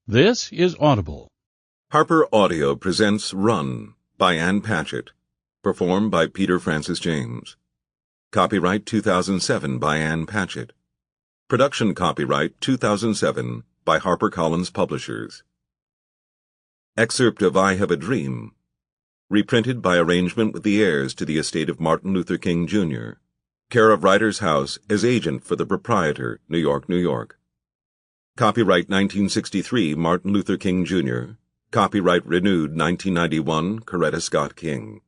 This is Audible. Harper Audio presents Run by Ann Patchett, performed by Peter Francis James. Copyright 2007 by Ann Patchett. Production copyright 2007 by HarperCollins Publishers. Excerpt of I Have a Dream, reprinted by arrangement with the heirs to the estate of Martin Luther King, Jr., care of Writer's House as agent for the proprietor, New York, New York. Copyright 1963, Martin Luther King, Jr. Copyright renewed 1991, Coretta Scott King.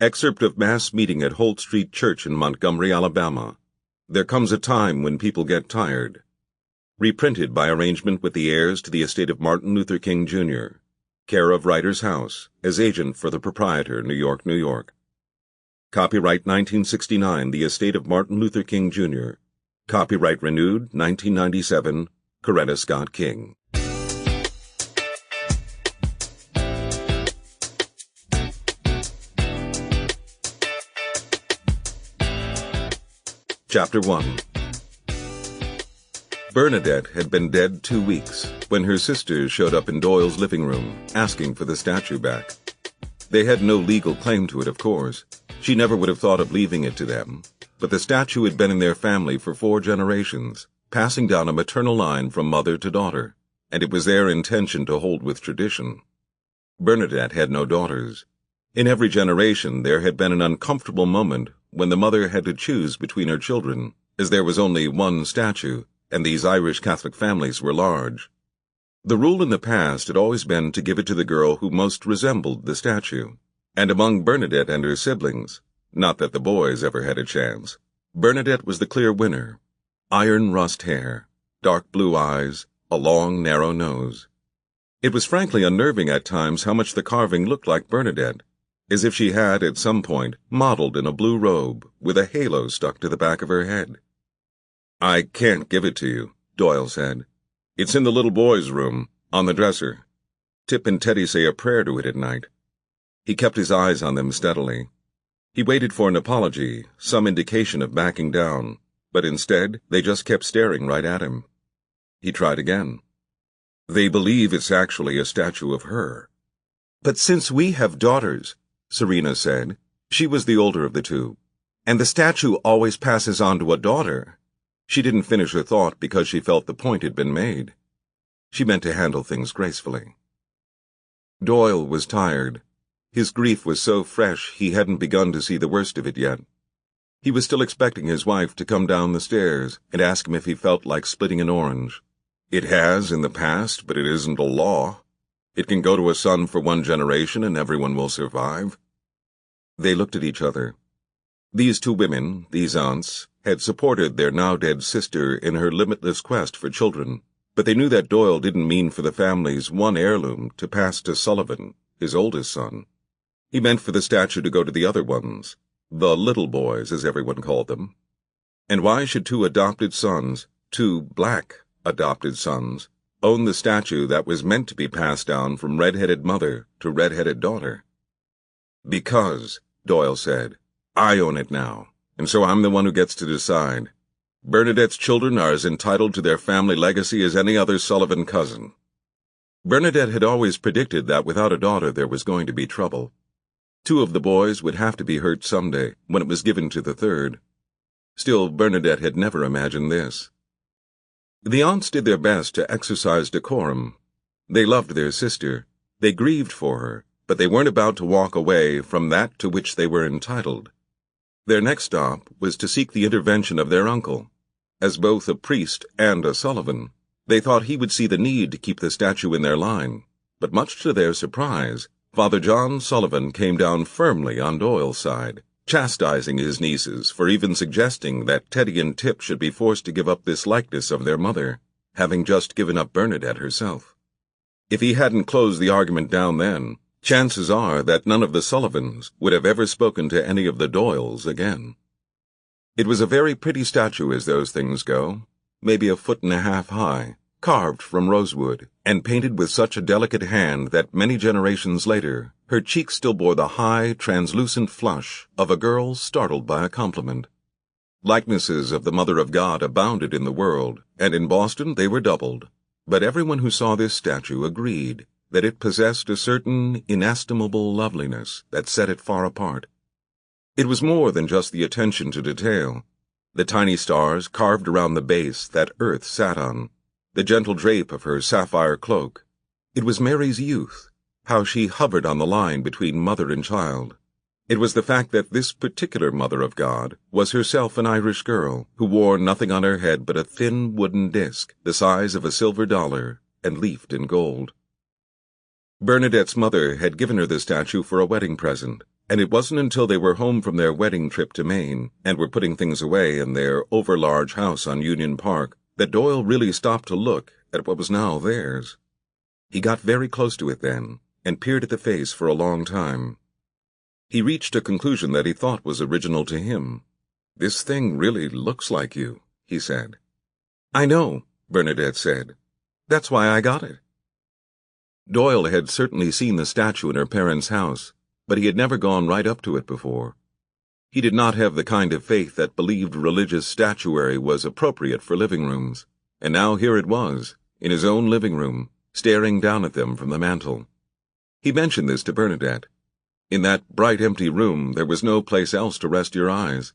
Excerpt of Mass Meeting at Holt Street Church in Montgomery, Alabama. There comes a time when people get tired. Reprinted by arrangement with the heirs to the estate of Martin Luther King, Jr. care of Writer's House as agent for the proprietor, New York, New York. Copyright 1969, the estate of Martin Luther King, Jr. Copyright renewed, 1997, Coretta Scott King. Chapter 1. Bernadette had been dead 2 weeks when her sisters showed up in Doyle's living room, asking for the statue back. They had no legal claim to it, of course. She never would have thought of leaving it to them. But the statue had been in their family for 4 generations, passing down a maternal line from mother to daughter, and it was their intention to hold with tradition. Bernadette had no daughters. In every generation there had been an uncomfortable moment when the mother had to choose between her children, as there was only one statue, and these Irish Catholic families were large. The rule in the past had always been to give it to the girl who most resembled the statue, and among Bernadette and her siblings, not that the boys ever had a chance, Bernadette was the clear winner. Iron rust hair, dark blue eyes, a long, narrow nose. It was frankly unnerving at times how much the carving looked like Bernadette, as if she had, at some point, modeled in a blue robe with a halo stuck to the back of her head. "I can't give it to you," Doyle said. "It's in the little boy's room, on the dresser. Tip and Teddy say a prayer to it at night." He kept his eyes on them steadily. He waited for an apology, some indication of backing down, but instead they just kept staring right at him. He tried again. "They believe it's actually a statue of her." "But since we have daughters," Serena said, she was the older of the two, "and the statue always passes on to a daughter." She didn't finish her thought because she felt the point had been made. She meant to handle things gracefully. Doyle was tired. His grief was so fresh he hadn't begun to see the worst of it yet. He was still expecting his wife to come down the stairs and ask him if he felt like splitting an orange. It has in the past, but it isn't a law. It can go to a son for 1 generation and everyone will survive. They looked at each other. These 2 women, these aunts, had supported their now-dead sister in her limitless quest for children, but they knew that Doyle didn't mean for the family's one heirloom to pass to Sullivan, his oldest son. He meant for the statue to go to the other ones, the little boys, as everyone called them. And why should 2 adopted sons, 2 black adopted sons, own the statue that was meant to be passed down from red-headed mother to red-headed daughter? "Because," Doyle said, "I own it now, and so I'm the one who gets to decide. Bernadette's children are as entitled to their family legacy as any other Sullivan cousin." Bernadette had always predicted that without a daughter there was going to be trouble. 2 of the boys would have to be hurt someday when it was given to the third. Still, Bernadette had never imagined this. The aunts did their best to exercise decorum. They loved their sister. They grieved for her, but they weren't about to walk away from that to which they were entitled. Their next stop was to seek the intervention of their uncle. As both a priest and a Sullivan, they thought he would see the need to keep the statue in their line, but much to their surprise, Father John Sullivan came down firmly on Doyle's side, chastising his nieces for even suggesting that Teddy and Tip should be forced to give up this likeness of their mother, having just given up Bernadette herself. If he hadn't closed the argument down then, chances are that none of the Sullivans would have ever spoken to any of the Doyles again. It was a very pretty statue as those things go, maybe 1.5 feet high, carved from rosewood, and painted with such a delicate hand that many generations later her cheeks still bore the high, translucent flush of a girl startled by a compliment. Likenesses of the Mother of God abounded in the world, and in Boston they were doubled. but everyone who saw this statue agreed that it possessed a certain inestimable loveliness that set it far apart. It was more than just the attention to detail. The tiny stars carved around the base that Earth sat on, the gentle drape of her sapphire cloak. It was Mary's youth, how she hovered on the line between mother and child. It was the fact that this particular Mother of God was herself an Irish girl who wore nothing on her head but a thin wooden disc the size of a silver dollar and leafed in gold. Bernadette's mother had given her the statue for a wedding present, and it wasn't until they were home from their wedding trip to Maine and were putting things away in their overlarge house on Union Park that Doyle really stopped to look at what was now theirs. He got very close to it then and peered at the face for a long time. He reached a conclusion that he thought was original to him. "This thing really looks like you," he said. "I know," Bernadette said. "That's why I got it." Doyle had certainly seen the statue in her parents' house, but he had never gone right up to it before. He did not have the kind of faith that believed religious statuary was appropriate for living rooms, and now here it was, in his own living room, staring down at them from the mantel. He mentioned this to Bernadette. In that bright empty room there was no place else to rest your eyes.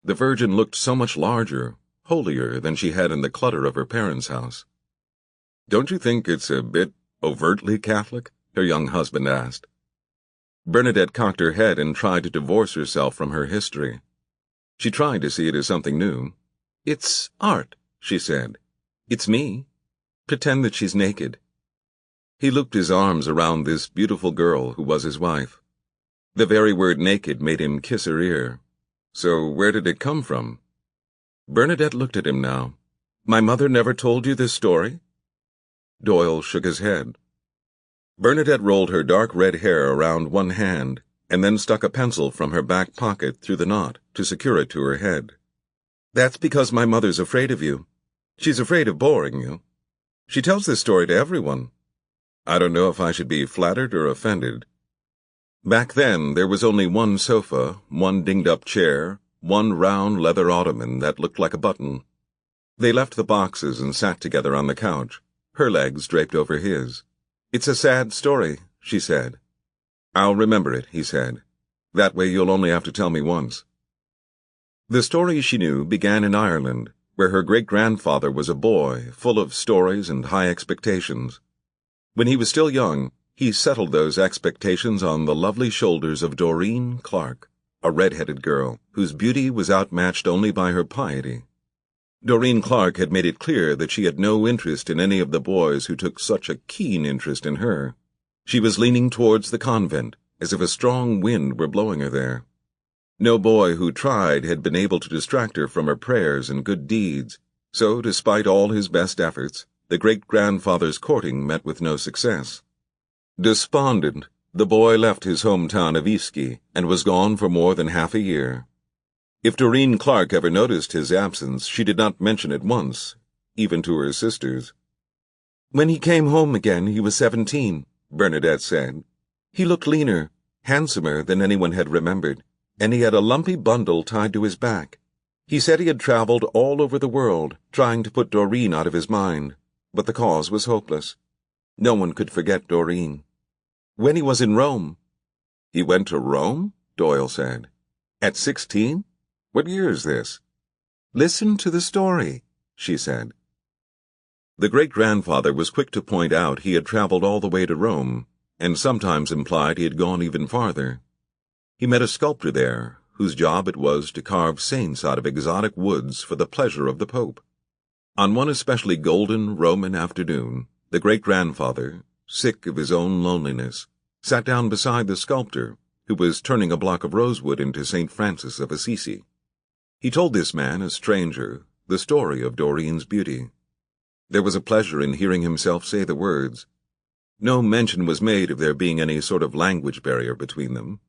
The Virgin looked so much larger, holier than she had in the clutter of her parents' house. "Don't you think it's a bit overtly Catholic?" her young husband asked. Bernadette cocked her head and tried to divorce herself from her history. She tried to see it as something new. "It's art," she said. "It's me. Pretend that she's naked." He looped his arms around this beautiful girl who was his wife. The very word naked made him kiss her ear. "So where did it come from?" Bernadette looked at him now. "My mother never told you this story?" Doyle shook his head. Bernadette rolled her dark red hair around one hand and then stuck a pencil from her back pocket through the knot to secure it to her head. "That's because my mother's afraid of you. She's afraid of boring you. She tells this story to everyone. I don't know if I should be flattered or offended." Back then, there was only one sofa, one dinged-up chair, one round leather ottoman that looked like a button. They left the boxes and sat together on the couch, her legs draped over his. "It's a sad story," she said. "I'll remember it," he said. "That way you'll only have to tell me once." The story she knew began in Ireland, where her great-grandfather was a boy, full of stories and high expectations. When he was still young, he settled those expectations on the lovely shoulders of Doreen Clark, a red-headed girl whose beauty was outmatched only by her piety. Doreen Clark had made it clear that she had no interest in any of the boys who took such a keen interest in her. She was leaning towards the convent, as if a strong wind were blowing her there. No boy who tried had been able to distract her from her prayers and good deeds, so, despite all his best efforts, the great-grandfather's courting met with no success. Despondent, the boy left his hometown of Iski and was gone for more than half a year. If Doreen Clark ever noticed his absence, she did not mention it once, even to her sisters. "When he came home again, he was 17, Bernadette said. "He looked leaner, handsomer than anyone had remembered, and he had a lumpy bundle tied to his back. He said he had traveled all over the world, trying to put Doreen out of his mind, but the cause was hopeless. No one could forget Doreen. When he was in Rome—" "He went to Rome?" Doyle said. "At 16? What year is this?" "Listen to the story," she said. The great-grandfather was quick to point out he had traveled all the way to Rome, and sometimes implied he had gone even farther. He met a sculptor there, whose job it was to carve saints out of exotic woods for the pleasure of the Pope. On one especially golden Roman afternoon, the great-grandfather, sick of his own loneliness, sat down beside the sculptor, who was turning a block of rosewood into St. Francis of Assisi. He told this man, a stranger, the story of Doreen's beauty. There was a pleasure in hearing himself say the words. No mention was made of there being any sort of language barrier between them.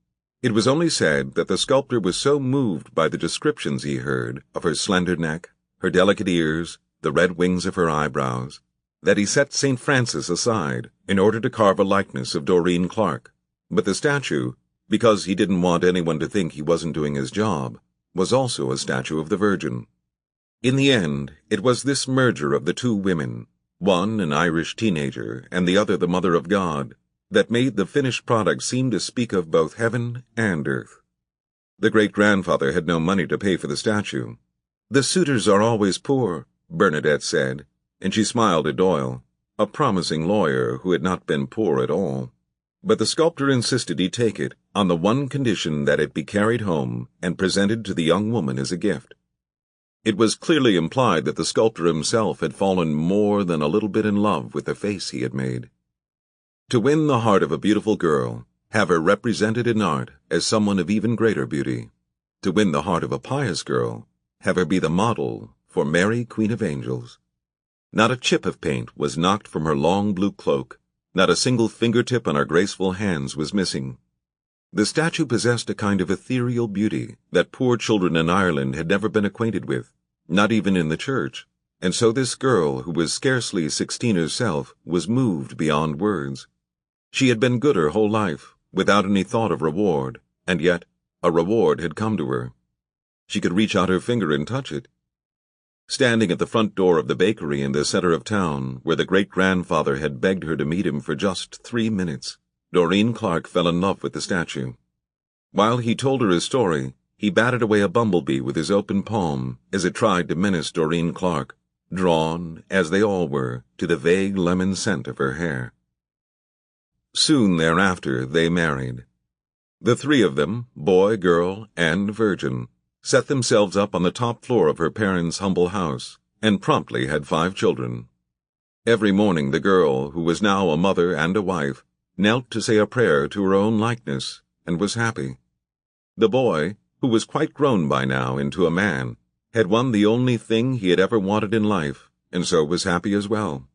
It was only said that the sculptor was so moved by the descriptions he heard of her slender neck, her delicate ears, the red wings of her eyebrows, that he set St. Francis aside in order to carve a likeness of Doreen Clark. But the statue, because he didn't want anyone to think he wasn't doing his job, was also a statue of the Virgin. In the end, it was this merger of the two women, one an Irish teenager and the other the Mother of God, that made the finished product seem to speak of both heaven and earth. The great-grandfather had no money to pay for the statue. "The suitors are always poor," Bernadette said, and she smiled at Doyle, a promising lawyer who had not been poor at all. But the sculptor insisted he take it on the one condition that it be carried home and presented to the young woman as a gift. It was clearly implied that the sculptor himself had fallen more than a little bit in love with the face he had made. To win the heart of a beautiful girl, have her represented in art as someone of even greater beauty. To win the heart of a pious girl, have her be the model for Mary, Queen of Angels. Not a chip of paint was knocked from her long blue cloak, not a single fingertip on her graceful hands was missing. The statue possessed a kind of ethereal beauty that poor children in Ireland had never been acquainted with, not even in the church, and so this girl, who was scarcely 16 herself, was moved beyond words. She had been good her whole life, without any thought of reward, and yet a reward had come to her. She could reach out her finger and touch it. Standing at the front door of the bakery in the center of town, where the great-grandfather had begged her to meet him for just 3 minutes, Doreen Clark fell in love with the statue. While he told her his story, he batted away a bumblebee with his open palm as it tried to menace Doreen Clark, drawn, as they all were, to the vague lemon scent of her hair. Soon thereafter they married. The three of them, boy, girl, and virgin, set themselves up on the top floor of her parents' humble house, and promptly had 5 children. Every morning the girl, who was now a mother and a wife, knelt to say a prayer to her own likeness, and was happy. The boy, who was quite grown by now into a man, had won the only thing he had ever wanted in life, and so was happy as well.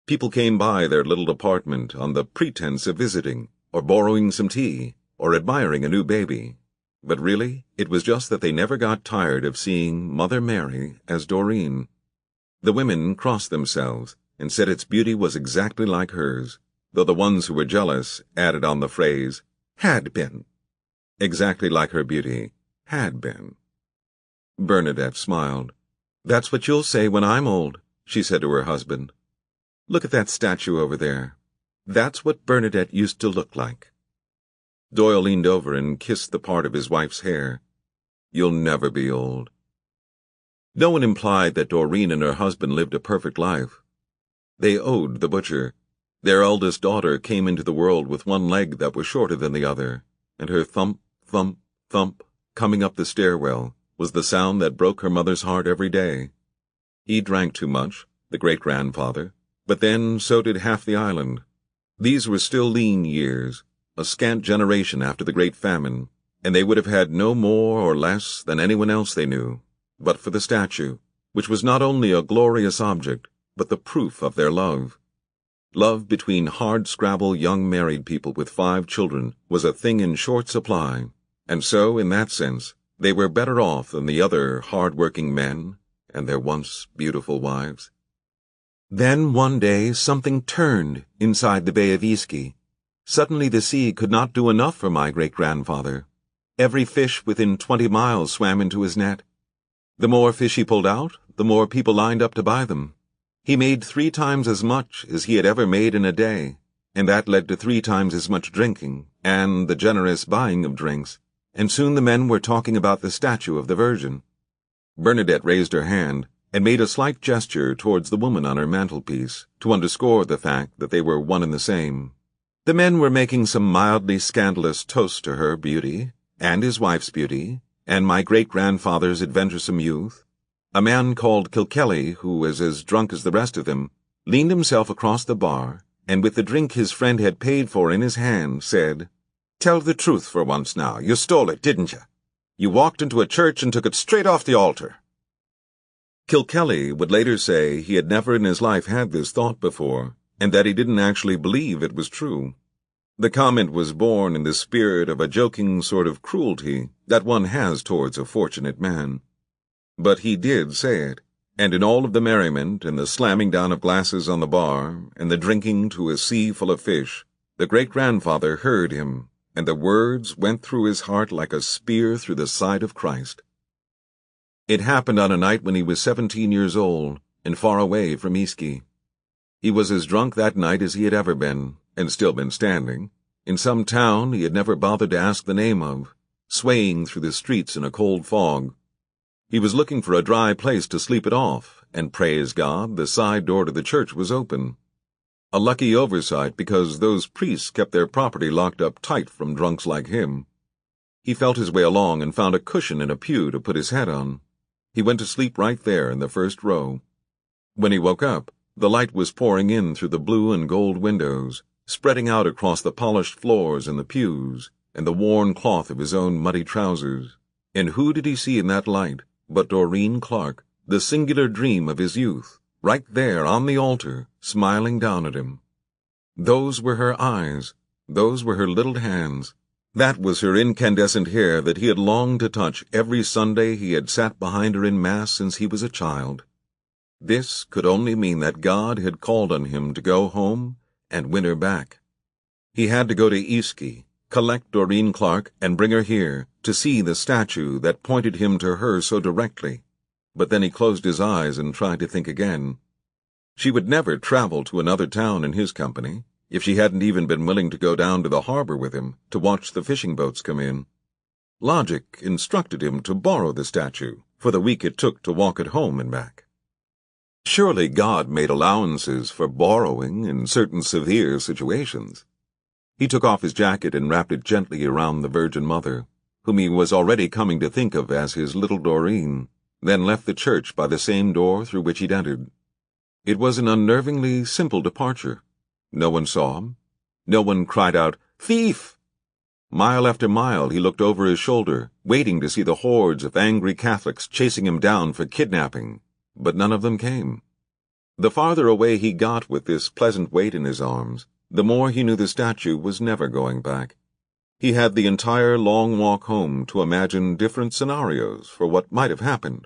People came by their little apartment on the pretense of visiting, or borrowing some tea, or admiring a new baby. But really, it was just that they never got tired of seeing Mother Mary as Doreen. The women crossed themselves and said its beauty was exactly like hers, though the ones who were jealous added on the phrase, had been. Exactly like her beauty, had been. Bernadette smiled. "That's what you'll say when I'm old," she said to her husband. "Look at that statue over there. That's what Bernadette used to look like." Doyle leaned over and kissed the part of his wife's hair. "You'll never be old." No one implied that Doreen and her husband lived a perfect life. They owed the butcher. Their eldest daughter came into the world with one leg that was shorter than the other, and her thump, thump, thump, coming up the stairwell, was the sound that broke her mother's heart every day. He drank too much, the great-grandfather, but then so did half the island. These were still lean years, a scant generation after the Great Famine, and they would have had no more or less than anyone else they knew, but for the statue, which was not only a glorious object, but the proof of their love. Love between hard-scrabble young married people with 5 children was a thing in short supply, and so, in that sense, they were better off than the other hard-working men and their once beautiful wives. Then one day something turned inside the Bay of Iski. Suddenly the sea could not do enough for my great-grandfather. Every fish within 20 miles swam into his net. The more fish he pulled out, the more people lined up to buy them. He made 3 times as much as he had ever made in a day, and that led to 3 times as much drinking, and the generous buying of drinks, and soon the men were talking about the statue of the Virgin. Bernadette raised her hand and made a slight gesture towards the woman on her mantelpiece to underscore the fact that they were one and the same. The men were making some mildly scandalous toast to her beauty, and his wife's beauty, and my great-grandfather's adventuresome youth. A man called Kilkelly, who was as drunk as the rest of them, leaned himself across the bar, and with the drink his friend had paid for in his hand, said, "Tell the truth for once now. You stole it, didn't you? You walked into a church and took it straight off the altar." Kilkelly would later say he had never in his life had this thought before, and that he didn't actually believe it was true. The comment was born in the spirit of a joking sort of cruelty that one has towards a fortunate man. But he did say it, and in all of the merriment and the slamming down of glasses on the bar and the drinking to a sea full of fish, the great-grandfather heard him, and the words went through his heart like a spear through the side of Christ. It happened on a night when he was 17 years old and far away from Iski. He was as drunk that night as he had ever been, and still been standing, in some town he had never bothered to ask the name of, swaying through the streets in a cold fog. He was looking for a dry place to sleep it off, and praise God, the side door to the church was open. A lucky oversight, because those priests kept their property locked up tight from drunks like him. He felt his way along and found a cushion in a pew to put his head on. He went to sleep right there in the first row. When he woke up, the light was pouring in through the blue and gold windows, spreading out across the polished floors and the pews, and the worn cloth of his own muddy trousers. And who did he see in that light but Doreen Clark, the singular dream of his youth, right there on the altar, smiling down at him? Those were her eyes. Those were her little hands. That was her incandescent hair that he had longed to touch every Sunday he had sat behind her in Mass since he was a child. This could only mean that God had called on him to go home and win her back. He had to go to Eastleigh, collect Doreen Clark, and bring her here to see the statue that pointed him to her so directly. But then he closed his eyes and tried to think again. She would never travel to another town in his company, if she hadn't even been willing to go down to the harbor with him to watch the fishing boats come in. Logic instructed him to borrow the statue for the week it took to walk it home and back. Surely God made allowances for borrowing in certain severe situations. He took off his jacket and wrapped it gently around the Virgin Mother, whom he was already coming to think of as his little Doreen, then left the church by the same door through which he'd entered. It was an unnervingly simple departure. No one saw him. No one cried out, "Thief!" Mile after mile he looked over his shoulder, waiting to see the hordes of angry Catholics chasing him down for kidnapping, but none of them came. The farther away he got with this pleasant weight in his arms, the more he knew the statue was never going back. He had the entire long walk home to imagine different scenarios for what might have happened.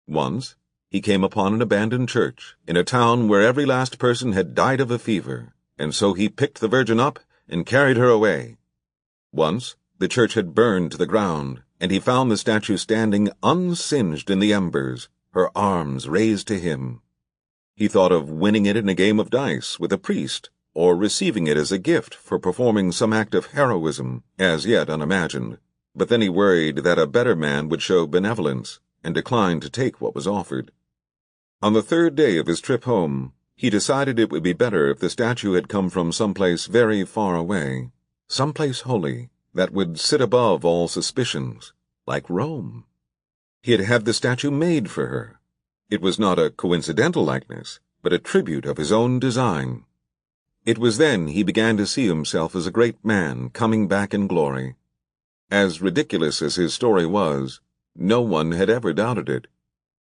Once, he came upon an abandoned church in a town where every last person had died of a fever, and so he picked the Virgin up and carried her away. Once, the church had burned to the ground, and he found the statue standing unsinged in the embers, her arms raised to him. He thought of winning it in a game of dice with a priest, or receiving it as a gift for performing some act of heroism, as yet unimagined. But then he worried that a better man would show benevolence, and declined to take what was offered. On the third day of his trip home, he decided it would be better if the statue had come from someplace very far away, someplace holy, that would sit above all suspicions, like Rome. He had had the statue made for her. It was not a coincidental likeness, but a tribute of his own design. It was then he began to see himself as a great man coming back in glory. As ridiculous as his story was, no one had ever doubted it.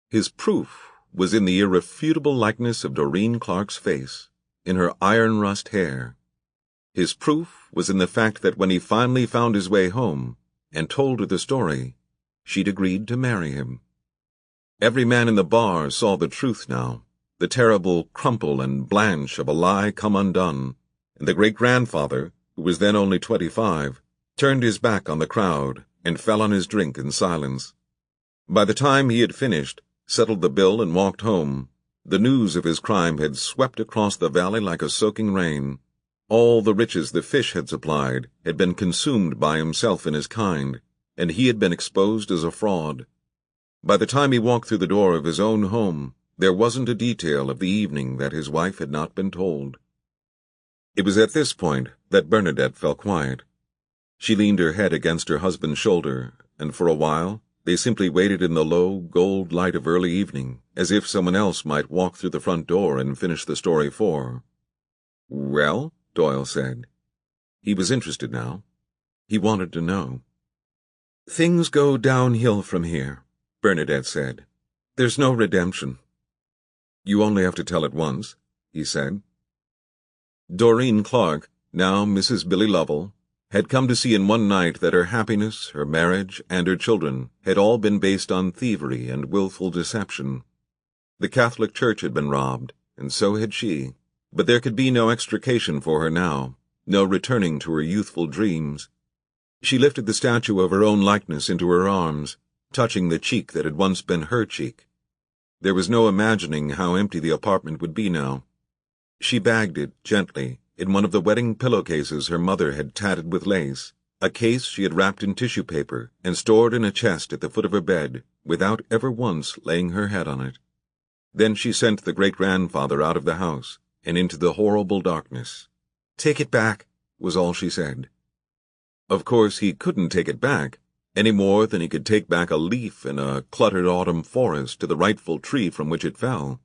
His proof was in the irrefutable likeness of Doreen Clark's face, in her iron-rust hair. His proof was in the fact that when he finally found his way home and told her the story, she'd agreed to marry him. Every man in the bar saw the truth now, the terrible crumple and blanch of a lie come undone, and the great-grandfather, who was then only 25, turned his back on the crowd and fell on his drink in silence. By the time he had finished, settled the bill and walked home, the news of his crime had swept across the valley like a soaking rain. All the riches the fish had supplied had been consumed by himself and his kind, and he had been exposed as a fraud. By the time he walked through the door of his own home, there wasn't a detail of the evening that his wife had not been told. It was at this point that Bernadette fell quiet. She leaned her head against her husband's shoulder, and for a while they simply waited in the low, gold light of early evening, as if someone else might walk through the front door and finish the story for her. "Well?" Doyle said. He was interested now. He wanted to know. "Things go downhill from here," Bernadette said. "There's no redemption." "You only have to tell it once," he said. Doreen Clark, now Mrs. Billy Lovell, had come to see in one night that her happiness, her marriage, and her children had all been based on thievery and willful deception. The Catholic Church had been robbed, and so had she, but there could be no extrication for her now, no returning to her youthful dreams. She lifted the statue of her own likeness into her arms, touching the cheek that had once been her cheek. There was no imagining how empty the apartment would be now. She bagged it gently in one of the wedding pillowcases her mother had tatted with lace, a case she had wrapped in tissue paper and stored in a chest at the foot of her bed without ever once laying her head on it. Then she sent the great-grandfather out of the house and into the horrible darkness. "Take it back," was all she said. Of course, he couldn't take it back, any more than he could take back a leaf in a cluttered autumn forest to the rightful tree from which it fell.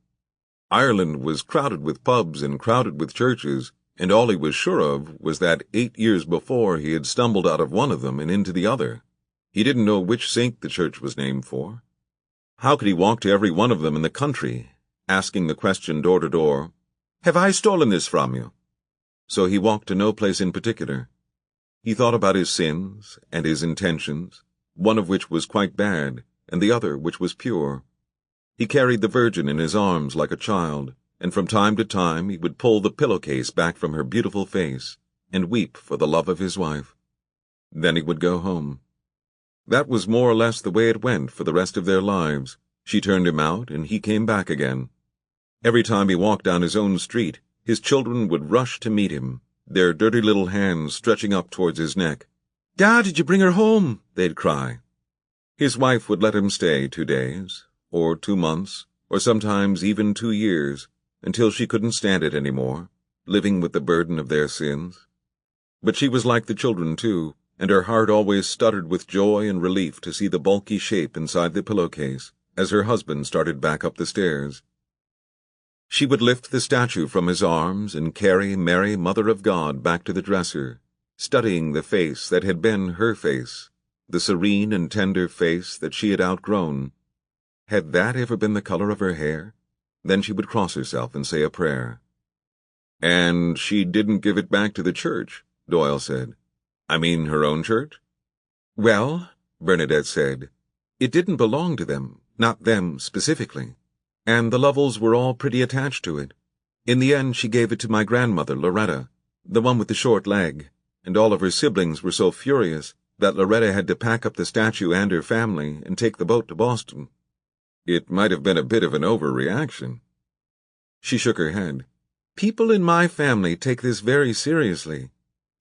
Ireland was crowded with pubs and crowded with churches, and all he was sure of was that 8 years before he had stumbled out of one of them and into the other. He didn't know which saint the church was named for. How could he walk to every one of them in the country, asking the question door to door, "Have I stolen this from you?" So he walked to no place in particular. He thought about his sins and his intentions, one of which was quite bad, and the other which was pure. He carried the Virgin in his arms like a child, and from time to time he would pull the pillowcase back from her beautiful face and weep for the love of his wife. Then he would go home. That was more or less the way it went for the rest of their lives. She turned him out, and he came back again. Every time he walked down his own street, his children would rush to meet him, their dirty little hands stretching up towards his neck. "Dad, did you bring her home?" they'd cry. His wife would let him stay 2 days, or 2 months, or sometimes even 2 years, until she couldn't stand it any more, living with the burden of their sins. But she was like the children, too, and her heart always stuttered with joy and relief to see the bulky shape inside the pillowcase as her husband started back up the stairs. She would lift the statue from his arms and carry Mary, Mother of God, back to the dresser, studying the face that had been her face, the serene and tender face that she had outgrown. Had that ever been the color of her hair? Then she would cross herself and say a prayer. "And she didn't give it back to the church," Doyle said. "I mean her own church?" "Well," Bernadette said, "it didn't belong to them, not them specifically, and the Lovells were all pretty attached to it. In the end she gave it to my grandmother, Loretta, the one with the short leg, and all of her siblings were so furious that Loretta had to pack up the statue and her family and take the boat to Boston." "It might have been a bit of an overreaction." She shook her head. "People in my family take this very seriously.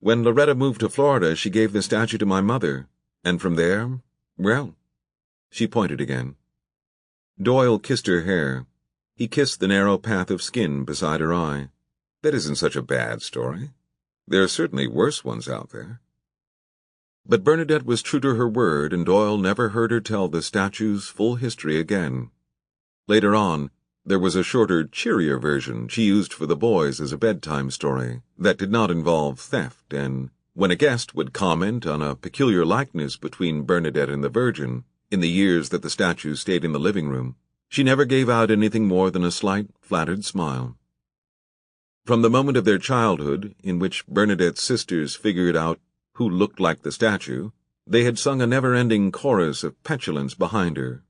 When Loretta moved to Florida, she gave the statue to my mother, and from there, well—" She pointed again. Doyle kissed her hair. He kissed the narrow path of skin beside her eye. "That isn't such a bad story. There are certainly worse ones out there." But Bernadette was true to her word, and Doyle never heard her tell the statue's full history again. Later on, there was a shorter, cheerier version she used for the boys as a bedtime story that did not involve theft, and when a guest would comment on a peculiar likeness between Bernadette and the Virgin in the years that the statue stayed in the living room, she never gave out anything more than a slight, flattered smile. From the moment of their childhood, in which Bernadette's sisters figured out who looked like the statue, they had sung a never-ending chorus of petulance behind her.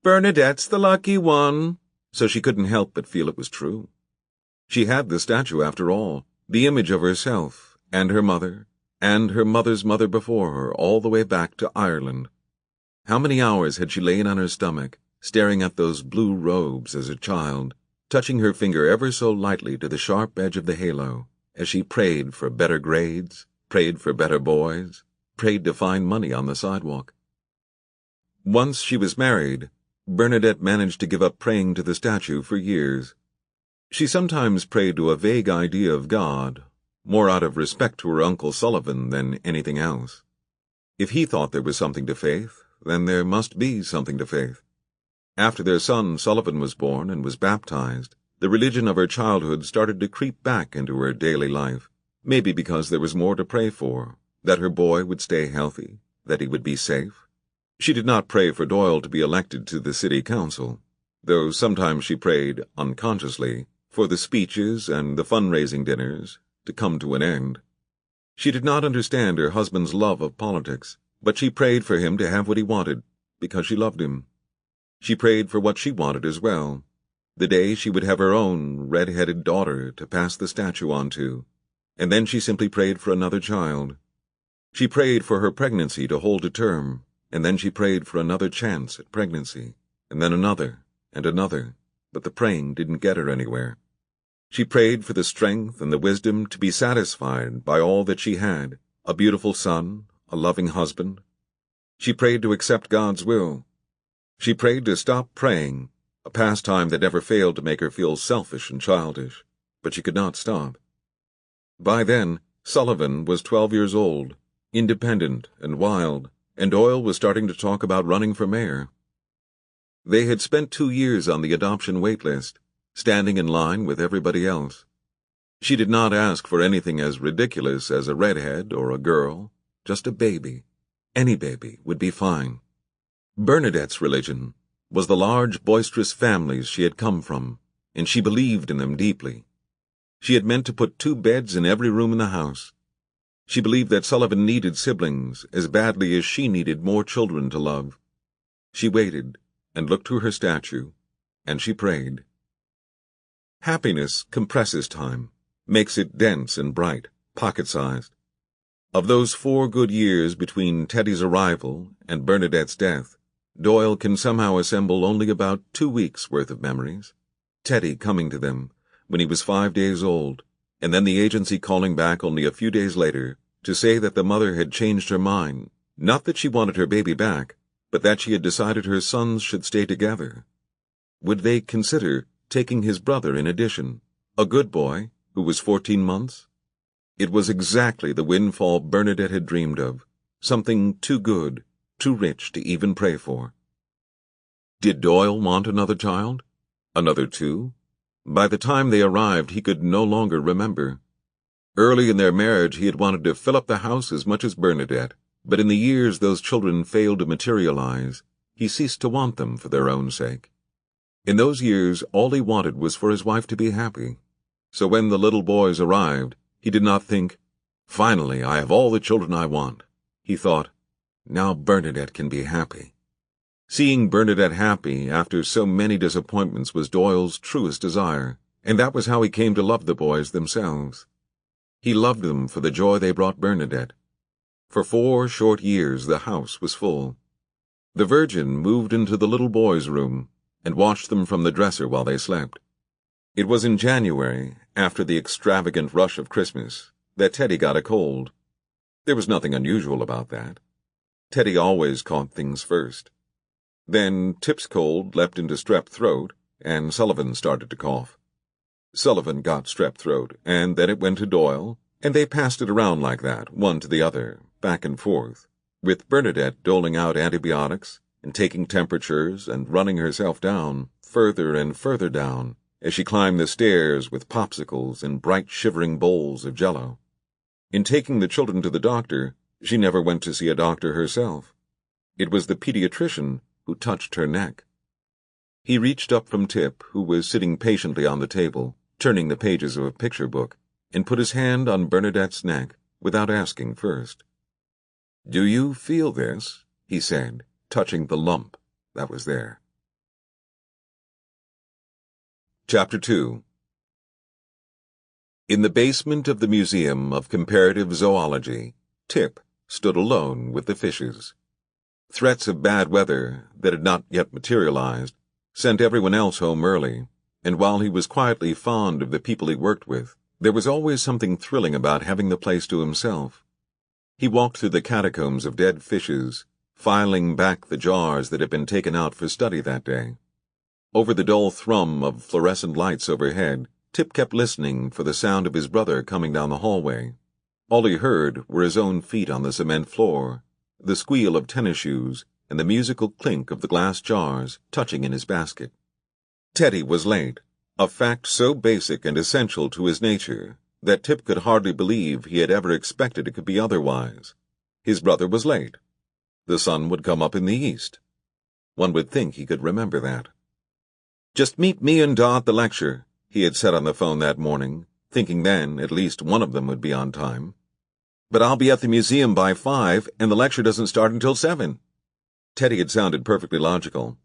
"Bernadette's the lucky one," so she couldn't help but feel it was true. She had the statue, after all, the image of herself, and her mother's mother before her, all the way back to Ireland. How many hours had she lain on her stomach, staring at those blue robes as a child, touching her finger ever so lightly to the sharp edge of the halo, as she prayed for better grades, prayed for better boys, prayed to find money on the sidewalk. Once she was married, Bernadette managed to give up praying to the statue for years. She sometimes prayed to a vague idea of God, more out of respect to her Uncle Sullivan than anything else. If he thought there was something to faith, then there must be something to faith. After their son Sullivan was born and was baptized, the religion of her childhood started to creep back into her daily life, maybe because there was more to pray for, that her boy would stay healthy, that he would be safe. She did not pray for Doyle to be elected to the city council, though sometimes she prayed, unconsciously, for the speeches and the fundraising dinners to come to an end. She did not understand her husband's love of politics, but she prayed for him to have what he wanted, because she loved him. She prayed for what she wanted as well, the day she would have her own red-headed daughter to pass the statue on to, and then she simply prayed for another child. She prayed for her pregnancy to hold a term, and then she prayed for another chance at pregnancy, and then another, and another, but the praying didn't get her anywhere. She prayed for the strength and the wisdom to be satisfied by all that she had, a beautiful son, a loving husband. She prayed to accept God's will. She prayed to stop praying, a pastime that never failed to make her feel selfish and childish, but she could not stop. By then, Sullivan was 12 years old, independent and wild, and Doyle was starting to talk about running for mayor. They had spent 2 years on the adoption wait list, standing in line with everybody else. She did not ask for anything as ridiculous as a redhead or a girl, just a baby. Any baby would be fine. Bernadette's religion was the large, boisterous families she had come from, and she believed in them deeply. She had meant to put 2 beds in every room in the house. She believed that Sullivan needed siblings as badly as she needed more children to love. She waited and looked to her statue, and she prayed. Happiness compresses time, makes it dense and bright, pocket-sized. Of those 4 good years between Teddy's arrival and Bernadette's death, Doyle can somehow assemble only about 2 weeks' worth of memories. Teddy coming to them when he was 5 days old, and then the agency calling back only a few days later to say that the mother had changed her mind, not that she wanted her baby back, but that she had decided her sons should stay together. Would they consider taking his brother in addition, a good boy who was 14 months? It was exactly the windfall Bernadette had dreamed of, something too good, too rich to even pray for. Did Doyle want another child? Another 2? By the time they arrived, he could no longer remember. Early in their marriage, he had wanted to fill up the house as much as Bernadette, but in the years those children failed to materialize, he ceased to want them for their own sake. In those years, all he wanted was for his wife to be happy. So when the little boys arrived, he did not think, "Finally, I have all the children I want." He thought, "Now Bernadette can be happy." Seeing Bernadette happy after so many disappointments was Doyle's truest desire, and that was how he came to love the boys themselves. He loved them for the joy they brought Bernadette. For 4 short years the house was full. The Virgin moved into the little boys' room and watched them from the dresser while they slept. It was in January, after the extravagant rush of Christmas, that Teddy got a cold. There was nothing unusual about that. Teddy always caught things first. Then Tip's cold leapt into strep throat, and Sullivan started to cough. Sullivan got strep throat, and then it went to Doyle, and they passed it around like that, one to the other, back and forth, with Bernadette doling out antibiotics and taking temperatures and running herself down, further and further down, as she climbed the stairs with popsicles and bright shivering bowls of jello. In taking the children to the doctor, she never went to see a doctor herself. It was the pediatrician who touched her neck. He reached up from Tip, who was sitting patiently on the table, turning the pages of a picture book, and put his hand on Bernadette's neck without asking first. "Do you feel this?" he said, touching the lump that was there. Chapter 2. In the basement of the Museum of Comparative Zoology, Tip stood alone with the fishes. Threats of bad weather that had not yet materialized sent everyone else home early, and while he was quietly fond of the people he worked with, there was always something thrilling about having the place to himself. He walked through the catacombs of dead fishes, filing back the jars that had been taken out for study that day. Over the dull thrum of fluorescent lights overhead, Tip kept listening for the sound of his brother coming down the hallway. All he heard were his own feet on the cement floor, the squeal of tennis shoes, and the musical clink of the glass jars touching in his basket. Teddy was late, a fact so basic and essential to his nature that Tip could hardly believe he had ever expected it could be otherwise. His brother was late. The sun would come up in the east. One would think he could remember that. "Just meet me and Da at the lecture," he had said on the phone that morning, thinking then at least one of them would be on time. "But I'll be at the museum by 5, and the lecture doesn't start until 7. Teddy had sounded perfectly logical.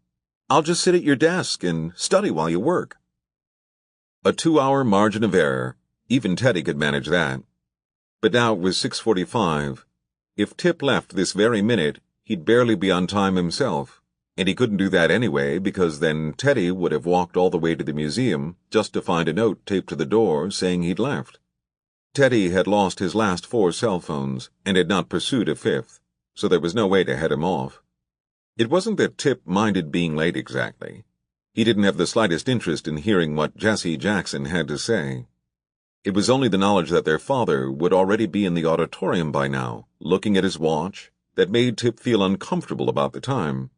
"I'll just sit at your desk and study while you work." A 2-hour margin of error. Even Teddy could manage that. But now it was 6:45. If Tip left this very minute, he'd barely be on time himself, And he couldn't do that anyway because then Teddy would have walked all the way to the museum just to find a note taped to the door saying he'd left. Teddy had lost his last 4 cell phones and had not pursued a 5th, so there was no way to head him off. It wasn't that Tip minded being late exactly. He didn't have the slightest interest in hearing what Jesse Jackson had to say. It was only the knowledge that their father would already be in the auditorium by now, looking at his watch, that made Tip feel uncomfortable about the time.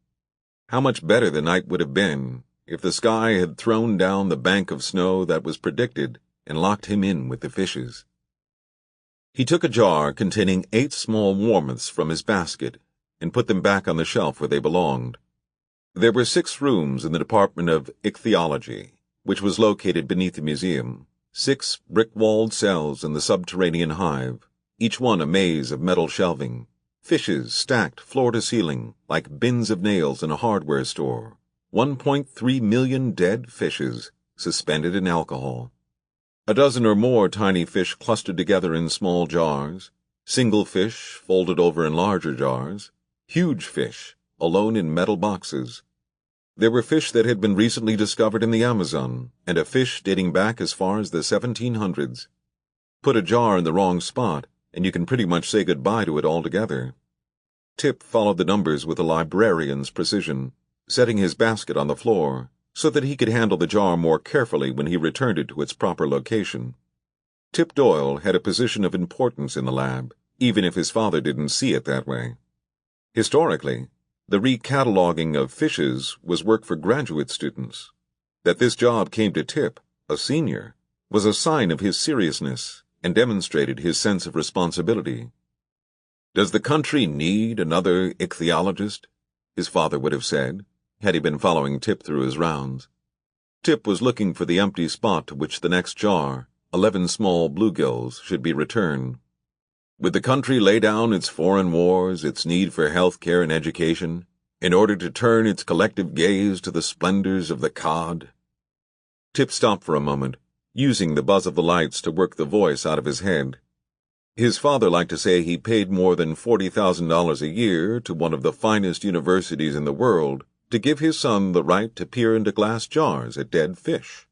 How much better the night would have been if the sky had thrown down the bank of snow that was predicted and locked him in with the fishes. He took a jar containing 8 small warmiths from his basket and put them back on the shelf where they belonged. There were 6 rooms in the Department of Ichthyology, which was located beneath the museum, 6 brick-walled cells in the subterranean hive, each one a maze of metal shelving, fishes stacked floor to ceiling like bins of nails in a hardware store, 1.3 million dead fishes suspended in alcohol. A dozen or more tiny fish clustered together in small jars, single fish folded over in larger jars, huge fish alone in metal boxes. There were fish that had been recently discovered in the Amazon, and a fish dating back as far as the 1700s. Put a jar in the wrong spot, and you can pretty much say goodbye to it altogether. Tip followed the numbers with a librarian's precision, setting his basket on the floor so that he could handle the jar more carefully when he returned it to its proper location. Tip Doyle had a position of importance in the lab, even if his father didn't see it that way. Historically, the recataloguing of fishes was work for graduate students. That this job came to Tip, a senior, was a sign of his seriousness and demonstrated his sense of responsibility. "Does the country need another ichthyologist?" his father would have said, had he been following Tip through his rounds. Tip was looking for the empty spot to which the next jar, 11 small bluegills, should be returned. Would the country lay down its foreign wars, its need for health care and education, in order to turn its collective gaze to the splendors of the cod? Tip stopped for a moment, using the buzz of the lights to work the voice out of his head. His father liked to say he paid more than $40,000 a year to one of the finest universities in the world to give his son the right to peer into glass jars at dead fish.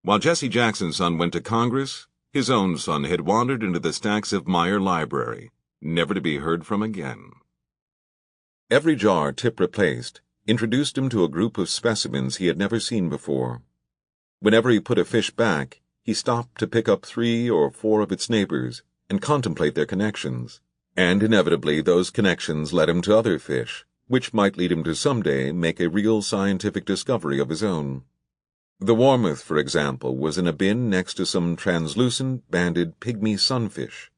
While Jesse Jackson's son went to Congress, his own son had wandered into the stacks of Meyer Library, never to be heard from again. Every jar Tip replaced introduced him to a group of specimens he had never seen before. Whenever he put a fish back, he stopped to pick up 3 or 4 of its neighbors and contemplate their connections, and inevitably those connections led him to other fish, which might lead him to someday make a real scientific discovery of his own. The warmith, for example, was in a bin next to some translucent, banded pygmy sunfish.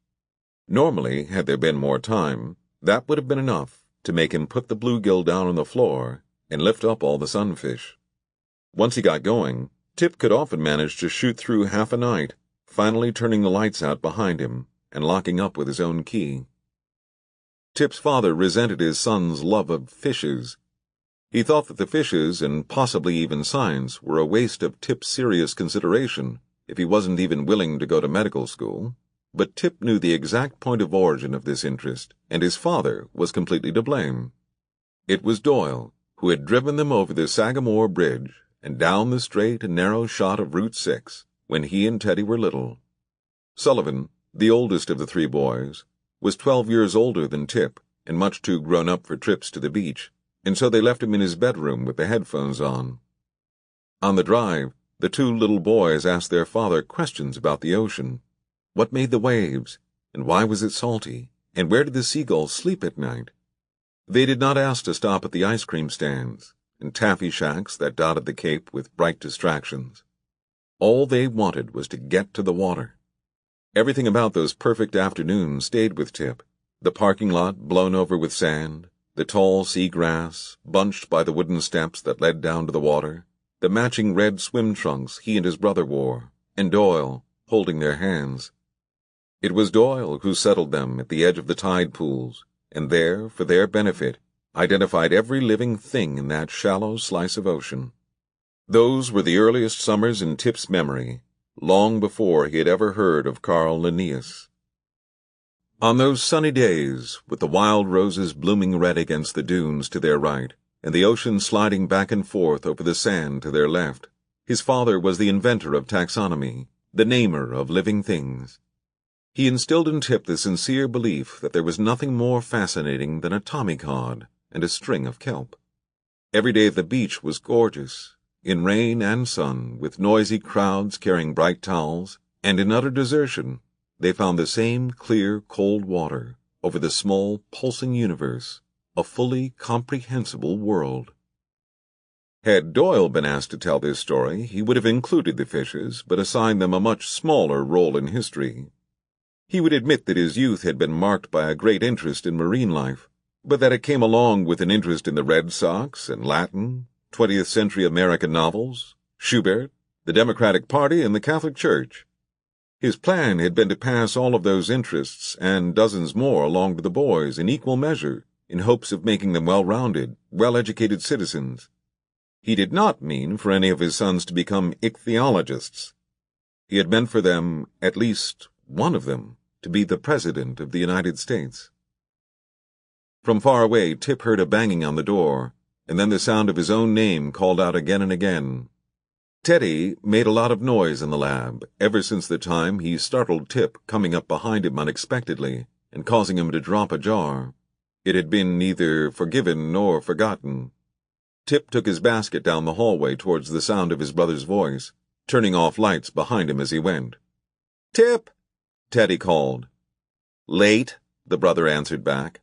Normally, had there been more time, that would have been enough to make him put the bluegill down on the floor and lift up all the sunfish. Once he got going, Tip could often manage to shoot through half a night, finally turning the lights out behind him and locking up with his own key. Tip's father resented his son's love of fishes. He thought that the fishes, and possibly even science, were a waste of Tip's serious consideration if he wasn't even willing to go to medical school. But Tip knew the exact point of origin of this interest, and his father was completely to blame. It was Doyle who had driven them over the Sagamore Bridge and down the straight and narrow shot of Route 6 when he and Teddy were little. Sullivan, the oldest of the 3 boys, was 12 years older than Tip and much too grown up for trips to the beach, and so they left him in his bedroom with the headphones on. On the drive, the 2 little boys asked their father questions about the ocean. What made the waves, and why was it salty, and where did the seagulls sleep at night? They did not ask to stop at the ice cream stands and taffy shacks that dotted the Cape with bright distractions. All they wanted was to get to the water. Everything about those perfect afternoons stayed with Tip. The parking lot blown over with sand, the tall sea grass, bunched by the wooden steps that led down to the water, the matching red swim trunks he and his brother wore, and Doyle, holding their hands. It was Doyle who settled them at the edge of the tide pools, and there, for their benefit, identified every living thing in that shallow slice of ocean. Those were the earliest summers in Tip's memory, long before he had ever heard of Carl Linnaeus. On those sunny days, with the wild roses blooming red against the dunes to their right, and the ocean sliding back and forth over the sand to their left. His father was the inventor of taxonomy, the namer of living things. He instilled in Tip the sincere belief that there was nothing more fascinating than a tommycod and a string of kelp. Every day the beach was gorgeous, in rain and sun, with noisy crowds carrying bright towels, and in utter desertion they found the same clear, cold water over the small, pulsing universe, a fully comprehensible world. Had Doyle been asked to tell this story, he would have included the fishes, but assigned them a much smaller role in history. He would admit that his youth had been marked by a great interest in marine life, but that it came along with an interest in the Red Sox and Latin, 20th-century American novels, Schubert, the Democratic Party, and the Catholic Church. His plan had been to pass all of those interests and dozens more along to the boys in equal measure, in hopes of making them well-rounded, well-educated citizens. He did not mean for any of his sons to become ichthyologists. He had meant for them, at least one of them, to be the President of the United States. From far away, Tip heard a banging on the door, and then the sound of his own name called out again and again. Teddy made a lot of noise in the lab, ever since the time he startled Tip coming up behind him unexpectedly and causing him to drop a jar. It had been neither forgiven nor forgotten. Tip took his basket down the hallway towards the sound of his brother's voice, turning off lights behind him as he went. "Tip!" Teddy called. "Late," the brother answered back.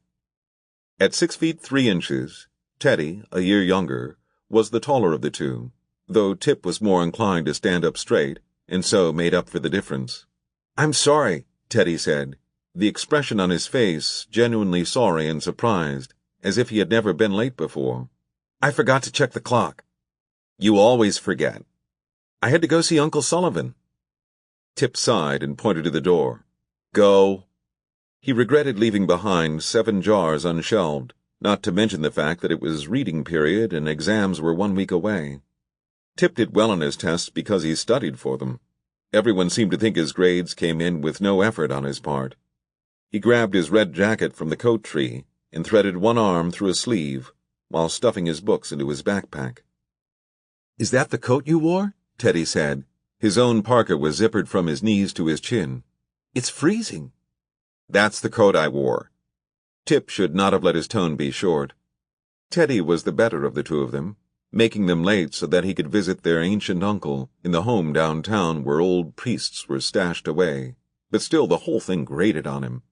At 6 feet 3 inches, Teddy, a year younger, was the taller of the two, though Tip was more inclined to stand up straight, and so made up for the difference. "I'm sorry," Teddy said, the expression on his face genuinely sorry and surprised, as if he had never been late before. "I forgot to check the clock." "You always forget." "I had to go see Uncle Sullivan." Tip sighed and pointed to the door. "Go." He regretted leaving behind 7 jars unshelved, not to mention the fact that it was reading period and exams were 1 week away. Tip did well on his tests because he studied for them. Everyone seemed to think his grades came in with no effort on his part. He grabbed his red jacket from the coat tree and threaded one arm through a sleeve while stuffing his books into his backpack. "Is that the coat you wore?" Teddy said. His own parka was zippered from his knees to his chin. "It's freezing." "That's the coat I wore." Tip should not have let his tone be short. Teddy was the better of the two of them, making them late so that he could visit their ancient uncle in the home downtown where old priests were stashed away, but still the whole thing grated on him.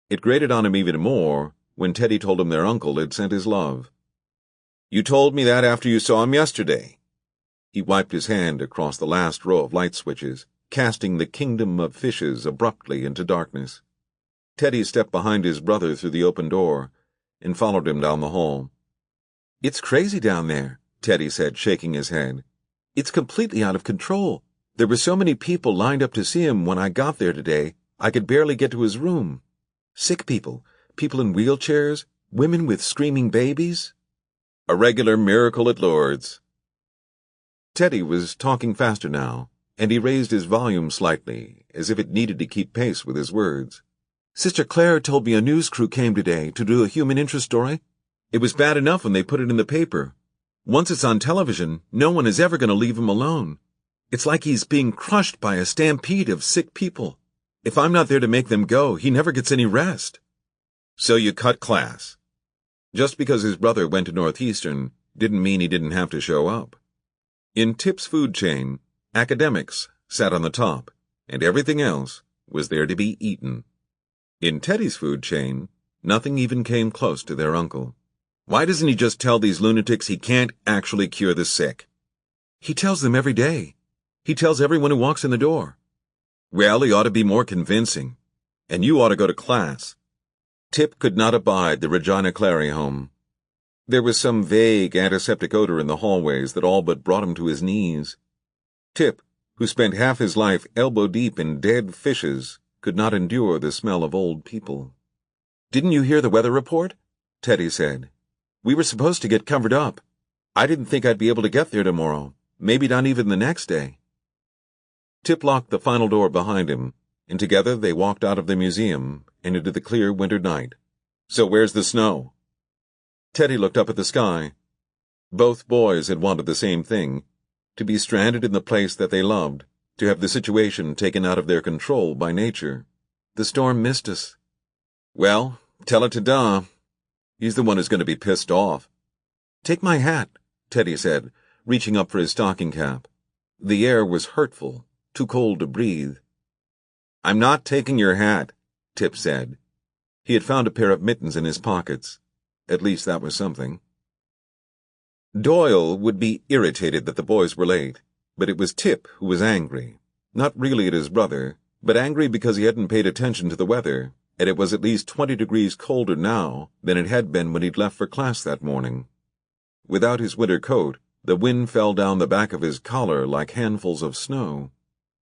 It grated on him even more when Teddy told him their uncle had sent his love. "You told me that after you saw him yesterday." He wiped his hand across the last row of light switches, casting the kingdom of fishes abruptly into darkness. Teddy stepped behind his brother through the open door and followed him down the hall. "It's crazy down there," Teddy said, shaking his head. "It's completely out of control. There were so many people lined up to see him when I got there today, I could barely get to his room. Sick people, people in wheelchairs, women with screaming babies. A regular miracle at Lourdes." Teddy was talking faster now, and he raised his volume slightly, as if it needed to keep pace with his words. "Sister Claire told me a news crew came today to do a human interest story. It was bad enough when they put it in the paper. Once it's on television, no one is ever going to leave him alone. It's like he's being crushed by a stampede of sick people. If I'm not there to make them go, he never gets any rest." "So you cut class." Just because his brother went to Northeastern didn't mean he didn't have to show up. In Tip's food chain, academics sat on the top, and everything else was there to be eaten. In Teddy's food chain, nothing even came close to their uncle. "Why doesn't he just tell these lunatics he can't actually cure the sick?" "He tells them every day. He tells everyone who walks in the door." "Well, he ought to be more convincing. And you ought to go to class." Tip could not abide the Regina Clary home. There was some vague antiseptic odor in the hallways that all but brought him to his knees. Tip, who spent half his life elbow-deep in dead fishes, could not endure the smell of old people. "Didn't you hear the weather report?" Teddy said. "We were supposed to get covered up. I didn't think I'd be able to get there tomorrow, maybe not even the next day." Tip locked the final door behind him, and together they walked out of the museum and into the clear winter night. "So where's the snow?" Teddy looked up at the sky. Both boys had wanted the same thing, to be stranded in the place that they loved, to have the situation taken out of their control by nature. The storm missed us. Well, tell it to Da. He's the one who's going to be pissed off. Take my hat, Teddy said, reaching up for his stocking cap. The air was hurtful, too cold to breathe. I'm not taking your hat, Tip said. He had found a pair of mittens in his pockets. At least that was something. Doyle would be irritated that the boys were late, but it was Tip who was angry. Not really at his brother, but angry because he hadn't paid attention to the weather, and it was at least 20 degrees colder now than it had been when he'd left for class that morning. Without his winter coat, the wind fell down the back of his collar like handfuls of snow.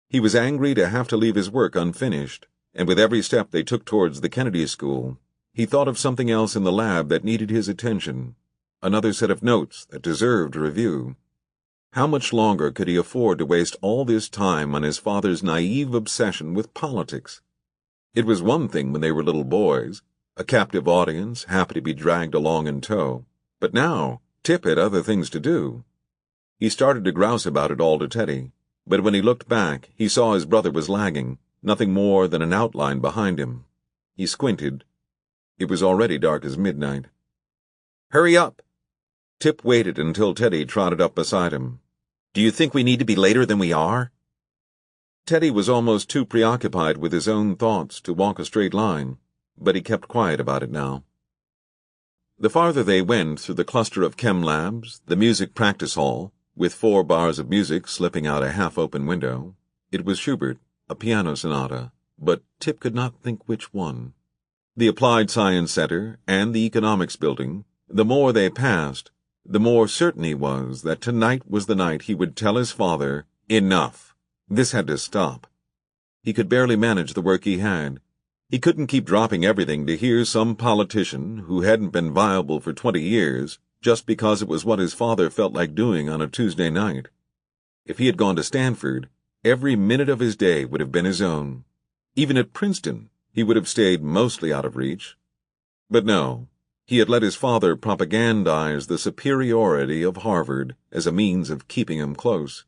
He was angry to have to leave his work unfinished, and with every step they took towards the Kennedy School, he thought of something else in the lab that needed his attention, another set of notes that deserved a review. How much longer could he afford to waste all this time on his father's naive obsession with politics? It was one thing when they were little boys, a captive audience happy to be dragged along in tow, but now Tip had other things to do. He started to grouse about it all to Teddy, but when he looked back, he saw his brother was lagging, nothing more than an outline behind him. He squinted. It was already dark as midnight. Hurry up! Tip waited until Teddy trotted up beside him. Do you think we need to be later than we are? Teddy was almost too preoccupied with his own thoughts to walk a straight line, but he kept quiet about it now. The farther they went through the cluster of chem labs, the music practice hall, with 4 bars of music slipping out a half-open window, it was Schubert, a piano sonata, but Tip could not think which one. The Applied Science Center and the Economics Building, the more they passed, the more certain he was that tonight was the night he would tell his father, enough. This had to stop. He could barely manage the work he had. He couldn't keep dropping everything to hear some politician who hadn't been viable for 20 years just because it was what his father felt like doing on a Tuesday night. If he had gone to Stanford, every minute of his day would have been his own. Even at Princeton, he would have stayed mostly out of reach. But no, he had let his father propagandize the superiority of Harvard as a means of keeping him close.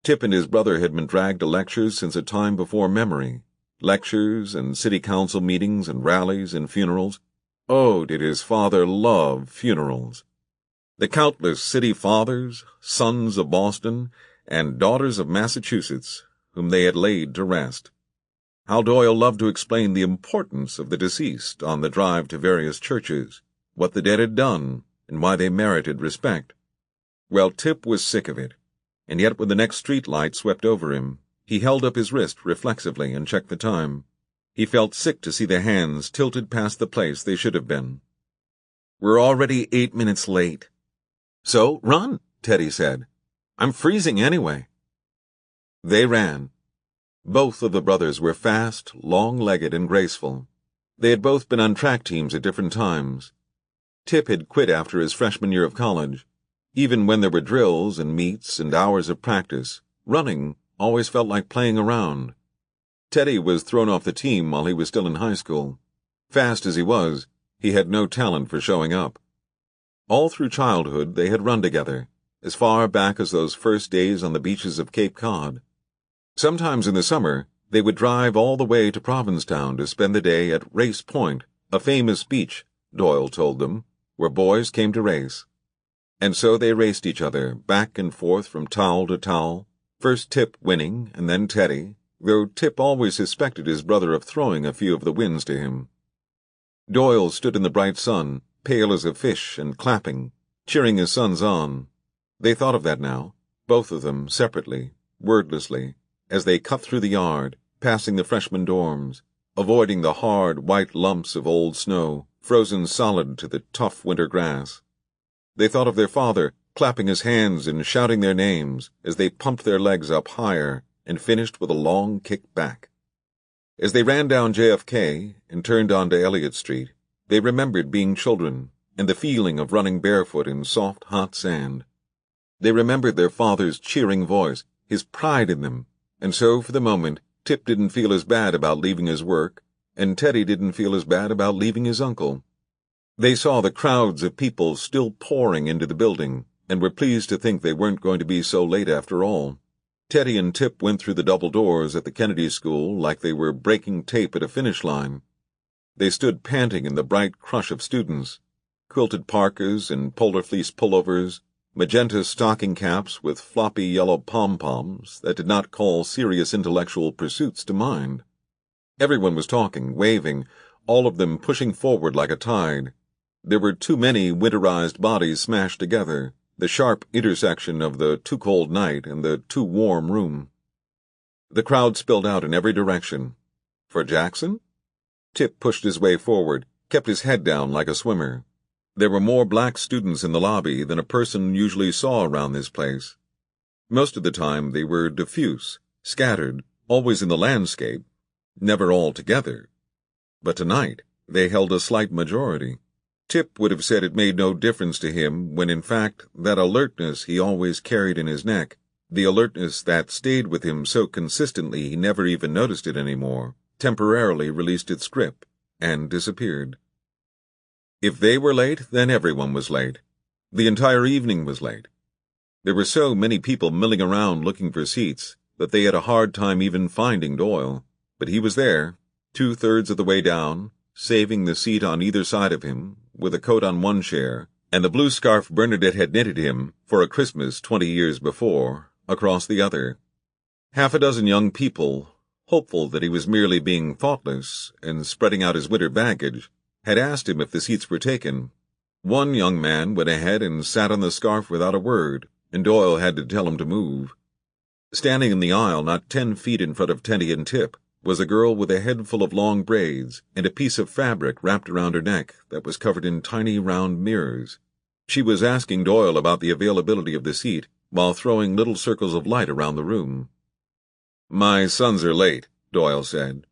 Tip and his brother had been dragged to lectures since a time before memory. Lectures and city council meetings and rallies and funerals. Oh, did his father love funerals! The countless city fathers, sons of Boston, and daughters of Massachusetts, whom they had laid to rest. How Doyle loved to explain the importance of the deceased on the drive to various churches, what the dead had done, and why they merited respect. Well, Tip was sick of it, and yet when the next street light swept over him, he held up his wrist reflexively and checked the time. He felt sick to see the hands tilted past the place they should have been. We're already 8 minutes late. So, run, Teddy said. I'm freezing anyway. They ran. Both of the brothers were fast, long-legged, and graceful. They had both been on track teams at different times. Tip had quit after his freshman year of college. Even when there were drills and meets and hours of practice, running always felt like playing around. Teddy was thrown off the team while he was still in high school. Fast as he was, he had no talent for showing up. All through childhood they had run together, as far back as those first days on the beaches of Cape Cod. Sometimes in the summer, they would drive all the way to Provincetown to spend the day at Race Point, a famous beach, Doyle told them, where boys came to race. And so they raced each other, back and forth from towel to towel, first Tip winning, and then Teddy, though Tip always suspected his brother of throwing a few of the wins to him. Doyle stood in the bright sun, pale as a fish and clapping, cheering his sons on. They thought of that now, both of them separately, wordlessly, as they cut through the yard, passing the freshman dorms, avoiding the hard, white lumps of old snow, frozen solid to the tough winter grass. They thought of their father, clapping his hands and shouting their names as they pumped their legs up higher and finished with a long kick back. As they ran down JFK and turned onto Elliott Street, they remembered being children and the feeling of running barefoot in soft, hot sand. They remembered their father's cheering voice, his pride in them, and so for the moment Tip didn't feel as bad about leaving his work, and Teddy didn't feel as bad about leaving his uncle. They saw the crowds of people still pouring into the building, and were pleased to think they weren't going to be so late after all. Teddy and Tip went through the double doors at the Kennedy School like they were breaking tape at a finish line. They stood panting in the bright crush of students, quilted parkas and polar fleece pullovers, magenta stocking caps with floppy yellow pom-poms that did not call serious intellectual pursuits to mind. Everyone was talking, waving, all of them pushing forward like a tide. There were too many winterized bodies smashed together, the sharp intersection of the too cold night and the too warm room. The crowd spilled out in every direction. For Jackson? Tip pushed his way forward, kept his head down like a swimmer. There were more black students in the lobby than a person usually saw around this place. Most of the time they were diffuse, scattered, always in the landscape, never all together. But tonight they held a slight majority. Tip would have said it made no difference to him when in fact that alertness he always carried in his neck, the alertness that stayed with him so consistently he never even noticed it anymore, temporarily released its grip and disappeared. If they were late, then everyone was late. The entire evening was late. There were so many people milling around looking for seats that they had a hard time even finding Doyle, but he was there, 2/3 of the way down, saving the seat on either side of him, with a coat on one chair, and the blue scarf Bernadette had knitted him for a Christmas 20 years before, across the other. Half a dozen young people, hopeful that he was merely being thoughtless and spreading out his winter baggage, had asked him if the seats were taken. One young man went ahead and sat on the scarf without a word, and Doyle had to tell him to move. Standing in the aisle not 10 feet in front of Teddy and Tip was a girl with a head full of long braids and a piece of fabric wrapped around her neck that was covered in tiny round mirrors. She was asking Doyle about the availability of the seat while throwing little circles of light around the room. "My sons are late," Doyle said.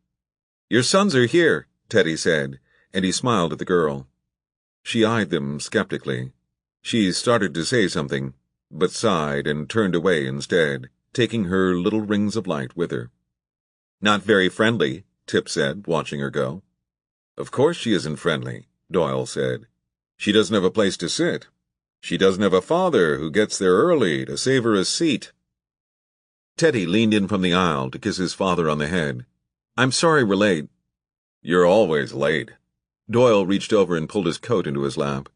"Your sons are here," Teddy said, and he smiled at the girl. She eyed them skeptically. She started to say something, but sighed and turned away instead, taking her little rings of light with her. "Not very friendly," Tip said, watching her go. "Of course she isn't friendly," Doyle said. "She doesn't have a place to sit. She doesn't have a father who gets there early to save her a seat." Teddy leaned in from the aisle to kiss his father on the head. "I'm sorry we're late." "You're always late." Doyle reached over and pulled his coat into his lap.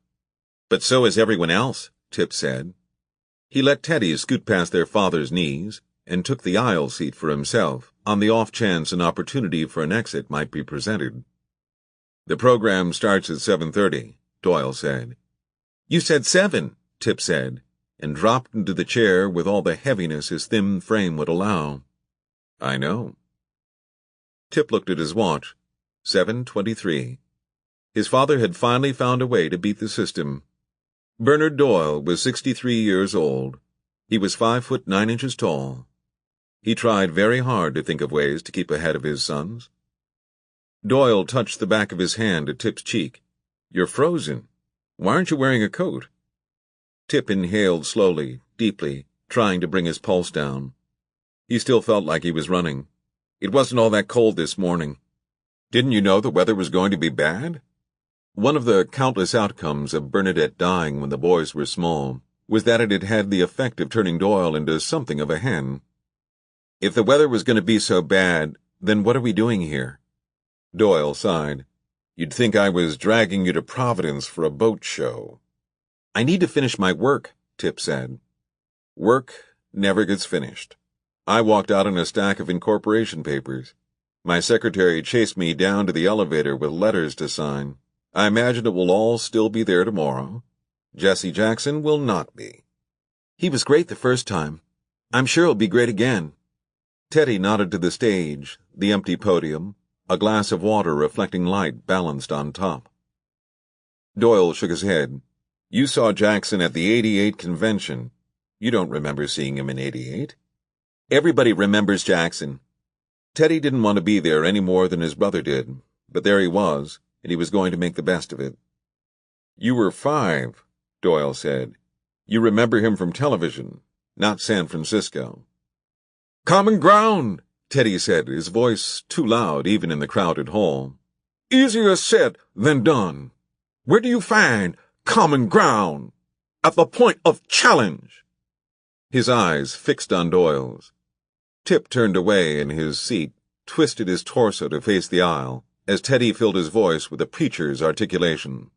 "But so is everyone else," Tip said. He let Teddy scoot past their father's knees and took the aisle seat for himself, on the off chance an opportunity for an exit might be presented. "The program starts at 7:30, Doyle said. "You said 7, Tip said, and dropped into the chair with all the heaviness his thin frame would allow. "I know." Tip looked at his watch. 7:23. His father had finally found a way to beat the system. Bernard Doyle was 63 years old. He was 5'9" tall. He tried very hard to think of ways to keep ahead of his sons. Doyle touched the back of his hand at Tip's cheek. "You're frozen. Why aren't you wearing a coat?" Tip inhaled slowly, deeply, trying to bring his pulse down. He still felt like he was running. "It wasn't all that cold this morning." "Didn't you know the weather was going to be bad?" One of the countless outcomes of Bernadette dying when the boys were small was that it had had the effect of turning Doyle into something of a hen. "If the weather was going to be so bad, then what are we doing here?" Doyle sighed. "You'd think I was dragging you to Providence for a boat show." "I need to finish my work," Tip said. "Work never gets finished. I walked out on a stack of incorporation papers. My secretary chased me down to the elevator with letters to sign. I imagine it will all still be there tomorrow. Jesse Jackson will not be." "He was great the first time. I'm sure he'll be great again." Teddy nodded to the stage, the empty podium, a glass of water reflecting light balanced on top. Doyle shook his head. "You saw Jackson at the '88 convention. You don't remember seeing him in '88. "Everybody remembers Jackson." Teddy didn't want to be there any more than his brother did, but there he was, and he was going to make the best of it. "You were 5, Doyle said. "You remember him from television, not San Francisco." "Common ground," Teddy said, his voice too loud even in the crowded hall. "Easier said than done." Where do you find common ground at the point of challenge? His eyes fixed on Doyle's. Tip turned away in his seat, twisted his torso to face the aisle, as Teddy filled his voice with a preacher's articulation.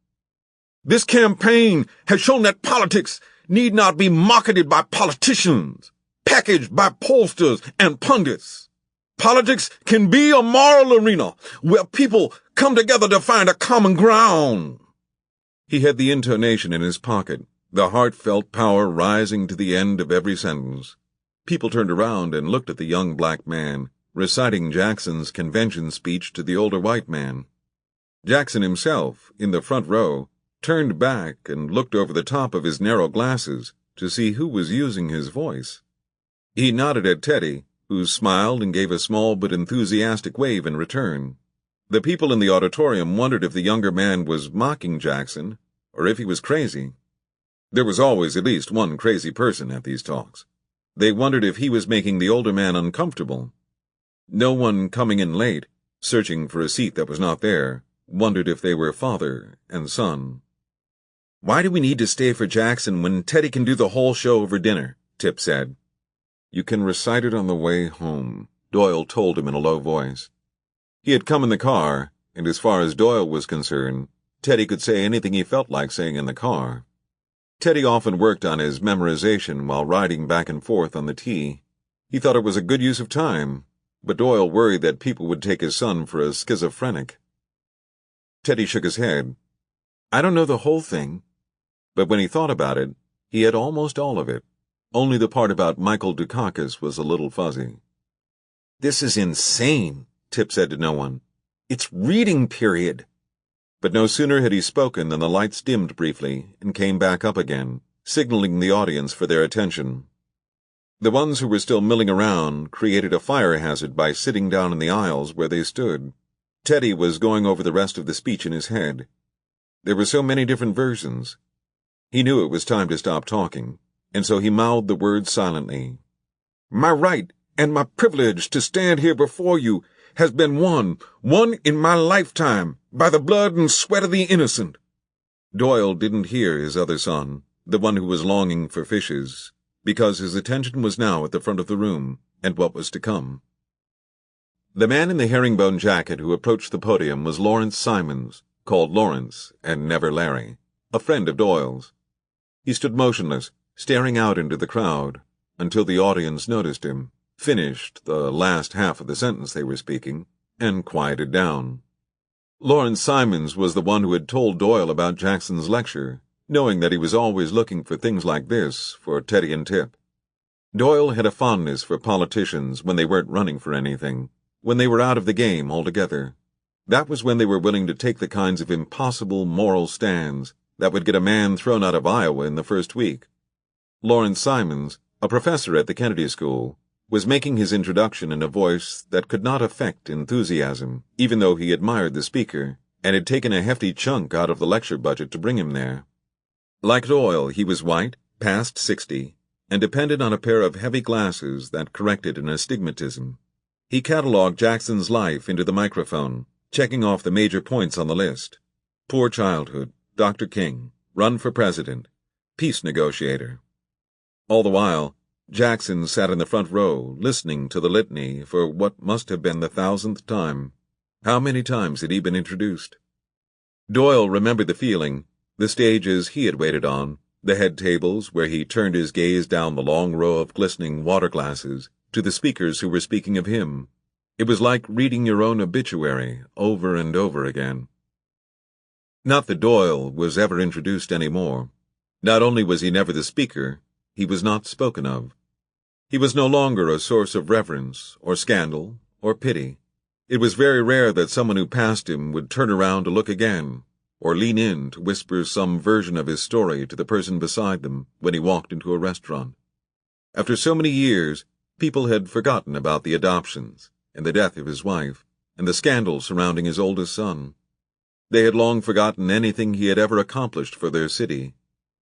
This campaign has shown that politics need not be marketed by politicians, packaged by pollsters and pundits. Politics can be a moral arena where people come together to find a common ground. He had the intonation in his pocket, the heartfelt power rising to the end of every sentence. People turned around and looked at the young black man, reciting Jackson's convention speech to the older white man. Jackson himself, in the front row, turned back and looked over the top of his narrow glasses to see who was using his voice. He nodded at Teddy, who smiled and gave a small but enthusiastic wave in return. The people in the auditorium wondered if the younger man was mocking Jackson, or if he was crazy. There was always at least one crazy person at these talks. They wondered if he was making the older man uncomfortable. No one coming in late, searching for a seat that was not there, wondered if they were father and son. "Why do we need to stay for Jackson when Teddy can do the whole show over dinner?" Tip said. "You can recite it on the way home," Doyle told him in a low voice. He had come in the car, and as far as Doyle was concerned, Teddy could say anything he felt like saying in the car. Teddy often worked on his memorization while riding back and forth on the T. He thought it was a good use of time, but Doyle worried that people would take his son for a schizophrenic. Teddy shook his head. "I don't know the whole thing." But when he thought about it, he had almost all of it. Only the part about Michael Dukakis was a little fuzzy. "This is insane," Tip said to no one. "It's reading period." But no sooner had he spoken than the lights dimmed briefly and came back up again, signaling the audience for their attention. The ones who were still milling around created a fire hazard by sitting down in the aisles where they stood. Teddy was going over the rest of the speech in his head. There were so many different versions. He knew it was time to stop talking, and so he mouthed the words silently. "My right and my privilege to stand here before you has been won in my lifetime, by the blood and sweat of the innocent." Doyle didn't hear his other son, the one who was longing for fishes, because his attention was now at the front of the room and what was to come. The man in the herringbone jacket who approached the podium was Lawrence Simons, called Lawrence and never Larry, a friend of Doyle's. He stood motionless, staring out into the crowd, until the audience noticed him, finished the last half of the sentence they were speaking, and quieted down. Lawrence Simons was the one who had told Doyle about Jackson's lecture, knowing that he was always looking for things like this for Teddy and Tip. Doyle had a fondness for politicians when they weren't running for anything, when they were out of the game altogether. That was when they were willing to take the kinds of impossible moral stands that would get a man thrown out of Iowa in the first week. Lawrence Simons, a professor at the Kennedy School, was making his introduction in a voice that could not affect enthusiasm, even though he admired the speaker, and had taken a hefty chunk out of the lecture budget to bring him there. Like Doyle, he was white, past 60, and depended on a pair of heavy glasses that corrected an astigmatism. He catalogued Jackson's life into the microphone, checking off the major points on the list. Poor childhood, Dr. King, run for president, peace negotiator. All the while, Jackson sat in the front row, listening to the litany for what must have been the 1,000th time. How many times had he been introduced? Doyle remembered the feeling, the stages he had waited on, the head tables where he turned his gaze down the long row of glistening water glasses to the speakers who were speaking of him. It was like reading your own obituary over and over again. Not that Doyle was ever introduced any more. Not only was he never the speaker, he was not spoken of. He was no longer a source of reverence, or scandal, or pity. It was very rare that someone who passed him would turn around to look again, or lean in to whisper some version of his story to the person beside them when he walked into a restaurant. After so many years, people had forgotten about the adoptions, and the death of his wife, and the scandal surrounding his oldest son. They had long forgotten anything he had ever accomplished for their city.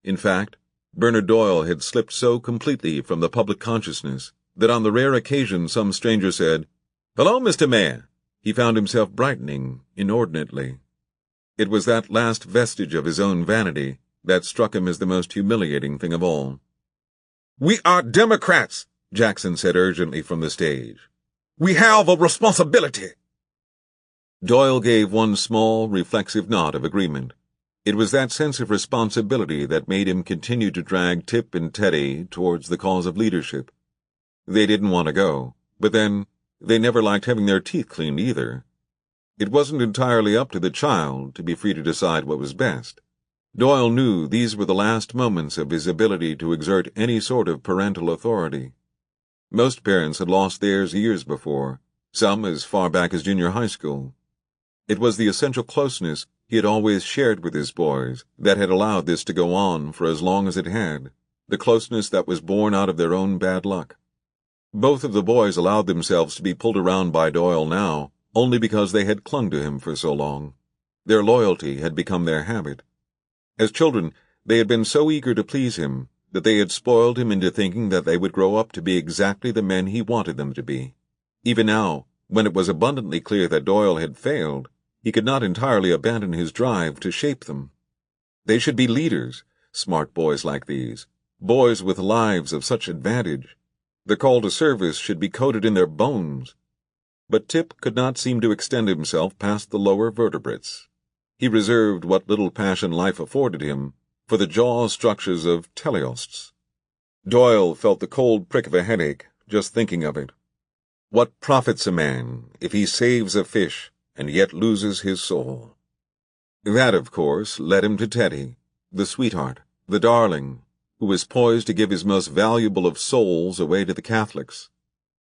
In fact, Bernard Doyle had slipped so completely from the public consciousness that on the rare occasion some stranger said, "Hello, Mr. Mayor," he found himself brightening inordinately. It was that last vestige of his own vanity that struck him as the most humiliating thing of all. "We are Democrats," Jackson said urgently from the stage. "We have a responsibility." Doyle gave one small, reflexive nod of agreement. It was that sense of responsibility that made him continue to drag Tip and Teddy towards the cause of leadership. They didn't want to go, but then they never liked having their teeth cleaned either. It wasn't entirely up to the child to be free to decide what was best. Doyle knew these were the last moments of his ability to exert any sort of parental authority. Most parents had lost theirs years before, some as far back as junior high school. It was the essential closeness he had always shared with his boys that had allowed this to go on for as long as it had, the closeness that was born out of their own bad luck. Both of the boys allowed themselves to be pulled around by Doyle now, only because they had clung to him for so long. Their loyalty had become their habit. As children, they had been so eager to please him that they had spoiled him into thinking that they would grow up to be exactly the men he wanted them to be. Even now, when it was abundantly clear that Doyle had failed, he could not entirely abandon his drive to shape them. They should be leaders, smart boys like these, boys with lives of such advantage. The call to service should be coded in their bones. But Tip could not seem to extend himself past the lower vertebrates. He reserved what little passion life afforded him for the jaw structures of teleosts. Doyle felt the cold prick of a headache just thinking of it. What profits a man if he saves a fish and yet loses his soul? That, of course, led him to Teddy, the sweetheart, the darling, who was poised to give his most valuable of souls away to the Catholics.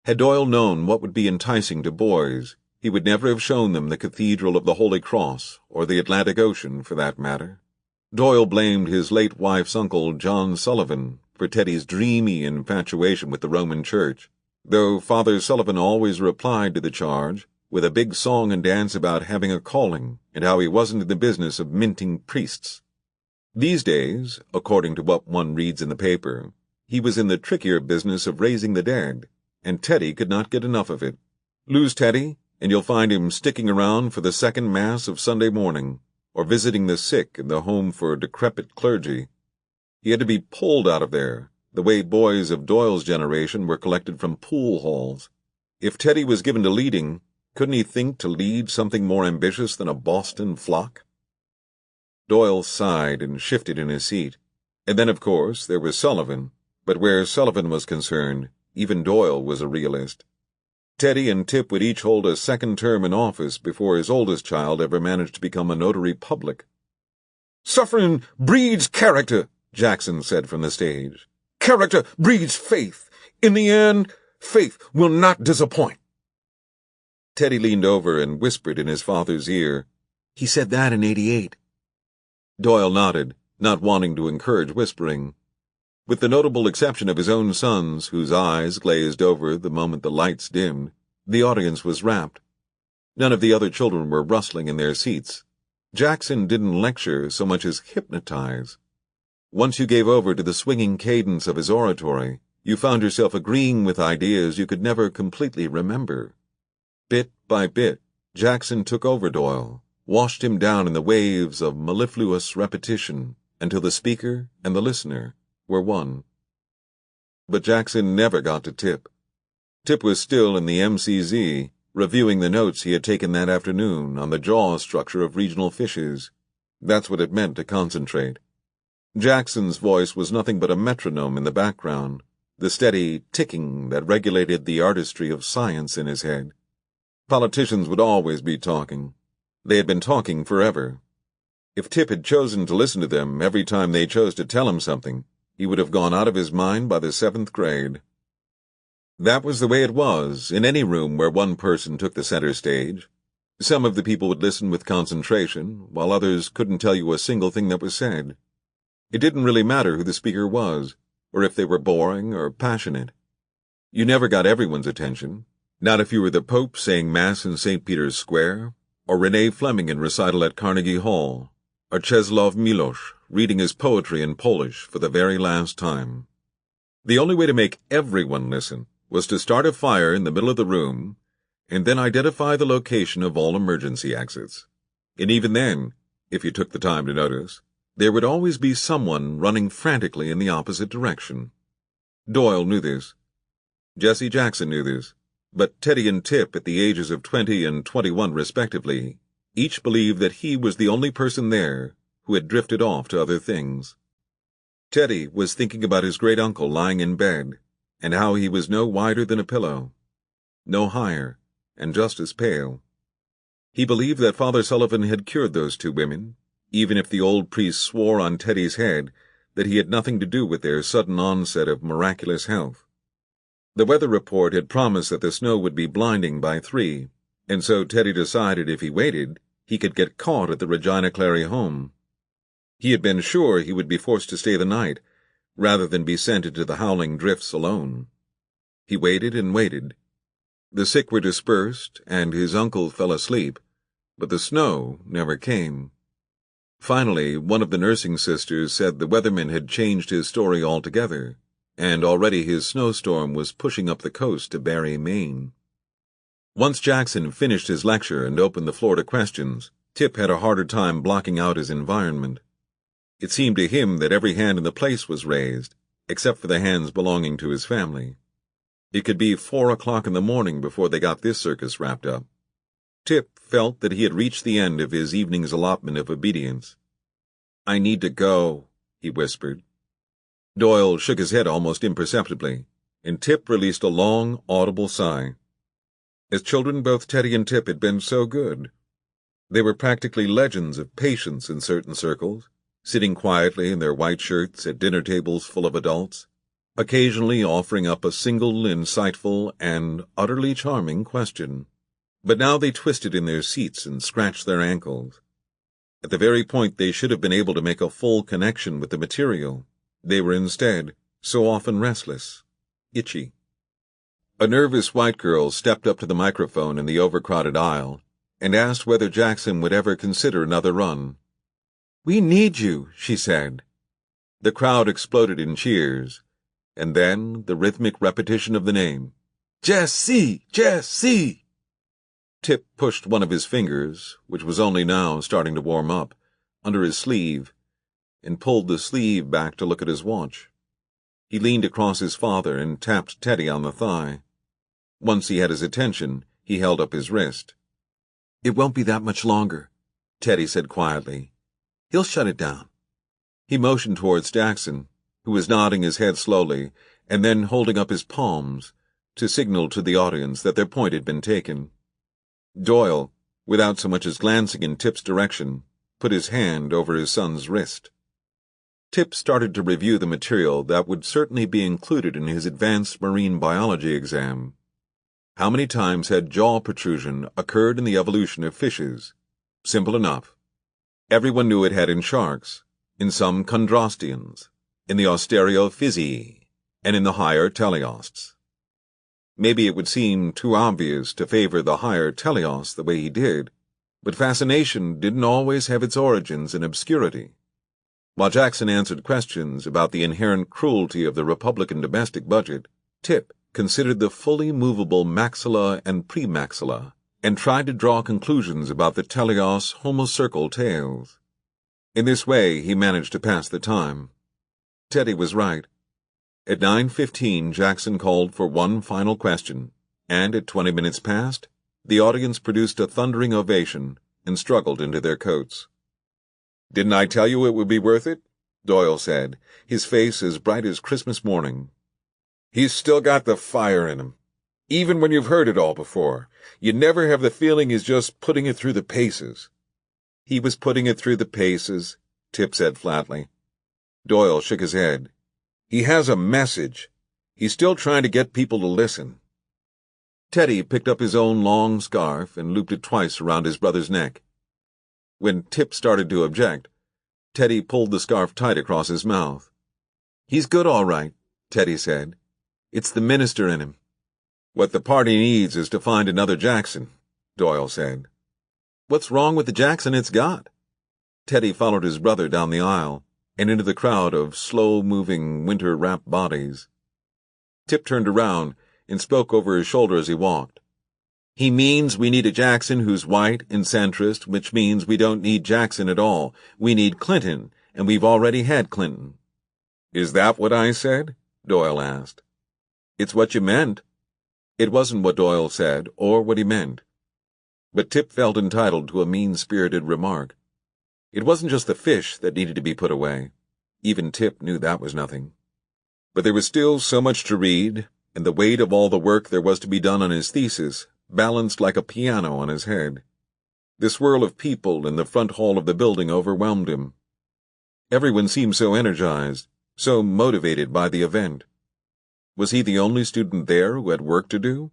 Had Doyle known what would be enticing to boys, he would never have shown them the Cathedral of the Holy Cross, or the Atlantic Ocean, for that matter. Doyle blamed his late wife's uncle, John Sullivan, for Teddy's dreamy infatuation with the Roman Church, though Father Sullivan always replied to the charge with a big song and dance about having a calling and how he wasn't in the business of minting priests. These days, according to what one reads in the paper, he was in the trickier business of raising the dead, and Teddy could not get enough of it. Lose Teddy, and you'll find him sticking around for the second Mass of Sunday morning, or visiting the sick in the home for decrepit clergy. He had to be pulled out of there, the way boys of Doyle's generation were collected from pool halls. If Teddy was given to leading, couldn't he think to lead something more ambitious than a Boston flock? Doyle sighed and shifted in his seat. And then, of course, there was Sullivan, but where Sullivan was concerned, even Doyle was a realist. Teddy and Tip would each hold a second term in office before his oldest child ever managed to become a notary public. "Suffering breeds character," Jackson said from the stage. "Character breeds faith. In the end, faith will not disappoint." Teddy leaned over and whispered in his father's ear, "He said that in '88. Doyle nodded, not wanting to encourage whispering. With the notable exception of his own sons, whose eyes glazed over the moment the lights dimmed, the audience was rapt. None of the other children were rustling in their seats. Jackson didn't lecture so much as hypnotize. Once you gave over to the swinging cadence of his oratory, you found yourself agreeing with ideas you could never completely remember. Bit by bit, Jackson took over Doyle, washed him down in the waves of mellifluous repetition until the speaker and the listener were one. But Jackson never got to Tip. Tip was still in the MCZ, reviewing the notes he had taken that afternoon on the jaw structure of regional fishes. That's what it meant to concentrate. Jackson's voice was nothing but a metronome in the background, the steady ticking that regulated the artistry of science in his head. Politicians would always be talking. They had been talking forever. If Tip had chosen to listen to them every time they chose to tell him something, he would have gone out of his mind by the 7th grade. That was the way it was in any room where one person took the center stage. Some of the people would listen with concentration, while others couldn't tell you a single thing that was said. It didn't really matter who the speaker was, or if they were boring or passionate. You never got everyone's attention, not if you were the Pope saying Mass in St. Peter's Square, or Renee Fleming in recital at Carnegie Hall, or Czesław Miłosz reading his poetry in Polish for the very last time. The only way to make everyone listen was to start a fire in the middle of the room, and then identify the location of all emergency exits. And even then, if you took the time to notice, there would always be someone running frantically in the opposite direction. Doyle knew this. Jesse Jackson knew this. But Teddy and Tip, at the ages of 20 and 21 respectively, each believed that he was the only person there who had drifted off to other things. Teddy was thinking about his great-uncle lying in bed, and how he was no wider than a pillow, no higher, and just as pale. He believed that Father Sullivan had cured those two women, even if the old priest swore on Teddy's head that he had nothing to do with their sudden onset of miraculous health. The weather report had promised that the snow would be blinding by 3, and so Teddy decided if he waited, he could get caught at the Regina Clary home. He had been sure he would be forced to stay the night, rather than be sent into the howling drifts alone. He waited and waited. The sick were dispersed, and his uncle fell asleep, but the snow never came. Finally, one of the nursing sisters said the weatherman had changed his story altogether, and already his snowstorm was pushing up the coast to Barry, Maine. Once Jackson finished his lecture and opened the floor to questions, Tip had a harder time blocking out his environment. It seemed to him that every hand in the place was raised, except for the hands belonging to his family. It could be 4 o'clock in the morning before they got this circus wrapped up. Tip felt that he had reached the end of his evening's allotment of obedience. "I need to go," he whispered. Doyle shook his head almost imperceptibly, and Tip released a long, audible sigh. As children, both Teddy and Tip had been so good. They were practically legends of patience in certain circles, sitting quietly in their white shirts at dinner tables full of adults, occasionally offering up a single insightful and utterly charming question. But now they twisted in their seats and scratched their ankles. At the very point they should have been able to make a full connection with the material, they were instead so often restless, itchy. A nervous white girl stepped up to the microphone in the overcrowded aisle and asked whether Jackson would ever consider another run. "We need you," she said. The crowd exploded in cheers, and then the rhythmic repetition of the name, "Jesse! Jesse!" Tip pushed one of his fingers, which was only now starting to warm up, under his sleeve, and pulled the sleeve back to look at his watch. He leaned across his father and tapped Teddy on the thigh. Once he had his attention, he held up his wrist. "It won't be that much longer," Teddy said quietly. "He'll shut it down." He motioned towards Jackson, who was nodding his head slowly and then holding up his palms to signal to the audience that their point had been taken. Doyle, without so much as glancing in Tip's direction, put his hand over his son's wrist. Tip started to review the material that would certainly be included in his advanced marine biology exam. How many times had jaw protrusion occurred in the evolution of fishes? Simple enough. Everyone knew it had in sharks, in some chondrosteans, in the Austerophysii, and in the higher teleosts. Maybe it would seem too obvious to favor the higher teleosts the way he did, but fascination didn't always have its origins in obscurity. While Jackson answered questions about the inherent cruelty of the Republican domestic budget, Tip considered the fully movable maxilla and premaxilla, and tried to draw conclusions about the teleos homocercal tails. In this way he managed to pass the time. Teddy was right. At 9:15 Jackson called for one final question, and at 20 minutes past, the audience produced a thundering ovation and struggled into their coats. "Didn't I tell you it would be worth it?" Doyle said, his face as bright as Christmas morning. "He's still got the fire in him. Even when you've heard it all before, you never have the feeling he's just putting it through the paces." "He was putting it through the paces," Tip said flatly. Doyle shook his head. "He has a message. He's still trying to get people to listen." Teddy picked up his own long scarf and looped it twice around his brother's neck. When Tip started to object, Teddy pulled the scarf tight across his mouth. "He's good all right," Teddy said. "It's the minister in him." "What the party needs is to find another Jackson," Doyle said. "What's wrong with the Jackson it's got?" Teddy followed his brother down the aisle and into the crowd of slow-moving, winter-wrapped bodies. Tip turned around and spoke over his shoulder as he walked. He means we need a Jackson who's white and centrist, which means we don't need Jackson at all. We need Clinton, and we've already had Clinton." "Is that what I said?" Doyle asked. "It's what you meant." It wasn't what Doyle said, or what he meant. But Tip felt entitled to a mean-spirited remark. It wasn't just the fish that needed to be put away. Even Tip knew that was nothing. But there was still so much to read, and the weight of all the work there was to be done on his thesis balanced like a piano on his head. The swirl of people in the front hall of the building overwhelmed him. Everyone seemed so energized, so motivated by the event. Was he the only student there who had work to do?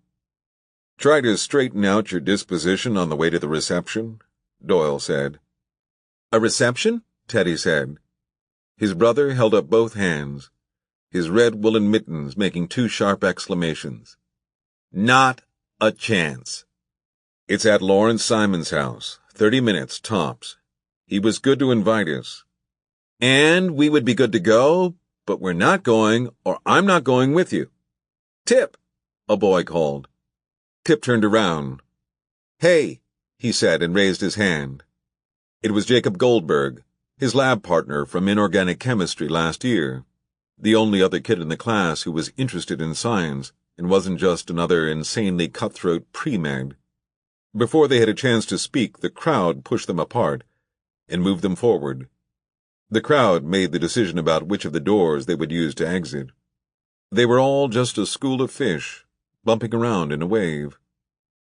"Try to straighten out your disposition on the way to the reception," Doyle said. "A reception?" Teddy said. His brother held up both hands, his red woolen mittens making two sharp exclamations. "Not a chance. It's at Lawrence Simon's house, 30 minutes, tops. He was good to invite us. And we would be good to go, but we're not going, or I'm not going with you." "Tip!" a boy called. Tip turned around. "Hey," he said and raised his hand. It was Jacob Goldberg, his lab partner from inorganic chemistry last year, the only other kid in the class who was interested in science and wasn't just another insanely cutthroat pre-med. Before they had a chance to speak, the crowd pushed them apart and moved them forward. The crowd made the decision about which of the doors they would use to exit. They were all just a school of fish, bumping around in a wave.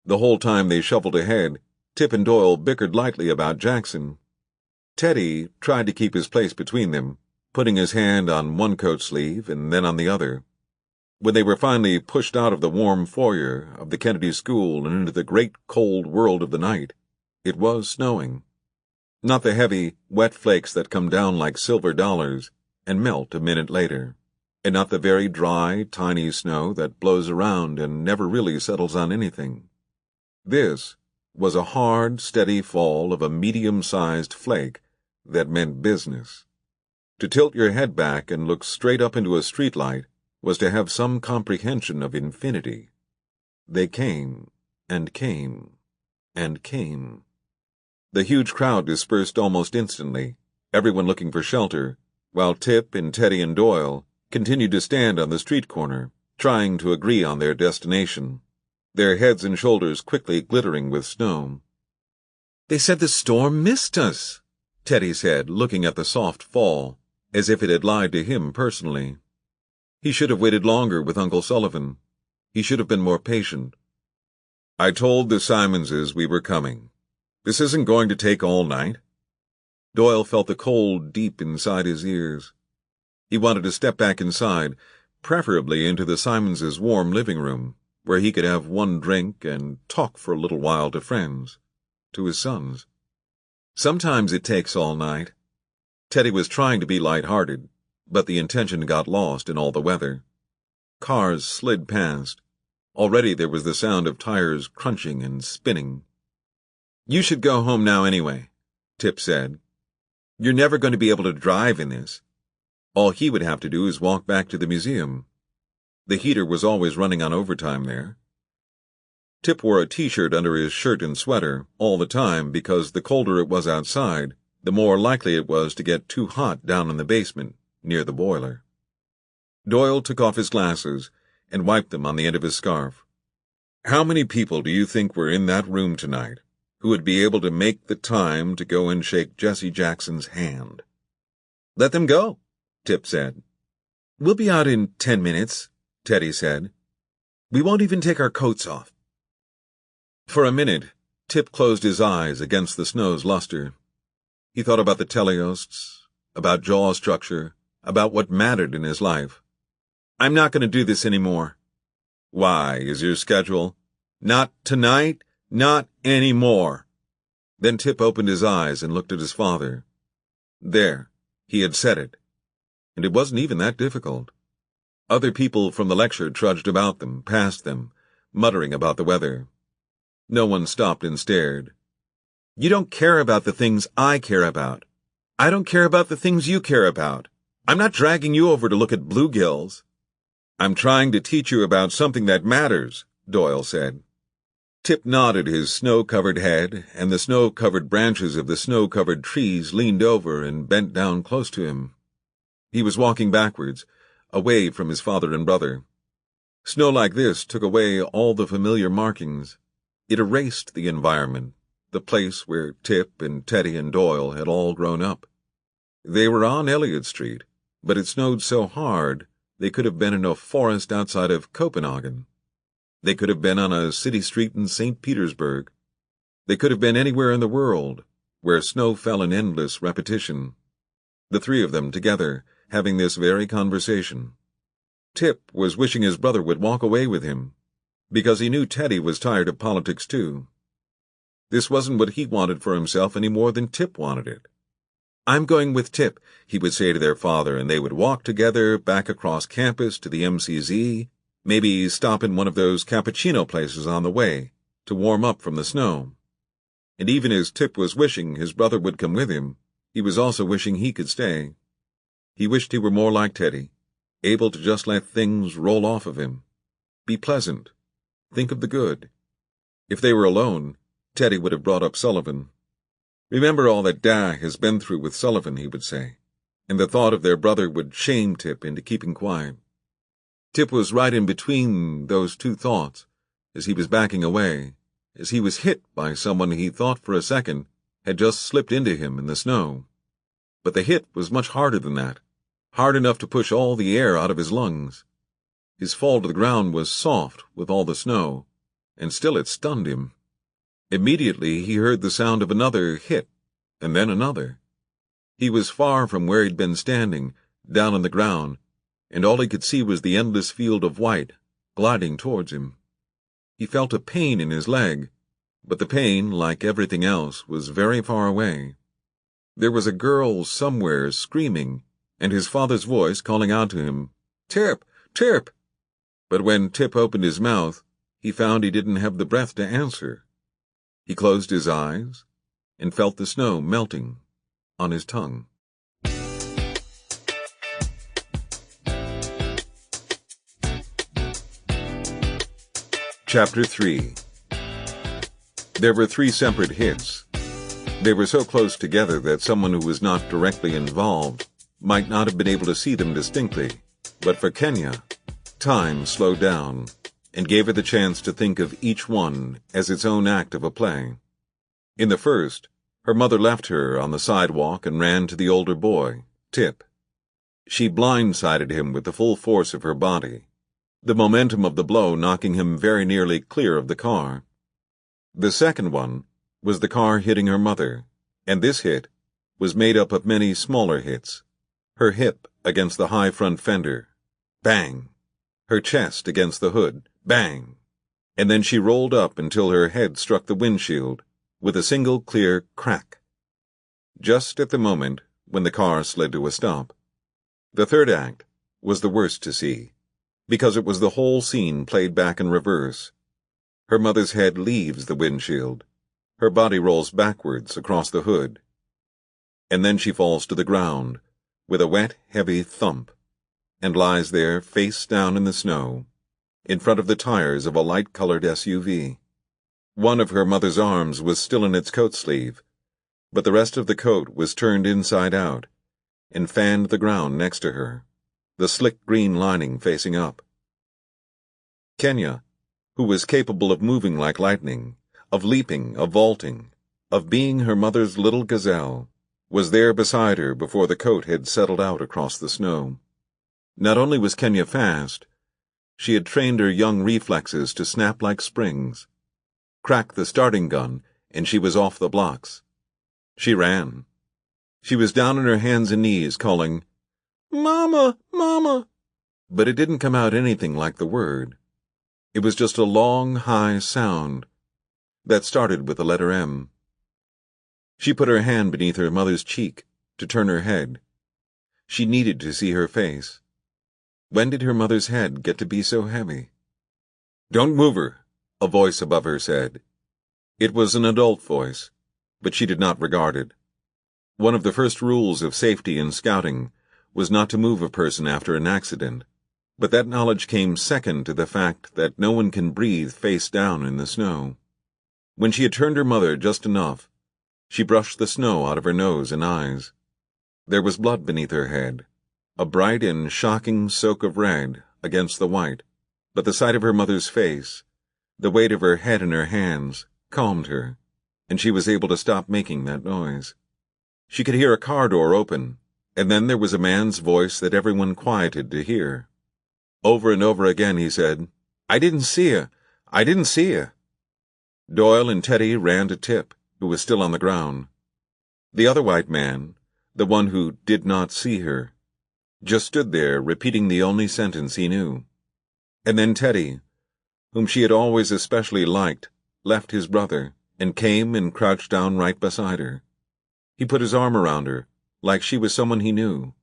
The whole time they shuffled ahead, Tip and Doyle bickered lightly about Jackson. Teddy tried to keep his place between them, putting his hand on one coat sleeve and then on the other. When they were finally pushed out of the warm foyer of the Kennedy School and into the great cold world of the night, it was snowing. Not the heavy, wet flakes that come down like silver dollars and melt a minute later, and not the very dry, tiny snow that blows around and never really settles on anything. This was a hard, steady fall of a medium-sized flake that meant business. To tilt your head back and look straight up into a streetlight was to have some comprehension of infinity. They came, and came, and came. The huge crowd dispersed almost instantly, everyone looking for shelter, while Tip and Teddy and Doyle continued to stand on the street corner, trying to agree on their destination, their heads and shoulders quickly glittering with snow. "They said the storm missed us," Teddy said, looking at the soft fall, as if it had lied to him personally. He should have waited longer with Uncle Sullivan. He should have been more patient. "I told the Simonses we were coming. This isn't going to take all night." Doyle felt the cold deep inside his ears. He wanted to step back inside, preferably into the Simonses' warm living room, where he could have one drink and talk for a little while to friends, to his sons. "Sometimes it takes all night." Teddy was trying to be light-hearted, but the intention got lost in all the weather. Cars slid past. Already there was the sound of tires crunching and spinning. "You should go home now anyway," Tip said. "You're never going to be able to drive in this. All he would have to do is walk back to the museum. The heater was always running on overtime there." Tip wore a t-shirt under his shirt and sweater all the time because the colder it was outside, the more likely it was to get too hot down in the basement, near the boiler. Doyle took off his glasses and wiped them on the end of his scarf. "How many people do you think were in that room tonight who would be able to make the time to go and shake Jesse Jackson's hand?" "Let them go," Tip said. "We'll be out in 10 minutes, Teddy said. "We won't even take our coats off." For a minute, Tip closed his eyes against the snow's luster. He thought about the teleosts, about jaw structure, about what mattered in his life. "I'm not going to do this anymore." "Why, is your schedule?" "Not tonight, not anymore." Then Tip opened his eyes and looked at his father. There, he had said it. And it wasn't even that difficult. Other people from the lecture trudged about them, past them, muttering about the weather. No one stopped and stared. "You don't care about the things I care about. I don't care about the things you care about. I'm not dragging you over to look at bluegills." "I'm trying to teach you about something that matters," Doyle said. Tip nodded his snow-covered head, and the snow-covered branches of the snow-covered trees leaned over and bent down close to him. He was walking backwards, away from his father and brother. Snow like this took away all the familiar markings. It erased the environment, the place where Tip and Teddy and Doyle had all grown up. They were on Elliott Street, but it snowed so hard they could have been in a forest outside of Copenhagen. They could have been on a city street in St. Petersburg. They could have been anywhere in the world, where snow fell in endless repetition. The three of them together, having this very conversation. Tip was wishing his brother would walk away with him, because he knew Teddy was tired of politics too. This wasn't what he wanted for himself any more than Tip wanted it. "I'm going with Tip," he would say to their father, and they would walk together back across campus to the MCZ, maybe stop in one of those cappuccino places on the way to warm up from the snow. And even as Tip was wishing his brother would come with him, he was also wishing he could stay. He wished he were more like Teddy, able to just let things roll off of him. Be pleasant. Think of the good. If they were alone, Teddy would have brought up Sullivan. "Remember all that Dad has been through with Sullivan," he would say, and the thought of their brother would shame Tip into keeping quiet. Tip was right in between those two thoughts as he was backing away, as he was hit by someone he thought for a second had just slipped into him in the snow. But the hit was much harder than that, hard enough to push all the air out of his lungs. His fall to the ground was soft with all the snow, and still it stunned him. Immediately he heard the sound of another hit, and then another. He was far from where he'd been standing, down on the ground, and all he could see was the endless field of white gliding towards him. He felt a pain in his leg, but the pain, like everything else, was very far away. There was a girl somewhere screaming, and his father's voice calling out to him, "Tip! Tip!" But when Tip opened his mouth, he found he didn't have the breath to answer. He closed his eyes and felt the snow melting on his tongue. Chapter 3. There were 3 separate hits. They were so close together that someone who was not directly involved might not have been able to see them distinctly, but for Kenya, time slowed down and gave her the chance to think of each one as its own act of a play. In the first, her mother left her on the sidewalk and ran to the older boy, Tip. She blindsided him with the full force of her body, the momentum of the blow knocking him very nearly clear of the car. The second one was the car hitting her mother, and this hit was made up of many smaller hits. Her hip against the high front fender, bang. Her chest against the hood, bang. And then she rolled up until her head struck the windshield with a single clear crack, just at the moment when the car slid to a stop. The third act was the worst to see, because it was the whole scene played back in reverse. Her mother's head leaves the windshield. Her body rolls backwards across the hood. And then she falls to the ground with a wet, heavy thump, and lies there face down in the snow, in front of the tires of a light-colored SUV. One of her mother's arms was still in its coat sleeve, but the rest of the coat was turned inside out and fanned the ground next to her, the slick green lining facing up. Kenya, who was capable of moving like lightning, of leaping, of vaulting, of being her mother's little gazelle, was there beside her before the coat had settled out across the snow. Not only was Kenya fast, she had trained her young reflexes to snap like springs. Crack the starting gun, and she was off the blocks. She ran. She was down on her hands and knees calling, "Mama, Mama!" But it didn't come out anything like the word. It was just a long, high sound that started with the letter M. She put her hand beneath her mother's cheek to turn her head. She needed to see her face. When did her mother's head get to be so heavy? "Don't move her," a voice above her said. It was an adult voice, but she did not regard it. One of the first rules of safety in scouting was not to move a person after an accident, but that knowledge came second to the fact that no one can breathe face down in the snow. When she had turned her mother just enough, she brushed the snow out of her nose and eyes. There was blood beneath her head, a bright and shocking soak of red against the white, but the sight of her mother's face, the weight of her head in her hands, calmed her, and she was able to stop making that noise. She could hear a car door open, and then there was a man's voice that everyone quieted to hear. Over and over again he said, "I didn't see you. I didn't see you." Doyle and Teddy ran to Tip, who was still on the ground. The other white man, the one who did not see her, just stood there repeating the only sentence he knew. And then Teddy, whom she had always especially liked, left his brother and came and crouched down right beside her. He put his arm around her, like she was someone he knew,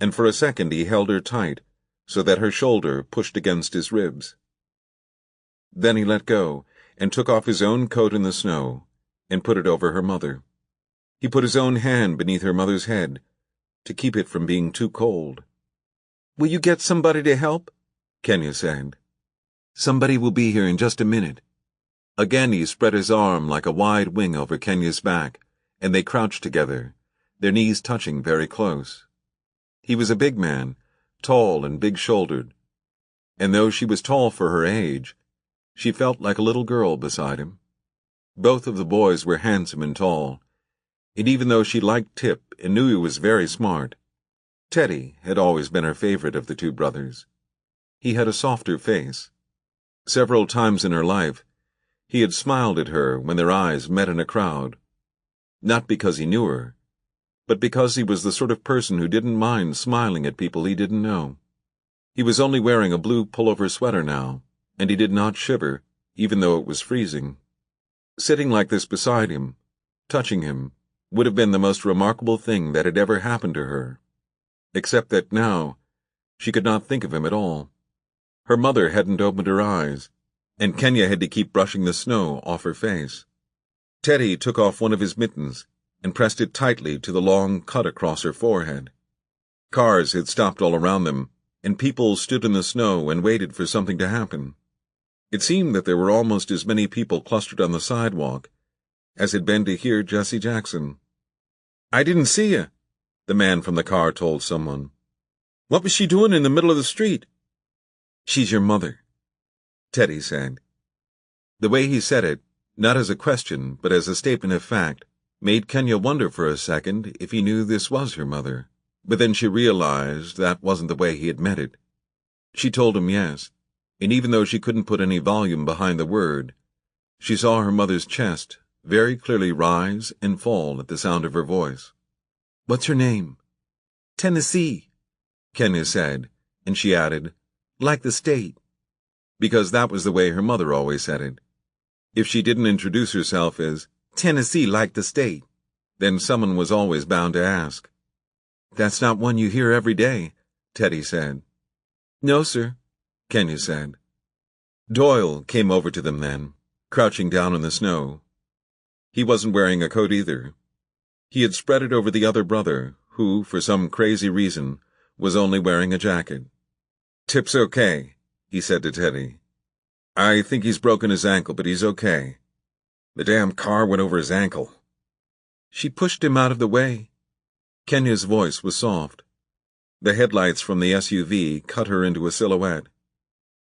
and for a second he held her tight, so that her shoulder pushed against his ribs. Then he let go, and took off his own coat in the snow, and put it over her mother. He put his own hand beneath her mother's head, to keep it from being too cold. "Will you get somebody to help?" Kenya said. "Somebody will be here in just a minute." Again he spread his arm like a wide wing over Kenya's back, and they crouched together, their knees touching very close. He was a big man, tall and big-shouldered, and though she was tall for her age, she felt like a little girl beside him. Both of the boys were handsome and tall, and even though she liked Tip and knew he was very smart, Teddy had always been her favorite of the two brothers. He had a softer face. Several times in her life, he had smiled at her when their eyes met in a crowd, not because he knew her, but because he was the sort of person who didn't mind smiling at people he didn't know. He was only wearing a blue pullover sweater now, and he did not shiver, even though it was freezing. Sitting like this beside him, touching him, would have been the most remarkable thing that had ever happened to her, except that now she could not think of him at all. Her mother hadn't opened her eyes, and Kenya had to keep brushing the snow off her face. Teddy took off one of his mittens and pressed it tightly to the long cut across her forehead. Cars had stopped all around them, and people stood in the snow and waited for something to happen. It seemed that there were almost as many people clustered on the sidewalk as had been to hear Jesse Jackson. "I didn't see you," the man from the car told someone. "What was she doing in the middle of the street?" "She's your mother," Teddy said. The way he said it, not as a question but as a statement of fact, made Kenya wonder for a second if he knew this was her mother, but then she realized that wasn't the way he had meant it. She told him yes, and even though she couldn't put any volume behind the word, she saw her mother's chest very clearly rise and fall at the sound of her voice. "What's her name?" "Tennessee," Kenya said, and she added, "like the state," because that was the way her mother always said it. If she didn't introduce herself as "Tennessee like the state," then someone was always bound to ask. "That's not one you hear every day," Teddy said. "No, sir," Kenya said. Doyle came over to them then, crouching down in the snow. He wasn't wearing a coat either. He had spread it over the other brother, who, for some crazy reason, was only wearing a jacket. "Tip's okay," he said to Teddy. "I think he's broken his ankle, but he's okay. The damn car went over his ankle." "She pushed him out of the way." Kenya's voice was soft. The headlights from the SUV cut her into a silhouette.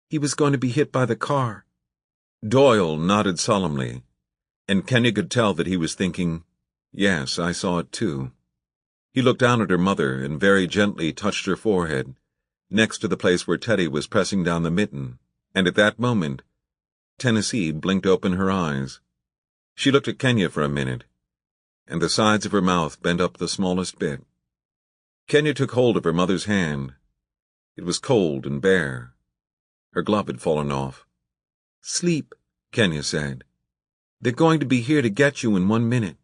"He was going to be hit by the car." Doyle nodded solemnly, and Kenya could tell that he was thinking, "Yes, I saw it too." He looked down at her mother and very gently touched her forehead, next to the place where Teddy was pressing down the mitten, and at that moment, Tennessee blinked open her eyes. She looked at Kenya for a minute, and the sides of her mouth bent up the smallest bit. Kenya took hold of her mother's hand. It was cold and bare. Her glove had fallen off. "Sleep," Kenya said. "They're going to be here to get you in 1 minute."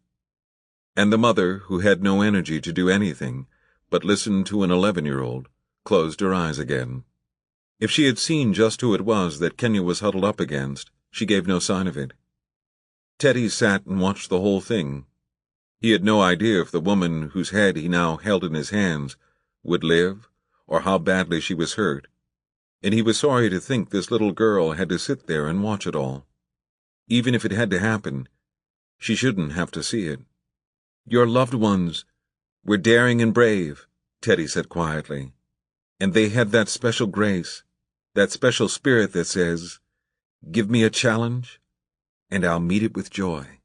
And the mother, who had no energy to do anything but listen to an 11-year-old, closed her eyes again. If she had seen just who it was that Kenya was huddled up against, she gave no sign of it. Teddy sat and watched the whole thing. He had no idea if the woman whose head he now held in his hands would live, or how badly she was hurt, and he was sorry to think this little girl had to sit there and watch it all. Even if it had to happen, she shouldn't have to see it. Your loved ones were daring and brave, Teddy said quietly. And they had that special grace, that special spirit that says, give me a challenge, and I'll meet it with joy.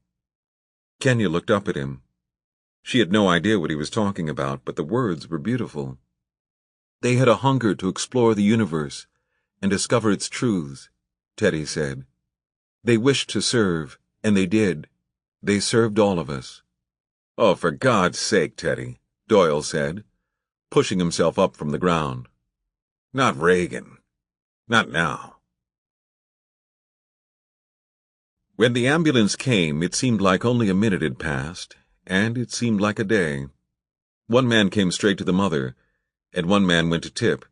Kenya looked up at him. She had no idea what he was talking about, but the words were beautiful. They had a hunger to explore the universe and discover its truths, Teddy said. They wished to serve, and they did. They served all of us. Oh, for God's sake, Teddy, Doyle said, pushing himself up from the ground. Not Reagan. Not now. When the ambulance came, it seemed like only a minute had passed, and it seemed like a day. One man came straight to the mother, and one man went to Tip.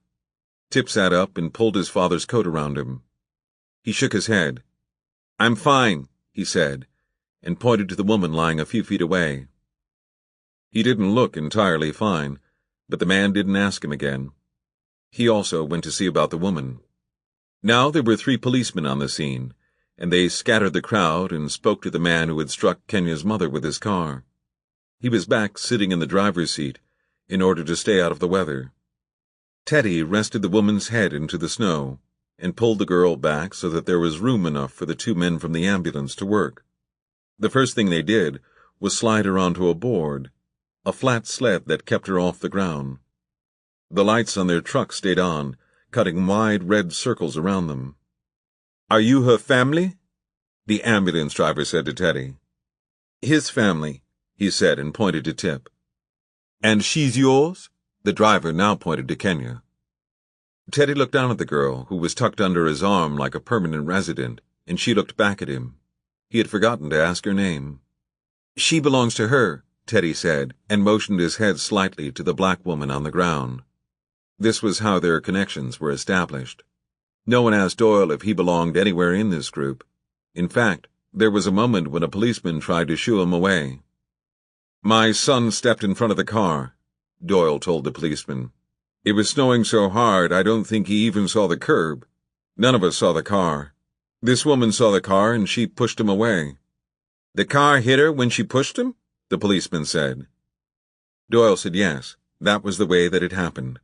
Tip sat up and pulled his father's coat around him. He shook his head. I'm fine, he said, and pointed to the woman lying a few feet away. He didn't look entirely fine, but the man didn't ask him again. He also went to see about the woman. Now there were 3 policemen on the scene, and they scattered the crowd and spoke to the man who had struck Kenya's mother with his car. He was back sitting in the driver's seat in order to stay out of the weather. Teddy rested the woman's head into the snow and pulled the girl back so that there was room enough for the 2 men from the ambulance to work. The first thing they did was slide her onto a board, a flat sled that kept her off the ground. The lights on their truck stayed on, cutting wide red circles around them. Are you her family? The ambulance driver said to Teddy. His family, he said and pointed to Tip. And she's yours? The driver now pointed to Kenya. Teddy looked down at the girl, who was tucked under his arm like a permanent resident, and she looked back at him. He had forgotten to ask her name. She belongs to her, Teddy said, and motioned his head slightly to the black woman on the ground. This was how their connections were established. No one asked Doyle if he belonged anywhere in this group. In fact, there was a moment when a policeman tried to shoo him away. My son stepped in front of the car, Doyle told the policeman. It was snowing so hard I don't think he even saw the curb. None of us saw the car. This woman saw the car and she pushed him away. The car hit her when she pushed him? The policeman said. Doyle said yes, that was the way that it happened.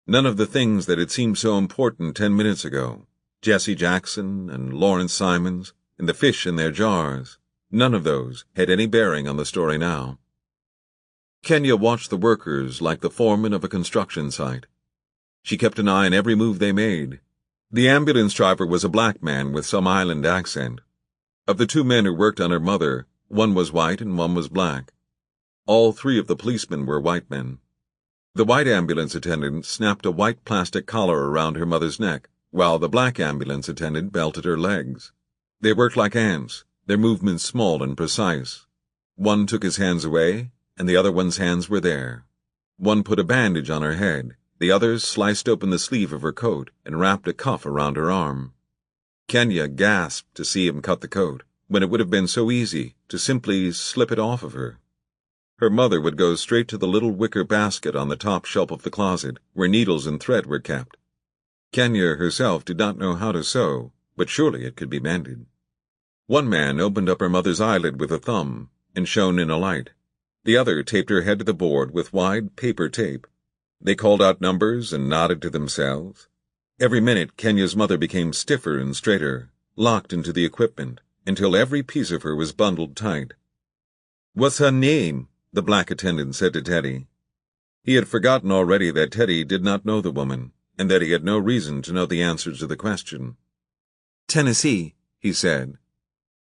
None of the things that had seemed so important 10 minutes ago, Jesse Jackson and Lawrence Simons and the fish in their jars, none of those had any bearing on the story now. Kenya watched the workers like the foreman of a construction site. She kept an eye on every move they made. The ambulance driver was a black man with some island accent. Of the 2 men who worked on her mother, one was white and one was black. All 3 of the policemen were white men. The white ambulance attendant snapped a white plastic collar around her mother's neck, while the black ambulance attendant belted her legs. They worked like ants, their movements small and precise. One took his hands away, and the other one's hands were there. One put a bandage on her head, the others sliced open the sleeve of her coat and wrapped a cuff around her arm. Kenya gasped to see him cut the coat, when it would have been so easy to simply slip it off of her. Her mother would go straight to the little wicker basket on the top shelf of the closet, where needles and thread were kept. Kenya herself did not know how to sew, but surely it could be mended. One man opened up her mother's eyelid with a thumb and shone in a light. The other taped her head to the board with wide paper tape. They called out numbers and nodded to themselves. Every minute Kenya's mother became stiffer and straighter, locked into the equipment, until every piece of her was bundled tight. What's her name? The black attendant said to Teddy. He had forgotten already that Teddy did not know the woman, and that he had no reason to know the answer to the question. Tennessee, he said.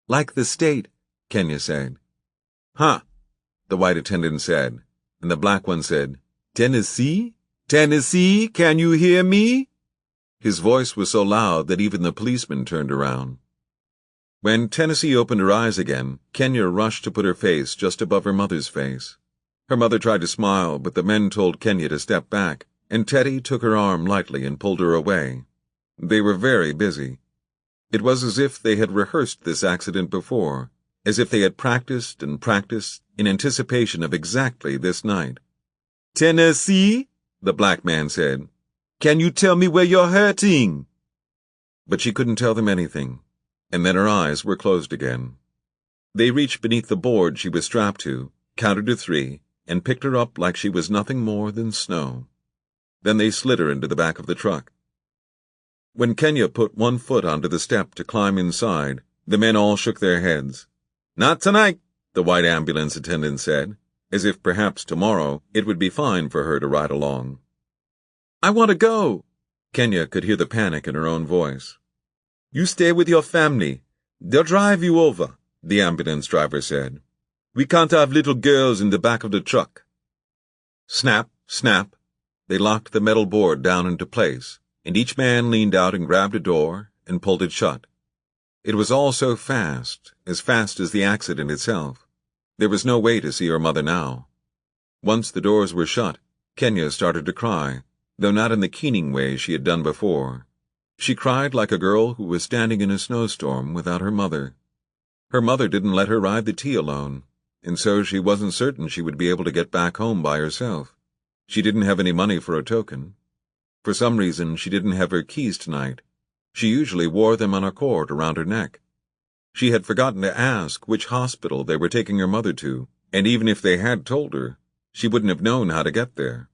Like the state, Kenya said. Huh, the white attendant said, and the black one said, Tennessee? Tennessee, can you hear me? His voice was so loud that even the policeman turned around. When Tennessee opened her eyes again, Kenya rushed to put her face just above her mother's face. Her mother tried to smile, but the men told Kenya to step back, and Teddy took her arm lightly and pulled her away. They were very busy. It was as if they had rehearsed this accident before, as if they had practiced and practiced in anticipation of exactly this night. Tennessee, the black man said, can you tell me where you're hurting? But she couldn't tell them anything. and then her eyes were closed again. They reached beneath the board she was strapped to, counted to 3, and picked her up like she was nothing more than snow. Then they slid her into the back of the truck. When Kenya put one foot onto the step to climb inside, the men all shook their heads. "Not tonight," the white ambulance attendant said, as if perhaps tomorrow it would be fine for her to ride along. "I want to go." Kenya could hear the panic in her own voice. "You stay with your family. They'll drive you over," the ambulance driver said. "We can't have little girls in the back of the truck." Snap, snap. They locked the metal board down into place, and each man leaned out and grabbed a door and pulled it shut. It was all so fast as the accident itself. There was no way to see her mother now. Once the doors were shut, Kenya started to cry, though not in the keening way she had done before. She cried like a girl who was standing in a snowstorm without her mother. Her mother didn't let her ride the T alone, and so she wasn't certain she would be able to get back home by herself. She didn't have any money for a token. For some reason, she didn't have her keys tonight. She usually wore them on a cord around her neck. She had forgotten to ask which hospital they were taking her mother to, and even if they had told her, she wouldn't have known how to get there.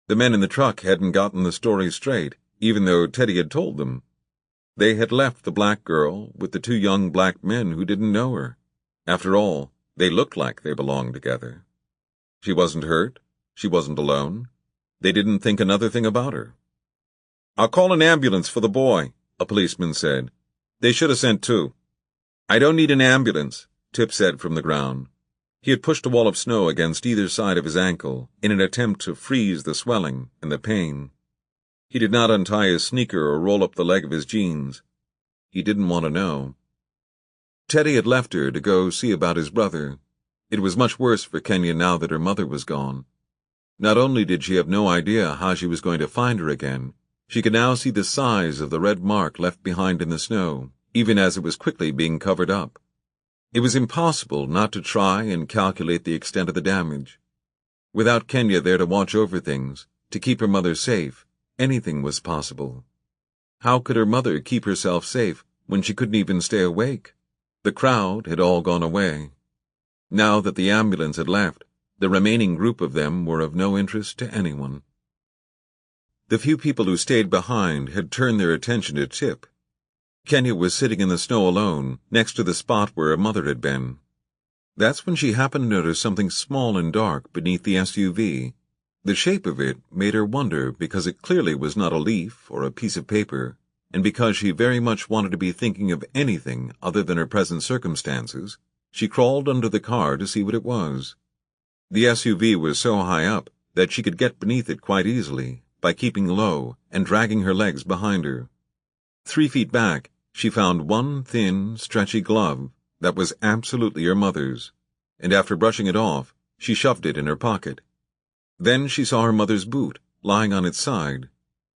The men in the truck hadn't gotten the story straight, even though Teddy had told them. They had left the black girl with the 2 young black men who didn't know her. After all, they looked like they belonged together. She wasn't hurt. She wasn't alone. They didn't think another thing about her. "I'll call an ambulance for the boy," a policeman said. "They should have sent 2. "I don't need an ambulance," Tip said from the ground. He had pushed a wall of snow against either side of his ankle in an attempt to freeze the swelling and the pain. He did not untie his sneaker or roll up the leg of his jeans. He didn't want to know. Teddy had left her to go see about his brother. It was much worse for Kenya now that her mother was gone. Not only did she have no idea how she was going to find her again, she could now see the size of the red mark left behind in the snow, even as it was quickly being covered up. It was impossible not to try and calculate the extent of the damage. Without Kenya there to watch over things, to keep her mother safe, anything was possible. How could her mother keep herself safe when she couldn't even stay awake? The crowd had all gone away. Now that the ambulance had left, the remaining group of them were of no interest to anyone. The few people who stayed behind had turned their attention to Tip. Kenya was sitting in the snow alone, next to the spot where her mother had been. That's when she happened to notice something small and dark beneath the SUV. The shape of it made her wonder because it clearly was not a leaf or a piece of paper, and because she very much wanted to be thinking of anything other than her present circumstances, she crawled under the car to see what it was. The SUV was so high up that she could get beneath it quite easily by keeping low and dragging her legs behind her. 3 feet back, she found one thin, stretchy glove that was absolutely her mother's, and after brushing it off, she shoved it in her pocket. Then she saw her mother's boot lying on its side.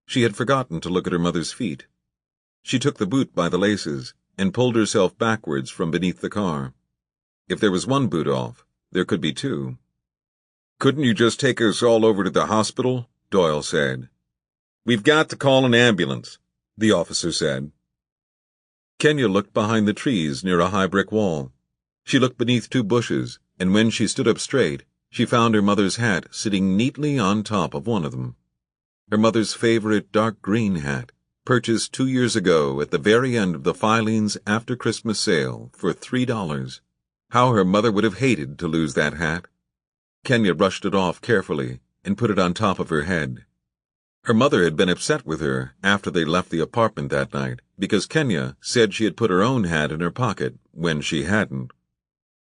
She had forgotten to look at her mother's feet. She took the boot by the laces and pulled herself backwards from beneath the car. If there was one boot off, there could be 2. "Couldn't you just take us all over to the hospital?" Doyle said. "We've got to call an ambulance," the officer said. Kenya looked behind the trees near a high brick wall. She looked beneath 2 bushes, and when she stood up straight, she found her mother's hat sitting neatly on top of one of them. Her mother's favorite dark green hat, purchased 2 years ago at the very end of the Filene's after-Christmas sale for $3. How her mother would have hated to lose that hat. Kenya brushed it off carefully and put it on top of her head. Her mother had been upset with her after they left the apartment that night because Kenya said she had put her own hat in her pocket when she hadn't.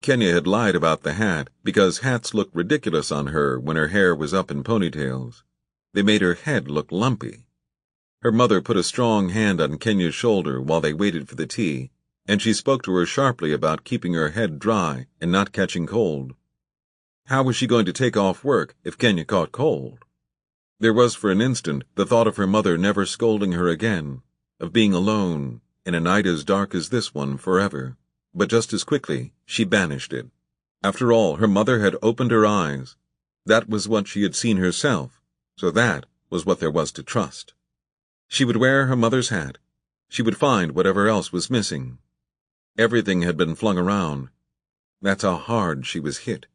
Kenya had lied about the hat because hats looked ridiculous on her when her hair was up in ponytails. They made her head look lumpy. Her mother put a strong hand on Kenya's shoulder while they waited for the tea, and she spoke to her sharply about keeping her head dry and not catching cold. How was she going to take off work if Kenya caught cold? There was for an instant the thought of her mother never scolding her again, of being alone in a night as dark as this one forever, but just as quickly she banished it. After all, her mother had opened her eyes. That was what she had seen herself, so that was what there was to trust. She would wear her mother's hat. She would find whatever else was missing. Everything had been flung around. That's how hard she was hit.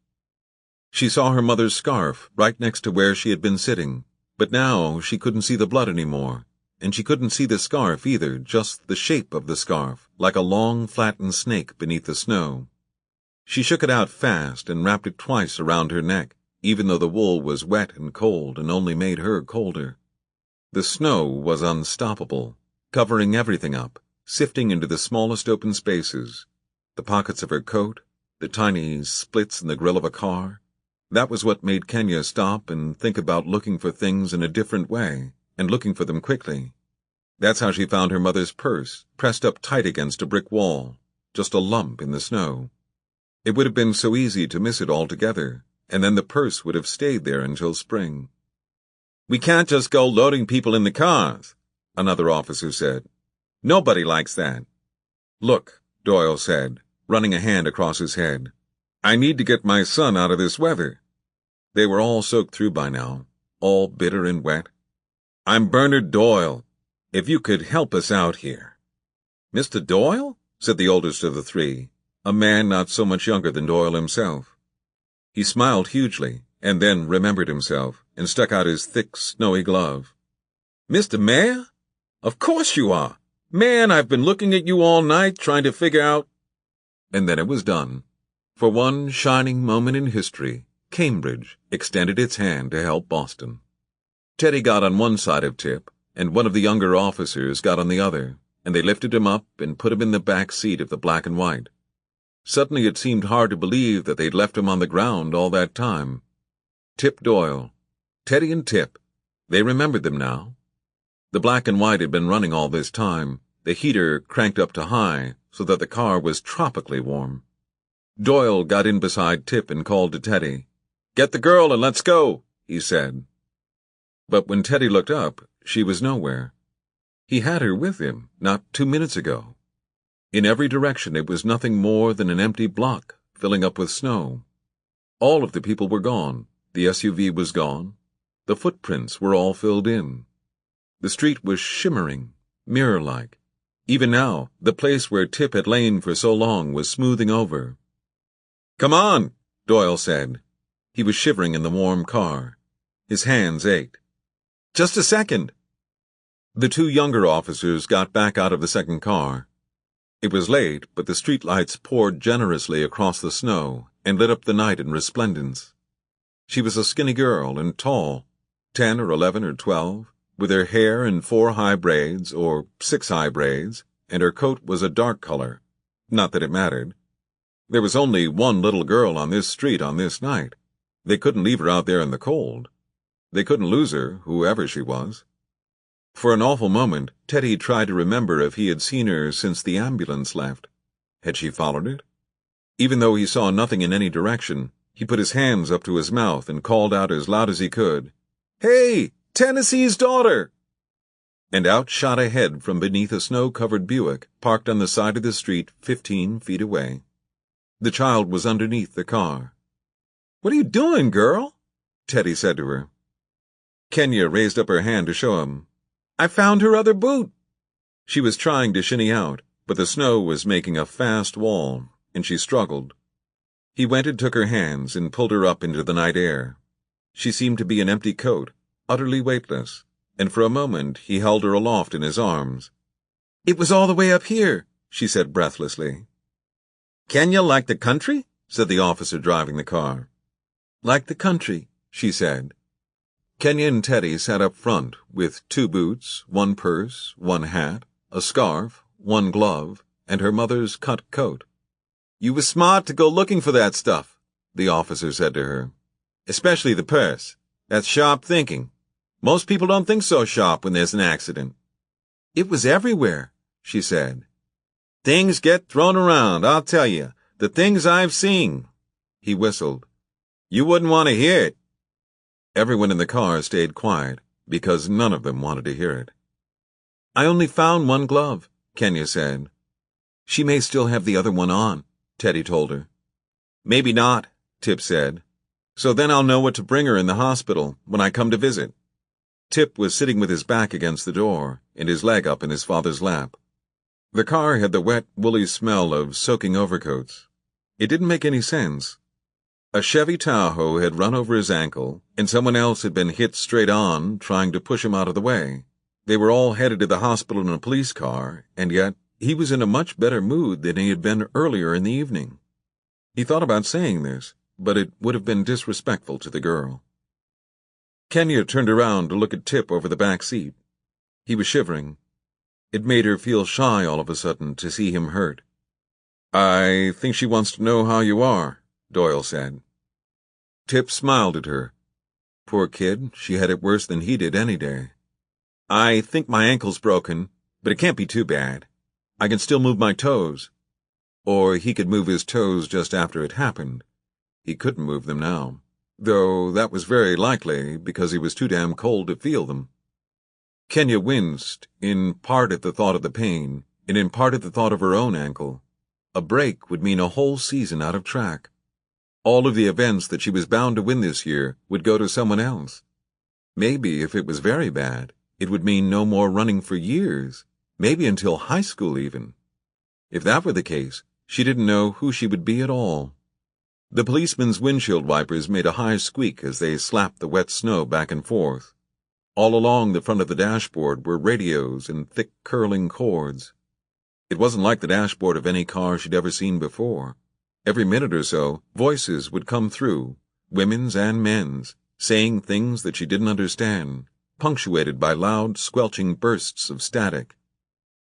She saw her mother's scarf right next to where she had been sitting, but now she couldn't see the blood anymore, and she couldn't see the scarf either, just the shape of the scarf, like a long, flattened snake beneath the snow. She shook it out fast and wrapped it twice around her neck, even though the wool was wet and cold and only made her colder. The snow was unstoppable, covering everything up, sifting into the smallest open spaces, the pockets of her coat, the tiny splits in the grill of a car. That was what made Kenya stop and think about looking for things in a different way, and looking for them quickly. That's how she found her mother's purse, pressed up tight against a brick wall, just a lump in the snow. It would have been so easy to miss it altogether, and then the purse would have stayed there until spring. "We can't just go loading people in the cars," another officer said. "Nobody likes that." "Look," Doyle said, running a hand across his head. "I need to get my son out of this weather." They were all soaked through by now, all bitter and wet. "I'm Bernard Doyle. If you could help us out here." "Mr. Doyle?" said the oldest of the three, a man not so much younger than Doyle himself. He smiled hugely, and then remembered himself, and stuck out his thick, snowy glove. "Mr. Mayor? Of course you are. Man, I've been looking at you all night, trying to figure out—" And then it was done. For one shining moment in history, Cambridge extended its hand to help Boston. Teddy got on one side of Tip, and one of the younger officers got on the other, and they lifted him up and put him in the back seat of the black and white. Suddenly it seemed hard to believe that they'd left him on the ground all that time. Tip Doyle, Teddy and Tip, they remembered them now. The black and white had been running all this time, the heater cranked up to high so that the car was tropically warm. Doyle got in beside Tip and called to Teddy. "Get the girl and let's go," he said. But when Teddy looked up, she was nowhere. He had her with him not 2 minutes ago. In every direction it was nothing more than an empty block, filling up with snow. All of the people were gone, the SUV was gone, the footprints were all filled in. The street was shimmering, mirror-like. Even now, the place where Tip had lain for so long was smoothing over. "Come on," Doyle said. He was shivering in the warm car. His hands ached. "Just a second." The two younger officers got back out of the second car. It was late, but the streetlights poured generously across the snow and lit up the night in resplendence. She was a skinny girl and tall, 10 or 11 or 12, with her hair in 4 high braids or 6 high braids, and her coat was a dark color. Not that it mattered. There was only one little girl on this street on this night. They couldn't leave her out there in the cold. They couldn't lose her, whoever she was. For an awful moment, Teddy tried to remember if he had seen her since the ambulance left. Had she followed it? Even though he saw nothing in any direction, he put his hands up to his mouth and called out as loud as he could, "Hey, Tennessee's daughter!" And out shot a head from beneath a snow-covered Buick parked on the side of the street 15 feet away. The child was underneath the car. "What are you doing, girl?" Teddy said to her. Kenya raised up her hand to show him. "I found her other boot." She was trying to shinny out, but the snow was making a fast wall, and she struggled. He went and took her hands and pulled her up into the night air. She seemed to be an empty coat, utterly weightless, and for a moment he held her aloft in his arms. "It was all the way up here," she said breathlessly. "Kenya like the country?" said the officer driving the car. "Like the country," she said. Kenya and Teddy sat up front with 2 boots, 1 purse, 1 hat, a scarf, 1 glove, and her mother's cut coat. "You was smart to go looking for that stuff," the officer said to her. "Especially the purse. That's sharp thinking. Most people don't think so sharp when there's an accident." "It was everywhere," she said. "Things get thrown around, I'll tell you. The things I've seen." He whistled. "You wouldn't want to hear it." Everyone in the car stayed quiet, because none of them wanted to hear it. "I only found 1 glove," Kenya said. "She may still have the other one on," Teddy told her. "Maybe not," Tip said. "So then I'll know what to bring her in the hospital when I come to visit." Tip was sitting with his back against the door and his leg up in his father's lap. The car had the wet, woolly smell of soaking overcoats. It didn't make any sense. A Chevy Tahoe had run over his ankle, and someone else had been hit straight on, trying to push him out of the way. They were all headed to the hospital in a police car, and yet he was in a much better mood than he had been earlier in the evening. He thought about saying this, but it would have been disrespectful to the girl. Kenya turned around to look at Tip over the back seat. He was shivering. It made her feel shy all of a sudden to see him hurt. "I think she wants to know how you are," Doyle said. Tip smiled at her. Poor kid, she had it worse than he did any day. "I think my ankle's broken, but it can't be too bad. I can still move my toes." Or he could move his toes just after it happened. He couldn't move them now, though that was very likely because he was too damn cold to feel them. Kenya winced, in part at the thought of the pain, and in part at the thought of her own ankle. A break would mean a whole season out of track. All of the events that she was bound to win this year would go to someone else. Maybe, if it was very bad, it would mean no more running for years, maybe until high school even. If that were the case, she didn't know who she would be at all. The policeman's windshield wipers made a high squeak as they slapped the wet snow back and forth. All along the front of the dashboard were radios and thick curling cords. It wasn't like the dashboard of any car she'd ever seen before. Every minute or so, voices would come through, women's and men's, saying things that she didn't understand, punctuated by loud, squelching bursts of static.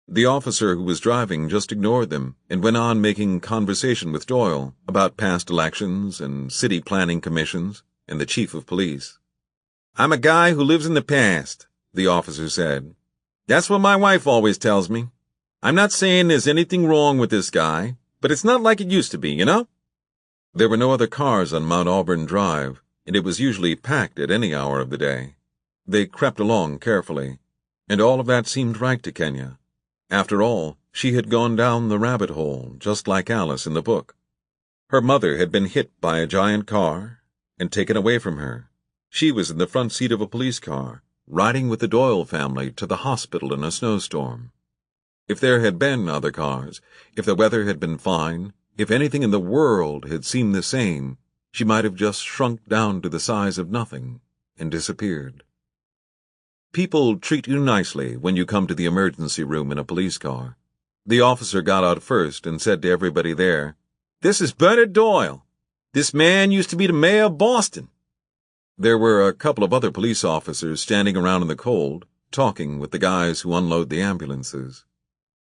The officer who was driving just ignored them and went on making conversation with Doyle about past elections and city planning commissions and the chief of police. "I'm a guy who lives in the past," the officer said. "That's what my wife always tells me. I'm not saying there's anything wrong with this guy, but it's not like it used to be, you know?" There were no other cars on Mount Auburn Drive, and it was usually packed at any hour of the day. They crept along carefully, and all of that seemed right to Kenya. After all, she had gone down the rabbit hole, just like Alice in the book. Her mother had been hit by a giant car and taken away from her. She was in the front seat of a police car, riding with the Doyle family to the hospital in a snowstorm. If there had been other cars, if the weather had been fine, if anything in the world had seemed the same, she might have just shrunk down to the size of nothing and disappeared. People treat you nicely when you come to the emergency room in a police car. The officer got out first and said to everybody there, "This is Bernard Doyle. This man used to be the mayor of Boston." There were a couple of other police officers standing around in the cold, talking with the guys who unload the ambulances.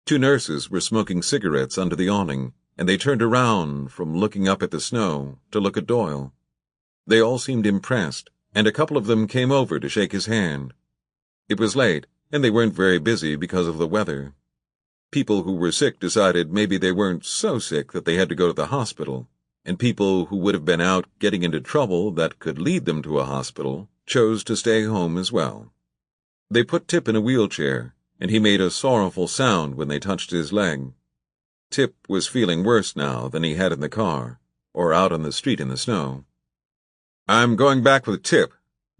2 nurses were smoking cigarettes under the awning, and they turned around from looking up at the snow to look at Doyle. They all seemed impressed, and a couple of them came over to shake his hand. It was late, and they weren't very busy because of the weather. People who were sick decided maybe they weren't so sick that they had to go to the hospital, and people who would have been out getting into trouble that could lead them to a hospital chose to stay home as well. They put Tip in a wheelchair, and he made a sorrowful sound when they touched his leg. Tip was feeling worse now than he had in the car, or out on the street in the snow. "I'm going back with Tip,"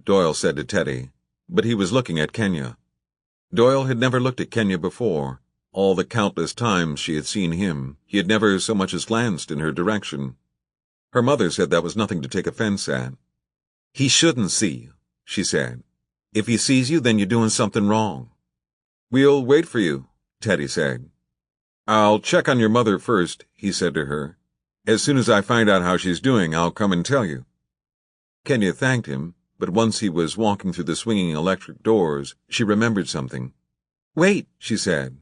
Doyle said to Teddy, but he was looking at Kenya. Doyle had never looked at Kenya before. All the countless times she had seen him, he had never so much as glanced in her direction. Her mother said that was nothing to take offense at. "He shouldn't see you," she said. "If he sees you, then you're doing something wrong." "We'll wait for you," Teddy said. "I'll check on your mother first," he said to her. "As soon as I find out how she's doing, I'll come and tell you." Kenya thanked him, but once he was walking through the swinging electric doors, she remembered something. "Wait," she said.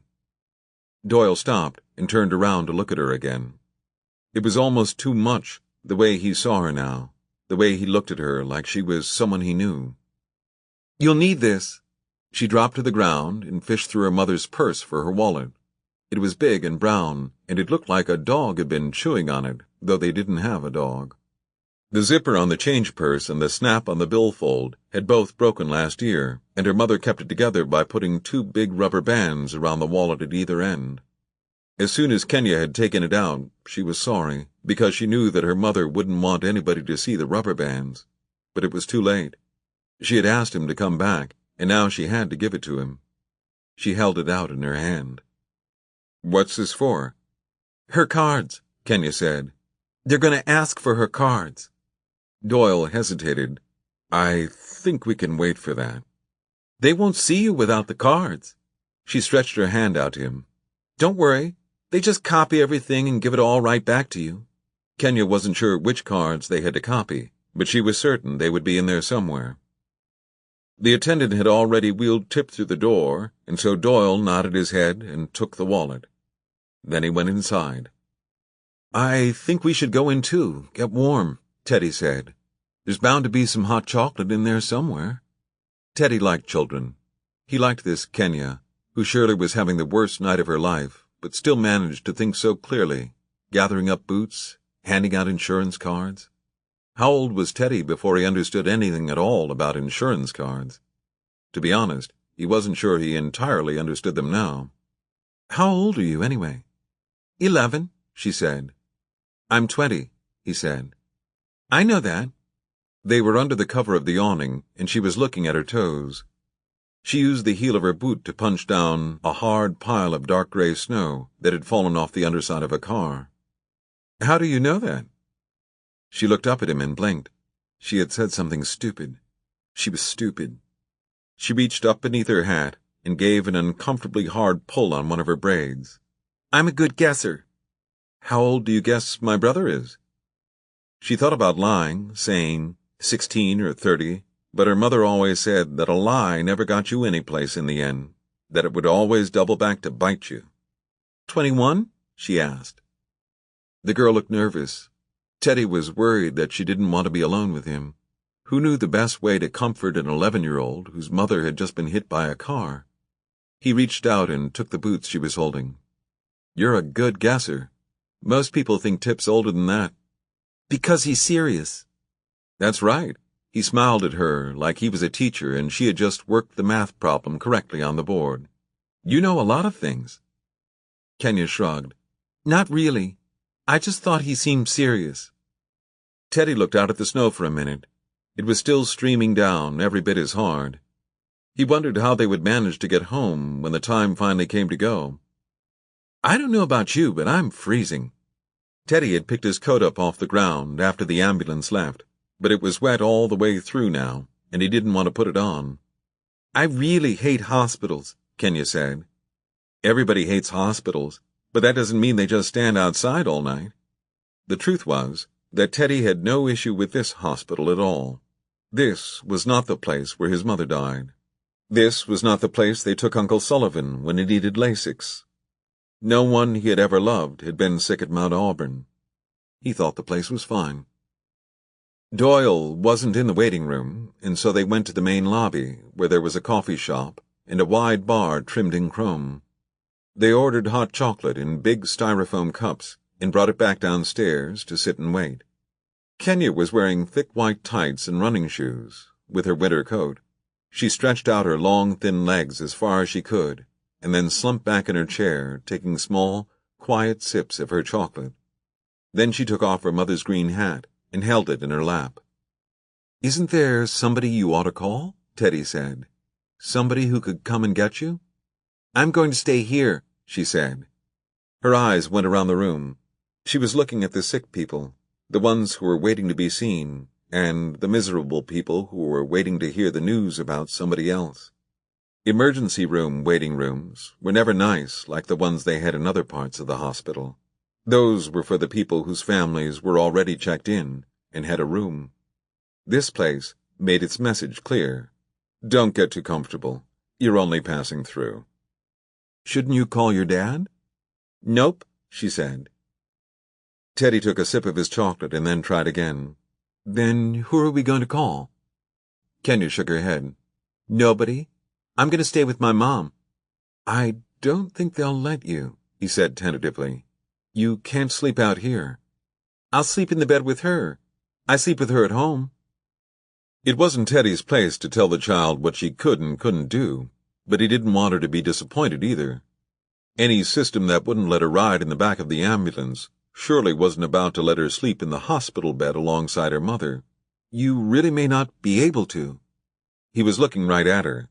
Doyle stopped and turned around to look at her again. It was almost too much, the way he saw her now, the way he looked at her like she was someone he knew. "You'll need this." She dropped to the ground and fished through her mother's purse for her wallet. It was big and brown, and it looked like a dog had been chewing on it, though they didn't have a dog. The zipper on the change purse and the snap on the billfold had both broken last year, and her mother kept it together by putting 2 big rubber bands around the wallet at either end. As soon as Kenya had taken it out, she was sorry, because she knew that her mother wouldn't want anybody to see the rubber bands. But it was too late. She had asked him to come back, and now she had to give it to him. She held it out in her hand. What's this for? Her cards, Kenya said. They're going to ask for her cards. Doyle hesitated. I think we can wait for that. They won't see you without the cards. She stretched her hand out to him. Don't worry. They just copy everything and give it all right back to you. Kenya wasn't sure which cards they had to copy, but she was certain they would be in there somewhere. The attendant had already wheeled Tip through the door, and so Doyle nodded his head and took the wallet. Then he went inside. I think we should go in too, get warm, Teddy said. There's bound to be some hot chocolate in there somewhere. Teddy liked children. He liked this Kenya, who surely was having the worst night of her life, but still managed to think so clearly, gathering up boots, handing out insurance cards. How old was Teddy before he understood anything at all about insurance cards? To be honest, he wasn't sure he entirely understood them now. How old are you, anyway? 11, she said. I'm 20, he said. I know that. They were under the cover of the awning, and she was looking at her toes. She used the heel of her boot to punch down a hard pile of dark gray snow that had fallen off the underside of a car. How do you know that? She looked up at him and blinked. She had said something stupid. She was stupid. She reached up beneath her hat and gave an uncomfortably hard pull on one of her braids. I'm a good guesser. How old do you guess my brother is? She thought about lying, saying 16 or 30, but her mother always said that a lie never got you any place in the end, that it would always double back to bite you. 21? She asked. The girl looked nervous. Teddy was worried that she didn't want to be alone with him. Who knew the best way to comfort an 11-year-old whose mother had just been hit by a car? He reached out and took the boots she was holding. You're a good guesser. Most people think Tip's older than that. Because he's serious. That's right. He smiled at her like he was a teacher and she had just worked the math problem correctly on the board. You know a lot of things. Kenya shrugged. Not really. I just thought he seemed serious. Teddy looked out at the snow for a minute. It was still streaming down every bit as hard. He wondered how they would manage to get home when the time finally came to go. I don't know about you, but I'm freezing. Teddy had picked his coat up off the ground after the ambulance left, but it was wet all the way through now, and he didn't want to put it on. I really hate hospitals, Kenya said. Everybody hates hospitals, but that doesn't mean they just stand outside all night. The truth was that Teddy had no issue with this hospital at all. This was not the place where his mother died. This was not the place they took Uncle Sullivan when he needed Lasix. No one he had ever loved had been sick at Mount Auburn. He thought the place was fine. Doyle wasn't in the waiting room, and so they went to the main lobby, where there was a coffee shop and a wide bar trimmed in chrome. They ordered hot chocolate in big styrofoam cups and brought it back downstairs to sit and wait. Kenya was wearing thick white tights and running shoes, with her winter coat. She stretched out her long, thin legs as far as she could, and then slumped back in her chair, taking small, quiet sips of her chocolate. Then she took off her mother's green hat and held it in her lap. Isn't there somebody you ought to call? Teddy said. Somebody who could come and get you? I'm going to stay here, she said. Her eyes went around the room. She was looking at the sick people, the ones who were waiting to be seen, and the miserable people who were waiting to hear the news about somebody else. Emergency room waiting rooms were never nice like the ones they had in other parts of the hospital. Those were for the people whose families were already checked in and had a room. This place made its message clear. Don't get too comfortable. You're only passing through. Shouldn't you call your dad? Nope, she said. Teddy took a sip of his chocolate and then tried again. Then who are we going to call? Kenya shook her head. Nobody. I'm going to stay with my mom. I don't think they'll let you, he said tentatively. You can't sleep out here. I'll sleep in the bed with her. I sleep with her at home. It wasn't Teddy's place to tell the child what she could and couldn't do, but he didn't want her to be disappointed either. Any system that wouldn't let her ride in the back of the ambulance surely wasn't about to let her sleep in the hospital bed alongside her mother. You really may not be able to. He was looking right at her.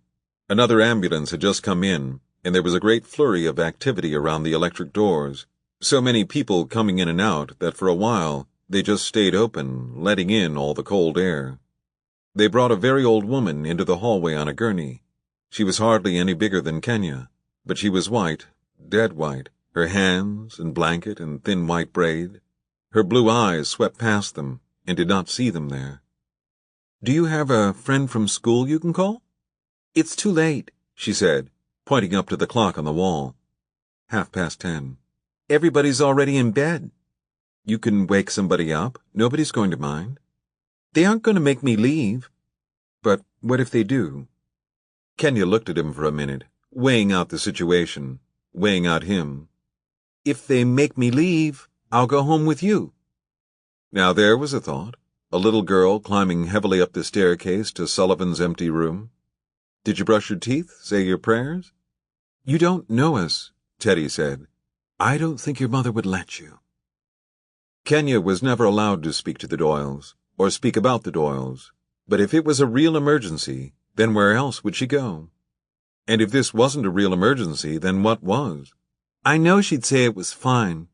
Another ambulance had just come in, and there was a great flurry of activity around the electric doors, so many people coming in and out that for a while they just stayed open, letting in all the cold air. They brought a very old woman into the hallway on a gurney. She was hardly any bigger than Kenya, but she was white, dead white, her hands and blanket and thin white braid. Her blue eyes swept past them and did not see them there. "Do you have a friend from school you can call?" "It's too late," she said, pointing up to the clock on the wall. 10:30. "Everybody's already in bed." "You can wake somebody up. Nobody's going to mind." "They aren't going to make me leave." "But what if they do?" Kenya looked at him for a minute, weighing out the situation, weighing out him. "If they make me leave, I'll go home with you." Now there was a thought. A little girl climbing heavily up the staircase to Sullivan's empty room. "Did you brush your teeth, say your prayers?" "You don't know us," Teddy said. "I don't think your mother would let you." Kenya was never allowed to speak to the Doyles, or speak about the Doyles, but if it was a real emergency, then where else would she go? And if this wasn't a real emergency, then what was? "I know she'd say it was fine."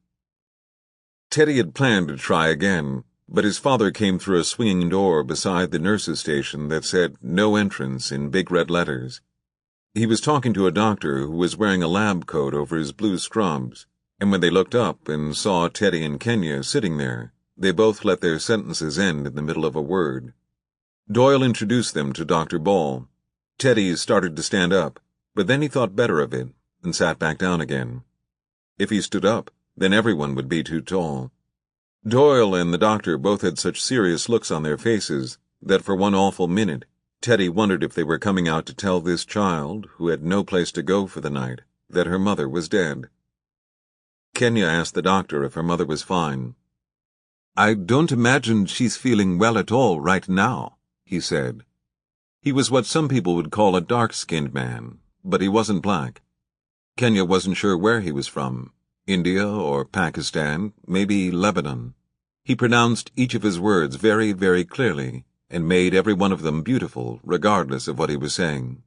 Teddy had planned to try again, but his father came through a swinging door beside the nurse's station that said "No entrance" in big red letters. He was talking to a doctor who was wearing a lab coat over his blue scrubs, and when they looked up and saw Teddy and Kenya sitting there, they both let their sentences end in the middle of a word. Doyle introduced them to Dr. Ball. Teddy started to stand up, but then he thought better of it and sat back down again. If he stood up, then everyone would be too tall. Doyle and the doctor both had such serious looks on their faces that for one awful minute Teddy wondered if they were coming out to tell this child, who had no place to go for the night, that her mother was dead. Kenya asked the doctor if her mother was fine. "I don't imagine she's feeling well at all right now," he said. He was what some people would call a dark-skinned man, but he wasn't black. Kenya wasn't sure where he was from. India or Pakistan, maybe Lebanon. He pronounced each of his words very, very clearly, and made every one of them beautiful, regardless of what he was saying.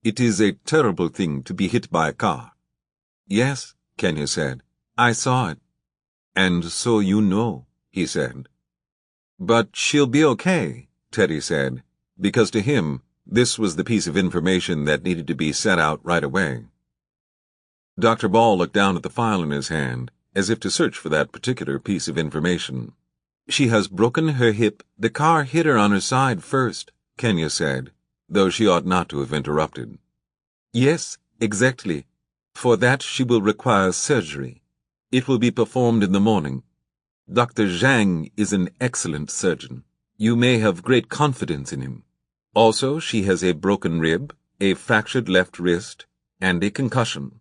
"It is a terrible thing to be hit by a car." "Yes," Kenya said. "I saw it." "And so you know," he said. "But she'll be okay," Teddy said, because to him, this was the piece of information that needed to be set out right away. Dr. Ball looked down at the file in his hand, as if to search for that particular piece of information. "She has broken her hip. The car hit her on her side first," Kenya said, though she ought not to have interrupted. "Yes, exactly. For that she will require surgery. It will be performed in the morning. Dr. Zhang is an excellent surgeon. You may have great confidence in him. Also, she has a broken rib, a fractured left wrist, and a concussion.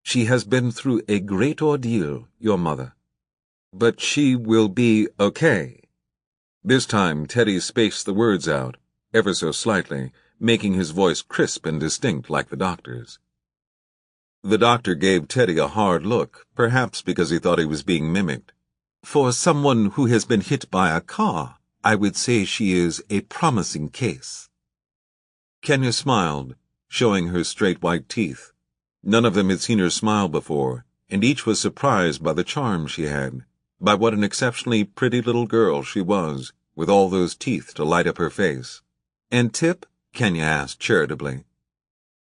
She has been through a great ordeal, your mother. But she will be okay." This time Teddy spaced the words out, ever so slightly, making his voice crisp and distinct like the doctor's. The doctor gave Teddy a hard look, perhaps because he thought he was being mimicked. "For someone who has been hit by a car, I would say she is a promising case." Kenya smiled, showing her straight white teeth. None of them had seen her smile before, and each was surprised by the charm she had, by what an exceptionally pretty little girl she was, with all those teeth to light up her face. "And Tip?" Kenya asked charitably.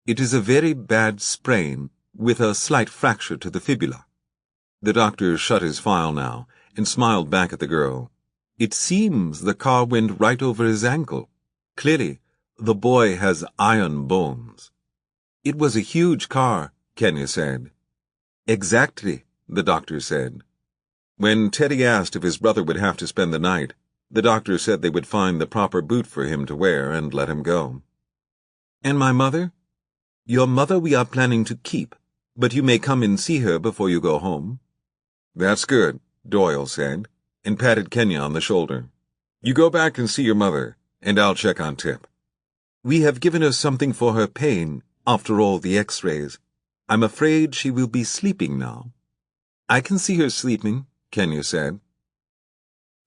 "It is a very bad sprain, with a slight fracture to the fibula." The doctor shut his file now, and smiled back at the girl. "It seems the car went right over his ankle. Clearly, the boy has iron bones." "It was a huge car," Kenya said. "Exactly," the doctor said. When Teddy asked if his brother would have to spend the night, the doctor said they would find the proper boot for him to wear and let him go. "And my mother?" "Your mother we are planning to keep, but you may come and see her before you go home." "That's good," Doyle said, and patted Kenya on the shoulder. "You go back and see your mother, and I'll check on Tip." "We have given her something for her pain, after all the x-rays. I'm afraid she will be sleeping now." "I can see her sleeping," Kenya said.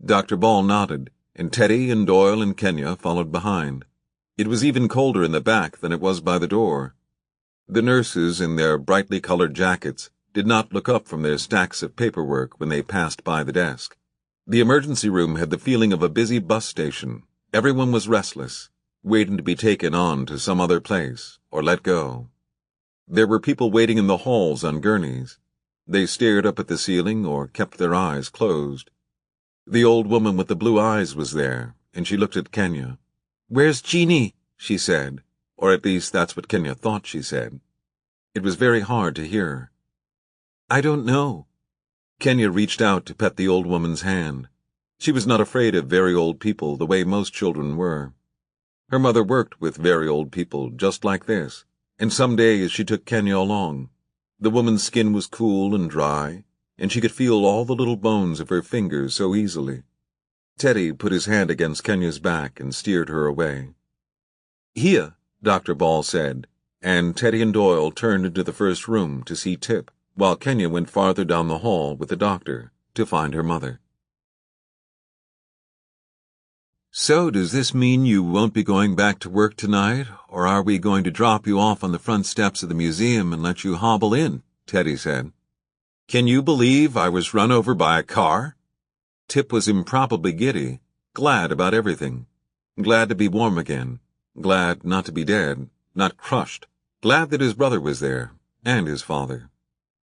Dr. Ball nodded, and Teddy and Doyle and Kenya followed behind. It was even colder in the back than it was by the door. The nurses, in their brightly colored jackets, did not look up from their stacks of paperwork when they passed by the desk. The emergency room had the feeling of a busy bus station. Everyone was restless, waiting to be taken on to some other place or let go. There were people waiting in the halls on gurneys. They stared up at the ceiling or kept their eyes closed. The old woman with the blue eyes was there, and she looked at Kenya. "Where's Jeannie?" she said, or at least that's what Kenya thought she said. It was very hard to hear. "I don't know." Kenya reached out to pet the old woman's hand. She was not afraid of very old people the way most children were. Her mother worked with very old people just like this, and some days she took Kenya along. The woman's skin was cool and dry, and she could feel all the little bones of her fingers so easily. Teddy put his hand against Kenya's back and steered her away. "Here," Dr. Ball said, and Teddy and Doyle turned into the first room to see Tip, while Kenya went farther down the hall with the doctor to find her mother. "So does this mean you won't be going back to work tonight, or are we going to drop you off on the front steps of the museum and let you hobble in?" Teddy said. "Can you believe I was run over by a car?" Tip was improbably giddy, glad about everything. Glad to be warm again, glad not to be dead, not crushed, glad that his brother was there, and his father.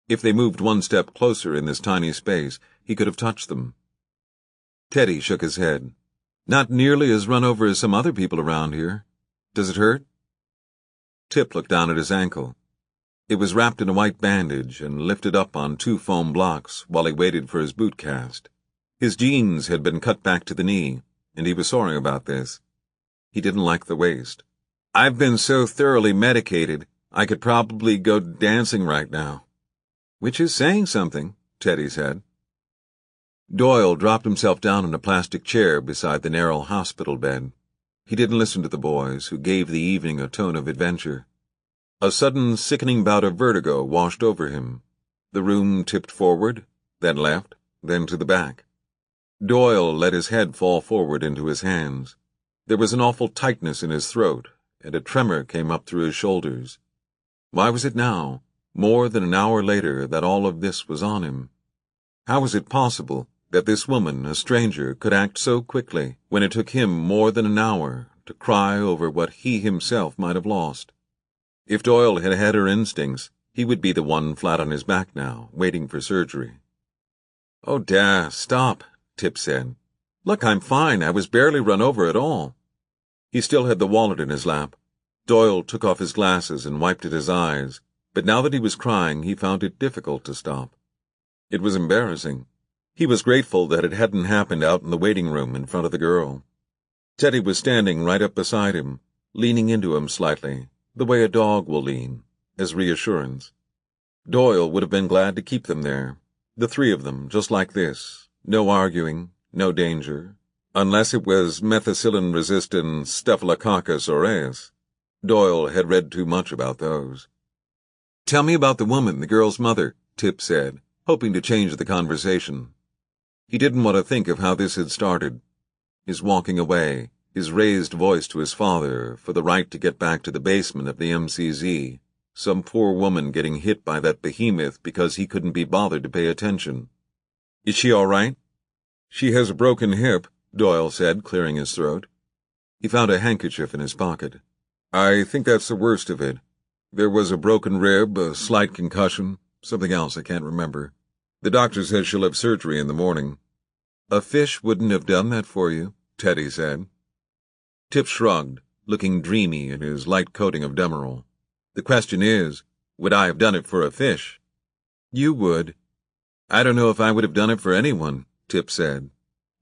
If they moved one step closer in this tiny space, he could have touched them. Teddy shook his head. "Not nearly as run over as some other people around here. Does it hurt?" Tip looked down at his ankle. It was wrapped in a white bandage and lifted up on 2 foam blocks while he waited for his boot cast. His jeans had been cut back to the knee, and he was sorry about this. He didn't like the waist. "I've been so thoroughly medicated, I could probably go dancing right now." "Which is saying something," Teddy said. Doyle dropped himself down in a plastic chair beside the narrow hospital bed. He didn't listen to the boys, who gave the evening a tone of adventure. A sudden, sickening bout of vertigo washed over him. The room tipped forward, then left, then to the back. Doyle let his head fall forward into his hands. There was an awful tightness in his throat, and a tremor came up through his shoulders. Why was it now, more than an hour later, that all of this was on him? How was it possible that this woman, a stranger, could act so quickly when it took him more than an hour to cry over what he himself might have lost? If Doyle had had her instincts, he would be the one flat on his back now, waiting for surgery. "Oh, Dad, stop," Tip said. "Look, I'm fine. I was barely run over at all." He still had the wallet in his lap. Doyle took off his glasses and wiped at his eyes, but now that he was crying, he found it difficult to stop. It was embarrassing. He was grateful that it hadn't happened out in the waiting room in front of the girl. Teddy was standing right up beside him, leaning into him slightly, the way a dog will lean, as reassurance. Doyle would have been glad to keep them there, the 3 of them, just like this. No arguing, no danger, unless it was methicillin-resistant Staphylococcus aureus. Doyle had read too much about those. "Tell me about the woman, the girl's mother," Tip said, hoping to change the conversation. He didn't want to think of how this had started. His walking away, his raised voice to his father for the right to get back to the basement of the MCZ, some poor woman getting hit by that behemoth because he couldn't be bothered to pay attention. "Is she all right?" "She has a broken hip," Doyle said, clearing his throat. He found a handkerchief in his pocket. "I think that's the worst of it. There was a broken rib, a slight concussion, something else I can't remember. The doctor says she'll have surgery in the morning." "A fish wouldn't have done that for you," Teddy said. Tip shrugged, looking dreamy in his light coating of Demerol. "The question is, would I have done it for a fish?" "You would." "I don't know if I would have done it for anyone," Tip said.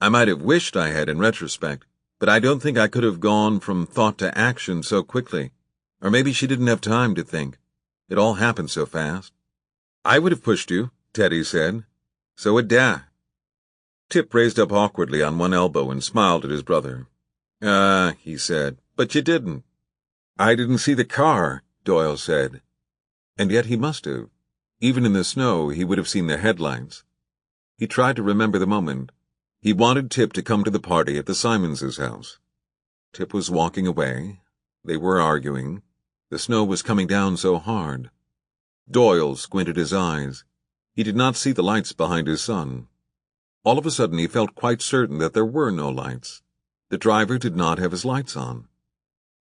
"I might have wished I had in retrospect, but I don't think I could have gone from thought to action so quickly. Or maybe she didn't have time to think. It all happened so fast." "I would have pushed you," Teddy said. "So would Dad." Tip raised up awkwardly on one elbow and smiled at his brother. He said, "but you didn't." "I didn't see the car," Doyle said. And yet he must have. Even in the snow, he would have seen the headlights. He tried to remember the moment. He wanted Tip to come to the party at the Simons' house. Tip was walking away. They were arguing. The snow was coming down so hard. Doyle squinted his eyes. He did not see the lights behind his son. All of a sudden he felt quite certain that there were no lights. The driver did not have his lights on.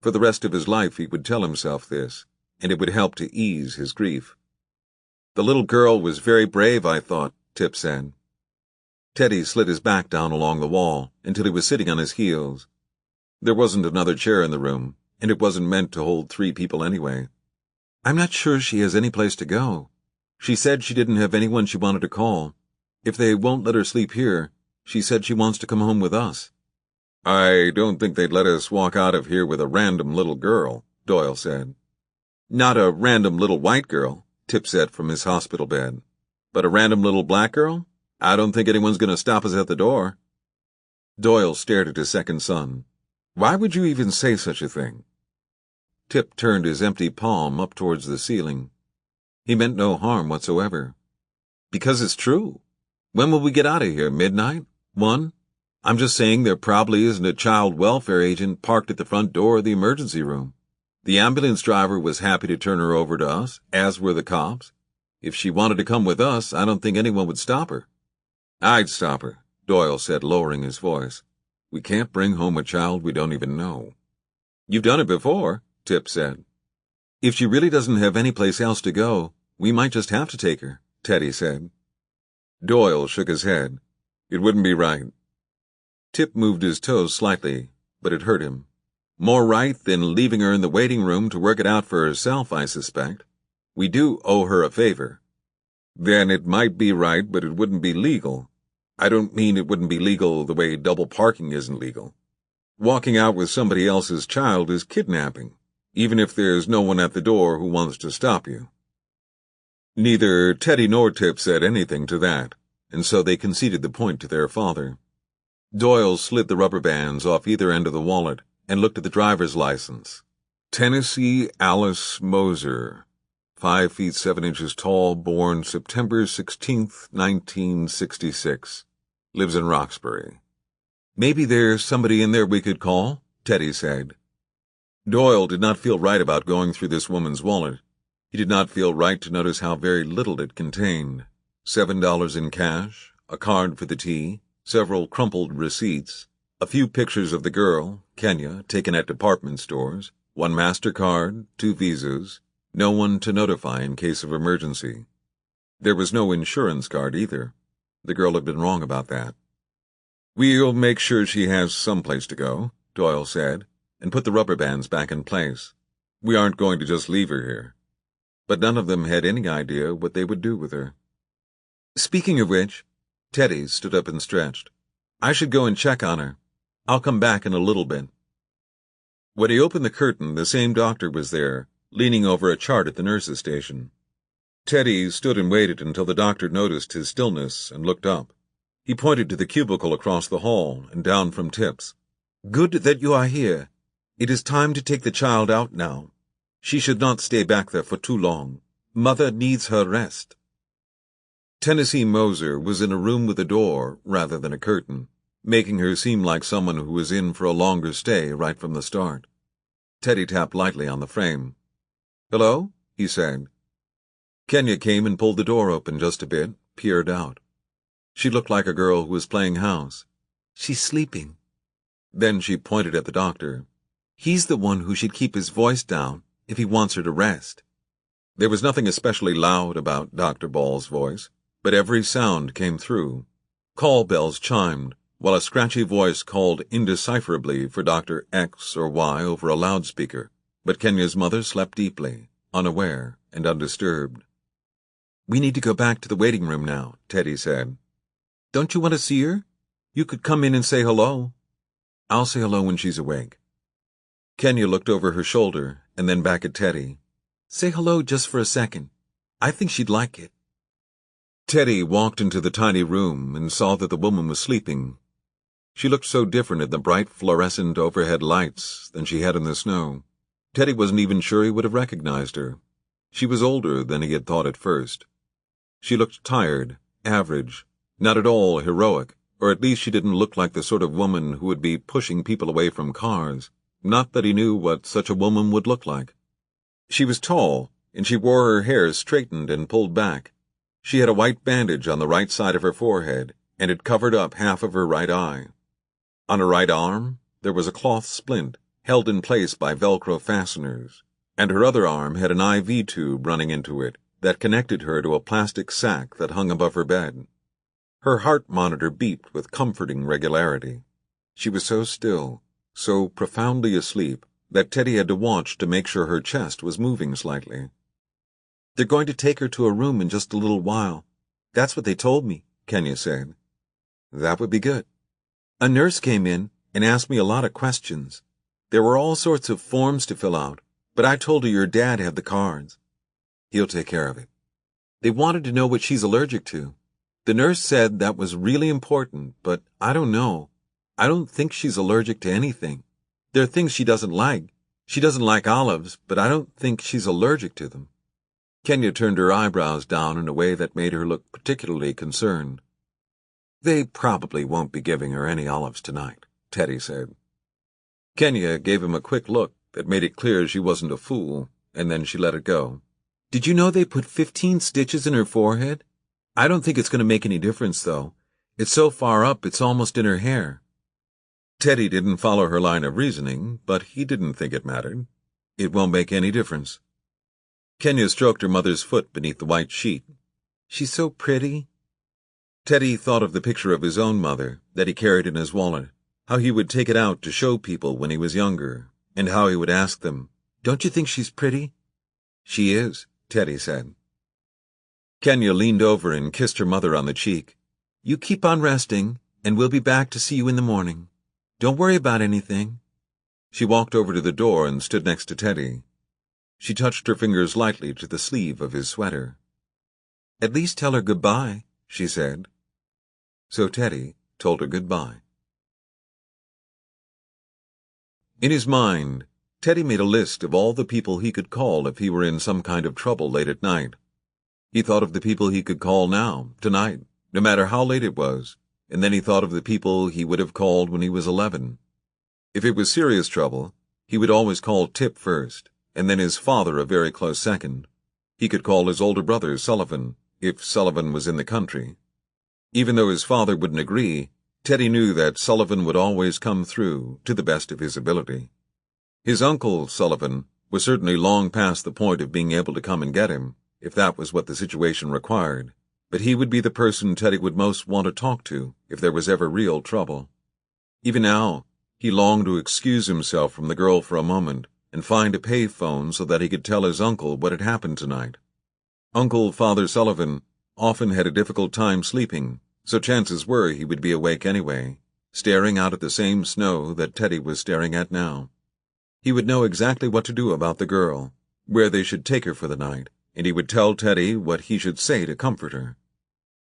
For the rest of his life he would tell himself this, and it would help to ease his grief. "The little girl was very brave, I thought," Tip said. Teddy slid his back down along the wall until he was sitting on his heels. There wasn't another chair in the room, and it wasn't meant to hold 3 people anyway. "I'm not sure she has any place to go. She said she didn't have anyone she wanted to call. If they won't let her sleep here, she said she wants to come home with us." "I don't think they'd let us walk out of here with a random little girl," Doyle said. "Not a random little white girl," Tip said from his hospital bed. "But a random little black girl? I don't think anyone's going to stop us at the door." Doyle stared at his second son. "Why would you even say such a thing?" Tip turned his empty palm up towards the ceiling. He meant no harm whatsoever. "Because it's true. When will we get out of here? Midnight? 1? I'm just saying there probably isn't a child welfare agent parked at the front door of the emergency room. The ambulance driver was happy to turn her over to us, as were the cops. If she wanted to come with us, I don't think anyone would stop her." "I'd stop her," Doyle said, lowering his voice. "We can't bring home a child we don't even know." "You've done it before," Tip said. "If she really doesn't have any place else to go, we might just have to take her," Teddy said. Doyle shook his head. "It wouldn't be right." Tip moved his toes slightly, but it hurt him. "More right than leaving her in the waiting room to work it out for herself, I suspect. We do owe her a favor." "Then it might be right, but it wouldn't be legal. I don't mean it wouldn't be legal the way double parking isn't legal. Walking out with somebody else's child is kidnapping, even if there's no one at the door who wants to stop you." Neither Teddy nor Tip said anything to that, and so they conceded the point to their father. Doyle slid the rubber bands off either end of the wallet and looked at the driver's license. "Tennessee Alice Moser, 5 feet 7 inches tall, born September 16th, 1966. Lives in Roxbury." "Maybe there's somebody in there we could call," Teddy said. Doyle did not feel right about going through this woman's wallet. He did not feel right to notice how very little it contained. $7 in cash, a card for the tea, several crumpled receipts, a few pictures of the girl, Kenya, taken at department stores, 1 MasterCard, 2 Visas, no one to notify in case of emergency. There was no insurance card either. The girl had been wrong about that. "We'll make sure she has some place to go," Doyle said, and put the rubber bands back in place. "We aren't going to just leave her here." But none of them had any idea what they would do with her. "Speaking of which," Teddy stood up and stretched, "I should go and check on her. I'll come back in a little bit." When he opened the curtain, the same doctor was there, leaning over a chart at the nurse's station. Teddy stood and waited until the doctor noticed his stillness and looked up. He pointed to the cubicle across the hall and down from Tip's. "Good that you are here. It is time to take the child out now. She should not stay back there for too long. Mother needs her rest." Tennessee Moser was in a room with a door rather than a curtain, making her seem like someone who was in for a longer stay right from the start. Teddy tapped lightly on the frame. "Hello?" he said. Kenya came and pulled the door open just a bit, peered out. She looked like a girl who was playing house. "She's sleeping." Then she pointed at the doctor. "He's the one who should keep his voice down if he wants her to rest." There was nothing especially loud about Dr. Ball's voice, but every sound came through. Call bells chimed, while a scratchy voice called indecipherably for Dr. X or Y over a loudspeaker, but Kenya's mother slept deeply, unaware and undisturbed. "We need to go back to the waiting room now," Teddy said. "Don't you want to see her? You could come in and say hello." "I'll say hello when she's awake." Kenya looked over her shoulder and then back at Teddy. "Say hello just for a second. I think she'd like it." Teddy walked into the tiny room and saw that the woman was sleeping. She looked so different in the bright fluorescent overhead lights than she had in the snow. Teddy wasn't even sure he would have recognized her. She was older than he had thought at first. She looked tired, average, not at all heroic, or at least she didn't look like the sort of woman who would be pushing people away from cars. Not that he knew what such a woman would look like. She was tall, and she wore her hair straightened and pulled back. She had a white bandage on the right side of her forehead, and it covered up half of her right eye. On her right arm, there was a cloth splint, held in place by Velcro fasteners, and her other arm had an IV tube running into it that connected her to a plastic sack that hung above her bed. Her heart monitor beeped with comforting regularity. She was so still, so profoundly asleep, that Teddy had to watch to make sure her chest was moving slightly. "They're going to take her to a room in just a little while. That's what they told me," Kenya said. "That would be good." "A nurse came in and asked me a lot of questions. There were all sorts of forms to fill out, but I told her your dad had the cards." "He'll take care of it." "They wanted to know what she's allergic to. The nurse said that was really important, but I don't know. I don't think she's allergic to anything. There are things she doesn't like. She doesn't like olives, but I don't think she's allergic to them." Kenya turned her eyebrows down in a way that made her look particularly concerned. "They probably won't be giving her any olives tonight," Teddy said. Kenya gave him a quick look that made it clear she wasn't a fool, and then she let it go. "Did you know they put 15 stitches in her forehead? I don't think it's going to make any difference, though. It's so far up it's almost in her hair." Teddy didn't follow her line of reasoning, but he didn't think it mattered. "It won't make any difference." Kenya stroked her mother's foot beneath the white sheet. "She's so pretty." Teddy thought of the picture of his own mother that he carried in his wallet, how he would take it out to show people when he was younger, and how he would ask them, "Don't you think she's pretty?" "She is," Teddy said. Kenya leaned over and kissed her mother on the cheek. "You keep on resting, and we'll be back to see you in the morning. Don't worry about anything." She walked over to the door and stood next to Teddy. She touched her fingers lightly to the sleeve of his sweater. "At least tell her goodbye," she said. So Teddy told her goodbye. In his mind, Teddy made a list of all the people he could call if he were in some kind of trouble late at night. He thought of the people he could call now, tonight, no matter how late it was, and then he thought of the people he would have called when he was 11. If it was serious trouble, he would always call Tip first, and then his father a very close second. He could call his older brother Sullivan, if Sullivan was in the country. Even though his father wouldn't agree, Teddy knew that Sullivan would always come through to the best of his ability. His uncle, Sullivan, was certainly long past the point of being able to come and get him, if that was what the situation required, but he would be the person Teddy would most want to talk to if there was ever real trouble. Even now, he longed to excuse himself from the girl for a moment and find a pay phone so that he could tell his uncle what had happened tonight. Uncle Father Sullivan often had a difficult time sleeping, so chances were he would be awake anyway, staring out at the same snow that Teddy was staring at now. He would know exactly what to do about the girl, where they should take her for the night, and he would tell Teddy what he should say to comfort her.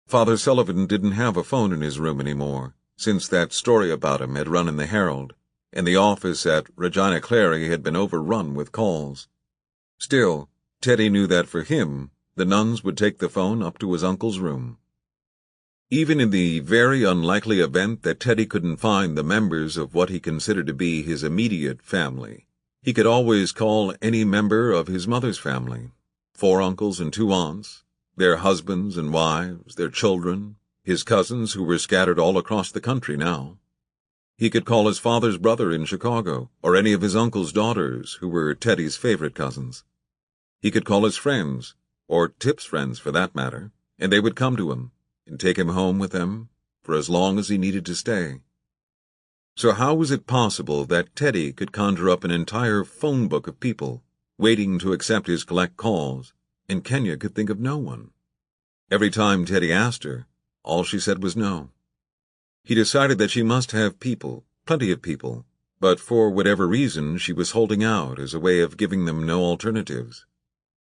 Father Sullivan didn't have a phone in his room anymore, since that story about him had run in the Herald, and the office at Regina Clary had been overrun with calls. Still, Teddy knew that for him, the nuns would take the phone up to his uncle's room. Even in the very unlikely event that Teddy couldn't find the members of what he considered to be his immediate family, he could always call any member of his mother's family, 4 uncles and 2 aunts, their husbands and wives, their children, his cousins who were scattered all across the country now. He could call his father's brother in Chicago, or any of his uncle's daughters who were Teddy's favorite cousins. He could call his friends, or Tip's friends for that matter, and they would come to him and take him home with them for as long as he needed to stay. So how was it possible that Teddy could conjure up an entire phone book of people waiting to accept his collect calls, and Kenya could think of no one? Every time Teddy asked her, all she said was no. He decided that she must have people, plenty of people, but for whatever reason she was holding out as a way of giving them no alternatives.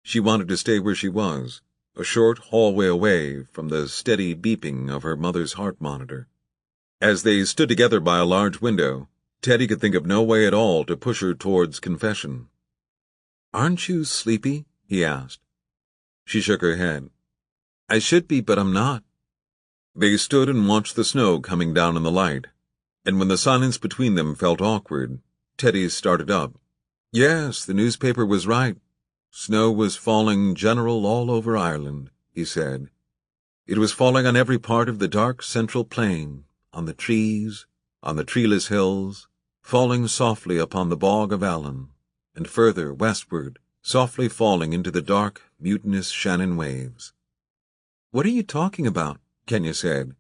She wanted to stay where she was, a short hallway away from the steady beeping of her mother's heart monitor. As they stood together by a large window, Teddy could think of no way at all to push her towards confession. "Aren't you sleepy?" he asked. She shook her head. "I should be, but I'm not." They stood and watched the snow coming down in the light, and when the silence between them felt awkward, Teddy started up. "Yes, the newspaper was right. Snow was falling general all over Ireland, he said. It was falling on every part of the dark central plain, on the trees, on the treeless hills, falling softly upon the bog of Allen, and further westward, softly falling into the dark, mutinous Shannon waves. "What are you talking about?" Kenya said.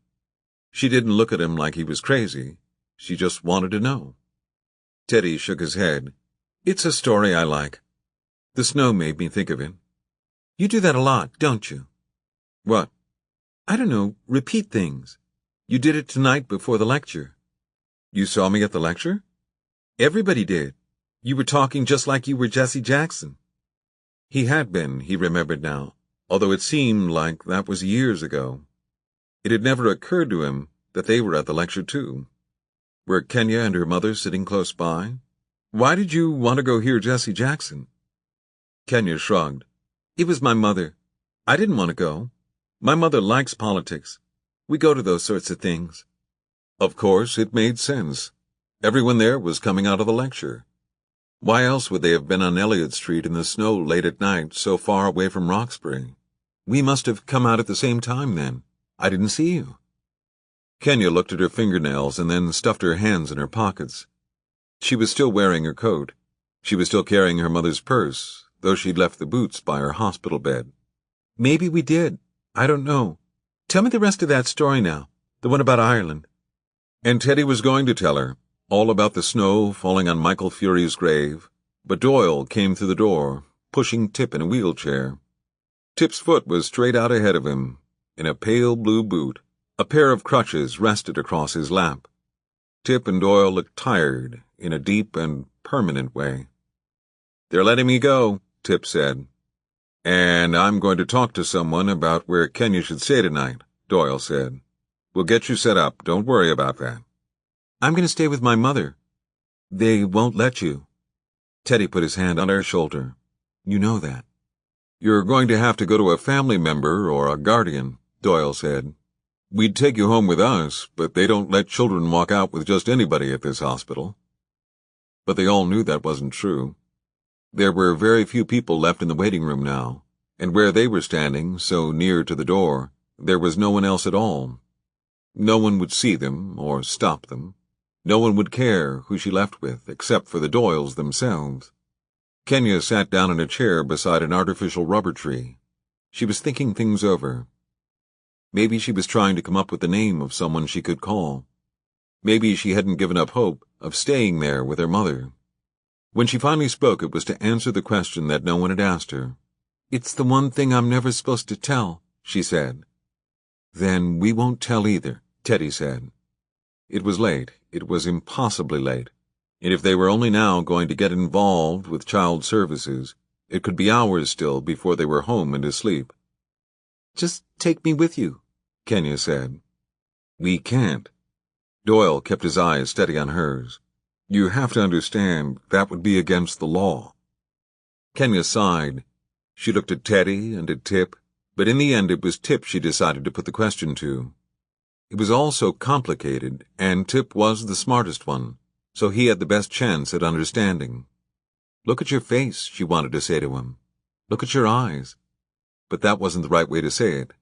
She didn't look at him like he was crazy. She just wanted to know. Teddy shook his head. "It's a story I like. The snow made me think of it. You do that a lot, don't you?" "What?" "I don't know, repeat things. You did it tonight before the lecture." "You saw me at the lecture?" "Everybody did. You were talking just like you were Jesse Jackson." He had been, he remembered now, although it seemed like that was years ago. It had never occurred to him that they were at the lecture too. Were Kenya and her mother sitting close by? "Why did you want to go hear Jesse Jackson?" Kenya shrugged. "It was my mother. I didn't want to go. My mother likes politics. We go to those sorts of things." Of course, it made sense. Everyone there was coming out of the lecture. Why else would they have been on Elliott Street in the snow late at night, so far away from Roxbury? "We must have come out at the same time, then. I didn't see you." Kenya looked at her fingernails and then stuffed her hands in her pockets. She was still wearing her coat. She was still carrying her mother's purse, though she'd left the boots by her hospital bed. "Maybe we did. I don't know. Tell me the rest of that story now, the one about Ireland." And Teddy was going to tell her, all about the snow falling on Michael Fury's grave, but Doyle came through the door, pushing Tip in a wheelchair. Tip's foot was straight out ahead of him, in a pale blue boot. A pair of crutches rested across his lap. Tip and Doyle looked tired, in a deep and permanent way. "They're letting me go," Tip said. "And I'm going to talk to someone about where Kenya should stay tonight," Doyle said. "We'll get you set up. Don't worry about that." "I'm going to stay with my mother." "They won't let you." Teddy put his hand on her shoulder. "You know that." "You're going to have to go to a family member or a guardian," Doyle said. "We'd take you home with us, but they don't let children walk out with just anybody at this hospital." But they all knew that wasn't true. There were very few people left in the waiting room now, and where they were standing, so near to the door, there was no one else at all. No one would see them or stop them. No one would care who she left with, except for the Doyles themselves. Kenya sat down in a chair beside an artificial rubber tree. She was thinking things over. Maybe she was trying to come up with the name of someone she could call. Maybe she hadn't given up hope of staying there with her mother. When she finally spoke, it was to answer the question that no one had asked her. "It's the one thing I'm never supposed to tell," she said. "Then we won't tell either," Teddy said. It was late. It was impossibly late. And if they were only now going to get involved with child services, it could be hours still before they were home and asleep. "Just take me with you," Kenya said. "We can't." Doyle kept his eyes steady on hers. "You have to understand, that would be against the law." Kenya sighed. She looked at Teddy and at Tip, but in the end it was Tip she decided to put the question to. It was all so complicated, and Tip was the smartest one, so he had the best chance at understanding. "Look at your face," she wanted to say to him. "Look at your eyes." But that wasn't the right way to say it.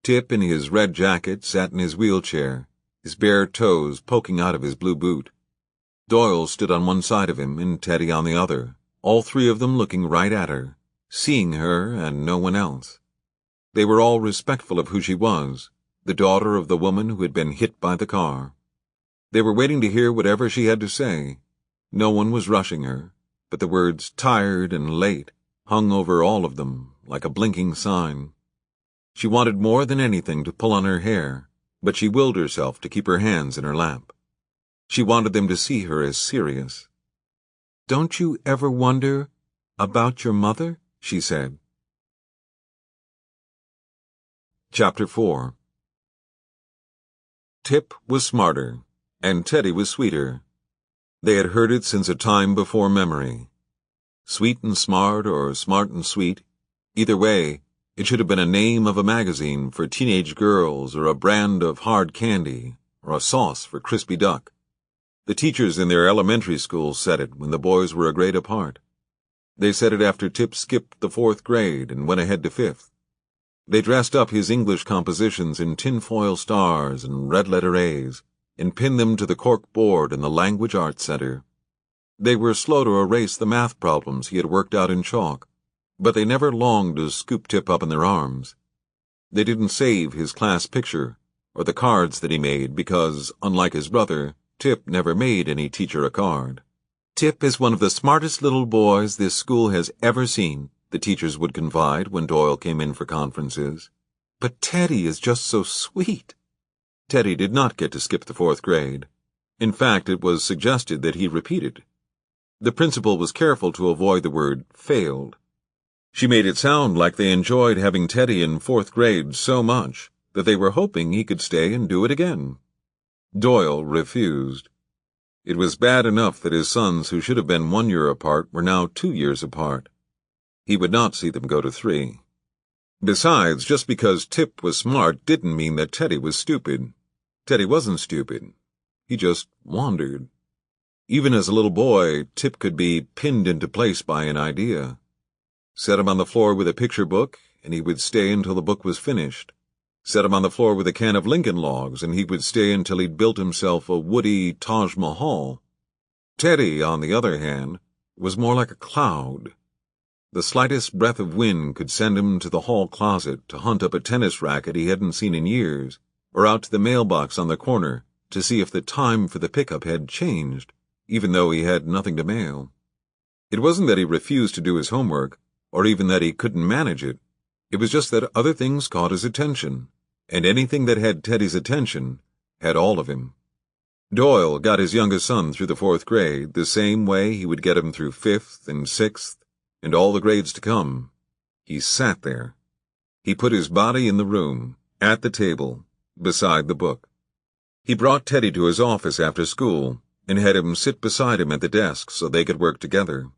Tip in his red jacket sat in his wheelchair, his bare toes poking out of his blue boot. Doyle stood on one side of him and Teddy on the other, all three of them looking right at her, seeing her and no one else. They were all respectful of who she was, the daughter of the woman who had been hit by the car. They were waiting to hear whatever she had to say. No one was rushing her, but the words "tired" and "late" hung over all of them like a blinking sign. She wanted more than anything to pull on her hair, but she willed herself to keep her hands in her lap. She wanted them to see her as serious. "Don't you ever wonder about your mother?" she said. Chapter 4. Tip was smarter, and Teddy was sweeter. They had heard it since a time before memory. Sweet and smart, or smart and sweet, either way, it should have been a name of a magazine for teenage girls, or a brand of hard candy, or a sauce for crispy duck. The teachers in their elementary school said it when the boys were a grade apart. They said it after Tip skipped the 4th grade and went ahead to 5th. They dressed up his English compositions in tinfoil stars and red-letter A's and pinned them to the cork board in the Language Arts Center. They were slow to erase the math problems he had worked out in chalk, but they never longed to scoop Tip up in their arms. They didn't save his class picture or the cards that he made because, unlike his brother, Tip never made any teacher a card. "Tip is one of the smartest little boys this school has ever seen," the teachers would confide when Doyle came in for conferences. "But Teddy is just so sweet." Teddy did not get to skip the 4th grade. In fact, it was suggested that he repeated. The principal was careful to avoid the word failed. She made it sound like they enjoyed having Teddy in 4th grade so much that they were hoping he could stay and do it again. Doyle refused. It was bad enough that his sons, who should have been 1 year apart, were now 2 years apart. He would not see them go to 3. Besides, just because Tip was smart didn't mean that Teddy was stupid. Teddy wasn't stupid. He just wandered. Even as a little boy, Tip could be pinned into place by an idea. Set him on the floor with a picture book, and he would stay until the book was finished. Set him on the floor with a can of Lincoln logs, and he would stay until he'd built himself a woody Taj Mahal. Teddy, on the other hand, was more like a cloud. The slightest breath of wind could send him to the hall closet to hunt up a tennis racket he hadn't seen in years, or out to the mailbox on the corner to see if the time for the pickup had changed, even though he had nothing to mail. It wasn't that he refused to do his homework, or even that he couldn't manage it. It was just that other things caught his attention, and anything that had Teddy's attention had all of him. Doyle got his youngest son through the 4th grade the same way he would get him through 5th and 6th and all the grades to come. He sat there. He put his body in the room, at the table, beside the book. He brought Teddy to his office after school and had him sit beside him at the desk so they could work together.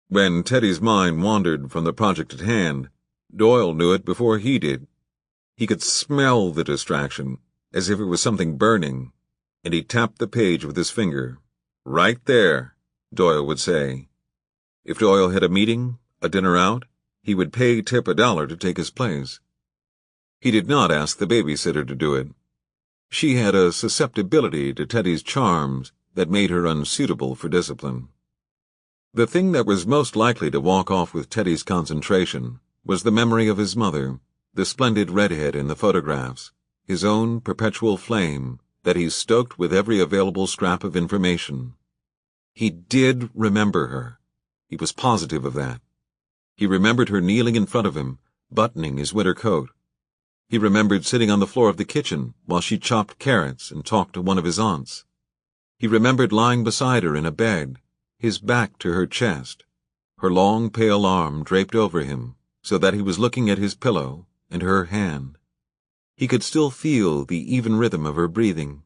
When Teddy's mind wandered from the project at hand, Doyle knew it before he did. He could smell the distraction, as if it was something burning, and he tapped the page with his finger. "Right there," Doyle would say. If Doyle had a meeting, a dinner out, he would pay Tip $1 to take his place. He did not ask the babysitter to do it. She had a susceptibility to Teddy's charms that made her unsuitable for discipline. The thing that was most likely to walk off with Teddy's concentration was the memory of his mother, the splendid redhead in the photographs, his own perpetual flame that he stoked with every available scrap of information. He did remember her. He was positive of that. He remembered her kneeling in front of him, buttoning his winter coat. He remembered sitting on the floor of the kitchen while she chopped carrots and talked to one of his aunts. He remembered lying beside her in a bed, his back to her chest, her long pale arm draped over him so that he was looking at his pillow and her hand. He could still feel the even rhythm of her breathing.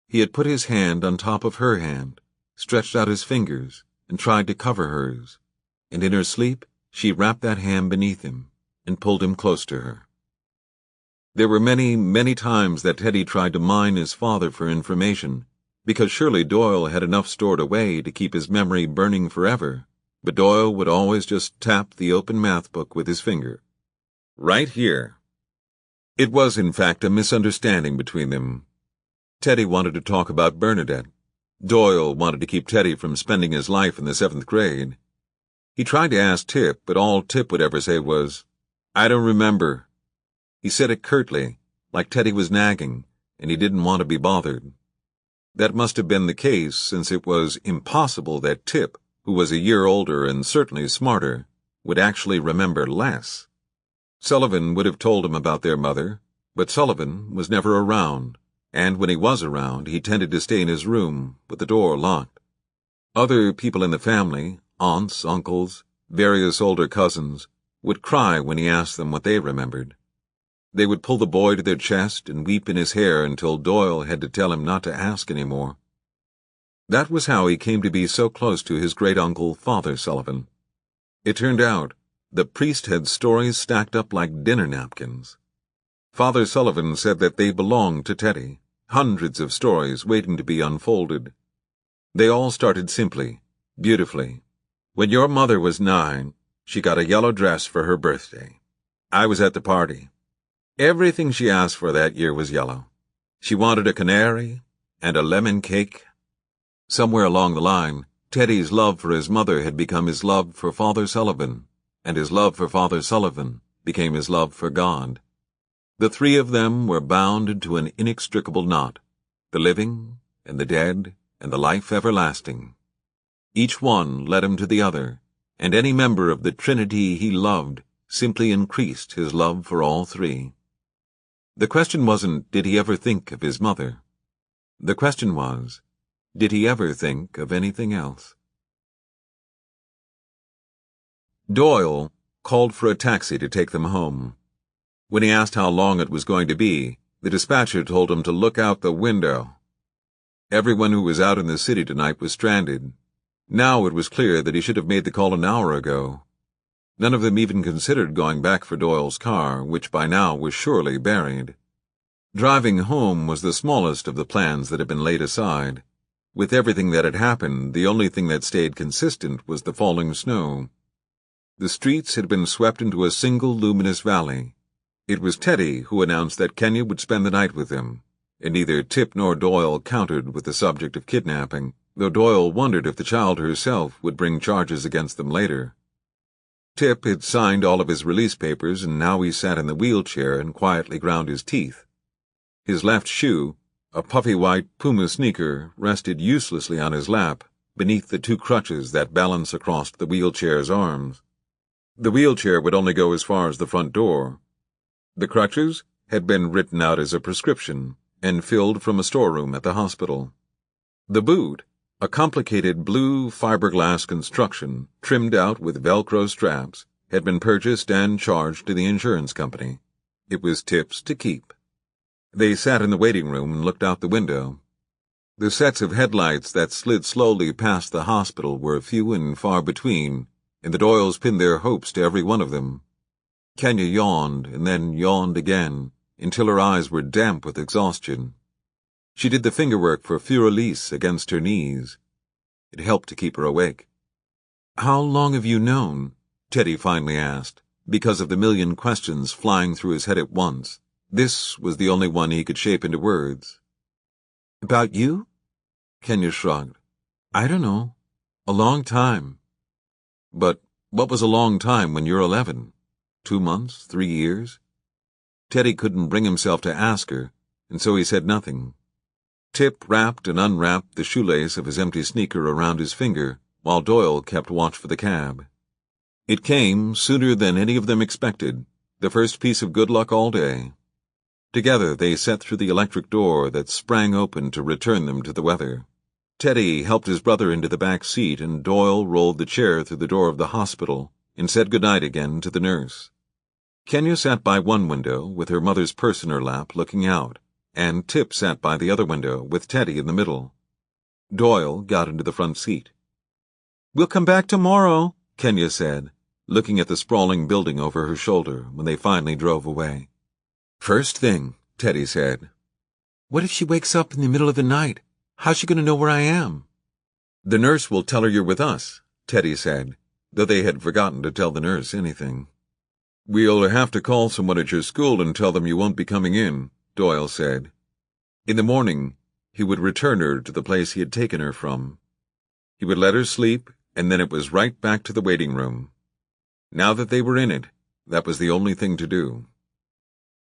He had put his hand on top of her hand, stretched out his fingers, and tried to cover hers, and in her sleep she wrapped that hand beneath him and pulled him close to her. There were many, many times that Teddy tried to mine his father for information, because surely Doyle had enough stored away to keep his memory burning forever, but Doyle would always just tap the open math book with his finger. "Right here." It was, in fact, a misunderstanding between them. Teddy wanted to talk about Bernadette. Doyle wanted to keep Teddy from spending his life in the 7th grade. He tried to ask Tip, but all Tip would ever say was, "I don't remember." He said it curtly, like Teddy was nagging, and he didn't want to be bothered. That must have been the case, since it was impossible that Tip, who was a year older and certainly smarter, would actually remember less. Sullivan would have told him about their mother, but Sullivan was never around, and when he was around, he tended to stay in his room with the door locked. Other people in the family, aunts, uncles, various older cousins, would cry when he asked them what they remembered. They would pull the boy to their chest and weep in his hair until Doyle had to tell him not to ask any more. That was how he came to be so close to his great-uncle, Father Sullivan. It turned out the priest had stories stacked up like dinner napkins. Father Sullivan said that they belonged to Teddy, hundreds of stories waiting to be unfolded. They all started simply, beautifully. When your mother was 9, she got a yellow dress for her birthday. I was at the party. Everything she asked for that year was yellow. She wanted a canary and a lemon cake. Somewhere along the line, Teddy's love for his mother had become his love for Father Sullivan, and his love for Father Sullivan became his love for God. The three of them were bound into an inextricable knot, the living and the dead and the life everlasting. Each one led him to the other, and any member of the Trinity he loved simply increased his love for all three. The question wasn't, did he ever think of his mother? The question was, did he ever think of anything else? Doyle called for a taxi to take them home. When he asked how long it was going to be, the dispatcher told him to look out the window. Everyone who was out in the city tonight was stranded. Now it was clear that he should have made the call an hour ago. None of them even considered going back for Doyle's car, which by now was surely buried. Driving home was the smallest of the plans that had been laid aside. With everything that had happened, the only thing that stayed consistent was the falling snow. The streets had been swept into a single luminous valley. It was Teddy who announced that Kenya would spend the night with him, and neither Tip nor Doyle countered with the subject of kidnapping, though Doyle wondered if the child herself would bring charges against them later. Tip had signed all of his release papers, and now he sat in the wheelchair and quietly ground his teeth. His left shoe, a puffy white Puma sneaker, rested uselessly on his lap, beneath the 2 crutches that balanced across the wheelchair's arms. The wheelchair would only go as far as the front door. The crutches had been written out as a prescription and filled from a storeroom at the hospital. The boot, a complicated blue fiberglass construction trimmed out with Velcro straps, had been purchased and charged to the insurance company. It was Tip's to keep. They sat in the waiting room and looked out the window. The sets of headlights that slid slowly past the hospital were few and far between, and the Doyles pinned their hopes to every one of them. Kenya yawned and then yawned again, until her eyes were damp with exhaustion. She did the fingerwork for Furalise against her knees. It helped to keep her awake. "How long have you known?" Teddy finally asked, because of the million questions flying through his head at once. This was the only one he could shape into words. "About you?" Kenya shrugged. "I don't know. A long time." "But what was a long time when you're 11? 2 months? 3 years? Teddy couldn't bring himself to ask her, and so he said nothing. Tip wrapped and unwrapped the shoelace of his empty sneaker around his finger, while Doyle kept watch for the cab. It came sooner than any of them expected, the first piece of good luck all day. Together they set through the electric door that sprang open to return them to the weather. Teddy helped his brother into the back seat, and Doyle rolled the chair through the door of the hospital and said goodnight again to the nurse. Kenya sat by one window, with her mother's purse in her lap, looking out, and Tip sat by the other window, with Teddy in the middle. Doyle got into the front seat. "We'll come back tomorrow," Kenya said, looking at the sprawling building over her shoulder when they finally drove away. "First thing," Teddy said. "What if she wakes up in the middle of the night? How's she going to know where I am?" "The nurse will tell her you're with us," Teddy said, though they had forgotten to tell the nurse anything. "We'll have to call someone at your school and tell them you won't be coming in," Doyle said. In the morning, he would return her to the place he had taken her from. He would let her sleep, and then it was right back to the waiting room. Now that they were in it, that was the only thing to do.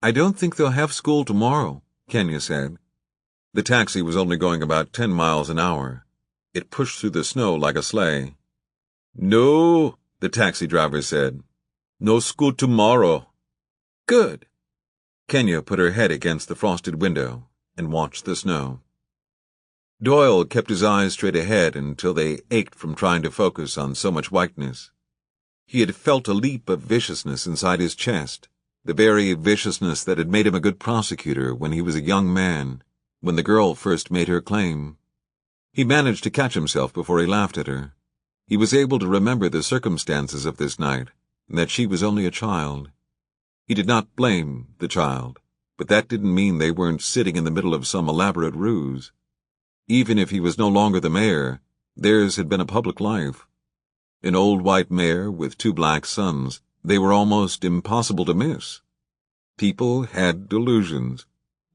"I don't think they'll have school tomorrow," Kenya said. The taxi was only going about 10 miles an hour. It pushed through the snow like a sleigh. "No," the taxi driver said. "No school tomorrow." "Good." Kenya put her head against the frosted window and watched the snow. Doyle kept his eyes straight ahead until they ached from trying to focus on so much whiteness. He had felt a leap of viciousness inside his chest, the very viciousness that had made him a good prosecutor when he was a young man, when the girl first made her claim. He managed to catch himself before he laughed at her. He was able to remember the circumstances of this night, and that she was only a child. He did not blame the child, but that didn't mean they weren't sitting in the middle of some elaborate ruse. Even if he was no longer the mayor, theirs had been a public life. An old white mare with 2 black sons. They were almost impossible to miss. People had delusions.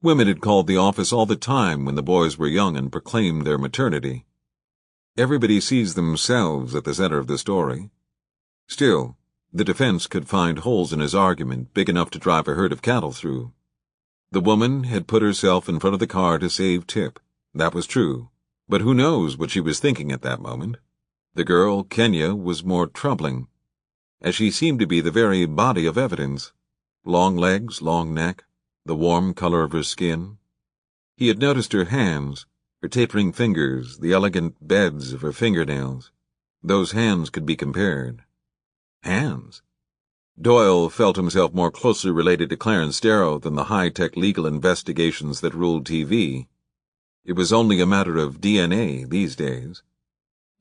Women had called the office all the time when the boys were young and proclaimed their maternity. Everybody sees themselves at the center of the story. Still, the defense could find holes in his argument big enough to drive a herd of cattle through. The woman had put herself in front of the car to save Tip. That was true. But who knows what she was thinking at that moment? The girl, Kenya, was more troubling, as she seemed to be the very body of evidence. Long legs, long neck, the warm color of her skin. He had noticed her hands, her tapering fingers, the elegant beds of her fingernails. Those hands could be compared. Hands? Doyle felt himself more closely related to Clarence Darrow than the high-tech legal investigations that ruled TV. It was only a matter of DNA these days.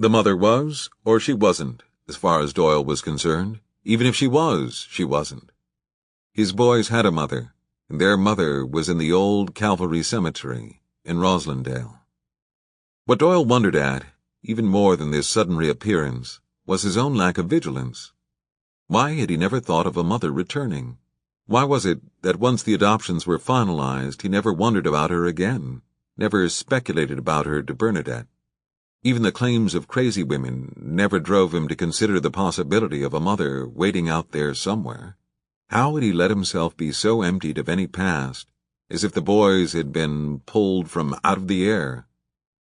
The mother was, or she wasn't, as far as Doyle was concerned. Even if she was, she wasn't. His boys had a mother, and their mother was in the old Calvary Cemetery in Roslindale. What Doyle wondered at, even more than this sudden reappearance, was his own lack of vigilance. Why had he never thought of a mother returning? Why was it that once the adoptions were finalized, he never wondered about her again, never speculated about her to Bernadette? Even the claims of crazy women never drove him to consider the possibility of a mother waiting out there somewhere. How had he let himself be so emptied of any past, as if the boys had been pulled from out of the air?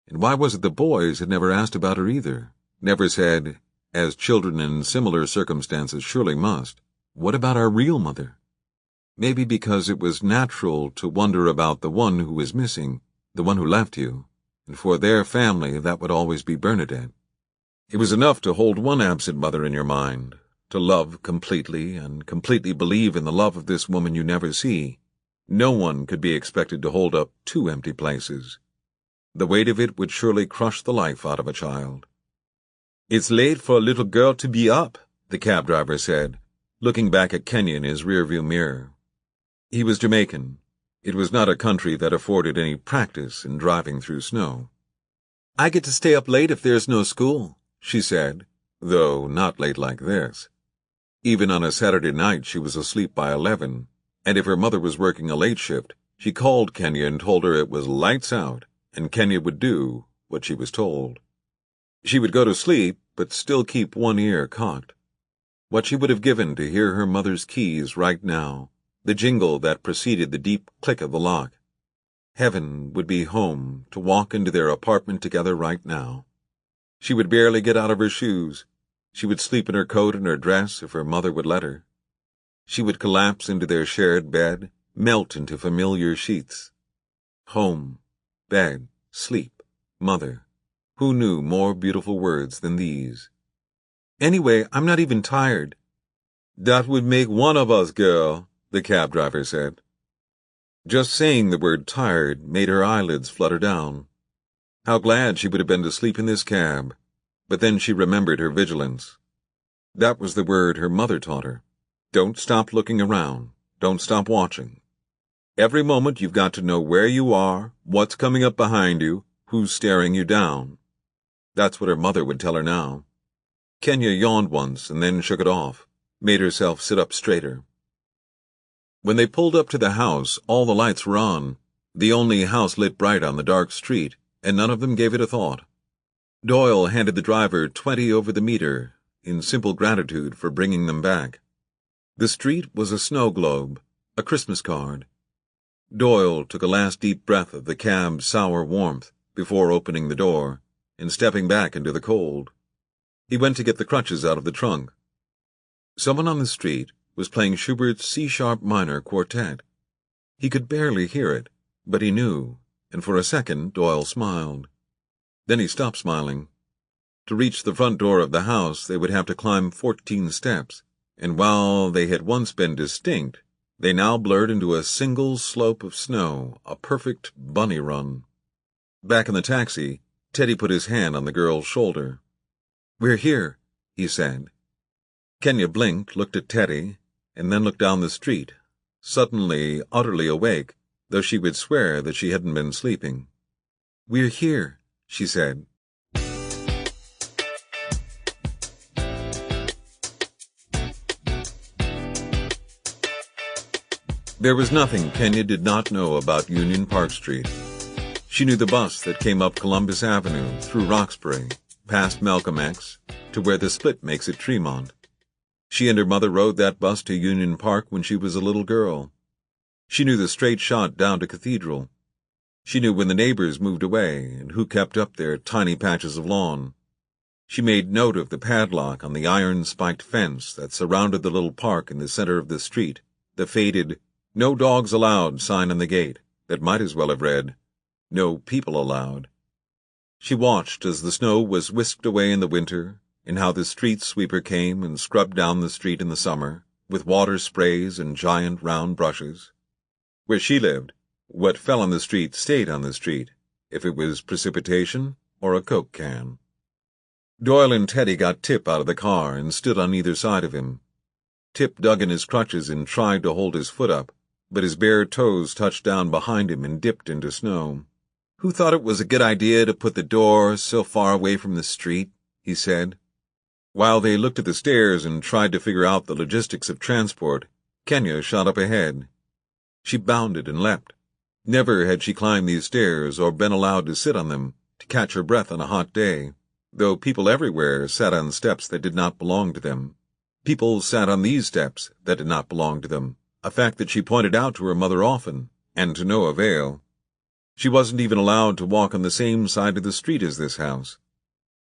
And why was it the boys had never asked about her either, never said, as children in similar circumstances surely must, "What about our real mother?" Maybe because it was natural to wonder about the one who was missing, the one who left you, and for their family that would always be Bernadette. It was enough to hold one absent mother in your mind, to love completely and completely believe in the love of this woman you never see. No one could be expected to hold up 2 empty places. The weight of it would surely crush the life out of a child. "It's late for a little girl to be up," the cab driver said, looking back at Kenya in his rearview mirror. He was Jamaican. It was not a country that afforded any practice in driving through snow. "I get to stay up late if there's no school," she said, though not late like this. Even on a Saturday night she was asleep by 11, and if her mother was working a late shift, she called Kenya and told her it was lights out, and Kenya would do what she was told. She would go to sleep, but still keep one ear cocked. What she would have given to hear her mother's keys right now, the jingle that preceded the deep click of the lock. Heaven would be home to walk into their apartment together right now. She would barely get out of her shoes. She would sleep in her coat and her dress if her mother would let her. She would collapse into their shared bed, melt into familiar sheets. Home, bed, sleep, mother. Who knew more beautiful words than these? "Anyway, I'm not even tired." "That would make one of us, girl," the cab driver said. Just saying the word tired made her eyelids flutter down. How glad she would have been to sleep in this cab. But then she remembered her vigilance. That was the word her mother taught her. Don't stop looking around. Don't stop watching. Every moment you've got to know where you are, what's coming up behind you, who's staring you down. That's what her mother would tell her now. Kenya yawned once and then shook it off, made herself sit up straighter. When they pulled up to the house, all the lights were on, the only house lit bright on the dark street, and none of them gave it a thought. Doyle handed the driver 20 over the meter, in simple gratitude for bringing them back. The street was a snow globe, a Christmas card. Doyle took a last deep breath of the cab's sour warmth before opening the door and stepping back into the cold. He went to get the crutches out of the trunk. Someone on the street was playing Schubert's C-sharp minor quartet. He could barely hear it, but he knew, and for a second Doyle smiled. Then he stopped smiling. To reach the front door of the house they would have to climb 14 steps, and while they had once been distinct, they now blurred into a single slope of snow, a perfect bunny run. Back in the taxi, Teddy put his hand on the girl's shoulder. "We're here," he said. Kenya blinked, looked at Teddy, and then looked down the street, suddenly utterly awake, though she would swear that she hadn't been sleeping. "We're here," she said. There was nothing Kenya did not know about Union Park Street. She knew the bus that came up Columbus Avenue through Roxbury, past Malcolm X, to where the split makes at Tremont. She and her mother rode that bus to Union Park when she was a little girl. She knew the straight shot down to Cathedral. She knew when the neighbors moved away and who kept up their tiny patches of lawn. She made note of the padlock on the iron-spiked fence that surrounded the little park in the center of the street, the faded "No Dogs Allowed" sign on the gate that might as well have read, "No People Allowed." She watched as the snow was whisked away in the winter, and how the street sweeper came and scrubbed down the street in the summer, with water sprays and giant round brushes. Where she lived, what fell on the street stayed on the street, if it was precipitation or a Coke can. Doyle and Teddy got Tip out of the car and stood on either side of him. Tip dug in his crutches and tried to hold his foot up, but his bare toes touched down behind him and dipped into snow. "Who thought it was a good idea to put the door so far away from the street?" he said. While they looked at the stairs and tried to figure out the logistics of transport, Kenya shot up ahead. She bounded and leapt. Never had she climbed these stairs or been allowed to sit on them, to catch her breath on a hot day, though people everywhere sat on steps that did not belong to them. People sat on these steps that did not belong to them, a fact that she pointed out to her mother often, and to no avail. She wasn't even allowed to walk on the same side of the street as this house.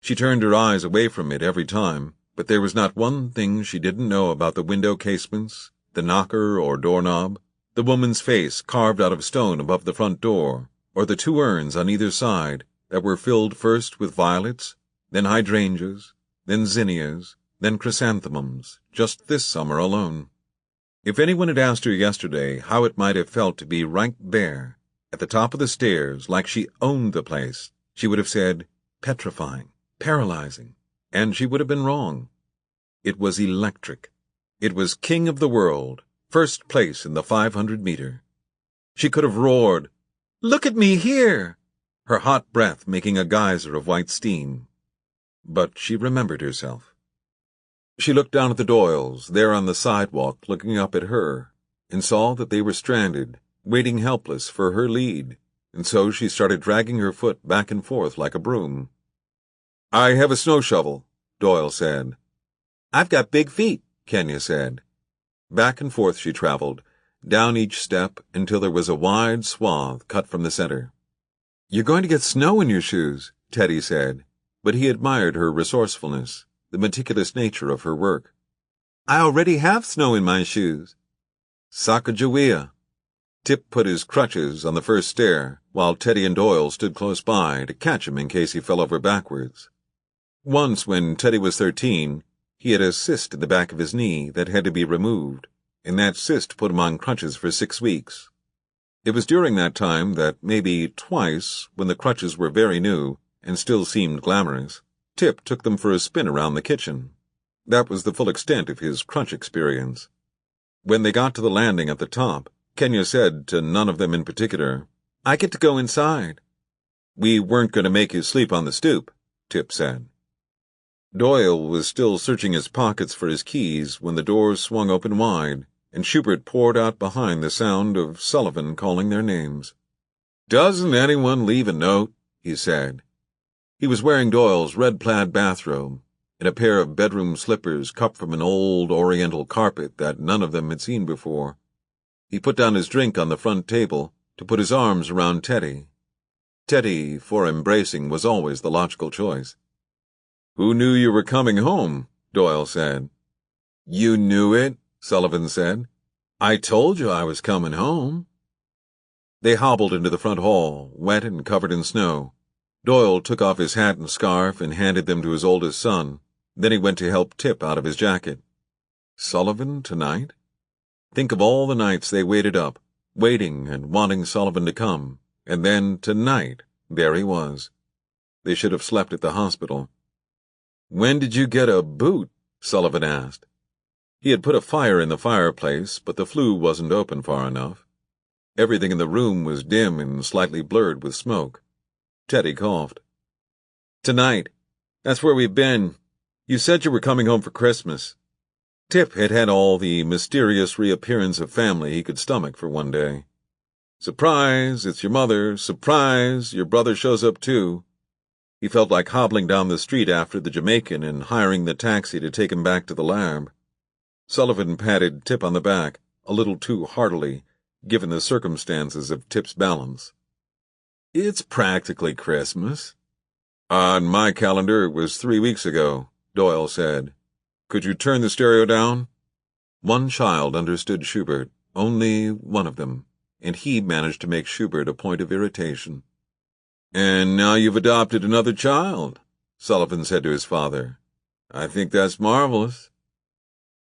She turned her eyes away from it every time, but there was not one thing she didn't know about the window casements, the knocker or doorknob, the woman's face carved out of stone above the front door, or the two urns on either side that were filled first with violets, then hydrangeas, then zinnias, then chrysanthemums, just this summer alone. If anyone had asked her yesterday how it might have felt to be right there, at the top of the stairs, like she owned the place, she would have said, petrifying, paralyzing, and she would have been wrong. It was electric. It was king of the world, first place in the 500-meter. She could have roared, "Look at me here!" her hot breath making a geyser of white steam. But she remembered herself. She looked down at the Doyles, there on the sidewalk looking up at her, and saw that they were stranded, waiting helpless for her lead, and so she started dragging her foot back and forth like a broom. "I have a snow shovel," Doyle said. "I've got big feet," Kenya said. Back and forth she traveled, down each step until there was a wide swath cut from the center. "You're going to get snow in your shoes," Teddy said, but he admired her resourcefulness, the meticulous nature of her work. "I already have snow in my shoes." "Sacagawea." Tip put his crutches on the first stair, while Teddy and Doyle stood close by to catch him in case he fell over backwards. Once, when Teddy was 13, he had a cyst in the back of his knee that had to be removed, and that cyst put him on crutches for 6 weeks. It was during that time that maybe twice, when the crutches were very new and still seemed glamorous, Tip took them for a spin around the kitchen. That was the full extent of his crutch experience. When they got to the landing at the top, Kenya said to none of them in particular, "I get to go inside." "We weren't going to make you sleep on the stoop," Tip said. Doyle was still searching his pockets for his keys when the doors swung open wide, and Schubert poured out behind the sound of Sullivan calling their names. "Doesn't anyone leave a note?" he said. He was wearing Doyle's red plaid bathrobe, and a pair of bedroom slippers cut from an old oriental carpet that none of them had seen before. He put down his drink on the front table to put his arms around Teddy. Teddy, for embracing, was always the logical choice. "Who knew you were coming home?" Doyle said. "You knew it," Sullivan said. "I told you I was coming home." They hobbled into the front hall, wet and covered in snow. Doyle took off his hat and scarf and handed them to his oldest son. Then he went to help Tip out of his jacket. Sullivan tonight? Think of all the nights they waited up, waiting and wanting Sullivan to come, and then tonight, there he was. They should have slept at the hospital. "When did you get a boot?" Sullivan asked. He had put a fire in the fireplace, but the flue wasn't open far enough. Everything in the room was dim and slightly blurred with smoke. Teddy coughed. "Tonight. That's where we've been. You said you were coming home for Christmas." Tip had had all the mysterious reappearance of family he could stomach for one day. Surprise, it's your mother. Surprise, your brother shows up too. He felt like hobbling down the street after the Jamaican and hiring the taxi to take him back to the lab. Sullivan patted Tip on the back, a little too heartily, given the circumstances of Tip's balance. It's practically Christmas. On my calendar it was 3 weeks ago, Doyle said. Could you turn the stereo down? One child understood Schubert, only one of them, and he managed to make Schubert a point of irritation. And now you've adopted another child, Sullivan said to his father. I think that's marvelous.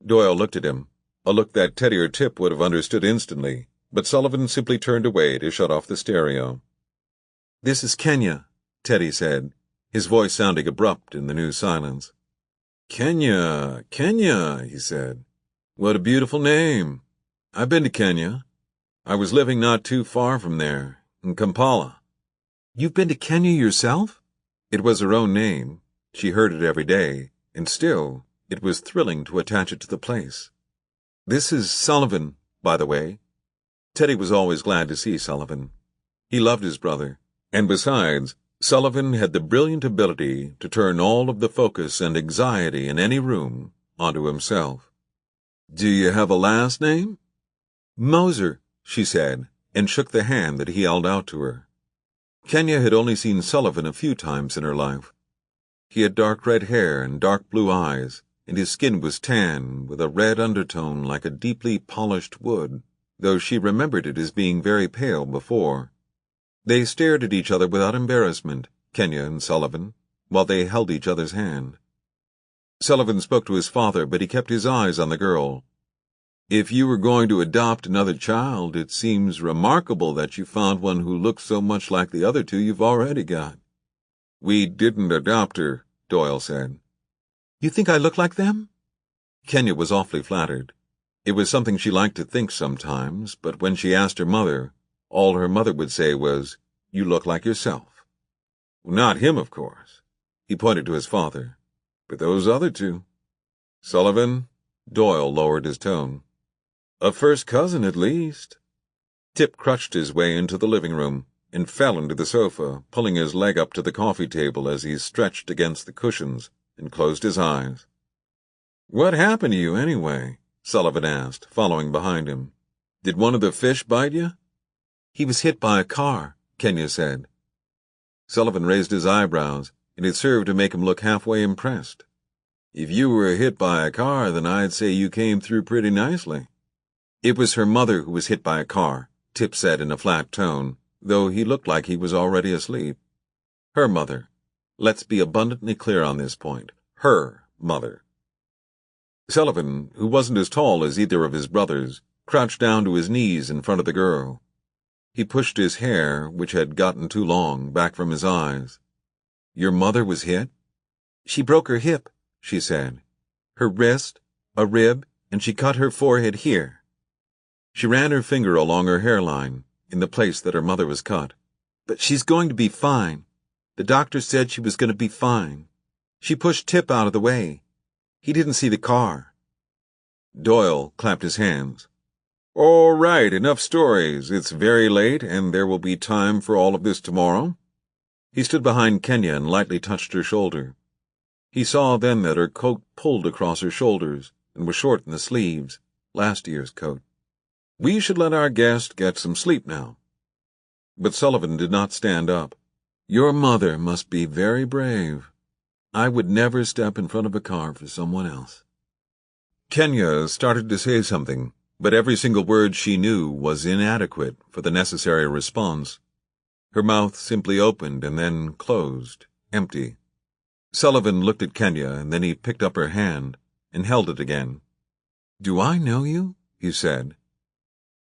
Doyle looked at him, a look that Teddy or Tip would have understood instantly, but Sullivan simply turned away to shut off the stereo. This is Kenya, Teddy said, his voice sounding abrupt in the new silence. Kenya, Kenya, he said. What a beautiful name. I've been to Kenya. I was living not too far from there, in Kampala. You've been to Kenya yourself? It was her own name. She heard it every day, and still, it was thrilling to attach it to the place. This is Sullivan, by the way. Teddy was always glad to see Sullivan. He loved his brother, and besides, Sullivan had the brilliant ability to turn all of the focus and anxiety in any room onto himself. Do you have a last name? Moser, she said, and shook the hand that he held out to her. Kenya had only seen Sullivan a few times in her life. He had dark red hair and dark blue eyes, and his skin was tan with a red undertone like a deeply polished wood, though she remembered it as being very pale before. They stared at each other without embarrassment, Kenya and Sullivan, while they held each other's hand. Sullivan spoke to his father, but he kept his eyes on the girl. If you were going to adopt another child, it seems remarkable that you found one who looks so much like the other two you've already got. We didn't adopt her, Doyle said. You think I look like them? Kenya was awfully flattered. It was something she liked to think sometimes, but when she asked her mother, all her mother would say was, You look like yourself. Not him, of course. He pointed to his father. But those other two. Sullivan, Doyle lowered his tone. A first cousin, at least. Tip crutched his way into the living room and fell into the sofa, pulling his leg up to the coffee table as he stretched against the cushions and closed his eyes. What happened to you, anyway? Sullivan asked, following behind him. Did one of the fish bite you? He was hit by a car, Kenya said. Sullivan raised his eyebrows, and it served to make him look halfway impressed. If you were hit by a car, then I'd say you came through pretty nicely. It was her mother who was hit by a car, Tip said in a flat tone, though he looked like he was already asleep. Her mother. Let's be abundantly clear on this point. Her mother. Sullivan, who wasn't as tall as either of his brothers, crouched down to his knees in front of the girl. He pushed his hair, which had gotten too long, back from his eyes. Your mother was hit? She broke her hip, she said. Her wrist, a rib, and she cut her forehead here. She ran her finger along her hairline, in the place that her mother was cut. But she's going to be fine. The doctor said she was going to be fine. She pushed Tip out of the way. He didn't see the car. Doyle clapped his hands. All right, enough stories. It's very late, and there will be time for all of this tomorrow. He stood behind Kenya and lightly touched her shoulder. He saw then that her coat pulled across her shoulders and was short in the sleeves, last year's coat. We should let our guest get some sleep now. But Sullivan did not stand up. Your mother must be very brave. I would never step in front of a car for someone else. Kenya started to say something, but every single word she knew was inadequate for the necessary response. Her mouth simply opened and then closed, empty. Sullivan looked at Kenya, and then he picked up her hand and held it again. Do I know you? He said.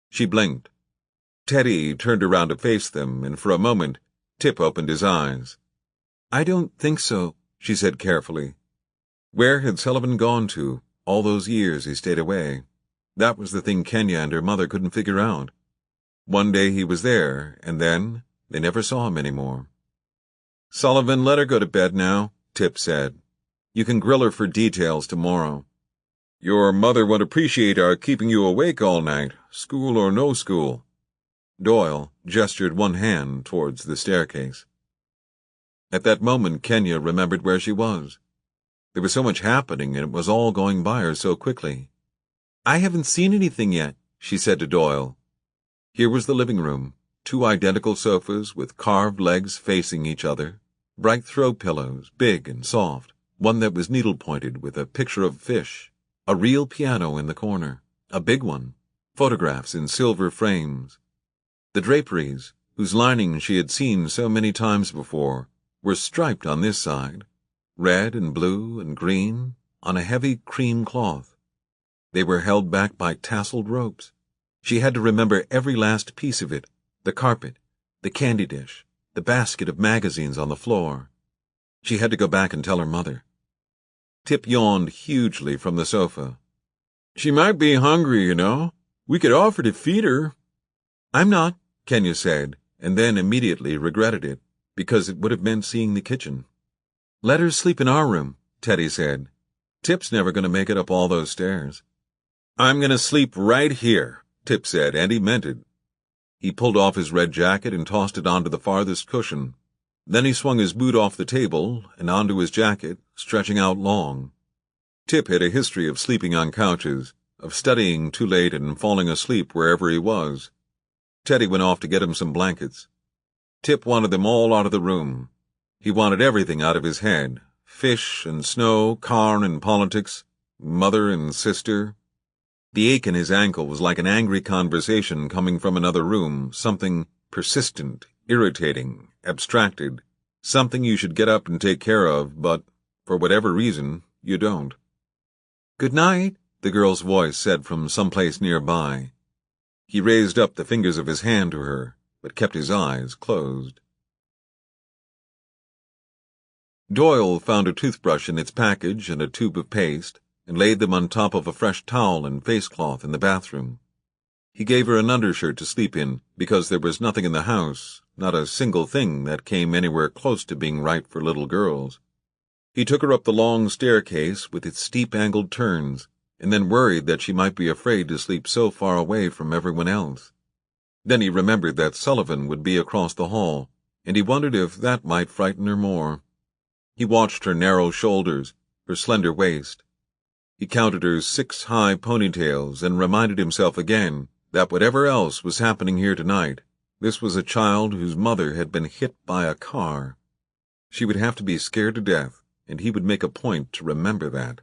She blinked. Teddy turned around to face them, and for a moment Tip opened his eyes. I don't think so, she said carefully. Where had Sullivan gone to, all those years he stayed away? That was the thing Kenya and her mother couldn't figure out. One day he was there, and then they never saw him any more. Sullivan, let her go to bed now, Tip said. You can grill her for details tomorrow. Your mother won't appreciate our keeping you awake all night, school or no school." Doyle gestured one hand towards the staircase. At that moment, Kenya remembered where she was. There was so much happening, and it was all going by her so quickly. "I haven't seen anything yet," she said to Doyle. Here was the living room, 2 identical sofas with carved legs facing each other, bright throw pillows, big and soft, one that was needle-pointed with a picture of fish, a real piano in the corner, a big one, photographs in silver frames. The draperies, whose lining she had seen so many times before, were striped on this side, red and blue and green, on a heavy cream cloth. They were held back by tasseled ropes. She had to remember every last piece of it, the carpet, the candy dish, the basket of magazines on the floor. She had to go back and tell her mother. Tip yawned hugely from the sofa. "She might be hungry, you know. We could offer to feed her." "I'm not," Kenya said, and then immediately regretted it, because it would have meant seeing the kitchen. "Let her sleep in our room," Teddy said. "Tip's never going to make it up all those stairs." "I'm going to sleep right here," Tip said, and he meant it. He pulled off his red jacket and tossed it onto the farthest cushion. Then he swung his boot off the table and onto his jacket, stretching out long. Tip had a history of sleeping on couches, of studying too late and falling asleep wherever he was. Teddy went off to get him some blankets. Tip wanted them all out of the room. He wanted everything out of his head. Fish and snow, Karn and politics, mother and sister. The ache in his ankle was like an angry conversation coming from another room, something persistent, irritating, abstracted, something you should get up and take care of, but, for whatever reason, you don't. "Good night," the girl's voice said from someplace nearby. He raised up the fingers of his hand to her, but kept his eyes closed. Doyle found a toothbrush in its package and a tube of paste, and laid them on top of a fresh towel and face-cloth in the bathroom. He gave her an undershirt to sleep in, because there was nothing in the house, not a single thing that came anywhere close to being right for little girls. He took her up the long staircase with its steep angled turns, and then worried that she might be afraid to sleep so far away from everyone else. Then he remembered that Sullivan would be across the hall, and he wondered if that might frighten her more. He watched her narrow shoulders, her slender waist. He counted her 6 high ponytails and reminded himself again that whatever else was happening here tonight, this was a child whose mother had been hit by a car. She would have to be scared to death, and he would make a point to remember that.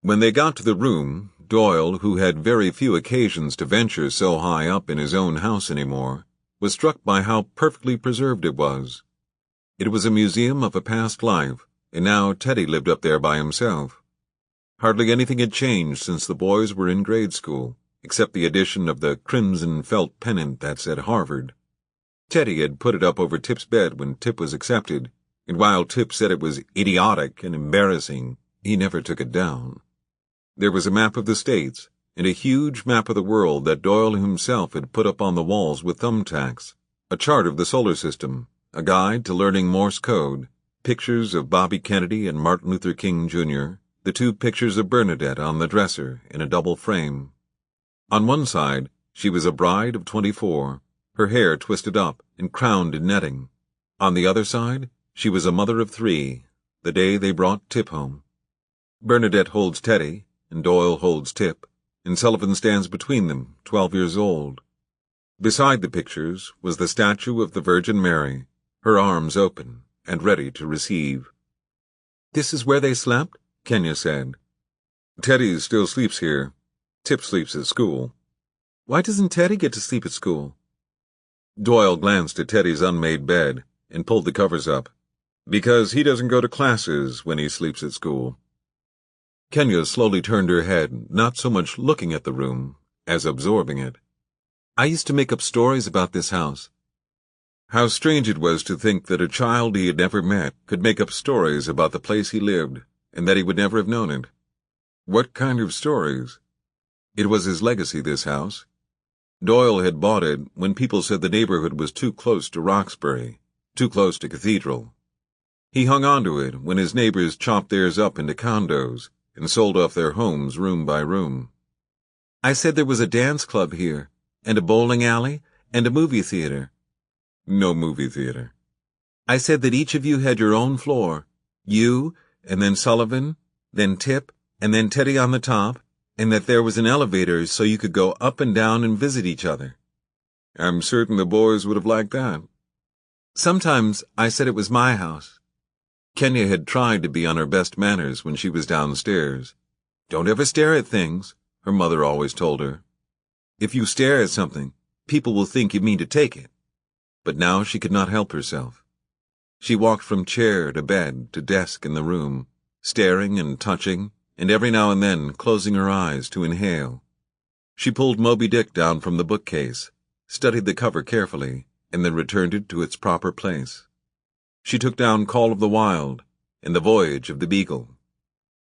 When they got to the room, Doyle, who had very few occasions to venture so high up in his own house anymore, was struck by how perfectly preserved it was. It was a museum of a past life, and now Teddy lived up there by himself. Hardly anything had changed since the boys were in grade school, except the addition of the crimson felt pennant that said Harvard. Teddy had put it up over Tip's bed when Tip was accepted, and while Tip said it was idiotic and embarrassing, he never took it down. There was a map of the states, and a huge map of the world that Doyle himself had put up on the walls with thumbtacks, a chart of the solar system, a guide to learning Morse code, pictures of Bobby Kennedy and Martin Luther King, Jr., the 2 pictures of Bernadette on the dresser in a double frame. On one side, she was a bride of 24, her hair twisted up and crowned in netting. On the other side, she was a mother of 3, the day they brought Tip home. Bernadette holds Teddy, and Doyle holds Tip, and Sullivan stands between them, 12 years old. Beside the pictures was the statue of the Virgin Mary, her arms open and ready to receive. "This is where they slept?" Kenya said. "Teddy still sleeps here. Tip sleeps at school." "Why doesn't Teddy get to sleep at school?" Doyle glanced at Teddy's unmade bed and pulled the covers up. "Because he doesn't go to classes when he sleeps at school." Kenya slowly turned her head, not so much looking at the room as absorbing it. "I used to make up stories about this house." How strange it was to think that a child he had never met could make up stories about the place he lived, and that he would never have known it. What kind of stories? It was his legacy, this house. Doyle had bought it when people said the neighborhood was too close to Roxbury, too close to Cathedral. He hung on to it when his neighbors chopped theirs up into condos, and sold off their homes room by room. I said there was a dance club here, and a bowling alley, and a movie theater. No movie theater. I said that each of you had your own floor. You, and then Sullivan, then Tip, and then Teddy on the top, and that there was an elevator so you could go up and down and visit each other. I'm certain the boys would have liked that. Sometimes I said it was my house. Kenya had tried to be on her best manners when she was downstairs. Don't ever stare at things, her mother always told her. If you stare at something, people will think you mean to take it. But now she could not help herself. She walked from chair to bed to desk in the room, staring and touching, and every now and then closing her eyes to inhale. She pulled Moby Dick down from the bookcase, studied the cover carefully, and then returned it to its proper place. She took down Call of the Wild and The Voyage of the Beagle.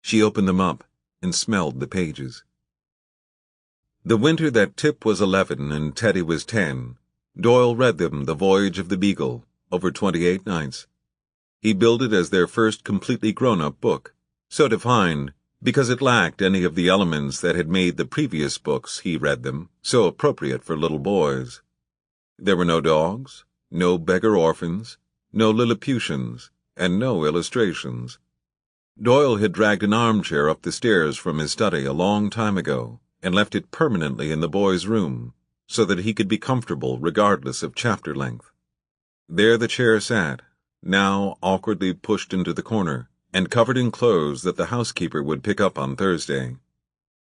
She opened them up and smelled the pages. The winter that Tip was 11 and Teddy was 10, Doyle read them The Voyage of the Beagle over 28 nights. He billed it as their first completely grown-up book, so defined because it lacked any of the elements that had made the previous books he read them so appropriate for little boys. There were no dogs, no beggar orphans, no Lilliputians, and no illustrations. Doyle had dragged an armchair up the stairs from his study a long time ago and left it permanently in the boy's room so that he could be comfortable regardless of chapter length. There the chair sat, now awkwardly pushed into the corner and covered in clothes that the housekeeper would pick up on Thursday.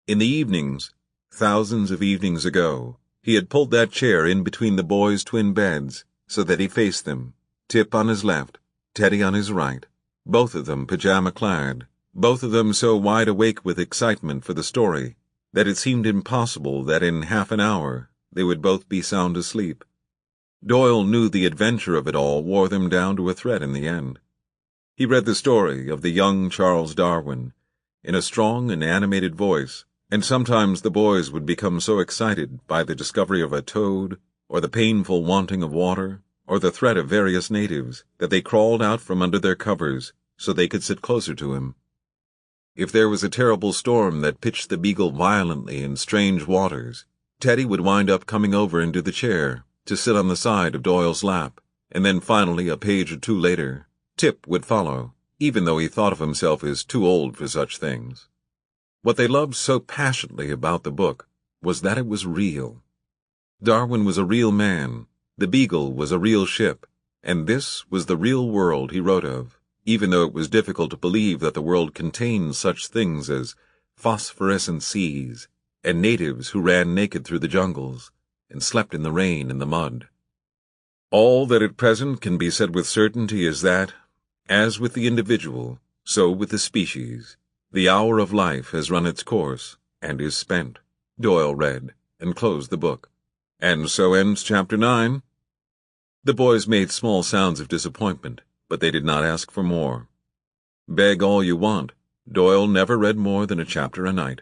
In the evenings, thousands of evenings ago, he had pulled that chair in between the boys' twin beds so that he faced them, Tip on his left, Teddy on his right, both of them pajama-clad, both of them so wide awake with excitement for the story that it seemed impossible that in half an hour they would both be sound asleep. Doyle knew the adventure of it all wore them down to a thread in the end. He read the story of the young Charles Darwin in a strong and animated voice, and sometimes the boys would become so excited by the discovery of a toad, or the painful wanting of water, or the threat of various natives, that they crawled out from under their covers so they could sit closer to him. If there was a terrible storm that pitched the Beagle violently in strange waters, Teddy would wind up coming over into the chair to sit on the side of Doyle's lap, and then finally, a page or two later, Tip would follow, even though he thought of himself as too old for such things. What they loved so passionately about the book was that it was real. Darwin was a real man, the Beagle was a real ship, and this was the real world he wrote of, even though it was difficult to believe that the world contained such things as phosphorescent seas, and natives who ran naked through the jungles, and slept in the rain and the mud. All that at present can be said with certainty is that, as with the individual, so with the species, the hour of life has run its course, and is spent. Doyle read, and closed the book. And so ends Chapter 9. The boys made small sounds of disappointment, but they did not ask for more. Beg all you want, Doyle never read more than a chapter a night.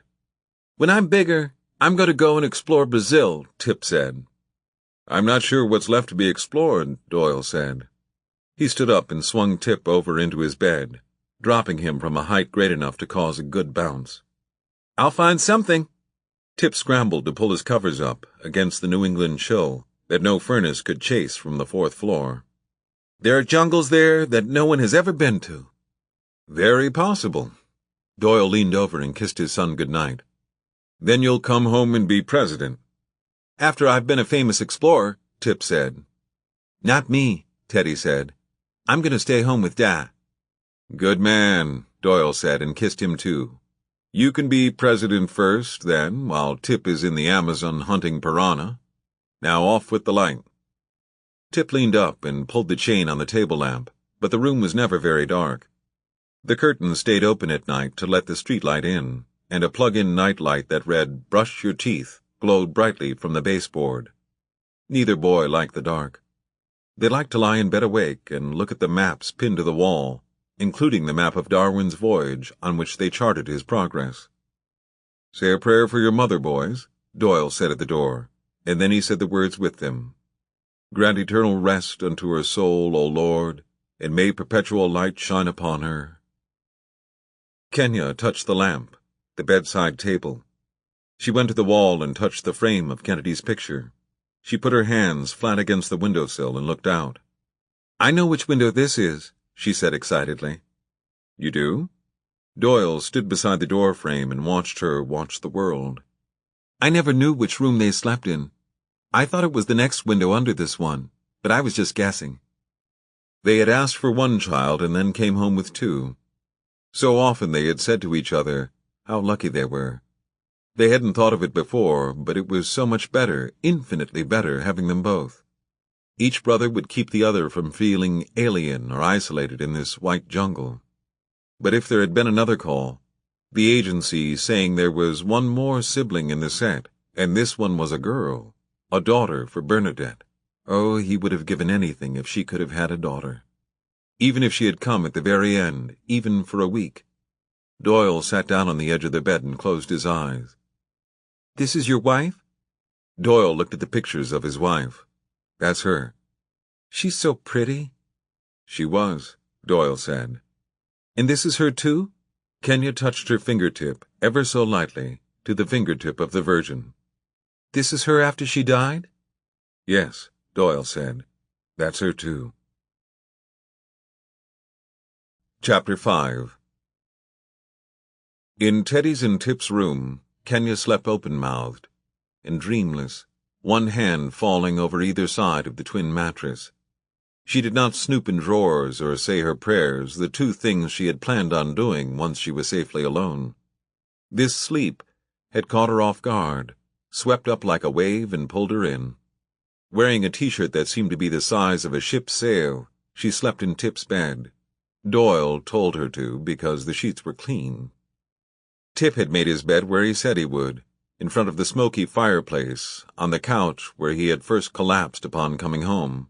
When I'm bigger, I'm going to go and explore Brazil, Tip said. I'm not sure what's left to be explored, Doyle said. He stood up and swung Tip over into his bed, dropping him from a height great enough to cause a good bounce. I'll find something. Tip scrambled to pull his covers up against the New England chill that no furnace could chase from the 4th floor. There are jungles there that no one has ever been to. Very possible. Doyle leaned over and kissed his son good night. Then you'll come home and be president. After I've been a famous explorer, Tip said. Not me, Teddy said. I'm going to stay home with Dad. Good man, Doyle said, and kissed him too. You can be president first, then, while Tip is in the Amazon hunting piranha. Now off with the light. Tip leaned up and pulled the chain on the table lamp, but the room was never very dark. The curtains stayed open at night to let the streetlight in, and a plug-in nightlight that read, "Brush your teeth," glowed brightly from the baseboard. Neither boy liked the dark. They liked to lie in bed awake and look at the maps pinned to the wall, including the map of Darwin's voyage on which they charted his progress. "Say a prayer for your mother, boys," Doyle said at the door, and then he said the words with them. "Grant eternal rest unto her soul, O Lord, and may perpetual light shine upon her." Kenya touched the lamp, the bedside table. She went to the wall and touched the frame of Kennedy's picture. She put her hands flat against the windowsill and looked out. "I know which window this is," she said excitedly. "You do?" Doyle stood beside the door frame and watched her watch the world. "I never knew which room they slept in. I thought it was the next window under this one, but I was just guessing." They had asked for one child and then came home with two. So often they had said to each other how lucky they were. They hadn't thought of it before, but it was so much better, infinitely better, having them both. Each brother would keep the other from feeling alien or isolated in this white jungle. But if there had been another call, the agency saying there was one more sibling in the set, and this one was a girl, a daughter for Bernadette, oh, he would have given anything if she could have had a daughter. Even if she had come at the very end, even for a week. Doyle sat down on the edge of the bed and closed his eyes. "This is your wife?" Doyle looked at the pictures of his wife. "That's her." "She's so pretty." "She was," Doyle said. "And this is her too?" Kenya touched her fingertip, ever so lightly, to the fingertip of the Virgin. "This is her after she died?" "Yes," Doyle said. "That's her too." Chapter 5. In Teddy's and Tip's room, Kenya slept open-mouthed and dreamless, one hand falling over either side of the twin mattress. She did not snoop in drawers or say her prayers, the two things she had planned on doing once she was safely alone. This sleep had caught her off guard, swept up like a wave and pulled her in. Wearing a t-shirt that seemed to be the size of a ship's sail, she slept in Tip's bed. Doyle told her to because the sheets were clean. Tip had made his bed where he said he would, in front of the smoky fireplace, on the couch where he had first collapsed upon coming home.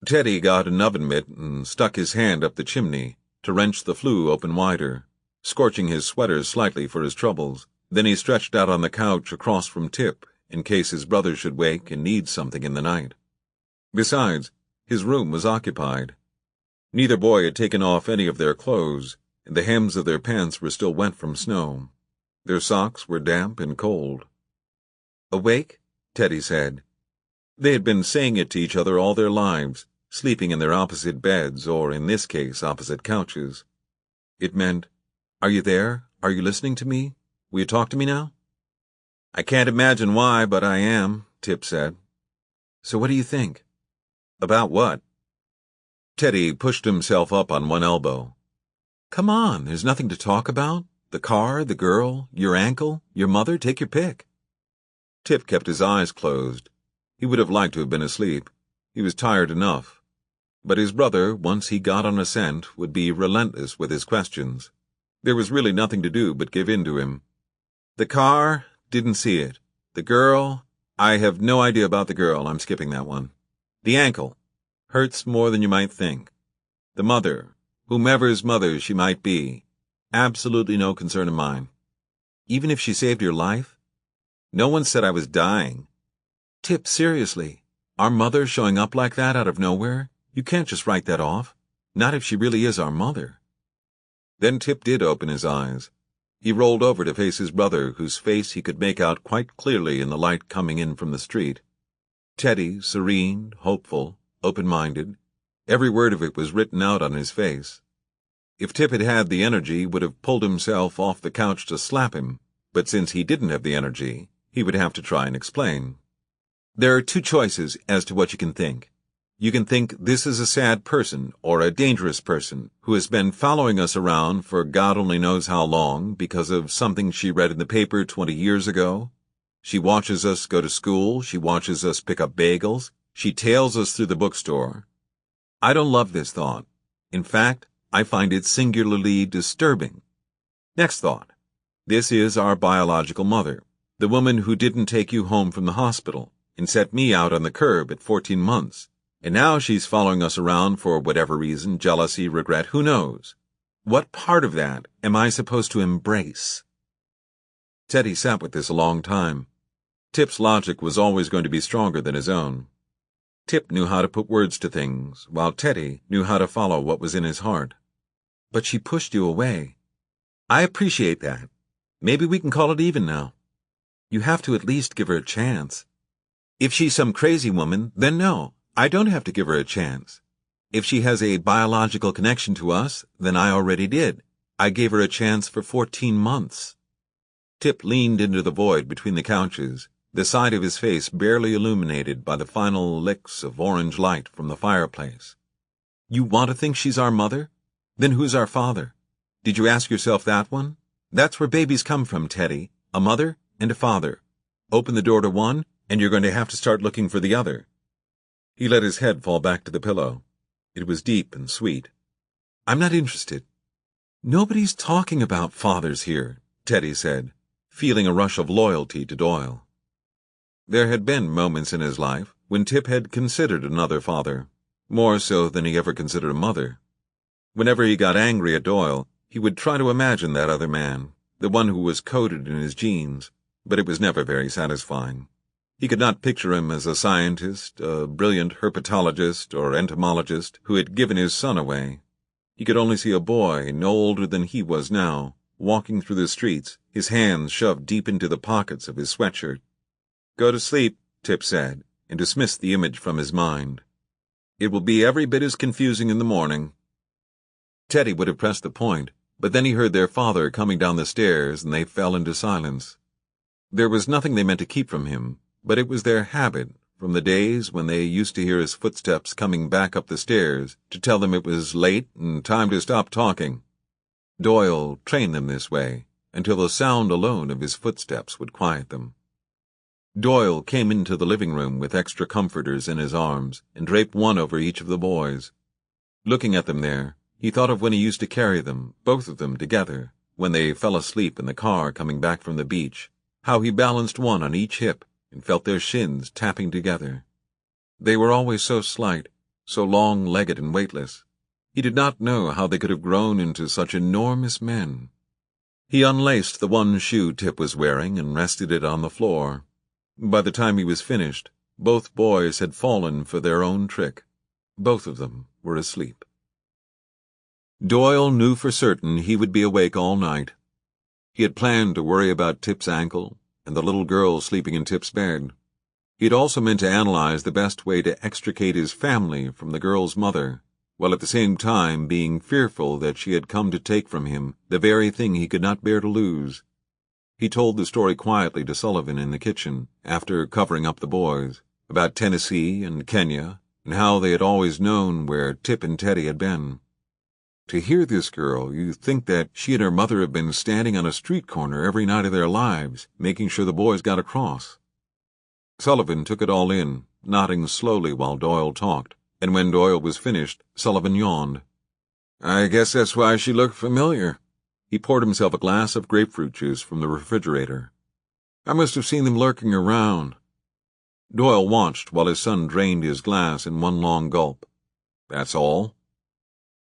Teddy got an oven mitt and stuck his hand up the chimney to wrench the flue open wider, scorching his sweater slightly for his troubles. Then he stretched out on the couch across from Tip in case his brother should wake and need something in the night. Besides, his room was occupied. Neither boy had taken off any of their clothes, and the hems of their pants were still wet from snow. Their socks were damp and cold. "Awake?" Teddy said. They had been saying it to each other all their lives, sleeping in their opposite beds, or in this case, opposite couches. It meant, "Are you there? Are you listening to me? Will you talk to me now?" "I can't imagine why, but I am," Tip said. "So what do you think?" "About what?" Teddy pushed himself up on one elbow. "Come on, there's nothing to talk about. The car, the girl, your ankle, your mother, take your pick." Tip kept his eyes closed. He would have liked to have been asleep. He was tired enough. But his brother, once he got on a scent, would be relentless with his questions. There was really nothing to do but give in to him. "The car, didn't see it. The girl, I have no idea about the girl, I'm skipping that one. The ankle, hurts more than you might think. The mother, whomever's mother she might be, absolutely no concern of mine. Even if she saved your life? No one said I was dying. Tip, seriously, our mother showing up like that out of nowhere? You can't just write that off. Not if she really is our mother." Then Tip did open his eyes. He rolled over to face his brother, whose face he could make out quite clearly in the light coming in from the street. Teddy, serene, hopeful, open-minded, every word of it was written out on his face. If Tip had had the energy, he would have pulled himself off the couch to slap him, but since he didn't have the energy, he would have to try and explain. "There are two choices as to what you can think. You can think this is a sad person or a dangerous person who has been following us around for God only knows how long because of something she read in the paper 20 years ago. She watches us go to school, she watches us pick up bagels, she tails us through the bookstore. I don't love this thought. In fact, I find it singularly disturbing. Next thought. This is our biological mother, the woman who didn't take you home from the hospital and set me out on the curb at 14 months. And now she's following us around for whatever reason, jealousy, regret, who knows? What part of that am I supposed to embrace?" Teddy sat with this a long time. Tip's logic was always going to be stronger than his own. Tip knew how to put words to things, while Teddy knew how to follow what was in his heart. "But she pushed you away." I appreciate that. Maybe we can call it even now. You have to at least give her a chance. If she's some crazy woman, then no, I don't have to give her a chance. If she has a biological connection to us, then I already did. I gave her a chance for 14 months. Tip leaned into the void between the couches, the side of his face barely illuminated by the final licks of orange light from the fireplace. You want to think she's our mother? Then who's our father? Did you ask yourself that one? That's where babies come from, Teddy. A mother and a father. Open the door to one, and you're going to have to start looking for the other. He let his head fall back to the pillow. It was deep and sweet. I'm not interested. Nobody's talking about fathers here, Teddy said, feeling a rush of loyalty to Doyle. There had been moments in his life when Tip had considered another father, more so than he ever considered a mother. Whenever he got angry at Doyle, he would try to imagine that other man, the one who was coded in his genes, but it was never very satisfying. He could not picture him as a scientist, a brilliant herpetologist or entomologist who had given his son away. He could only see a boy, no older than he was now, walking through the streets, his hands shoved deep into the pockets of his sweatshirt. Go to sleep, Tip said, and dismissed the image from his mind. It will be every bit as confusing in the morning. Teddy would have pressed the point, but then he heard their father coming down the stairs, and they fell into silence. There was nothing they meant to keep from him, but it was their habit, from the days when they used to hear his footsteps coming back up the stairs, to tell them it was late and time to stop talking. Doyle trained them this way, until the sound alone of his footsteps would quiet them. Doyle came into the living room with extra comforters in his arms, and draped one over each of the boys. Looking at them there, he thought of when he used to carry them, both of them together, when they fell asleep in the car coming back from the beach, how he balanced one on each hip and felt their shins tapping together. They were always so slight, so long-legged and weightless. He did not know how they could have grown into such enormous men. He unlaced the one shoe Tip was wearing and rested it on the floor. By the time he was finished, both boys had fallen for their own trick. Both of them were asleep. Doyle knew for certain he would be awake all night. He had planned to worry about Tip's ankle and the little girl sleeping in Tip's bed. He had also meant to analyze the best way to extricate his family from the girl's mother, while at the same time being fearful that she had come to take from him the very thing he could not bear to lose. He told the story quietly to Sullivan in the kitchen, after covering up the boys, about Tennessee and Kenya, and how they had always known where Tip and Teddy had been. To hear this girl, you think that she and her mother have been standing on a street corner every night of their lives, making sure the boys got across. Sullivan took it all in, nodding slowly while Doyle talked, and when Doyle was finished, Sullivan yawned. I guess that's why she looked familiar. He poured himself a glass of grapefruit juice from the refrigerator. I must have seen them lurking around. Doyle watched while his son drained his glass in one long gulp. That's all?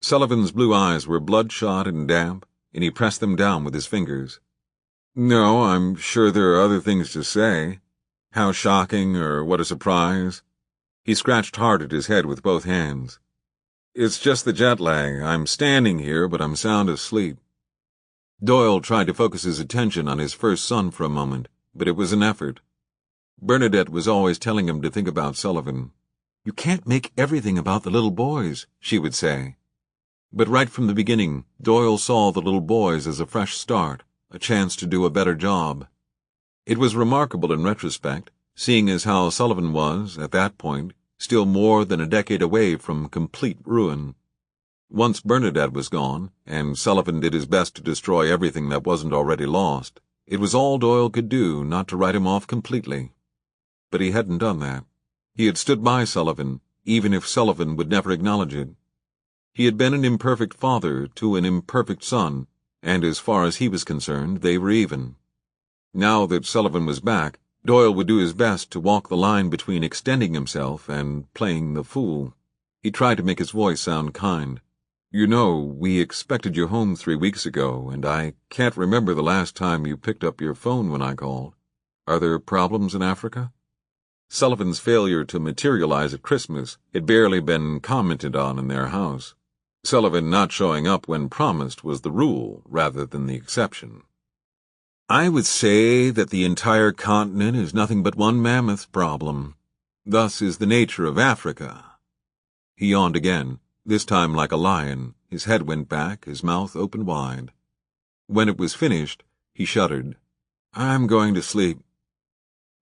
Sullivan's blue eyes were bloodshot and damp, and he pressed them down with his fingers. No, I'm sure there are other things to say. How shocking, or what a surprise. He scratched hard at his head with both hands. It's just the jet lag. I'm standing here, but I'm sound asleep. Doyle tried to focus his attention on his first son for a moment, but it was an effort. Bernadette was always telling him to think about Sullivan. You can't make everything about the little boys, she would say. But right from the beginning, Doyle saw the little boys as a fresh start, a chance to do a better job. It was remarkable in retrospect, seeing as how Sullivan was, at that point, still more than a decade away from complete ruin. Once Bernadette was gone, and Sullivan did his best to destroy everything that wasn't already lost, it was all Doyle could do not to write him off completely. But he hadn't done that. He had stood by Sullivan, even if Sullivan would never acknowledge it. He had been an imperfect father to an imperfect son, and as far as he was concerned, they were even. Now that Sullivan was back, Doyle would do his best to walk the line between extending himself and playing the fool. He tried to make his voice sound kind. You know, we expected you home 3 weeks ago, and I can't remember the last time you picked up your phone when I called. Are there problems in Africa? Sullivan's failure to materialize at Christmas had barely been commented on in their house. Sullivan not showing up when promised was the rule rather than the exception. I would say that the entire continent is nothing but one mammoth problem. Thus is the nature of Africa. He yawned again, this time like a lion. His head went back, his mouth opened wide. When it was finished, he shuddered. I'm going to sleep.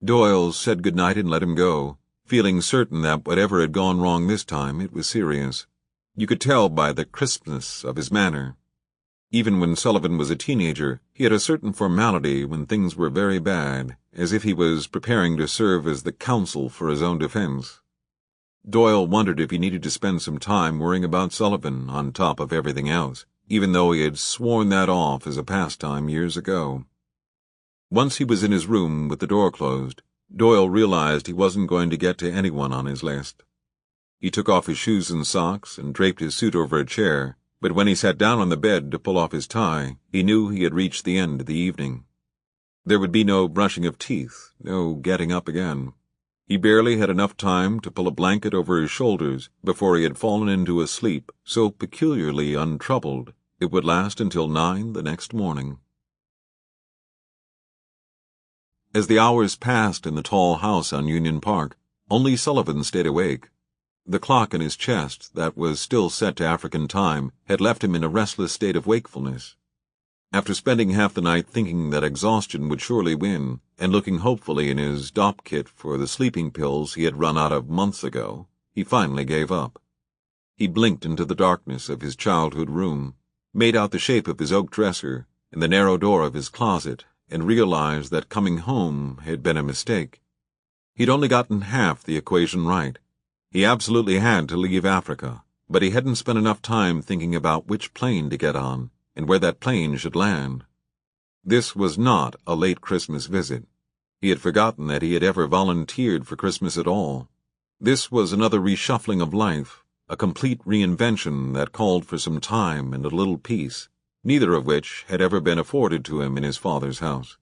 Doyle said good night and let him go, feeling certain that whatever had gone wrong this time, it was serious. You could tell by the crispness of his manner. Even when Sullivan was a teenager, he had a certain formality when things were very bad, as if he was preparing to serve as the counsel for his own defense. Doyle wondered if he needed to spend some time worrying about Sullivan on top of everything else, even though he had sworn that off as a pastime years ago. Once he was in his room with the door closed, Doyle realized he wasn't going to get to anyone on his list. He took off his shoes and socks and draped his suit over a chair, but when he sat down on the bed to pull off his tie, he knew he had reached the end of the evening. There would be no brushing of teeth, no getting up again. He barely had enough time to pull a blanket over his shoulders before he had fallen into a sleep so peculiarly untroubled it would last until 9 the next morning. As the hours passed in the tall house on Union Park, only Sullivan stayed awake. The clock in his chest, that was still set to African time, had left him in a restless state of wakefulness. After spending half the night thinking that exhaustion would surely win, and looking hopefully in his dope kit for the sleeping pills he had run out of months ago, he finally gave up. He blinked into the darkness of his childhood room, made out the shape of his oak dresser and the narrow door of his closet, and realized that coming home had been a mistake. He'd only gotten half the equation right. He absolutely had to leave Africa, but he hadn't spent enough time thinking about which plane to get on, and where that plane should land. This was not a late Christmas visit. He had forgotten that he had ever volunteered for Christmas at all. This was another reshuffling of life, a complete reinvention that called for some time and a little peace, neither of which had ever been afforded to him in his father's house.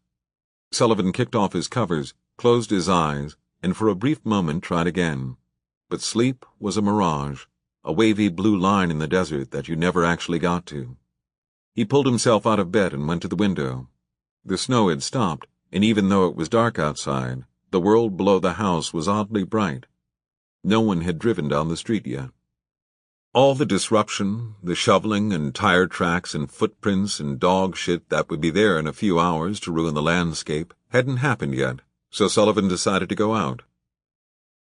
Sullivan kicked off his covers, closed his eyes, and for a brief moment tried again. But sleep was a mirage, a wavy blue line in the desert that you never actually got to. He pulled himself out of bed and went to the window. The snow had stopped, and even though it was dark outside, the world below the house was oddly bright. No one had driven down the street yet. All the disruption, the shoveling and tire tracks and footprints and dog shit that would be there in a few hours to ruin the landscape hadn't happened yet, so Sullivan decided to go out.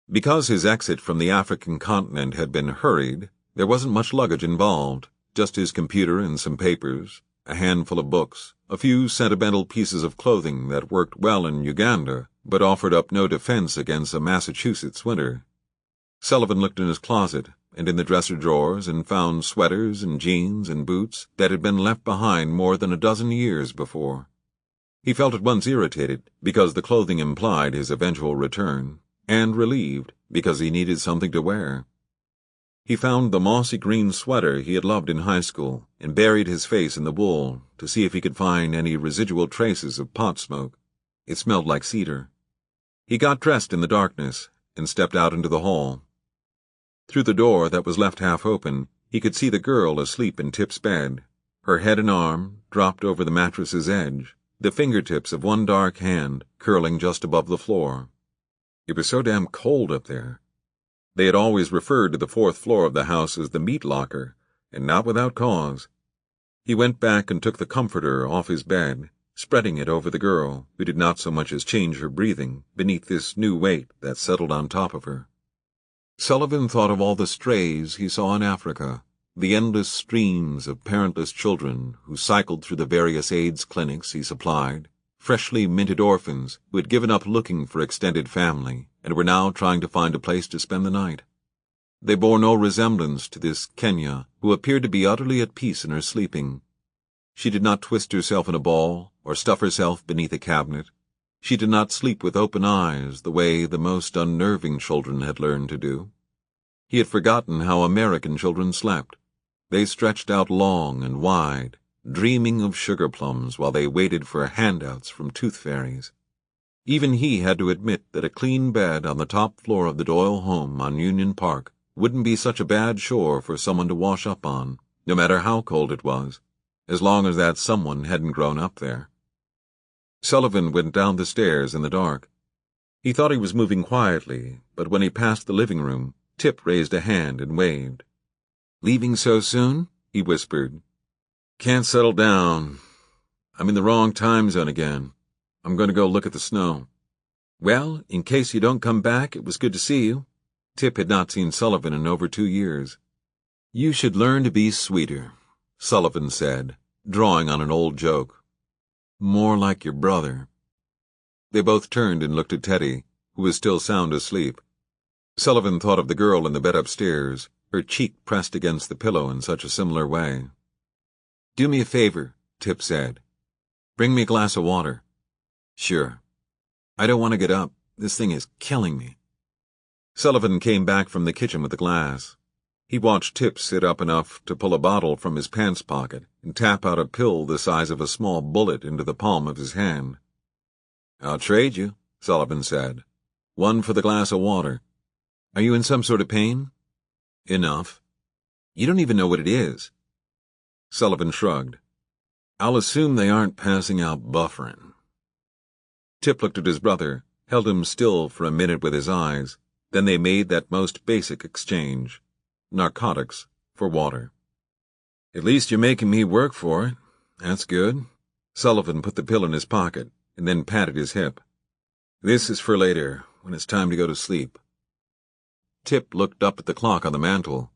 Because his exit from the African continent had been hurried, there wasn't much luggage involved, just his computer and some papers, a handful of books, a few sentimental pieces of clothing that worked well in Uganda, but offered up no defense against a Massachusetts winter. Sullivan looked in his closet and in the dresser drawers and found sweaters and jeans and boots that had been left behind more than a dozen years before. He felt at once irritated because the clothing implied his eventual return, and relieved because he needed something to wear. He found the mossy green sweater he had loved in high school and buried his face in the wool to see if he could find any residual traces of pot smoke. It smelled like cedar. He got dressed in the darkness and stepped out into the hall. Through the door that was left half open, he could see the girl asleep in Tip's bed, her head and arm dropped over the mattress's edge, the fingertips of one dark hand curling just above the floor. It was so damn cold up there. They had always referred to the 4th floor of the house as the meat locker, and not without cause. He went back and took the comforter off his bed, spreading it over the girl, who did not so much as change her breathing beneath this new weight that settled on top of her. Sullivan thought of all the strays he saw in Africa, the endless streams of parentless children who cycled through the various AIDS clinics he supplied, freshly minted orphans who had given up looking for extended family and were now trying to find a place to spend the night. They bore no resemblance to this Kenya, who appeared to be utterly at peace in her sleeping. She did not twist herself in a ball or stuff herself beneath a cabinet. She did not sleep with open eyes the way the most unnerving children had learned to do. He had forgotten how American children slept. They stretched out long and wide, dreaming of sugar plums while they waited for handouts from tooth fairies. Even he had to admit that a clean bed on the top floor of the Doyle home on Union Park wouldn't be such a bad shore for someone to wash up on, no matter how cold it was, as long as that someone hadn't grown up there. Sullivan went down the stairs in the dark. He thought he was moving quietly, but when he passed the living room, Tip raised a hand and waved. "Leaving so soon?" he whispered. "Can't settle down. I'm in the wrong time zone again. I'm going to go look at the snow." "Well, in case you don't come back, it was good to see you." Tip had not seen Sullivan in over 2 years. "You should learn to be sweeter," Sullivan said, drawing on an old joke. "More like your brother." They both turned and looked at Teddy, who was still sound asleep. Sullivan thought of the girl in the bed upstairs, her cheek pressed against the pillow in such a similar way. "Do me a favor," Tip said. "Bring me a glass of water." "Sure. I don't want to get up. This thing is killing me." Sullivan came back from the kitchen with the glass. He watched Tip sit up enough to pull a bottle from his pants pocket and tap out a pill the size of a small bullet into the palm of his hand. "I'll trade you," Sullivan said. "One for the glass of water. Are you in some sort of pain?" "Enough." "You don't even know what it is." Sullivan shrugged. "I'll assume they aren't passing out buffering." Tip looked at his brother, held him still for a minute with his eyes, then they made that most basic exchange. Narcotics for water. "At least you're making me work for it. That's good." Sullivan put the pill in his pocket and then patted his hip. "This is for later, when it's time to go to sleep." Tip looked up at the clock on the mantel.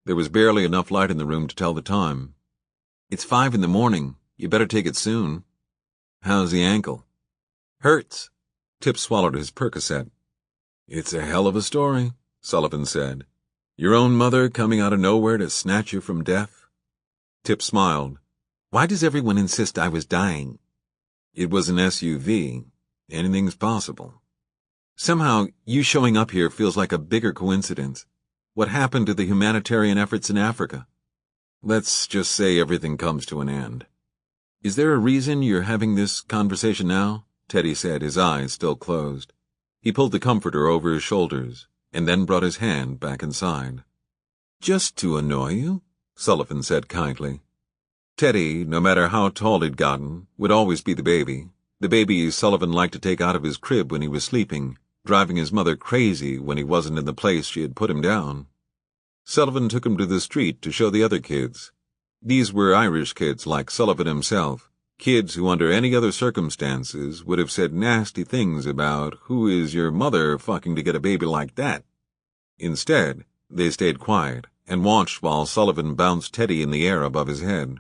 There was barely enough light in the room to tell the time. "It's 5 in the morning. You better take it soon." "How's the ankle?" "Hurts." Tip swallowed his Percocet. "It's a hell of a story," Sullivan said. "Your own mother coming out of nowhere to snatch you from death?" Tip smiled. "Why does everyone insist I was dying?" "It was an SUV. Anything's possible." "Somehow, you showing up here feels like a bigger coincidence. What happened to the humanitarian efforts in Africa?" "Let's just say everything comes to an end." "Is there a reason you're having this conversation now?" Teddy said, his eyes still closed. He pulled the comforter over his shoulders, and then brought his hand back inside. "Just to annoy you," Sullivan said kindly. Teddy, no matter how tall he'd gotten, would always be the baby Sullivan liked to take out of his crib when he was sleeping, driving his mother crazy when he wasn't in the place she had put him down. Sullivan took him to the street to show the other kids. These were Irish kids like Sullivan himself, kids who under any other circumstances would have said nasty things about who is your mother fucking to get a baby like that. Instead, they stayed quiet and watched while Sullivan bounced Teddy in the air above his head.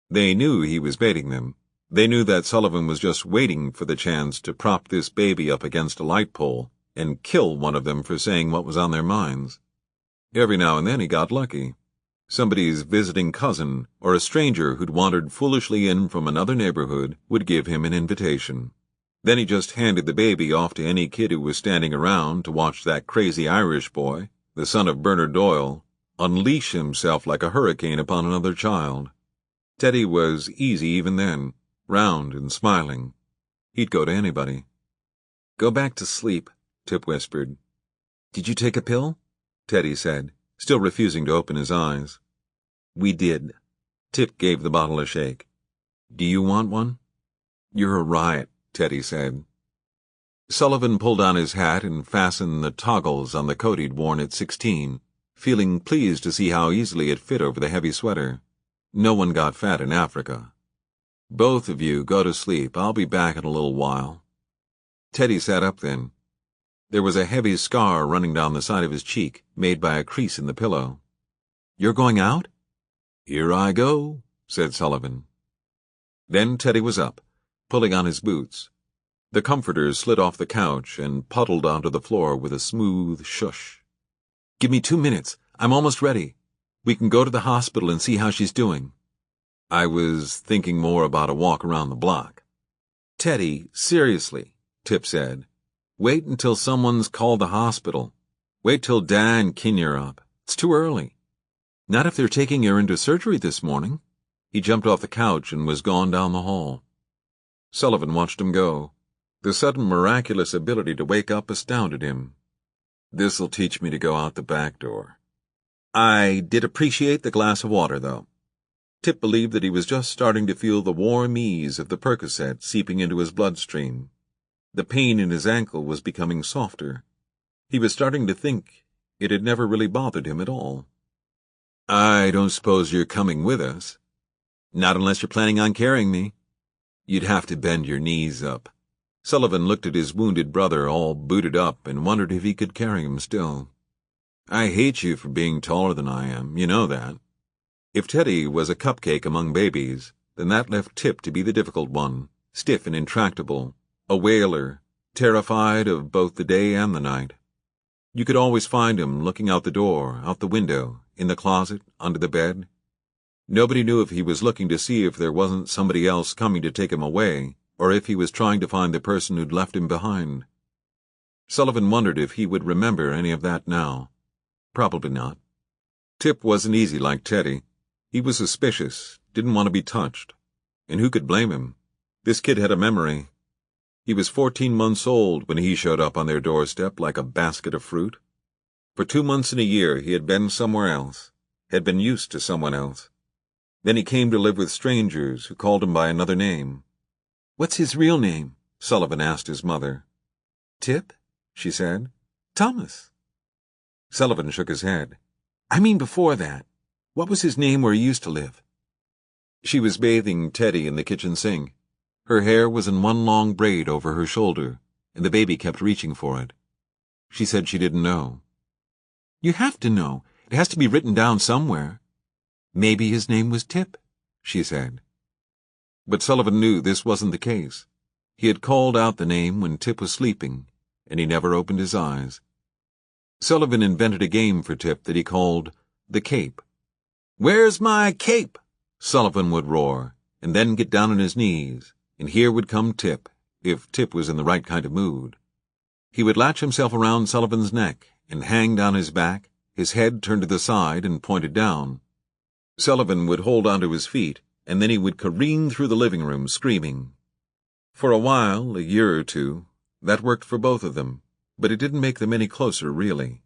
They knew he was baiting them. They knew that Sullivan was just waiting for the chance to prop this baby up against a light pole and kill one of them for saying what was on their minds. Every now and then he got lucky. Somebody's visiting cousin or a stranger who'd wandered foolishly in from another neighborhood would give him an invitation. Then he just handed the baby off to any kid who was standing around to watch that crazy Irish boy, the son of Bernard Doyle, unleash himself like a hurricane upon another child. Teddy was easy even then, round and smiling. He'd go to anybody. "Go back to sleep," Tip whispered. "Did you take a pill?" Teddy said, still refusing to open his eyes. "We did." Tip gave the bottle a shake. "Do you want one?" "You're a riot," Teddy said. Sullivan pulled on his hat and fastened the toggles on the coat he'd worn at 16, feeling pleased to see how easily it fit over the heavy sweater. No one got fat in Africa. "Both of you go to sleep. I'll be back in a little while." Teddy sat up then. There was a heavy scar running down the side of his cheek, made by a crease in the pillow. "You're going out?" "Here I go," said Sullivan. Then Teddy was up, pulling on his boots. The comforter slid off the couch and puddled onto the floor with a smooth shush. "Give me 2 minutes. I'm almost ready. We can go to the hospital and see how she's doing." "I was thinking more about a walk around the block." "Teddy, seriously," Tip said. "Wait until someone's called the hospital. Wait till Dan and Kin are up. It's too early." "Not if they're taking her into surgery this morning." He jumped off the couch and was gone down the hall. Sullivan watched him go. The sudden miraculous ability to wake up astounded him. "This'll teach me to go out the back door," I did appreciate the glass of water, though. Tip believed that he was just starting to feel the warm ease of the Percocet seeping into his bloodstream. The pain in his ankle was becoming softer. He was starting to think it had never really bothered him at all. I don't suppose you're coming with us. Not unless you're planning on carrying me. You'd have to bend your knees up. Sullivan looked at his wounded brother all booted up and wondered if he could carry him still. I hate you for being taller than I am, you know that. If Teddy was a cupcake among babies, then that left Tip to be the difficult one, stiff and intractable, a wailer, terrified of both the day and the night. You could always find him looking out the door, out the window, in the closet, under the bed. Nobody knew if he was looking to see if there wasn't somebody else coming to take him away, or if he was trying to find the person who'd left him behind. Sullivan wondered if he would remember any of that now. Probably not. Tip wasn't easy like Teddy. He was suspicious, didn't want to be touched. And who could blame him? This kid had a memory. He was 14 months old when he showed up on their doorstep like a basket of fruit. For 2 months in a year he had been somewhere else, had been used to someone else. Then he came to live with strangers who called him by another name. "What's his real name?" Sullivan asked his mother. "Tip," she said. "Thomas." Sullivan shook his head. "I mean before that. What was his name where he used to live?" She was bathing Teddy in the kitchen sink. Her hair was in one long braid over her shoulder, and the baby kept reaching for it. She said she didn't know. "You have to know. It has to be written down somewhere." "Maybe his name was Tip," she said. But Sullivan knew this wasn't the case. He had called out the name when Tip was sleeping, and he never opened his eyes. Sullivan invented a game for Tip that he called the Cape. "Where's my cape?" Sullivan would roar, and then get down on his knees, and here would come Tip, if Tip was in the right kind of mood. He would latch himself around Sullivan's neck and hang down his back, his head turned to the side and pointed down. Sullivan would hold onto his feet, and then he would careen through the living room, screaming. For a while, a year or two, that worked for both of them, but it didn't make them any closer, really.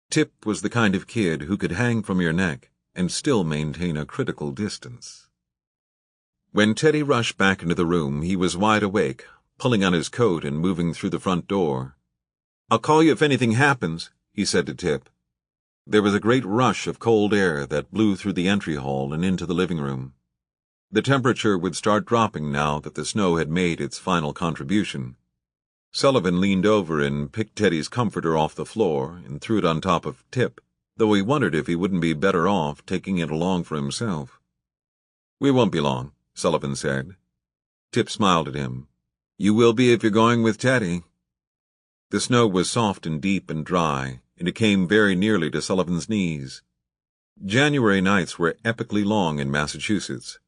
Tip was the kind of kid who could hang from your neck and still maintain a critical distance. When Teddy rushed back into the room, he was wide awake, pulling on his coat and moving through the front door. "I'll call you if anything happens," he said to Tip. There was a great rush of cold air that blew through the entry hall and into the living room. The temperature would start dropping now that the snow had made its final contribution. Sullivan leaned over and picked Teddy's comforter off the floor and threw it on top of Tip, though he wondered if he wouldn't be better off taking it along for himself. "We won't be long," Sullivan said. Tip smiled at him. "You will be if you're going with Teddy." The snow was soft and deep and dry, and it came very nearly to Sullivan's knees. January nights were epically long in Massachusetts.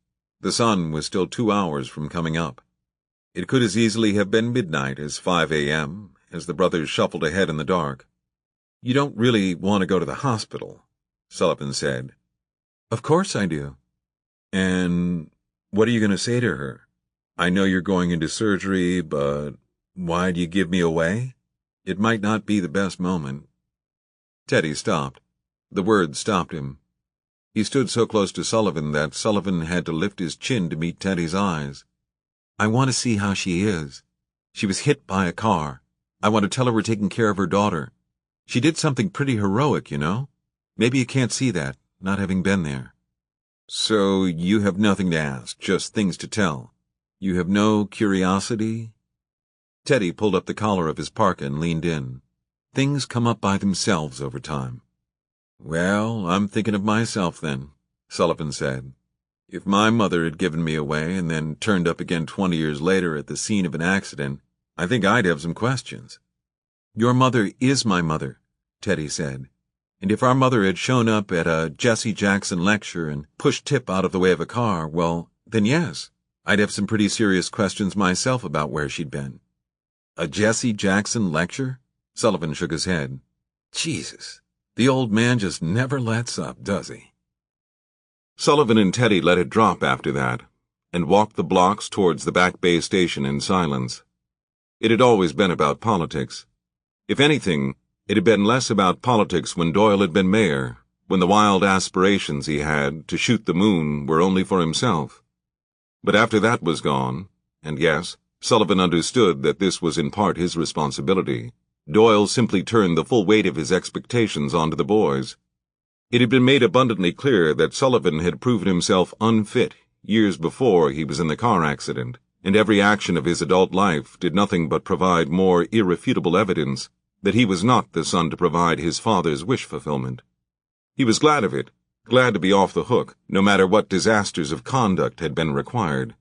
The sun was still 2 hours from coming up. It could as easily have been midnight as 5 a.m., as the brothers shuffled ahead in the dark. "You don't really want to go to the hospital," Sullivan said. "Of course I do." "And what are you going to say to her? I know you're going into surgery, but why do you give me away? It might not be the best moment." Teddy stopped. The words stopped him. He stood so close to Sullivan that Sullivan had to lift his chin to meet Teddy's eyes. "I want to see how she is. She was hit by a car. I want to tell her we're taking care of her daughter. She did something pretty heroic, you know. Maybe you can't see that, not having been there." "So you have nothing to ask, just things to tell. You have no curiosity?" Teddy pulled up the collar of his parka and leaned in. "Things come up by themselves over time." "Well, I'm thinking of myself then," Sullivan said. "If my mother had given me away and then turned up again 20 years later at the scene of an accident, I think I'd have some questions." "Your mother is my mother," Teddy said. "And if our mother had shown up at a Jesse Jackson lecture and pushed Tip out of the way of a car, well, then yes, I'd have some pretty serious questions myself about where she'd been." "A Jesse Jackson lecture?" Sullivan shook his head. "Jesus, the old man just never lets up, does he?" Sullivan and Teddy let it drop after that, and walked the blocks towards the Back Bay station in silence. It had always been about politics. If anything, it had been less about politics when Doyle had been mayor, when the wild aspirations he had to shoot the moon were only for himself. But after that was gone, and yes, Sullivan understood that this was in part his responsibility, Doyle simply turned the full weight of his expectations onto the boys. It had been made abundantly clear that Sullivan had proven himself unfit years before he was in the car accident, and every action of his adult life did nothing but provide more irrefutable evidence that he was not the son to provide his father's wish fulfillment. He was glad of it, glad to be off the hook, no matter what disasters of conduct had been required.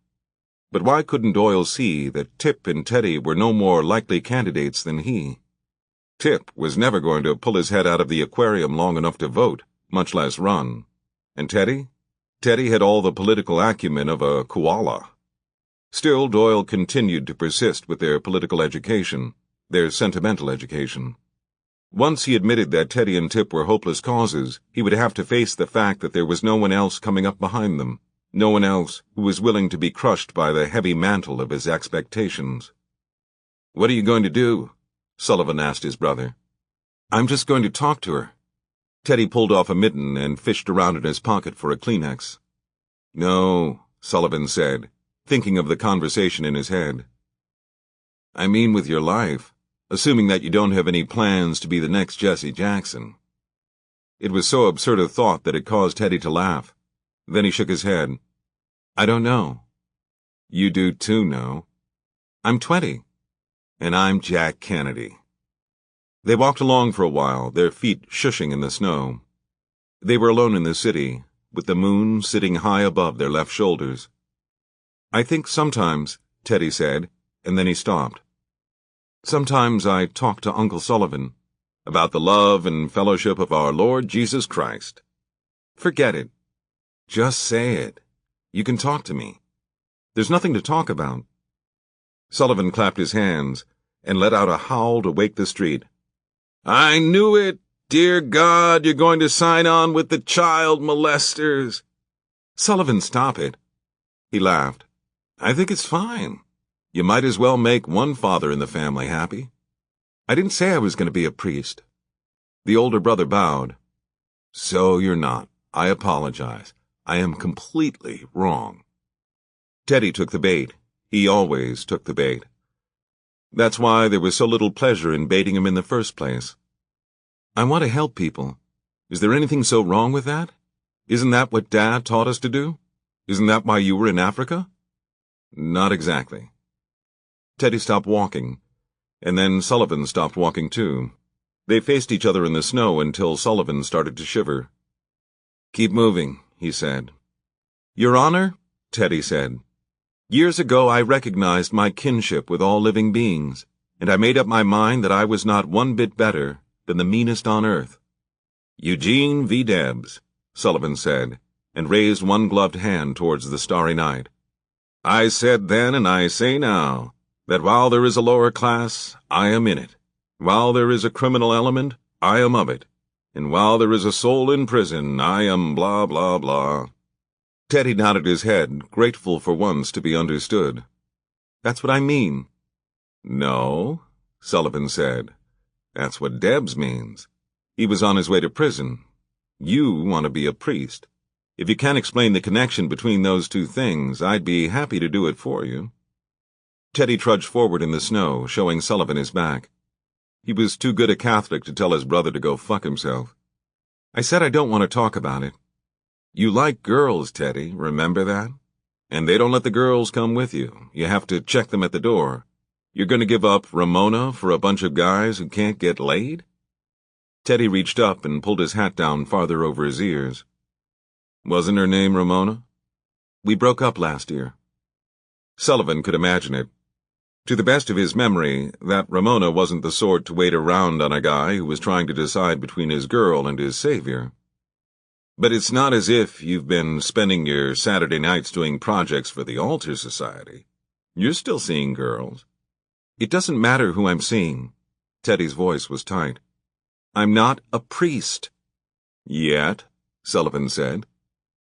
But why couldn't Doyle see that Tip and Teddy were no more likely candidates than he? Tip was never going to pull his head out of the aquarium long enough to vote, much less run. And Teddy? Teddy had all the political acumen of a koala. Still, Doyle continued to persist with their political education, their sentimental education. Once he admitted that Teddy and Tip were hopeless causes, he would have to face the fact that there was no one else coming up behind them, no one else who was willing to be crushed by the heavy mantle of his expectations. "What are you going to do?" Sullivan asked his brother. "I'm just going to talk to her." Teddy pulled off a mitten and fished around in his pocket for a Kleenex. "No," Sullivan said, thinking of the conversation in his head. "I mean with your life, assuming that you don't have any plans to be the next Jesse Jackson." It was so absurd a thought that it caused Teddy to laugh. Then he shook his head. "I don't know." "You do too, no? I'm 20. And I'm Jack Kennedy." They walked along for a while, their feet shushing in the snow. They were alone in the city, with the moon sitting high above their left shoulders. "I think sometimes," Teddy said, and then he stopped. "Sometimes I talk to Uncle Sullivan about the love and fellowship of our Lord Jesus Christ." "Forget it. Just say it. You can talk to me. There's nothing to talk about." Sullivan clapped his hands and let out a howl to wake the street. "I knew it! Dear God, you're going to sign on with the child molesters." "Sullivan, stop it." He laughed. "I think it's fine. You might as well make one father in the family happy." "I didn't say I was going to be a priest." The older brother bowed. "So you're not. I apologize. I am completely wrong." Teddy took the bait. He always took the bait. That's why there was so little pleasure in baiting him in the first place. "I want to help people. Is there anything so wrong with that? Isn't that what Dad taught us to do? Isn't that why you were in Africa?" "Not exactly." Teddy stopped walking, and then Sullivan stopped walking too. They faced each other in the snow until Sullivan started to shiver. "Keep moving," he said. "Your Honor," Teddy said, "years ago I recognized my kinship with all living beings, and I made up my mind that I was not one bit better than the meanest on earth." "Eugene V. Debs," Sullivan said, and raised one gloved hand towards the starry night. "I said then and I say now, that while there is a lower class, I am in it. While there is a criminal element, I am of it. And while there is a soul in prison, I am blah, blah, blah." Teddy nodded his head, grateful for once to be understood. "That's what I mean." "No," Sullivan said. "That's what Debs means. He was on his way to prison. You want to be a priest. If you can't explain the connection between those two things, I'd be happy to do it for you." Teddy trudged forward in the snow, showing Sullivan his back. He was too good a Catholic to tell his brother to go fuck himself. "I said I don't want to talk about it." "You like girls, Teddy, remember that? And they don't let the girls come with you. You have to check them at the door. You're going to give up Ramona for a bunch of guys who can't get laid?" Teddy reached up and pulled his hat down farther over his ears. "Wasn't her name Ramona?" "We broke up last year." Sullivan could imagine it. To the best of his memory, that Ramona wasn't the sort to wait around on a guy who was trying to decide between his girl and his savior. "But it's not as if you've been spending your Saturday nights doing projects for the Altar Society. You're still seeing girls." "It doesn't matter who I'm seeing." Teddy's voice was tight. "I'm not a priest." "Yet," Sullivan said.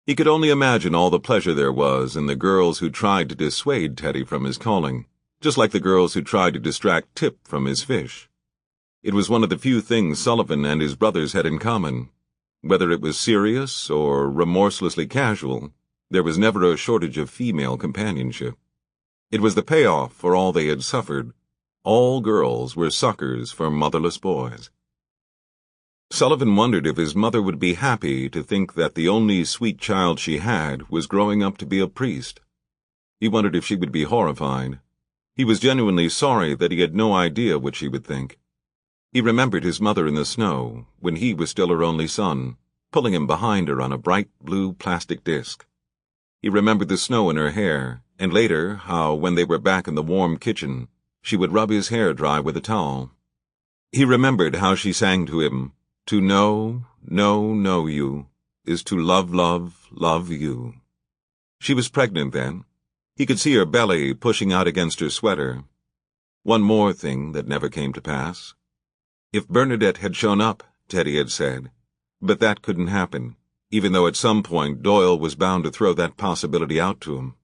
He could only imagine all the pleasure there was in the girls who tried to dissuade Teddy from his calling, just like the girls who tried to distract Tip from his fish. It was one of the few things Sullivan and his brothers had in common. Whether it was serious or remorselessly casual, there was never a shortage of female companionship. It was the payoff for all they had suffered. All girls were suckers for motherless boys. Sullivan wondered if his mother would be happy to think that the only sweet child she had was growing up to be a priest. He wondered if she would be horrified. He was genuinely sorry that he had no idea what she would think. He remembered his mother in the snow, when he was still her only son, pulling him behind her on a bright blue plastic disc. He remembered the snow in her hair, and later how, when they were back in the warm kitchen, she would rub his hair dry with a towel. He remembered how she sang to him, "To know you, is to love, love you." She was pregnant then. He could see her belly pushing out against her sweater. One more thing that never came to pass. If Bernadette had shown up, Teddy had said, but that couldn't happen, even though at some point Doyle was bound to throw that possibility out to him.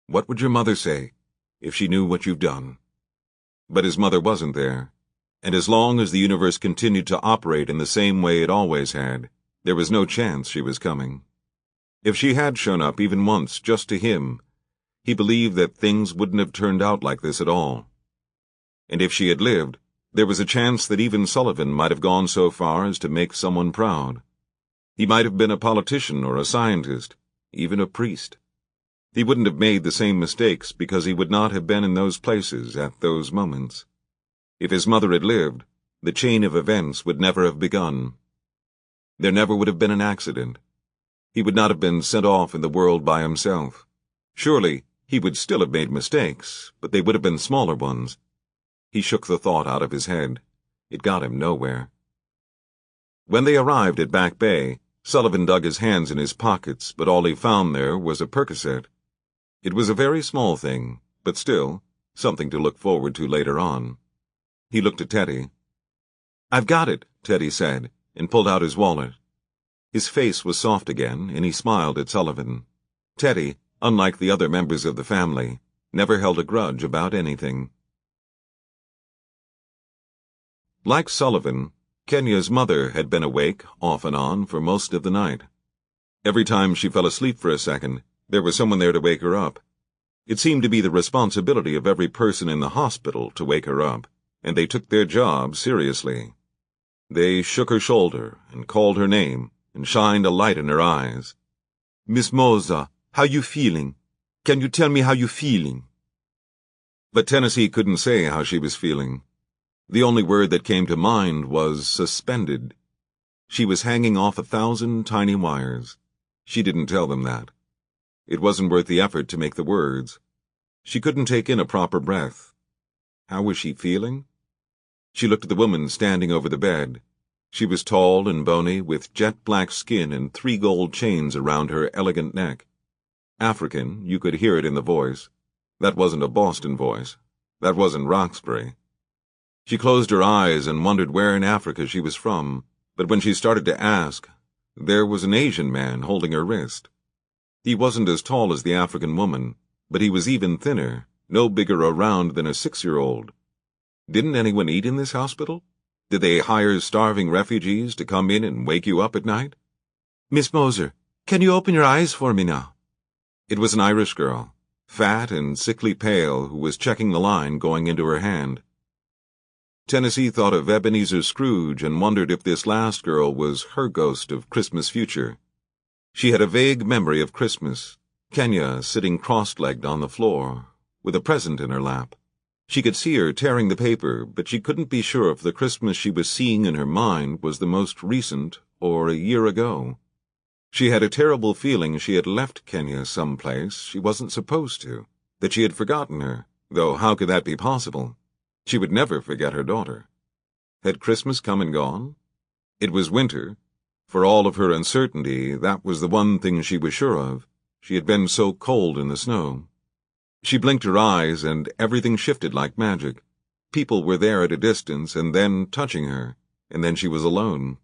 What would your mother say, if she knew what you've done? But his mother wasn't there, and as long as the universe continued to operate in the same way it always had, there was no chance she was coming. If she had shown up even once just to him, he believed that things wouldn't have turned out like this at all. And if she had lived, there was a chance that even Sullivan might have gone so far as to make someone proud. He might have been a politician or a scientist, even a priest. He wouldn't have made the same mistakes because he would not have been in those places at those moments. If his mother had lived, the chain of events would never have begun. There never would have been an accident. He would not have been sent off in the world by himself. Surely, he would still have made mistakes, but they would have been smaller ones. He shook the thought out of his head. It got him nowhere. When they arrived at Back Bay, Sullivan dug his hands in his pockets, but all he found there was a Percocet. It was a very small thing, but still, something to look forward to later on. He looked at Teddy. "I've got it," Teddy said, and pulled out his wallet. His face was soft again, and he smiled at Sullivan. Teddy, unlike the other members of the family, never held a grudge about anything. Like Sullivan, Kenya's mother had been awake, off and on, for most of the night. Every time she fell asleep for a second, there was someone there to wake her up. It seemed to be the responsibility of every person in the hospital to wake her up, and they took their job seriously. They shook her shoulder, and called her name, and shined a light in her eyes. "Miss Moza, how you feeling? Can you tell me how you feeling?" But Tennessee couldn't say how she was feeling. The only word that came to mind was suspended. She was hanging off 1,000 tiny wires. She didn't tell them that. It wasn't worth the effort to make the words. She couldn't take in a proper breath. How was she feeling? She looked at the woman standing over the bed. She was tall and bony, with jet-black skin and 3 gold chains around her elegant neck. African, you could hear it in the voice. That wasn't a Boston voice. That wasn't Roxbury. She closed her eyes and wondered where in Africa she was from, but when she started to ask, there was an Asian man holding her wrist. He wasn't as tall as the African woman, but he was even thinner, no bigger around than a 6-year-old. Didn't anyone eat in this hospital? Did they hire starving refugees to come in and wake you up at night? "Miss Moser, can you open your eyes for me now?" It was an Irish girl, fat and sickly pale, who was checking the line going into her hand. Tennessee thought of Ebenezer Scrooge and wondered if this last girl was her ghost of Christmas future. She had a vague memory of Christmas, Kenya sitting cross-legged on the floor, with a present in her lap. She could see her tearing the paper, but she couldn't be sure if the Christmas she was seeing in her mind was the most recent or a year ago. She had a terrible feeling she had left Kenya someplace she wasn't supposed to, that she had forgotten her, though how could that be possible? She would never forget her daughter. Had Christmas come and gone? It was winter. For all of her uncertainty, that was the one thing she was sure of. She had been so cold in the snow. She blinked her eyes, and everything shifted like magic. People were there at a distance, and then touching her, and then she was alone.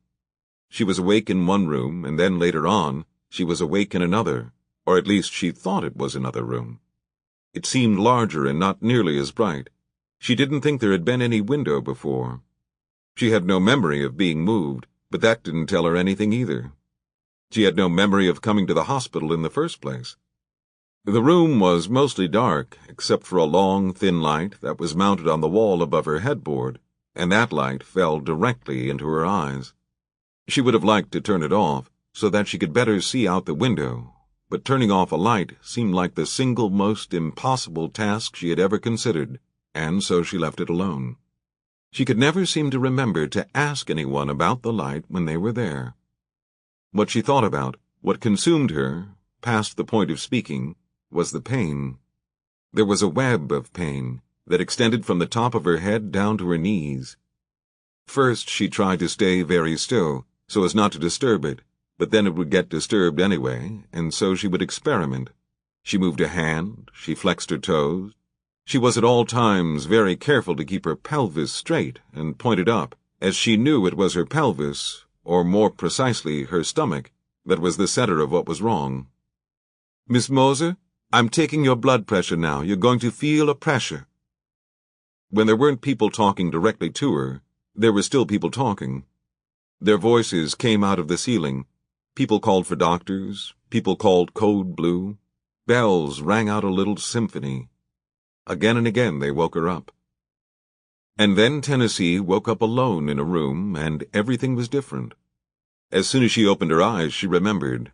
She was awake in one room, and then later on, she was awake in another, or at least she thought it was another room. It seemed larger and not nearly as bright. She didn't think there had been any window before. She had no memory of being moved, but that didn't tell her anything either. She had no memory of coming to the hospital in the first place. The room was mostly dark, except for a long, thin light that was mounted on the wall above her headboard, and that light fell directly into her eyes. She would have liked to turn it off, so that she could better see out the window, but turning off a light seemed like the single most impossible task she had ever considered, and so she left it alone. She could never seem to remember to ask anyone about the light when they were there. What she thought about, what consumed her, past the point of speaking, was the pain. There was a web of pain that extended from the top of her head down to her knees. First she tried to stay very still, so as not to disturb it, but then it would get disturbed anyway, and so she would experiment. She moved a hand, she flexed her toes. She was at all times very careful to keep her pelvis straight and pointed up, as she knew it was her pelvis, or more precisely her stomach, that was the center of what was wrong. "Miss Moser, I'm taking your blood pressure now. You're going to feel a pressure." When there weren't people talking directly to her, there were still people talking. Their voices came out of the ceiling. People called for doctors. People called code blue. Bells rang out a little symphony. Again and again they woke her up. And then Tennessee woke up alone in a room, and everything was different. As soon as she opened her eyes, she remembered.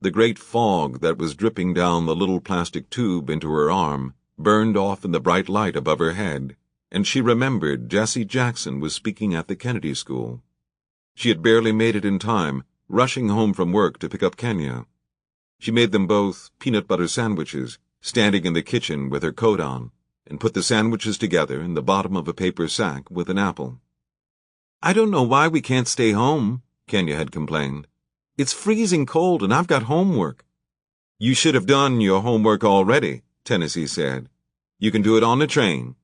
The great fog that was dripping down the little plastic tube into her arm burned off in the bright light above her head, and she remembered Jesse Jackson was speaking at the Kennedy School. She had barely made it in time, rushing home from work to pick up Kenya. She made them both peanut butter sandwiches, standing in the kitchen with her coat on, and put the sandwiches together in the bottom of a paper sack with an apple. "I don't know why we can't stay home," Kenya had complained. "It's freezing cold and I've got homework." "You should have done your homework already," Tennessee said. "You can do it on the train."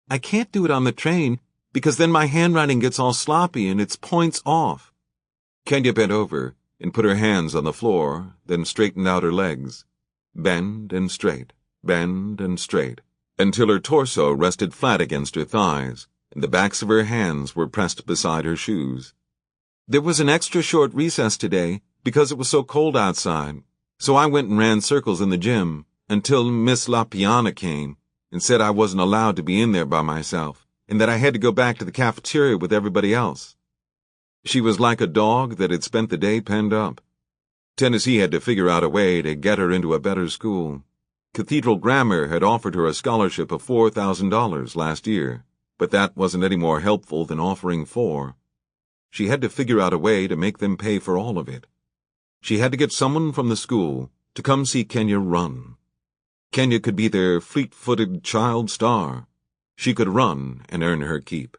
"I can't do it on the train because then my handwriting gets all sloppy and it's points off." Kenya bent over and put her hands on the floor, then straightened out her legs. Bend and straight, until her torso rested flat against her thighs, and the backs of her hands were pressed beside her shoes. "There was an extra short recess today because it was so cold outside, so I went and ran circles in the gym until Miss LaPiana came and said I wasn't allowed to be in there by myself and that I had to go back to the cafeteria with everybody else." She was like a dog that had spent the day penned up. Tennessee had to figure out a way to get her into a better school. Cathedral Grammar had offered her a scholarship of $4,000 last year, but that wasn't any more helpful than offering $4,000. She had to figure out a way to make them pay for all of it. She had to get someone from the school to come see Kenya run. Kenya could be their fleet-footed child star. She could run and earn her keep.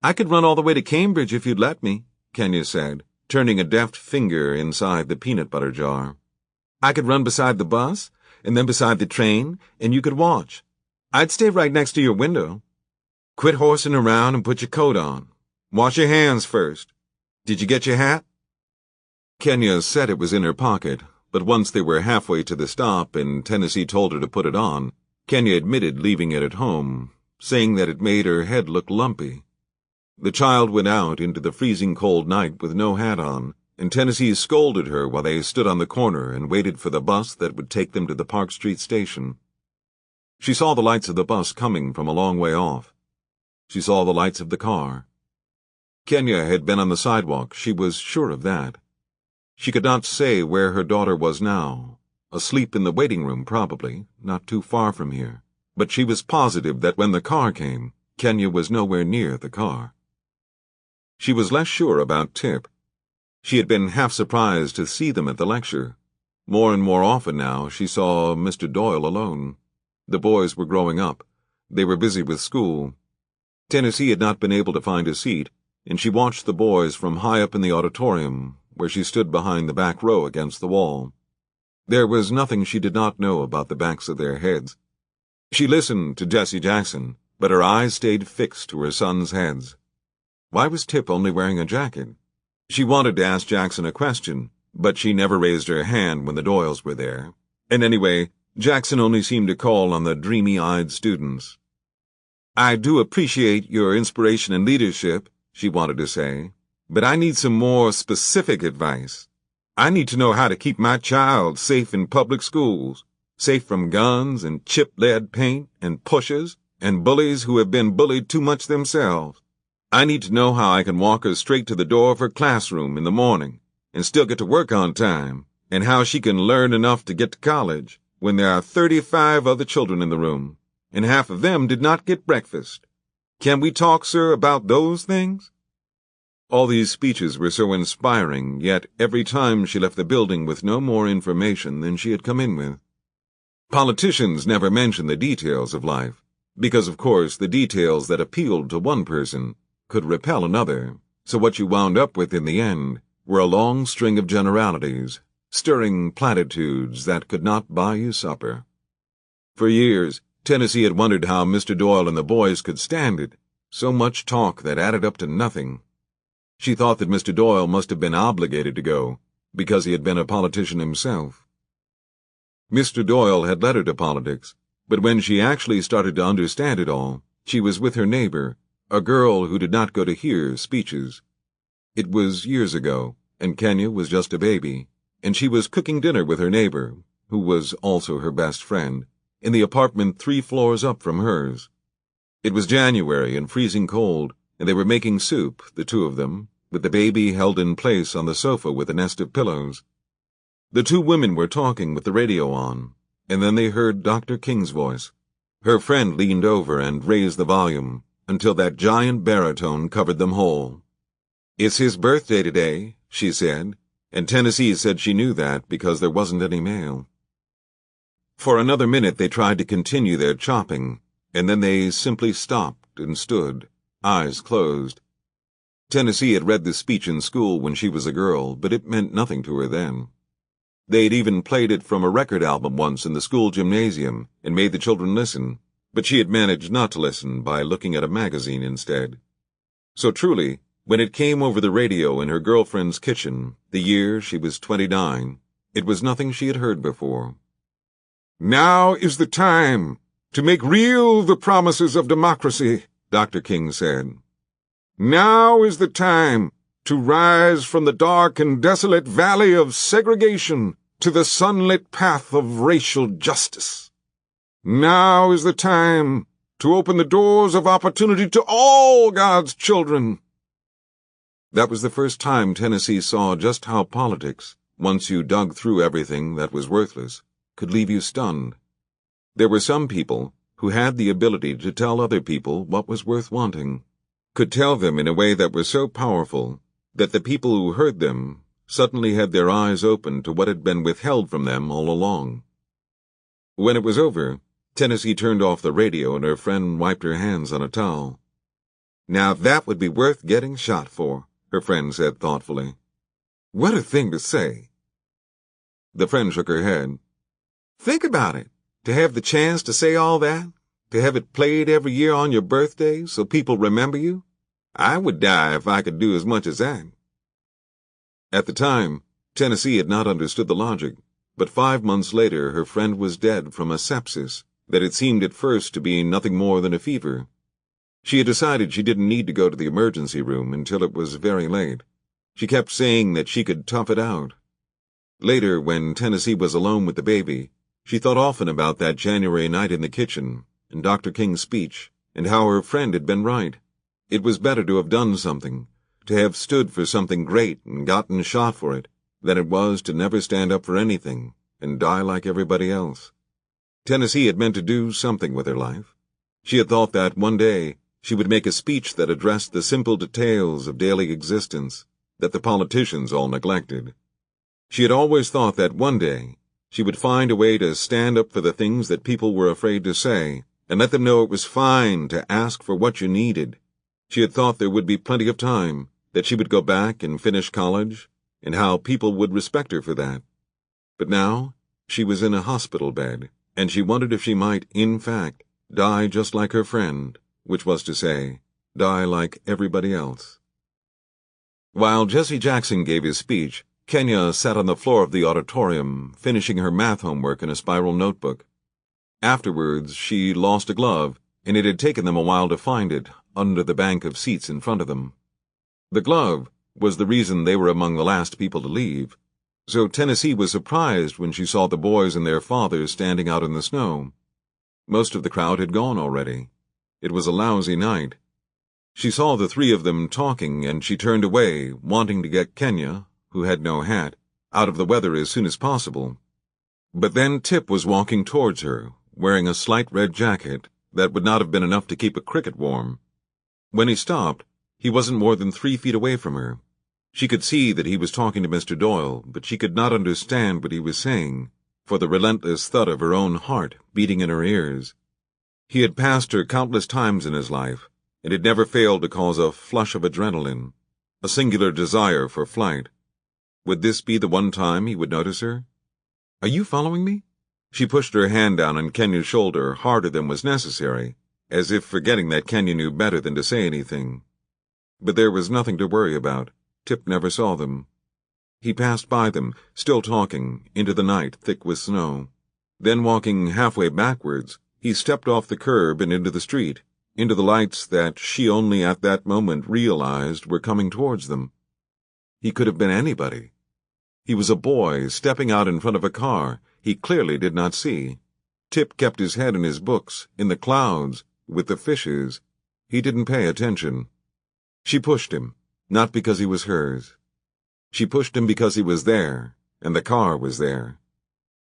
"I could run all the way to Cambridge if you'd let me," Kenya said, turning a deft finger inside the peanut butter jar. "I could run beside the bus, and then beside the train, and you could watch. I'd stay right next to your window. Quit horsing around and put your coat on. Wash your hands first. Did you get your hat?" Kenya said it was in her pocket, but once they were halfway to the stop and Tennessee told her to put it on, Kenya admitted leaving it at home, saying that it made her head look lumpy. The child went out into the freezing cold night with no hat on, and Tennessee scolded her while they stood on the corner and waited for the bus that would take them to the Park Street station. She saw the lights of the bus coming from a long way off. She saw the lights of the car. Kenya had been on the sidewalk, she was sure of that. She could not say where her daughter was now. Asleep in the waiting room, probably, not too far from here. But she was positive that when the car came, Kenya was nowhere near the car. She was less sure about Tip. She had been half surprised to see them at the lecture. More and more often now, she saw Mr. Doyle alone. The boys were growing up. They were busy with school. Tennessee had not been able to find a seat, and she watched the boys from high up in the auditorium, where she stood behind the back row against the wall. There was nothing she did not know about the backs of their heads. She listened to Jesse Jackson, but her eyes stayed fixed to her sons' heads. Why was Tip only wearing a jacket? She wanted to ask Jackson a question, but she never raised her hand when the Doyles were there. And anyway, Jackson only seemed to call on the dreamy-eyed students. "I do appreciate your inspiration and leadership," she wanted to say, But I need some more specific advice. I need to know how to keep my child safe in public schools, safe from guns and chip-lead paint and pushers and bullies who have been bullied too much themselves. I need to know how I can walk her straight to the door of her classroom in the morning and still get to work on time, and how she can learn enough to get to college when there are 35 other children in the room, and half of them did not get breakfast. Can we talk, sir, about those things? All these speeches were so inspiring, yet every time she left the building with no more information than she had come in with. Politicians never mention the details of life, because of course the details that appealed to one person could repel another, so what you wound up with in the end were a long string of generalities, stirring platitudes that could not buy you supper. For years, Tennessee had wondered how Mr. Doyle and the boys could stand it, so much talk that added up to nothing. She thought that Mr. Doyle must have been obligated to go, because he had been a politician himself. Mr. Doyle had led her to politics, but when she actually started to understand it all, she was with her neighbor, a girl who did not go to hear speeches. It was years ago, and Kenya was just a baby, and she was cooking dinner with her neighbor, who was also her best friend, in the apartment 3 floors up from hers. It was January and freezing cold, and they were making soup, the two of them, with the baby held in place on the sofa with a nest of pillows. The two women were talking with the radio on, and then they heard Dr. King's voice. Her friend leaned over and raised the volume until that giant baritone covered them whole. "It's his birthday today," she said, and Tennessee said she knew that because there wasn't any mail. For another minute they tried to continue their chopping, and then they simply stopped and stood, eyes closed. Tennessee had read the speech in school when she was a girl, but it meant nothing to her then. They had even played it from a record album once in the school gymnasium and made the children listen, but she had managed not to listen by looking at a magazine instead. So truly, when it came over the radio in her girlfriend's kitchen, the year she was 29, it was nothing she had heard before. "Now is the time to make real the promises of democracy," Dr. King said. "Now is the time to rise from the dark and desolate valley of segregation to the sunlit path of racial justice. Now is the time to open the doors of opportunity to all God's children." That was the first time Tennessee saw just how politics, once you dug through everything that was worthless, could leave you stunned. There were some people who had the ability to tell other people what was worth wanting, could tell them in a way that was so powerful that the people who heard them suddenly had their eyes open to what had been withheld from them all along. When it was over, Tennessee turned off the radio and her friend wiped her hands on a towel. "Now that would be worth getting shot for," her friend said thoughtfully. "What a thing to say." The friend shook her head. "Think about it. To have the chance to say all that, to have it played every year on your birthday so people remember you. I would die if I could do as much as that." At the time, Tennessee had not understood the logic, but 5 months later her friend was dead from a sepsis that had seemed at first to be nothing more than a fever. She had decided she didn't need to go to the emergency room until it was very late. She kept saying that she could tough it out. Later, when Tennessee was alone with the baby, she thought often about that January night in the kitchen, and Dr. King's speech, and how her friend had been right. It was better to have done something, to have stood for something great and gotten shot for it, than it was to never stand up for anything and die like everybody else. Tennessee had meant to do something with her life. She had thought that one day she would make a speech that addressed the simple details of daily existence that the politicians all neglected. She had always thought that one day she would find a way to stand up for the things that people were afraid to say and let them know it was fine to ask for what you needed. She had thought there would be plenty of time, that she would go back and finish college, and how people would respect her for that. But now she was in a hospital bed, and she wondered if she might, in fact, die just like her friend, which was to say, die like everybody else. While Jesse Jackson gave his speech, Kenya sat on the floor of the auditorium, finishing her math homework in a spiral notebook. Afterwards, she lost a glove, and it had taken them a while to find it under the bank of seats in front of them. The glove, was the reason they were among the last people to leave, so Tennessee was surprised when she saw the boys and their father standing out in the snow. Most of the crowd had gone already. It was a lousy night. She saw the three of them talking, and she turned away, wanting to get Kenya, who had no hat, out of the weather as soon as possible. But then Tip was walking towards her, wearing a slight red jacket that would not have been enough to keep a cricket warm. When he stopped, he wasn't more than 3 feet away from her. She could see that he was talking to Mr. Doyle, but she could not understand what he was saying, for the relentless thud of her own heart beating in her ears. He had passed her countless times in his life, and it never failed to cause a flush of adrenaline, a singular desire for flight. Would this be the one time he would notice her? "Are you following me?" She pushed her hand down on Kenya's shoulder harder than was necessary, as if forgetting that Kenya knew better than to say anything. But there was nothing to worry about. Tip never saw them. He passed by them, still talking, into the night thick with snow. Then, walking halfway backwards, he stepped off the curb and into the street, into the lights that she only at that moment realized were coming towards them. He could have been anybody. He was a boy stepping out in front of a car he clearly did not see. Tip kept his head in his books, in the clouds, with the fishes. He didn't pay attention. She pushed him, not because he was hers. She pushed him because he was there, and the car was there.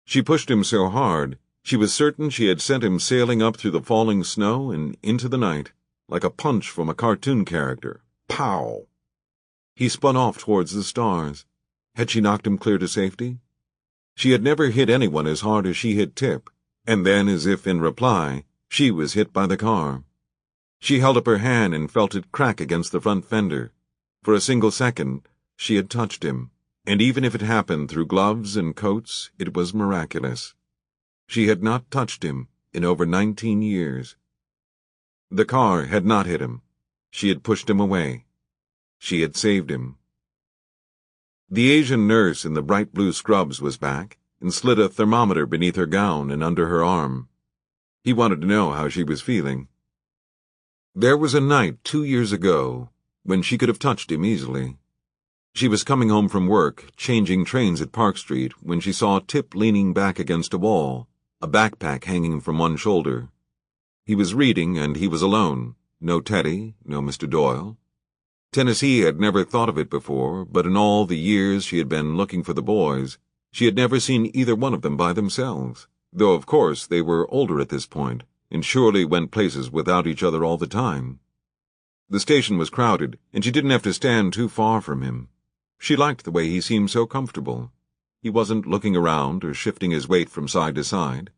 She pushed him so hard, she was certain she had sent him sailing up through the falling snow and into the night, like a punch from a cartoon character. Pow! He spun off towards the stars. Had she knocked him clear to safety? She had never hit anyone as hard as she hit Tip, and then, as if in reply, she was hit by the car. She held up her hand and felt it crack against the front fender. For a single second, she had touched him, and even if it happened through gloves and coats, it was miraculous. She had not touched him in over 19 years. The car had not hit him. She had pushed him away. She had saved him. The Asian nurse in the bright blue scrubs was back, and slid a thermometer beneath her gown and under her arm. He wanted to know how she was feeling. There was a night 2 years ago when she could have touched him easily. She was coming home from work, changing trains at Park Street, when she saw Tip leaning back against a wall, a backpack hanging from one shoulder. He was reading, and he was alone. No Teddy, no Mr. Doyle. Tennessee had never thought of it before, but in all the years she had been looking for the boys, she had never seen either one of them by themselves, though of course they were older at this point, and surely went places without each other all the time. The station was crowded, and she didn't have to stand too far from him. She liked the way he seemed so comfortable. He wasn't looking around or shifting his weight from side to side.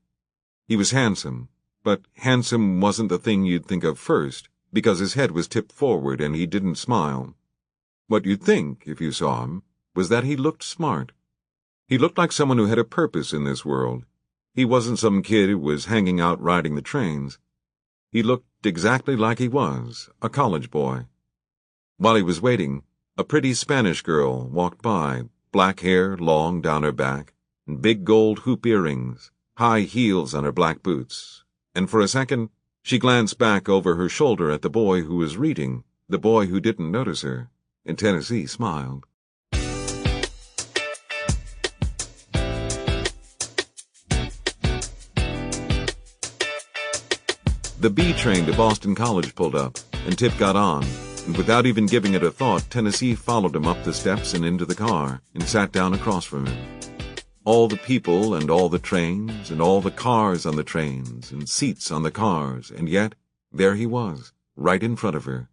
He was handsome, but handsome wasn't the thing you'd think of first, because his head was tipped forward and he didn't smile. What you'd think, if you saw him, was that he looked smart. He looked like someone who had a purpose in this world. He wasn't some kid who was hanging out riding the trains. He looked exactly like he was, a college boy. While he was waiting, a pretty Spanish girl walked by, black hair long down her back, and big gold hoop earrings, high heels on her black boots, and for a second she glanced back over her shoulder at the boy who was reading, the boy who didn't notice her, and Tennessee smiled. The B train to Boston College pulled up, and Tip got on, and without even giving it a thought, Tennessee followed him up the steps and into the car, and sat down across from him. All the people and all the trains and all the cars on the trains and seats on the cars, and yet there he was, right in front of her.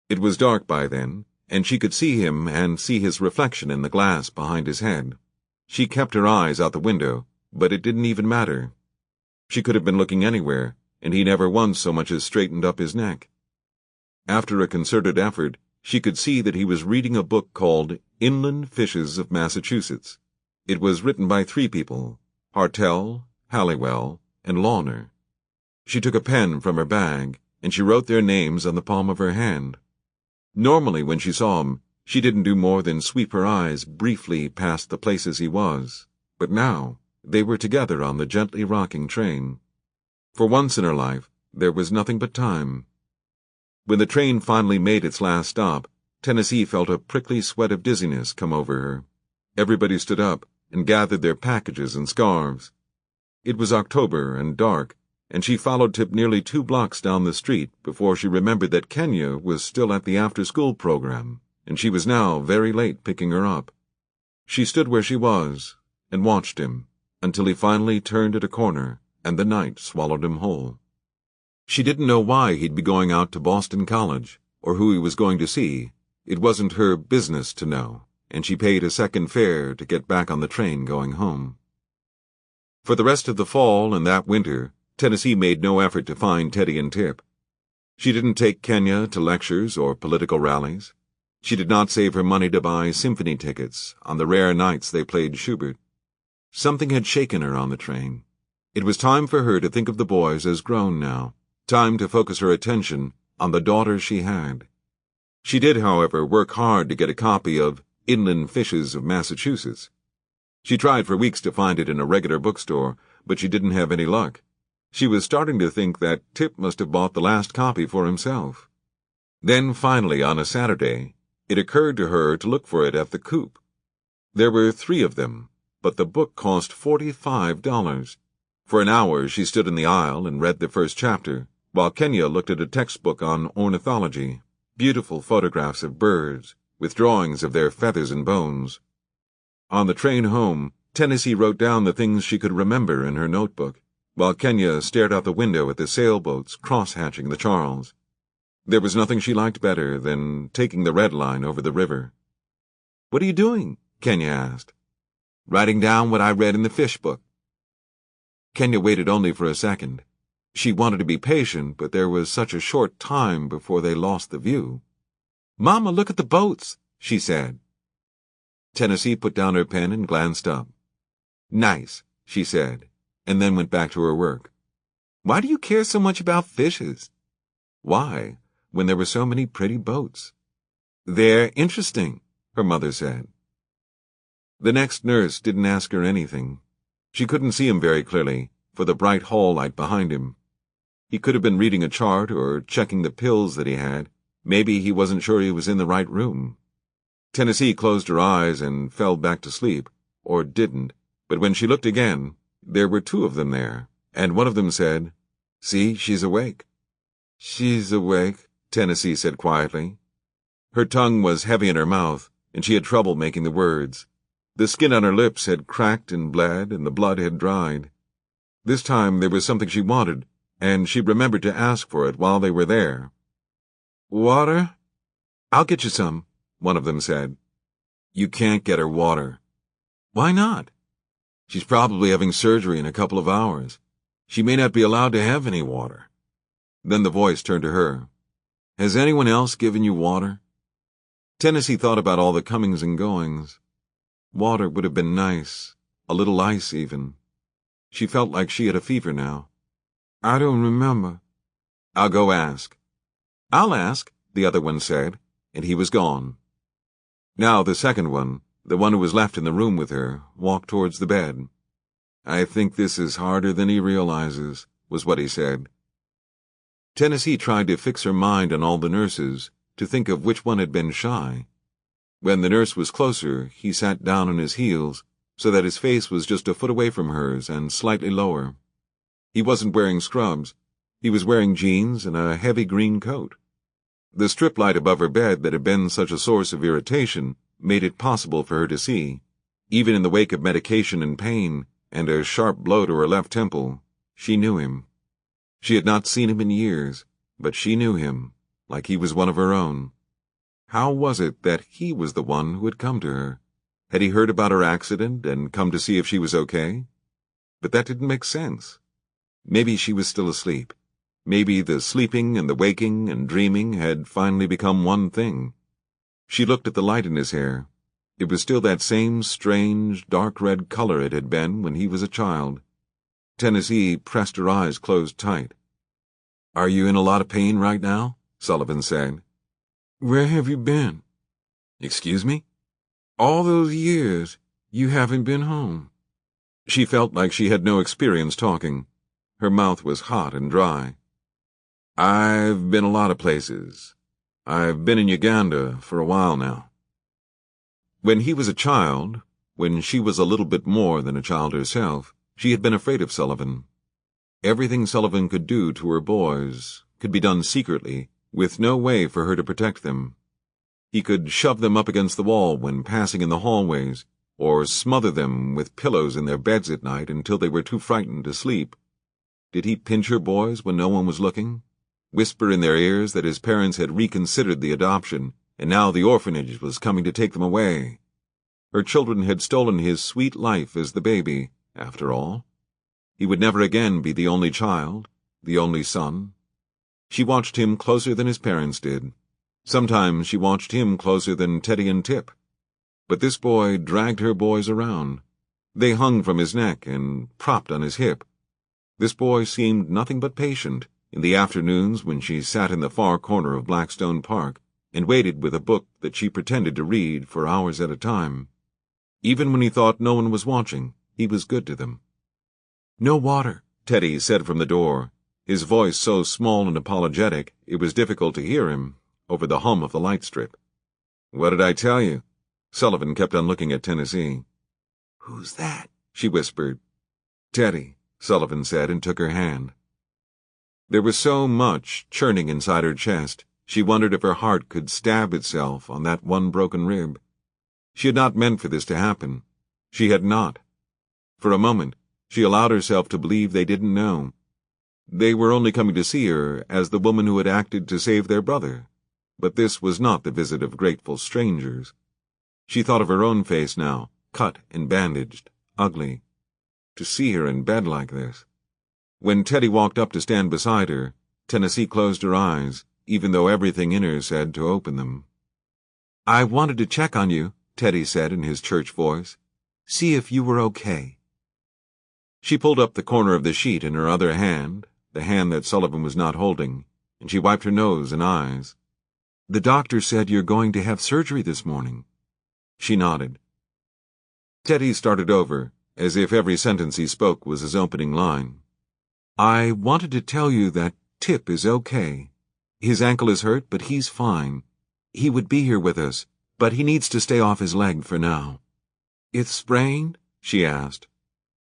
It was dark by then, and she could see him and see his reflection in the glass behind his head. She kept her eyes out the window, but it didn't even matter. She could have been looking anywhere, and he never once so much as straightened up his neck. After a concerted effort, she could see that he was reading a book called Inland Fishes of Massachusetts. It was written by 3 people, Hartel, Halliwell, and Lawner. She took a pen from her bag, and she wrote their names on the palm of her hand. Normally, when she saw him, she didn't do more than sweep her eyes briefly past the places he was, but now they were together on the gently rocking train. For once in her life, there was nothing but time. When the train finally made its last stop, Tennessee felt a prickly sweat of dizziness come over her. Everybody stood up and gathered their packages and scarves. It was October and dark, and she followed Tip nearly 2 blocks down the street before she remembered that Kenya was still at the after-school program, and she was now very late picking her up. She stood where she was and watched him until he finally turned at a corner and the night swallowed him whole. She didn't know why he'd be going out to Boston College, or who he was going to see. It wasn't her business to know, and she paid a second fare to get back on the train going home. For the rest of the fall and that winter, Tennessee made no effort to find Teddy and Tip. She didn't take Kenya to lectures or political rallies. She did not save her money to buy symphony tickets on the rare nights they played Schubert. Something had shaken her on the train. It was time for her to think of the boys as grown now, time to focus her attention on the daughter she had. She did, however, work hard to get a copy of Inland Fishes of Massachusetts. She tried for weeks to find it in a regular bookstore, but she didn't have any luck. She was starting to think that Tip must have bought the last copy for himself. Then, finally, on a Saturday, it occurred to her to look for it at the Coop. There were 3 of them, but the book cost $45. For an hour she stood in the aisle and read the first chapter, while Kenya looked at a textbook on ornithology, beautiful photographs of birds, with drawings of their feathers and bones. On the train home, Tennessee wrote down the things she could remember in her notebook, while Kenya stared out the window at the sailboats cross-hatching the Charles. There was nothing she liked better than taking the red line over the river. "What are you doing?" Kenya asked. "Writing down what I read in the fish book." Kenya waited only for a second. She wanted to be patient, but there was such a short time before they lost the view. "Mama, look at the boats," she said. Tennessee put down her pen and glanced up. "Nice," she said, and then went back to her work. "Why do you care so much about fishes?" "Why, when there were so many pretty boats?" "They're interesting," her mother said. The next nurse didn't ask her anything. She couldn't see him very clearly, for the bright hall light behind him. He could have been reading a chart or checking the pills that he had. Maybe he wasn't sure he was in the right room. Tennessee closed her eyes and fell back to sleep, or didn't, but when she looked again, there were 2 of them there, and one of them said, "See, she's awake." "She's awake," Tennessee said quietly. Her tongue was heavy in her mouth, and she had trouble making the words. The skin on her lips had cracked and bled, and the blood had dried. This time there was something she wanted, and she remembered to ask for it while they were there. "Water?" "I'll get you some," one of them said. "You can't get her water." "Why not?" "She's probably having surgery in a couple of hours. She may not be allowed to have any water." Then the voice turned to her. "Has anyone else given you water?" Tennessee thought about all the comings and goings. Water would have been nice, a little ice even. She felt like she had a fever now. "I don't remember." "I'll go ask." "I'll ask," the other one said, and he was gone. Now the second one, the one who was left in the room with her, walked towards the bed. "I think this is harder than he realizes," was what he said. Tennessee tried to fix her mind on all the nurses, to think of which one had been shy. When the nurse was closer, he sat down on his heels, so that his face was just a foot away from hers and slightly lower. He wasn't wearing scrubs. He was wearing jeans and a heavy green coat. The strip light above her bed that had been such a source of irritation made it possible for her to see. Even in the wake of medication and pain, and a sharp blow to her left temple, she knew him. She had not seen him in years, but she knew him, like he was one of her own. How was it that he was the one who had come to her? Had he heard about her accident and come to see if she was okay? But that didn't make sense. Maybe she was still asleep. Maybe the sleeping and the waking and dreaming had finally become one thing. She looked at the light in his hair. It was still that same strange, dark red color it had been when he was a child. Tennessee pressed her eyes closed tight. "Are you in a lot of pain right now?" Sullivan said. "Where have you been?" "Excuse me?" "All those years you haven't been home." She felt like she had no experience talking. Her mouth was hot and dry. "I've been a lot of places. I've been in Uganda for a while now. When he was a child, when she was a little bit more than a child herself, she had been afraid of Sullivan. Everything Sullivan could do to her boys could be done secretly, with no way for her to protect them. He could shove them up against the wall when passing in the hallways, or smother them with pillows in their beds at night until they were too frightened to sleep. Did he pinch her boys when no one was looking? Whisper in their ears that his parents had reconsidered the adoption, and now the orphanage was coming to take them away? Her children had stolen his sweet life as the baby, after all. He would never again be the only child, the only son. She watched him closer than his parents did. Sometimes she watched him closer than Teddy and Tip. But this boy dragged her boys around. They hung from his neck and propped on his hip. This boy seemed nothing but patient in the afternoons when she sat in the far corner of Blackstone Park and waited with a book that she pretended to read for hours at a time. Even when he thought no one was watching, he was good to them. "No water," Teddy said from the door, his voice so small and apologetic it was difficult to hear him over the hum of the light strip. "What did I tell you?" Sullivan kept on looking at Tennessee. "Who's that?" she whispered. "Teddy," Sullivan said, and took her hand. There was so much churning inside her chest, she wondered if her heart could stab itself on that one broken rib. She had not meant for this to happen. She had not. For a moment, she allowed herself to believe they didn't know. They were only coming to see her as the woman who had acted to save their brother. But this was not the visit of grateful strangers. She thought of her own face now, cut and bandaged, ugly. To see her in bed like this. When Teddy walked up to stand beside her, Tennessee closed her eyes, even though everything in her said to open them. "I wanted to check on you," Teddy said in his church voice. "See if you were okay." She pulled up the corner of the sheet in her other hand, the hand that Sullivan was not holding, and she wiped her nose and eyes. "The doctor said you're going to have surgery this morning." She nodded. Teddy started over, as if every sentence he spoke was his opening line. "I wanted to tell you that Tip is okay. His ankle is hurt, but he's fine. He would be here with us, but he needs to stay off his leg for now." "It's sprained?" she asked.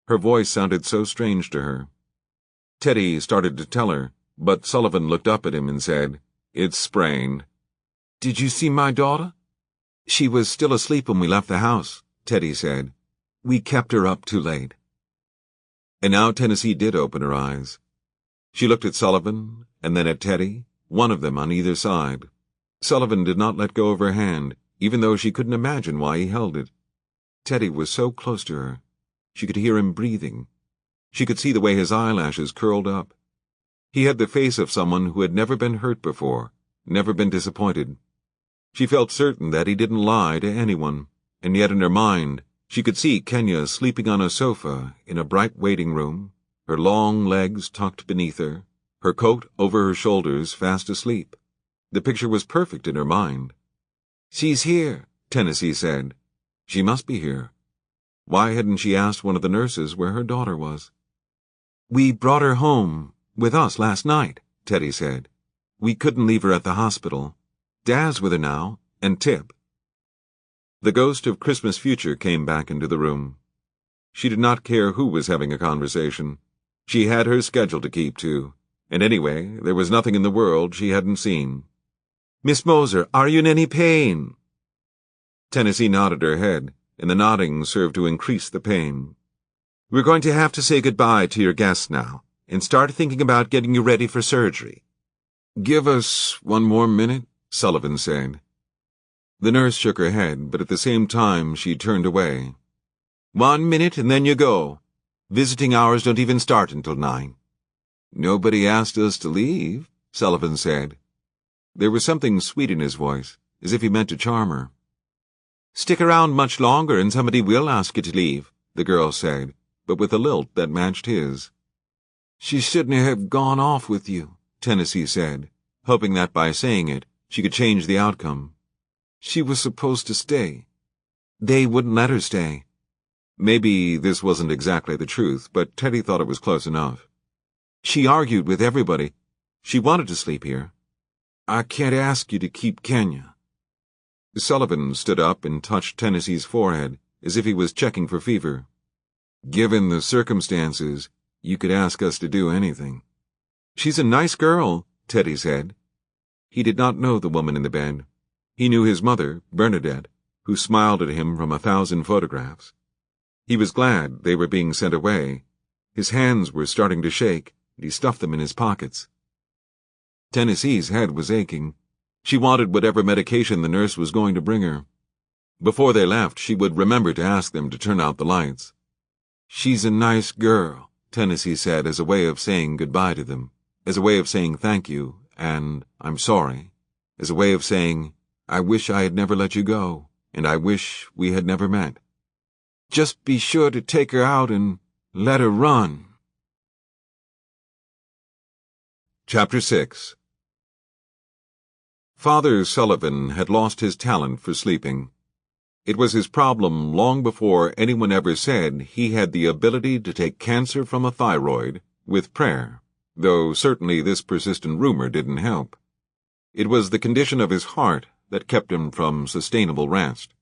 Her voice sounded so strange to her. Teddy started to tell her, but Sullivan looked up at him and said, "It's sprained." "Did you see my daughter?" "She was still asleep when we left the house," Teddy said. "We kept her up too late." And now Tennessee did open her eyes. She looked at Sullivan, and then at Teddy, one of them on either side. Sullivan did not let go of her hand, even though she couldn't imagine why he held it. Teddy was so close to her. She could hear him breathing. She could see the way his eyelashes curled up. He had the face of someone who had never been hurt before, never been disappointed. She felt certain that he didn't lie to anyone, and yet in her mind, she could see Kenya sleeping on a sofa in a bright waiting room, her long legs tucked beneath her, her coat over her shoulders, fast asleep. The picture was perfect in her mind. "She's here," Tennessee said. She must be here. Why hadn't she asked one of the nurses where her daughter was? "We brought her home with us last night," Teddy said. "We couldn't leave her at the hospital. Dad's with her now, and Tip." The ghost of Christmas future came back into the room. She did not care who was having a conversation. She had her schedule to keep to, and anyway, there was nothing in the world she hadn't seen. "Miss Moser, are you in any pain?" Tennessee nodded her head, and the nodding served to increase the pain. "We're going to have to say goodbye to your guests now, and start thinking about getting you ready for surgery." "Give us one more minute," Sullivan said. The nurse shook her head, but at the same time she turned away. "1 minute and then you go. Visiting hours don't even start until 9. "Nobody asked us to leave," Sullivan said. There was something sweet in his voice, as if he meant to charm her. "Stick around much longer and somebody will ask you to leave," the girl said, but with a lilt that matched his. "She shouldn't have gone off with you," Tennessee said, hoping that by saying it, she could change the outcome. "She was supposed to stay." "They wouldn't let her stay." Maybe this wasn't exactly the truth, but Teddy thought it was close enough. "She argued with everybody. She wanted to sleep here." I can't ask you to keep Kenya." Sullivan stood up and touched Tennessee's forehead, as if he was checking for fever. "Given the circumstances, you could ask us to do anything." "She's a nice girl," Teddy said. He did not know the woman in the bed. He knew his mother, Bernadette, who smiled at him from 1,000 photographs. He was glad they were being sent away. His hands were starting to shake, and he stuffed them in his pockets. Tennessee's head was aching. She wanted whatever medication the nurse was going to bring her. Before they left, she would remember to ask them to turn out the lights. "She's a nice girl," Tennessee said as a way of saying goodbye to them, as a way of saying thank you, and I'm sorry, as a way of saying, I wish I had never let you go, and I wish we had never met. "Just be sure to take her out and let her run." Chapter 6. Father Sullivan had lost his talent for sleeping. It was his problem long before anyone ever said he had the ability to take cancer from a thyroid with prayer, though certainly this persistent rumor didn't help. It was the condition of his heart that kept him from sustainable rest.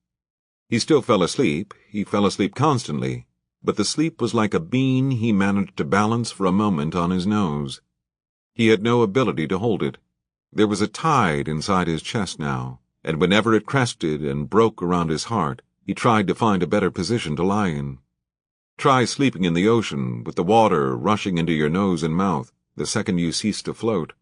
He still fell asleep, he fell asleep constantly, but the sleep was like a bean he managed to balance for a moment on his nose. He had no ability to hold it. There was a tide inside his chest now, and whenever it crested and broke around his heart, he tried to find a better position to lie in. Try sleeping in the ocean, with the water rushing into your nose and mouth the second you cease to float.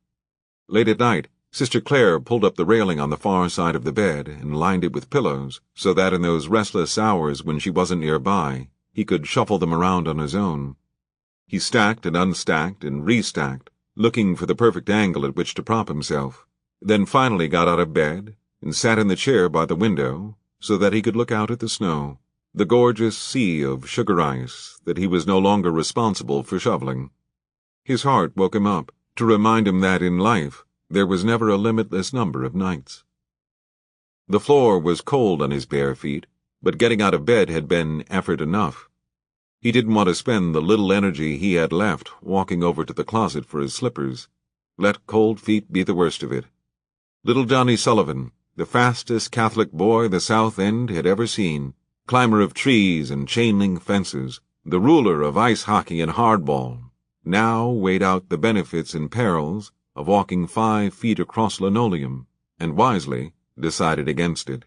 Late at night, Sister Claire pulled up the railing on the far side of the bed and lined it with pillows, so that in those restless hours when she wasn't nearby, he could shuffle them around on his own. He stacked and unstacked and restacked, looking for the perfect angle at which to prop himself, then finally got out of bed and sat in the chair by the window so that he could look out at the snow, the gorgeous sea of sugar ice that he was no longer responsible for shoveling. His heart woke him up to remind him that in life there was never a limitless number of nights. The floor was cold on his bare feet, but getting out of bed had been effort enough. He didn't want to spend the little energy he had left walking over to the closet for his slippers. Let cold feet be the worst of it. Little Johnny Sullivan, the fastest Catholic boy the South End had ever seen, climber of trees and chain-link fences, the ruler of ice hockey and hardball, now weighed out the benefits and perils of walking 5 feet across linoleum, and wisely decided against it.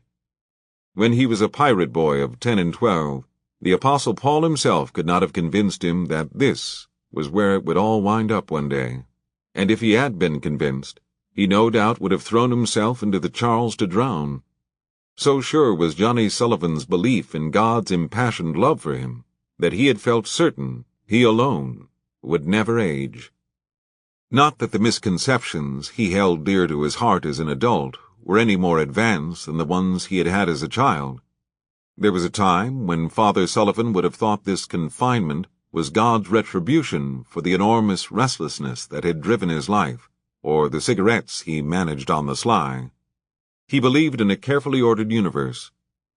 When he was a pirate boy of 10 and 12, the Apostle Paul himself could not have convinced him that this was where it would all wind up one day, and if he had been convinced, he no doubt would have thrown himself into the Charles to drown. So sure was Johnny Sullivan's belief in God's impassioned love for him, that he had felt certain he alone would never age. Not that the misconceptions he held dear to his heart as an adult were any more advanced than the ones he had had as a child. There was a time when Father Sullivan would have thought this confinement was God's retribution for the enormous restlessness that had driven his life, or the cigarettes he managed on the sly. He believed in a carefully ordered universe,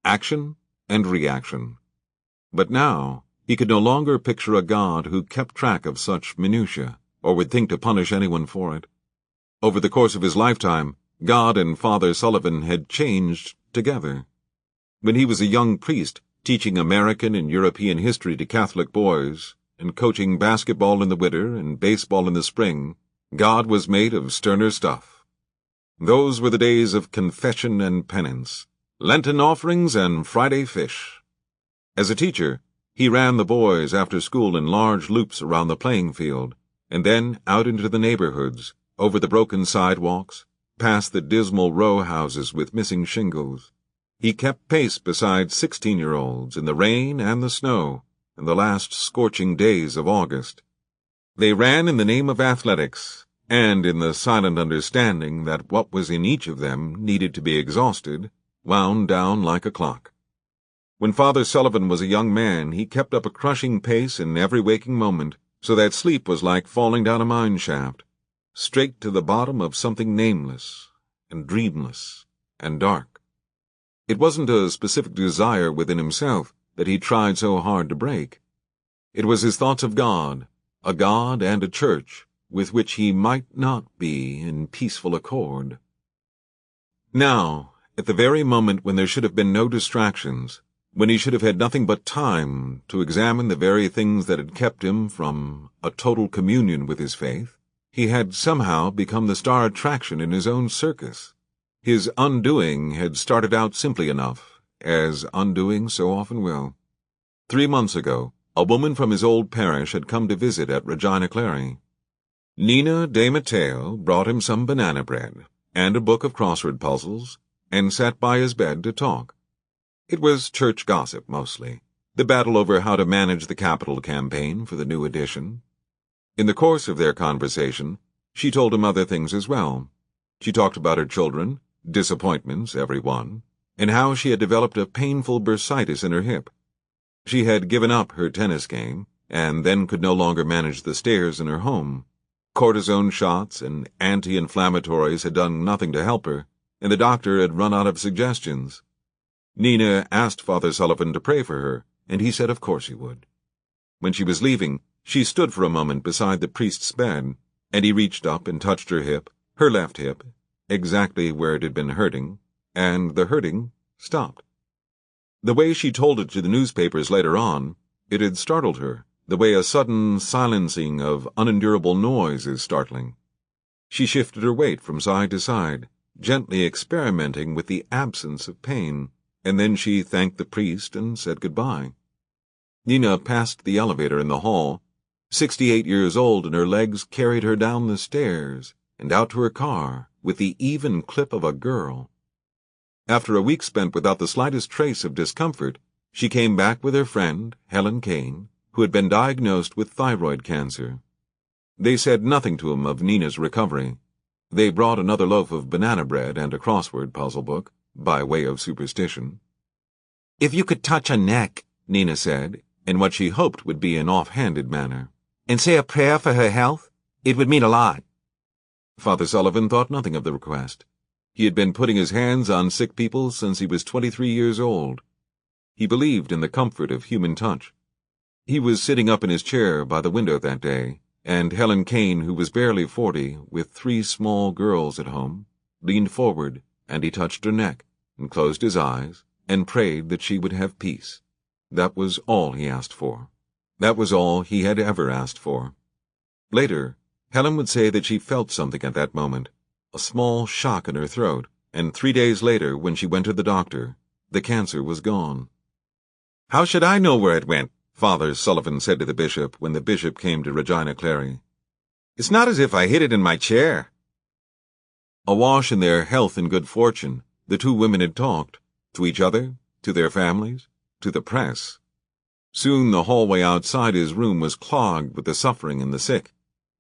action and reaction. But now he could no longer picture a God who kept track of such minutiae, or would think to punish anyone for it. Over the course of his lifetime, God and Father Sullivan had changed together. When he was a young priest, teaching American and European history to Catholic boys, and coaching basketball in the winter and baseball in the spring, God was made of sterner stuff. Those were the days of confession and penance, Lenten offerings and Friday fish. As a teacher, he ran the boys after school in large loops around the playing field, and then out into the neighborhoods, over the broken sidewalks, past the dismal row houses with missing shingles. He kept pace beside 16-year-olds in the rain and the snow in the last scorching days of August. They ran in the name of athletics, and in the silent understanding that what was in each of them needed to be exhausted, wound down like a clock. When Father Sullivan was a young man, he kept up a crushing pace in every waking moment, so that sleep was like falling down a mine shaft, straight to the bottom of something nameless and dreamless and dark. It wasn't a specific desire within himself that he tried so hard to break. It was his thoughts of God, a God and a church with which he might not be in peaceful accord. Now, at the very moment when there should have been no distractions, when he should have had nothing but time to examine the very things that had kept him from a total communion with his faith, he had somehow become the star attraction in his own circus. His undoing had started out simply enough, as undoing so often will. 3 months ago, a woman from his old parish had come to visit at Regina Clary. Nina de Matteo brought him some banana bread and a book of crossword puzzles, and sat by his bed to talk. It was church gossip, mostly, the battle over how to manage the capital campaign for the new edition. In the course of their conversation, she told him other things as well. She talked about her children, disappointments, every one, and how she had developed a painful bursitis in her hip. She had given up her tennis game, and then could no longer manage the stairs in her home. Cortisone shots and anti-inflammatories had done nothing to help her, and the doctor had run out of suggestions. Nina asked Father Sullivan to pray for her, and he said of course he would. When she was leaving, she stood for a moment beside the priest's bed, and he reached up and touched her left hip, exactly where it had been hurting, and the hurting stopped. The way she told it to the newspapers later on, it had startled her, the way a sudden silencing of unendurable noise is startling. She shifted her weight from side to side, gently experimenting with the absence of pain, and then she thanked the priest and said goodbye. Nina passed the elevator in the hall, 68 years old, and her legs carried her down the stairs and out to her car with the even clip of a girl. After a week spent without the slightest trace of discomfort, she came back with her friend, Helen Kane, who had been diagnosed with thyroid cancer. They said nothing to him of Nina's recovery. They brought another loaf of banana bread and a crossword puzzle book, by way of superstition. "If you could touch a neck," Nina said, in what she hoped would be an off-handed manner, "and say a prayer for her health, it would mean a lot." Father Sullivan thought nothing of the request. He had been putting his hands on sick people since he was 23 years old. He believed in the comfort of human touch. He was sitting up in his chair by the window that day, and Helen Kane, who was barely 40, with 3 small girls at home, leaned forward, and he touched her neck, and closed his eyes, and prayed that she would have peace. That was all he asked for. That was all he had ever asked for. Later, Helen would say that she felt something at that moment, a small shock in her throat, and 3 days later, when she went to the doctor, the cancer was gone. "How should I know where it went?" Father Sullivan said to the bishop when the bishop came to Regina Clary. "It's not as if I hid it in my chair." Awash in their health and good fortune, the 2 women had talked, to each other, to their families, to the press. Soon the hallway outside his room was clogged with the suffering and the sick.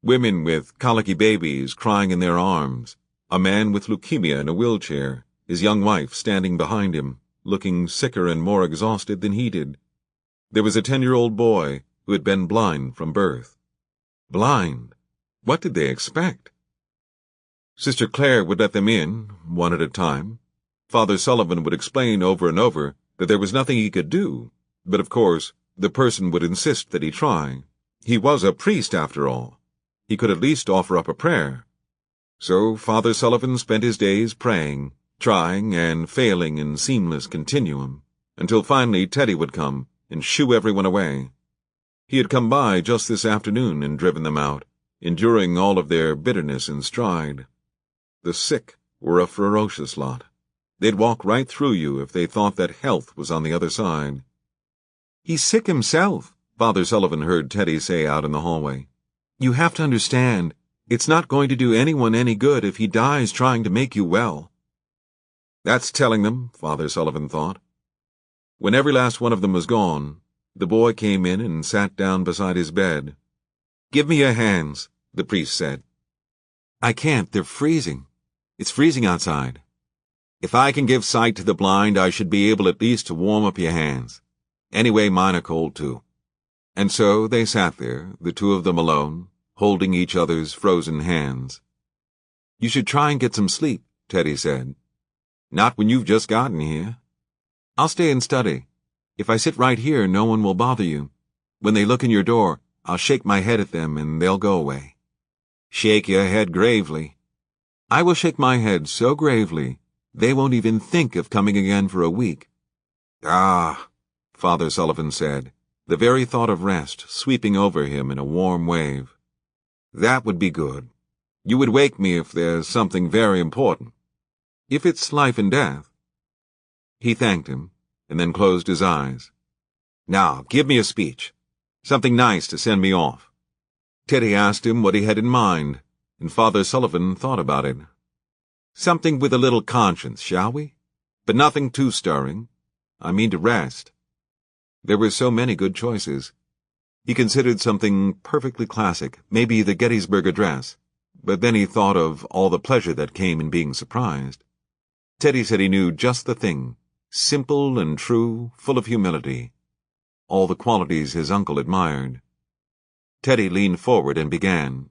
Women with colicky babies crying in their arms, a man with leukemia in a wheelchair, his young wife standing behind him, looking sicker and more exhausted than he did. There was a 10-year-old boy who had been blind from birth. Blind? What did they expect? Sister Clare would let them in, one at a time. Father Sullivan would explain over and over that there was nothing he could do, but of course the person would insist that he try. He was a priest, after all. He could at least offer up a prayer. So Father Sullivan spent his days praying, trying and failing in seamless continuum, until finally Teddy would come and shoo everyone away. He had come by just this afternoon and driven them out, enduring all of their bitterness in stride. The sick were a ferocious lot. They'd walk right through you if they thought that health was on the other side. "He's sick himself," Father Sullivan heard Teddy say out in the hallway. "You have to understand, it's not going to do anyone any good if he dies trying to make you well." That's telling them, Father Sullivan thought. When every last one of them was gone, the boy came in and sat down beside his bed. "Give me your hands," the priest said. "I can't, they're freezing. It's freezing outside." "If I can give sight to the blind, I should be able at least to warm up your hands. Anyway, mine are cold too." And so they sat there, the 2 of them alone, holding each other's frozen hands. "You should try and get some sleep," Teddy said. "Not when you've just gotten here." "I'll stay and study. If I sit right here, no one will bother you. When they look in your door, I'll shake my head at them and they'll go away." "Shake your head gravely." "I will shake my head so gravely They won't even think of coming again for a week." "Ah," Father Sullivan said, the very thought of rest sweeping over him in a warm wave. "That would be good. You would wake me if there's something very important. If it's life and death." He thanked him, and then closed his eyes. "Now, give me a speech. Something nice to send me off." Teddy asked him what he had in mind, and Father Sullivan thought about it. "Something with a little conscience, shall we? But nothing too stirring. I mean to rest." There were so many good choices. He considered something perfectly classic, maybe the Gettysburg Address, but then he thought of all the pleasure that came in being surprised. Teddy said he knew just the thing, simple and true, full of humility, all the qualities his uncle admired. Teddy leaned forward and began.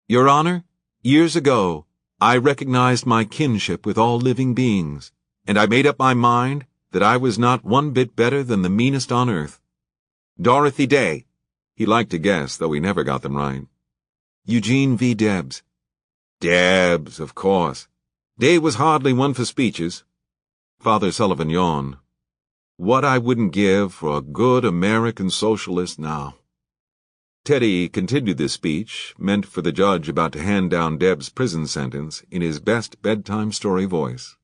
"Your Honor, years ago, I recognized my kinship with all living beings, and I made up my mind that I was not one bit better than the meanest on earth. Dorothy Day," he liked to guess, though he never got them right. "Eugene V. Debs." "Debs, of course. Day was hardly one for speeches." Father Sullivan yawned. "What I wouldn't give for a good American socialist now." Teddy continued this speech, meant for the judge about to hand down Deb's prison sentence, in his best bedtime story voice.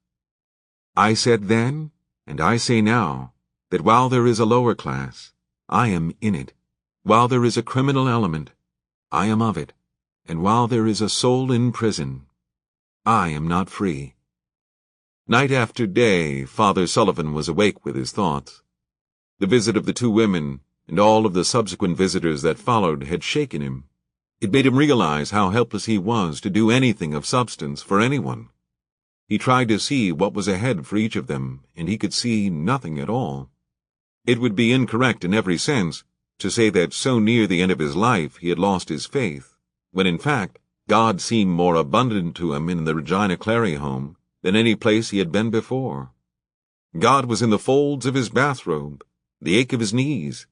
"I said then, and I say now, that while there is a lower class, I am in it. While there is a criminal element, I am of it. And while there is a soul in prison, I am not free." Night after day, Father Sullivan was awake with his thoughts. The visit of the two women, and all of the subsequent visitors that followed, had shaken him. It made him realize how helpless he was to do anything of substance for anyone. He tried to see what was ahead for each of them, and he could see nothing at all. It would be incorrect in every sense to say that so near the end of his life he had lost his faith, when in fact God seemed more abundant to him in the Regina Clary home than any place he had been before. God was in the folds of his bathrobe, the ache of his knees.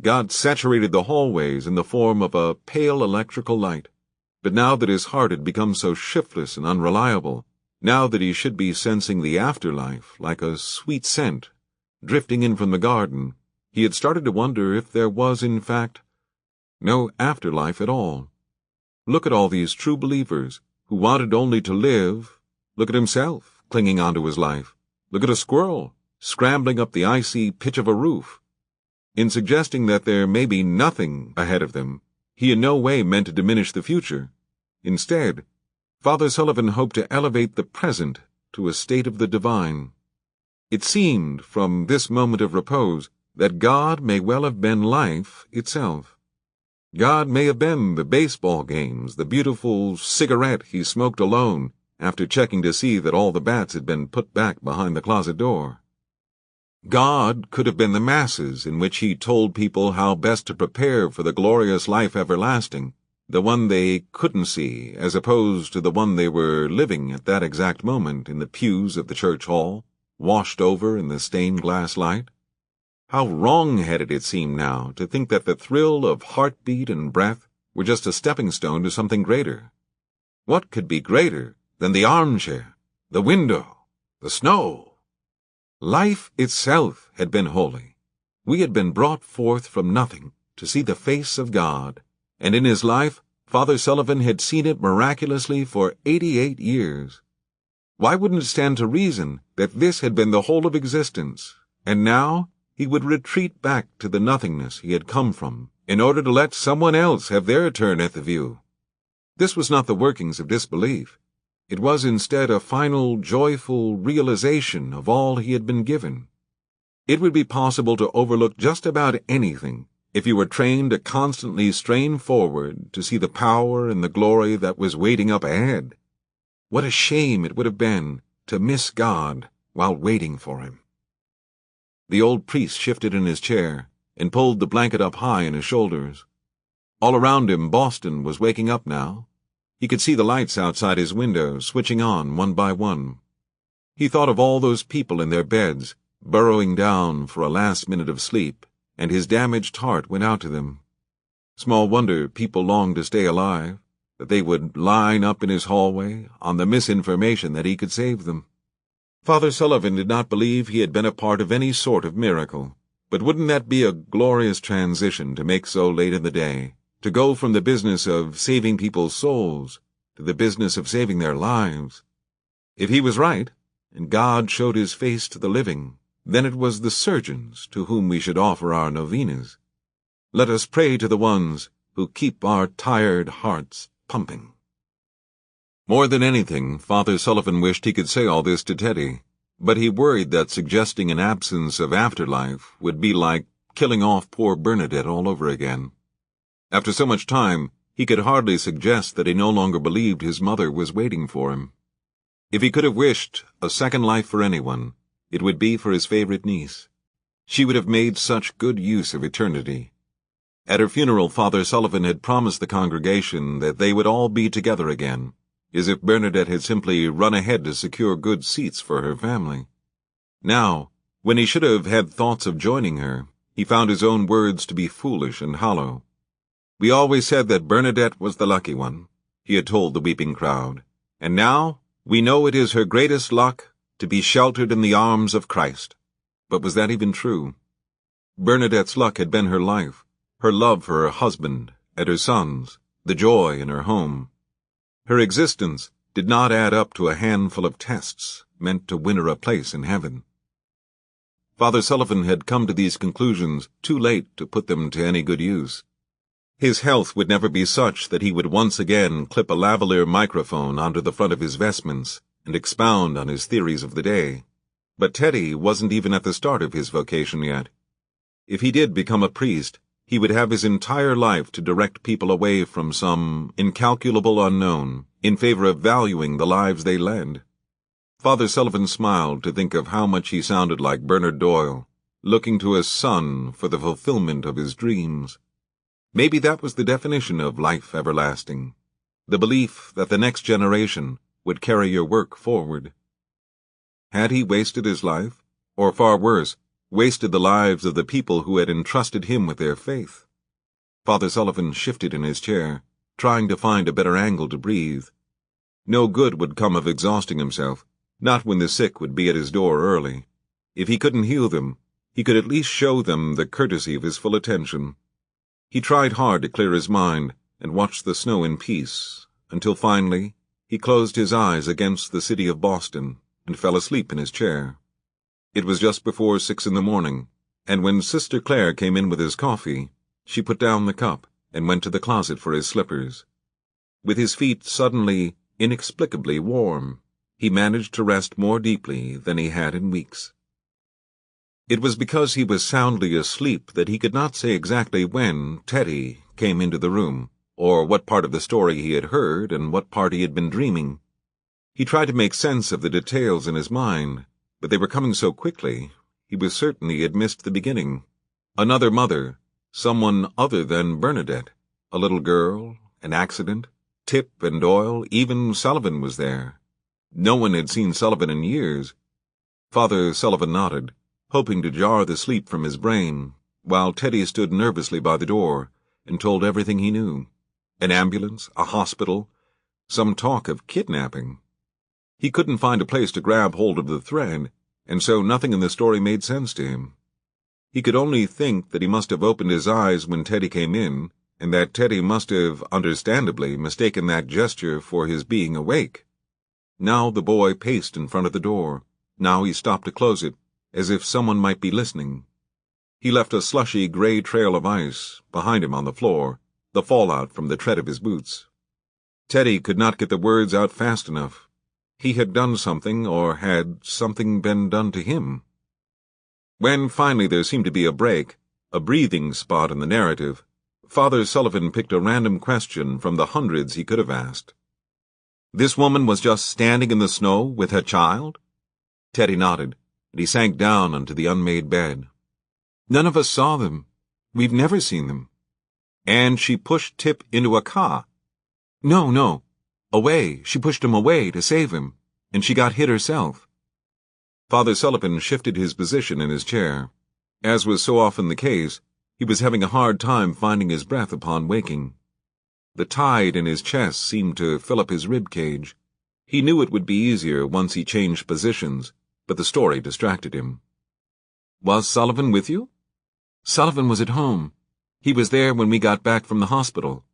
God saturated the hallways in the form of a pale electrical light. But now that his heart had become so shiftless and unreliable, now that he should be sensing the afterlife like a sweet scent drifting in from the garden, he had started to wonder if there was, in fact, no afterlife at all. Look at all these true believers who wanted only to live. Look at himself, clinging onto his life. Look at a squirrel, scrambling up the icy pitch of a roof. In suggesting that there may be nothing ahead of them, he in no way meant to diminish the future. Instead, Father Sullivan hoped to elevate the present to a state of the divine. It seemed, from this moment of repose, that God may well have been life itself. God may have been the baseball games, the beautiful cigarette he smoked alone after checking to see that all the bats had been put back behind the closet door. God could have been the masses in which he told people how best to prepare for the glorious life everlasting, the one they couldn't see, as opposed to the one they were living at that exact moment in the pews of the church hall, washed over in the stained glass light. How wrong-headed it seemed now to think that the thrill of heartbeat and breath were just a stepping stone to something greater. What could be greater than the armchair, the window, the snow? Life itself had been holy. We had been brought forth from nothing to see the face of God, and in his life Father Sullivan had seen it miraculously for 88 years. Why wouldn't it stand to reason that this had been the whole of existence, and now he would retreat back to the nothingness he had come from, in order to let someone else have their turn at the view? This was not the workings of disbelief. It was instead a final, joyful realization of all he had been given. It would be possible to overlook just about anything if you were trained to constantly strain forward to see the power and the glory that was waiting up ahead. What a shame it would have been to miss God while waiting for him. The old priest shifted in his chair and pulled the blanket up high on his shoulders. All around him, Boston was waking up now. He could see the lights outside his window switching on one by one. He thought of all those people in their beds, burrowing down for a last minute of sleep, and his damaged heart went out to them. Small wonder people longed to stay alive, that they would line up in his hallway on the misinformation that he could save them. Father Sullivan did not believe he had been a part of any sort of miracle, but wouldn't that be a glorious transition to make so late in the day, to go from the business of saving people's souls to the business of saving their lives? If he was right, and God showed his face to the living, then it was the surgeons to whom we should offer our novenas. Let us pray to the ones who keep our tired hearts pumping. More than anything, Father Sullivan wished he could say all this to Teddy, but he worried that suggesting an absence of afterlife would be like killing off poor Bernadette all over again. After so much time, he could hardly suggest that he no longer believed his mother was waiting for him. If he could have wished a second life for anyone, it would be for his favorite niece. She would have made such good use of eternity. At her funeral, Father Sullivan had promised the congregation that they would all be together again, as if Bernadette had simply run ahead to secure good seats for her family. Now, when he should have had thoughts of joining her, he found his own words to be foolish and hollow. "We always said that Bernadette was the lucky one," he had told the weeping crowd, "and now we know it is her greatest luck to be sheltered in the arms of Christ." But was that even true? Bernadette's luck had been her life, her love for her husband and her sons, the joy in her home. Her existence did not add up to a handful of tests meant to win her a place in heaven. Father Sullivan had come to these conclusions too late to put them to any good use. His health would never be such that he would once again clip a lavalier microphone onto the front of his vestments and expound on his theories of the day. But Teddy wasn't even at the start of his vocation yet. If he did become a priest, he would have his entire life to direct people away from some incalculable unknown in favor of valuing the lives they led. Father Sullivan smiled to think of how much he sounded like Bernard Doyle, looking to his son for the fulfillment of his dreams. Maybe that was the definition of life everlasting, the belief that the next generation would carry your work forward. Had he wasted his life, or far worse, wasted the lives of the people who had entrusted him with their faith? Father Sullivan shifted in his chair, trying to find a better angle to breathe. No good would come of exhausting himself, not when the sick would be at his door early. If he couldn't heal them, he could at least show them the courtesy of his full attention. He tried hard to clear his mind and watch the snow in peace, until finally he closed his eyes against the city of Boston and fell asleep in his chair. It was just before 6 a.m, and when Sister Claire came in with his coffee, she put down the cup and went to the closet for his slippers. With his feet suddenly, inexplicably warm, he managed to rest more deeply than he had in weeks. It was because he was soundly asleep that he could not say exactly when Teddy came into the room, or what part of the story he had heard and what part he had been dreaming. He tried to make sense of the details in his mind, but they were coming so quickly, he was certain he had missed the beginning. Another mother, someone other than Bernadette, a little girl, an accident, Tip and Doyle, even Sullivan was there. No one had seen Sullivan in years. Father Sullivan nodded, hoping to jar the sleep from his brain, while Teddy stood nervously by the door and told everything he knew. An ambulance, a hospital, some talk of kidnapping. He couldn't find a place to grab hold of the thread, and so nothing in the story made sense to him. He could only think that he must have opened his eyes when Teddy came in, and that Teddy must have, understandably, mistaken that gesture for his being awake. Now the boy paced in front of the door. Now he stopped to close it, as if someone might be listening. He left a slushy gray trail of ice behind him on the floor, the fallout from the tread of his boots. Teddy could not get the words out fast enough. He had done something, or had something been done to him? When finally there seemed to be a break, a breathing spot in the narrative, Father Sullivan picked a random question from the hundreds he could have asked. "This woman was just standing in the snow with her child?" Teddy nodded, and he sank down onto the unmade bed. "None of us saw them. We've never seen them." "And she pushed Tip into a car?" No. Away. She pushed him away to save him, and she got hit herself." Father Sullivan shifted his position in his chair. As was so often the case, he was having a hard time finding his breath upon waking. The tide in his chest seemed to fill up his rib cage. He knew it would be easier once he changed positions, but the story distracted him. Was Sullivan with you? Sullivan was at home. He was there when we got back from the hospital.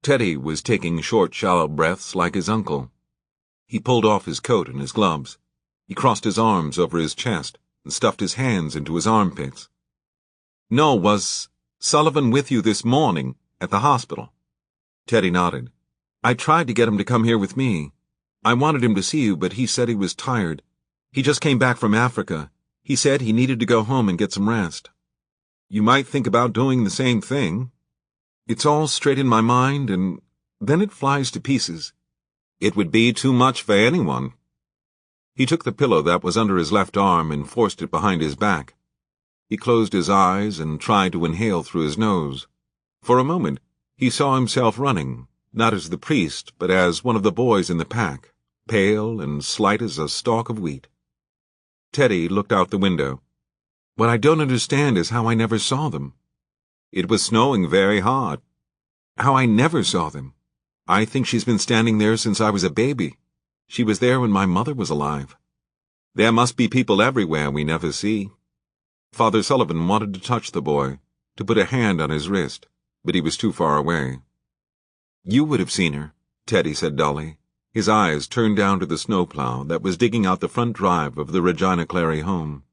Teddy was taking short, shallow breaths like his uncle. He pulled off his coat and his gloves. He crossed his arms over his chest and stuffed his hands into his armpits. No, was Sullivan with you this morning at the hospital? Teddy nodded. I tried to get him to come here with me. I wanted him to see you, but he said he was tired. He just came back from Africa. He said he needed to go home and get some rest. You might think about doing the same thing. It's all straight in my mind, and then it flies to pieces. It would be too much for anyone. He took the pillow that was under his left arm and forced it behind his back. He closed his eyes and tried to inhale through his nose. For a moment, he saw himself running, not as the priest, but as one of the boys in the pack, pale and slight as a stalk of wheat. Teddy looked out the window. What I don't understand is how I never saw them. It was snowing very hard. How I never saw them. I think she's been standing there since I was a baby. She was there when my mother was alive. There must be people everywhere we never see. Father Sullivan wanted to touch the boy, to put a hand on his wrist, but he was too far away. You would have seen her, Teddy said dully, his eyes turned down to the snowplow that was digging out the front drive of the Regina Clary home.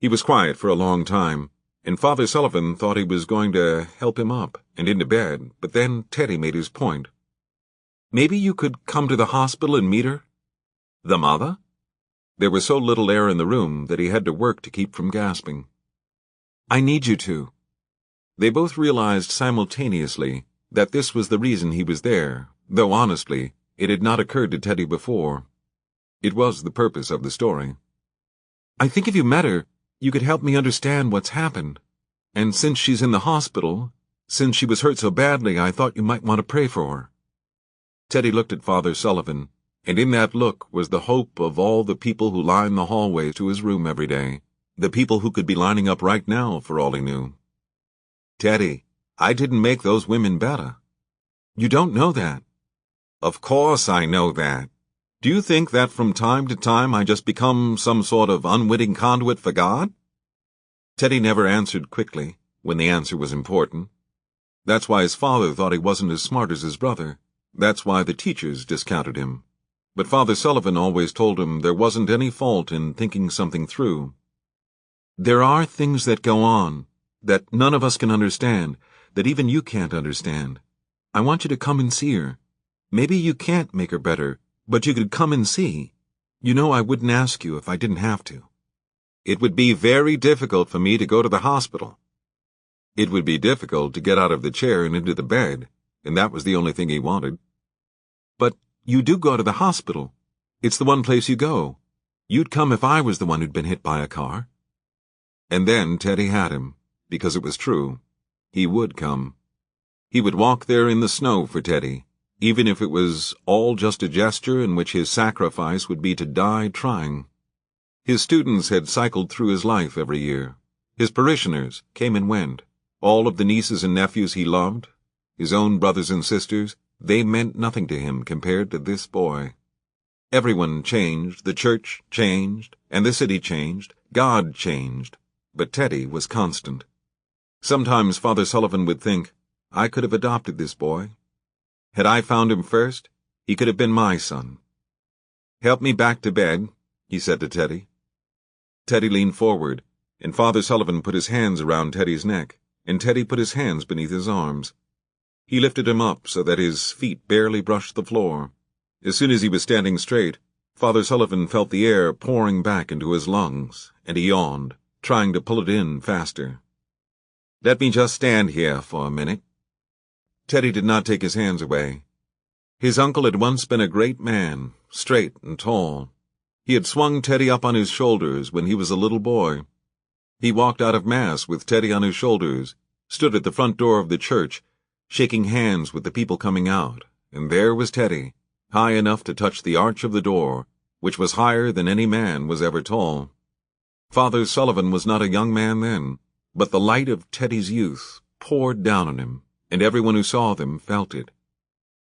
He was quiet for a long time, and Father Sullivan thought he was going to help him up and into bed, but then Teddy made his point. Maybe you could come to the hospital and meet her? The mother? There was so little air in the room that he had to work to keep from gasping. I need you to. They both realized simultaneously that this was the reason he was there, though honestly, it had not occurred to Teddy before. It was the purpose of the story. I think if you met her, you could help me understand what's happened. And since she's in the hospital, since she was hurt so badly, I thought you might want to pray for her. Teddy looked at Father Sullivan, and in that look was the hope of all the people who lined the hallways to his room every day, the people who could be lining up right now for all he knew. Teddy, I didn't make those women better. You don't know that. Of course I know that. Do you think that from time to time I just become some sort of unwitting conduit for God? Teddy never answered quickly, when the answer was important. That's why his father thought he wasn't as smart as his brother. That's why the teachers discounted him. But Father Sullivan always told him there wasn't any fault in thinking something through. There are things that go on, that none of us can understand, that even you can't understand. I want you to come and see her. Maybe you can't make her better, but you could come and see. You know I wouldn't ask you if I didn't have to. It would be very difficult for me to go to the hospital. It would be difficult to get out of the chair and into the bed, and that was the only thing he wanted. But you do go to the hospital. It's the one place you go. You'd come if I was the one who'd been hit by a car. And then Teddy had him, because it was true. He would come. He would walk there in the snow for Teddy, even if it was all just a gesture in which his sacrifice would be to die trying. His students had cycled through his life every year. His parishioners came and went. All of the nieces and nephews he loved, his own brothers and sisters, they meant nothing to him compared to this boy. Everyone changed, the church changed, and the city changed, God changed, but Teddy was constant. Sometimes Father Sullivan would think, I could have adopted this boy. Had I found him first, he could have been my son. Help me back to bed, he said to Teddy. Teddy leaned forward, and Father Sullivan put his hands around Teddy's neck, and Teddy put his hands beneath his arms. He lifted him up so that his feet barely brushed the floor. As soon as he was standing straight, Father Sullivan felt the air pouring back into his lungs, and he yawned, trying to pull it in faster. Let me just stand here for a minute. Teddy did not take his hands away. His uncle had once been a great man, straight and tall. He had swung Teddy up on his shoulders when he was a little boy. He walked out of Mass with Teddy on his shoulders, stood at the front door of the church, shaking hands with the people coming out, and there was Teddy, high enough to touch the arch of the door, which was higher than any man was ever tall. Father Sullivan was not a young man then, but the light of Teddy's youth poured down on him, and everyone who saw them felt it.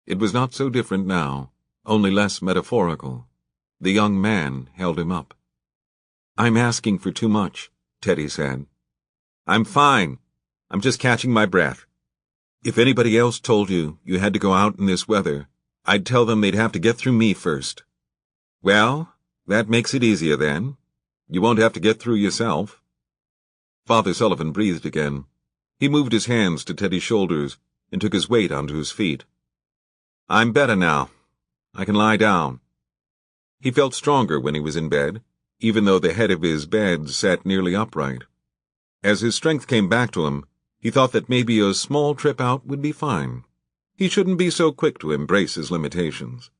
It was not so different now, only less metaphorical. The young man held him up. I'm asking for too much, Teddy said. I'm fine. I'm just catching my breath. If anybody else told you you had to go out in this weather, I'd tell them they'd have to get through me first. Well, that makes it easier then. You won't have to get through yourself. Father Sullivan breathed again. He moved his hands to Teddy's shoulders and took his weight onto his feet. I'm better now. I can lie down. He felt stronger when he was in bed, even though the head of his bed sat nearly upright. As his strength came back to him, he thought that maybe a small trip out would be fine. He shouldn't be so quick to embrace his limitations.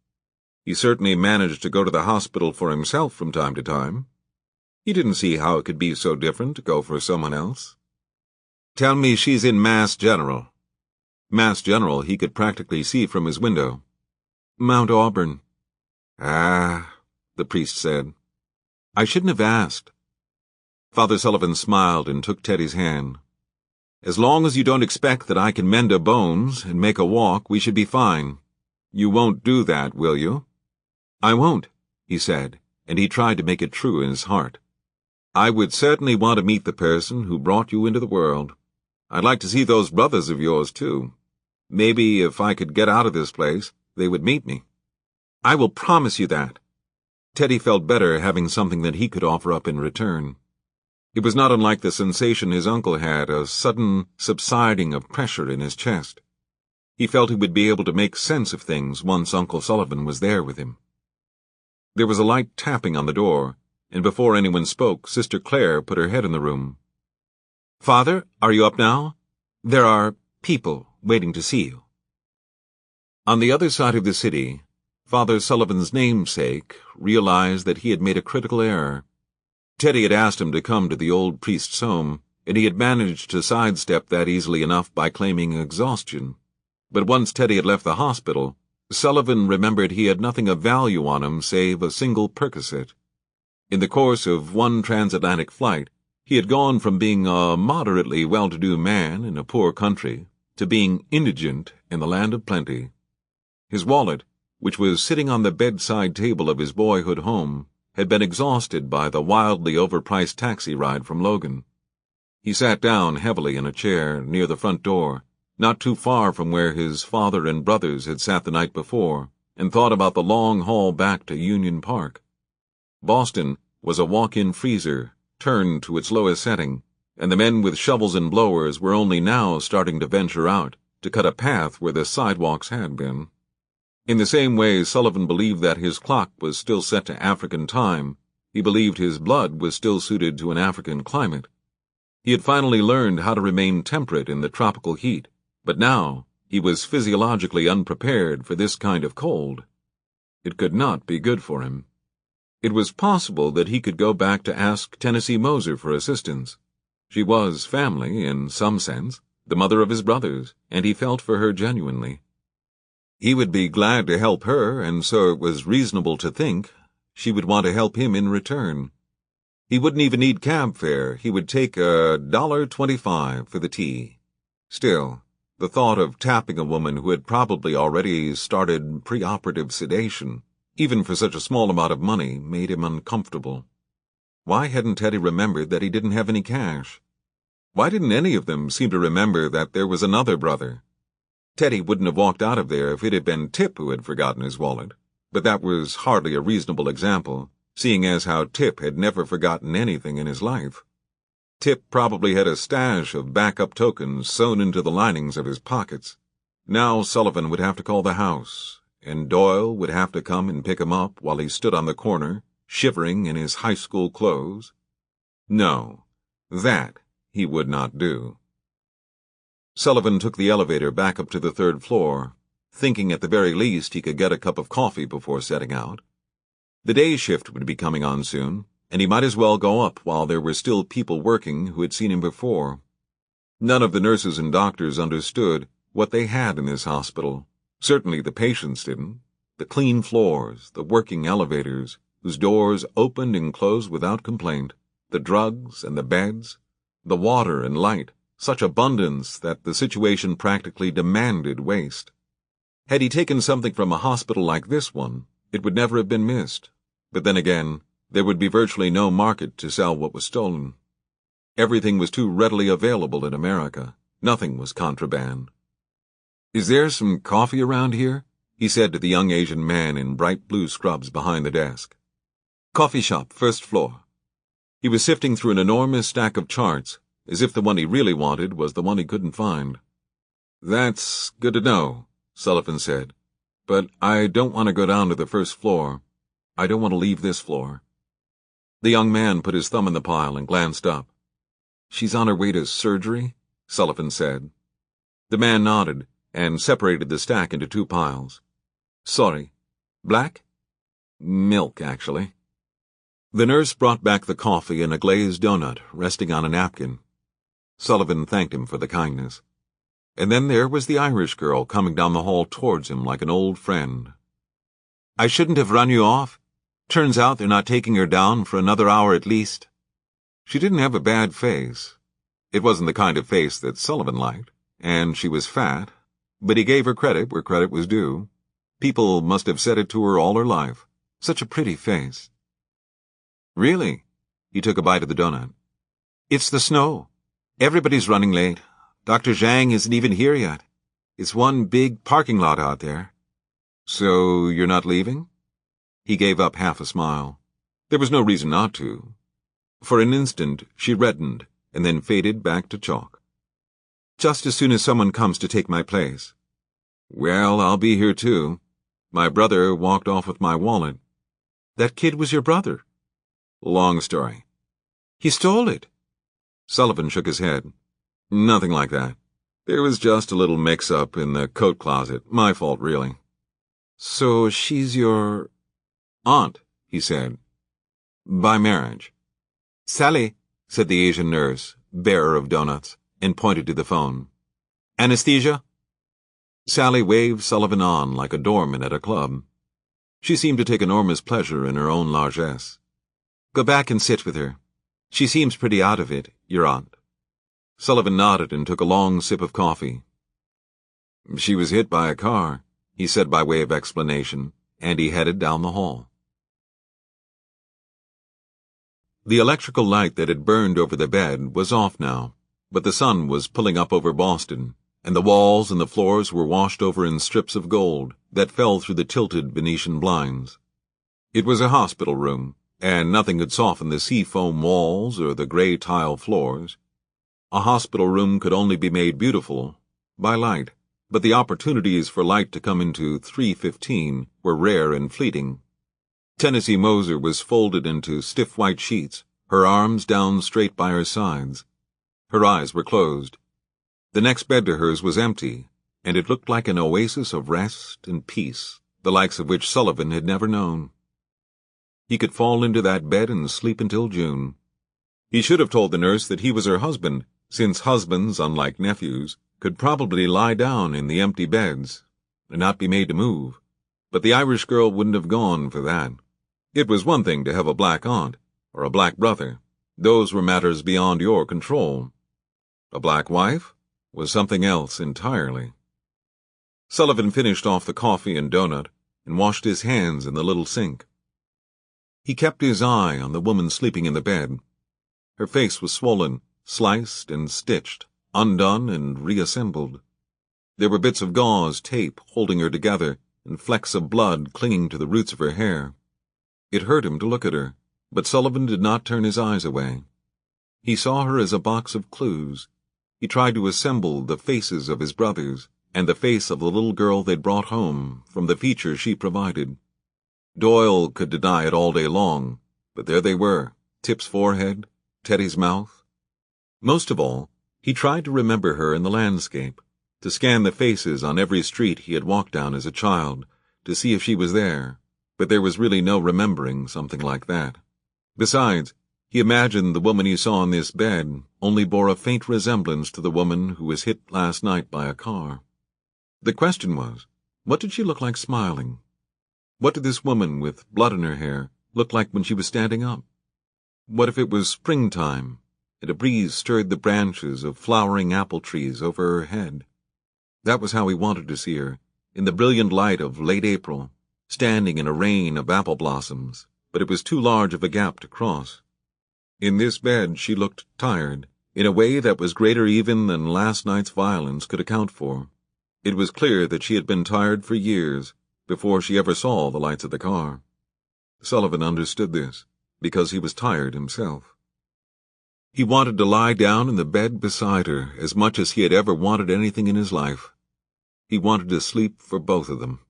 He certainly managed to go to the hospital for himself from time to time. He didn't see how it could be so different to go for someone else. Tell me she's in Mass General. Mass General he could practically see from his window. Mount Auburn. Ah, the priest said. I shouldn't have asked. Father Sullivan smiled and took Teddy's hand. As long as you don't expect that I can mend her bones and make her walk, we should be fine. You won't do that, will you? I won't, he said, and he tried to make it true in his heart. I would certainly want to meet the person who brought you into the world. I'd like to see those brothers of yours, too. Maybe if I could get out of this place, they would meet me. I will promise you that. Teddy felt better having something that he could offer up in return. It was not unlike the sensation his uncle had, a sudden subsiding of pressure in his chest. He felt he would be able to make sense of things once Uncle Sullivan was there with him. There was a light tapping on the door, and before anyone spoke, Sister Claire put her head in the room. Father, are you up now? There are people waiting to see you. On the other side of the city, Father Sullivan's namesake realized that he had made a critical error. Teddy had asked him to come to the old priest's home, and he had managed to sidestep that easily enough by claiming exhaustion. But once Teddy had left the hospital, Sullivan remembered he had nothing of value on him save a single Percocet. In the course of one transatlantic flight, he had gone from being a moderately well-to-do man in a poor country to being indigent in the land of plenty. His wallet, which was sitting on the bedside table of his boyhood home, had been exhausted by the wildly overpriced taxi ride from Logan. He sat down heavily in a chair near the front door, not too far from where his father and brothers had sat the night before, and thought about the long haul back to Union Park. Boston was a walk-in freezer, turned to its lowest setting, and the men with shovels and blowers were only now starting to venture out to cut a path where the sidewalks had been. In the same way Sullivan believed that his clock was still set to African time, he believed his blood was still suited to an African climate. He had finally learned how to remain temperate in the tropical heat, but now he was physiologically unprepared for this kind of cold. It could not be good for him. It was possible that he could go back to ask Tennessee Moser for assistance. She was family, in some sense, the mother of his brothers, and he felt for her genuinely. He would be glad to help her, and so it was reasonable to think she would want to help him in return. He wouldn't even need cab fare. He would take $1.25 for the tea. Still, the thought of tapping a woman who had probably already started preoperative sedation, even for such a small amount of money, made him uncomfortable. Why hadn't Teddy remembered that he didn't have any cash? Why didn't any of them seem to remember that there was another brother? Teddy wouldn't have walked out of there if it had been Tip who had forgotten his wallet, but that was hardly a reasonable example, seeing as how Tip had never forgotten anything in his life. Tip probably had a stash of backup tokens sewn into the linings of his pockets. Now Sullivan would have to call the house, and Doyle would have to come and pick him up while he stood on the corner, shivering in his high school clothes. No, that he would not do. Sullivan took the elevator back up to the third floor, thinking at the very least he could get a cup of coffee before setting out. The day shift would be coming on soon, and he might as well go up while there were still people working who had seen him before. None of the nurses and doctors understood what they had in this hospital. Certainly the patients didn't. The clean floors, the working elevators, whose doors opened and closed without complaint, the drugs and the beds, the water and light, such abundance that the situation practically demanded waste. Had he taken something from a hospital like this one, it would never have been missed. But then again, There would be virtually no market to sell what was stolen. Everything was too readily available in America. Nothing was contraband. "Is there some coffee around here?" he said to the young Asian man in bright blue scrubs behind the desk. "Coffee shop, first floor." He was sifting through an enormous stack of charts, as if the one he really wanted was the one he couldn't find. "That's good to know," Sullivan said. "But I don't want to go down to the first floor. I don't want to leave this floor." The young man put his thumb in the pile and glanced up. "She's on her way to surgery?" Sullivan said. The man nodded and separated the stack into two piles. "Sorry. Black?" "Milk, actually." The nurse brought back the coffee and a glazed donut resting on a napkin. Sullivan thanked him for the kindness. And then there was the Irish girl coming down the hall towards him like an old friend. "I shouldn't have run you off. Turns out they're not taking her down for another hour at least." She didn't have a bad face. It wasn't the kind of face that Sullivan liked, and she was fat, but he gave her credit where credit was due. People must have said it to her all her life. Such a pretty face. "Really?" He took a bite of the donut. "It's the snow. Everybody's running late. Dr. Zhang isn't even here yet. It's one big parking lot out there." "So you're not leaving?" He gave up half a smile. There was no reason not to. For an instant she reddened and then faded back to chalk. "Just as soon as someone comes to take my place." "Well, I'll be here too. My brother walked off with my wallet." "That kid was your brother?" "Long story." "He stole it." Sullivan shook his head. "Nothing like that. There was just a little mix-up in the coat closet. My fault, really." "So she's your—" "Aunt," he said. "By marriage." "Sally," said the Asian nurse, bearer of donuts, and pointed to the phone. "Anesthesia?" Sally waved Sullivan on like a doorman at a club. She seemed to take enormous pleasure in her own largesse. "Go back and sit with her. She seems pretty out of it, your aunt." Sullivan nodded and took a long sip of coffee. "She was hit by a car," he said by way of explanation, and he headed down the hall. The electrical light that had burned over the bed was off now, but the sun was pulling up over Boston, and the walls and the floors were washed over in strips of gold that fell through the tilted Venetian blinds. It was a hospital room, and nothing could soften the sea-foam walls or the gray tile floors. A hospital room could only be made beautiful by light, but the opportunities for light to come into 315 were rare and fleeting. Tennessee Moser was folded into stiff white sheets, her arms down straight by her sides. Her eyes were closed. The next bed to hers was empty, and it looked like an oasis of rest and peace, the likes of which Sullivan had never known. He could fall into that bed and sleep until June. He should have told the nurse that he was her husband, since husbands, unlike nephews, could probably lie down in the empty beds and not be made to move. But the Irish girl wouldn't have gone for that. It was one thing to have a black aunt, or a black brother. Those were matters beyond your control. A black wife was something else entirely. Sullivan finished off the coffee and donut and washed his hands in the little sink. He kept his eye on the woman sleeping in the bed. Her face was swollen, sliced and stitched, undone and reassembled. There were bits of gauze tape holding her together and flecks of blood clinging to the roots of her hair. It hurt him to look at her, but Sullivan did not turn his eyes away. He saw her as a box of clues. He tried to assemble the faces of his brothers and the face of the little girl they'd brought home from the features she provided. Doyle could deny it all day long, but there they were, Tip's forehead, Teddy's mouth. Most of all, he tried to remember her in the landscape, to scan the faces on every street he had walked down as a child, to see if she was there, but there was really no remembering something like that. Besides, he imagined the woman he saw in this bed only bore a faint resemblance to the woman who was hit last night by a car. The question was, what did she look like smiling? What did this woman with blood in her hair look like when she was standing up? What if it was springtime, and a breeze stirred the branches of flowering apple trees over her head? That was how he wanted to see her, in the brilliant light of late April, standing in a rain of apple blossoms, but it was too large of a gap to cross. In this bed she looked tired, in a way that was greater even than last night's violence could account for. It was clear that she had been tired for years, before she ever saw the lights of the car. Sullivan understood this, because he was tired himself. He wanted to lie down in the bed beside her as much as he had ever wanted anything in his life. He wanted to sleep for both of them.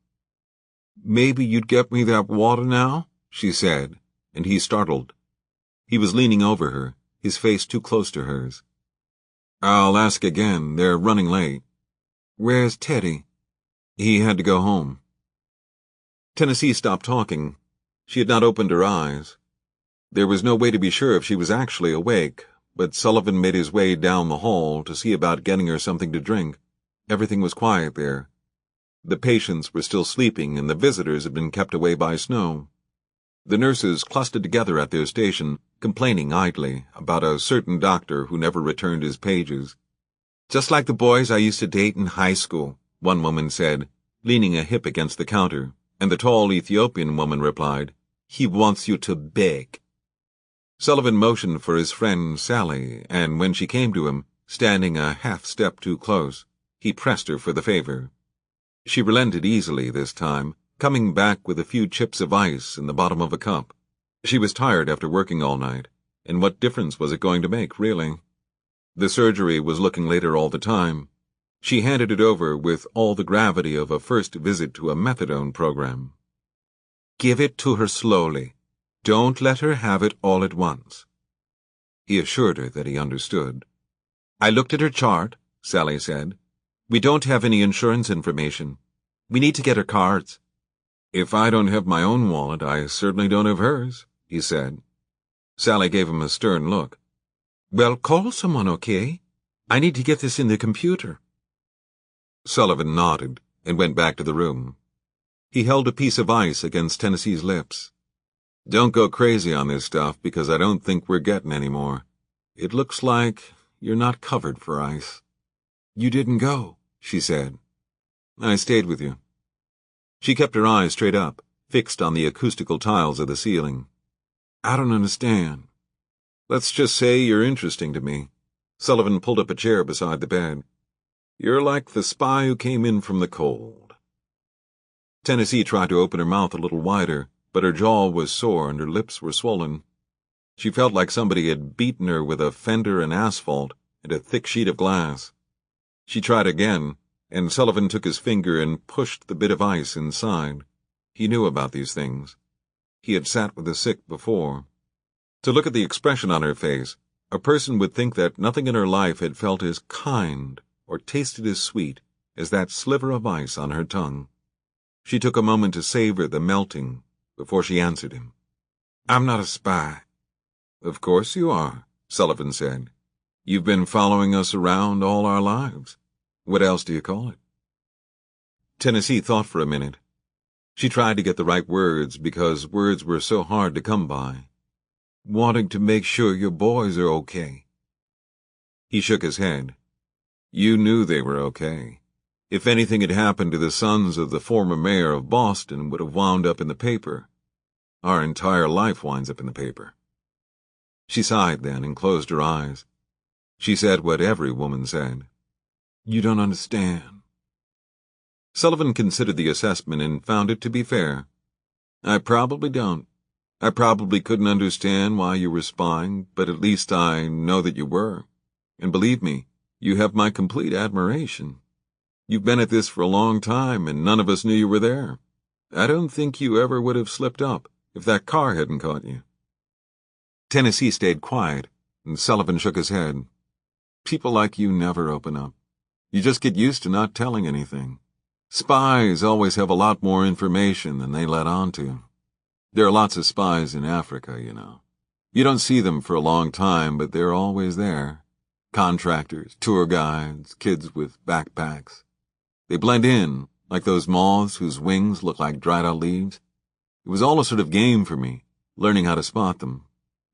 "Maybe you'd get me that water now?" she said, and he startled. He was leaning over her, his face too close to hers. "I'll ask again. They're running late." "Where's Teddy?" "He had to go home." Tennessee stopped talking. She had not opened her eyes. There was no way to be sure if she was actually awake, but Sullivan made his way down the hall to see about getting her something to drink. Everything was quiet there. The patients were still sleeping, and the visitors had been kept away by snow. The nurses clustered together at their station, complaining idly about a certain doctor who never returned his pages. "Just like the boys I used to date in high school," one woman said, leaning a hip against the counter, and the tall Ethiopian woman replied, "He wants you to beg." Sullivan motioned for his friend Sally, and when she came to him, standing a half-step too close, he pressed her for the favor. She relented easily this time, coming back with a few chips of ice in the bottom of a cup. She was tired after working all night, and what difference was it going to make, really? The surgery was looking later all the time. She handed it over with all the gravity of a first visit to a methadone program. "Give it to her slowly. Don't let her have it all at once." He assured her that he understood. "I looked at her chart," Sally said. "We don't have any insurance information. We need to get her cards." "If I don't have my own wallet, I certainly don't have hers," he said. Sally gave him a stern look. "Well, call someone, okay? I need to get this in the computer." Sullivan nodded and went back to the room. He held a piece of ice against Tennessee's lips. "Don't go crazy on this stuff, because I don't think we're getting any more. It looks like you're not covered for ice." "You didn't go," she said. "I stayed with you." She kept her eyes straight up, fixed on the acoustical tiles of the ceiling. "I don't understand." "Let's just say you're interesting to me." Sullivan pulled up a chair beside the bed. "You're like the spy who came in from the cold." Tennessee tried to open her mouth a little wider, but her jaw was sore and her lips were swollen. She felt like somebody had beaten her with a fender and asphalt and a thick sheet of glass. She tried again, and Sullivan took his finger and pushed the bit of ice inside. He knew about these things. He had sat with the sick before. To look at the expression on her face, a person would think that nothing in her life had felt as kind or tasted as sweet as that sliver of ice on her tongue. She took a moment to savor the melting before she answered him. "I'm not a spy." "Of course you are," Sullivan said. "You've been following us around all our lives. What else do you call it?" Tennessee thought for a minute. She tried to get the right words because words were so hard to come by. "Wanting to make sure your boys are okay." He shook his head. "You knew they were okay. If anything had happened to the sons of the former mayor of Boston, it would have wound up in the paper. Our entire life winds up in the paper." She sighed then and closed her eyes. She said what every woman said. "You don't understand." Sullivan considered the assessment and found it to be fair. "I probably don't. I probably couldn't understand why you were spying, but at least I know that you were. And believe me, you have my complete admiration. You've been at this for a long time, and none of us knew you were there. I don't think you ever would have slipped up if that car hadn't caught you." Tennessee stayed quiet, and Sullivan shook his head. "People like you never open up. You just get used to not telling anything. Spies always have a lot more information than they let on to. There are lots of spies in Africa, you know. You don't see them for a long time, but they're always there. Contractors, tour guides, kids with backpacks. They blend in, like those moths whose wings look like dried-out leaves. It was all a sort of game for me, learning how to spot them.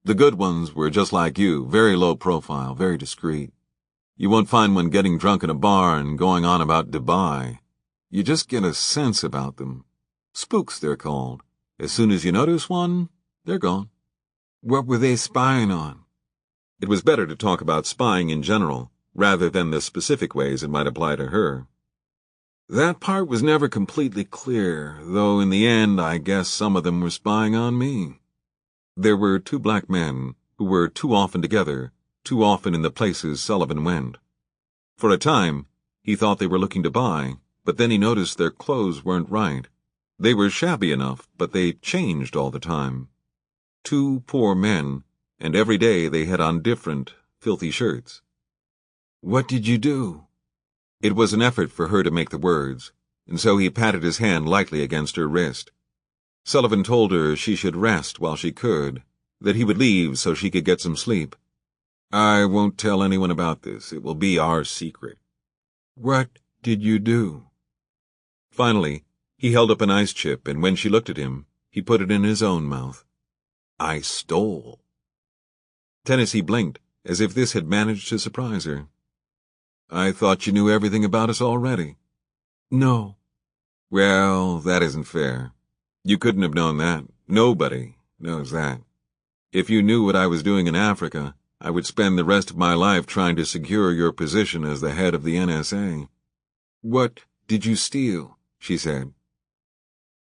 The good ones were just like you, very low profile, very discreet. You won't find one getting drunk in a bar and going on about Dubai. You just get a sense about them. Spooks, they're called. As soon as you notice one, They're gone. What were they spying on? It was better to talk about spying in general, rather than the specific ways it might apply to her. That part was never completely clear, though in the end I guess some of them were spying on me. There were two black men who were too often together, too often in the places Sullivan went. For a time, he thought they were looking to buy, but then he noticed their clothes weren't right. They were shabby enough, but they changed all the time. Two poor men, and every day they had on different, filthy shirts. What did you do? It was an effort for her to make the words, and so he patted his hand lightly against her wrist. Sullivan told her she should rest while she could, that he would leave so she could get some sleep. I won't tell anyone about this. It will be our secret. What did you do? Finally, he held up an ice chip, and when she looked at him, he put it in his own mouth. I stole. Tennessee blinked, as if this had managed to surprise her. I thought you knew everything about us already. No. Well, that isn't fair. You couldn't have known that. Nobody knows that. If you knew what I was doing in Africa, I would spend the rest of my life trying to secure your position as the head of the NSA. What did you steal? She said.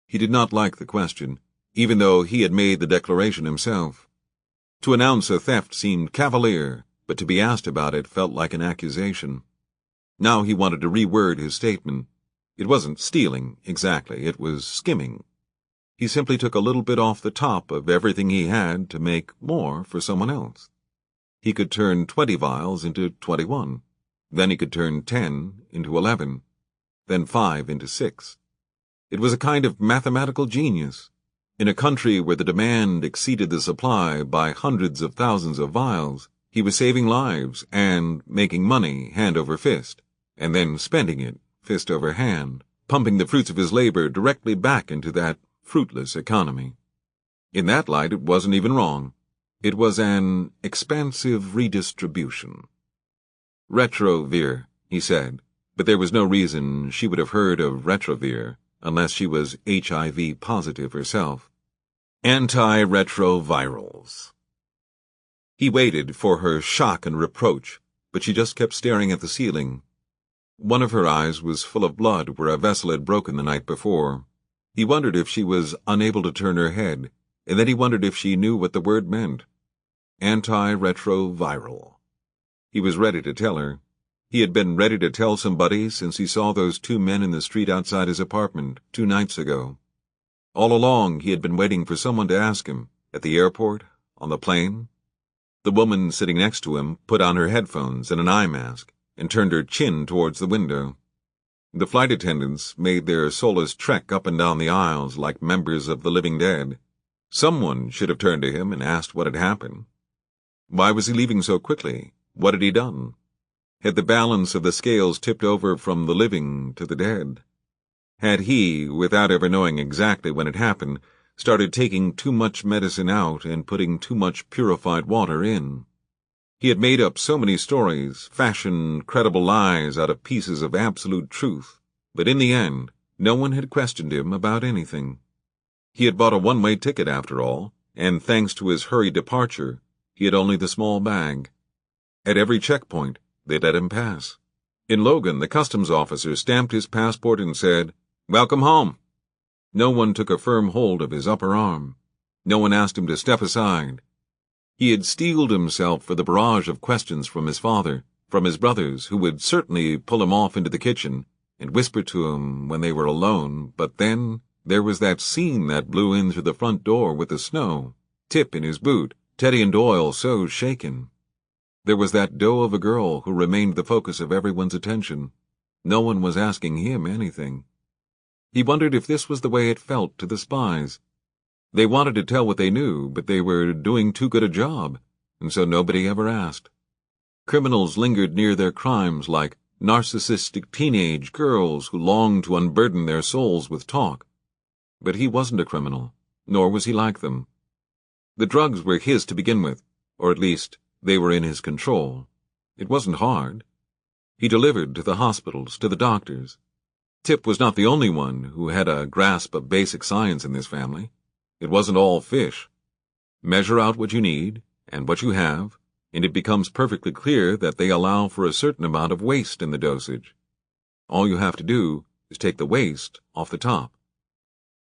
He did not like the question, even though he had made the declaration himself. To announce a theft seemed cavalier, but to be asked about it felt like an accusation. Now he wanted to reword his statement. It wasn't stealing, exactly, it was skimming. He simply took a little bit off the top of everything he had to make more for someone else. He could turn 20 vials into 21. Then he could turn 10 into 11. Then 5 into 6. It was a kind of mathematical genius. In a country where the demand exceeded the supply by hundreds of thousands of vials, he was saving lives and making money hand over fist, and then spending it fist over hand, pumping the fruits of his labor directly back into that fruitless economy. In that light, it wasn't even wrong. It was an expansive redistribution. Retrovir, he said, but there was no reason she would have heard of Retrovir unless she was HIV positive herself. Antiretrovirals. He waited for her shock and reproach, but she just kept staring at the ceiling. One of her eyes was full of blood where a vessel had broken the night before. He wondered if she was unable to turn her head, and then he wondered if she knew what the word meant. Antiretroviral. He was ready to tell her. He had been ready to tell somebody since he saw those two men in the street outside his apartment 2 nights ago. All along he had been waiting for someone to ask him, at the airport, on the plane. The woman sitting next to him put on her headphones and an eye mask and turned her chin towards the window. The flight attendants made their soulless trek up and down the aisles like members of the living dead. Someone should have turned to him and asked what had happened. Why was he leaving so quickly? What had he done? Had the balance of the scales tipped over from the living to the dead? Had he, without ever knowing exactly when it happened, started taking too much medicine out and putting too much purified water in? He had made up so many stories, fashioned credible lies out of pieces of absolute truth, but in the end, no one had questioned him about anything. He had bought a one-way ticket after all, and thanks to his hurried departure, he had only the small bag. At every checkpoint, they let him pass. In Logan, the customs officer stamped his passport and said, "Welcome home." No one took a firm hold of his upper arm. No one asked him to step aside. He had steeled himself for the barrage of questions from his father, from his brothers, who would certainly pull him off into the kitchen and whisper to him when they were alone, but then there was that scene that blew in through the front door with the snow, Tip in his boot, Teddy and Doyle so shaken. There was that doe of a girl who remained the focus of everyone's attention. No one was asking him anything. He wondered if this was the way it felt to the spies. They wanted to tell what they knew, but they were doing too good a job, and so nobody ever asked. Criminals lingered near their crimes like narcissistic teenage girls who longed to unburden their souls with talk. But he wasn't a criminal, nor was he like them. The drugs were his to begin with, or at least they were in his control. It wasn't hard. He delivered to the hospitals, to the doctors. Tip was not the only one who had a grasp of basic science in this family. It wasn't all fish. Measure out what you need and what you have, and it becomes perfectly clear that they allow for a certain amount of waste in the dosage. All you have to do is take the waste off the top.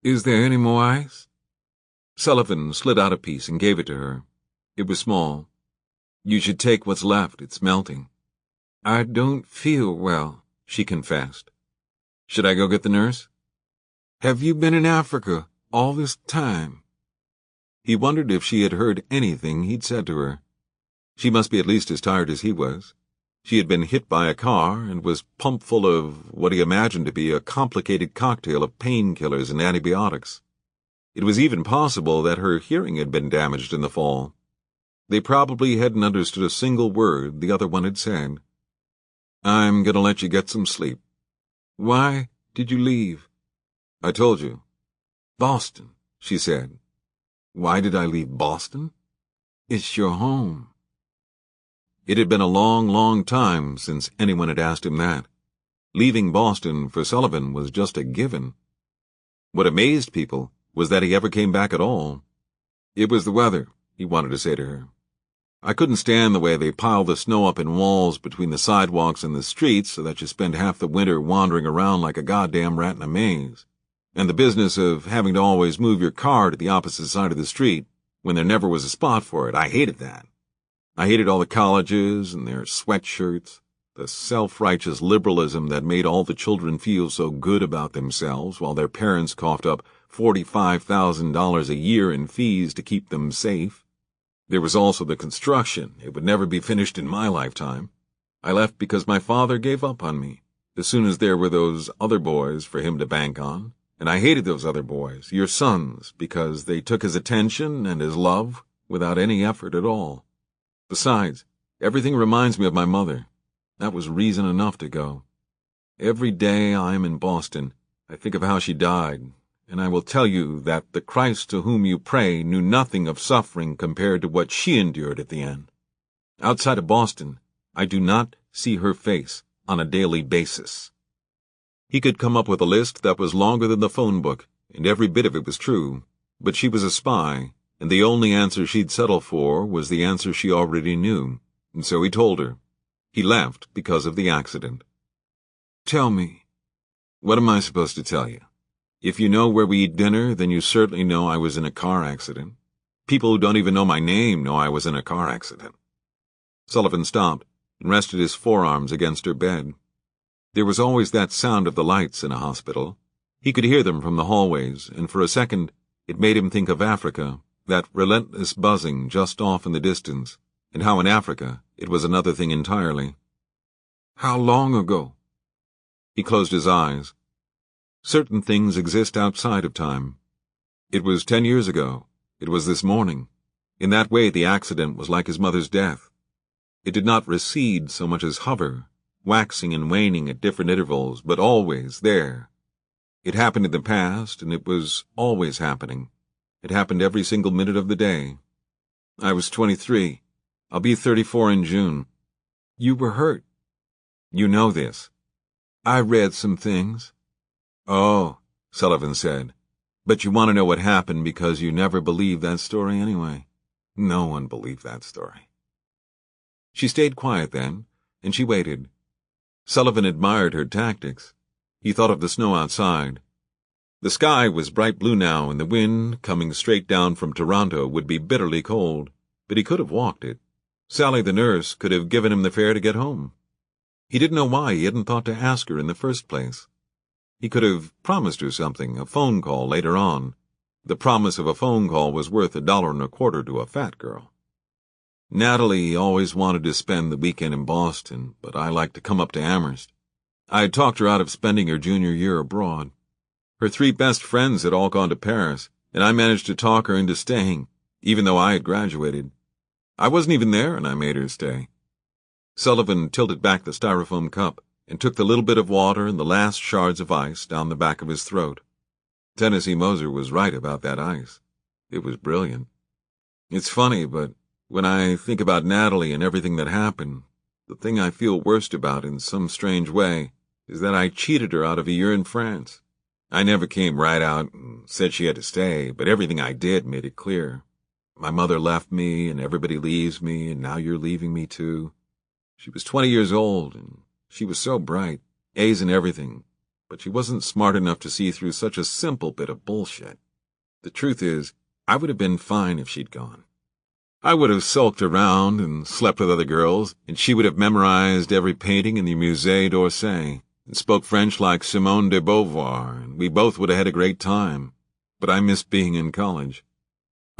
Is there any more ice? Sullivan slid out a piece and gave it to her. It was small. You should take what's left. It's melting. I don't feel well, she confessed. Should I go get the nurse? Have you been in Africa all this time? He wondered if she had heard anything he'd said to her. She must be at least as tired as he was. She had been hit by a car and was pumped full of what he imagined to be a complicated cocktail of painkillers and antibiotics. It was even possible that her hearing had been damaged in the fall. They probably hadn't understood a single word the other one had said. I'm going to let you get some sleep. Why did you leave? I told you. Boston, she said. Why did I leave Boston? It's your home. It had been a long, long time since anyone had asked him that. Leaving Boston for Sullivan was just a given. What amazed people was that he ever came back at all. It was the weather, he wanted to say to her. I couldn't stand the way they pile the snow up in walls between the sidewalks and the streets so that you spend half the winter wandering around like a goddamn rat in a maze. And the business of having to always move your car to the opposite side of the street when there never was a spot for it, I hated that. I hated all the colleges and their sweatshirts, the self-righteous liberalism that made all the children feel so good about themselves while their parents coughed up $45,000 a year in fees to keep them safe. There was also the construction. It would never be finished in my lifetime. I left because my father gave up on me, as soon as there were those other boys for him to bank on. And I hated those other boys, your sons, because they took his attention and his love without any effort at all. Besides, everything reminds me of my mother. That was reason enough to go. Every day I am in Boston, I think of how she died, and I will tell you that the Christ to whom you pray knew nothing of suffering compared to what she endured at the end. Outside of Boston, I do not see her face on a daily basis. He could come up with a list that was longer than the phone book, and every bit of it was true, but she was a spy, and the only answer she'd settle for was the answer she already knew, and so he told her. He left because of the accident. Tell me. What am I supposed to tell you? If you know where we eat dinner, then you certainly know I was in a car accident. People who don't even know my name know I was in a car accident. Sullivan stopped and rested his forearms against her bed. There was always that sound of the lights in a hospital. He could hear them from the hallways, and for a second it made him think of Africa, that relentless buzzing just off in the distance, and how in Africa it was another thing entirely. How long ago? He closed his eyes. Certain things exist outside of time. It was 10 years ago. It was this morning. In that way the accident was like his mother's death. It did not recede so much as hover, waxing and waning at different intervals, but always there. It happened in the past, and it was always happening. It happened every single minute of the day. I was 23. I'll be 34 in June. You were hurt. You know this. I read some things. Oh, Sullivan said. But you want to know what happened because you never believed that story anyway. No one believed that story. She stayed quiet then, and she waited. Sullivan admired her tactics. He thought of the snow outside. The sky was bright blue now, and the wind, coming straight down from Toronto, would be bitterly cold, but he could have walked it. Sally the nurse could have given him the fare to get home. He didn't know why he hadn't thought to ask her in the first place. He could have promised her something, a phone call later on. The promise of a phone call was worth $1.25 to a fat girl. Natalie always wanted to spend the weekend in Boston, but I liked to come up to Amherst. I had talked her out of spending her junior year abroad. Her 3 best friends had all gone to Paris, and I managed to talk her into staying, even though I had graduated. I wasn't even there, and I made her stay. Sullivan tilted back the styrofoam cup and took the little bit of water and the last shards of ice down the back of his throat. Tennessee Moser was right about that ice. It was brilliant. It's funny, but when I think about Natalie and everything that happened, the thing I feel worst about in some strange way is that I cheated her out of a year in France. I never came right out and said she had to stay, but everything I did made it clear. My mother left me, and everybody leaves me, and now you're leaving me too. She was 20 years old, and she was so bright, A's in everything, but she wasn't smart enough to see through such a simple bit of bullshit. The truth is, I would have been fine if she'd gone. I would have sulked around and slept with other girls, and she would have memorized every painting in the Musée d'Orsay, and spoke French like Simone de Beauvoir, and we both would have had a great time. But I missed being in college.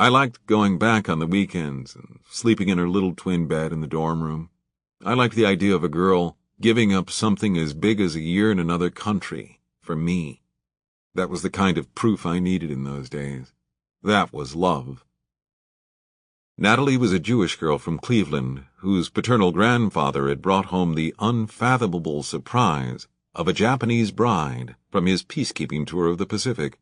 I liked going back on the weekends and sleeping in her little twin bed in the dorm room. I liked the idea of a girl giving up something as big as a year in another country for me. That was the kind of proof I needed in those days. That was love. Natalie was a Jewish girl from Cleveland whose paternal grandfather had brought home the unfathomable surprise of a Japanese bride from his peacekeeping tour of the Pacific.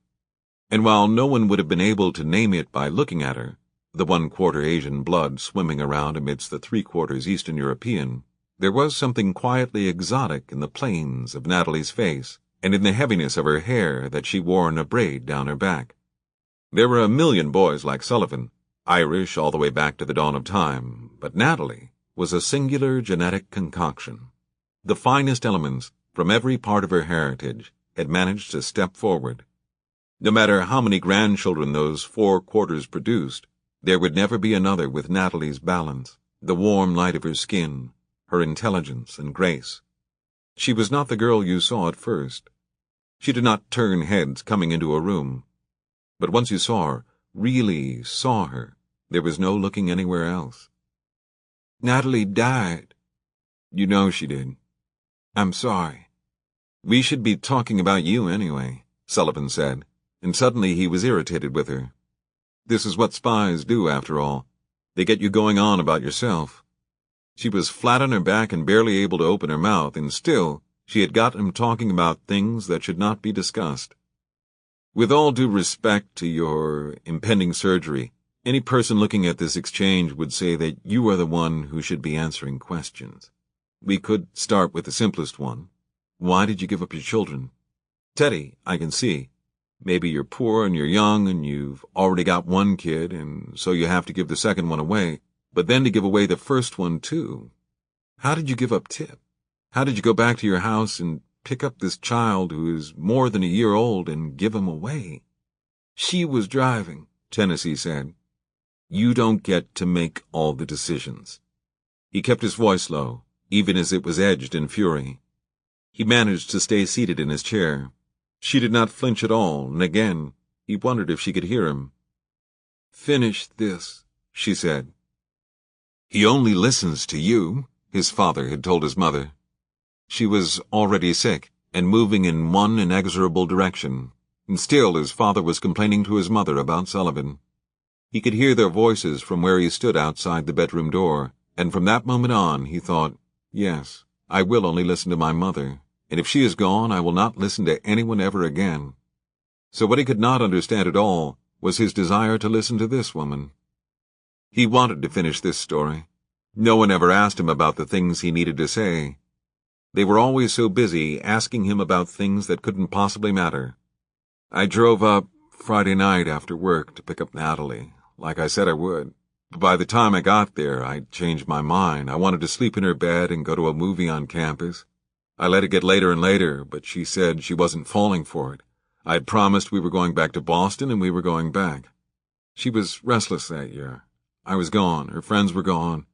And while no one would have been able to name it by looking at her, the 1/4 Asian blood swimming around amidst the 3/4 Eastern European, there was something quietly exotic in the planes of Natalie's face and in the heaviness of her hair that she wore in a braid down her back. There were a million boys like Sullivan, Irish all the way back to the dawn of time, but Natalie was a singular genetic concoction. The finest elements from every part of her heritage had managed to step forward. No matter how many grandchildren those 4 quarters produced, there would never be another with Natalie's balance, the warm light of her skin, her intelligence and grace. She was not the girl you saw at first. She did not turn heads coming into a room. But once you saw her, really saw her, there was no looking anywhere else. Natalie died. You know she did. I'm sorry. We should be talking about you anyway, Sullivan said, and suddenly he was irritated with her. This is what spies do, after all. They get you going on about yourself. She was flat on her back and barely able to open her mouth, and still she had got him talking about things that should not be discussed. With all due respect to your impending surgery, any person looking at this exchange would say that you are the one who should be answering questions. We could start with the simplest one. Why did you give up your children? Teddy, I can see. Maybe you're poor and you're young and you've already got one kid, and so you have to give the second one away, but then to give away the first one too. How did you give up Tip? How did you go back to your house and pick up this child who is more than a year old and give him away? She was driving, Tennessee said. You don't get to make all the decisions. He kept his voice low, even as it was edged in fury. He managed to stay seated in his chair. She did not flinch at all, and again he wondered if she could hear him. Finish this, she said. He only listens to you, his father had told his mother. She was already sick and moving in one inexorable direction, and still his father was complaining to his mother about Sullivan. He could hear their voices from where he stood outside the bedroom door, and from that moment on he thought, yes, I will only listen to my mother, and if she is gone I will not listen to anyone ever again. So what he could not understand at all was his desire to listen to this woman. He wanted to finish this story. No one ever asked him about the things he needed to say. They were always so busy asking him about things that couldn't possibly matter. I drove up Friday night after work to pick up Natalie, like I said I would. But by the time I got there, I'd changed my mind. I wanted to sleep in her bed and go to a movie on campus. I let it get later and later, but she said she wasn't falling for it. I had promised we were going back to Boston, and we were going back. She was restless that year. I was gone. Her friends were gone.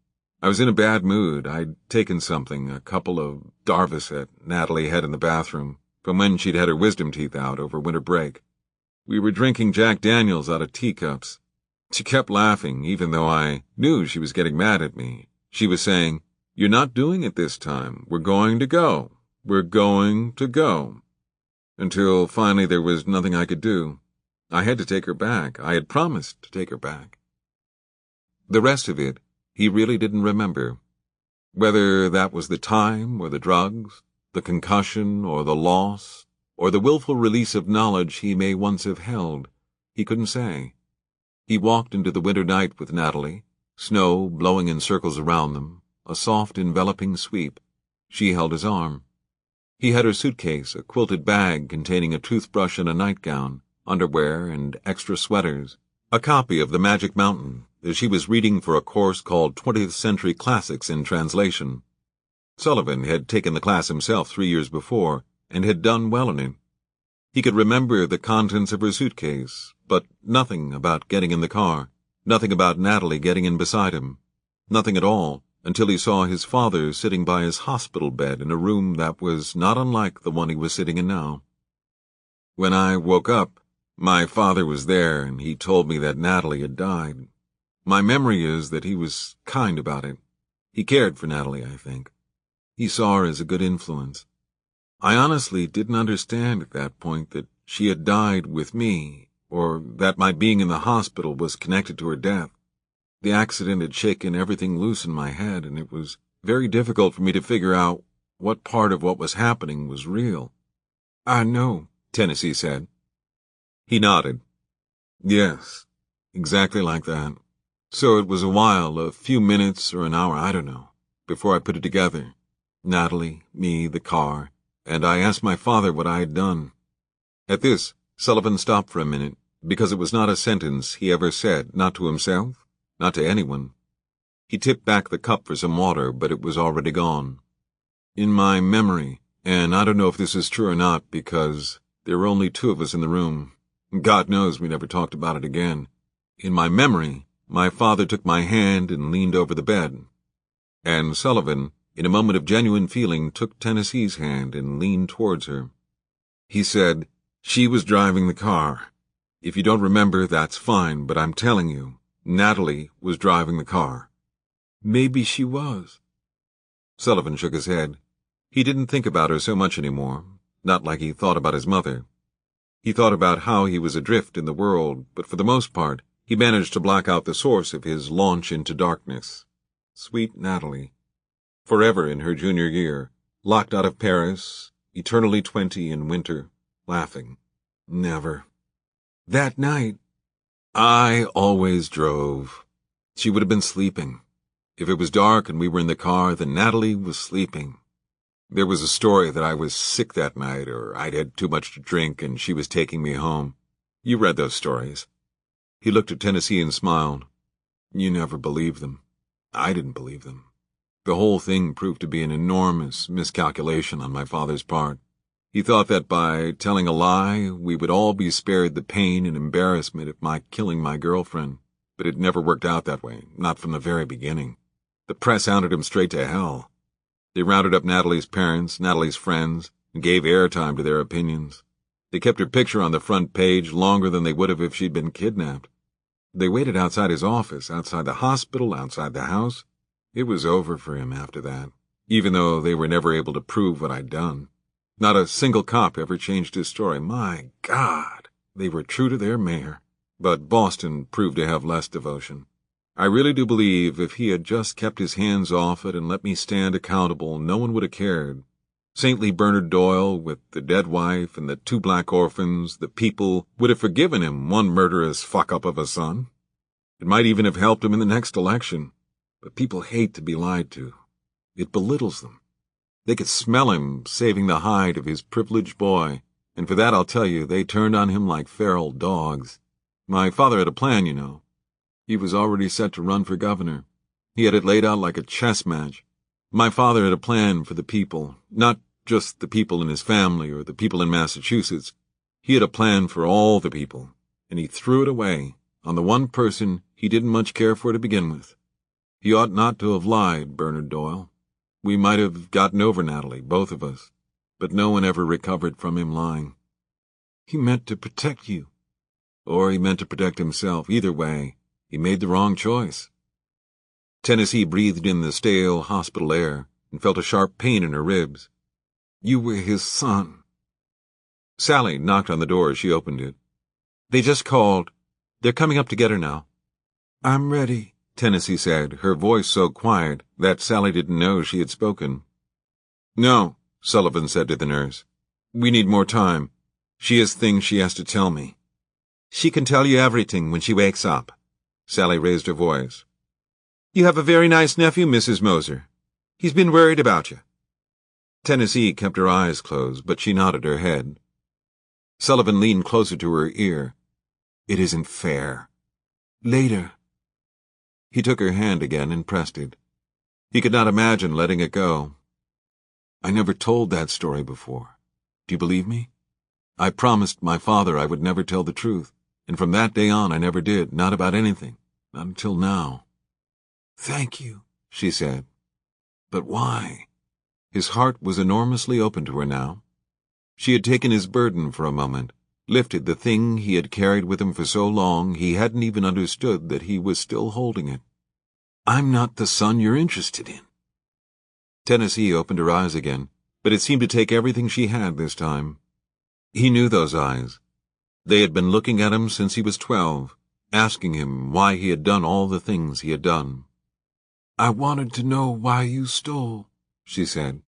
I was in a bad mood. I'd taken something, a couple of Darvocet Natalie had in the bathroom, from when she'd had her wisdom teeth out over winter break. We were drinking Jack Daniels out of teacups. She kept laughing, even though I knew she was getting mad at me. She was saying, "You're not doing it this time. We're going to go. We're going to go." Until finally there was nothing I could do. I had to take her back. I had promised to take her back. The rest of it, he really didn't remember. Whether that was the time or the drugs, the concussion or the loss, or the willful release of knowledge he may once have held, he couldn't say. He walked into the winter night with Natalie, snow blowing in circles around them, a soft enveloping sweep. She held his arm. He had her suitcase, a quilted bag containing a toothbrush and a nightgown, underwear and extra sweaters, a copy of The Magic Mountain, that she was reading for a course called 20th Century Classics in Translation. Sullivan had taken the class himself 3 years before and had done well in it. He could remember the contents of her suitcase, but nothing about getting in the car, nothing about Natalie getting in beside him, nothing at all until he saw his father sitting by his hospital bed in a room that was not unlike the one he was sitting in now. When I woke up, my father was there, and he told me that Natalie had died. My memory is that he was kind about it. He cared for Natalie, I think. He saw her as a good influence. I honestly didn't understand at that point that she had died with me, or that my being in the hospital was connected to her death. The accident had shaken everything loose in my head, and it was very difficult for me to figure out what part of what was happening was real. "I know," Tennessee said. He nodded. "Yes, exactly like that. So it was a while, a few minutes or an hour, I don't know, before I put it together. Natalie, me, the car, and I asked my father what I had done." At this, Sullivan stopped for a minute, because it was not a sentence he ever said, not to himself, not to anyone. He tipped back the cup for some water, but it was already gone. "In my memory, and I don't know if this is true or not, because there were only 2 of us in the room. God knows we never talked about it again. In my memory, my father took my hand and leaned over the bed." And Sullivan, in a moment of genuine feeling, took Tennessee's hand and leaned towards her. He said, "She was driving the car. If you don't remember, that's fine, but I'm telling you, Natalie was driving the car." "Maybe she was." Sullivan shook his head. He didn't think about her so much anymore, not like he thought about his mother. He thought about how he was adrift in the world, but for the most part, he managed to block out the source of his launch into darkness. Sweet Natalie. Forever in her junior year, locked out of Paris, eternally 20 in winter, laughing. Never. That night, I always drove. She would have been sleeping. If it was dark and we were in the car, then Natalie was sleeping. There was a story that I was sick that night, or I'd had too much to drink and she was taking me home. You read those stories. He looked at Tennessee and smiled. You never believed them. I didn't believe them. The whole thing proved to be an enormous miscalculation on my father's part. He thought that by telling a lie, we would all be spared the pain and embarrassment of my killing my girlfriend, but it never worked out that way, not from the very beginning. The press hounded him straight to hell. They rounded up Natalie's parents, Natalie's friends, and gave airtime to their opinions. They kept her picture on the front page longer than they would have if she'd been kidnapped. They waited outside his office, outside the hospital, outside the house. It was over for him after that, even though they were never able to prove what I'd done. Not a single cop ever changed his story. My God, they were true to their mayor. But Boston proved to have less devotion. I really do believe if he had just kept his hands off it and let me stand accountable, no one would have cared. Saintly Bernard Doyle, with the dead wife and the 2 black orphans, the people would have forgiven him one murderous fuck-up of a son. It might even have helped him in the next election. But people hate to be lied to. It belittles them. They could smell him saving the hide of his privileged boy, and for that I'll tell you, they turned on him like feral dogs. My father had a plan, you know. He was already set to run for governor. He had it laid out like a chess match. My father had a plan for the people, not just the people in his family or the people in Massachusetts. He had a plan for all the people, and he threw it away on the one person he didn't much care for to begin with. He ought not to have lied, Bernard Doyle. We might have gotten over Natalie, both of us, but no one ever recovered from him lying. He meant to protect you. Or he meant to protect himself. Either way, he made the wrong choice. Tennessee breathed in the stale hospital air and felt a sharp pain in her ribs. You were his son. Sally knocked on the door as she opened it. They just called. They're coming up to get her now. I'm ready, Tennessee said, her voice so quiet that Sally didn't know she had spoken. No, Sullivan said to the nurse. We need more time. She has things she has to tell me. She can tell you everything when she wakes up. Sally raised her voice. You have a very nice nephew, Mrs. Moser. He's been worried about you. Tennessee kept her eyes closed, but she nodded her head. Sullivan leaned closer to her ear. It isn't fair. Later. He took her hand again and pressed it. He could not imagine letting it go. I never told that story before. Do you believe me? I promised my father I would never tell the truth, and from that day on I never did, not about anything, not until now. Thank you, she said. But why? His heart was enormously open to her now. She had taken his burden for a moment, lifted the thing he had carried with him for so long he hadn't even understood that he was still holding it. I'm not the son you're interested in. Tennessee opened her eyes again, but it seemed to take everything she had this time. He knew those eyes. They had been looking at him since he was 12, asking him why he had done all the things he had done. I wanted to know why you stole, she said.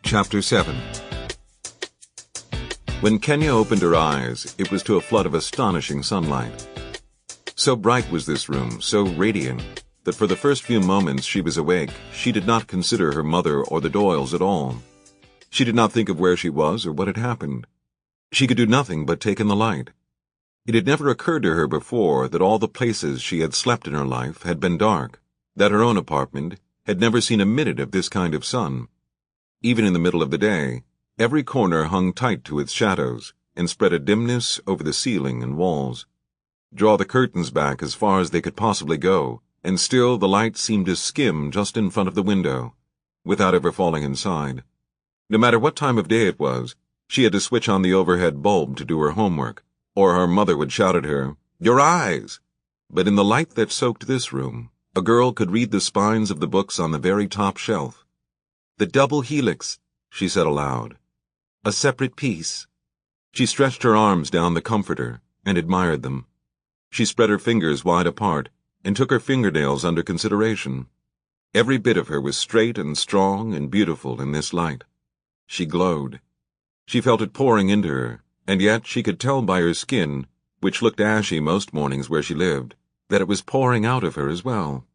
Chapter 7. When Kenya opened her eyes, it was to a flood of astonishing sunlight. So bright was this room, so radiant, that for the first few moments she was awake, she did not consider her mother or the Doyles at all. She did not think of where she was or what had happened. She could do nothing but take in the light. It had never occurred to her before that all the places she had slept in her life had been dark, that her own apartment had never seen a minute of this kind of sun. Even in the middle of the day, every corner hung tight to its shadows and spread a dimness over the ceiling and walls. Draw the curtains back as far as they could possibly go, and still the light seemed to skim just in front of the window, without ever falling inside. No matter what time of day it was, she had to switch on the overhead bulb to do her homework, or her mother would shout at her, "Your eyes!" But in the light that soaked this room, a girl could read the spines of the books on the very top shelf. "The double helix," she said aloud. "A separate piece." She stretched her arms down the comforter and admired them. She spread her fingers wide apart and took her fingernails under consideration. Every bit of her was straight and strong and beautiful in this light. She glowed. She felt it pouring into her, and yet she could tell by her skin, which looked ashy most mornings where she lived, that it was pouring out of her as well.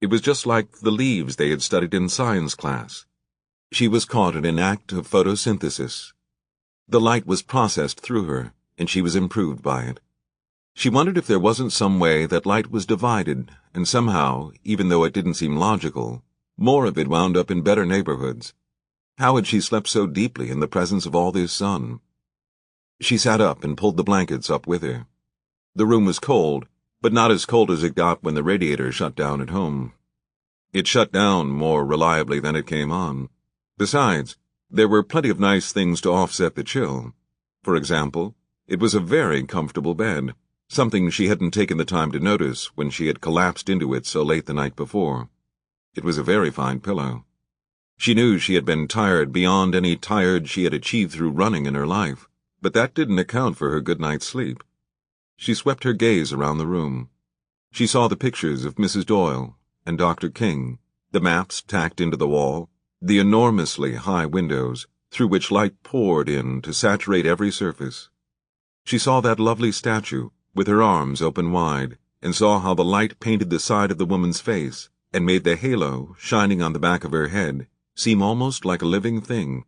It was just like the leaves they had studied in science class. She was caught in an act of photosynthesis. The light was processed through her, and she was improved by it. She wondered if there wasn't some way that light was divided, and somehow, even though it didn't seem logical, more of it wound up in better neighborhoods. How had she slept so deeply in the presence of all this sun? She sat up and pulled the blankets up with her. The room was cold, but not as cold as it got when the radiator shut down at home. It shut down more reliably than it came on. Besides, there were plenty of nice things to offset the chill. For example, it was a very comfortable bed, something she hadn't taken the time to notice when she had collapsed into it so late the night before. It was a very fine pillow. She knew she had been tired beyond any tired she had achieved through running in her life, but that didn't account for her good night's sleep. She swept her gaze around the room. She saw the pictures of Mrs. Doyle and Dr. King, the maps tacked into the wall, the enormously high windows through which light poured in to saturate every surface. She saw that lovely statue, with her arms open wide, and saw how the light painted the side of the woman's face and made the halo, shining on the back of her head, seem almost like a living thing.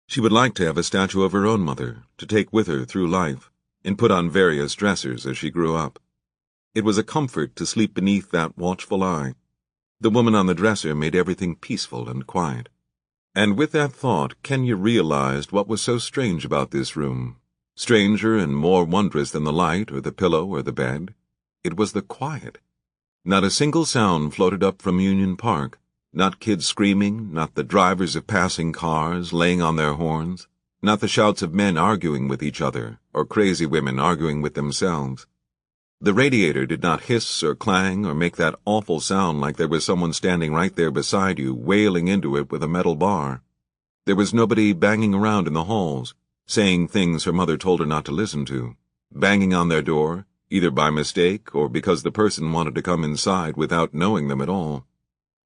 She would like to have a statue of her own mother to take with her through life and put on various dressers as she grew up. It was a comfort to sleep beneath that watchful eye. The woman on the dresser made everything peaceful and quiet. And with that thought, Kenya realized what was so strange about this room. Stranger and more wondrous than the light or the pillow or the bed. It was the quiet. Not a single sound floated up from Union Park. Not kids screaming, not the drivers of passing cars laying on their horns, not the shouts of men arguing with each other, or crazy women arguing with themselves. The radiator did not hiss or clang or make that awful sound like there was someone standing right there beside you, wailing into it with a metal bar. There was nobody banging around in the halls, saying things her mother told her not to listen to, banging on their door, either by mistake or because the person wanted to come inside without knowing them at all.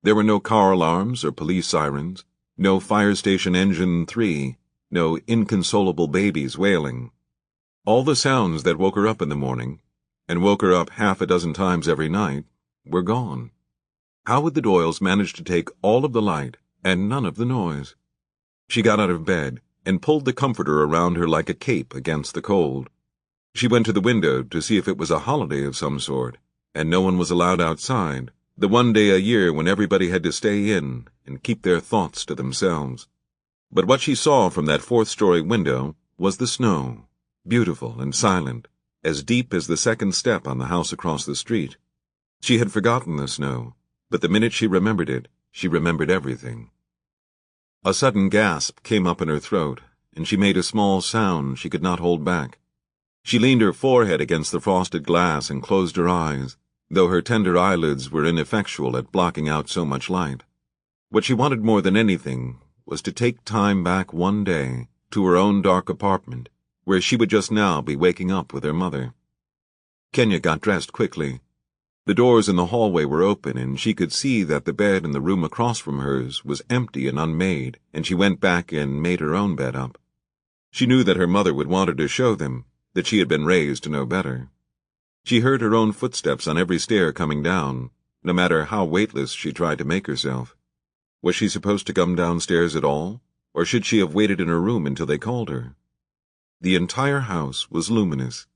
There were no car alarms or police sirens, no fire station engine 3, no inconsolable babies wailing. All the sounds that woke her up in the morning, and woke her up half a dozen times every night, were gone. How would the Doyles manage to take all of the light and none of the noise? She got out of bed and pulled the comforter around her like a cape against the cold. She went to the window to see if it was a holiday of some sort, and no one was allowed outside, the one day a year when everybody had to stay in and keep their thoughts to themselves. But what she saw from that fourth-story window was the snow, beautiful and silent, as deep as the second step on the house across the street. She had forgotten the snow, but the minute she remembered it, she remembered everything. A sudden gasp came up in her throat, and she made a small sound she could not hold back. She leaned her forehead against the frosted glass and closed her eyes, though her tender eyelids were ineffectual at blocking out so much light. What she wanted more than anything was to take time back one day to her own dark apartment, where she would just now be waking up with her mother. Kenya got dressed quickly. The doors in the hallway were open, and she could see that the bed in the room across from hers was empty and unmade, and she went back and made her own bed up. She knew that her mother would want her to show them that she had been raised to know better. She heard her own footsteps on every stair coming down, no matter how weightless she tried to make herself. Was she supposed to come downstairs at all, or should she have waited in her room until they called her? The entire house was luminous.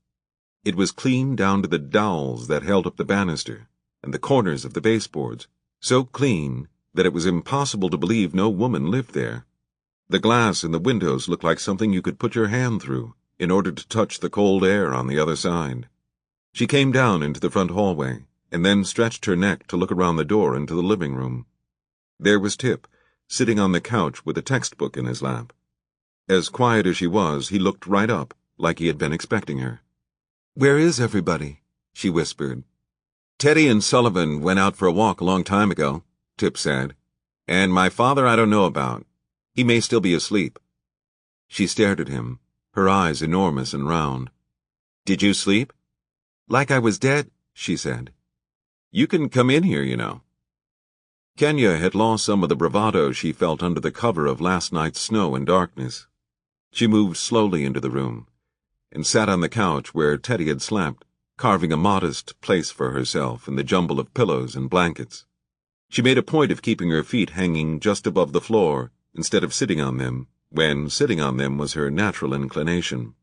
It was clean down to the dowels that held up the banister and the corners of the baseboards, so clean that it was impossible to believe no woman lived there. The glass in the windows looked like something you could put your hand through in order to touch the cold air on the other side. She came down into the front hallway and then stretched her neck to look around the door into the living room. There was Tip, sitting on the couch with a textbook in his lap. As quiet as she was, he looked right up, like he had been expecting her. "Where is everybody?" she whispered. "Teddy and Sullivan went out for a walk a long time ago," Tip said. "And my father I don't know about. He may still be asleep." She stared at him, her eyes enormous and round. "Did you sleep?" "Like I was dead," she said. "You can come in here, you know." Kenya had lost some of the bravado she felt under the cover of last night's snow and darkness. She moved slowly into the room and sat on the couch where Teddy had slept, carving a modest place for herself in the jumble of pillows and blankets. She made a point of keeping her feet hanging just above the floor instead of sitting on them, when sitting on them was her natural inclination.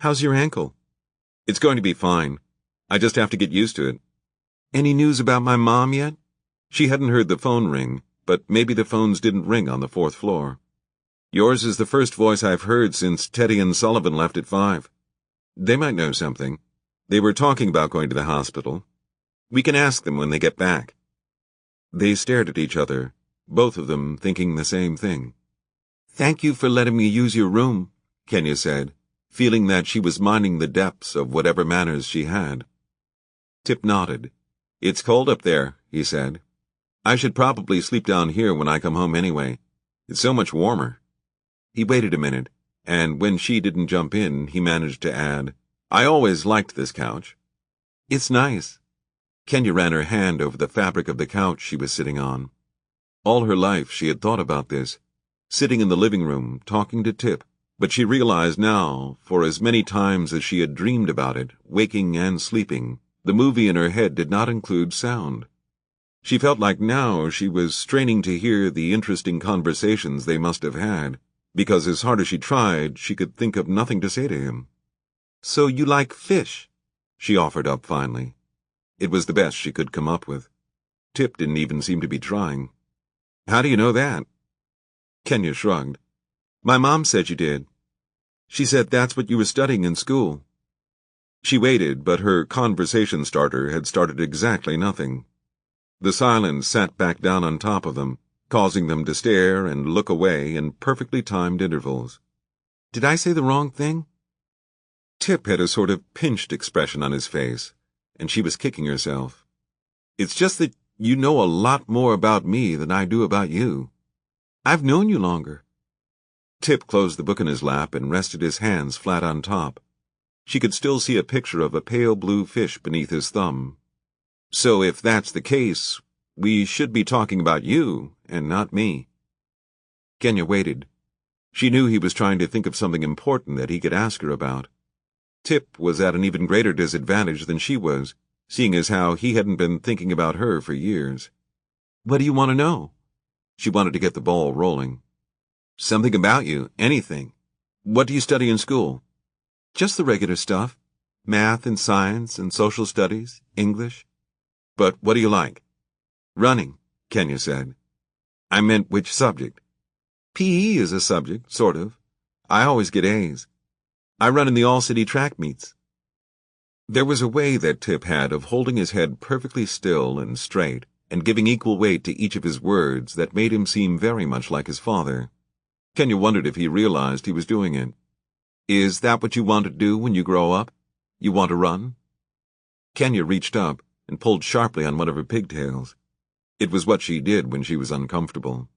"How's your ankle?" "It's going to be fine. I just have to get used to it." "Any news about my mom yet?" She hadn't heard the phone ring, but maybe the phones didn't ring on the fourth floor. "Yours is the first voice I've heard since Teddy and Sullivan left at 5. They might know something. They were talking about going to the hospital. We can ask them when they get back." They stared at each other, both of them thinking the same thing. "Thank you for letting me use your room," Kenya said, feeling that she was minding the depths of whatever manners she had. Tip nodded. "It's cold up there," he said. "I should probably sleep down here when I come home anyway. It's so much warmer." He waited a minute, and when she didn't jump in, he managed to add, "I always liked this couch." "It's nice." Kenya ran her hand over the fabric of the couch she was sitting on. All her life she had thought about this, sitting in the living room, talking to Tip, but she realized now, for as many times as she had dreamed about it, waking and sleeping, the movie in her head did not include sound. She felt like now she was straining to hear the interesting conversations they must have had, because as hard as she tried, she could think of nothing to say to him. "So you like fish?" she offered up finally. It was the best she could come up with. Tip didn't even seem to be trying. "How do you know that?" Kenya shrugged. "My mom said you did. She said that's what you were studying in school." She waited, but her conversation starter had started exactly nothing. The silence sat back down on top of them, causing them to stare and look away in perfectly timed intervals. "Did I say the wrong thing?" Tip had a sort of pinched expression on his face, and she was kicking herself. "It's just that you know a lot more about me than I do about you. I've known you longer." Tip closed the book in his lap and rested his hands flat on top. She could still see a picture of a pale blue fish beneath his thumb. "So if that's the case, we should be talking about you, and not me." Kenya waited. She knew he was trying to think of something important that he could ask her about. Tip was at an even greater disadvantage than she was, seeing as how he hadn't been thinking about her for years. "What do you want to know?" She wanted to get the ball rolling. Something about you, anything. What do you study in school? Just the regular stuff. Math and science and social studies, English. But what do you like? Running, Kenya said. I meant which subject. PE is a subject, sort of. I always get A's. I run in the all-city track meets. There was a way that Tip had of holding his head perfectly still and straight and giving equal weight to each of his words that made him seem very much like his father. Kenya wondered if he realized he was doing it. Is that what you want to do when you grow up? You want to run? Kenya reached up and pulled sharply on one of her pigtails. It was what she did when she was uncomfortable.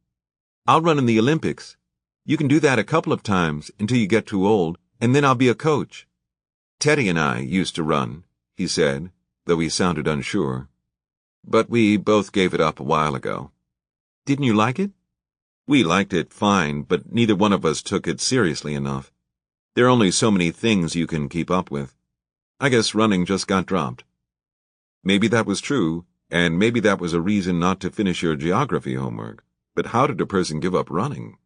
I'll run in the Olympics. You can do that a couple of times until you get too old, and then I'll be a coach. Teddy and I used to run, he said, though he sounded unsure. But we both gave it up a while ago. Didn't you like it? We liked it fine, but neither one of us took it seriously enough. There are only so many things you can keep up with. I guess running just got dropped. Maybe that was true, and maybe that was a reason not to finish your geography homework. But how did a person give up running?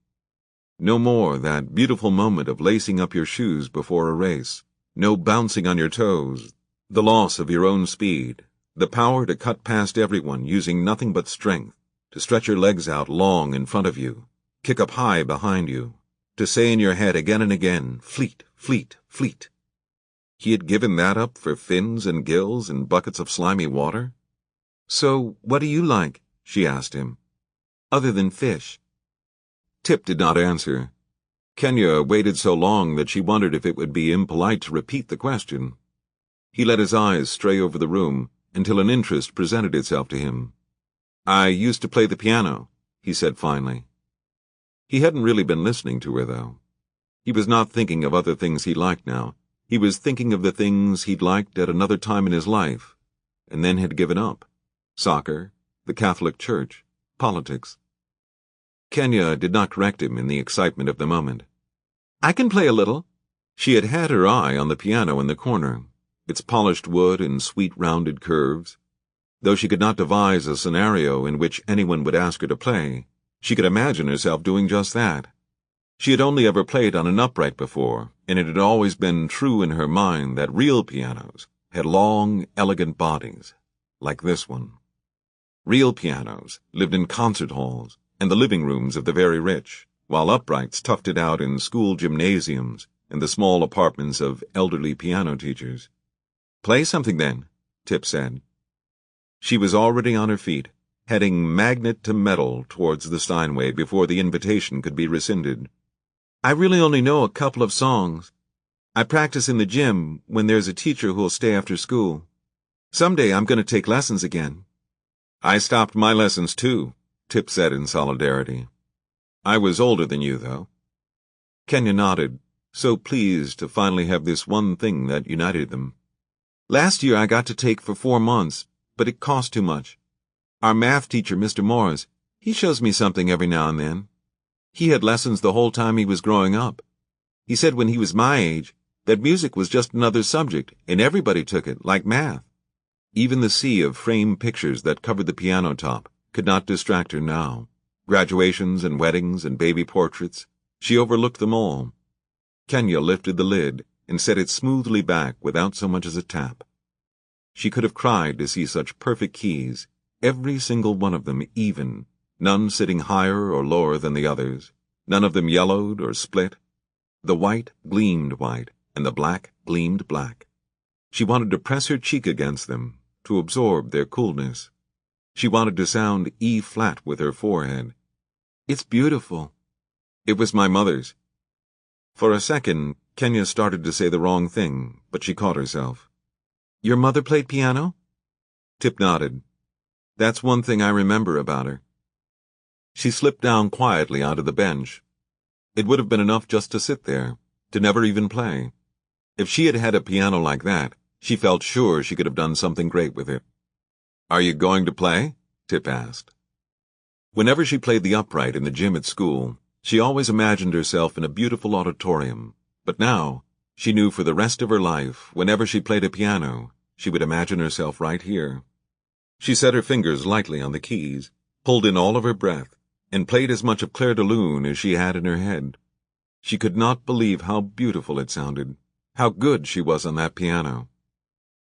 No more that beautiful moment of lacing up your shoes before a race. No bouncing on your toes. The loss of your own speed. The power to cut past everyone using nothing but strength. To stretch your legs out long in front of you. Kick up high behind you. To say in your head again and again, fleet, fleet, fleet. He had given that up for fins and gills and buckets of slimy water? So, what do you like? She asked him. Other than fish. Tip did not answer. Kenya waited so long that she wondered if it would be impolite to repeat the question. He let his eyes stray over the room until an interest presented itself to him. I used to play the piano, he said finally. He hadn't really been listening to her, though. He was not thinking of other things he liked now. He was thinking of the things he'd liked at another time in his life, and then had given up. Soccer, the Catholic Church, politics. Kenya did not correct him in the excitement of the moment. I can play a little. She had had her eye on the piano in the corner, its polished wood and sweet rounded curves. Though she could not devise a scenario in which anyone would ask her to play, she could imagine herself doing just that. She had only ever played on an upright before, and it had always been true in her mind that real pianos had long, elegant bodies, like this one. Real pianos lived in concert halls and the living rooms of the very rich, while uprights tufted out in school gymnasiums and the small apartments of elderly piano teachers. Play something then, Tip said. She was already on her feet, heading magnet to metal towards the Steinway before the invitation could be rescinded. I really only know a couple of songs. I practice in the gym when there's a teacher who'll stay after school. Someday I'm going to take lessons again. I stopped my lessons too, Tip said in solidarity. I was older than you, though. Kenya nodded, so pleased to finally have this one thing that united them. Last year I got to take for 4 months, but it cost too much. Our math teacher, Mr. Morris, he shows me something every now and then. He had lessons the whole time he was growing up. He said when he was my age, that music was just another subject, and everybody took it, like math. Even the sea of framed pictures that covered the piano top could not distract her now. Graduations and weddings and baby portraits, she overlooked them all. Kenya lifted the lid and set it smoothly back without so much as a tap. She could have cried to see such perfect keys, every single one of them even, none sitting higher or lower than the others, none of them yellowed or split. The white gleamed white, and the black gleamed black. She wanted to press her cheek against them, to absorb their coolness. She wanted to sound E-flat with her forehead. It's beautiful. It was my mother's. For a second, Kenya started to say the wrong thing, but she caught herself. Your mother played piano? Tip nodded. That's one thing I remember about her. She slipped down quietly onto the bench. It would have been enough just to sit there, to never even play. If she had had a piano like that, she felt sure she could have done something great with it. Are you going to play? Tip asked. Whenever she played the upright in the gym at school, she always imagined herself in a beautiful auditorium, but now, she knew for the rest of her life, whenever she played a piano, she would imagine herself right here. She set her fingers lightly on the keys, pulled in all of her breath, and played as much of Clair de Lune as she had in her head. She could not believe how beautiful it sounded, how good she was on that piano.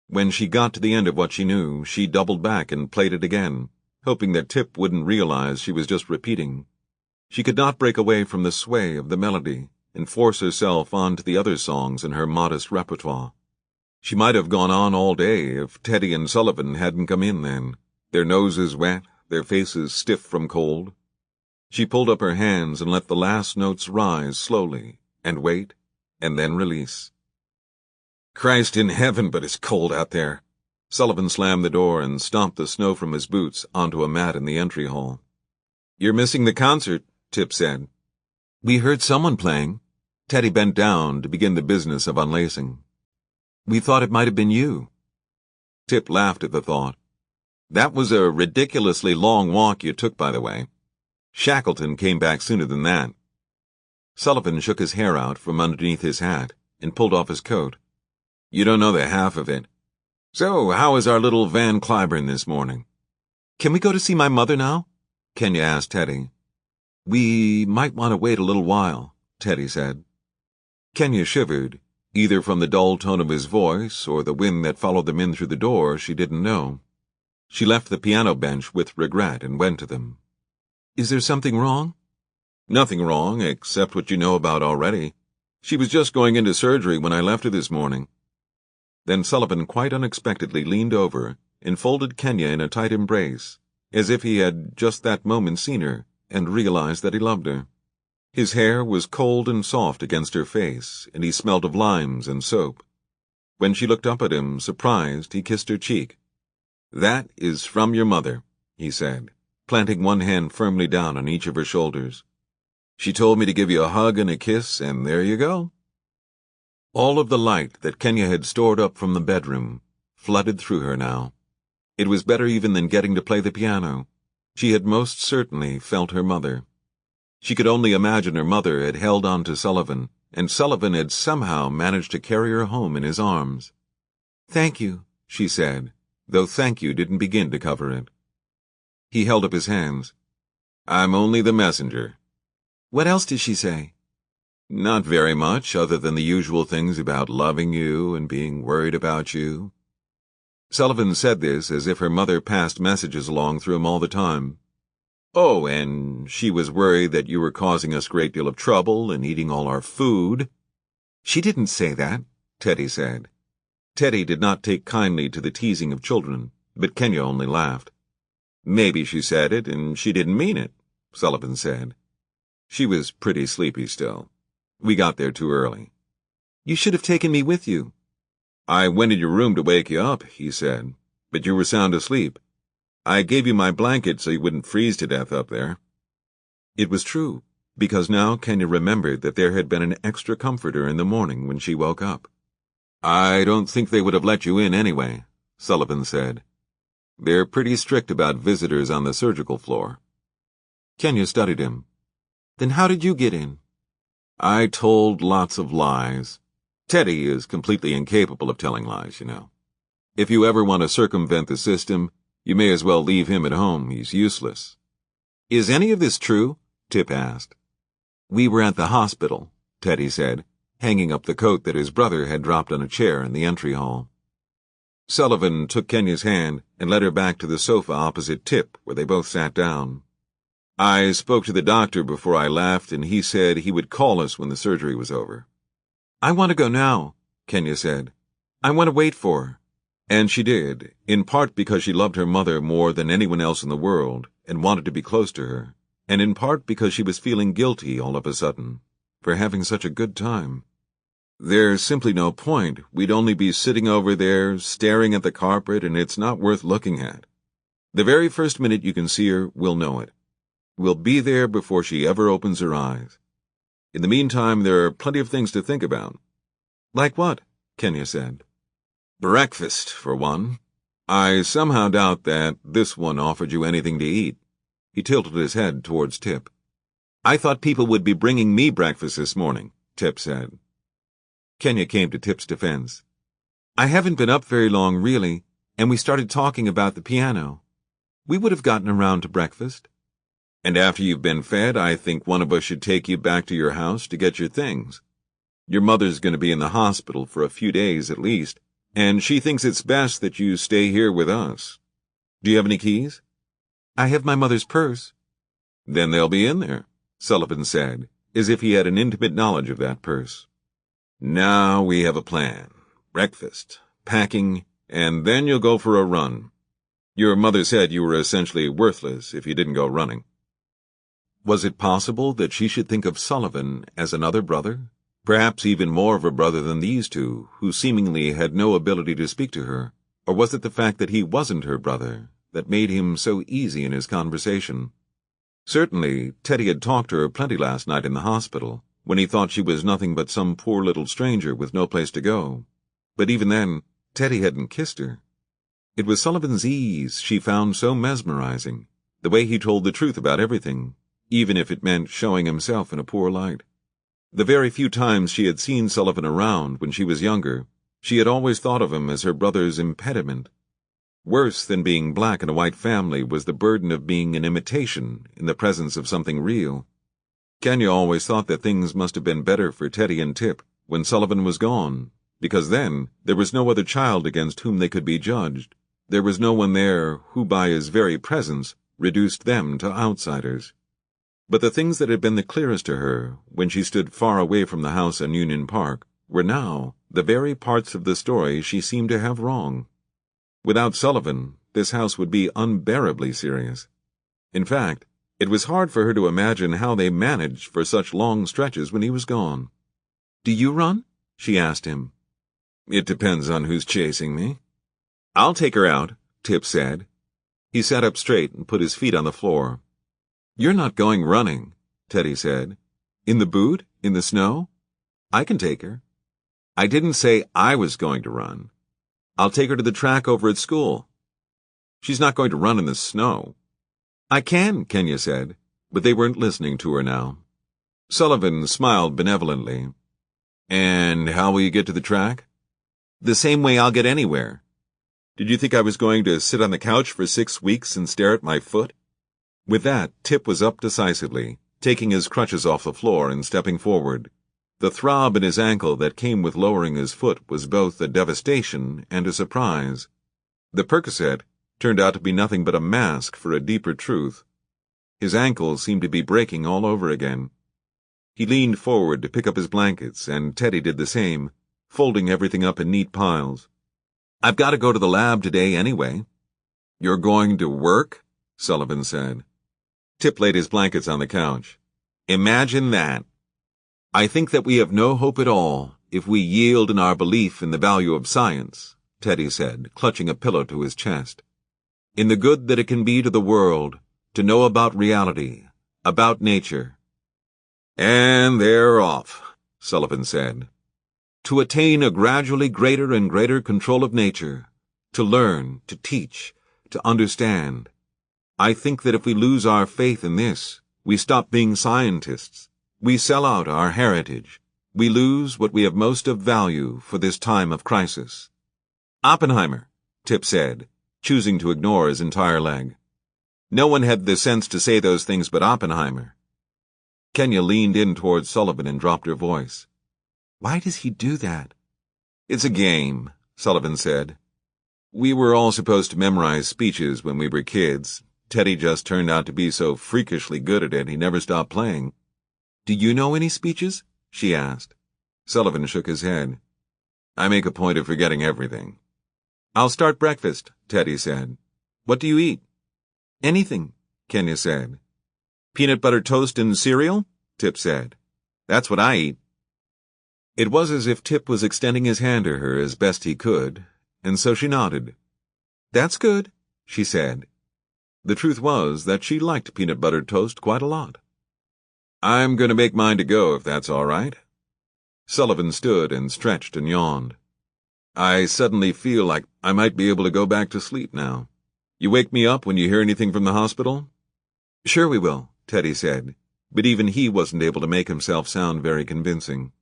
When she got to the end of what she knew, she doubled back and played it again, hoping that Tip wouldn't realize she was just repeating. She could not break away from the sway of the melody and force herself onto the other songs in her modest repertoire. She might have gone on all day if Teddy and Sullivan hadn't come in then, their noses wet, their faces stiff from cold. She pulled up her hands and let the last notes rise slowly, and wait, and then release. Christ in heaven, but it's cold out there. Sullivan slammed the door and stomped the snow from his boots onto a mat in the entry hall. You're missing the concert, Tip said. We heard someone playing. Teddy bent down to begin the business of unlacing. We thought it might have been you. Tip laughed at the thought. That was a ridiculously long walk you took, by the way. Shackleton came back sooner than that. Sullivan shook his hair out from underneath his hat and pulled off his coat. You don't know the half of it. So, how is our little Van Cliburn this morning? Can we go to see my mother now? Kenya asked Teddy. We might want to wait a little while, Teddy said. Kenya shivered, either from the dull tone of his voice or the wind that followed them in through the door, she didn't know. She left the piano bench with regret and went to them. Is there something wrong? Nothing wrong, except what you know about already. She was just going into surgery when I left her this morning. Then Sullivan quite unexpectedly leaned over and folded Kenya in a tight embrace, as if he had just that moment seen her and realized that he loved her. His hair was cold and soft against her face, and he smelled of limes and soap. When she looked up at him, surprised, he kissed her cheek. That is from your mother, he said, planting one hand firmly down on each of her shoulders. She told me to give you a hug and a kiss, and there you go. All of the light that Kenya had stored up from the bedroom flooded through her now. It was better even than getting to play the piano. She had most certainly felt her mother. She could only imagine her mother had held on to Sullivan, and Sullivan had somehow managed to carry her home in his arms. Thank you, she said, though thank you didn't begin to cover it. He held up his hands. I'm only the messenger. What else did she say? Not very much, other than the usual things about loving you and being worried about you. Sullivan said this as if her mother passed messages along through him all the time. Oh, and she was worried that you were causing us a great deal of trouble and eating all our food. She didn't say that, Teddy said. Teddy did not take kindly to the teasing of children, but Kenya only laughed. Maybe she said it and she didn't mean it, Sullivan said. She was pretty sleepy still. We got there too early. You should have taken me with you. I went in your room to wake you up, he said, but you were sound asleep. I gave you my blanket so you wouldn't freeze to death up there. It was true, because now Kenya remembered that there had been an extra comforter in the morning when she woke up. I don't think they would have let you in anyway, Sullivan said. They're pretty strict about visitors on the surgical floor. Kenya studied him. Then how did you get in? I told lots of lies. Teddy is completely incapable of telling lies, you know. If you ever want to circumvent the system, you may as well leave him at home. He's useless. Is any of this true? Tip asked. We were at the hospital, Teddy said, hanging up the coat that his brother had dropped on a chair in the entry hall. Sullivan took Kenya's hand and led her back to the sofa opposite Tip, where they both sat down. I spoke to the doctor before I left, and he said he would call us when the surgery was over. I want to go now, Kenya said. I want to wait for her. And she did, in part because she loved her mother more than anyone else in the world and wanted to be close to her, and in part because she was feeling guilty all of a sudden for having such a good time. There's simply no point. We'd only be sitting over there, staring at the carpet, and it's not worth looking at. The very first minute you can see her, we'll know it. We'll be there before she ever opens her eyes. In the meantime, there are plenty of things to think about. Like what? Kenya said. Breakfast, for one. I somehow doubt that this one offered you anything to eat. He tilted his head towards Tip. I thought people would be bringing me breakfast this morning, Tip said. Kenya came to Tip's defense. I haven't been up very long, really, and we started talking about the piano. We would have gotten around to breakfast. And after you've been fed, I think one of us should take you back to your house to get your things. Your mother's going to be in the hospital for a few days at least, and she thinks it's best that you stay here with us. Do you have any keys? I have my mother's purse. Then they'll be in there, Sullivan said, as if he had an intimate knowledge of that purse. Now we have a plan. Breakfast, packing, and then you'll go for a run. Your mother said you were essentially worthless if you didn't go running. Was it possible that she should think of Sullivan as another brother? Perhaps even more of a brother than these two, who seemingly had no ability to speak to her? Or was it the fact that he wasn't her brother that made him so easy in his conversation? Certainly, Teddy had talked to her plenty last night in the hospital, when he thought she was nothing but some poor little stranger with no place to go. But even then, Teddy hadn't kissed her. It was Sullivan's ease she found so mesmerizing, the way he told the truth about everything, even if it meant showing himself in a poor light. The very few times she had seen Sullivan around when she was younger, she had always thought of him as her brother's impediment. Worse than being black in a white family was the burden of being an imitation in the presence of something real. Kenya always thought that things must have been better for Teddy and Tip when Sullivan was gone, because then there was no other child against whom they could be judged. There was no one there who by his very presence reduced them to outsiders. But the things that had been the clearest to her when she stood far away from the house in Union Park were now the very parts of the story she seemed to have wrong. Without Sullivan, this house would be unbearably serious. In fact, it was hard for her to imagine how they managed for such long stretches when he was gone. "Do you run?" she asked him. "It depends on who's chasing me." "I'll take her out," Tip said. He sat up straight and put his feet on the floor. "You're not going running," Teddy said. "In the boot? In the snow? I can take her." "I didn't say I was going to run. I'll take her to the track over at school." "She's not going to run in the snow." "I can," Kenya said, but they weren't listening to her now. Sullivan smiled benevolently. "And how will you get to the track?" "The same way I'll get anywhere." "Did you think I was going to sit on the couch for 6 weeks and stare at my foot?" With that, Tip was up decisively, taking his crutches off the floor and stepping forward. The throb in his ankle that came with lowering his foot was both a devastation and a surprise. The Percocet turned out to be nothing but a mask for a deeper truth. His ankle seemed to be breaking all over again. He leaned forward to pick up his blankets, and Teddy did the same, folding everything up in neat piles. "I've got to go to the lab today anyway." "You're going to work?" Sullivan said. Tip laid his blankets on the couch. "Imagine that. I think that we have no hope at all if we yield in our belief in the value of science," Teddy said, clutching a pillow to his chest. "In the good that it can be to the world, to know about reality, about nature." "And they're off," Sullivan said. "To attain a gradually greater and greater control of nature, to learn, to teach, to understand. I think that if we lose our faith in this, we stop being scientists. We sell out our heritage. We lose what we have most of value for this time of crisis." "Oppenheimer," Tip said, choosing to ignore his entire leg. "No one had the sense to say those things but Oppenheimer." Kenya leaned in towards Sullivan and dropped her voice. "Why does he do that?" "It's a game," Sullivan said. "We were all supposed to memorize speeches when we were kids. Teddy just turned out to be so freakishly good at it he never stopped playing." "Do you know any speeches?" she asked. Sullivan shook his head. "I make a point of forgetting everything." "I'll start breakfast," Teddy said. "What do you eat?" "Anything," Kenya said. "Peanut butter toast and cereal?" Tip said. "That's what I eat." It was as if Tip was extending his hand to her as best he could, and so she nodded. "That's good," she said. The truth was that she liked peanut butter toast quite a lot. "I'm going to make mine to go if that's all right." Sullivan stood and stretched and yawned. "I suddenly feel like I might be able to go back to sleep now. You wake me up when you hear anything from the hospital?" "Sure we will," Teddy said, but even he wasn't able to make himself sound very convincing.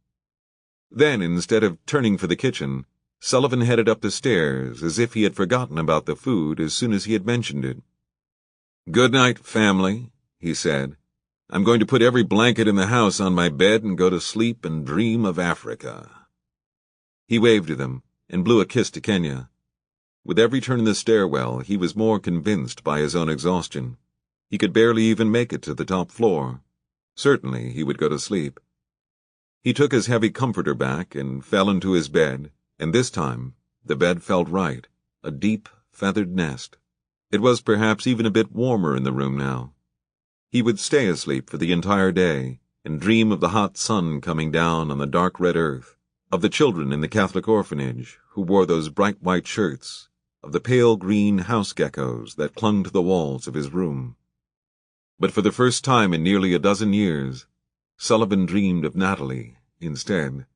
Then, instead of turning for the kitchen, Sullivan headed up the stairs as if he had forgotten about the food as soon as he had mentioned it. "Good night, family," he said. "I'm going to put every blanket in the house on my bed and go to sleep and dream of Africa." He waved to them and blew a kiss to Kenya. With every turn in the stairwell, he was more convinced by his own exhaustion. He could barely even make it to the top floor. Certainly he would go to sleep. He took his heavy comforter back and fell into his bed, and this time the bed felt right, a deep, feathered nest. It was perhaps even a bit warmer in the room now. He would stay asleep for the entire day and dream of the hot sun coming down on the dark red earth, of the children in the Catholic orphanage who wore those bright white shirts, of the pale green house geckos that clung to the walls of his room. But for the first time in nearly a dozen years, Sullivan dreamed of Natalie instead.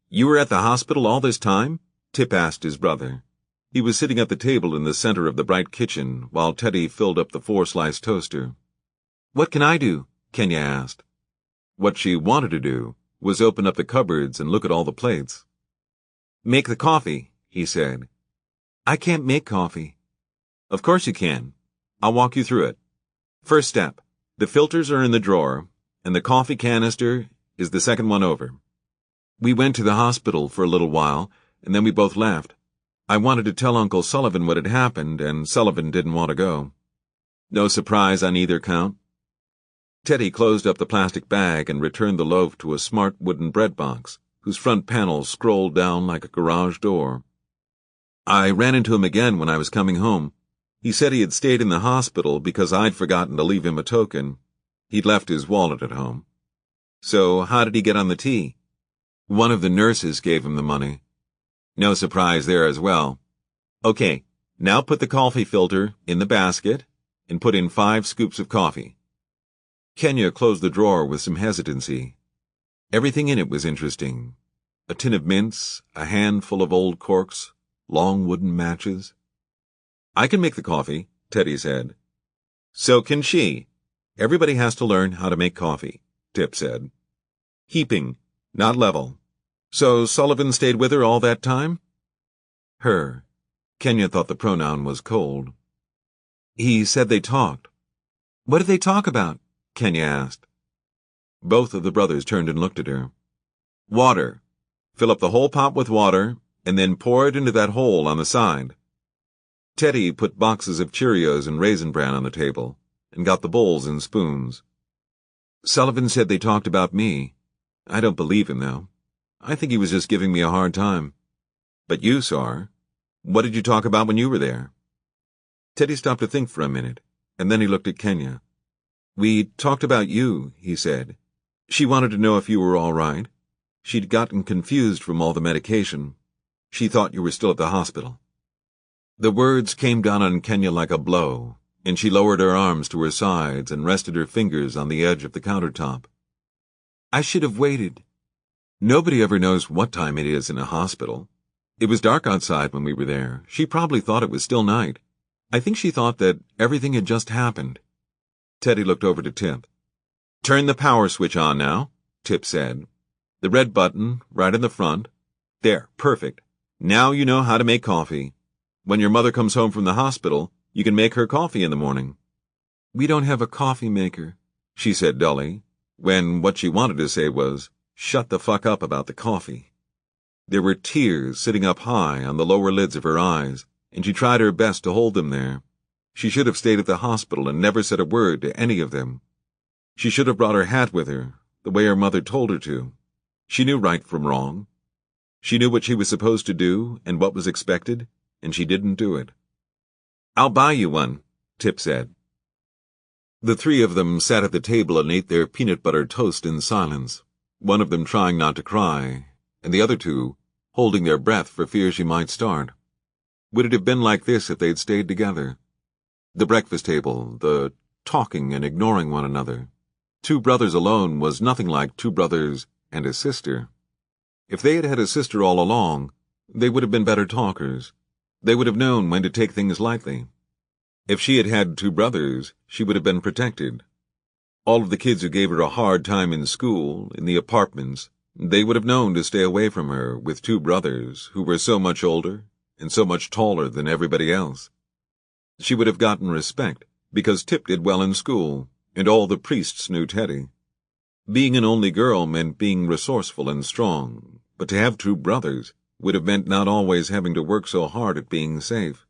"You were at the hospital all this time?" Tip asked his brother. He was sitting at the table in the center of the bright kitchen while Teddy filled up the 4-slice toaster. "What can I do?" Kenya asked. What she wanted to do was open up the cupboards and look at all the plates. "Make the coffee," he said. "I can't make coffee." "Of course you can. I'll walk you through it. First step, the filters are in the drawer, and the coffee canister is the second one over. We went to the hospital for a little while, and then we both left. I wanted to tell Uncle Sullivan what had happened, and Sullivan didn't want to go. No surprise on either count." Teddy closed up the plastic bag and returned the loaf to a smart wooden bread box, whose front panel scrolled down like a garage door. "I ran into him again when I was coming home. He said he had stayed in the hospital because I'd forgotten to leave him a token. He'd left his wallet at home." "So how did he get on the tea?" "One of the nurses gave him the money." No surprise there as well. "Okay, now put the coffee filter in the basket and put in 5 scoops of coffee." Kenya closed the drawer with some hesitancy. Everything in it was interesting. A tin of mints, a handful of old corks, long wooden matches. "I can make the coffee," Teddy said. "So can she. Everybody has to learn how to make coffee," Tip said. "Heaping, not level. So Sullivan stayed with her all that time?" "Her." Kenya thought the pronoun was cold. "He said they talked." "What did they talk about?" Kenya asked. Both of the brothers turned and looked at her. "Water. Fill up the whole pot with water, and then pour it into that hole on the side." Teddy put boxes of Cheerios and Raisin Bran on the table, and got the bowls and spoons. "Sullivan said they talked about me. I don't believe him, though. I think he was just giving me a hard time. But you saw her. What did you talk about when you were there?" Teddy stopped to think for a minute, and then he looked at Kenya. "We talked about you," he said. "She wanted to know if you were all right. She'd gotten confused from all the medication. She thought you were still at the hospital." The words came down on Kenya like a blow, and she lowered her arms to her sides and rested her fingers on the edge of the countertop. "I should have waited. Nobody ever knows what time it is in a hospital. It was dark outside when we were there. She probably thought it was still night. I think she thought that everything had just happened." Teddy looked over to Tip. "Turn the power switch on now," Tip said. "The red button, right in the front. There, perfect. Now you know how to make coffee. When your mother comes home from the hospital, you can make her coffee in the morning." "We don't have a coffee maker," she said dully, when what she wanted to say was, "Shut the fuck up about the coffee." There were tears sitting up high on the lower lids of her eyes, and she tried her best to hold them there. She should have stayed at the hospital and never said a word to any of them. She should have brought her hat with her, the way her mother told her to. She knew right from wrong. She knew what she was supposed to do and what was expected, and she didn't do it. "I'll buy you one," Tip said. The 3 of them sat at the table and ate their peanut butter toast in silence, one of them trying not to cry, and the other 2 holding their breath for fear she might start. Would it have been like this if they'd stayed together? The breakfast table, the talking and ignoring one another. 2 brothers alone was nothing like 2 brothers and a sister. If they had had a sister all along, they would have been better talkers. They would have known when to take things lightly. If she had had 2 brothers, she would have been protected. All of the kids who gave her a hard time in school, in the apartments, they would have known to stay away from her with 2 brothers who were so much older and so much taller than everybody else. She would have gotten respect, because Tip did well in school, and all the priests knew Teddy. Being an only girl meant being resourceful and strong, but to have two brothers would have meant not always having to work so hard at being safe.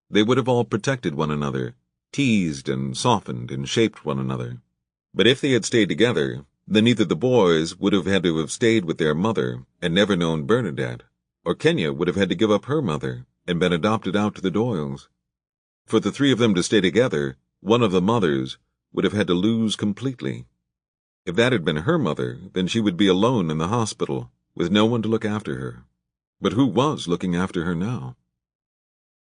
They would have all protected one another, teased and softened and shaped one another. But if they had stayed together, then either the boys would have had to have stayed with their mother and never known Bernadette, or Kenya would have had to give up her mother and been adopted out to the Doyles. For the three of them to stay together, one of the mothers would have had to lose completely. If that had been her mother, then she would be alone in the hospital, with no one to look after her. But who was looking after her now?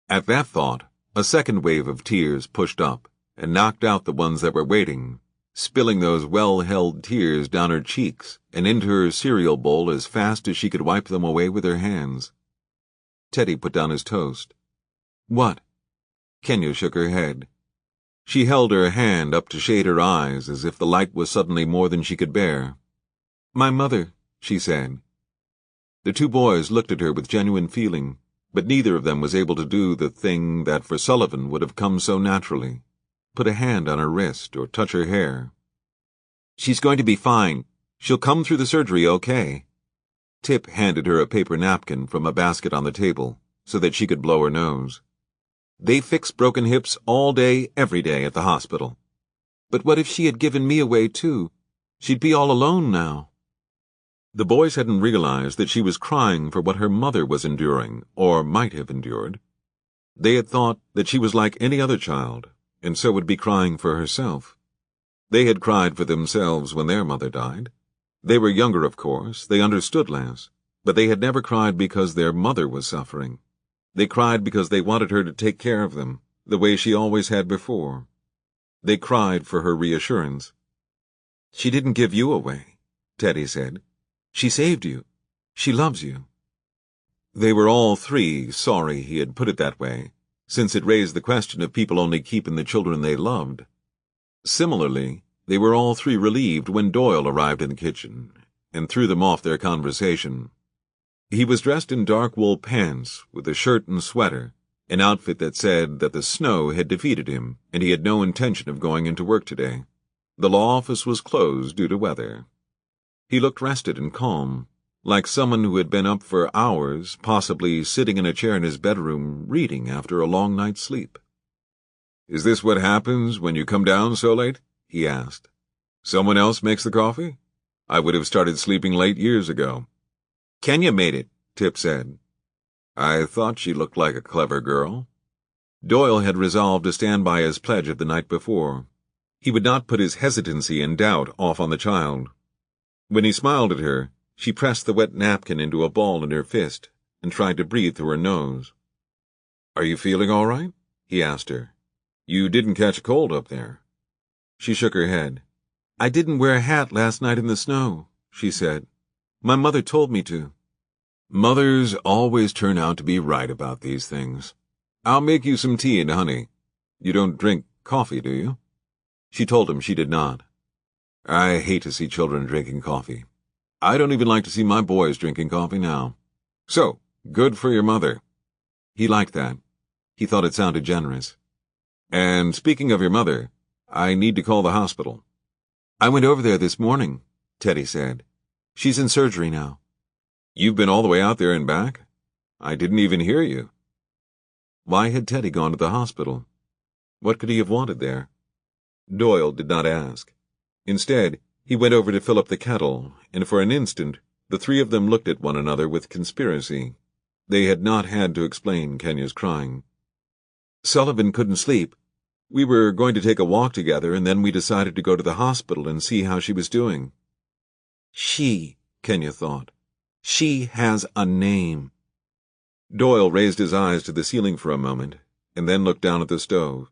At that thought, a second wave of tears pushed up and knocked out the ones that were waiting, spilling those well-held tears down her cheeks and into her cereal bowl as fast as she could wipe them away with her hands. Teddy put down his toast. "What?" Kenya shook her head. She held her hand up to shade her eyes as if the light was suddenly more than she could bear. "My mother," she said. The two boys looked at her with genuine feeling, but neither of them was able to do the thing that for Sullivan would have come so naturally, put a hand on her wrist or touch her hair. "She's going to be fine. She'll come through the surgery okay." Tip handed her a paper napkin from a basket on the table so that she could blow her nose. "They fix broken hips all day, every day at the hospital." "But what if she had given me away, too? She'd be all alone now." The boys hadn't realized that she was crying for what her mother was enduring, or might have endured. They had thought that she was like any other child, and so would be crying for herself. They had cried for themselves when their mother died. They were younger, of course, they understood less, but they had never cried because their mother was suffering. They cried because they wanted her to take care of them, the way she always had before. They cried for her reassurance. "She didn't give you away," Teddy said. "She saved you. She loves you." They were all three sorry he had put it that way, since it raised the question of people only keeping the children they loved. Similarly, they were all three relieved when Doyle arrived in the kitchen and threw them off their conversation. He was dressed in dark wool pants with a shirt and sweater, an outfit that said that the snow had defeated him and he had no intention of going into work today. The law office was closed due to weather. He looked rested and calm, like someone who had been up for hours, possibly sitting in a chair in his bedroom reading after a long night's sleep. "Is this what happens when you come down so late?" he asked. "Someone else makes the coffee? I would have started sleeping late years ago." "Kenya made it," Tip said. "I thought she looked like a clever girl." Doyle had resolved to stand by his pledge of the night before. He would not put his hesitancy and doubt off on the child. When he smiled at her, she pressed the wet napkin into a ball in her fist and tried to breathe through her nose. "Are you feeling all right?" he asked her. "You didn't catch a cold up there." She shook her head. "I didn't wear a hat last night in the snow," she said. "My mother told me to." Mothers always turn out to be right about these things. "I'll make you some tea and honey. You don't drink coffee, do you?" She told him she did not. "I hate to see children drinking coffee. I don't even like to see my boys drinking coffee now. So, good for your mother." He liked that. He thought it sounded generous. "And speaking of your mother, I need to call the hospital." "I went over there this morning," Teddy said. "She's in surgery now." "You've been all the way out there and back? I didn't even hear you." Why had Teddy gone to the hospital? What could he have wanted there? Doyle did not ask. Instead, he went over to fill up the kettle, and for an instant, the three of them looked at one another with conspiracy. They had not had to explain Kenya's crying. "Sullivan couldn't sleep. We were going to take a walk together, and then we decided to go to the hospital and see how she was doing." She, Kenya thought. She has a name. Doyle raised his eyes to the ceiling for a moment, and then looked down at the stove.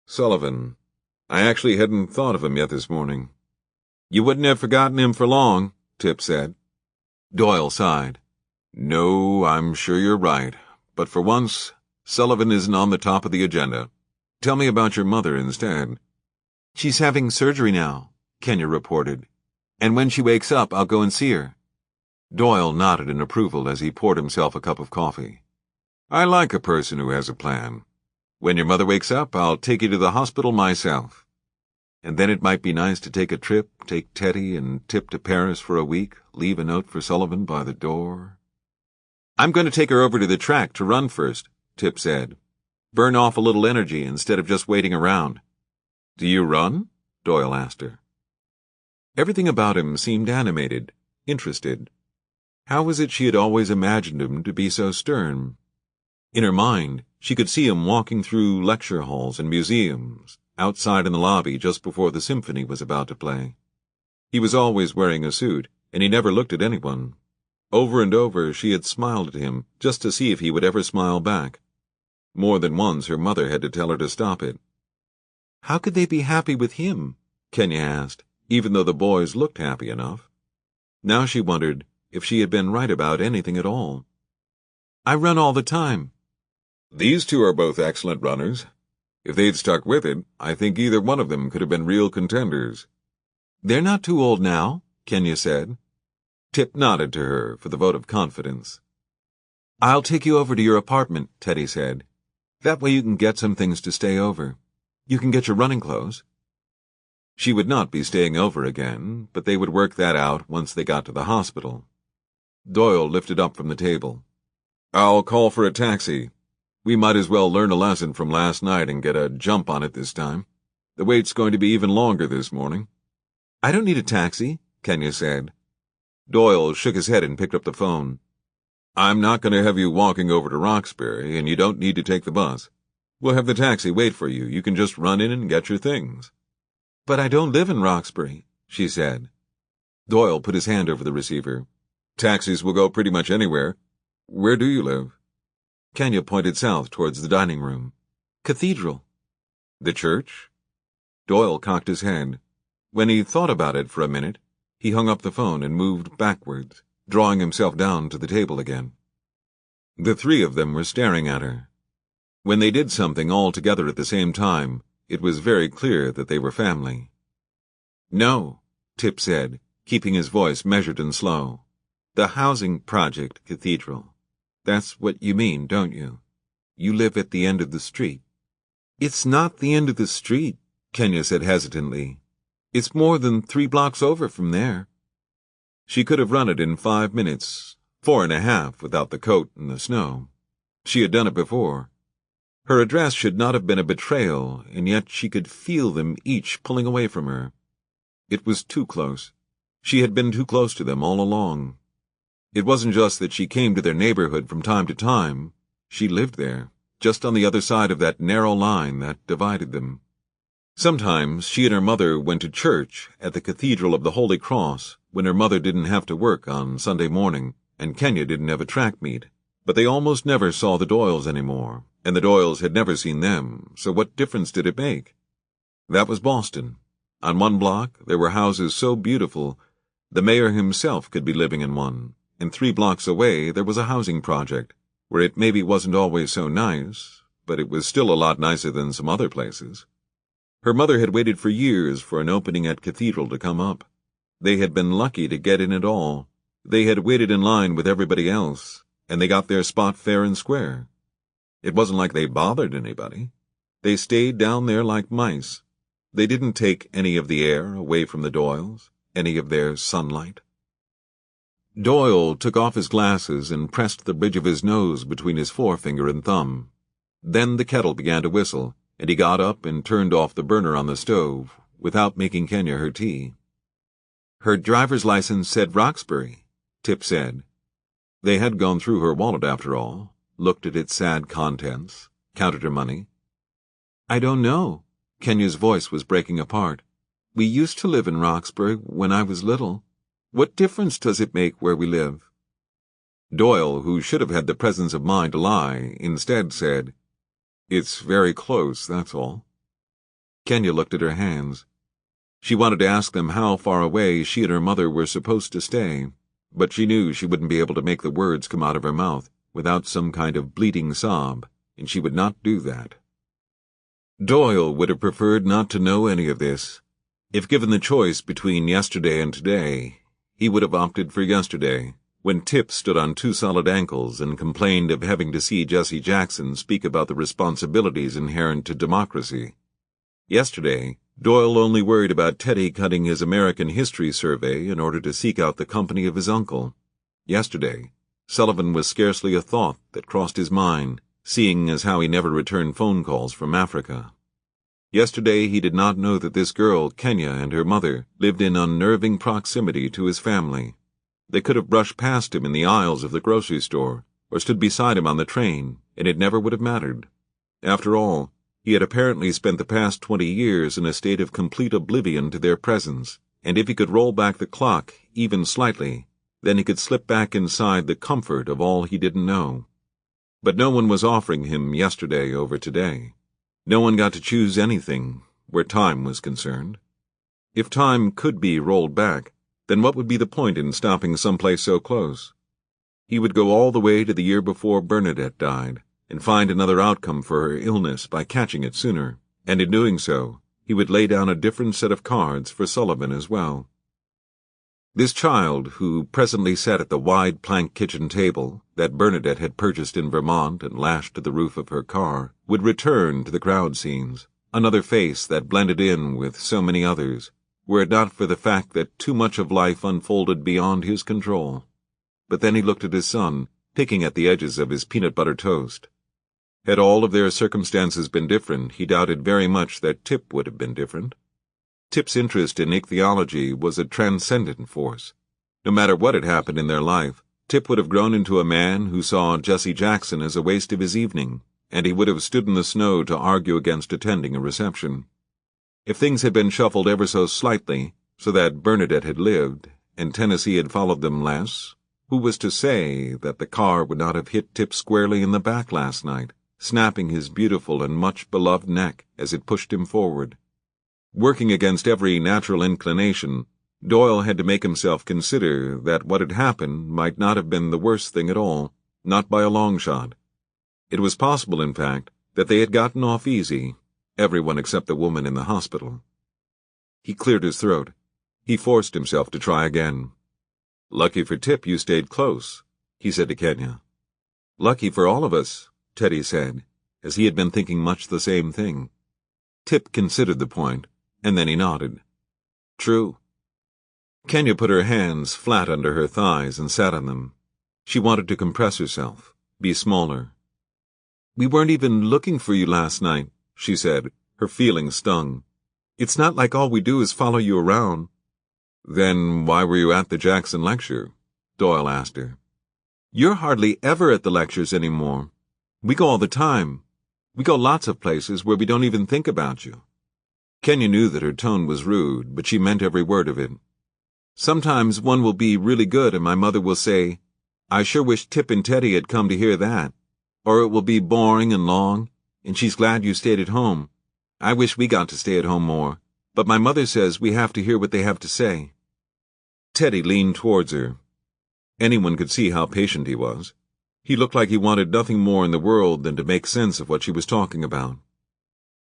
"Sullivan. I actually hadn't thought of him yet this morning." "You wouldn't have forgotten him for long," Tip said. Doyle sighed. "No, I'm sure you're right, but for once, Sullivan isn't on the top of the agenda. Tell me about your mother instead." "She's having surgery now," Kenya reported, "and when she wakes up, I'll go and see her." Doyle nodded in approval as he poured himself a cup of coffee. "I like a person who has a plan. When your mother wakes up, I'll take you to the hospital myself. And then it might be nice to take a trip, take Teddy and Tip to Paris for a week, leave a note for Sullivan by the door. I'm going to take her over to the track to run first, Tip said. Burn off a little energy instead of just waiting around. Do you run? Doyle asked her. Everything about him seemed animated, interested. How was it she had always imagined him to be so stern? In her mind, she could see him walking through lecture halls and museums, outside in the lobby just before the symphony was about to play. He was always wearing a suit, and he never looked at anyone. Over and over she had smiled at him just to see if he would ever smile back. More than once her mother had to tell her to stop it. How could they be happy with him? Kenya asked, even though the boys looked happy enough. Now she wondered if she had been right about anything at all. I run all the time. These two are both excellent runners. If they'd stuck with it, I think either one of them could have been real contenders. They're not too old now, Kenya said. Tip nodded to her for the vote of confidence. I'll take you over to your apartment, Teddy said. That way you can get some things to stay over. You can get your running clothes. She would not be staying over again, but they would work that out once they got to the hospital. Doyle lifted up from the table. I'll call for a taxi. We might as well learn a lesson from last night and get a jump on it this time. The wait's going to be even longer this morning. I don't need a taxi, Kenya said. Doyle shook his head and picked up the phone. I'm not going to have you walking over to Roxbury, and you don't need to take the bus. We'll have the taxi wait for you. You can just run in and get your things. But I don't live in Roxbury, she said. Doyle put his hand over the receiver. Taxis will go pretty much anywhere. Where do you live? Kenya pointed south towards the dining room. Cathedral. The church? Doyle cocked his head. When he thought about it for a minute, he hung up the phone and moved backwards, drawing himself down to the table again. The three of them were staring at her. When they did something all together at the same time, it was very clear that they were family. No, Tip said, keeping his voice measured and slow. The housing project, Cathedral. That's what you mean, don't you? You live at the end of the street. It's not the end of the street, Kenya said hesitantly. It's more than 3 blocks over from there. She could have run it in 5 minutes, 4.5 without the coat and the snow. She had done it before. Her address should not have been a betrayal, and yet she could feel them each pulling away from her. It was too close. She had been too close to them all along. It wasn't just that she came to their neighborhood from time to time. She lived there, just on the other side of that narrow line that divided them. Sometimes she and her mother went to church at the Cathedral of the Holy Cross when her mother didn't have to work on Sunday morning and Kenya didn't have a track meet. But they almost never saw the Doyles anymore, and the Doyles had never seen them, so what difference did it make? That was Boston. On one block there were houses so beautiful the mayor himself could be living in one. And 3 blocks away there was a housing project, where it maybe wasn't always so nice, but it was still a lot nicer than some other places. Her mother had waited for years for an opening at Cathedral to come up. They had been lucky to get in at all. They had waited in line with everybody else, and they got their spot fair and square. It wasn't like they bothered anybody. They stayed down there like mice. They didn't take any of the air away from the Doyles, any of their sunlight. Doyle took off his glasses and pressed the bridge of his nose between his forefinger and thumb. Then the kettle began to whistle, and he got up and turned off the burner on the stove, without making Kenya her tea. Her driver's license said Roxbury, Tip said. They had gone through her wallet after all, looked at its sad contents, counted her money. I don't know. Kenya's voice was breaking apart. We used to live in Roxbury when I was little. What difference does it make where we live? Doyle, who should have had the presence of mind to lie, instead said, It's very close, that's all. Kenya looked at her hands. She wanted to ask them how far away she and her mother were supposed to stay, but she knew she wouldn't be able to make the words come out of her mouth without some kind of bleating sob, and she would not do that. Doyle would have preferred not to know any of this. If given the choice between yesterday and today, he would have opted for yesterday, when Tip stood on two solid ankles and complained of having to see Jesse Jackson speak about the responsibilities inherent to democracy. Yesterday, Doyle only worried about Teddy cutting his American history survey in order to seek out the company of his uncle. Yesterday, Sullivan was scarcely a thought that crossed his mind, seeing as how he never returned phone calls from Africa. Yesterday he did not know that this girl, Kenya, and her mother lived in unnerving proximity to his family. They could have brushed past him in the aisles of the grocery store, or stood beside him on the train, and it never would have mattered. After all, he had apparently spent the past 20 years in a state of complete oblivion to their presence, and if he could roll back the clock, even slightly, then he could slip back inside the comfort of all he didn't know. But no one was offering him yesterday over today. No one got to choose anything, where time was concerned. If time could be rolled back, then what would be the point in stopping someplace so close? He would go all the way to the year before Bernadette died, and find another outcome for her illness by catching it sooner, and in doing so, he would lay down a different set of cards for Sullivan as well. This child, who presently sat at the wide plank kitchen table that Bernadette had purchased in Vermont and lashed to the roof of her car, would return to the crowd scenes, another face that blended in with so many others, were it not for the fact that too much of life unfolded beyond his control. But then he looked at his son, picking at the edges of his peanut butter toast. Had all of their circumstances been different, he doubted very much that Tip would have been different. Tip's interest in ichthyology was a transcendent force. No matter what had happened in their life, Tip would have grown into a man who saw Jesse Jackson as a waste of his evening, and he would have stood in the snow to argue against attending a reception. If things had been shuffled ever so slightly, so that Bernadette had lived, and Tennessee had followed them less, who was to say that the car would not have hit Tip squarely in the back last night, snapping his beautiful and much-beloved neck as it pushed him forward? Working against every natural inclination, Doyle had to make himself consider that what had happened might not have been the worst thing at all, not by a long shot. It was possible, in fact, that they had gotten off easy, everyone except the woman in the hospital. He cleared his throat. He forced himself to try again. "Lucky for Tip you stayed close," he said to Kenya. "Lucky for all of us," Teddy said, as he had been thinking much the same thing. Tip considered the point, and then he nodded. "True." Kenya put her hands flat under her thighs and sat on them. She wanted to compress herself, be smaller. "We weren't even looking for you last night," she said, her feelings stung. "It's not like all we do is follow you around." "Then why were you at the Jackson lecture?" Doyle asked her. "You're hardly ever at the lectures anymore. We go all the time. We go lots of places where we don't even think about you." Kenya knew that her tone was rude, but she meant every word of it. "Sometimes one will be really good and my mother will say, 'I sure wish Tip and Teddy had come to hear that.' Or it will be boring and long, and she's glad you stayed at home. I wish we got to stay at home more, but my mother says we have to hear what they have to say." Teddy leaned towards her. Anyone could see how patient he was. He looked like he wanted nothing more in the world than to make sense of what she was talking about.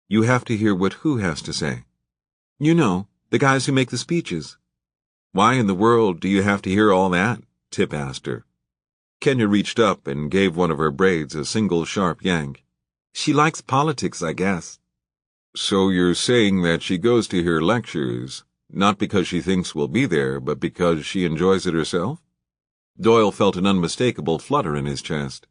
"You have to hear what who has to say?" "You know, the guys who make the speeches." "Why in the world do you have to hear all that?" Tip asked her. Kenya reached up and gave one of her braids a single sharp yank. "She likes politics, I guess." "So you're saying that she goes to hear lectures, not because she thinks we'll be there, but because she enjoys it herself?" Doyle felt an unmistakable flutter in his chest.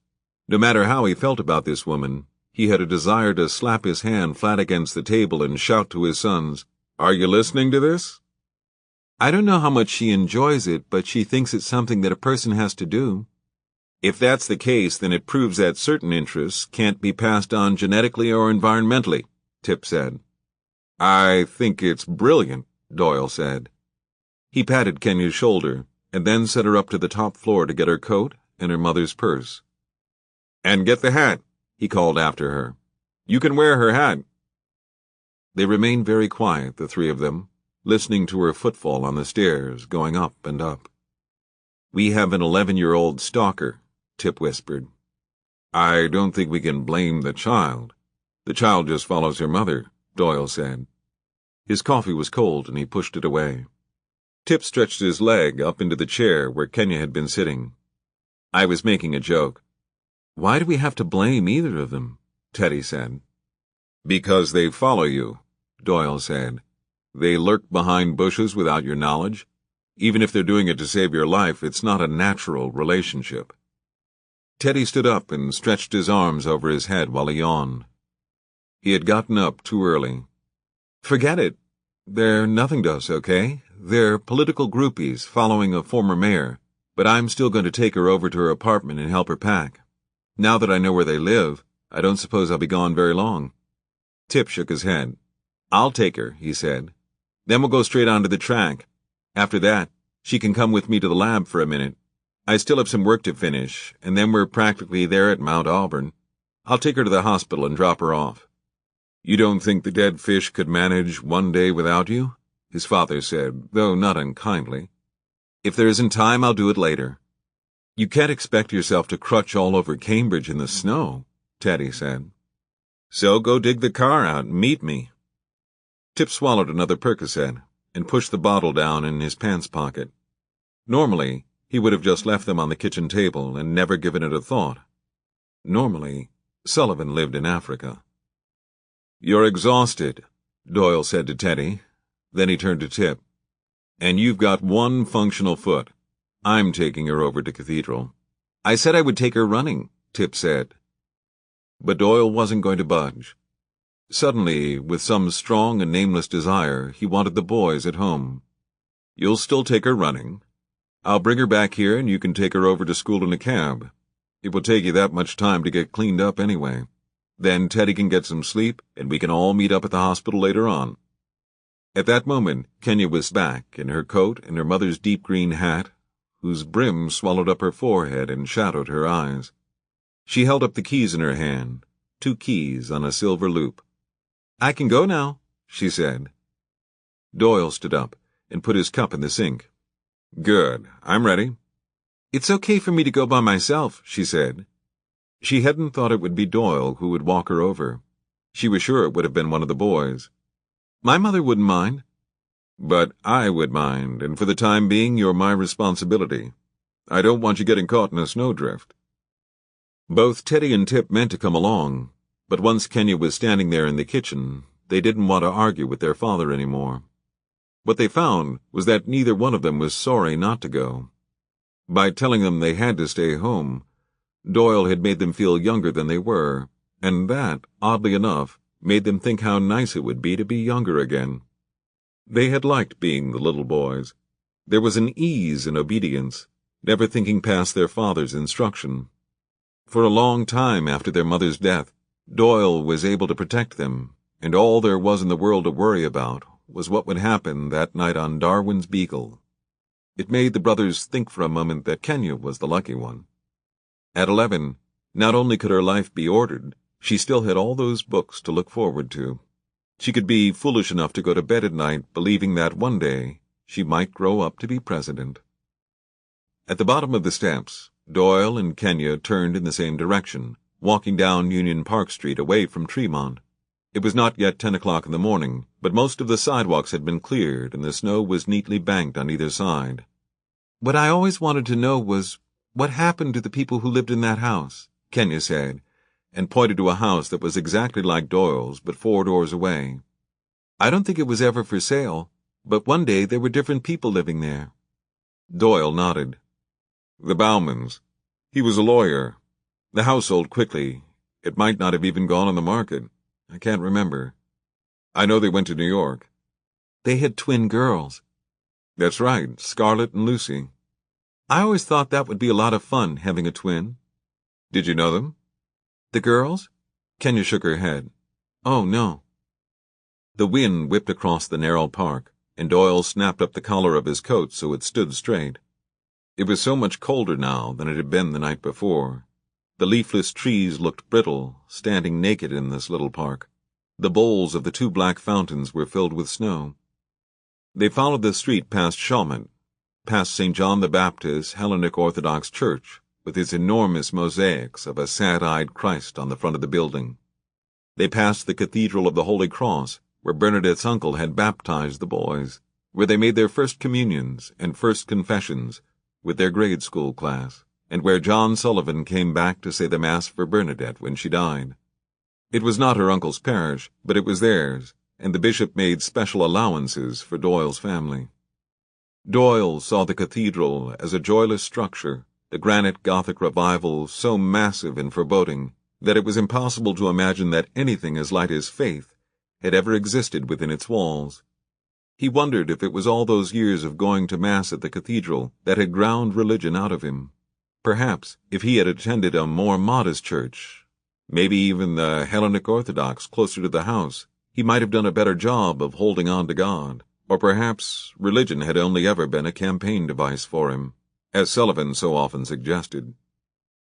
No matter how he felt about this woman, he had a desire to slap his hand flat against the table and shout to his sons, "Are you listening to this?" "I don't know how much she enjoys it, but she thinks it's something that a person has to do." "If that's the case, then it proves that certain interests can't be passed on genetically or environmentally," Tip said. "I think it's brilliant," Doyle said. He patted Kenya's shoulder, and then set her up to the top floor to get her coat and her mother's purse. "And get the hat," he called after her. "You can wear her hat." They remained very quiet, the three of them, listening to her footfall on the stairs, going up and up. "We have an 11-year-old stalker," Tip whispered. "I don't think we can blame the child. The child just follows her mother," Doyle said. His coffee was cold and he pushed it away. Tip stretched his leg up into the chair where Kenya had been sitting. I was making a joke. Why do we have to blame either of them? Teddy said. Because they follow you, Doyle said. They lurk behind bushes without your knowledge. Even if they're doing it to save your life, it's not a natural relationship. Teddy stood up and stretched his arms over his head while he yawned. He had gotten up too early. Forget it. They're nothing to us, okay? They're political groupies following a former mayor, but I'm still going to take her over to her apartment and help her pack. Now that I know where they live, I don't suppose I'll be gone very long. Tip shook his head. I'll take her, he said. Then we'll go straight onto the track. After that, she can come with me to the lab for a minute. I still have some work to finish, and then we're practically there at Mount Auburn. I'll take her to the hospital and drop her off. You don't think the dead fish could manage one day without you? His father said, though not unkindly. If there isn't time, I'll do it later. You can't expect yourself to crutch all over Cambridge in the snow, Teddy said. So go dig the car out and meet me. Tip swallowed another Percocet and pushed the bottle down in his pants pocket. Normally, he would have just left them on the kitchen table and never given it a thought. Normally, Sullivan lived in Africa. You're exhausted, Doyle said to Teddy. Then he turned to Tip. And you've got one functional foot. I'm taking her over to Cathedral. I said I would take her running, Tip said. But Doyle wasn't going to budge. Suddenly, with some strong and nameless desire, he wanted the boys at home. You'll still take her running. I'll bring her back here and you can take her over to school in a cab. It will take you that much time to get cleaned up anyway. Then Teddy can get some sleep and we can all meet up at the hospital later on. At that moment, Kenya was back in her coat and her mother's deep green hat, whose brim swallowed up her forehead and shadowed her eyes. She held up the keys in her hand, 2 keys on a silver loop. I can go now, she said. Doyle stood up and put his cup in the sink. Good. I'm ready. It's okay for me to go by myself, she said. She hadn't thought it would be Doyle who would walk her over. She was sure it would have been one of the boys. My mother wouldn't mind. But I would mind, and for the time being you're my responsibility. I don't want you getting caught in a snowdrift. Both Teddy and Tip meant to come along, but once Kenya was standing there in the kitchen, they didn't want to argue with their father anymore. What they found was that neither one of them was sorry not to go. By telling them they had to stay home, Doyle had made them feel younger than they were, and that, oddly enough, made them think how nice it would be to be younger again. They had liked being the little boys. There was an ease in obedience, never thinking past their father's instruction. For a long time after their mother's death, Doyle was able to protect them, and all there was in the world to worry about was what would happen that night on Darwin's Beagle. It made the brothers think for a moment that Kenya was the lucky one. At 11, not only could her life be ordered, she still had all those books to look forward to. She could be foolish enough to go to bed at night believing that one day she might grow up to be president. At the bottom of the steps, Doyle and Kenya turned in the same direction, walking down Union Park Street away from Tremont. It was not yet 10 o'clock in the morning, but most of the sidewalks had been cleared and the snow was neatly banked on either side. What I always wanted to know was what happened to the people who lived in that house, Kenya said, and pointed to a house that was exactly like Doyle's but 4 doors away. I don't think it was ever for sale, but one day there were different people living there. Doyle nodded. The Baumans. He was a lawyer. The house sold quickly. It might not have even gone on the market. I can't remember. I know they went to New York. They had twin girls. That's right, Scarlett and Lucy. I always thought that would be a lot of fun, having a twin. Did you know them? The girls? Kenya shook her head. Oh, no. The wind whipped across the narrow park, and Doyle snapped up the collar of his coat so it stood straight. It was so much colder now than it had been the night before. The leafless trees looked brittle, standing naked in this little park. The bowls of the 2 black fountains were filled with snow. They followed the street past Shawmut, past St. John the Baptist's Hellenic Orthodox Church, with its enormous mosaics of a sad-eyed Christ on the front of the building. They passed the Cathedral of the Holy Cross, where Bernadette's uncle had baptized the boys, where they made their first communions and first confessions with their grade school class, and where John Sullivan came back to say the Mass for Bernadette when she died. It was not her uncle's parish, but it was theirs, and the bishop made special allowances for Doyle's family. Doyle saw the cathedral as a joyless structure, the granite Gothic revival so massive and foreboding that it was impossible to imagine that anything as light as faith had ever existed within its walls. He wondered if it was all those years of going to Mass at the cathedral that had ground religion out of him. Perhaps, if he had attended a more modest church, maybe even the Hellenic Orthodox closer to the house, he might have done a better job of holding on to God. Or perhaps religion had only ever been a campaign device for him, as Sullivan so often suggested.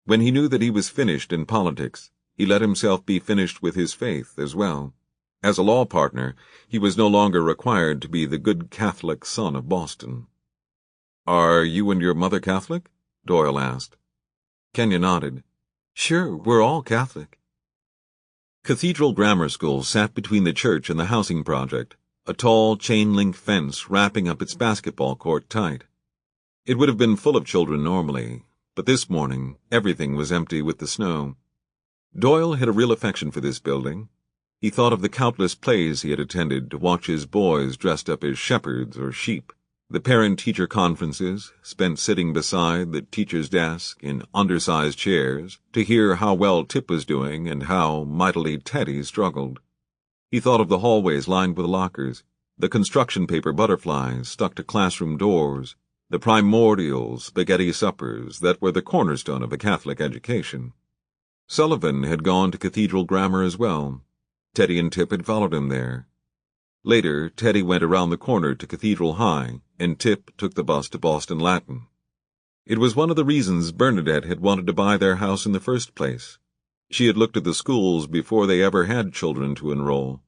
When he knew that he was finished in politics, he let himself be finished with his faith as well. As a law partner, he was no longer required to be the good Catholic son of Boston. "Are you and your mother Catholic?" Doyle asked. Kenya nodded. "Sure, we're all Catholic." Cathedral Grammar School sat between the church and the housing project, a tall chain-link fence wrapping up its basketball court tight. It would have been full of children normally, but this morning everything was empty with the snow. Doyle had a real affection for this building. He thought of the countless plays he had attended to watch his boys dressed up as shepherds or sheep, the parent-teacher conferences spent sitting beside the teacher's desk in undersized chairs to hear how well Tip was doing and how mightily Teddy struggled. He thought of the hallways lined with lockers, the construction paper butterflies stuck to classroom doors, the primordial spaghetti suppers that were the cornerstone of a Catholic education. Sullivan had gone to Cathedral Grammar as well. Teddy and Tip had followed him there. Later, Teddy went around the corner to Cathedral High, and Tip took the bus to Boston Latin. It was one of the reasons Bernadette had wanted to buy their house in the first place. She had looked at the schools before they ever had children to enroll.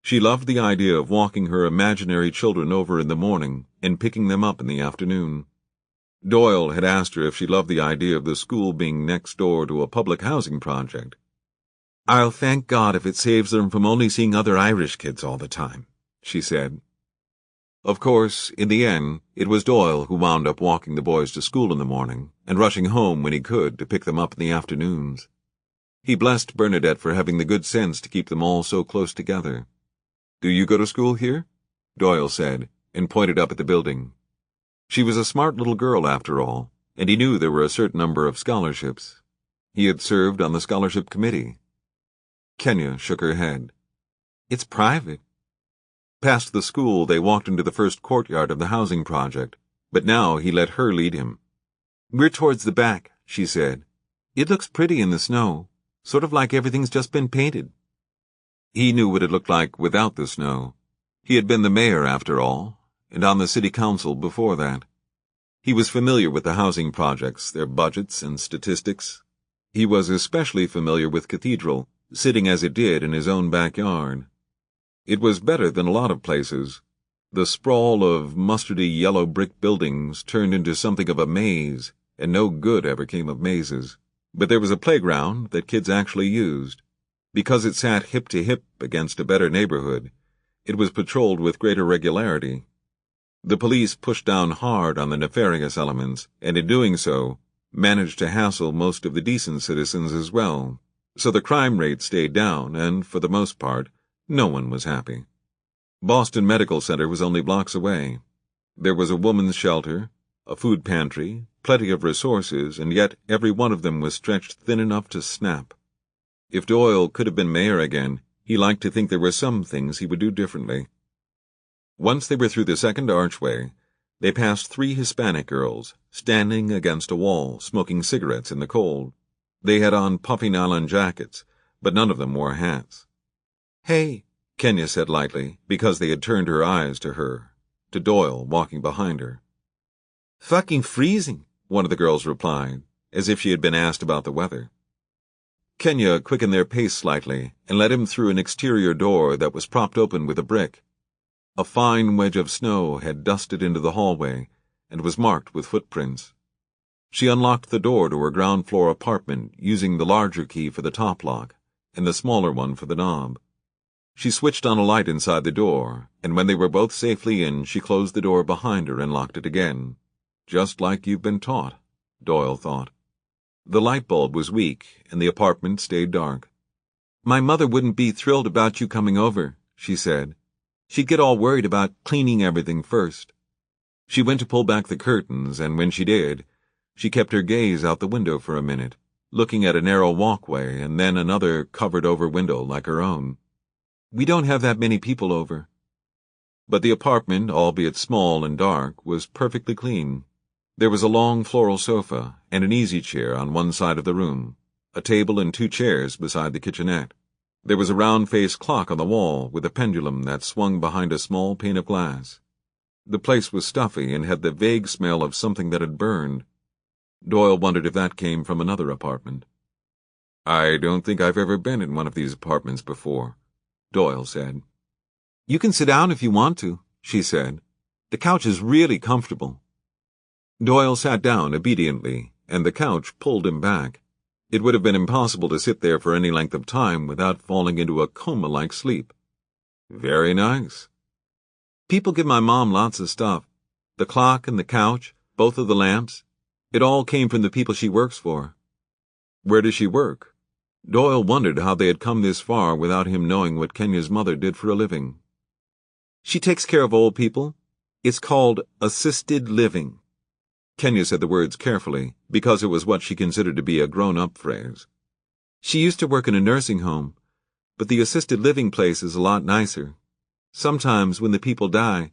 She loved the idea of walking her imaginary children over in the morning and picking them up in the afternoon. Doyle had asked her if she loved the idea of the school being next door to a public housing project. "I'll thank God if it saves them from only seeing other Irish kids all the time," she said. Of course, in the end, it was Doyle who wound up walking the boys to school in the morning and rushing home when he could to pick them up in the afternoons. He blessed Bernadette for having the good sense to keep them all so close together. "Do you go to school here?" Doyle said, and pointed up at the building. She was a smart little girl, after all, and he knew there were a certain number of scholarships. He had served on the scholarship committee. Kenya shook her head. "It's private." Past the school, they walked into the first courtyard of the housing project, but now he let her lead him. "We're towards the back," she said. "It looks pretty in the snow, sort of like everything's just been painted." He knew what it looked like without the snow. He had been the mayor, after all, and on the city council before that. He was familiar with the housing projects, their budgets and statistics. He was especially familiar with Cathedral, sitting as it did in his own backyard. It was better than a lot of places. The sprawl of mustardy yellow brick buildings turned into something of a maze, and no good ever came of mazes. But there was a playground that kids actually used. Because it sat hip to hip against a better neighborhood, it was patrolled with greater regularity. The police pushed down hard on the nefarious elements, and in doing so, managed to hassle most of the decent citizens as well. So the crime rate stayed down, and, for the most part, no one was happy. Boston Medical Center was only blocks away. There was a woman's shelter, a food pantry, plenty of resources, and yet every one of them was stretched thin enough to snap. If Doyle could have been mayor again, he liked to think there were some things he would do differently. Once they were through the second archway, they passed 3 Hispanic girls, standing against a wall, smoking cigarettes in the cold. They had on puffy nylon jackets, but none of them wore hats. "Hey," Kenya said lightly, because they had turned her eyes to her, to Doyle walking behind her. "Fucking freezing," one of the girls replied, as if she had been asked about the weather. Kenya quickened their pace slightly and led him through an exterior door that was propped open with a brick. A fine wedge of snow had dusted into the hallway and was marked with footprints. She unlocked the door to her ground-floor apartment using the larger key for the top lock and the smaller one for the knob. She switched on a light inside the door, and when they were both safely in, she closed the door behind her and locked it again. Just like you've been taught, Doyle thought. The light bulb was weak, and the apartment stayed dark. "My mother wouldn't be thrilled about you coming over," she said. "She'd get all worried about cleaning everything first." She went to pull back the curtains, and when she did, she kept her gaze out the window for a minute, looking at a narrow walkway and then another covered-over window like her own. "We don't have that many people over." But the apartment, albeit small and dark, was perfectly clean. There was a long floral sofa and an easy chair on one side of the room, a table and 2 chairs beside the kitchenette. There was a round-faced clock on the wall with a pendulum that swung behind a small pane of glass. The place was stuffy and had the vague smell of something that had burned. Doyle wondered if that came from another apartment. "I don't think I've ever been in one of these apartments before," Doyle said. "You can sit down if you want to," she said. "The couch is really comfortable." Doyle sat down obediently, and the couch pulled him back. It would have been impossible to sit there for any length of time without falling into a coma-like sleep. "Very nice." "People give my mom lots of stuff. The clock and the couch, both of the lamps. It all came from the people she works for." "Where does she work?" Doyle wondered how they had come this far without him knowing what Kenya's mother did for a living. "She takes care of old people. It's called assisted living." Kenya said the words carefully, because it was what she considered to be a grown-up phrase. "She used to work in a nursing home, but the assisted living place is a lot nicer. Sometimes, when the people die,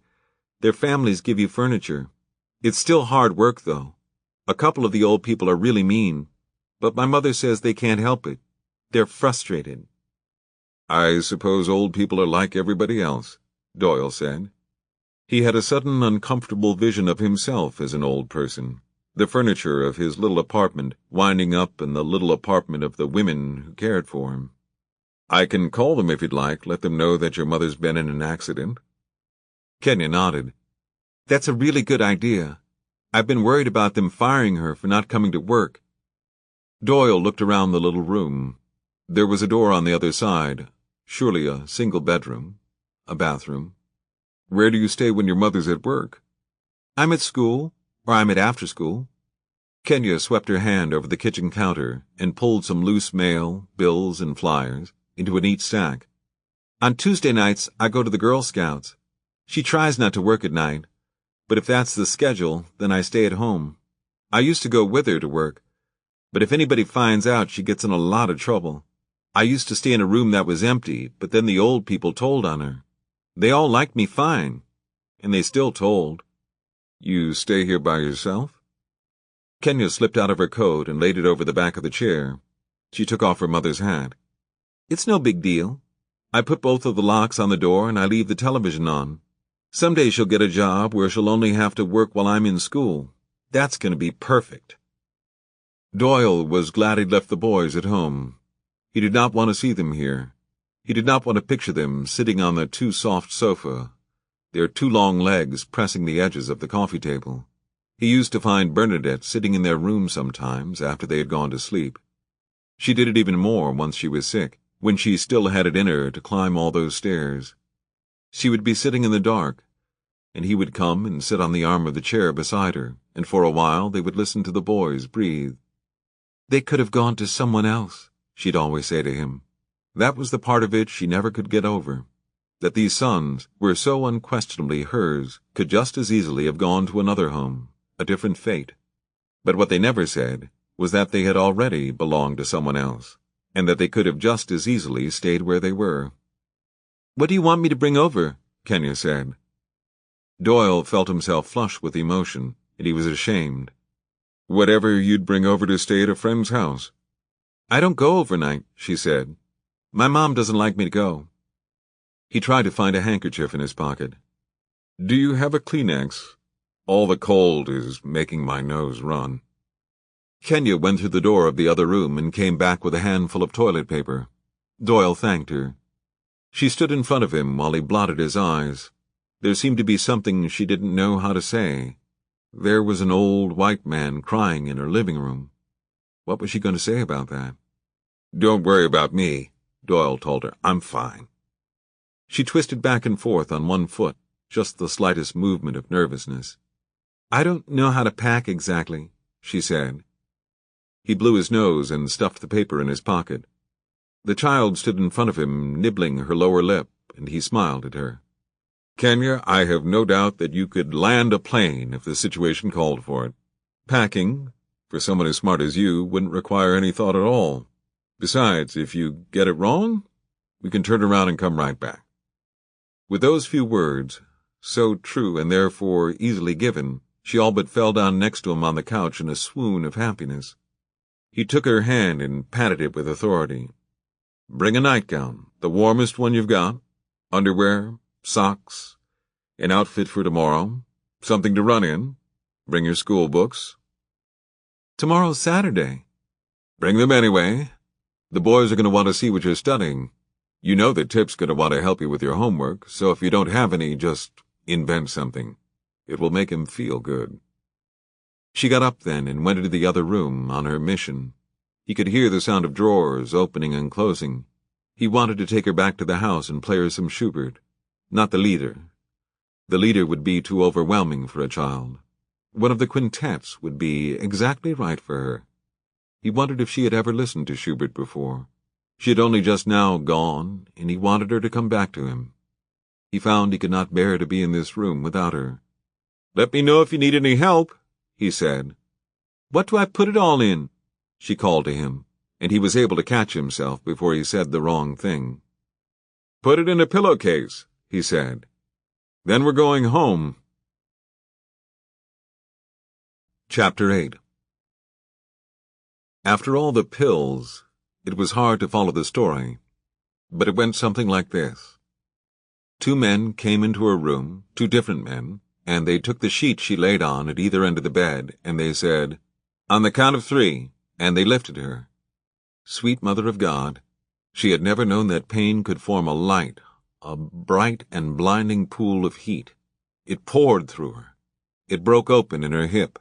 their families give you furniture. It's still hard work, though. A couple of the old people are really mean, but my mother says they can't help it. They're frustrated." "I suppose old people are like everybody else," Doyle said. He had a sudden uncomfortable vision of himself as an old person, the furniture of his little apartment winding up in the little apartment of the women who cared for him. "I can call them if you'd like, let them know that your mother's been in an accident." Kenya nodded. "That's a really good idea. I've been worried about them firing her for not coming to work." Doyle looked around the little room. There was a door on the other side, surely a single bedroom, a bathroom. "Where do you stay when your mother's at work?" "I'm at school, or I'm at after school." Kenya swept her hand over the kitchen counter and pulled some loose mail, bills, and flyers into a neat stack. "On Tuesday nights, I go to the Girl Scouts. She tries not to work at night, but if that's the schedule, then I stay at home. I used to go with her to work, but if anybody finds out, she gets in a lot of trouble. I used to stay in a room that was empty, but then the old people told on her. They all liked me fine, and they still told." "You stay here by yourself?" Kenya slipped out of her coat and laid it over the back of the chair. She took off her mother's hat. "It's no big deal. I put both of the locks on the door and I leave the television on. Someday she'll get a job where she'll only have to work while I'm in school. That's going to be perfect." Doyle was glad he'd left the boys at home. He did not want to see them here. He did not want to picture them sitting on the too soft sofa, their 2 long legs pressing the edges of the coffee table. He used to find Bernadette sitting in their room sometimes after they had gone to sleep. She did it even more once she was sick, when she still had it in her to climb all those stairs. She would be sitting in the dark, and he would come and sit on the arm of the chair beside her, and for a while they would listen to the boys breathe. "They could have gone to someone else," she'd always say to him. That was the part of it she never could get over, that these sons were so unquestionably hers could just as easily have gone to another home, a different fate. But what they never said was that they had already belonged to someone else, and that they could have just as easily stayed where they were. "What do you want me to bring over?" Kenya said. Doyle felt himself flush with emotion, and he was ashamed. "Whatever you'd bring over to stay at a friend's house." "I don't go overnight," she said. "My mom doesn't like me to go." He tried to find a handkerchief in his pocket. "Do you have a Kleenex? All the cold is making my nose run." Kenya went through the door of the other room and came back with a handful of toilet paper. Doyle thanked her. She stood in front of him while he blotted his eyes. There seemed to be something she didn't know how to say. There was an old white man crying in her living room. What was she going to say about that? "Don't worry about me," Doyle told her. "I'm fine." She twisted back and forth on one foot, just the slightest movement of nervousness. "I don't know how to pack exactly," she said. He blew his nose and stuffed the paper in his pocket. The child stood in front of him, nibbling her lower lip, and he smiled at her. "Kenya, I have no doubt that you could land a plane if the situation called for it. Packing, for someone as smart as you, wouldn't require any thought at all. Besides, if you get it wrong, we can turn around and come right back." With those few words, so true and therefore easily given, she all but fell down next to him on the couch in a swoon of happiness. He took her hand and patted it with authority. "Bring a nightgown, the warmest one you've got, underwear, socks, an outfit for tomorrow, something to run in. Bring your school books." "Tomorrow's Saturday." "Bring them anyway. The boys are going to want to see what you're studying. You know that Tip's going to want to help you with your homework, so if you don't have any, just invent something. It will make him feel good." She got up then and went into the other room on her mission. He could hear the sound of drawers opening and closing. He wanted to take her back to the house and play her some Schubert. Not the Lieder. The Lieder would be too overwhelming for a child. One of the quintets would be exactly right for her. He wondered if she had ever listened to Schubert before. She had only just now gone, and he wanted her to come back to him. He found he could not bear to be in this room without her. "Let me know if you need any help," he said. "What do I put it all in?" she called to him, and he was able to catch himself before he said the wrong thing. "Put it in a pillowcase," he said. "Then we're going home." Chapter 8. After all the pills, it was hard to follow the story, but it went something like this. 2 men came into her room, 2 different men, and they took the sheet she laid on at either end of the bed, and they said, "On the count of 3, and they lifted her. Sweet Mother of God, she had never known that pain could form a light, a bright and blinding pool of heat. It poured through her. It broke open in her hip,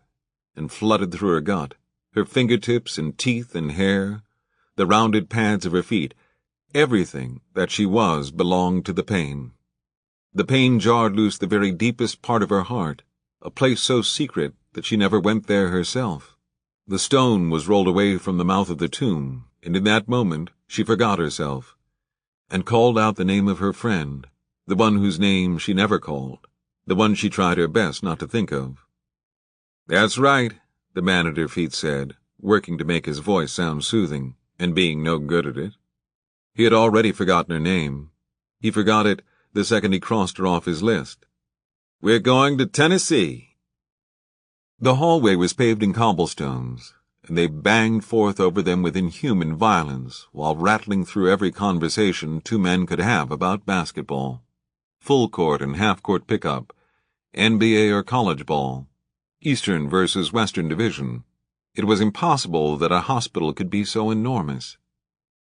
and flooded through her gut, her fingertips and teeth and hair, the rounded pads of her feet. Everything that she was belonged to the pain. The pain jarred loose the very deepest part of her heart, a place so secret that she never went there herself. The stone was rolled away from the mouth of the tomb, and in that moment she forgot herself, and called out the name of her friend, the one whose name she never called, the one she tried her best not to think of. "That's right," the man at her feet said, working to make his voice sound soothing, and being no good at it. He had already forgotten her name. He forgot it the second he crossed her off his list. "We're going to Tennessee." The hallway was paved in cobblestones, and they banged forth over them with inhuman violence, while rattling through every conversation 2 men could have about basketball. Full court and half-court pickup, NBA or college ball, Eastern versus Western Division. It was impossible that a hospital could be so enormous.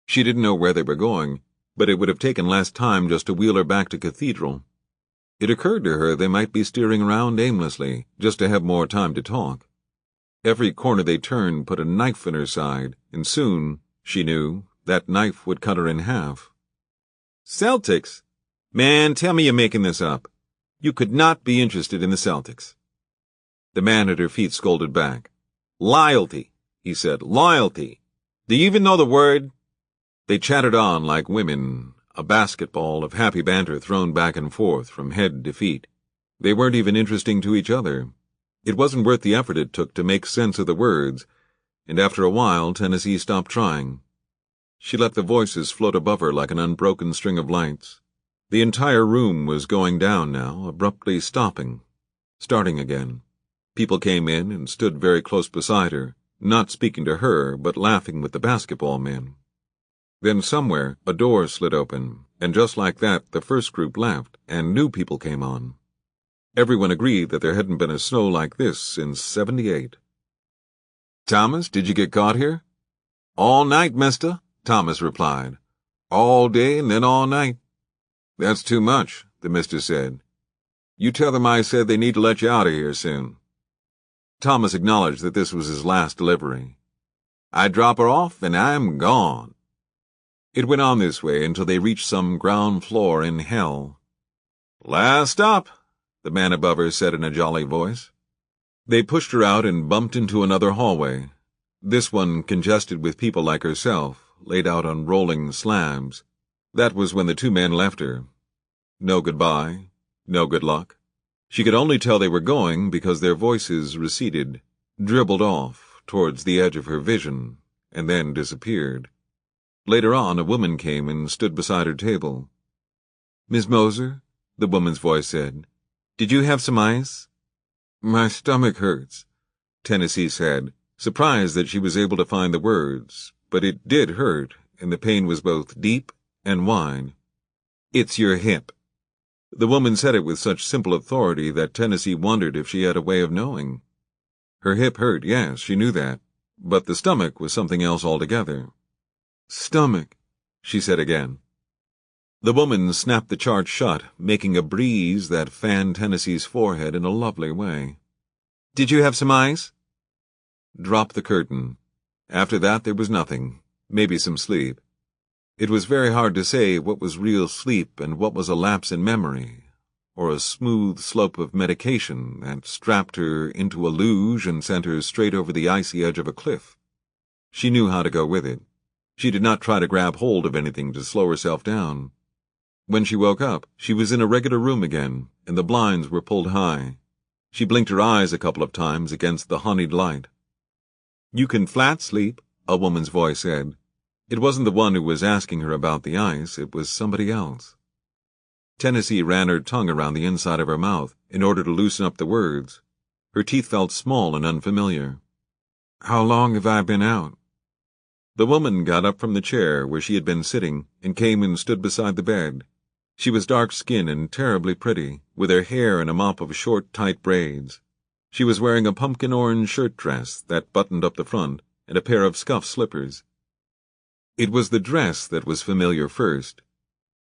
She didn't know where they were going, but it would have taken less time just to wheel her back to Cathedral. It occurred to her they might be steering around aimlessly, just to have more time to talk. Every corner they turned put a knife in her side, and soon, she knew, that knife would cut her in half. "Celtics? Man, tell me you're making this up. You could not be interested in the Celtics." The man at her feet scolded back. "Loyalty," he said, "loyalty. Do you even know the word?" They chattered on like women, a basketball of happy banter thrown back and forth from head to feet. They weren't even interesting to each other. It wasn't worth the effort it took to make sense of the words, and after a while Tennessee stopped trying. She let the voices float above her like an unbroken string of lights. The entire room was going down now, abruptly stopping, starting again. People came in and stood very close beside her, not speaking to her, but laughing with the basketball men. Then somewhere a door slid open, and just like that the first group left, and new people came on. Everyone agreed that there hadn't been a snow like this since '78. "Thomas, did you get caught here?" "All night, mister," Thomas replied. "All day and then all night." "That's too much," the mister said. "You tell them I said they need to let you out of here soon." Thomas acknowledged that this was his last delivery. "I drop her off and I'm gone." It went on this way until they reached some ground floor in hell. "Last stop," the man above her said in a jolly voice. They pushed her out and bumped into another hallway, this one congested with people like herself, laid out on rolling slabs. That was when the two men left her. No goodbye, no good luck. She could only tell they were going because their voices receded, dribbled off towards the edge of her vision, and then disappeared. Later on, a woman came and stood beside her table. "Miss Moser," the woman's voice said, "did you have some ice?" "My stomach hurts," Tennessee said, surprised that she was able to find the words, but it did hurt, and the pain was both deep and wide. "It's your hip." The woman said it with such simple authority that Tennessee wondered if she had a way of knowing. Her hip hurt, yes, she knew that, but the stomach was something else altogether. "Stomach," she said again. The woman snapped the chart shut, making a breeze that fanned Tennessee's forehead in a lovely way. "Did you have some ice?" Drop the curtain. After that there was nothing, maybe some sleep. It was very hard to say what was real sleep and what was a lapse in memory, or a smooth slope of medication that strapped her into a luge and sent her straight over the icy edge of a cliff. She knew how to go with it. She did not try to grab hold of anything to slow herself down. When she woke up, she was in a regular room again, and the blinds were pulled high. She blinked her eyes a couple of times against the honeyed light. "You can flat sleep," a woman's voice said. It wasn't the one who was asking her about the ice, it was somebody else. Tennessee ran her tongue around the inside of her mouth in order to loosen up the words. Her teeth felt small and unfamiliar. "How long have I been out?" The woman got up from the chair where she had been sitting and came and stood beside the bed. She was dark-skinned and terribly pretty, with her hair in a mop of short, tight braids. She was wearing a pumpkin-orange shirt-dress that buttoned up the front and a pair of scuffed slippers. It was the dress that was familiar first.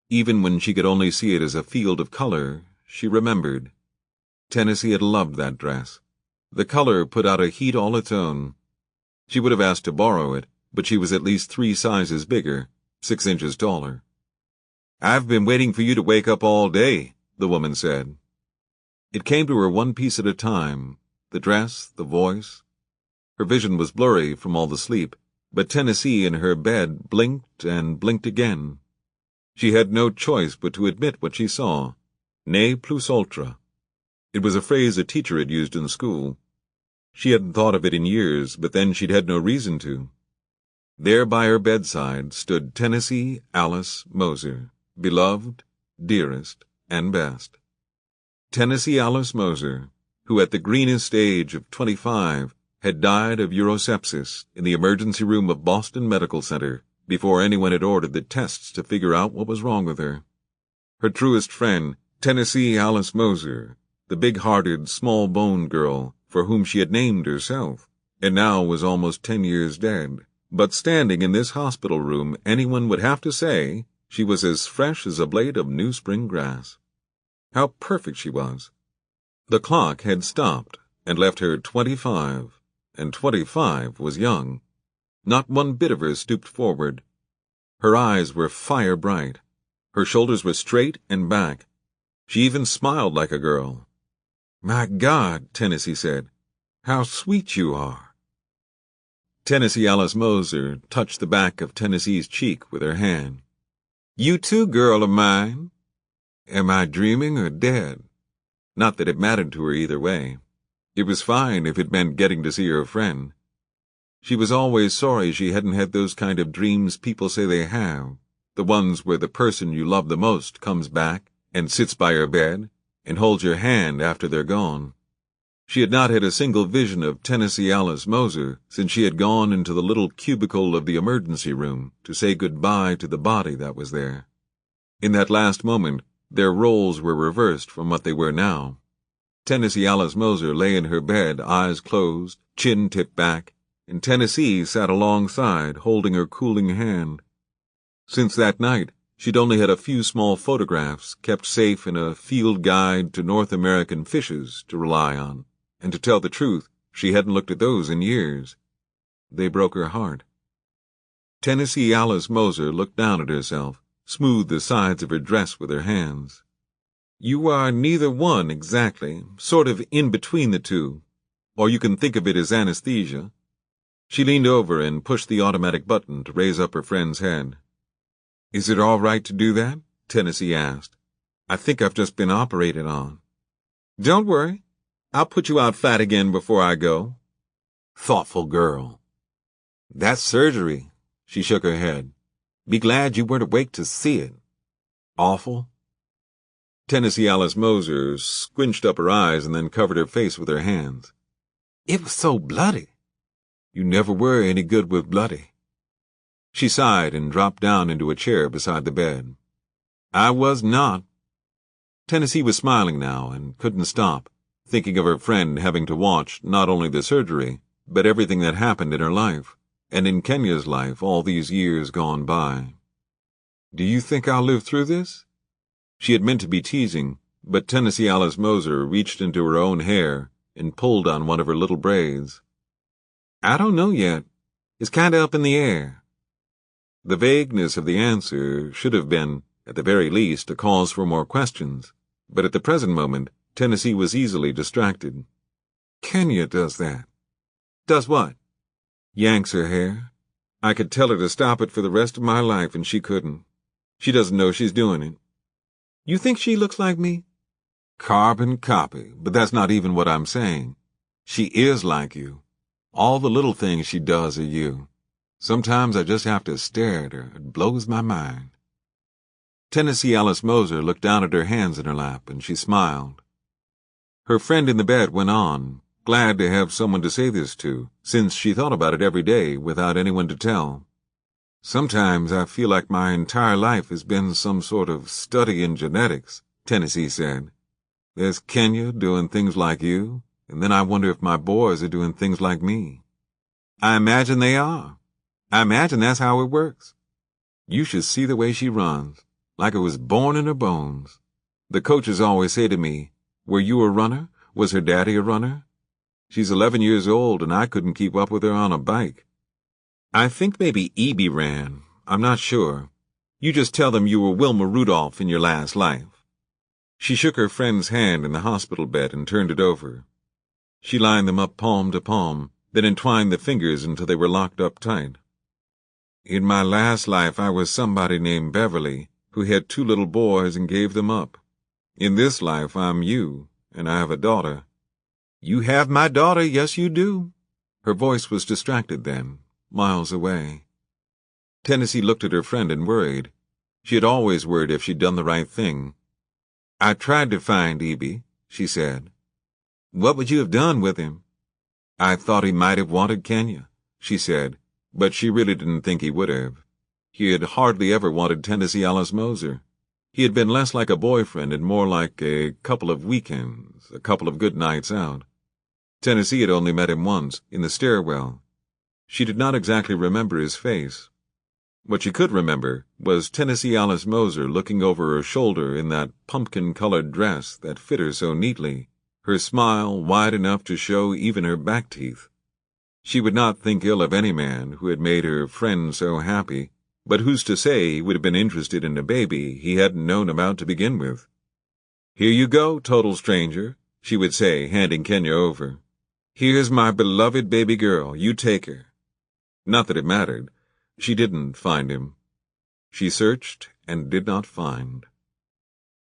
Even when she could only see it as a field of color, she remembered. Tennessee had loved that dress. The color put out a heat all its own. She would have asked to borrow it, but she was at least 3 sizes bigger, 6 inches taller. "I've been waiting for you to wake up all day," the woman said. It came to her one piece at a time, the dress, the voice. Her vision was blurry from all the sleep, but Tennessee in her bed blinked and blinked again. She had no choice but to admit what she saw. Ne plus ultra. It was a phrase a teacher had used in school. She hadn't thought of it in years, but then she'd had no reason to. There by her bedside stood Tennessee Alice Moser, beloved, dearest, and best. Tennessee Alice Moser, who at the greenest age of 25 had died of urosepsis in the emergency room of Boston Medical Center before anyone had ordered the tests to figure out what was wrong with her. Her truest friend, Tennessee Alice Moser, the big-hearted, small-boned girl for whom she had named herself, and now was almost 10 years dead. But standing in this hospital room, anyone would have to say she was as fresh as a blade of new spring grass. How perfect she was. The clock had stopped and left her 25, and 25 was young. Not one bit of her stooped forward. Her eyes were fire-bright. Her shoulders were straight and back. She even smiled like a girl. "My God," Tennessee said, "how sweet you are." Tennessee Alice Moser touched the back of Tennessee's cheek with her hand. "You too, girl of mine." Am I dreaming or dead? Not that it mattered to her either way. It was fine if it meant getting to see her friend. She was always sorry she hadn't had those kind of dreams people say they have, the ones where the person you love the most comes back and sits by your bed and holds your hand after they're gone. She had not had a single vision of Tennessee Alice Moser since she had gone into the little cubicle of the emergency room to say goodbye to the body that was there. In that last moment, their roles were reversed from what they were now. Tennessee Alice Moser lay in her bed, eyes closed, chin tipped back, and Tennessee sat alongside, holding her cooling hand. Since that night, she'd only had a few small photographs kept safe in a field guide to North American fishes to rely on, and to tell the truth, she hadn't looked at those in years. They broke her heart. Tennessee Alice Moser looked down at herself, smoothed the sides of her dress with her hands. You are neither one exactly, sort of in between the two, or you can think of it as anesthesia. She leaned over and pushed the automatic button to raise up her friend's head. Is it all right to do that? Tennessee asked. I think I've just been operated on. Don't worry. I'll put you out flat again before I go. Thoughtful girl. That's surgery. She shook her head. Be glad you weren't awake to see it. Awful? Tennessee Alice Moser squinched up her eyes and then covered her face with her hands. It was so bloody. You never were any good with bloody. She sighed and dropped down into a chair beside the bed. I was not. Tennessee was smiling now and couldn't stop, thinking of her friend having to watch not only the surgery, but everything that happened in her life, and in Kenya's life all these years gone by. Do you think I'll live through this? She had meant to be teasing, but Tennessee Alice Moser reached into her own hair and pulled on one of her little braids. I don't know yet. It's kinda up in the air. The vagueness of the answer should have been, at the very least, a cause for more questions, but at the present moment, Tennessee was easily distracted. Kenya does that. Does what? Yanks her hair. I could tell her to stop it for the rest of my life, and she couldn't. She doesn't know she's doing it. You think she looks like me? Carbon copy, but that's not even what I'm saying. She is like you. All the little things she does are you. Sometimes I just have to stare at her. It blows my mind. Tennessee Alice Moser looked down at her hands in her lap, and she smiled. Her friend in the bed went on, glad to have someone to say this to, since she thought about it every day without anyone to tell. Sometimes I feel like my entire life has been some sort of study in genetics, Tennessee said. There's Kenya doing things like you, and then I wonder if my boys are doing things like me. I imagine they are. I imagine that's how it works. You should see the way she runs, like it was born in her bones. The coaches always say to me, were you a runner? Was her daddy a runner? She's 11 years old, and I couldn't keep up with her on a bike. I think maybe Evie ran. I'm not sure. You just tell them you were Wilma Rudolph in your last life. She shook her friend's hand in the hospital bed and turned it over. She lined them up palm to palm, then entwined the fingers until they were locked up tight. In my last life, I was somebody named Beverly, who had 2 little boys and gave them up. In this life, I'm you, and I have a daughter. You have my daughter, yes you do. Her voice was distracted then, miles away. Tennessee looked at her friend and worried. She had always worried if she'd done the right thing. I tried to find Evie, she said. What would you have done with him? I thought he might have wanted Kenya, she said, but she really didn't think he would have. He had hardly ever wanted Tennessee Alice Moser. He had been less like a boyfriend and more like a couple of weekends, a couple of good nights out. Tennessee had only met him once, in the stairwell. She did not exactly remember his face. What she could remember was Tennessee Alice Moser looking over her shoulder in that pumpkin-colored dress that fit her so neatly, her smile wide enough to show even her back teeth. She would not think ill of any man who had made her friend so happy, but who's to say he would have been interested in a baby he hadn't known about to begin with? Here you go, total stranger, she would say, handing Kenya over. Here's my beloved baby girl, you take her. Not that it mattered. She didn't find him. She searched and did not find.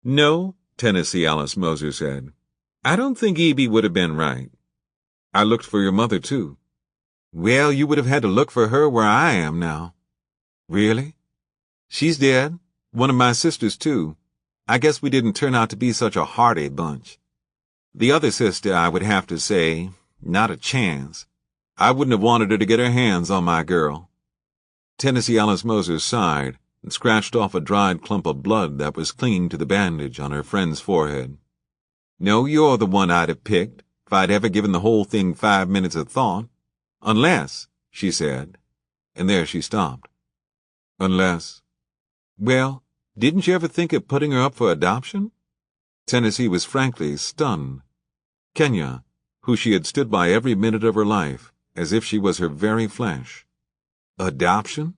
No, Tennessee Alice Moser said. I don't think Evie would have been right. I looked for your mother, too. Well, you would have had to look for her where I am now. Really? She's dead. One of my sisters, too. I guess we didn't turn out to be such a hearty bunch. The other sister, I would have to say, not a chance. I wouldn't have wanted her to get her hands on my girl. Tennessee Alice Moser sighed and scratched off a dried clump of blood that was clinging to the bandage on her friend's forehead. No, you're the one I'd have picked if I'd ever given the whole thing 5 minutes of thought. Unless, she said, and there she stopped. Unless. Well, didn't you ever think of putting her up for adoption? Tennessee was frankly stunned. Kenya, who she had stood by every minute of her life, as if she was her very flesh. Adoption?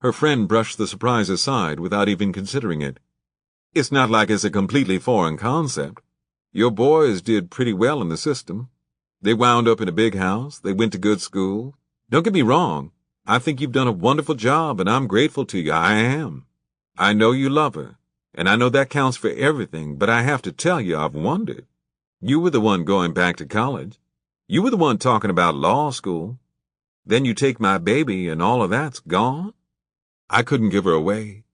Her friend brushed the surprise aside without even considering it. It's not like it's a completely foreign concept. Your boys did pretty well in the system. They wound up in a big house. They went to good school. Don't get me wrong. I think you've done a wonderful job, and I'm grateful to you. I am. I know you love her, and I know that counts for everything, but I have to tell you I've wondered. You were the one going back to college. You were the one talking about law school. Then you take my baby, and all of that's gone? I couldn't give her away.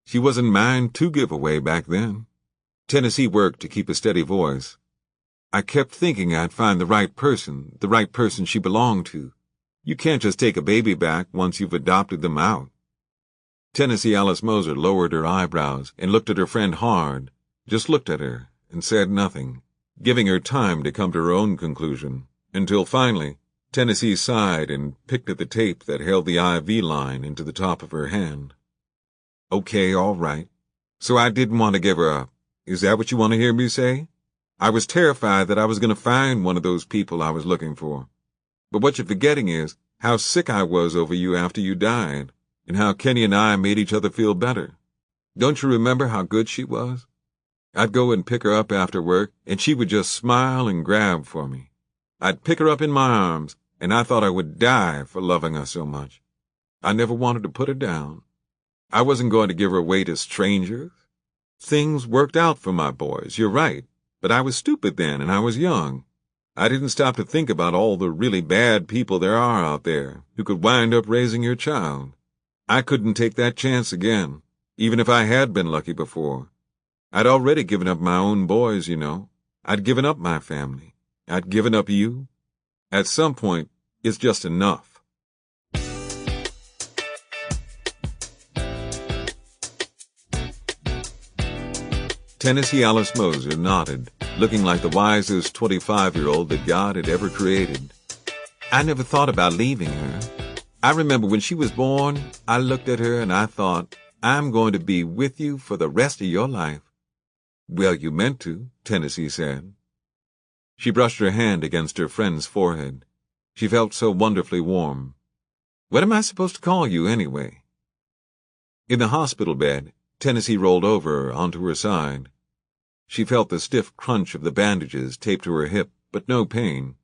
She wasn't mine to give away back then. Tennessee worked to keep a steady voice. I kept thinking I'd find the right person she belonged to. You can't just take a baby back once you've adopted them out. Tennessee Alice Moser lowered her eyebrows and looked at her friend hard, just looked at her and said nothing, giving her time to come to her own conclusion, until finally Tennessee sighed and picked at the tape that held the IV line into the top of her hand. Okay, all right. So I didn't want to give her up. Is that what you want to hear me say? I was terrified that I was going to find one of those people I was looking for. But what you're forgetting is how sick I was over you after you died, and how Kenny and I made each other feel better. Don't you remember how good she was? I'd go and pick her up after work, and she would just smile and grab for me. I'd pick her up in my arms, and I thought I would die for loving her so much. I never wanted to put her down. I wasn't going to give her away to strangers. Things worked out for my boys, you're right, but I was stupid then, and I was young. I didn't stop to think about all the really bad people there are out there who could wind up raising your child. I couldn't take that chance again, even if I had been lucky before. I'd already given up my own boys, you know. I'd given up my family. I'd given up you. At some point, it's just enough. Tennessee Alice Moser nodded, looking like the wisest 25-year-old that God had ever created. I never thought about leaving her. I remember when she was born, I looked at her and I thought, I'm going to be with you for the rest of your life. Well, you meant to, Tennessee said. She brushed her hand against her friend's forehead. She felt so wonderfully warm. What am I supposed to call you, anyway? In the hospital bed, Tennessee rolled over onto her side. She felt the stiff crunch of the bandages taped to her hip, but no pain.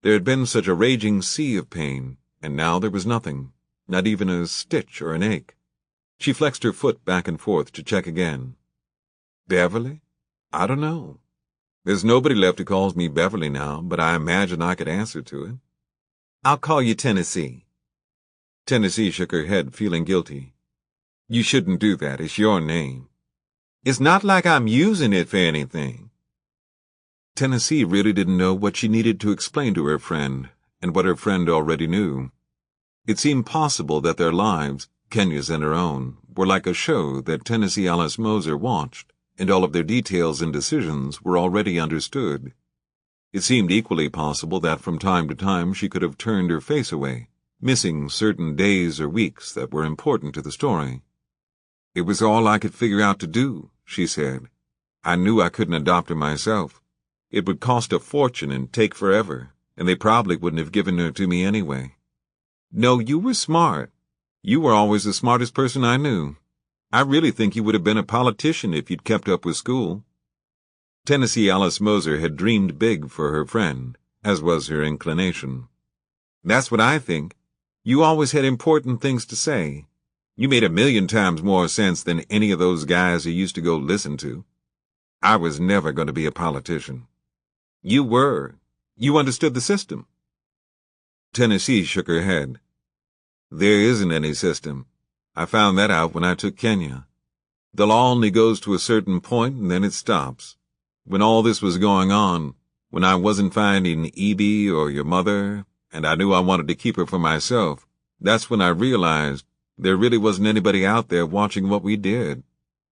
There had been such a raging sea of pain, and now there was nothing, not even a stitch or an ache. She flexed her foot back and forth to check again. Beverly? I don't know. There's nobody left who calls me Beverly now, but I imagine I could answer to it. I'll call you Tennessee. Tennessee shook her head, feeling guilty. You shouldn't do that. It's your name. It's not like I'm using it for anything. Tennessee really didn't know what she needed to explain to her friend, and what her friend already knew. It seemed possible that their lives, Kenya's and her own, were like a show that Tennessee Alice Moser watched, and all of their details and decisions were already understood. It seemed equally possible that from time to time she could have turned her face away, missing certain days or weeks that were important to the story. It was all I could figure out to do, she said. I knew I couldn't adopt her myself. It would cost a fortune and take forever, and they probably wouldn't have given her to me anyway. No, you were smart. You were always the smartest person I knew. I really think you would have been a politician if you'd kept up with school. Tennessee Alice Moser had dreamed big for her friend, as was her inclination. That's what I think. You always had important things to say. You made 1,000,000 times more sense than any of those guys who used to go listen to. I was never going to be a politician. You were. You understood the system. Tennessee shook her head. There isn't any system. I found that out when I took Kenya. The law only goes to a certain point and then it stops. When all this was going on, when I wasn't finding Evie or your mother, and I knew I wanted to keep her for myself, that's when I realized there really wasn't anybody out there watching what we did.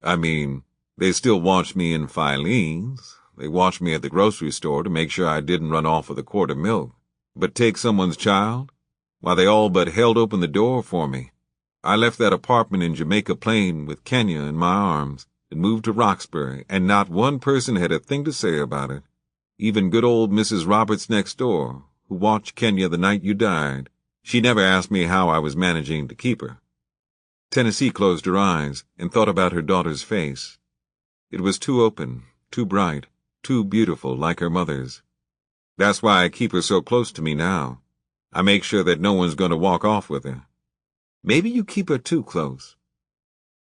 I mean, they still watched me in Filene's. They watched me at the grocery store to make sure I didn't run off with a quart of milk. But take someone's child? Why, they all but held open the door for me. I left that apartment in Jamaica Plain with Kenya in my arms and moved to Roxbury, and not one person had a thing to say about it. Even good old Mrs. Roberts next door, who watched Kenya the night you died. She never asked me how I was managing to keep her. Tennessee closed her eyes and thought about her daughter's face. It was too open, too bright, too beautiful like her mother's. That's why I keep her so close to me now. I make sure that no one's going to walk off with her. Maybe you keep her too close.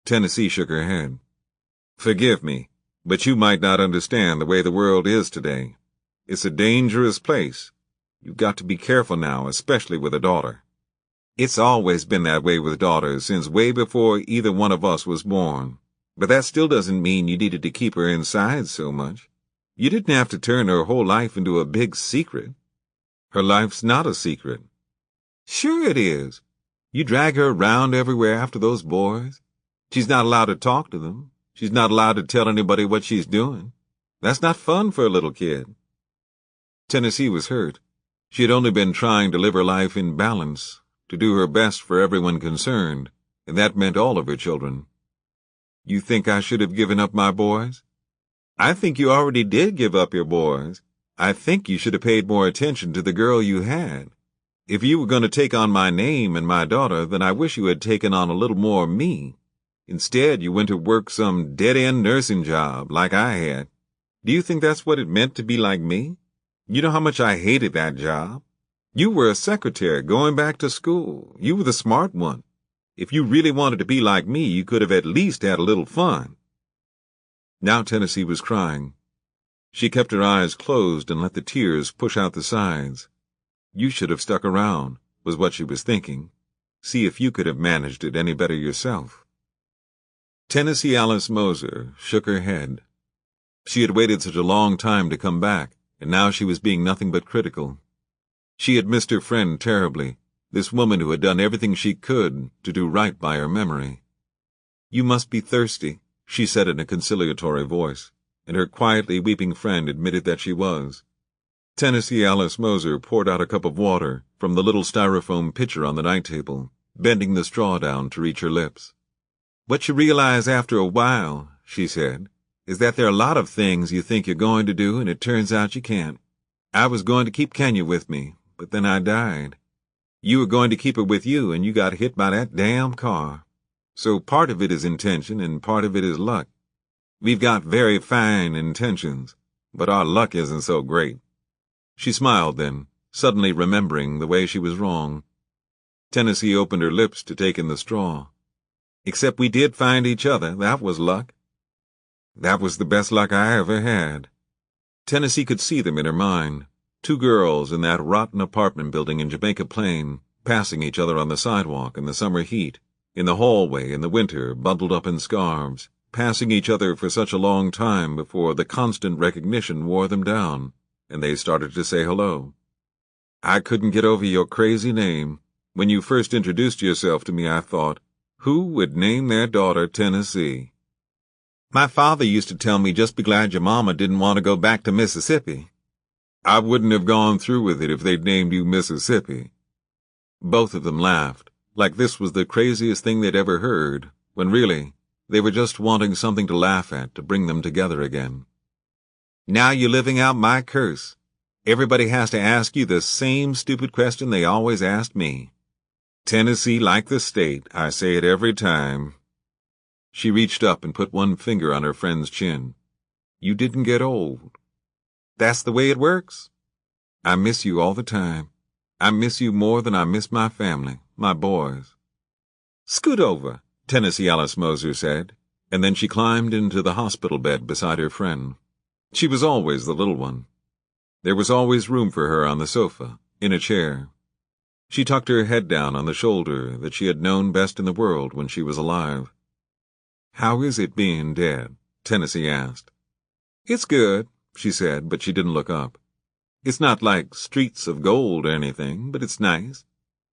Tennessee shook her head. Forgive me, but you might not understand the way the world is today. It's a dangerous place. You've got to be careful now, especially with a daughter. It's always been that way with daughters since way before either one of us was born. But that still doesn't mean you needed to keep her inside so much. You didn't have to turn her whole life into a big secret. Her life's not a secret. Sure it is. You drag her around everywhere after those boys. She's not allowed to talk to them. She's not allowed to tell anybody what she's doing. That's not fun for a little kid. Tennessee was hurt. She had only been trying to live her life in balance, to do her best for everyone concerned, and that meant all of her children. You think I should have given up my boys? I think you already did give up your boys. I think you should have paid more attention to the girl you had. If you were going to take on my name and my daughter, then I wish you had taken on a little more of me. Instead, you went to work some dead-end nursing job like I had. Do you think that's what it meant to be like me? You know how much I hated that job. You were a secretary going back to school. You were the smart one. If you really wanted to be like me, you could have at least had a little fun. Now Tennessee was crying. She kept her eyes closed and let the tears push out the sides. You should have stuck around, was what she was thinking. See if you could have managed it any better yourself. Tennessee Alice Moser shook her head. She had waited such a long time to come back, and now she was being nothing but critical. She had missed her friend terribly, this woman who had done everything she could to do right by her memory. You must be thirsty, she said in a conciliatory voice, and her quietly weeping friend admitted that she was. Tennessee Alice Moser poured out a cup of water from the little styrofoam pitcher on the night table, bending the straw down to reach her lips. What you realize after a while, she said, is that there are a lot of things you think you're going to do and it turns out you can't. I was going to keep Kenya with me, but then I died. You were going to keep her with you and you got hit by that damn car. So part of it is intention and part of it is luck. We've got very fine intentions, but our luck isn't so great. She smiled then, suddenly remembering the way she was wrong. Tennessee opened her lips to take in the straw. Except we did find each other, that was luck. That was the best luck I ever had. Tennessee could see them in her mind, two girls in that rotten apartment building in Jamaica Plain, passing each other on the sidewalk in the summer heat, in the hallway in the winter, bundled up in scarves, passing each other for such a long time before the constant recognition wore them down, and they started to say hello. I couldn't get over your crazy name. When you first introduced yourself to me, I thought, who would name their daughter Tennessee? My father used to tell me just be glad your mama didn't want to go back to Mississippi. I wouldn't have gone through with it if they'd named you Mississippi. Both of them laughed, like this was the craziest thing they'd ever heard, when really, they were just wanting something to laugh at to bring them together again. Now you're living out my curse. Everybody has to ask you the same stupid question they always asked me. Tennessee like the state, I say it every time. She reached up and put one finger on her friend's chin. You didn't get old. That's the way it works. I miss you all the time. I miss you more than I miss my family, my boys. Scoot over, Tennessee Alice Moser said, and then she climbed into the hospital bed beside her friend. She was always the little one. There was always room for her on the sofa, in a chair. She tucked her head down on the shoulder that she had known best in the world when she was alive. How is it being dead? Tennessee asked. It's good, she said, but she didn't look up. It's not like streets of gold or anything, but it's nice.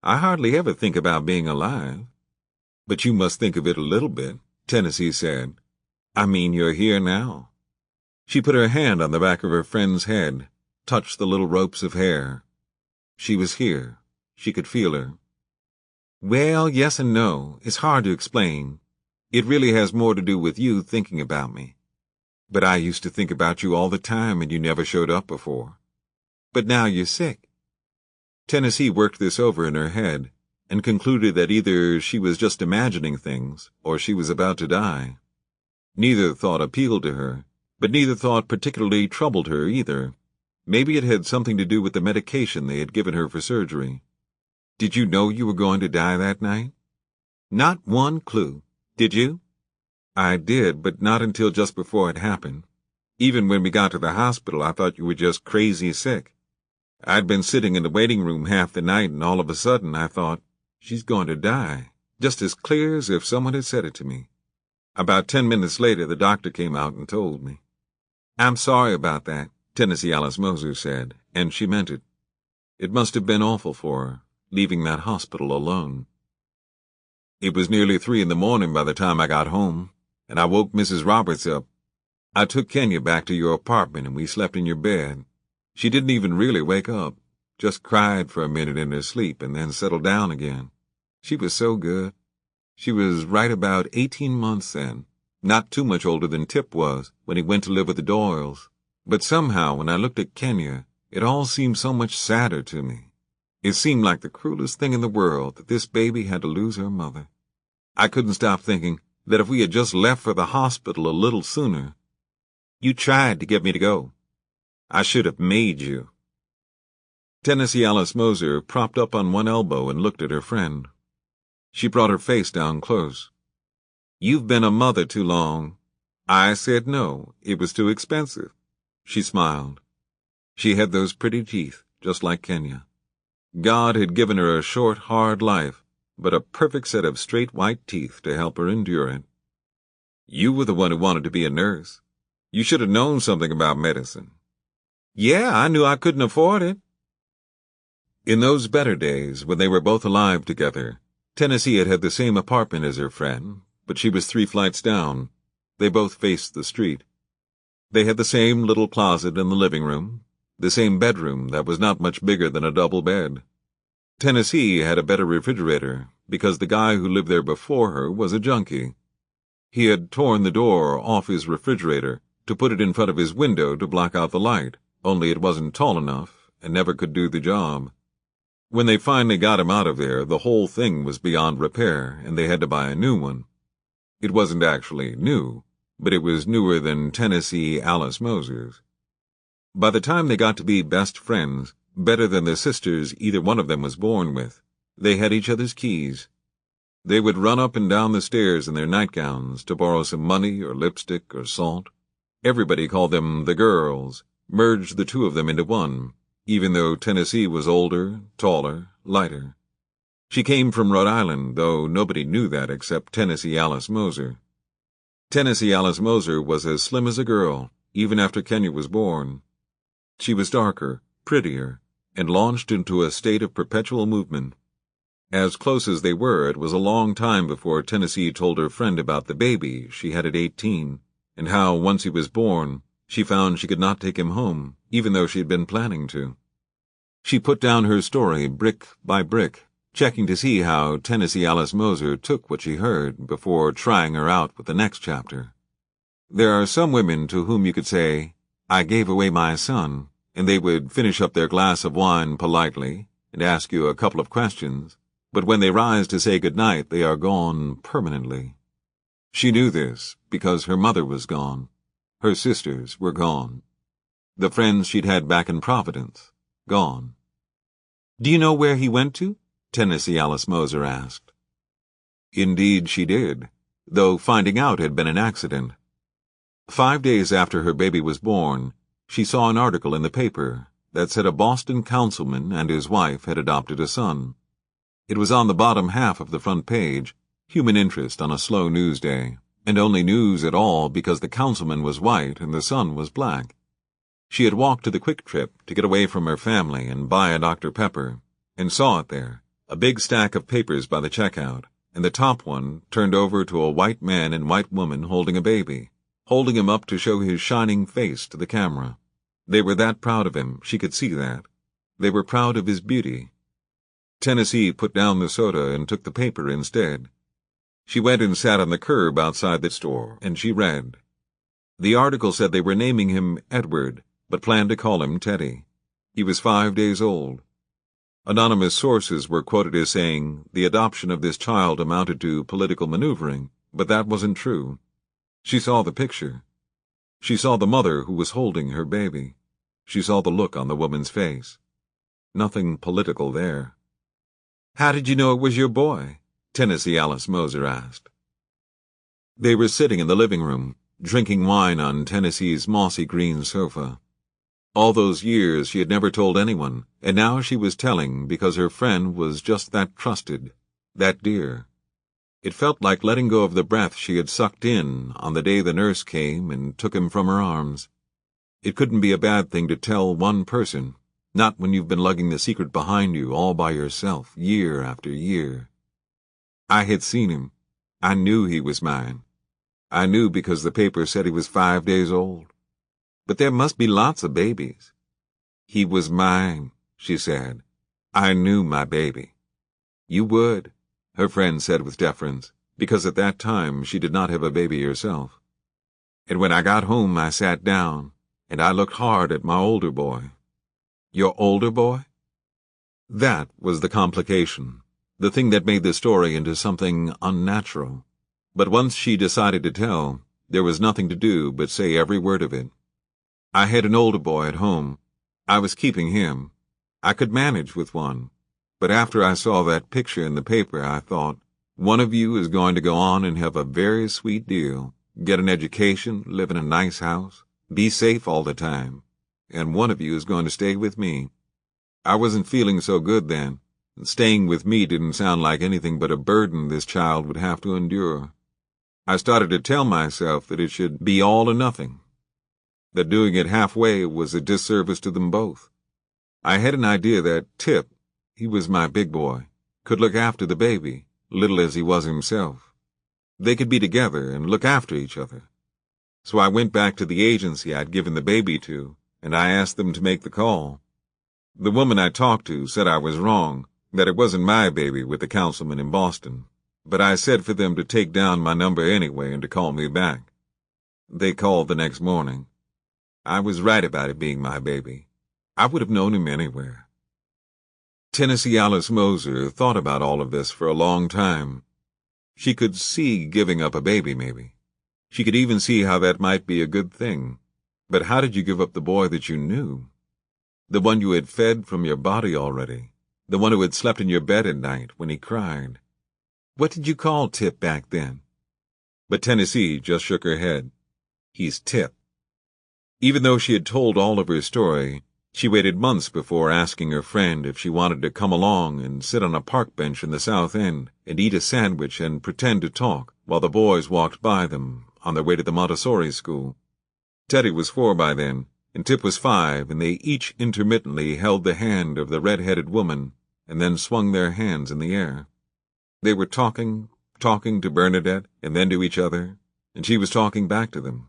I hardly ever think about being alive. But you must think of it a little bit, Tennessee said. I mean, you're here now. She put her hand on the back of her friend's head, touched the little ropes of hair. She was here. She could feel her. Well, yes and no. It's hard to explain. It really has more to do with you thinking about me. But I used to think about you all the time and you never showed up before. But now you're sick. Tennessee worked this over in her head, and concluded that either she was just imagining things or she was about to die. Neither thought appealed to her, but neither thought particularly troubled her either. Maybe it had something to do with the medication they had given her for surgery. "Did you know you were going to die that night?" "Not one clue. Did you?" "I did, but not until just before it happened. Even when we got to the hospital, I thought you were just crazy sick. I'd been sitting in the waiting room half the night, and all of a sudden I thought, she's going to die, just as clear as if someone had said it to me. About 10 minutes later, the doctor came out and told me." "I'm sorry about that," Tennessee Alice Moser said, and she meant it. It must have been awful for her, leaving that hospital alone. "It was nearly 3 in the morning by the time I got home, and I woke Mrs. Roberts up. I took Kenya back to your apartment, and we slept in your bed. She didn't even really wake up, just cried for a minute in her sleep and then settled down again. She was so good. She was right about 18 months then, not too much older than Tip was when he went to live with the Doyles. But somehow, when I looked at Kenya, it all seemed so much sadder to me. It seemed like the cruelest thing in the world that this baby had to lose her mother. I couldn't stop thinking that if we had just left for the hospital a little sooner. You tried to get me to go. I should have made you." Tennessee Alice Moser propped up on one elbow and looked at her friend. She brought her face down close. "You've been a mother too long. I said no, it was too expensive." She smiled. She had those pretty teeth, just like Kenya. God had given her a short, hard life, but a perfect set of straight white teeth to help her endure it. "You were the one who wanted to be a nurse. You should have known something about medicine." "Yeah, I knew I couldn't afford it." In those better days, when they were both alive together, Tennessee had the same apartment as her friend, but she was 3 flights down. They both faced the street. They had the same little closet in the living room, the same bedroom that was not much bigger than a double bed. Tennessee had a better refrigerator, because the guy who lived there before her was a junkie. He had torn the door off his refrigerator to put it in front of his window to block out the light, only it wasn't tall enough and never could do the job. When they finally got him out of there, the whole thing was beyond repair, and they had to buy a new one. It wasn't actually new, but it was newer than Tennessee Alice Moser's. By the time they got to be best friends, better than the sisters either one of them was born with, they had each other's keys. They would run up and down the stairs in their nightgowns to borrow some money or lipstick or salt. Everybody called them the girls, merged the two of them into one, even though Tennessee was older, taller, lighter. She came from Rhode Island, though nobody knew that except Tennessee Alice Moser. Tennessee Alice Moser was as slim as a girl, even after Kenya was born. She was darker, prettier, and launched into a state of perpetual movement. As close as they were, it was a long time before Tennessee told her friend about the baby she had at 18, and how, once he was born, she found she could not take him home, even though she had been planning to. She put down her story brick by brick, checking to see how Tennessee Alice Moser took what she heard before trying her out with the next chapter. There are some women to whom you could say, "I gave away my son," and they would finish up their glass of wine politely and ask you a couple of questions, but when they rise to say good night, they are gone permanently. She knew this because her mother was gone. Her sisters were gone. The friends she'd had back in Providence, gone. "Do you know where he went to?" Tennessee Alice Moser asked. Indeed she did, though finding out had been an accident. 5 days after her baby was born, she saw an article in the paper that said a Boston councilman and his wife had adopted a son. It was on the bottom half of the front page, human interest on a slow news day, and only news at all because the councilman was white and the son was black. She had walked to the Quick Trip to get away from her family and buy a Dr. Pepper, and saw it there, a big stack of papers by the checkout, and the top one turned over to a white man and white woman holding a baby, holding him up to show his shining face to the camera. They were that proud of him, she could see that. They were proud of his beauty. Tennessee put down the soda and took the paper instead. She went and sat on the curb outside the store, and she read. The article said they were naming him Edward, but planned to call him Teddy. He was 5 days old. Anonymous sources were quoted as saying the adoption of this child amounted to political maneuvering, but that wasn't true. She saw the picture. She saw the mother who was holding her baby. She saw the look on the woman's face. Nothing political there. "How did you know it was your boy?" Tennessee Alice Moser asked. They were sitting in the living room, drinking wine on Tennessee's mossy green sofa. All those years she had never told anyone, and now she was telling because her friend was just that trusted, that dear. It felt like letting go of the breath she had sucked in on the day the nurse came and took him from her arms. It couldn't be a bad thing to tell one person, not when you've been lugging the secret behind you all by yourself, year after year. I had seen him. I knew he was mine. I knew because the paper said he was 5 days old. But there must be lots of babies. He was mine, she said. I knew my baby. You would, her friend said with deference, because at that time she did not have a baby herself. And when I got home, I sat down, and I looked hard at my older boy. Your older boy? That was the complication, the thing that made the story into something unnatural. But once she decided to tell, there was nothing to do but say every word of it. I had an older boy at home. I was keeping him. I could manage with one. But after I saw that picture in the paper, I thought, one of you is going to go on and have a very sweet deal, get an education, live in a nice house, be safe all the time, and one of you is going to stay with me. I wasn't feeling so good then. Staying with me didn't sound like anything but a burden this child would have to endure. I started to tell myself that it should be all or nothing, that doing it halfway was a disservice to them both. I had an idea that Tip, he was my big boy, could look after the baby, little as he was himself. They could be together and look after each other. So I went back to the agency I'd given the baby to, and I asked them to make the call. The woman I talked to said I was wrong, that it wasn't my baby with the councilman in Boston, but I said for them to take down my number anyway and to call me back. They called the next morning. I was right about it being my baby. I would have known him anywhere. Tennessee Alice Moser thought about all of this for a long time. She could see giving up a baby, maybe. She could even see how that might be a good thing. But how did you give up the boy that you knew? The one you had fed from your body already. The one who had slept in your bed at night when he cried. What did you call Tip back then? But Tennessee just shook her head. He's Tip. Even though she had told all of her story, she waited months before asking her friend if she wanted to come along and sit on a park bench in the South End and eat a sandwich and pretend to talk while the boys walked by them on their way to the Montessori school. Teddy was 4 by then, and Tip was 5, and they each intermittently held the hand of the red-headed woman and then swung their hands in the air. They were talking to Bernadette and then to each other, and she was talking back to them.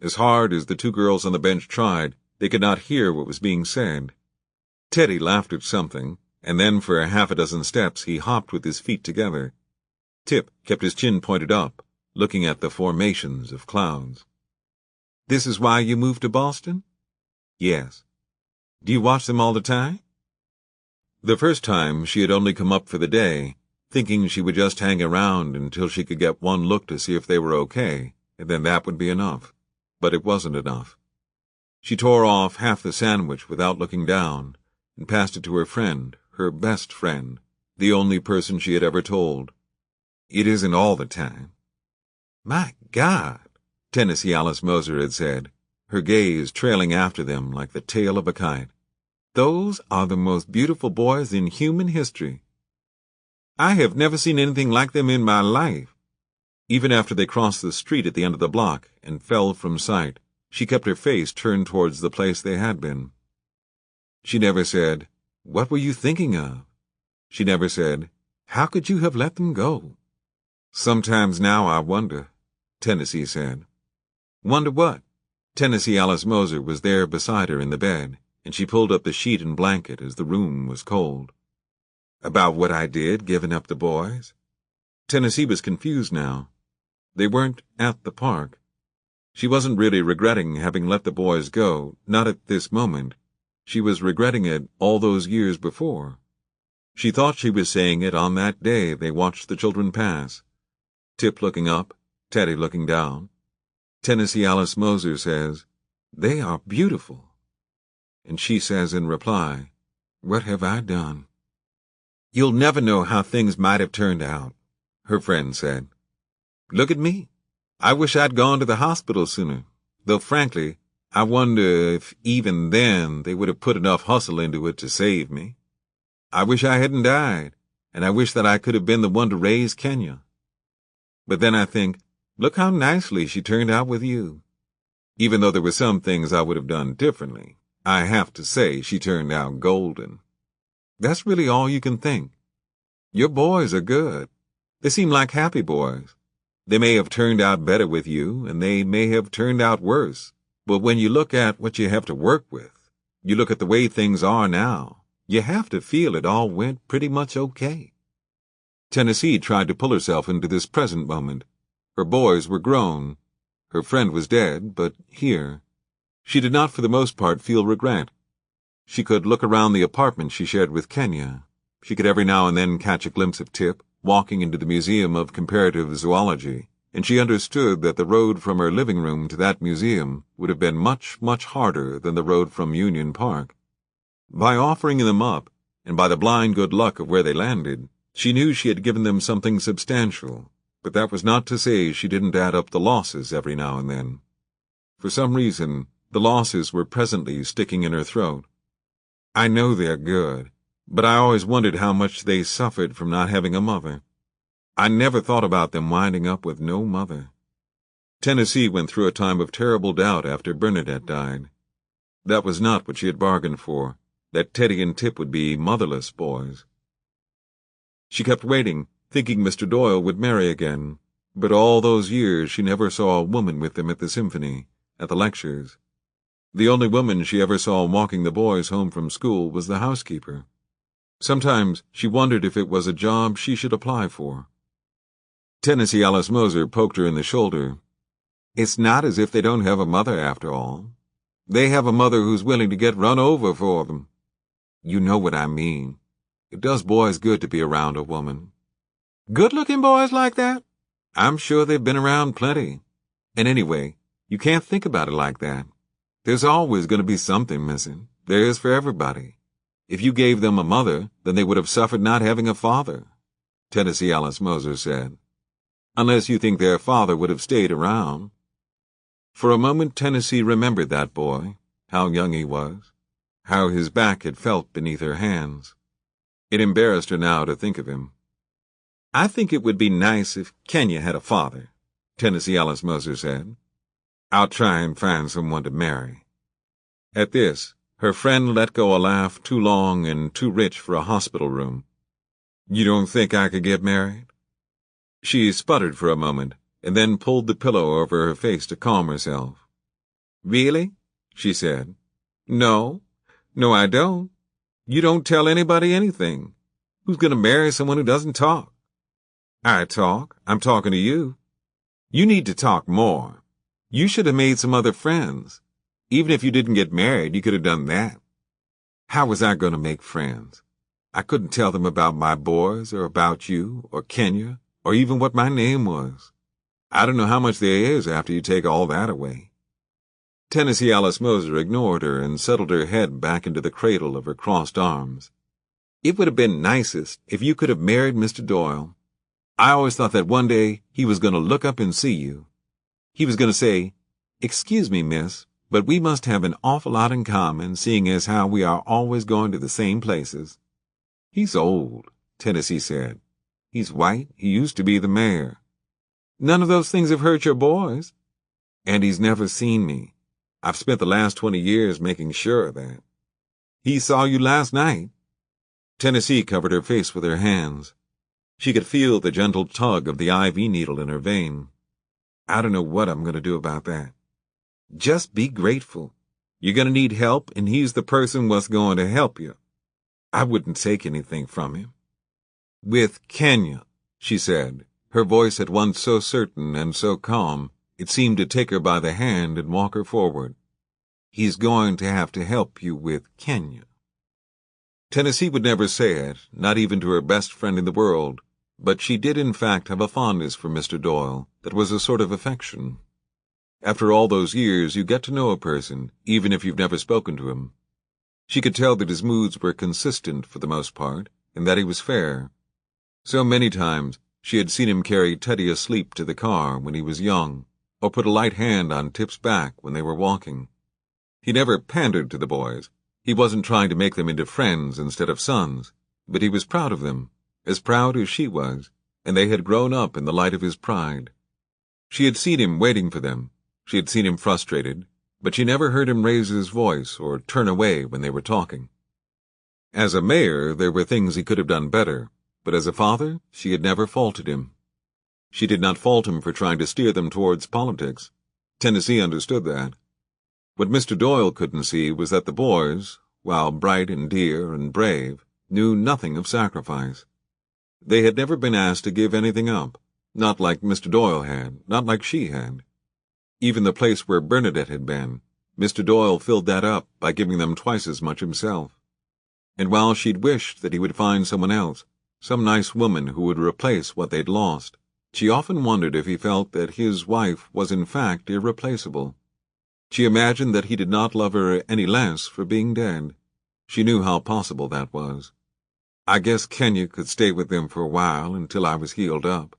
As hard as the 2 girls on the bench tried, they could not hear what was being said. Teddy laughed at something, and then for half a dozen steps he hopped with his feet together. Tip kept his chin pointed up, looking at the formations of clouds. This is why you moved to Boston? Yes. Do you watch them all the time? The first time she had only come up for the day, thinking she would just hang around until she could get one look to see if they were okay, and then that would be enough. But it wasn't enough. She tore off half the sandwich without looking down, and passed it to her friend, her best friend, the only person she had ever told. It isn't all the time. My God, Tennessee Alice Moser had said, her gaze trailing after them like the tail of a kite. Those are the most beautiful boys in human history. I have never seen anything like them in my life. Even after they crossed the street at the end of the block and fell from sight, she kept her face turned towards the place they had been. She never said, "What were you thinking of?" She never said, "How could you have let them go?" Sometimes now I wonder, Tennessee said. Wonder what? Tennessee Alice Moser was there beside her in the bed, and she pulled up the sheet and blanket as the room was cold. About what I did, giving up the boys? Tennessee was confused now. They weren't at the park. She wasn't really regretting having let the boys go, not at this moment. She was regretting it all those years before, She thought she was saying it on that day they watched the children pass. Tip looking up, Teddy looking down. Tennessee Alice Moser says, "They are beautiful." And she says in reply, "What have I done?" "You'll never know how things might have turned out," her friend said. "Look at me. I wish I'd gone to the hospital sooner, though frankly, I wonder if even then they would have put enough hustle into it to save me. I wish I hadn't died, and I wish that I could have been the one to raise Kenya. But then I think, look how nicely she turned out with you. Even though there were some things I would have done differently, I have to say she turned out golden. That's really all you can think. Your boys are good. They seem like happy boys. They may have turned out better with you, and they may have turned out worse. But when you look at what you have to work with, you look at the way things are now, you have to feel it all went pretty much okay." Tennessee tried to pull herself into this present moment. Her boys were grown. Her friend was dead, but here, she did not for the most part feel regret. She could look around the apartment she shared with Kenya. She could every now and then catch a glimpse of Tip walking into the Museum of Comparative Zoology, and she understood that the road from her living room to that museum would have been much, much harder than the road from Union Park. By offering them up, and by the blind good luck of where they landed, she knew she had given them something substantial, but that was not to say she didn't add up the losses every now and then. For some reason, the losses were presently sticking in her throat. "I know they're good, but I always wondered how much they suffered from not having a mother. I never thought about them winding up with no mother." Tennessee went through a time of terrible doubt after Bernadette died. That was not what she had bargained for, that Teddy and Tip would be motherless boys. She kept waiting, thinking Mr. Doyle would marry again, but all those years she never saw a woman with them at the symphony, at the lectures. The only woman she ever saw walking the boys home from school was the housekeeper. Sometimes she wondered if it was a job she should apply for. Tennessee Alice Moser poked her in the shoulder. "It's not as if they don't have a mother after all. They have a mother who's willing to get run over for them. You know what I mean. It does boys good to be around a woman." "Good-looking boys like that? I'm sure they've been around plenty. And anyway, you can't think about it like that. There's always going to be something missing. There is for everybody. If you gave them a mother, then they would have suffered not having a father," Tennessee Alice Moser said. "Unless you think their father would have stayed around." For a moment Tennessee remembered that boy, how young he was, how his back had felt beneath her hands. It embarrassed her now to think of him. "I think it would be nice if Kenya had a father," Tennessee Alice Moser said. "I'll try and find someone to marry." At this, her friend let go a laugh too long and too rich for a hospital room. "You don't think I could get married?" She sputtered for a moment, and then pulled the pillow over her face to calm herself. "Really?" she said. No, I don't. You don't tell anybody anything. Who's going to marry someone who doesn't talk?" "I talk. I'm talking to you." "You need to talk more. You should have made some other friends. Even if you didn't get married, you could have done that." "How was I going to make friends? I couldn't tell them about my boys, or about you, or Kenya, or even what my name was. I don't know how much there is after you take all that away." Tennessee Alice Moser ignored her and settled her head back into the cradle of her crossed arms. "It would have been nicest if you could have married Mr. Doyle. I always thought that one day he was going to look up and see you. He was going to say, 'Excuse me, miss, but we must have an awful lot in common, seeing as how we are always going to the same places.'" "He's old," Tennessee said. "He's white. He used to be the mayor." "None of those things have hurt your boys." "And he's never seen me. I've spent the last 20 years making sure of that." "He saw you last night." Tennessee covered her face with her hands. She could feel the gentle tug of the IV needle in her vein. "I don't know what I'm going to do about that." "Just be grateful. You're going to need help, and he's the person what's going to help you. I wouldn't take anything from him." "With Kenya," she said, her voice at once so certain and so calm, it seemed to take her by the hand and walk her forward. "He's going to have to help you with Kenya." Tennessee would never say it, not even to her best friend in the world, but she did in fact have a fondness for Mr. Doyle that was a sort of affection. After all those years, you get to know a person, even if you've never spoken to him. She could tell that his moods were consistent for the most part, and that he was fair. So many times she had seen him carry Teddy asleep to the car when he was young, or put a light hand on Tip's back when they were walking. He never pandered to the boys. He wasn't trying to make them into friends instead of sons, but he was proud of them, as proud as she was, and they had grown up in the light of his pride. She had seen him waiting for them. She had seen him frustrated, but she never heard him raise his voice or turn away when they were talking. As a mayor, there were things he could have done better, but as a father, she had never faulted him. She did not fault him for trying to steer them towards politics. Tennessee understood that. What Mr. Doyle couldn't see was that the boys, while bright and dear and brave, knew nothing of sacrifice. They had never been asked to give anything up, not like Mr. Doyle had, not like she had. Even the place where Bernadette had been, Mr. Doyle filled that up by giving them twice as much himself. And while she'd wished that he would find someone else, some nice woman who would replace what they'd lost, she often wondered if he felt that his wife was in fact irreplaceable. She imagined that he did not love her any less for being dead. She knew how possible that was. I guess Kenya could stay with them for a while until I was healed up.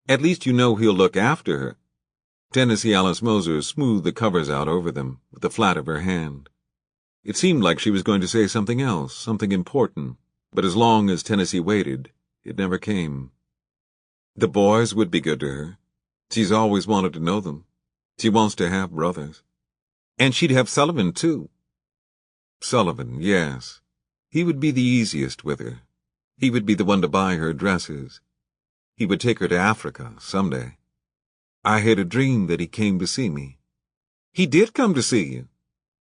At least you know he'll look after her. Tennessee Alice Moser smoothed the covers out over them with the flat of her hand. It seemed like she was going to say something else, something important, but as long as Tennessee waited, it never came. The boys would be good to her. She's always wanted to know them. She wants to have brothers. And she'd have Sullivan, too. Sullivan, yes. He would be the easiest with her. He would be the one to buy her dresses. He would take her to Africa someday. I had a dream that he came to see me. He did come to see you.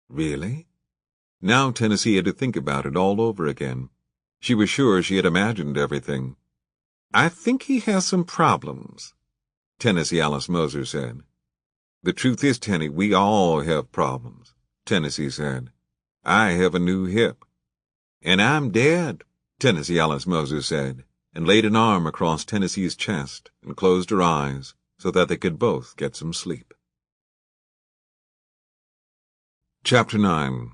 Really? Now Tennessee had to think about it all over again. She was sure she had imagined everything. I think he has some problems, Tennessee Alice Moser said. The truth is, Tenny, we all have problems, Tennessee said. I have a new hip. And I'm dead, Tennessee Alice Moser said, and laid an arm across Tennessee's chest and closed her eyes so that they could both get some sleep. Chapter 9.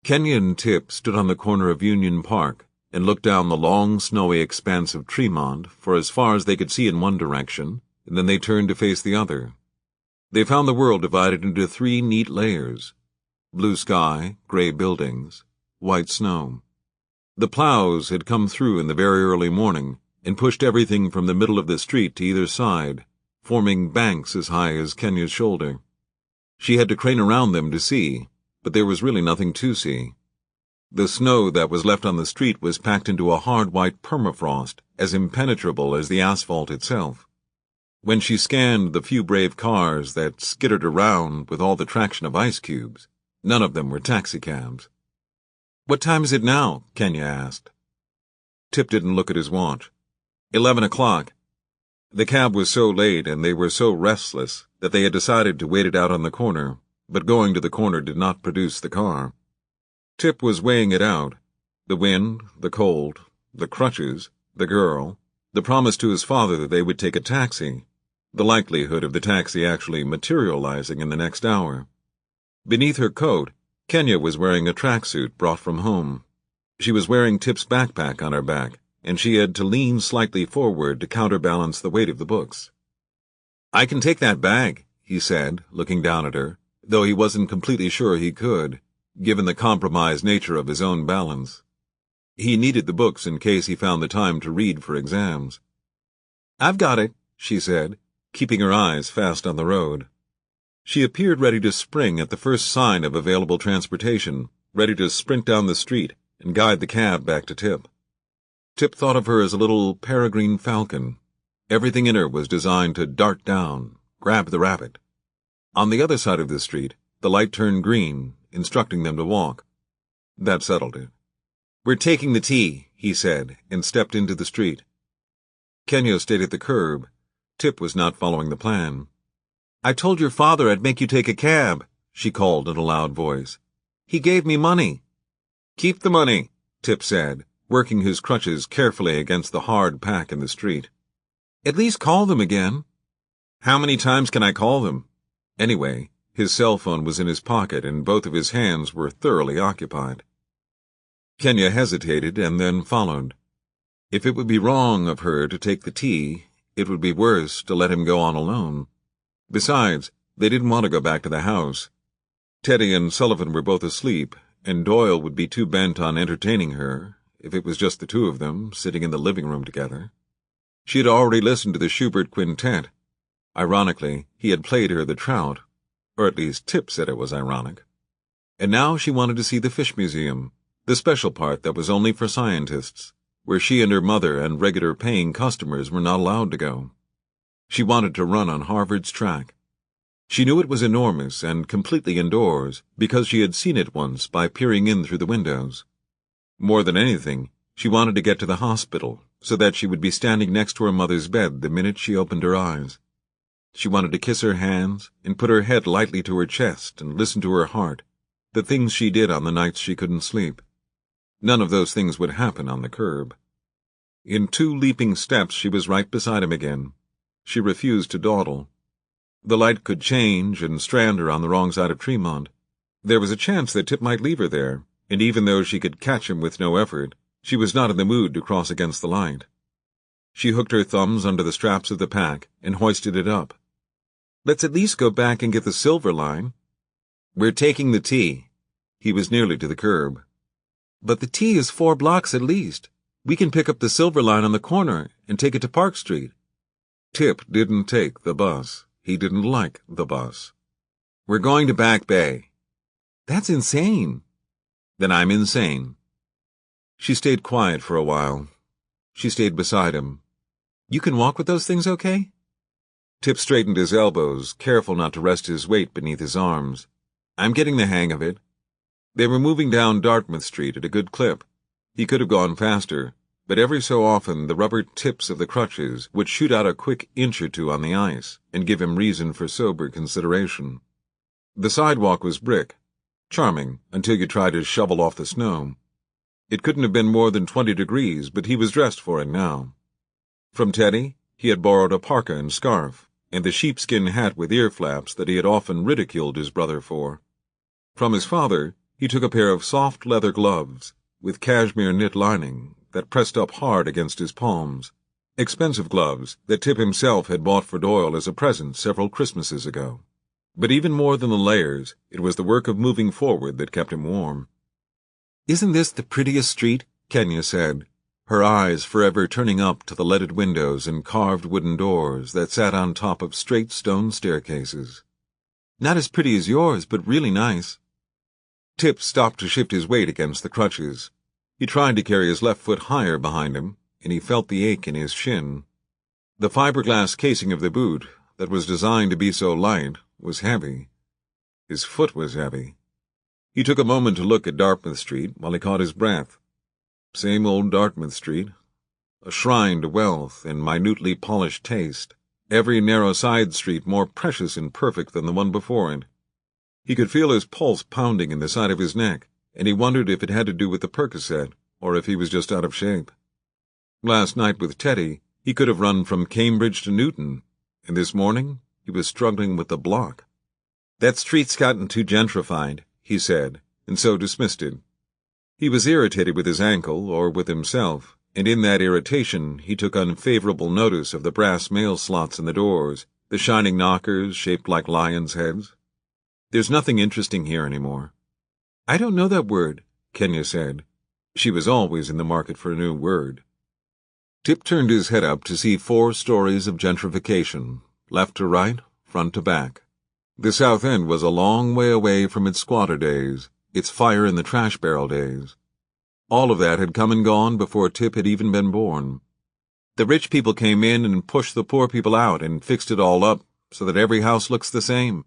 Kenya and Tip stood on the corner of Union Park and looked down the long, snowy expanse of Tremont for as far as they could see in one direction, and then they turned to face the other. They found the world divided into 3 neat layers: blue sky, gray buildings, white snow. The plows had come through in the very early morning and pushed everything from the middle of the street to either side, forming banks as high as Kenya's shoulder. She had to crane around them to see, but there was really nothing to see. The snow that was left on the street was packed into a hard white permafrost, as impenetrable as the asphalt itself. When she scanned the few brave cars that skittered around with all the traction of ice cubes, none of them were taxicabs. "What time is it now?" Kenya asked. Tip didn't look at his watch. 11 o'clock. The cab was so late and they were so restless that they had decided to wait it out on the corner, but going to the corner did not produce the car. Tip was weighing it out: the wind, the cold, the crutches, the girl, the promise to his father that they would take a taxi, the likelihood of the taxi actually materializing in the next hour. Beneath her coat, Kenya was wearing a tracksuit brought from home. She was wearing Tip's backpack on her back, and she had to lean slightly forward to counterbalance the weight of the books. "I can take that bag," he said, looking down at her, though he wasn't completely sure he could, given the compromised nature of his own balance. He needed the books in case he found the time to read for exams. "I've got it," she said, keeping her eyes fast on the road. She appeared ready to spring at the first sign of available transportation, ready to sprint down the street and guide the cab back to Tip. Tip thought of her as a little peregrine falcon. Everything in her was designed to dart down, grab the rabbit. On the other side of the street, the light turned green, instructing them to walk. That settled it. "We're taking the T," he said, and stepped into the street. Kenya stayed at the curb. Tip was not following the plan. "I told your father I'd make you take a cab," she called in a loud voice. "He gave me money." Keep the money, Tip said, working his crutches carefully against the hard pack in the street. At least call them again. How many times can I call them? Anyway, his cell phone was in his pocket and both of his hands were thoroughly occupied. Kenya hesitated and then followed. If it would be wrong of her to take the tea, it would be worse to let him go on alone. Besides, they didn't want to go back to the house. Teddy and Sullivan were both asleep, and Doyle would be too bent on entertaining her if it was just the two of them sitting in the living room together. She had already listened to the Schubert Quintet. Ironically, he had played her the Trout, or at least Tip said it was ironic. And now she wanted to see the Fish Museum, the special part that was only for scientists, where she and her mother and regular paying customers were not allowed to go. She wanted to run on Harvard's track. She knew it was enormous and completely indoors because she had seen it once by peering in through the windows. More than anything, she wanted to get to the hospital so that she would be standing next to her mother's bed the minute she opened her eyes. She wanted to kiss her hands and put her head lightly to her chest and listen to her heart, the things she did on the nights she couldn't sleep. None of those things would happen on the curb. In 2 leaping steps she was right beside him again. She refused to dawdle. The light could change and strand her on the wrong side of Tremont. There was a chance that Tip might leave her there, and even though she could catch him with no effort, she was not in the mood to cross against the light. She hooked her thumbs under the straps of the pack and hoisted it up. Let's at least go back and get the Silver Line. We're taking the T. He was nearly to the curb. But the T is 4 blocks at least. We can pick up the Silver Line on the corner and take it to Park Street. Tip didn't take the bus. He didn't like the bus. We're going to Back Bay. That's insane. Then I'm insane. She stayed quiet for a while. She stayed beside him. You can walk with those things okay? Tip straightened his elbows, careful not to rest his weight beneath his arms. I'm getting the hang of it. They were moving down Dartmouth Street at a good clip. He could have gone faster, but every so often the rubber tips of the crutches would shoot out a quick inch or two on the ice and give him reason for sober consideration. The sidewalk was brick, charming until you tried to shovel off the snow. It couldn't have been more than 20 degrees, but he was dressed for it now. From Teddy, he had borrowed a parka and scarf, and the sheepskin hat with ear flaps that he had often ridiculed his brother for. From his father, he took a pair of soft leather gloves, with cashmere knit lining, that pressed up hard against his palms, expensive gloves that Tip himself had bought for Doyle as a present several Christmases ago. But even more than the layers, it was the work of moving forward that kept him warm. Isn't this the prettiest street? Kenya said, her eyes forever turning up to the leaded windows and carved wooden doors that sat on top of straight stone staircases. Not as pretty as yours, but really nice. Tip stopped to shift his weight against the crutches. He tried to carry his left foot higher behind him, and he felt the ache in his shin. The fiberglass casing of the boot, that was designed to be so light, was heavy. His foot was heavy. He took a moment to look at Dartmouth Street while he caught his breath. Same old Dartmouth Street. A shrine to wealth and minutely polished taste, every narrow side street more precious and perfect than the one before it. He could feel his pulse pounding in the side of his neck, and he wondered if it had to do with the Percocet, or if he was just out of shape. Last night with Teddy, he could have run from Cambridge to Newton, and this morning he was struggling with the block. That street's gotten too gentrified, he said, and so dismissed it. He was irritated with his ankle, or with himself, and in that irritation he took unfavorable notice of the brass mail slots in the doors, the shining knockers shaped like lions' heads. There's nothing interesting here anymore. I don't know that word, Kenya said. She was always in the market for a new word. Tip turned his head up to see 4 stories of gentrification, left to right, front to back. The South End was a long way away from its squatter days, its fire-in-the-trash-barrel days. All of that had come and gone before Tip had even been born. The rich people came in and pushed the poor people out and fixed it all up so that every house looks the same.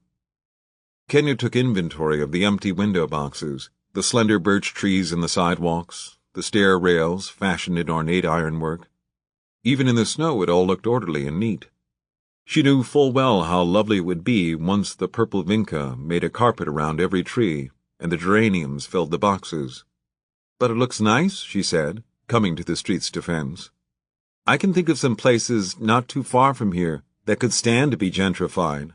Kenya took inventory of the empty window boxes, the slender birch trees in the sidewalks, the stair rails fashioned in ornate ironwork. Even in the snow it all looked orderly and neat. She knew full well how lovely it would be once the purple vinca made a carpet around every tree, and the geraniums filled the boxes. But it looks nice, she said, coming to the street's defense. I can think of some places not too far from here that could stand to be gentrified.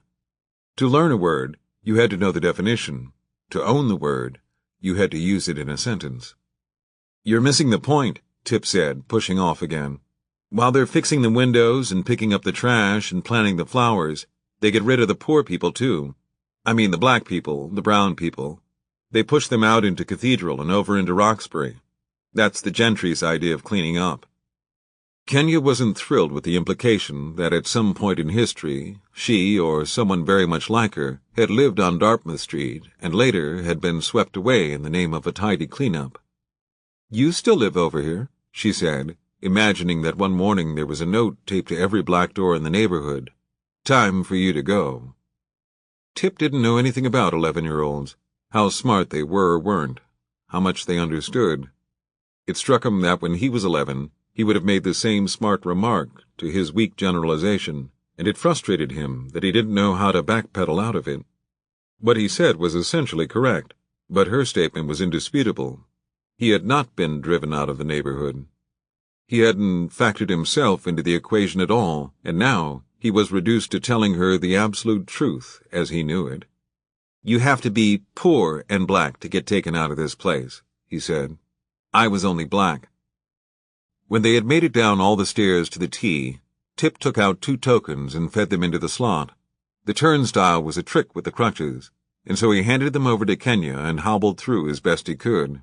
To learn a word, you had to know the definition. To own the word, you had to use it in a sentence. You're missing the point, Tip said, pushing off again. While they're fixing the windows and picking up the trash and planting the flowers, they get rid of the poor people, too. I mean the black people, the brown people. They push them out into Cathedral and over into Roxbury. That's the gentry's idea of cleaning up. Kenya wasn't thrilled with the implication that at some point in history, she, or someone very much like her, had lived on Dartmouth Street and later had been swept away in the name of a tidy cleanup. You still live over here, she said, imagining that one morning there was a note taped to every black door in the neighborhood. Time for you to go. Tip didn't know anything about 11-year-olds, how smart they were or weren't, how much they understood. It struck him that when he was 11, he would have made the same smart remark to his weak generalization, and it frustrated him that he didn't know how to backpedal out of it. What he said was essentially correct, but her statement was indisputable. He had not been driven out of the neighborhood. He hadn't factored himself into the equation at all, and now he was reduced to telling her the absolute truth as he knew it. You have to be poor and black to get taken out of this place, he said. I was only black. When they had made it down all the stairs to the tee, Tip took out 2 tokens and fed them into the slot. The turnstile was a trick with the crutches, and so he handed them over to Kenya and hobbled through as best he could.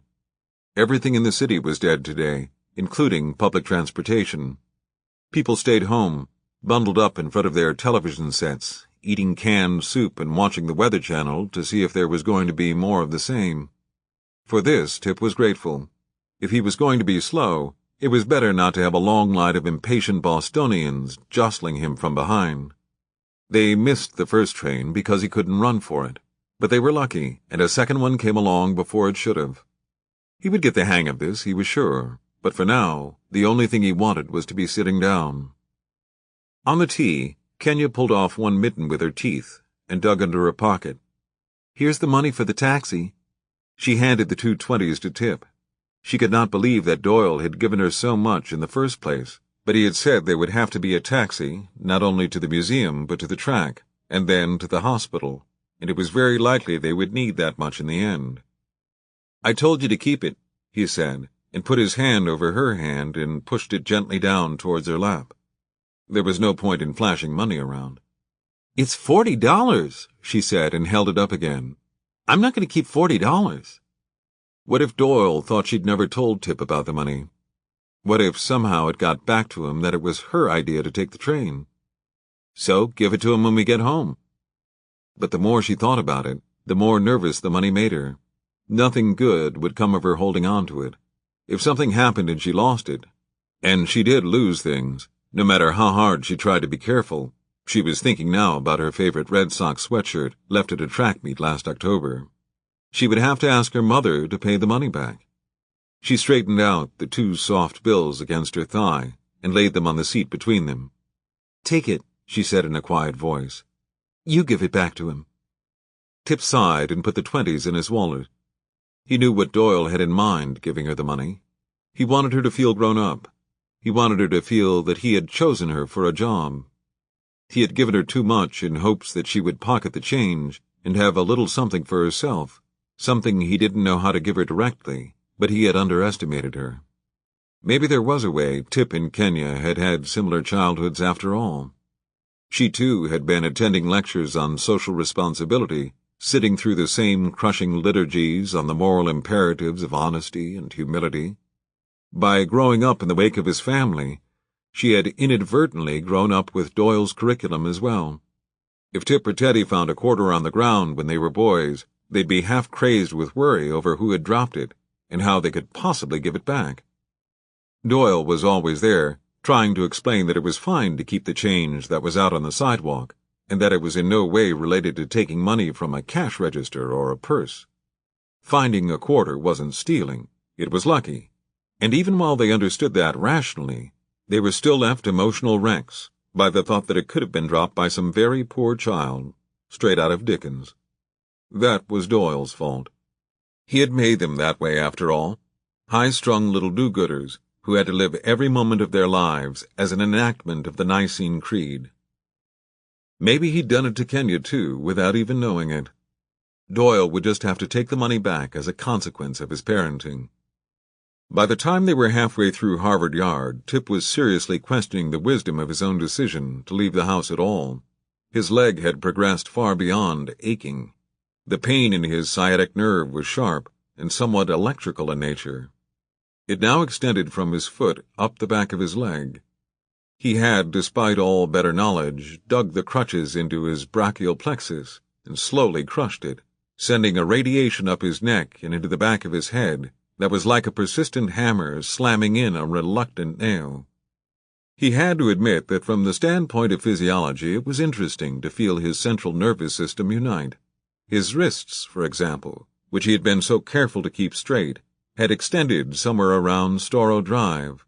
Everything in the city was dead today, including public transportation. People stayed home, bundled up in front of their television sets, eating canned soup and watching the Weather Channel to see if there was going to be more of the same. For this, Tip was grateful. If he was going to be slow, it was better not to have a long line of impatient Bostonians jostling him from behind. They missed the first train because he couldn't run for it, but they were lucky, and a second one came along before it should have. He would get the hang of this, he was sure, but for now, the only thing he wanted was to be sitting down. On the tee, Kenya pulled off one mitten with her teeth and dug under her pocket. Here's the money for the taxi. She handed the 2 20s to Tip. She could not believe that Doyle had given her so much in the first place, but he had said there would have to be a taxi, not only to the museum but to the track, and then to the hospital, and it was very likely they would need that much in the end. I told you to keep it, he said, and put his hand over her hand and pushed it gently down towards her lap. There was no point in flashing money around. It's $40, she said, and held it up again. I'm not going to keep $40. What if Doyle thought she'd never told Tip about the money? What if somehow it got back to him that it was her idea to take the train? So give it to him when we get home. But the more she thought about it, the more nervous the money made her. Nothing good would come of her holding on to it. If something happened and she lost it, and she did lose things, no matter how hard she tried to be careful, she was thinking now about her favorite Red Sox sweatshirt left at a track meet last October. She would have to ask her mother to pay the money back. She straightened out the 2 soft bills against her thigh and laid them on the seat between them. Take it, she said in a quiet voice. You give it back to him. Tip sighed and put the 20s in his wallet. He knew what Doyle had in mind giving her the money. He wanted her to feel grown up. He wanted her to feel that he had chosen her for a job. He had given her too much in hopes that she would pocket the change and have a little something for herself, something he didn't know how to give her directly, but he had underestimated her. Maybe there was a way Tip and Kenya had had similar childhoods after all. She, too, had been attending lectures on social responsibility, sitting through the same crushing liturgies on the moral imperatives of honesty and humility. By growing up in the wake of his family, she had inadvertently grown up with Doyle's curriculum as well. If Tip or Teddy found a quarter on the ground when they were boys, they'd be half-crazed with worry over who had dropped it and how they could possibly give it back. Doyle was always there, trying to explain that it was fine to keep the change that was out on the sidewalk, and that it was in no way related to taking money from a cash register or a purse. Finding a quarter wasn't stealing, it was lucky, and even while they understood that rationally, they were still left emotional wrecks by the thought that it could have been dropped by some very poor child, straight out of Dickens. That was Doyle's fault. He had made them that way after all. high-strung little do-gooders who had to live every moment of their lives as an enactment of the Nicene Creed. Maybe he'd done it to Kenya, too, without even knowing it. Doyle would just have to take the money back as a consequence of his parenting. By the time they were halfway through Harvard Yard, Tip was seriously questioning the wisdom of his own decision to leave the house at all. His leg had progressed far beyond aching. The pain in his sciatic nerve was sharp and somewhat electrical in nature. It now extended from his foot up the back of his leg. He had, despite all better knowledge, dug the crutches into his brachial plexus and slowly crushed it, sending a radiation up his neck and into the back of his head that was like a persistent hammer slamming in a reluctant nail. He had to admit that from the standpoint of physiology it was interesting to feel his central nervous system unite. His wrists, for example, which he had been so careful to keep straight, had extended somewhere around Storrow Drive,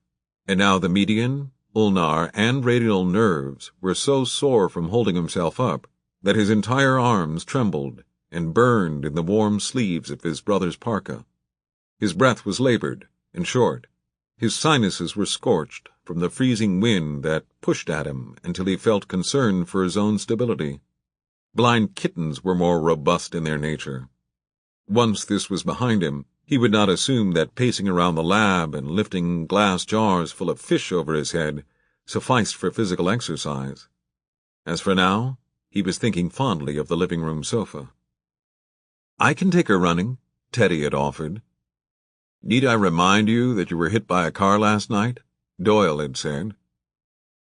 and now the median, ulnar, and radial nerves were so sore from holding himself up that his entire arms trembled and burned in the warm sleeves of his brother's parka. His breath was labored and short. His sinuses were scorched from the freezing wind that pushed at him until he felt concern for his own stability. Blind kittens were more robust in their nature. Once this was behind him, he would not assume that pacing around the lab and lifting glass jars full of fish over his head sufficed for physical exercise. As for now, he was thinking fondly of the living-room sofa. "I can take her running," Teddy had offered. "Need I remind you that you were hit by a car last night?" Doyle had said.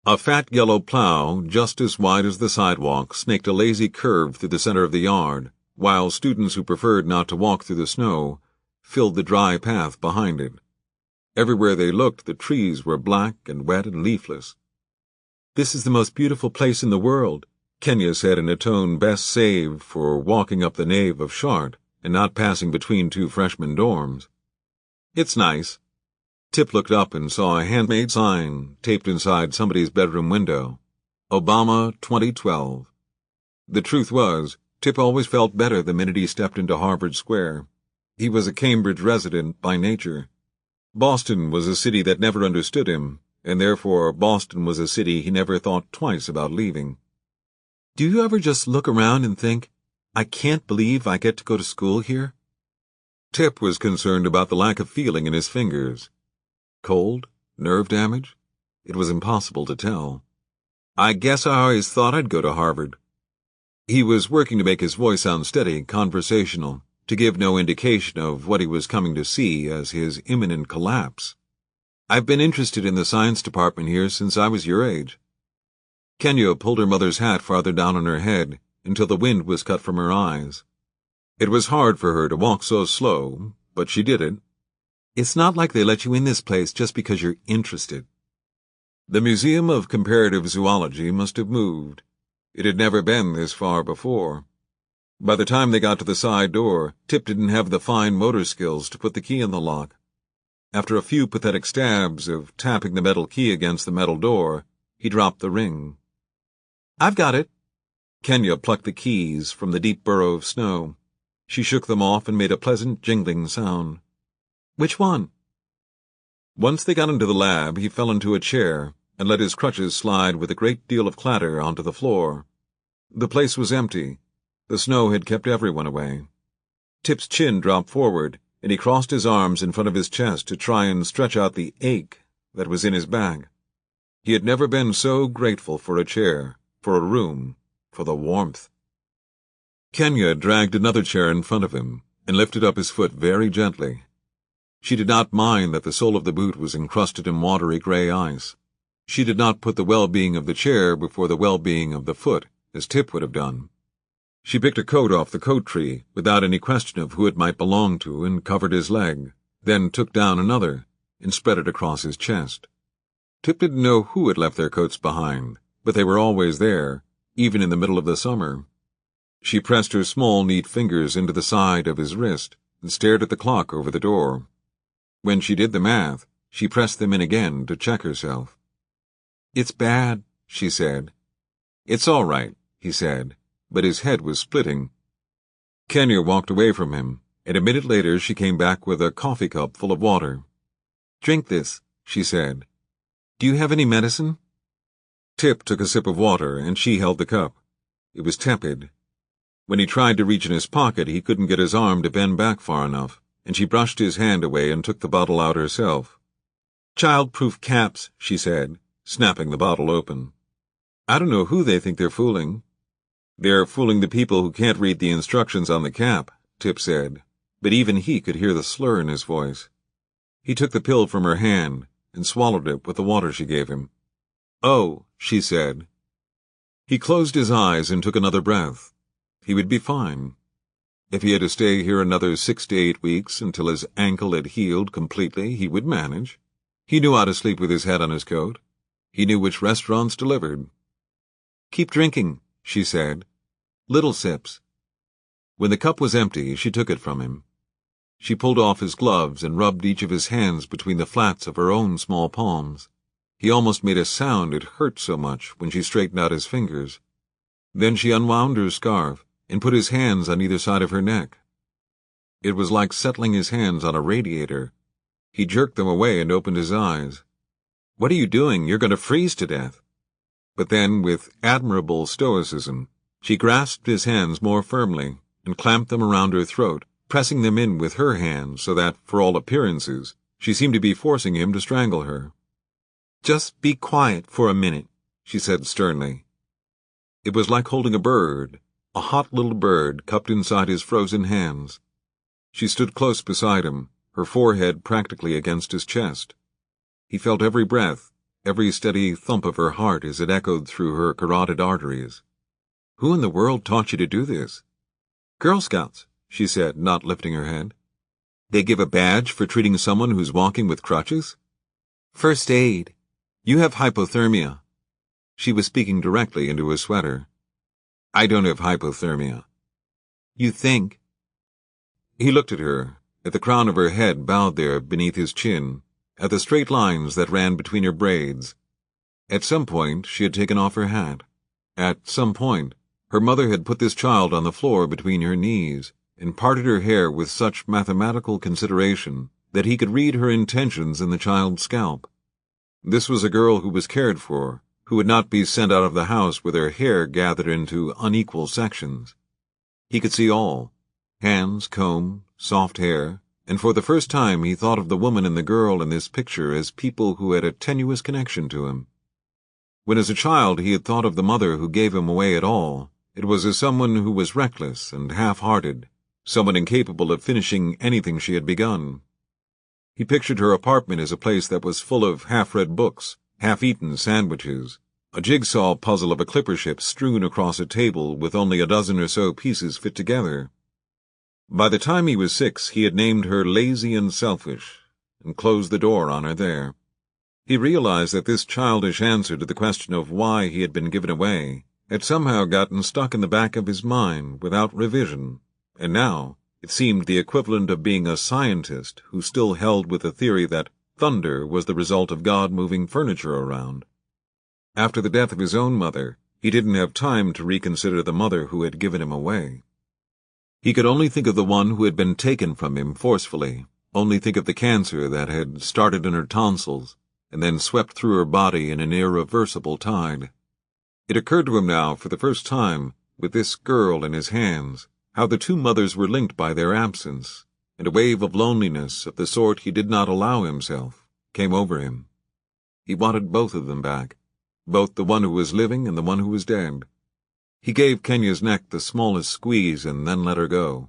A fat yellow plow, just as wide as the sidewalk, snaked a lazy curve through the center of the yard, while students who preferred not to walk through the snow filled the dry path behind it. Everywhere they looked, the trees were black and wet and leafless. "This is the most beautiful place in the world," Kenya said in a tone best saved for walking up the nave of Chart and not passing between two freshman dorms. "It's nice." Tip looked up and saw a handmade sign taped inside somebody's bedroom window. Obama 2012. The truth was, Tip always felt better the minute he stepped into Harvard Square. He was a Cambridge resident by nature. Boston was a city that never understood him, and therefore Boston was a city he never thought twice about leaving. "Do you ever just look around and think, I can't believe I get to go to school here?" Tip was concerned about the lack of feeling in his fingers. Cold? Nerve damage? It was impossible to tell. "I guess I always thought I'd go to Harvard." He was working to make his voice sound steady, conversational, to give no indication of what he was coming to see as his imminent collapse. "I've been interested in the science department here since I was your age." Kenya pulled her mother's hat farther down on her head until the wind was cut from her eyes. It was hard for her to walk so slow, but she did it. "It's not like they let you in this place just because you're interested." The Museum of Comparative Zoology must have moved. It had never been this far before. By the time they got to the side door, Tip didn't have the fine motor skills to put the key in the lock. After a few pathetic stabs of tapping the metal key against the metal door, he dropped the ring. "I've got it." Kenya plucked the keys from the deep burrow of snow. She shook them off and made a pleasant jingling sound. "Which one?" Once they got into the lab, he fell into a chair and let his crutches slide with a great deal of clatter onto the floor. The place was empty. The snow had kept everyone away. Tip's chin dropped forward, and he crossed his arms in front of his chest to try and stretch out the ache that was in his back. He had never been so grateful for a chair, for a room, for the warmth. Kenya dragged another chair in front of him and lifted up his foot very gently. She did not mind that the sole of the boot was encrusted in watery gray ice. She did not put the well-being of the chair before the well-being of the foot, as Tip would have done. She picked a coat off the coat tree, without any question of who it might belong to, and covered his leg, then took down another, and spread it across his chest. Tip didn't know who had left their coats behind, but they were always there, even in the middle of the summer. She pressed her small, neat fingers into the side of his wrist, and stared at the clock over the door. When she did the math, she pressed them in again to check herself. "It's bad," she said. "It's all right," he said, but his head was splitting. Kenya walked away from him, and a minute later she came back with a coffee cup full of water. "Drink this," she said. "Do you have any medicine?" Tip took a sip of water, and she held the cup. It was tepid. When he tried to reach in his pocket, he couldn't get his arm to bend back far enough, and she brushed his hand away and took the bottle out herself. "Child-proof caps," she said, snapping the bottle open. "I don't know who they think they're fooling." "They're fooling the people who can't read the instructions on the cap," Tip said, but even he could hear the slur in his voice. He took the pill from her hand and swallowed it with the water she gave him. "Oh," she said. He closed his eyes and took another breath. He would be fine. If he had to stay here another 6 to 8 weeks until his ankle had healed completely, he would manage. He knew how to sleep with his head on his coat. He knew which restaurants delivered. "Keep drinking," she said. "Little sips." When the cup was empty, she took it from him. She pulled off his gloves and rubbed each of his hands between the flats of her own small palms. He almost made a sound, it hurt so much, when she straightened out his fingers. Then she unwound her scarf and put his hands on either side of her neck. It was like settling his hands on a radiator. He jerked them away and opened his eyes. "What are you doing? You're going to freeze to death." But then, with admirable stoicism, she grasped his hands more firmly and clamped them around her throat, pressing them in with her hands so that, for all appearances, she seemed to be forcing him to strangle her. "Just be quiet for a minute," she said sternly. It was like holding a bird, a hot little bird cupped inside his frozen hands. She stood close beside him, her forehead practically against his chest. He felt every breath, every steady thump of her heart as it echoed through her carotid arteries. "Who in the world taught you to do this?" "Girl Scouts," she said, not lifting her head. "They give a badge for treating someone who's walking with crutches?" "First aid. You have hypothermia." She was speaking directly into his sweater. "I don't have hypothermia." "You think?" He looked at her, at the crown of her head bowed there beneath his chin, at the straight lines that ran between her braids. At some point she had taken off her hat. At some point her mother had put this child on the floor between her knees and parted her hair with such mathematical consideration that he could read her intentions in the child's scalp. This was a girl who was cared for, who would not be sent out of the house with her hair gathered into unequal sections. He could see all: hands, comb, soft hair, and for the first time he thought of the woman and the girl in this picture as people who had a tenuous connection to him. When as a child he had thought of the mother who gave him away at all, it was as someone who was reckless and half-hearted, someone incapable of finishing anything she had begun. He pictured her apartment as a place that was full of half-read books, half-eaten sandwiches, a jigsaw puzzle of a clipper ship strewn across a table with only a dozen or so pieces fit together. By the time he was 6, he had named her lazy and selfish, and closed the door on her there. He realized that this childish answer to the question of why he had been given away had somehow gotten stuck in the back of his mind without revision, and now it seemed the equivalent of being a scientist who still held with the theory that thunder was the result of God moving furniture around. After the death of his own mother, he didn't have time to reconsider the mother who had given him away. He could only think of the one who had been taken from him forcefully, only think of the cancer that had started in her tonsils and then swept through her body in an irreversible tide. It occurred to him now, for the first time, with this girl in his hands, how the two mothers were linked by their absence, and a wave of loneliness of the sort he did not allow himself came over him. He wanted both of them back, both the one who was living and the one who was dead. He gave Kenya's neck the smallest squeeze and then let her go.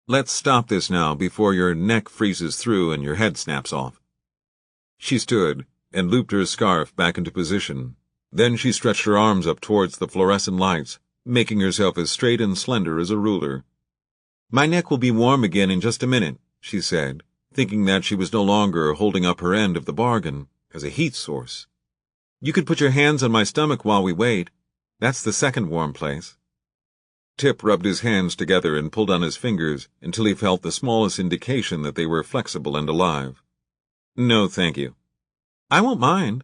"Let's stop this now before your neck freezes through and your head snaps off." She stood and looped her scarf back into position. Then she stretched her arms up towards the fluorescent lights, making herself as straight and slender as a ruler. "My neck will be warm again in just a minute," she said, thinking that she was no longer holding up her end of the bargain as a heat source. "You could put your hands on my stomach while we wait. That's the second warm place." Tip rubbed his hands together and pulled on his fingers until he felt the smallest indication that they were flexible and alive. "No, thank you." "I won't mind."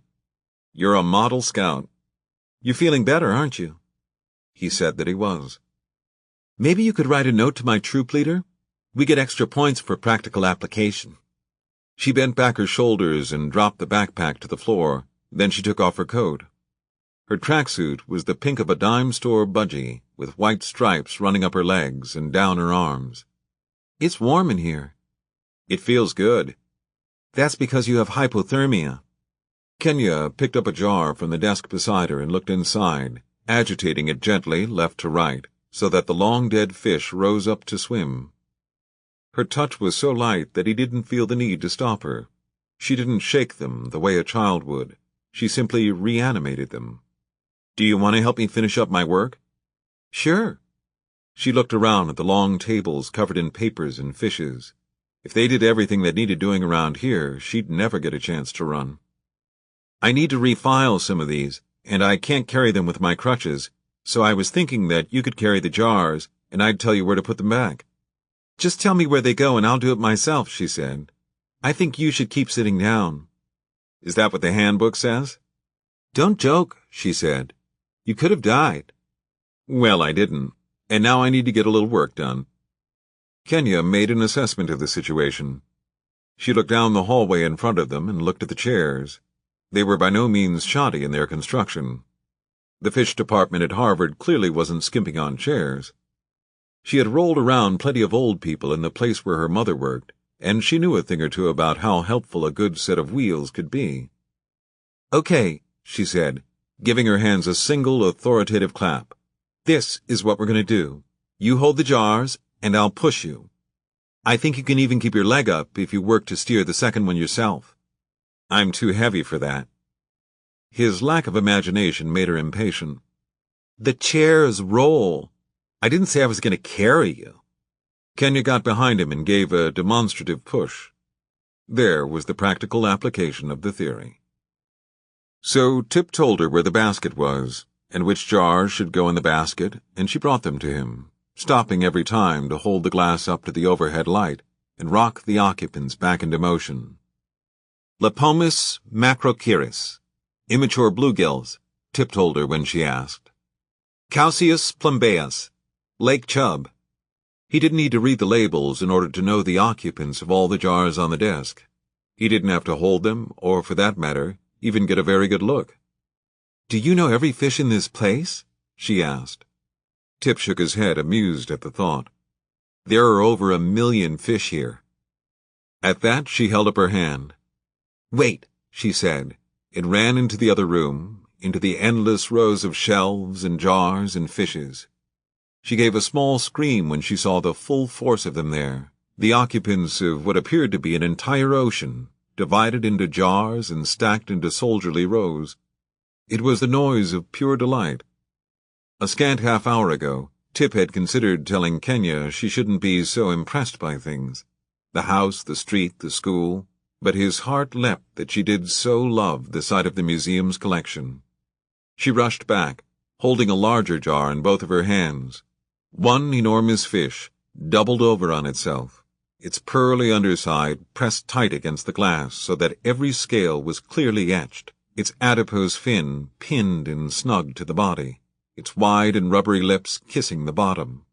"You're a model scout." "You're feeling better, aren't you?" He said that he was. "Maybe you could write a note to my troop leader? We get extra points for practical application." She bent back her shoulders and dropped the backpack to the floor. Then she took off her coat. Her tracksuit was the pink of a dime store budgie, with white stripes running up her legs and down her arms. "It's warm in here." "It feels good." "That's because you have hypothermia." Kenya picked up a jar from the desk beside her and looked inside, agitating it gently left to right, so that the long-dead fish rose up to swim. Her touch was so light that he didn't feel the need to stop her. She didn't shake them the way a child would. She simply reanimated them. "Do you want to help me finish up my work?" "Sure." She looked around at the long tables covered in papers and fishes. If they did everything that needed doing around here, she'd never get a chance to run. "I need to refile some of these, and I can't carry them with my crutches, so I was thinking that you could carry the jars, and I'd tell you where to put them back." "Just tell me where they go and I'll do it myself," she said. "I think you should keep sitting down." "Is that what the handbook says?" "Don't joke," she said. "You could have died." "Well, I didn't, and now I need to get a little work done." Kenya made an assessment of the situation. She looked down the hallway in front of them and looked at the chairs. They were by no means shoddy in their construction. The fish department at Harvard clearly wasn't skimping on chairs. She had rolled around plenty of old people in the place where her mother worked, and she knew a thing or two about how helpful a good set of wheels could be. "Okay," she said, giving her hands a single authoritative clap. "This is what we're going to do. You hold the jars, and I'll push you. I think you can even keep your leg up if you work to steer the second one yourself." "I'm too heavy for that." His lack of imagination made her impatient. "The chairs roll. I didn't say I was going to carry you." Kenya got behind him and gave a demonstrative push. There was the practical application of the theory. So Tip told her where the basket was, and which jars should go in the basket, and she brought them to him, stopping every time to hold the glass up to the overhead light and rock the occupants back into motion. "Lepomis macrochiris, immature bluegills," Tip told her when she asked. "Calceus plumbeus, lake chub." He didn't need to read the labels in order to know the occupants of all the jars on the desk. He didn't have to hold them, or for that matter, even get a very good look. "Do you know every fish in this place?" she asked. Tip shook his head, amused at the thought. "There are over 1 million fish here." At that she held up her hand. "Wait," she said, and ran into the other room, into the endless rows of shelves and jars and fishes. She gave a small scream when she saw the full force of them there, the occupants of what appeared to be an entire ocean, divided into jars and stacked into soldierly rows. It was the noise of pure delight. A scant half-hour ago, Tip had considered telling Kenya she shouldn't be so impressed by things, the house, the street, the school, but his heart leapt that she did so love the sight of the museum's collection. She rushed back, holding a larger jar in both of her hands. One enormous fish, doubled over on itself, its pearly underside pressed tight against the glass so that every scale was clearly etched, its adipose fin pinned and snug to the body, its wide and rubbery lips kissing the bottom.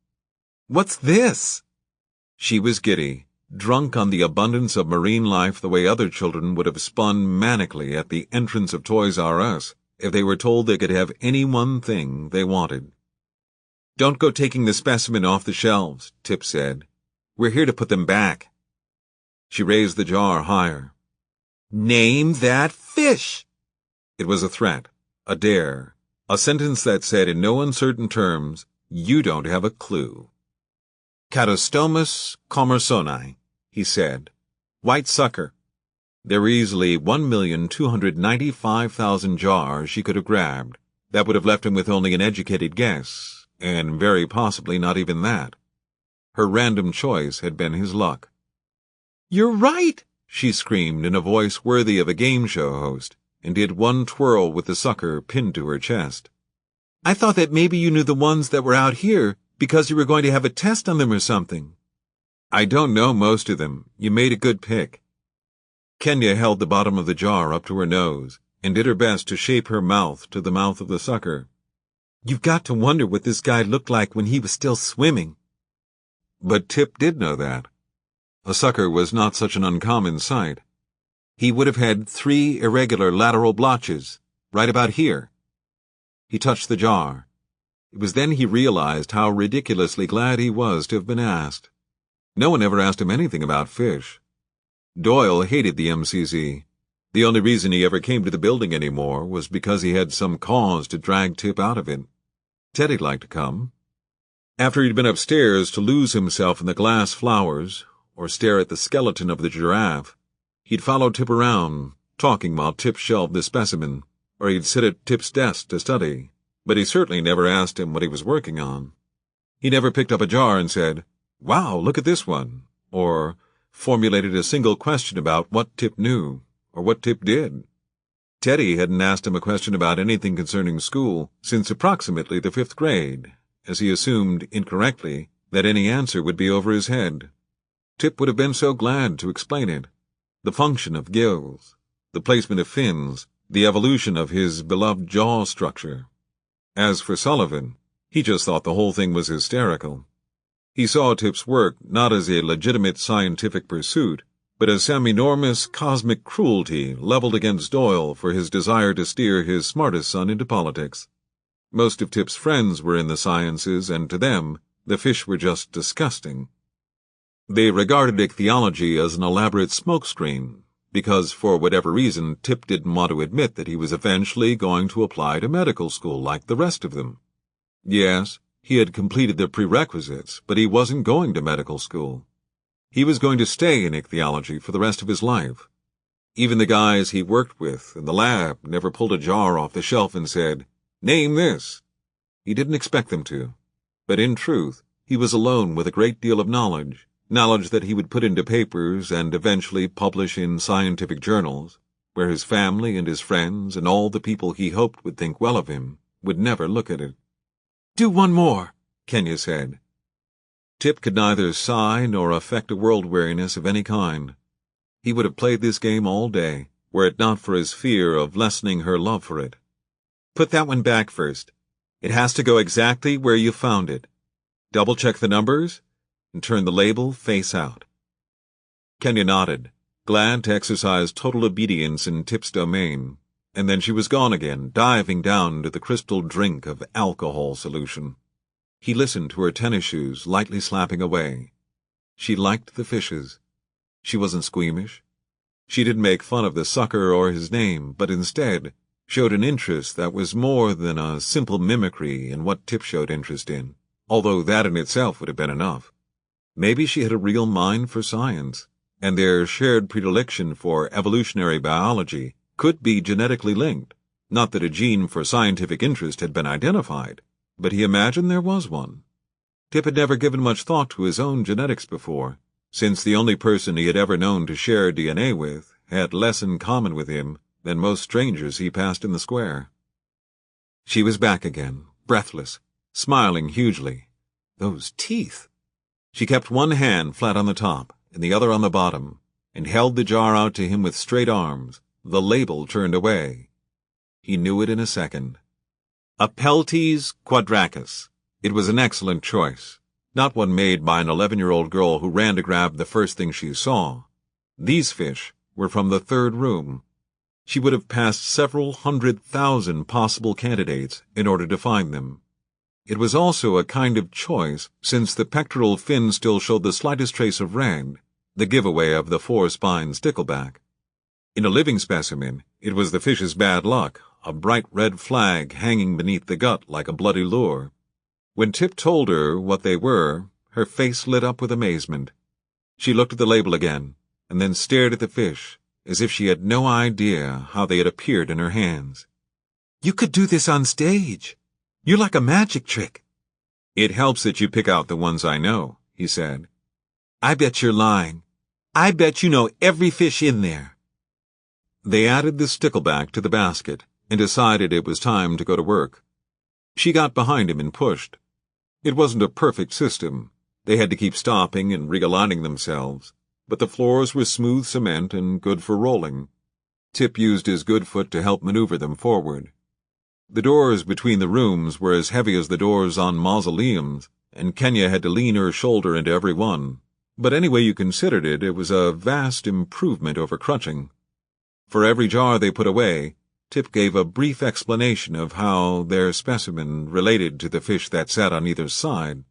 "What's this?" She was giddy, drunk on the abundance of marine life the way other children would have spun manically at the entrance of Toys R Us if they were told they could have any one thing they wanted. "Don't go taking the specimen off the shelves," Tip said. "We're here to put them back." She raised the jar higher. "Name that fish!" It was a threat, a dare, a sentence that said in no uncertain terms, "You don't have a clue." "Catostomus commersoni," he said. "White sucker." There were easily 1,295,000 jars she could have grabbed. That would have left him with only an educated guess, and very possibly not even that. Her random choice had been his luck. "You're right!" she screamed in a voice worthy of a game show host, and did one twirl with the sucker pinned to her chest. "I thought that maybe you knew the ones that were out here because you were going to have a test on them or something." "I don't know most of them. You made a good pick." Kenya held the bottom of the jar up to her nose and did her best to shape her mouth to the mouth of the sucker. "You've got to wonder what this guy looked like when he was still swimming." But Tip did know that. A sucker was not such an uncommon sight. He would have had 3 irregular lateral blotches, right about here. He touched the jar. It was then he realized how ridiculously glad he was to have been asked. No one ever asked him anything about fish. Doyle hated the MCZ. The only reason he ever came to the building anymore was because he had some cause to drag Tip out of it. Teddy liked to come. After he'd been upstairs to lose himself in the glass flowers, or stare at the skeleton of the giraffe, he'd follow Tip around, talking while Tip shelved the specimen, or he'd sit at Tip's desk to study, but he certainly never asked him what he was working on. He never picked up a jar and said, "Wow, look at this one," or formulated a single question about what Tip knew, or what Tip did. Teddy hadn't asked him a question about anything concerning school since approximately the 5th grade, as he assumed, incorrectly, that any answer would be over his head. Tip would have been so glad to explain it. The function of gills, the placement of fins, the evolution of his beloved jaw structure. As for Sullivan, he just thought the whole thing was hysterical. He saw Tip's work not as a legitimate scientific pursuit, but as some enormous cosmic cruelty leveled against Doyle for his desire to steer his smartest son into politics. Most of Tip's friends were in the sciences, and to them, the fish were just disgusting. They regarded ichthyology as an elaborate smokescreen, because for whatever reason Tip didn't want to admit that he was eventually going to apply to medical school like the rest of them. Yes, he had completed the prerequisites, but he wasn't going to medical school. He was going to stay in ichthyology for the rest of his life. Even the guys he worked with in the lab never pulled a jar off the shelf and said, "Name this." He didn't expect them to, but in truth, he was alone with a great deal of knowledge that he would put into papers and eventually publish in scientific journals, where his family and his friends and all the people he hoped would think well of him would never look at it. "Do one more," Kenya said. Tip could neither sigh nor affect a world-weariness of any kind. He would have played this game all day, were it not for his fear of lessening her love for it. "Put that one back first. It has to go exactly where you found it. Double-check the numbers, and turn the label face out." Kenya nodded, glad to exercise total obedience in Tip's domain, and then she was gone again, diving down to the crystal drink of alcohol solution. He listened to her tennis shoes lightly slapping away. She liked the fishes. She wasn't squeamish. She didn't make fun of the sucker or his name, but instead showed an interest that was more than a simple mimicry in what Tip showed interest in, although that in itself would have been enough. Maybe she had a real mind for science, and their shared predilection for evolutionary biology could be genetically linked. Not that a gene for scientific interest had been identified, but he imagined there was one. Tip had never given much thought to his own genetics before, since the only person he had ever known to share DNA with had less in common with him than most strangers he passed in the square. She was back again, breathless, smiling hugely. Those teeth! She kept one hand flat on the top and the other on the bottom, and held the jar out to him with straight arms, the label turned away. He knew it in a second. Apeltes quadracus. It was an excellent choice, not one made by an 11-year-old girl who ran to grab the first thing she saw. These fish were from the 3rd room. She would have passed several 100,000 possible candidates in order to find them. It was also a kind of choice, since the pectoral fin still showed the slightest trace of red, the giveaway of the 4-spine stickleback. In a living specimen, it was the fish's bad luck, a bright red flag hanging beneath the gut like a bloody lure. When Tip told her what they were, her face lit up with amazement. She looked at the label again, and then stared at the fish, as if she had no idea how they had appeared in her hands. "You could do this on stage. You're like a magic trick." "It helps that you pick out the ones I know," he said. "I bet you're lying. I bet you know every fish in there." They added the stickleback to the basket and decided it was time to go to work. She got behind him and pushed. It wasn't a perfect system. They had to keep stopping and realigning themselves, but the floors were smooth cement and good for rolling. Tip used his good foot to help maneuver them forward. The doors between the rooms were as heavy as the doors on mausoleums, and Kenya had to lean her shoulder into every one, But any way you considered it, it was a vast improvement over crunching. For every jar they put away, Tip gave a brief explanation of how their specimen related to the fish that sat on either side.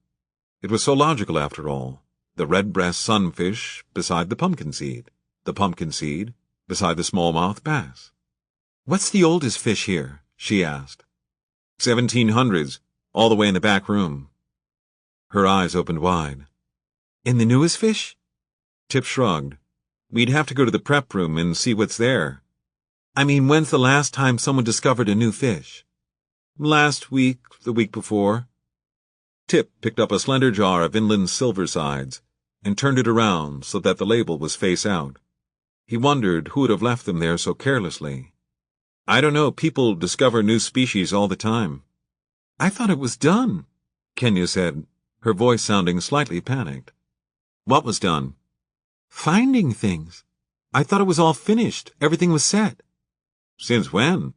It was so logical, after all. The red-breast sunfish beside the pumpkin seed beside the smallmouth bass. "What's the oldest fish here?" she asked. 1700s, all the way in the back room. Her eyes opened wide. "In the newest fish?" Tip shrugged. "We'd have to go to the prep room and see what's there." "I mean, when's the last time someone discovered a new fish?" "Last week, the week before." Tip picked up a slender jar of inland silver sides and turned it around so that the label was face out. He wondered who would have left them there so carelessly. "I don't know, people discover new species all the time." "I thought it was done," Kenya said, her voice sounding slightly panicked. "What was done?" "Finding things. I thought it was all finished. Everything was set." "Since when?"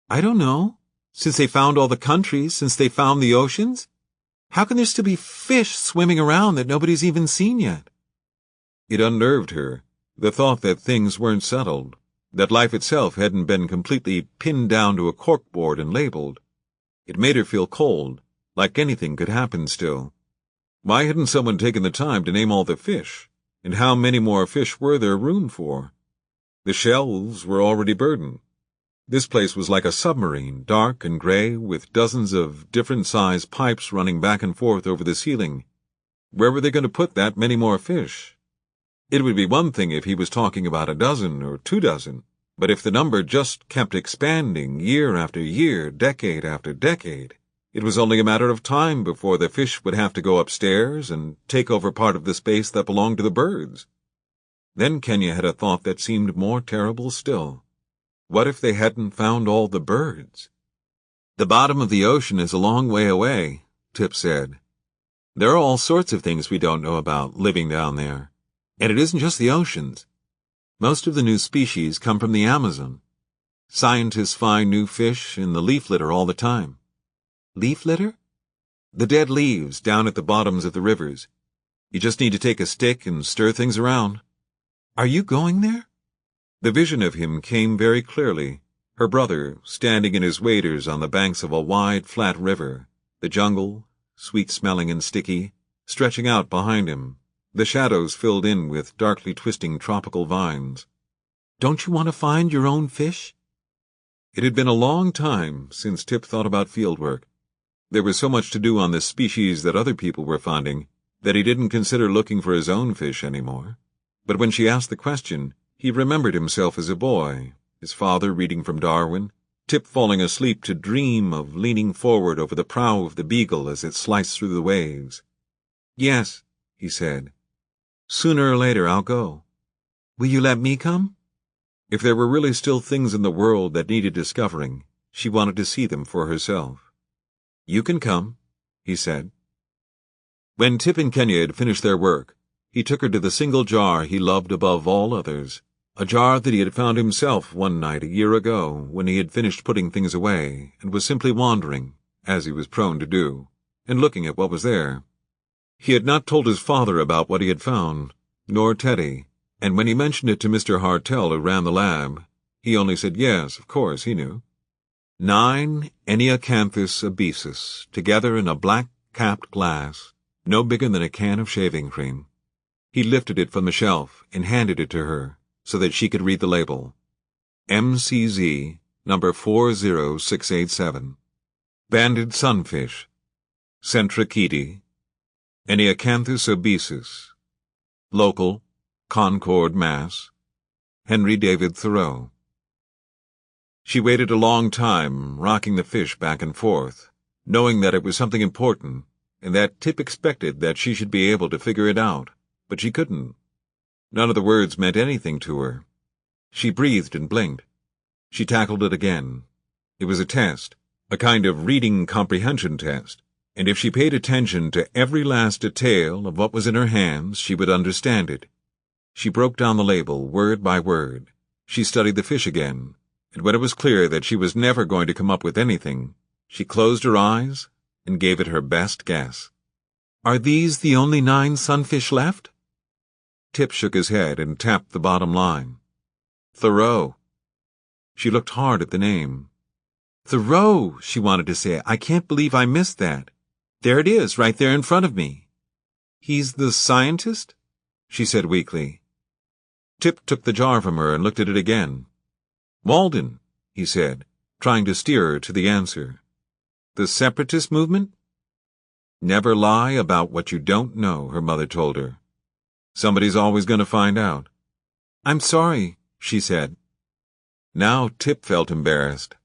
"I don't know. Since they found all the countries, since they found the oceans. How can there still be fish swimming around that nobody's even seen yet?" It unnerved her, the thought that things weren't settled, that life itself hadn't been completely pinned down to a corkboard and labeled. It made her feel cold, like anything could happen still. Why hadn't someone taken the time to name all the fish, and how many more fish were there room for? The shelves were already burdened. This place was like a submarine, dark and gray, with dozens of different-sized pipes running back and forth over the ceiling. Where were they going to put that many more fish? It would be one thing if he was talking about a dozen or 2 dozen, but if the number just kept expanding year after year, decade after decade, it was only a matter of time before the fish would have to go upstairs and take over part of the space that belonged to the birds. Then Kenya had a thought that seemed more terrible still. What if they hadn't found all the birds? "The bottom of the ocean is a long way away," Tip said. "There are all sorts of things we don't know about living down there. And it isn't just the oceans. Most of the new species come from the Amazon. Scientists find new fish in the leaf litter all the time." "Leaf litter?" "The dead leaves down at the bottoms of the rivers. You just need to take a stick and stir things around." "Are you going there?" The vision of him came very clearly, her brother standing in his waders on the banks of a wide, flat river, the jungle, sweet-smelling and sticky, stretching out behind him, the shadows filled in with darkly twisting tropical vines. "Don't you want to find your own fish?" It had been a long time since Tip thought about fieldwork. There was so much to do on the species that other people were finding that he didn't consider looking for his own fish anymore. But when she asked the question, he remembered himself as a boy, his father reading from Darwin, Tip falling asleep to dream of leaning forward over the prow of the Beagle as it sliced through the waves. "Yes," he said. "Sooner or later I'll go. Will you let me come?" If there were really still things in the world that needed discovering, she wanted to see them for herself. "You can come," he said. When Tip and Kenya had finished their work, he took her to the single jar he loved above all others, a jar that he had found himself one night a year ago when he had finished putting things away and was simply wandering, as he was prone to do, and looking at what was there. He had not told his father about what he had found, nor Teddy, and when he mentioned it to Mr. Hartel, who ran the lab, he only said yes, of course, he knew. 9 Eniacanthus obesus, together in a black-capped glass, no bigger than a can of shaving cream. He lifted it from the shelf and handed it to her, so that she could read the label. MCZ, number 40687. Banded sunfish. Centrichidi. Eniacanthus obesus. Local, Concord, Mass. Henry David Thoreau. She waited a long time, rocking the fish back and forth, knowing that it was something important, and that Tip expected that she should be able to figure it out, but she couldn't. None of the words meant anything to her. She breathed and blinked. She tackled it again. It was a test, a kind of reading comprehension test, and if she paid attention to every last detail of what was in her hands, she would understand it. She broke down the label, word by word. She studied the fish again, and when it was clear that she was never going to come up with anything, she closed her eyes and gave it her best guess. "Are these the only 9 sunfish left?" Tip shook his head and tapped the bottom line. Thoreau. She looked hard at the name. Thoreau, she wanted to say. I can't believe I missed that. There it is, right there in front of me. He's the scientist? She said weakly. Tip took the jar from her and looked at it again. Walden, he said, trying to steer her to the answer. The separatist movement? Never lie about what you don't know, her mother told her. Somebody's always going to find out. I'm sorry, she said. Now Tip felt embarrassed.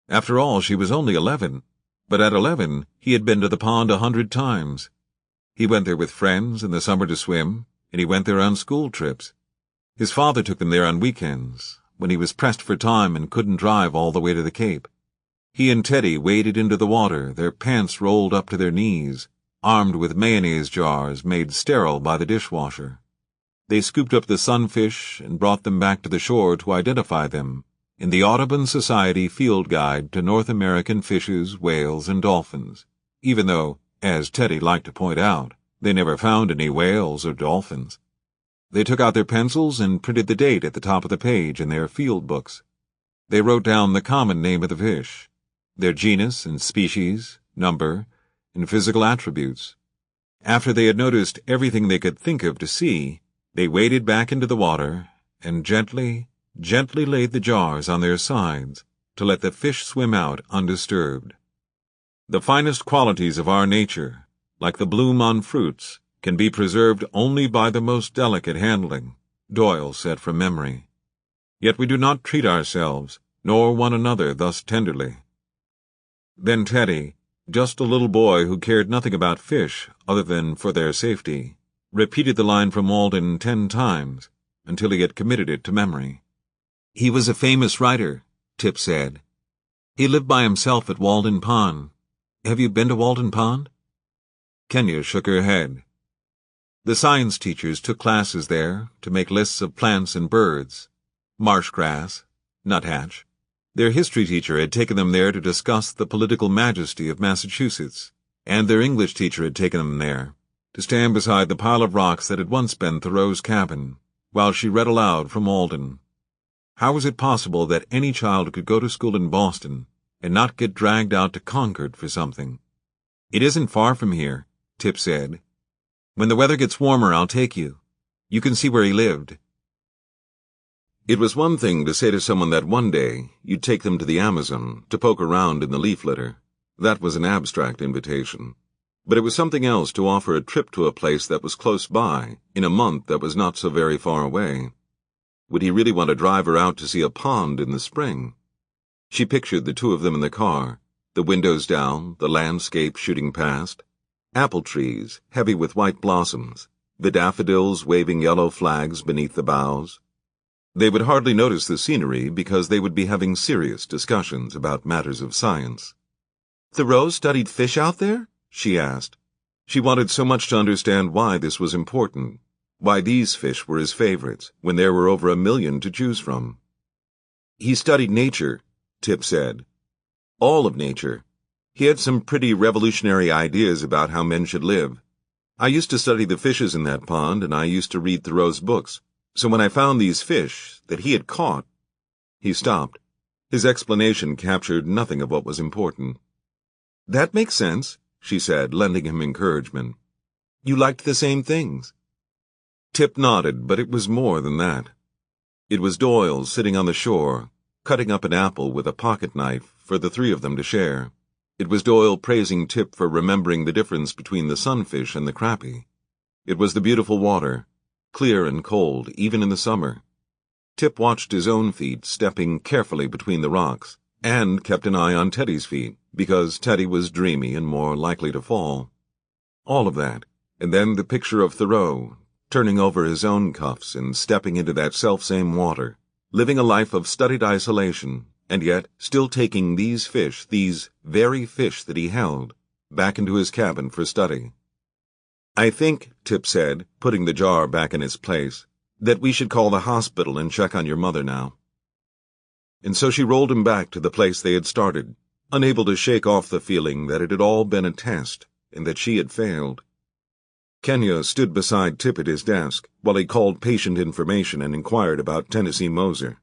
After all, she was only 11, but at 11 he had been to the pond 100 times. He went there with friends in the summer to swim, and he went there on school trips. His father took them there on weekends, when he was pressed for time and couldn't drive all the way to the Cape. He and Teddy waded into the water, their pants rolled up to their knees, armed with mayonnaise jars made sterile by the dishwasher. They scooped up the sunfish and brought them back to the shore to identify them in the Audubon Society Field Guide to North American Fishes, Whales, and Dolphins, even though, as Teddy liked to point out, they never found any whales or dolphins. They took out their pencils and printed the date at the top of the page in their field books. They wrote down the common name of the fish, their genus and species, number, and physical attributes. After they had noticed everything they could think of to see, they waded back into the water and gently laid the jars on their sides to let the fish swim out undisturbed. The finest qualities of our nature, like the bloom on fruits, can be preserved only by the most delicate handling, Doyle said from memory. Yet we do not treat ourselves, nor one another, thus tenderly. Then Teddy, just a little boy who cared nothing about fish other than for their safety, repeated the line from Walden 10 times until he had committed it to memory. He was a famous writer, Tip said. He lived by himself at Walden Pond. Have you been to Walden Pond? Kenya shook her head. The science teachers took classes there to make lists of plants and birds, marsh grass, nuthatch. Their history teacher had taken them there to discuss the political majesty of Massachusetts, and their English teacher had taken them there to stand beside the pile of rocks that had once been Thoreau's cabin, while she read aloud from Walden. How was it possible that any child could go to school in Boston and not get dragged out to Concord for something? It isn't far from here, Tip said. When the weather gets warmer, I'll take you. You can see where he lived. It was one thing to say to someone that one day you'd take them to the Amazon to poke around in the leaf litter. That was an abstract invitation. But it was something else to offer a trip to a place that was close by, in a month that was not so very far away. Would he really want to drive her out to see a pond in the spring? She pictured the two of them in the car, the windows down, the landscape shooting past, apple trees heavy with white blossoms, the daffodils waving yellow flags beneath the boughs. They would hardly notice the scenery because they would be having serious discussions about matters of science. Thoreau studied fish out there? She asked. She wanted so much to understand why this was important, why these fish were his favorites, when there were over 1 million to choose from. He studied nature, Tip said. All of nature. He had some pretty revolutionary ideas about how men should live. I used to study the fishes in that pond, and I used to read Thoreau's books. So when I found these fish that he had caught... He stopped. His explanation captured nothing of what was important. That makes sense, she said, lending him encouragement. You liked the same things. Tip nodded, but it was more than that. It was Doyle sitting on the shore, cutting up an apple with a pocket knife for the three of them to share. It was Doyle praising Tip for remembering the difference between the sunfish and the crappie. It was the beautiful water, clear and cold, even in the summer. Tip watched his own feet stepping carefully between the rocks, and kept an eye on Teddy's feet, because Teddy was dreamy and more likely to fall. All of that, and then the picture of Thoreau, turning over his own cuffs and stepping into that selfsame water, living a life of studied isolation, and yet still taking these fish, these very fish that he held, back into his cabin for study. I think, Tip said, putting the jar back in its place, that we should call the hospital and check on your mother now. And so she rolled him back to the place they had started, unable to shake off the feeling that it had all been a test and that she had failed. Kenya stood beside Tip at his desk while he called patient information and inquired about Tennessee Moser.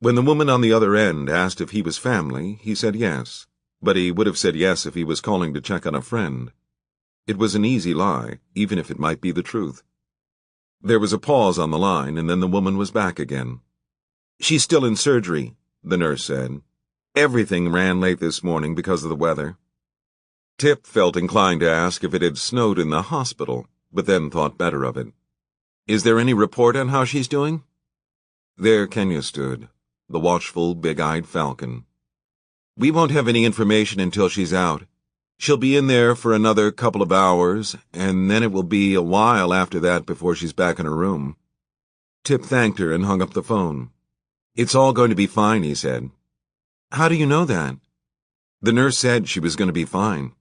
When the woman on the other end asked if he was family, he said yes, but he would have said yes if he was calling to check on a friend. It was an easy lie, even if it might be the truth. There was a pause on the line, and then the woman was back again. "She's still in surgery," the nurse said. "Everything ran late this morning because of the weather." Tip felt inclined to ask if it had snowed in the hospital, but then thought better of it. "Is there any report on how she's doing?" There Kenya stood, the watchful, big-eyed falcon. "We won't have any information until she's out. She'll be in there for another couple of hours, and then it will be a while after that before she's back in her room." Tip thanked her and hung up the phone. "It's all going to be fine," he said. "How do you know that?" "The nurse said she was going to be fine."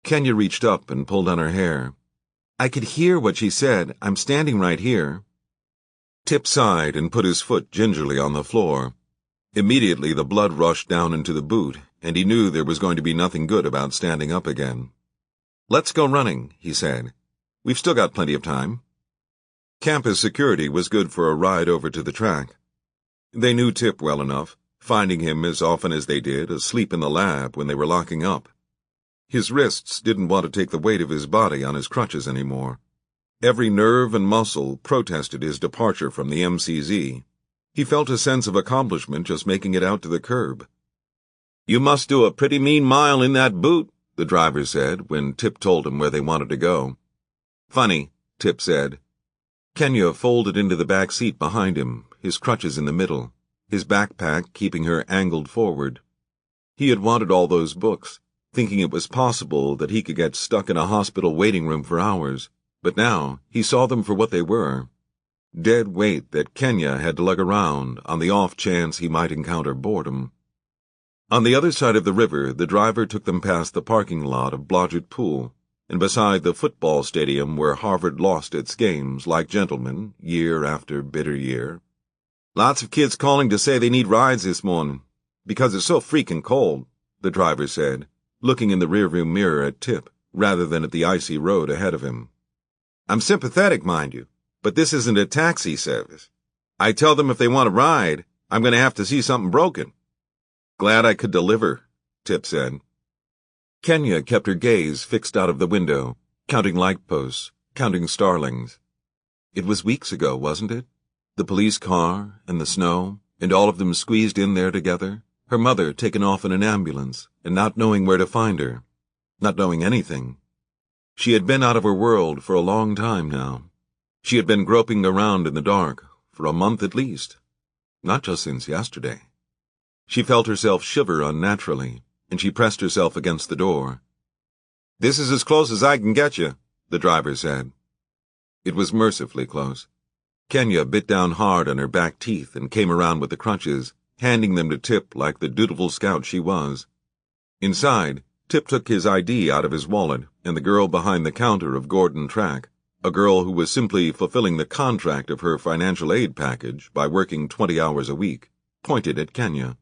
Kenya reached up and pulled on her hair. "I could hear what she said. I'm standing right here." Tip sighed and put his foot gingerly on the floor. Immediately the blood rushed down into the boot, and he knew there was going to be nothing good about standing up again. "Let's go running," he said. "We've still got plenty of time." Campus security was good for a ride over to the track. They knew Tip well enough, finding him as often as they did asleep in the lab when they were locking up. His wrists didn't want to take the weight of his body on his crutches anymore. Every nerve and muscle protested his departure from the MCZ. He felt a sense of accomplishment just making it out to the curb. "You must do a pretty mean mile in that boot," the driver said when Tip told him where they wanted to go. "Funny," Tip said. Kenya folded into the back seat behind him, his crutches in the middle, his backpack keeping her angled forward. He had wanted all those books, thinking it was possible that he could get stuck in a hospital waiting room for hours, but now he saw them for what they were. Dead weight that Kenya had to lug around on the off chance he might encounter boredom. On the other side of the river, the driver took them past the parking lot of Blodgett Pool, and beside the football stadium where Harvard lost its games like gentlemen, year after bitter year. "Lots of kids calling to say they need rides this morning, because it's so freaking cold," the driver said, looking in the rearview mirror at Tip, rather than at the icy road ahead of him. "I'm sympathetic, mind you, but this isn't a taxi service. I tell them if they want a ride, I'm going to have to see something broken." "Glad I could deliver," Tip said. Kenya kept her gaze fixed out of the window, counting light posts, counting starlings. It was weeks ago, wasn't it? The police car, and the snow, and all of them squeezed in there together, her mother taken off in an ambulance, and not knowing where to find her, not knowing anything. She had been out of her world for a long time now. She had been groping around in the dark, for a month at least, not just since yesterday. She felt herself shiver unnaturally, and she pressed herself against the door. "This is as close as I can get you," the driver said. It was mercifully close. Kenya bit down hard on her back teeth and came around with the crutches, handing them to Tip like the dutiful scout she was. Inside, Tip took his ID out of his wallet, and the girl behind the counter of Gordon Track, a girl who was simply fulfilling the contract of her financial aid package by working 20 hours a week, pointed at Kenya.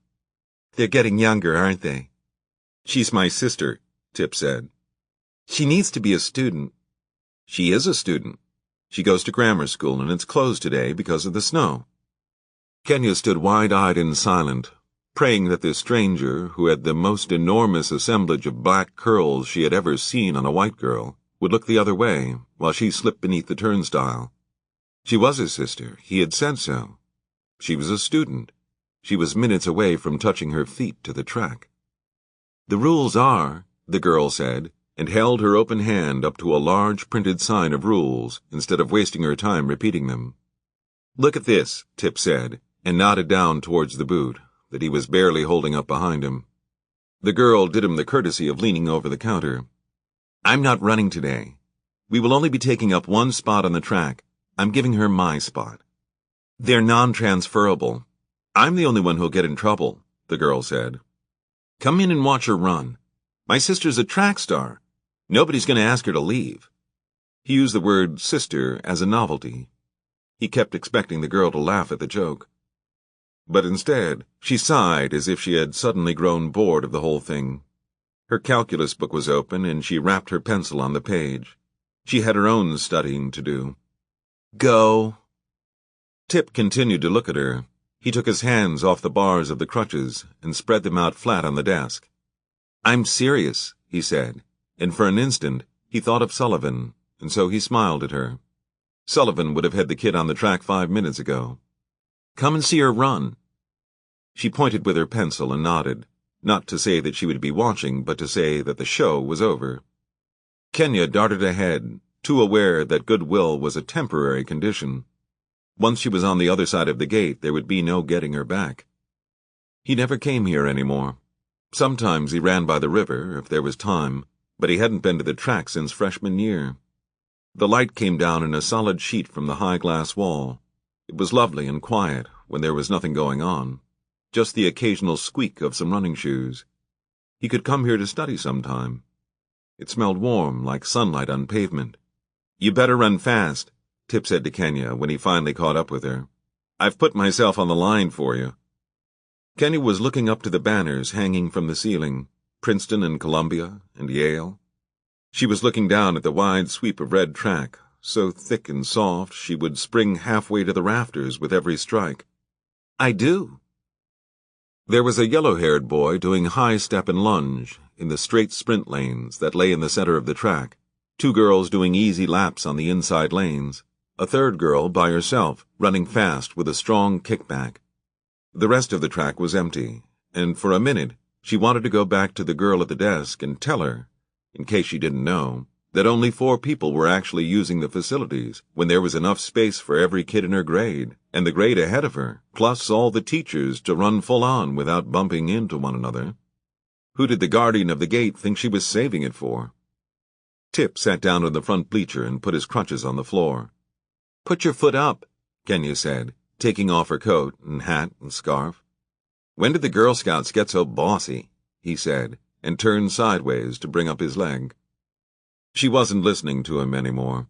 "They're getting younger, aren't they?" "She's my sister," Tip said. "She needs to be a student." "She is a student. She goes to grammar school, and it's closed today because of the snow." Kenya stood wide-eyed and silent, praying that this stranger, who had the most enormous assemblage of black curls she had ever seen on a white girl, would look the other way while she slipped beneath the turnstile. She was his sister. He had said so. She was a student. She was minutes away from touching her feet to the track. "The rules are," the girl said, and held her open hand up to a large printed sign of rules instead of wasting her time repeating them. "Look at this," Tip said, and nodded down towards the boot that he was barely holding up behind him. The girl did him the courtesy of leaning over the counter. "I'm not running today. We will only be taking up one spot on the track. I'm giving her my spot. They're non-transferable. I'm the only one who'll get in trouble," the girl said. "Come in and watch her run. My sister's a track star. Nobody's going to ask her to leave." He used the word sister as a novelty. He kept expecting the girl to laugh at the joke. But instead, she sighed as if she had suddenly grown bored of the whole thing. Her calculus book was open, and she rapped her pencil on the page. She had her own studying to do. Go. Tip continued to look at her. He took his hands off the bars of the crutches and spread them out flat on the desk. I'm serious, he said, and for an instant he thought of Sullivan, and so he smiled at her. Sullivan would have had the kid on the track 5 minutes ago. Come and see her run. She pointed with her pencil and nodded, not to say that she would be watching, but to say that the show was over. Kenya darted ahead, too aware that goodwill was a temporary condition. Once she was on the other side of the gate, there would be no getting her back. He never came here anymore. Sometimes he ran by the river, if there was time, but he hadn't been to the track since freshman year. The light came down in a solid sheet from the high glass wall. It was lovely and quiet when there was nothing going on, just the occasional squeak of some running shoes. He could come here to study sometime. It smelled warm, like sunlight on pavement. You better run fast, Tip said to Kenya when he finally caught up with her. I've put myself on the line for you. Kenya was looking up to the banners hanging from the ceiling, Princeton and Columbia and Yale. She was looking down at the wide sweep of red track, so thick and soft she would spring halfway to the rafters with every strike. I do. There was a yellow-haired boy doing high step and lunge in the straight sprint lanes that lay in the center of the track, 2 girls doing easy laps on the inside lanes, a third girl by herself running fast with a strong kickback. The rest of the track was empty, and for a minute she wanted to go back to the girl at the desk and tell her, in case she didn't know, that only 4 people were actually using the facilities when there was enough space for every kid in her grade, and the grade ahead of her, plus all the teachers to run full on without bumping into one another. Who did the guardian of the gate think she was saving it for? Tip sat down on the front bleacher and put his crutches on the floor. Put your foot up, Kenya said, taking off her coat and hat and scarf. When did the Girl Scouts get so bossy? He said, and turned sideways to bring up his leg. She wasn't listening to him anymore.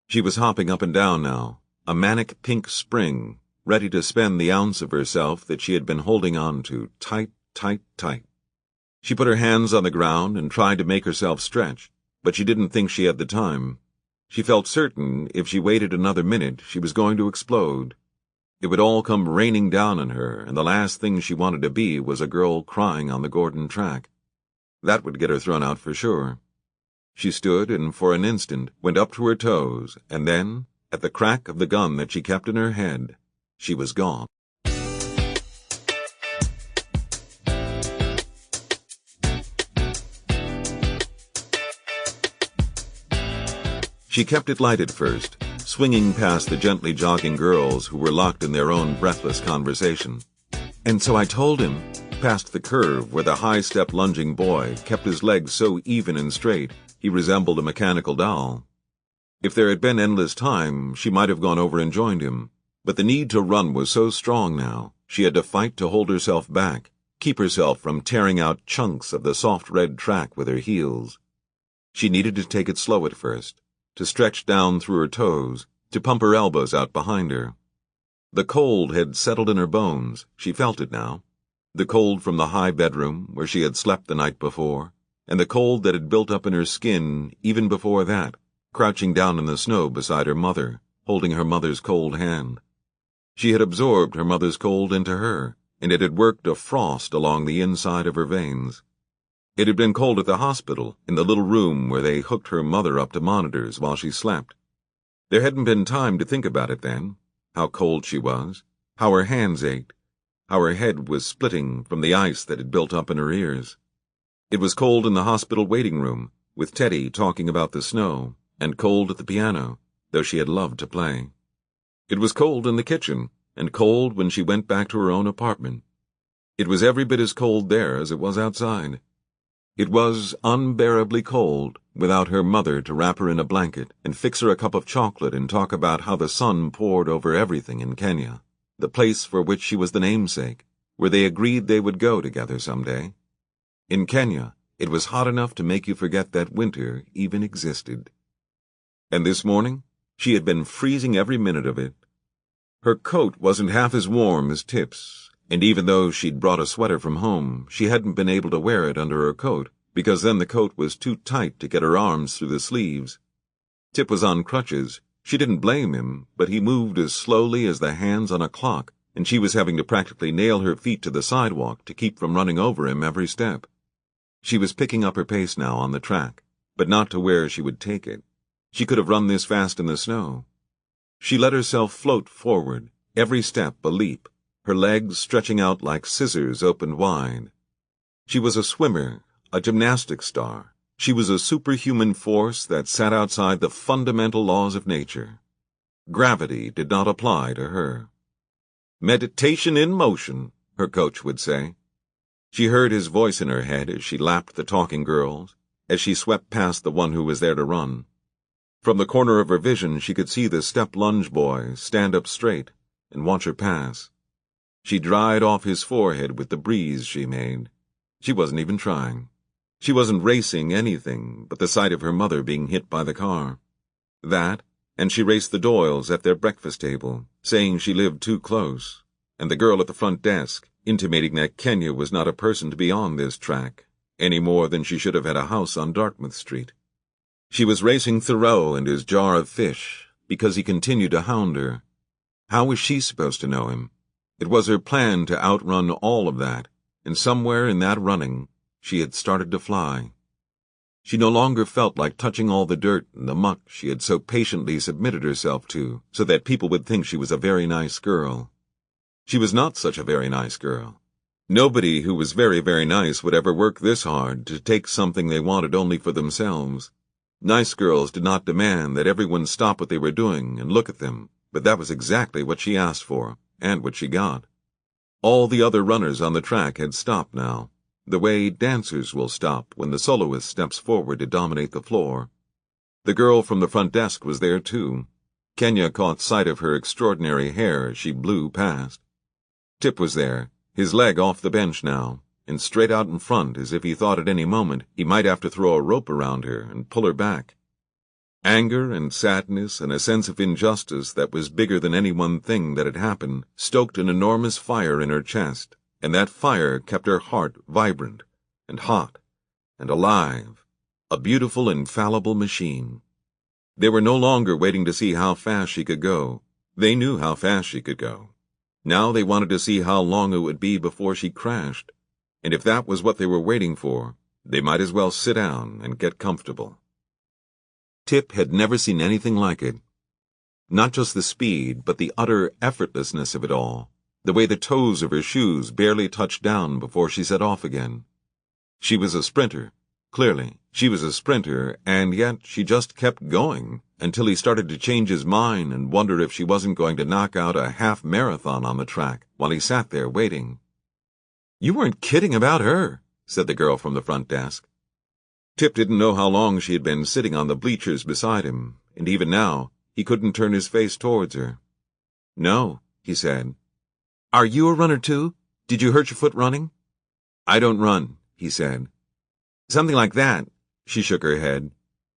She was hopping up and down now, a manic pink spring, ready to spend the ounce of herself that she had been holding on to tight, tight, tight. She put her hands on the ground and tried to make herself stretch, but she didn't think she had the time. She felt certain if she waited another minute she was going to explode. It would all come raining down on her, and the last thing she wanted to be was a girl crying on the Gordon track. That would get her thrown out for sure. She stood and for an instant went up to her toes, and then, at the crack of the gun that she kept in her head, she was gone. She kept it light at first, swinging past the gently jogging girls who were locked in their own breathless conversation. And so I told him, past the curve where the high-step lunging boy kept his legs so even and straight he resembled a mechanical doll. If there had been endless time, she might have gone over and joined him, but the need to run was so strong now, she had to fight to hold herself back, keep herself from tearing out chunks of the soft red track with her heels. She needed to take it slow at first, to stretch down through her toes, to pump her elbows out behind her. The cold had settled in her bones, she felt it now. The cold from the high bedroom where she had slept the night before, and the cold that had built up in her skin even before that, crouching down in the snow beside her mother, holding her mother's cold hand. She had absorbed her mother's cold into her, and it had worked a frost along the inside of her veins. It had been cold at the hospital, in the little room where they hooked her mother up to monitors while she slept. There hadn't been time to think about it then, how cold she was, how her hands ached, how her head was splitting from the ice that had built up in her ears. It was cold in the hospital waiting room, with Teddy talking about the snow, and cold at the piano, though she had loved to play. It was cold in the kitchen, and cold when she went back to her own apartment. It was every bit as cold there as it was outside. It was unbearably cold, without her mother to wrap her in a blanket and fix her a cup of chocolate and talk about how the sun poured over everything in Kenya, the place for which she was the namesake, where they agreed they would go together someday. In Kenya, it was hot enough to make you forget that winter even existed. And this morning, she had been freezing every minute of it. Her coat wasn't half as warm as Tip's, and even though she'd brought a sweater from home, she hadn't been able to wear it under her coat, because then the coat was too tight to get her arms through the sleeves. Tip was on crutches. She didn't blame him, but he moved as slowly as the hands on a clock, and she was having to practically nail her feet to the sidewalk to keep from running over him every step. She was picking up her pace now on the track, but not to where she would take it. She could have run this fast in the snow. She let herself float forward, every step a leap, her legs stretching out like scissors opened wide. She was a swimmer, a gymnastics star. She was a superhuman force that sat outside the fundamental laws of nature. Gravity did not apply to her. Meditation in motion, her coach would say. She heard his voice in her head as she lapped the talking girls, as she swept past the one who was there to run. From the corner of her vision she could see the step lunge boy stand up straight and watch her pass. She dried off his forehead with the breeze she made. She wasn't even trying. She wasn't racing anything but the sight of her mother being hit by the car. That, and she raced the Doyles at their breakfast table, saying she lived too close, and the girl at the front desk, intimating that Kenya was not a person to be on this track, any more than she should have had a house on Dartmouth Street. She was racing Thoreau and his jar of fish, because he continued to hound her. How was she supposed to know him? It was her plan to outrun all of that, and somewhere in that running, she had started to fly. She no longer felt like touching all the dirt and the muck she had so patiently submitted herself to, so that people would think she was a very nice girl. She was not such a very nice girl. Nobody who was very, very nice would ever work this hard to take something they wanted only for themselves. Nice girls did not demand that everyone stop what they were doing and look at them, but that was exactly what she asked for, and what she got. All the other runners on the track had stopped now, the way dancers will stop when the soloist steps forward to dominate the floor. The girl from the front desk was there too. Kenya caught sight of her extraordinary hair as she blew past. Tip was there, his leg off the bench now, and straight out in front as if he thought at any moment he might have to throw a rope around her and pull her back. Anger and sadness and a sense of injustice that was bigger than any one thing that had happened stoked an enormous fire in her chest, and that fire kept her heart vibrant and hot and alive, a beautiful, infallible machine. They were no longer waiting to see how fast she could go. They knew how fast she could go. Now they wanted to see how long it would be before she crashed, and if that was what they were waiting for, they might as well sit down and get comfortable. Tip had never seen anything like it. Not just the speed, but the utter effortlessness of it all, the way the toes of her shoes barely touched down before she set off again. She was a sprinter, clearly. She was a sprinter, and yet she just kept going until he started to change his mind and wonder if she wasn't going to knock out a half-marathon on the track while he sat there waiting. "You weren't kidding about her," said the girl from the front desk. Tip didn't know how long she had been sitting on the bleachers beside him, and even now he couldn't turn his face towards her. "No," he said. "Are you a runner too? Did you hurt your foot running?" "I don't run," he said. "Something like that." She shook her head.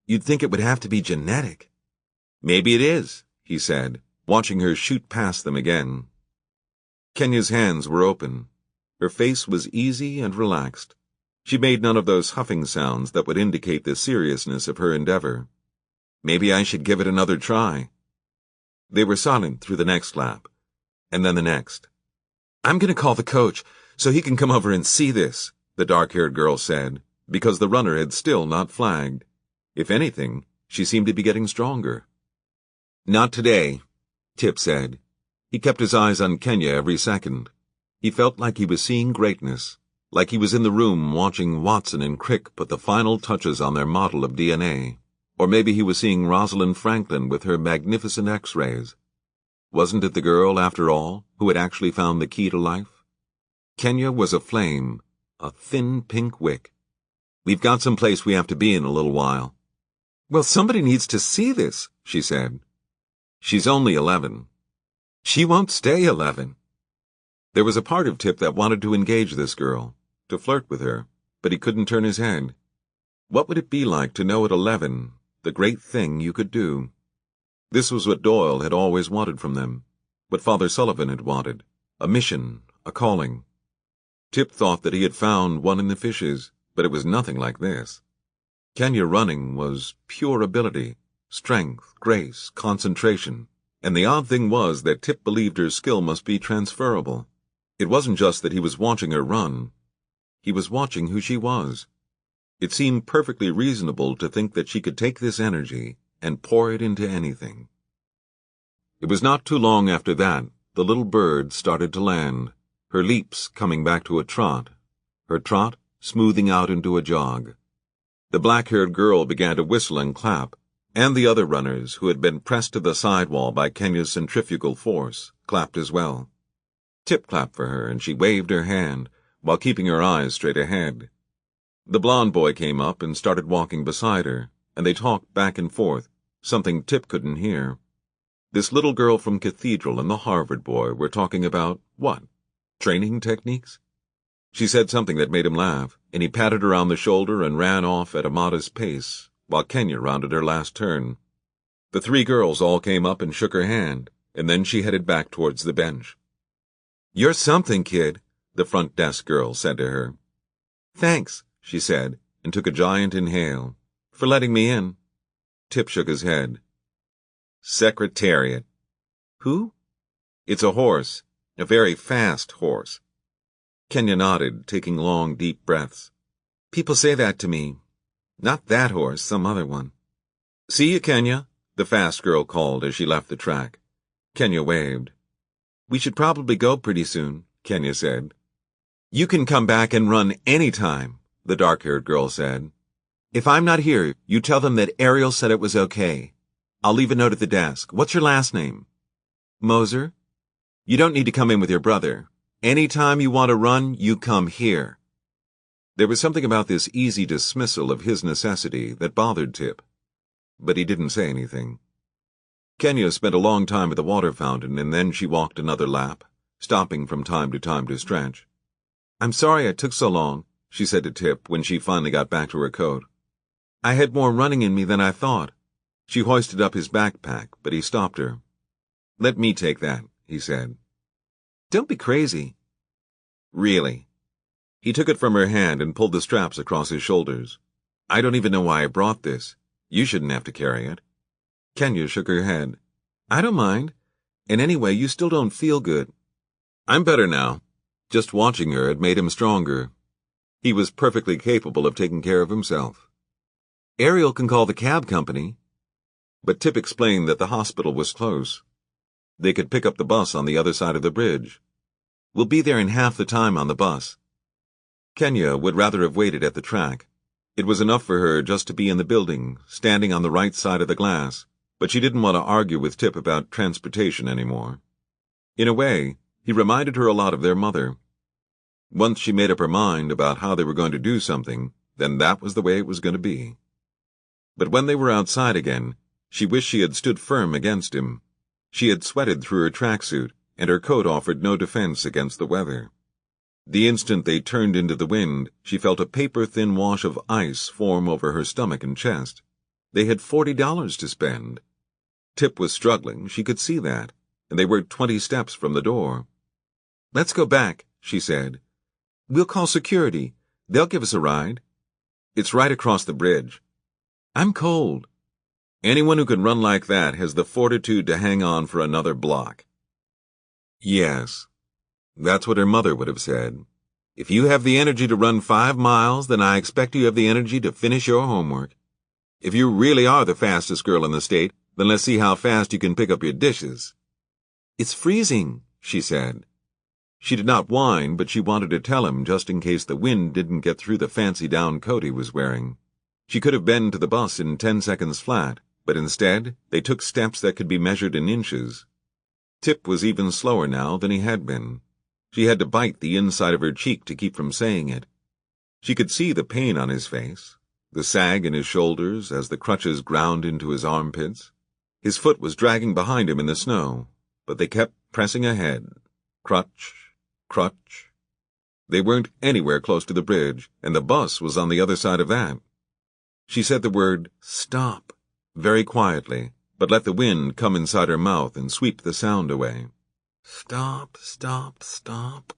"You'd think it would have to be genetic." "Maybe it is," he said, watching her shoot past them again. Kenya's hands were open. Her face was easy and relaxed. She made none of those huffing sounds that would indicate the seriousness of her endeavor. "Maybe I should give it another try." They were silent through the next lap, and then the next. "I'm going to call the coach so he can come over and see this," the dark-haired girl said, because the runner had still not flagged. If anything, she seemed to be getting stronger. "Not today," Tip said. He kept his eyes on Kenya every second. He felt like he was seeing greatness, like he was in the room watching Watson and Crick put the final touches on their model of DNA. Or maybe he was seeing Rosalind Franklin with her magnificent X-rays. Wasn't it the girl, after all, who had actually found the key to life? Kenya was a flame, a thin pink wick. "We've got some place we have to be in a little while." "Well, somebody needs to see this," she said. "She's only 11. "She won't stay 11. There was a part of Tip that wanted to engage this girl, to flirt with her, but he couldn't turn his head. What would it be like to know at 11 the great thing you could do? This was what Doyle had always wanted from them, what Father Sullivan had wanted, a mission, a calling. Tip thought that he had found one in the fishes, but it was nothing like this. Kenya running was pure ability, strength, grace, concentration, and the odd thing was that Tip believed her skill must be transferable. It wasn't just that he was watching her run. He was watching who she was. It seemed perfectly reasonable to think that she could take this energy and pour it into anything. It was not too long after that the little bird started to land, her leaps coming back to a trot, her trot smoothing out into a jog. The black-haired girl began to whistle and clap, and the other runners, who had been pressed to the sidewall by Kenya's centrifugal force, clapped as well. Tip clapped for her, and she waved her hand, while keeping her eyes straight ahead. The blond boy came up and started walking beside her, and they talked back and forth, something Tip couldn't hear. This little girl from Cathedral and the Harvard boy were talking about, what? Training techniques? She said something that made him laugh, and he patted her on the shoulder and ran off at a modest pace, while Kenya rounded her last turn. The three girls all came up and shook her hand, and then she headed back towards the bench. "You're something, kid," the front desk girl said to her. "Thanks," she said, and took a giant inhale. "For letting me in." Tip shook his head. "Secretariat." "Who?" "It's a horse, a very fast horse." Kenya nodded, taking long, deep breaths. "People say that to me. Not that horse, some other one." "See you, Kenya," the fast girl called as she left the track. Kenya waved. "We should probably go pretty soon," Kenya said. "You can come back and run any time," the dark-haired girl said. "If I'm not here, you tell them that Ariel said it was okay. I'll leave a note at the desk. What's your last name?" "Moser." "You don't need to come in with your brother. Any time you want to run, you come here." There was something about this easy dismissal of his necessity that bothered Tip, but he didn't say anything. Kenya spent a long time at the water fountain, and then she walked another lap, stopping from time to stretch. "I'm sorry it took so long," she said to Tip when she finally got back to her coat. "I had more running in me than I thought." She hoisted up his backpack, but he stopped her. "Let me take that," he said. "Don't be crazy." "Really?" He took it from her hand and pulled the straps across his shoulders. "I don't even know why I brought this. You shouldn't have to carry it." Kenya shook her head. "I don't mind. And anyway, you still don't feel good." "I'm better now." Just watching her had made him stronger. He was perfectly capable of taking care of himself. "Ariel can call the cab company." But Tip explained that the hospital was close. They could pick up the bus on the other side of the bridge. "We'll be there in half the time on the bus." Kenya would rather have waited at the track. It was enough for her just to be in the building, standing on the right side of the glass, but she didn't want to argue with Tip about transportation anymore. In a way, he reminded her a lot of their mother. Once she made up her mind about how they were going to do something, then that was the way it was going to be. But when they were outside again, she wished she had stood firm against him. She had sweated through her tracksuit, and her coat offered no defense against the weather. The instant they turned into the wind, she felt a paper-thin wash of ice form over her stomach and chest. They had $40 to spend. Tip was struggling, she could see that, and they were 20 steps from the door. "Let's go back," she said. "We'll call security. They'll give us a ride." "It's right across the bridge." "I'm cold." Anyone who can run like that has the fortitude to hang on for another block. Yes, that's what her mother would have said. "If you have the energy to run 5 miles, then I expect you have the energy to finish your homework. If you really are the fastest girl in the state, then let's see how fast you can pick up your dishes." "It's freezing," she said. She did not whine, but she wanted to tell him just in case the wind didn't get through the fancy down coat he was wearing. She could have been to the bus in 10 seconds flat, but instead they took steps that could be measured in inches. Tip was even slower now than he had been. She had to bite the inside of her cheek to keep from saying it. She could see the pain on his face, the sag in his shoulders as the crutches ground into his armpits. His foot was dragging behind him in the snow, but they kept pressing ahead. Crutch, crutch. They weren't anywhere close to the bridge, and the bus was on the other side of that. She said the word, "Stop," very quietly, but let the wind come inside her mouth and sweep the sound away. "Stop, stop, stop."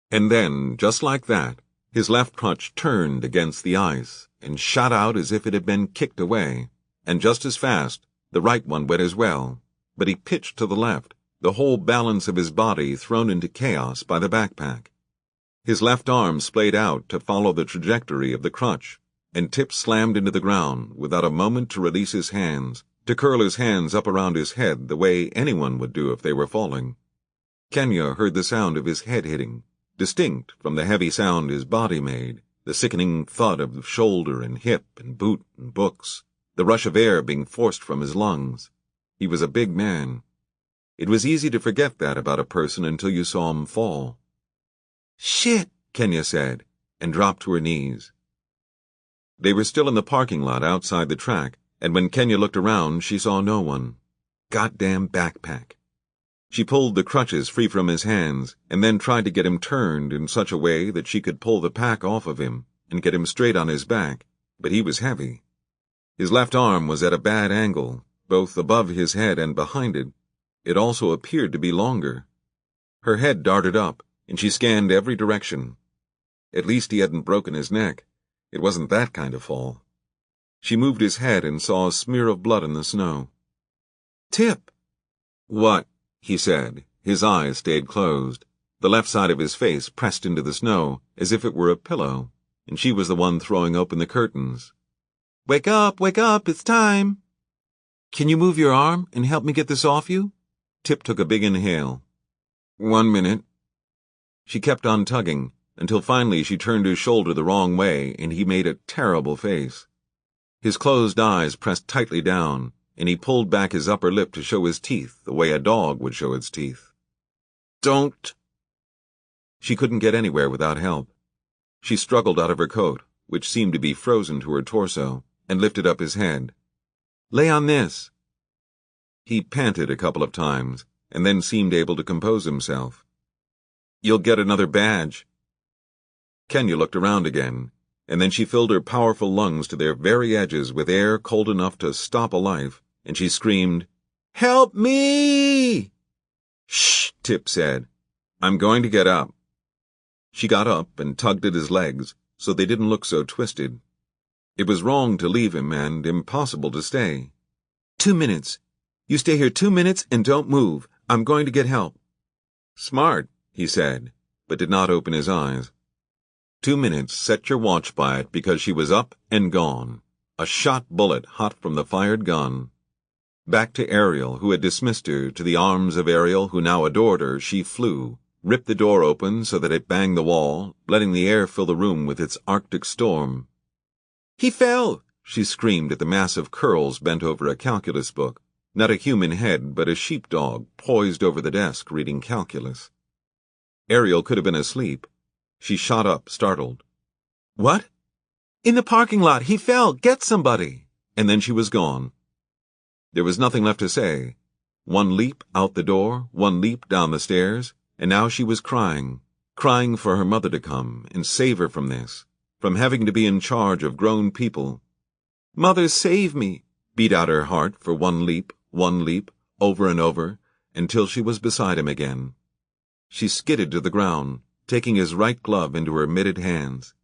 And then, just like that, his left crutch turned against the ice and shot out as if it had been kicked away. and just as fast, the right one went as well, but he pitched to the left, the whole balance of his body thrown into chaos by the backpack. His left arm splayed out to follow the trajectory of the crutch, and Tip slammed into the ground without a moment to release his hands, to curl his hands up around his head the way anyone would do if they were falling. Kenya heard the sound of his head hitting, distinct from the heavy sound his body made, the sickening thud of shoulder and hip and boot and books, the rush of air being forced from his lungs. He was a big man. It was easy to forget that about a person until you saw him fall. "Shit," Kenya said, and dropped to her knees. They were still in the parking lot outside the track, and when Kenya looked around, she saw no one. Goddamn backpack. She pulled the crutches free from his hands, and then tried to get him turned in such a way that she could pull the pack off of him and get him straight on his back, but he was heavy. His left arm was at a bad angle, both above his head and behind it. It also appeared to be longer. Her head darted up, and she scanned every direction. At least he hadn't broken his neck. It wasn't that kind of fall. She moved his head and saw a smear of blood in the snow. "Tip!" "What?" he said. His eyes stayed closed, the left side of his face pressed into the snow as if it were a pillow, and she was the one throwing open the curtains. Wake up, it's time." "Can you move your arm and help me get this off you?" Tip took a big inhale. "1 minute." She kept on tugging, until finally she turned his shoulder the wrong way and he made a terrible face. His closed eyes pressed tightly down, and he pulled back his upper lip to show his teeth the way a dog would show its teeth. "Don't." She couldn't get anywhere without help. She struggled out of her coat, which seemed to be frozen to her torso, and lifted up his head. "Lay on this." He panted a couple of times, and then seemed able to compose himself. "You'll get another badge." Kenya looked around again, and then she filled her powerful lungs to their very edges with air cold enough to stop a life, and she screamed, "Help me!" "Shh," Tip said. "I'm going to get up." She got up and tugged at his legs, so they didn't look so twisted. It was wrong to leave him and impossible to stay. 2 minutes. You stay here 2 minutes and don't move. I'm going to get help." "Smart," he said, but did not open his eyes. 2 minutes, set your watch by it because she was up and gone. A shot bullet hot from the fired gun. Back to Ariel, who had dismissed her, to the arms of Ariel, who now adored her, she flew, ripped the door open so that it banged the wall, letting the air fill the room with its Arctic storm. "He fell!" she screamed at the massive curls bent over a calculus book, not a human head but a sheepdog poised over the desk reading calculus. Ariel could have been asleep. She shot up, startled. "What?" "In the parking lot! He fell! Get somebody!" And then she was gone. There was nothing left to say. One leap out the door, one leap down the stairs, and now she was crying for her mother to come and save her from this, from having to be in charge of grown people. "Mother, save me!" beat out her heart for one leap, over and over, until she was beside him again. She skidded to the ground, taking his right glove into her mitted hands.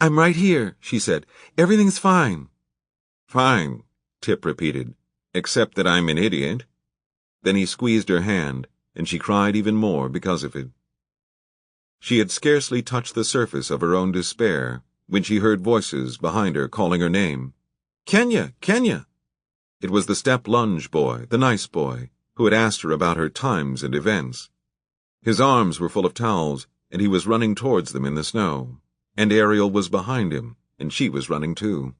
"I'm right here," she said. "Everything's fine." "Fine," Tip repeated, "except that I'm an idiot." Then he squeezed her hand, and she cried even more because of it. She had scarcely touched the surface of her own despair when she heard voices behind her calling her name. "Kenya! Kenya!" It was the step lunge boy, the nice boy, who had asked her about her times and events. His arms were full of towels, and he was running towards them in the snow, and Ariel was behind him, and she was running too.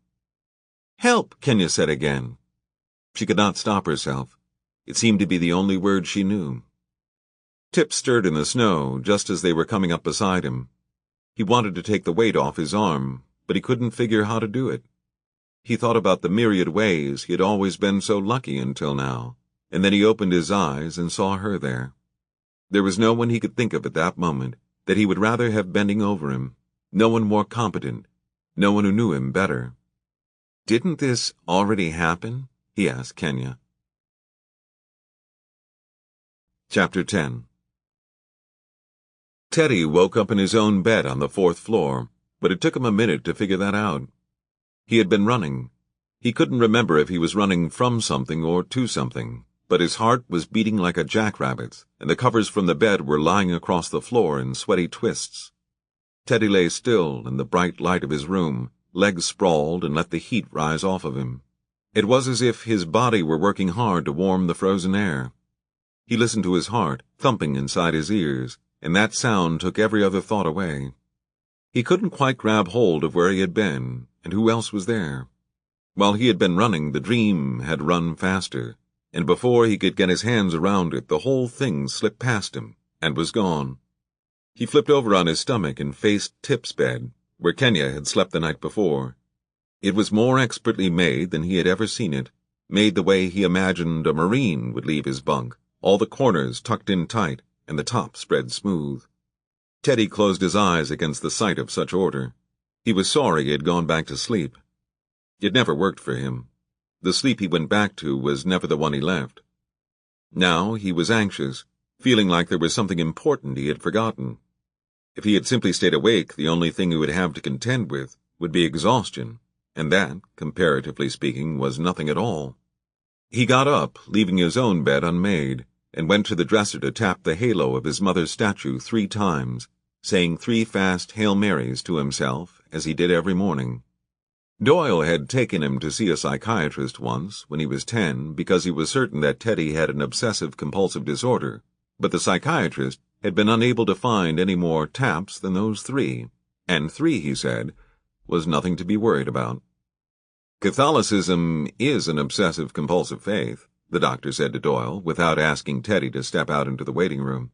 "Help!" Kenya said again. She could not stop herself. It seemed to be the only word she knew. Tip stirred in the snow just as they were coming up beside him. He wanted to take the weight off his arm, but he couldn't figure how to do it. He thought about the myriad ways he had always been so lucky until now, and then he opened his eyes and saw her there. There was no one he could think of at that moment that he would rather have bending over him, no one more competent, no one who knew him better. "Didn't this already happen?" he asked Kenya. Chapter 10. Teddy woke up in his own bed on the 4th floor, but it took him a minute to figure that out. He had been running. He couldn't remember if he was running from something or to something, but his heart was beating like a jackrabbit's, and the covers from the bed were lying across the floor in sweaty twists. Teddy lay still in the bright light of his room, legs sprawled, and let the heat rise off of him. It was as if his body were working hard to warm the frozen air. He listened to his heart thumping inside his ears, and that sound took every other thought away. He couldn't quite grab hold of where he had been, and who else was there. While he had been running, the dream had run faster, and before he could get his hands around it, the whole thing slipped past him, and was gone. He flipped over on his stomach and faced Tip's bed, where Kenya had slept the night before. It was more expertly made than he had ever seen it, made the way he imagined a Marine would leave his bunk, all the corners tucked in tight, and the top spread smooth. Teddy closed his eyes against the sight of such order. He was sorry he had gone back to sleep. It never worked for him. The sleep he went back to was never the one he left. Now he was anxious, feeling like there was something important he had forgotten. If he had simply stayed awake, the only thing he would have to contend with would be exhaustion, and that, comparatively speaking, was nothing at all. He got up, leaving his own bed unmade, and went to the dresser to tap the halo of his mother's statue 3 times, saying 3 fast Hail Marys to himself, as he did every morning. Doyle had taken him to see a psychiatrist once, when he was 10, because he was certain that Teddy had an obsessive-compulsive disorder, but the psychiatrist had been unable to find any more taps than those 3, and 3, he said, was nothing to be worried about. Catholicism is an obsessive-compulsive faith, the doctor said to Doyle, without asking Teddy to step out into the waiting room.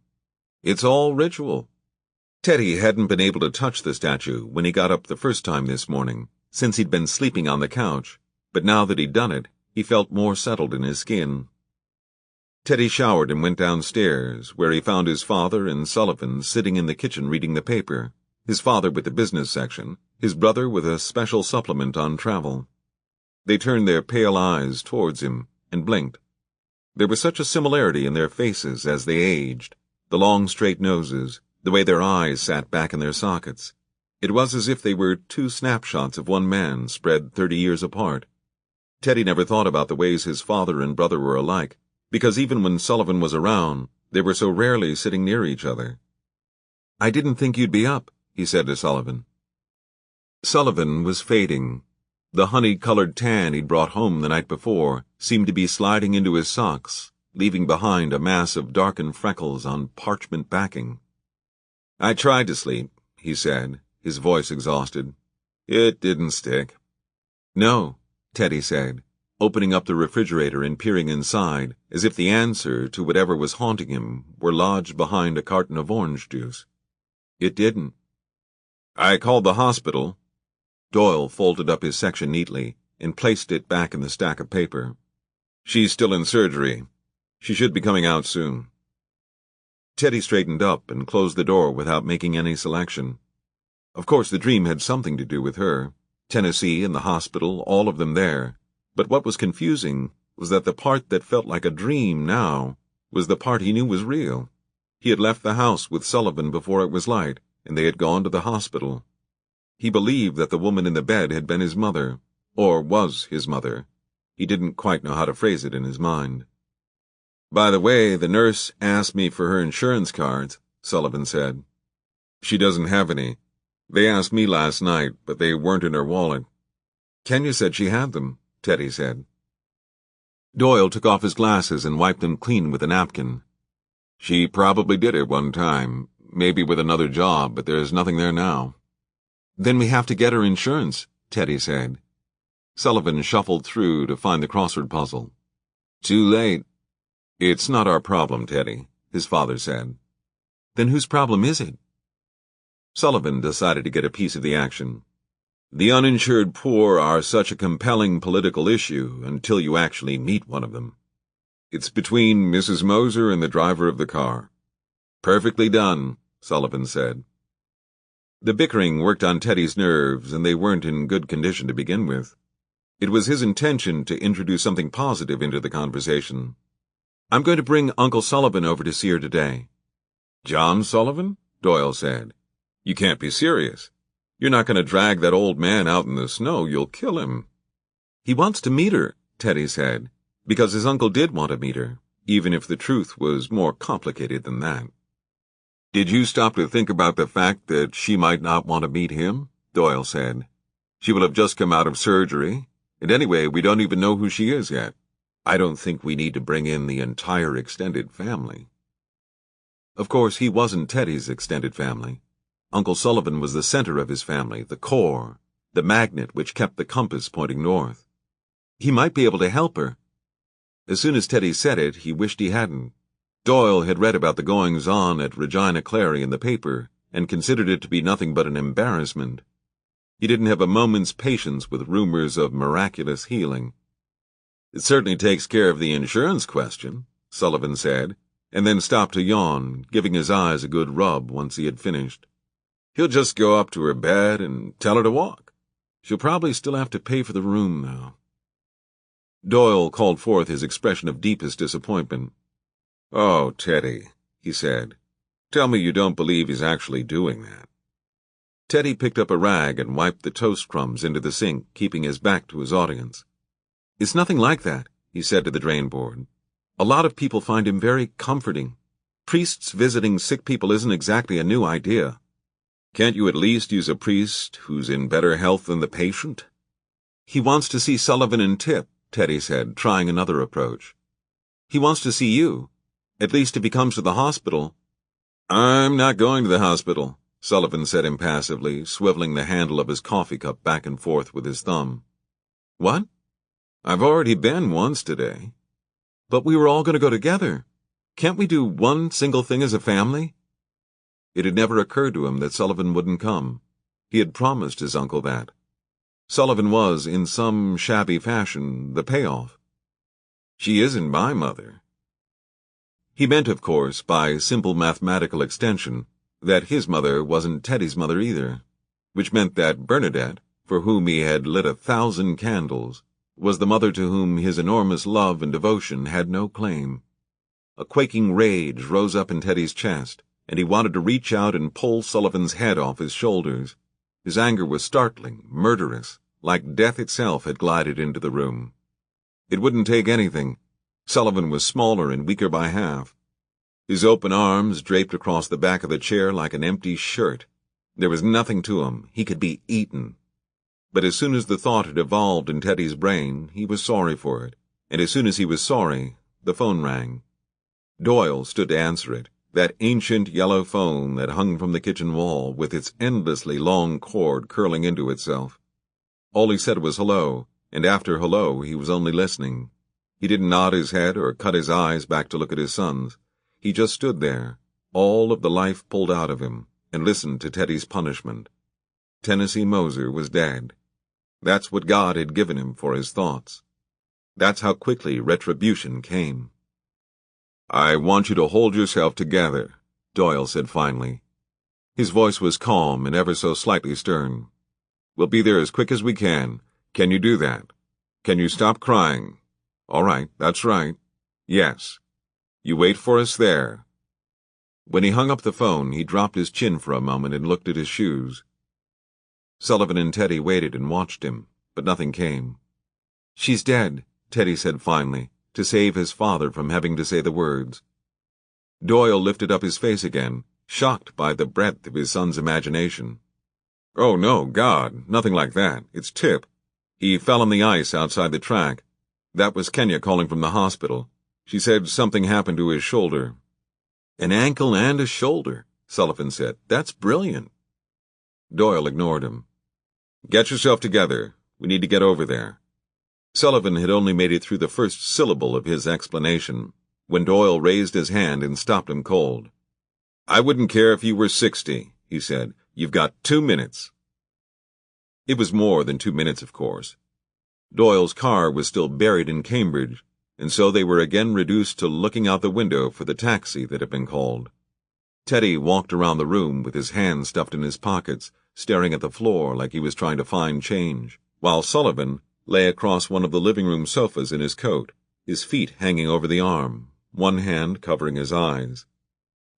It's all ritual. Teddy hadn't been able to touch the statue when he got up the first time this morning, since he'd been sleeping on the couch, but now that he'd done it, he felt more settled in his skin. Teddy showered and went downstairs, where he found his father and Sullivan sitting in the kitchen reading the paper, his father with the business section, his brother with a special supplement on travel. They turned their pale eyes towards him and blinked. There was such a similarity in their faces as they aged, the long straight noses, the way their eyes sat back in their sockets. It was as if they were 2 snapshots of one man spread 30 years apart. Teddy never thought about the ways his father and brother were alike, because even when Sullivan was around, they were so rarely sitting near each other. "I didn't think you'd be up," he said to Sullivan. Sullivan was fading. The honey-colored tan he'd brought home the night before seemed to be sliding into his socks, leaving behind a mass of darkened freckles on parchment backing. "I tried to sleep," he said, his voice exhausted. "It didn't stick." "No," Teddy said, opening up the refrigerator and peering inside, as if the answer to whatever was haunting him were lodged behind a carton of orange juice. "It didn't." "I called the hospital." Doyle folded up his section neatly and placed it back in the stack of paper. "She's still in surgery. She should be coming out soon." Teddy straightened up and closed the door without making any selection. Of course, the dream had something to do with her. Tennessee and the hospital, all of them there. But what was confusing was that the part that felt like a dream now was the part he knew was real. He had left the house with Sullivan before it was light, and they had gone to the hospital. He believed that the woman in the bed had been his mother, or was his mother. He didn't quite know how to phrase it in his mind. "By the way, the nurse asked me for her insurance cards," Sullivan said. "She doesn't have any. They asked me last night, but they weren't in her wallet." "Kenya said she had them," Teddy said. Doyle took off his glasses and wiped them clean with a napkin. "She probably did it one time, maybe with another job, but there's nothing there now." "Then we have to get her insurance," Teddy said. Sullivan shuffled through to find the crossword puzzle. "Too late." "It's not our problem, Teddy," his father said. "Then whose problem is it?" Sullivan decided to get a piece of the action. "The uninsured poor are such a compelling political issue until you actually meet one of them. It's between Mrs. Moser and the driver of the car." "Perfectly done," Sullivan said. The bickering worked on Teddy's nerves, and they weren't in good condition to begin with. It was his intention to introduce something positive into the conversation. "I'm going to bring Uncle Sullivan over to see her today." "John Sullivan?" Doyle said. "You can't be serious. You're not going to drag that old man out in the snow. You'll kill him." He wants to meet her, Teddy said, because his uncle did want to meet her, even if the truth was more complicated than that. Did you stop to think about the fact that she might not want to meet him? Doyle said. She will have just come out of surgery, and anyway, we don't even know who she is yet. I don't think we need to bring in the entire extended family. Of course, he wasn't Teddy's extended family. Uncle Sullivan was the center of his family, the core, the magnet which kept the compass pointing north. He might be able to help her. As soon as Teddy said it, he wished he hadn't. Doyle had read about the goings-on at Regina Clary in the paper and considered it to be nothing but an embarrassment. He didn't have a moment's patience with rumors of miraculous healing. It certainly takes care of the insurance question, Sullivan said, and then stopped to yawn, giving his eyes a good rub once he had finished. He'll just go up to her bed and tell her to walk. She'll probably still have to pay for the room, though. Doyle called forth his expression of deepest disappointment. "Oh, Teddy," he said, "tell me you don't believe he's actually doing that." Teddy picked up a rag and wiped the toast crumbs into the sink, keeping his back to his audience. "It's nothing like that," he said to the drain board. "A lot of people find him very comforting. Priests visiting sick people isn't exactly a new idea." "Can't you at least use a priest who's in better health than the patient?" "He wants to see Sullivan and Tip," Teddy said, trying another approach. "He wants to see you. At least if he comes to the hospital." "I'm not going to the hospital," Sullivan said impassively, swiveling the handle of his coffee cup back and forth with his thumb. "What?" "I've already been once today." "But we were all going to go together. Can't we do one single thing as a family?" It had never occurred to him that Sullivan wouldn't come. He had promised his uncle that. Sullivan was, in some shabby fashion, the payoff. "She isn't my mother." He meant, of course, by simple mathematical extension, that his mother wasn't Teddy's mother either, which meant that Bernadette, for whom he had lit 1,000 candles, was the mother to whom his enormous love and devotion had no claim. A quaking rage rose up in Teddy's chest, and he wanted to reach out and pull Sullivan's head off his shoulders. His anger was startling, murderous, like death itself had glided into the room. It wouldn't take anything. Sullivan was smaller and weaker by half. His open arms draped across the back of the chair like an empty shirt. There was nothing to him. He could be eaten. But as soon as the thought had evolved in Teddy's brain, he was sorry for it, and as soon as he was sorry, the phone rang. Doyle stood to answer it, that ancient yellow phone that hung from the kitchen wall with its endlessly long cord curling into itself. All he said was hello, and after hello he was only listening. He didn't nod his head or cut his eyes back to look at his sons. He just stood there, all of the life pulled out of him, and listened to Teddy's punishment. Tennessee Moser was dead. That's what God had given him for his thoughts. That's how quickly retribution came. "I want you to hold yourself together," Doyle said finally. His voice was calm and ever so slightly stern. "We'll be there as quick as we can. Can you do that? Can you stop crying? All right, that's right. Yes. You wait for us there." When he hung up the phone, he dropped his chin for a moment and looked at his shoes. Sullivan and Teddy waited and watched him, but nothing came. "She's dead," Teddy said finally, to save his father from having to say the words. Doyle lifted up his face again, shocked by the breadth of his son's imagination. "Oh, no, God, nothing like that. It's Tip. He fell on the ice outside the track. That was Kenya calling from the hospital. She said something happened to his shoulder." "An ankle and a shoulder," Sullivan said. "That's brilliant." Doyle ignored him. "Get yourself together. We need to get over there." Sullivan had only made it through the first syllable of his explanation, when Doyle raised his hand and stopped him cold. "I wouldn't care if you were 60, he said. "You've got 2 minutes. It was more than 2 minutes, of course. Doyle's car was still buried in Cambridge, and so they were again reduced to looking out the window for the taxi that had been called. Teddy walked around the room with his hands stuffed in his pockets, staring at the floor like he was trying to find change, while Sullivan lay across one of the living room sofas in his coat, his feet hanging over the arm, one hand covering his eyes.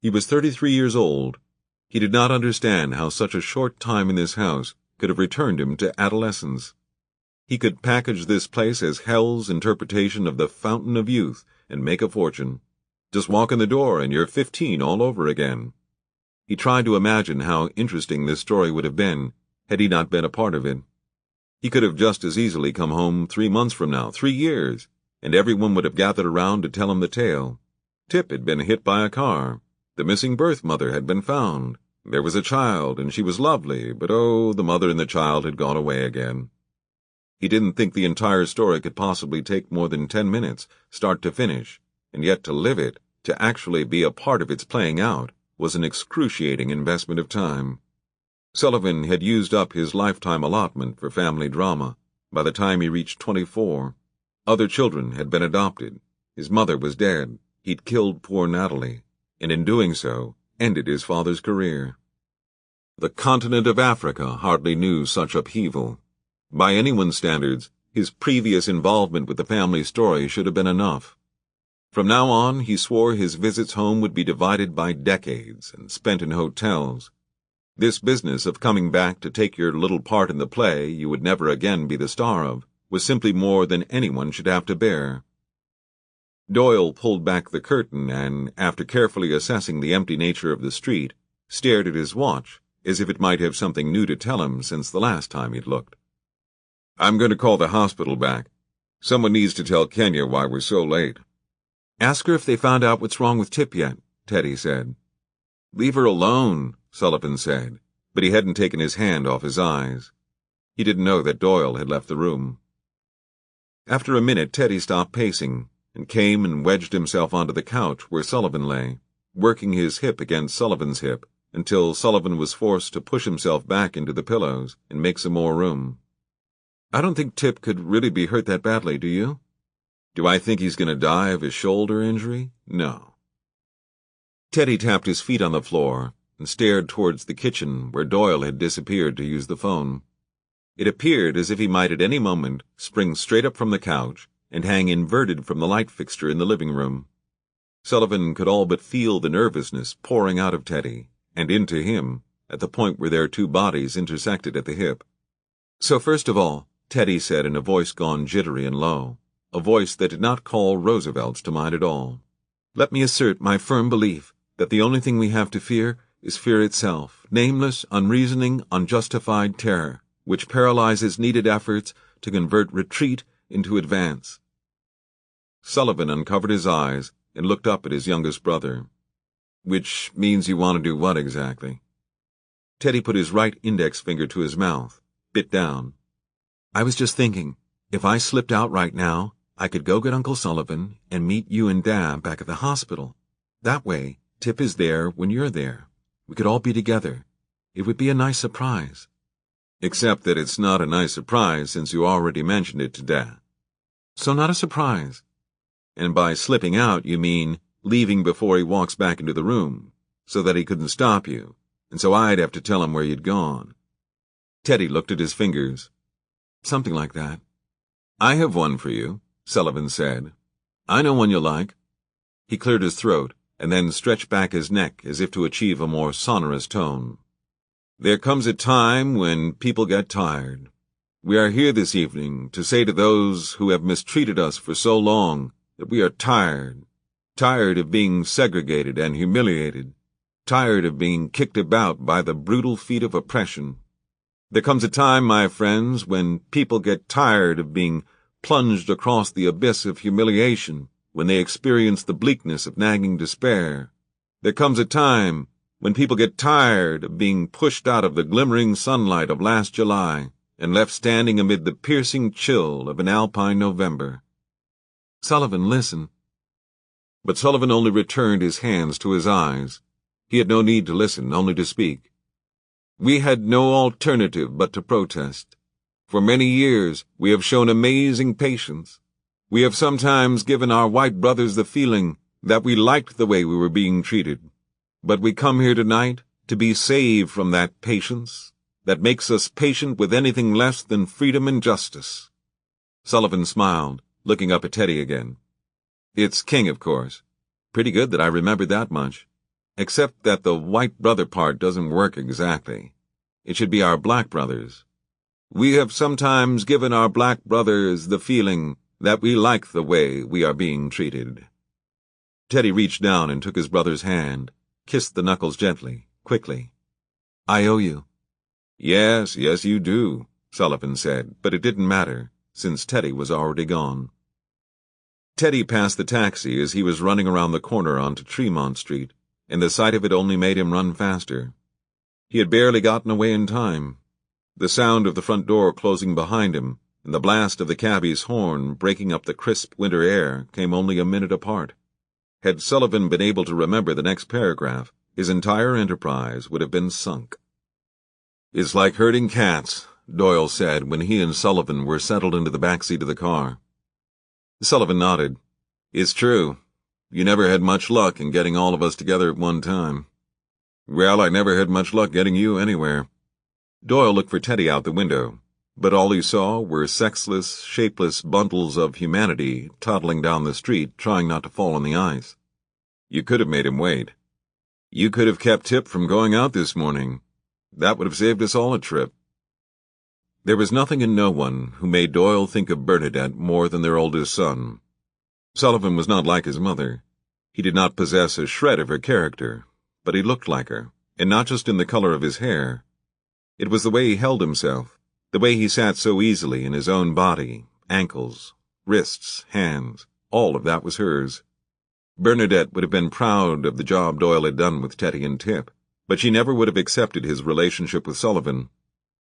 He was 33 years old. He did not understand how such a short time in this house could have returned him to adolescence. He could package this place as hell's interpretation of the Fountain of Youth and make a fortune. Just walk in the door and you're 15 all over again. He tried to imagine how interesting this story would have been had he not been a part of it. He could have just as easily come home 3 months from now, 3 years, and everyone would have gathered around to tell him the tale. Tip had been hit by a car. The missing birth mother had been found. There was a child, and she was lovely, but oh, the mother and the child had gone away again. He didn't think the entire story could possibly take more than 10 minutes, start to finish, and yet to live it, to actually be a part of its playing out, was an excruciating investment of time. Sullivan had used up his lifetime allotment for family drama by the time he reached 24. Other children had been adopted. His mother was dead. He'd killed poor Natalie, and in doing so, ended his father's career. The continent of Africa hardly knew such upheaval. By anyone's standards, his previous involvement with the family story should have been enough. From now on, he swore his visits home would be divided by decades and spent in hotels. This business of coming back to take your little part in the play you would never again be the star of was simply more than anyone should have to bear. Doyle pulled back the curtain and, after carefully assessing the empty nature of the street, stared at his watch as if it might have something new to tell him since the last time he'd looked. "I'm going to call the hospital back. Someone needs to tell Kenya why we're so late." "Ask her if they found out what's wrong with Tip yet," Teddy said. "Leave her alone," Sullivan said, but he hadn't taken his hand off his eyes. He didn't know that Doyle had left the room. After a minute, Teddy stopped pacing and came and wedged himself onto the couch where Sullivan lay, working his hip against Sullivan's hip until Sullivan was forced to push himself back into the pillows and make some more room. "I don't think Tip could really be hurt that badly, do you?" "Do I think he's going to die of his shoulder injury? No." Teddy tapped his feet on the floor and stared towards the kitchen where Doyle had disappeared to use the phone. It appeared as if he might at any moment spring straight up from the couch and hang inverted from the light fixture in the living room. Sullivan could all but feel the nervousness pouring out of Teddy and into him at the point where their two bodies intersected at the hip. "So first of all," Teddy said in a voice gone jittery and low, a voice that did not call Roosevelt's to mind at all, "let me assert my firm belief that the only thing we have to fear is fear itself, nameless, unreasoning, unjustified terror, which paralyzes needed efforts to convert retreat into advance." Sullivan uncovered his eyes and looked up at his youngest brother. "Which means you want to do what exactly?" Teddy put his right index finger to his mouth, bit down. "I was just thinking, if I slipped out right now, I could go get Uncle Sullivan and meet you and Dad back at the hospital. That way, Tip is there when you're there. We could all be together. It would be a nice surprise." "Except that it's not a nice surprise since you already mentioned it to Dad." "So not a surprise." "And by slipping out, you mean leaving before he walks back into the room, so that he couldn't stop you, and so I'd have to tell him where you'd gone." Teddy looked at his fingers. "Something like that." "I have one for you," Sullivan said. "I know one you like." He cleared his throat and then stretched back his neck as if to achieve a more sonorous tone. "There comes a time when people get tired. We are here this evening to say to those who have mistreated us for so long that we are tired of being segregated and humiliated, tired of being kicked about by the brutal feet of oppression. There comes a time, my friends, when people get tired of being plunged across the abyss of humiliation, when they experience the bleakness of nagging despair. There comes a time when people get tired of being pushed out of the glimmering sunlight of last July and left standing amid the piercing chill of an alpine November." "Sullivan, listen." But Sullivan only returned his hands to his eyes. He had no need to listen, only to speak. "We had no alternative but to protest. For many years we have shown amazing patience. We have sometimes given our white brothers the feeling that we liked the way we were being treated. But we come here tonight to be saved from that patience that makes us patient with anything less than freedom and justice." Sullivan smiled, looking up at Teddy again. "It's King, of course. Pretty good that I remembered that much. Except that the white brother part doesn't work exactly. It should be our black brothers. We have sometimes given our black brothers the feeling that we like the way we are being treated." Teddy reached down and took his brother's hand, kissed the knuckles gently, quickly. "I owe you." "Yes, you do," Sullivan said, but it didn't matter, since Teddy was already gone. Teddy passed the taxi as he was running around the corner onto Tremont Street, and the sight of it only made him run faster. He had barely gotten away in time. The sound of the front door closing behind him and the blast of the cabbie's horn breaking up the crisp winter air came only a minute apart. Had Sullivan been able to remember the next paragraph, his entire enterprise would have been sunk. "It's like herding cats," Doyle said when he and Sullivan were settled into the back seat of the car. Sullivan nodded. "It's true. You never had much luck in getting all of us together at one time." "Well, I never had much luck getting you anywhere." Doyle looked for Teddy out the window, but all he saw were sexless, shapeless bundles of humanity toddling down the street, trying not to fall on the ice. "You could have made him wait. You could have kept Tip from going out this morning. That would have saved us all a trip." There was nothing and no one who made Doyle think of Bernadette more than their oldest son. Sullivan was not like his mother. He did not possess a shred of her character, but he looked like her, and not just in the color of his hair. It was the way he held himself, the way he sat so easily in his own body, ankles, wrists, hands, all of that was hers. Bernadette would have been proud of the job Doyle had done with Teddy and Tip, but she never would have accepted his relationship with Sullivan.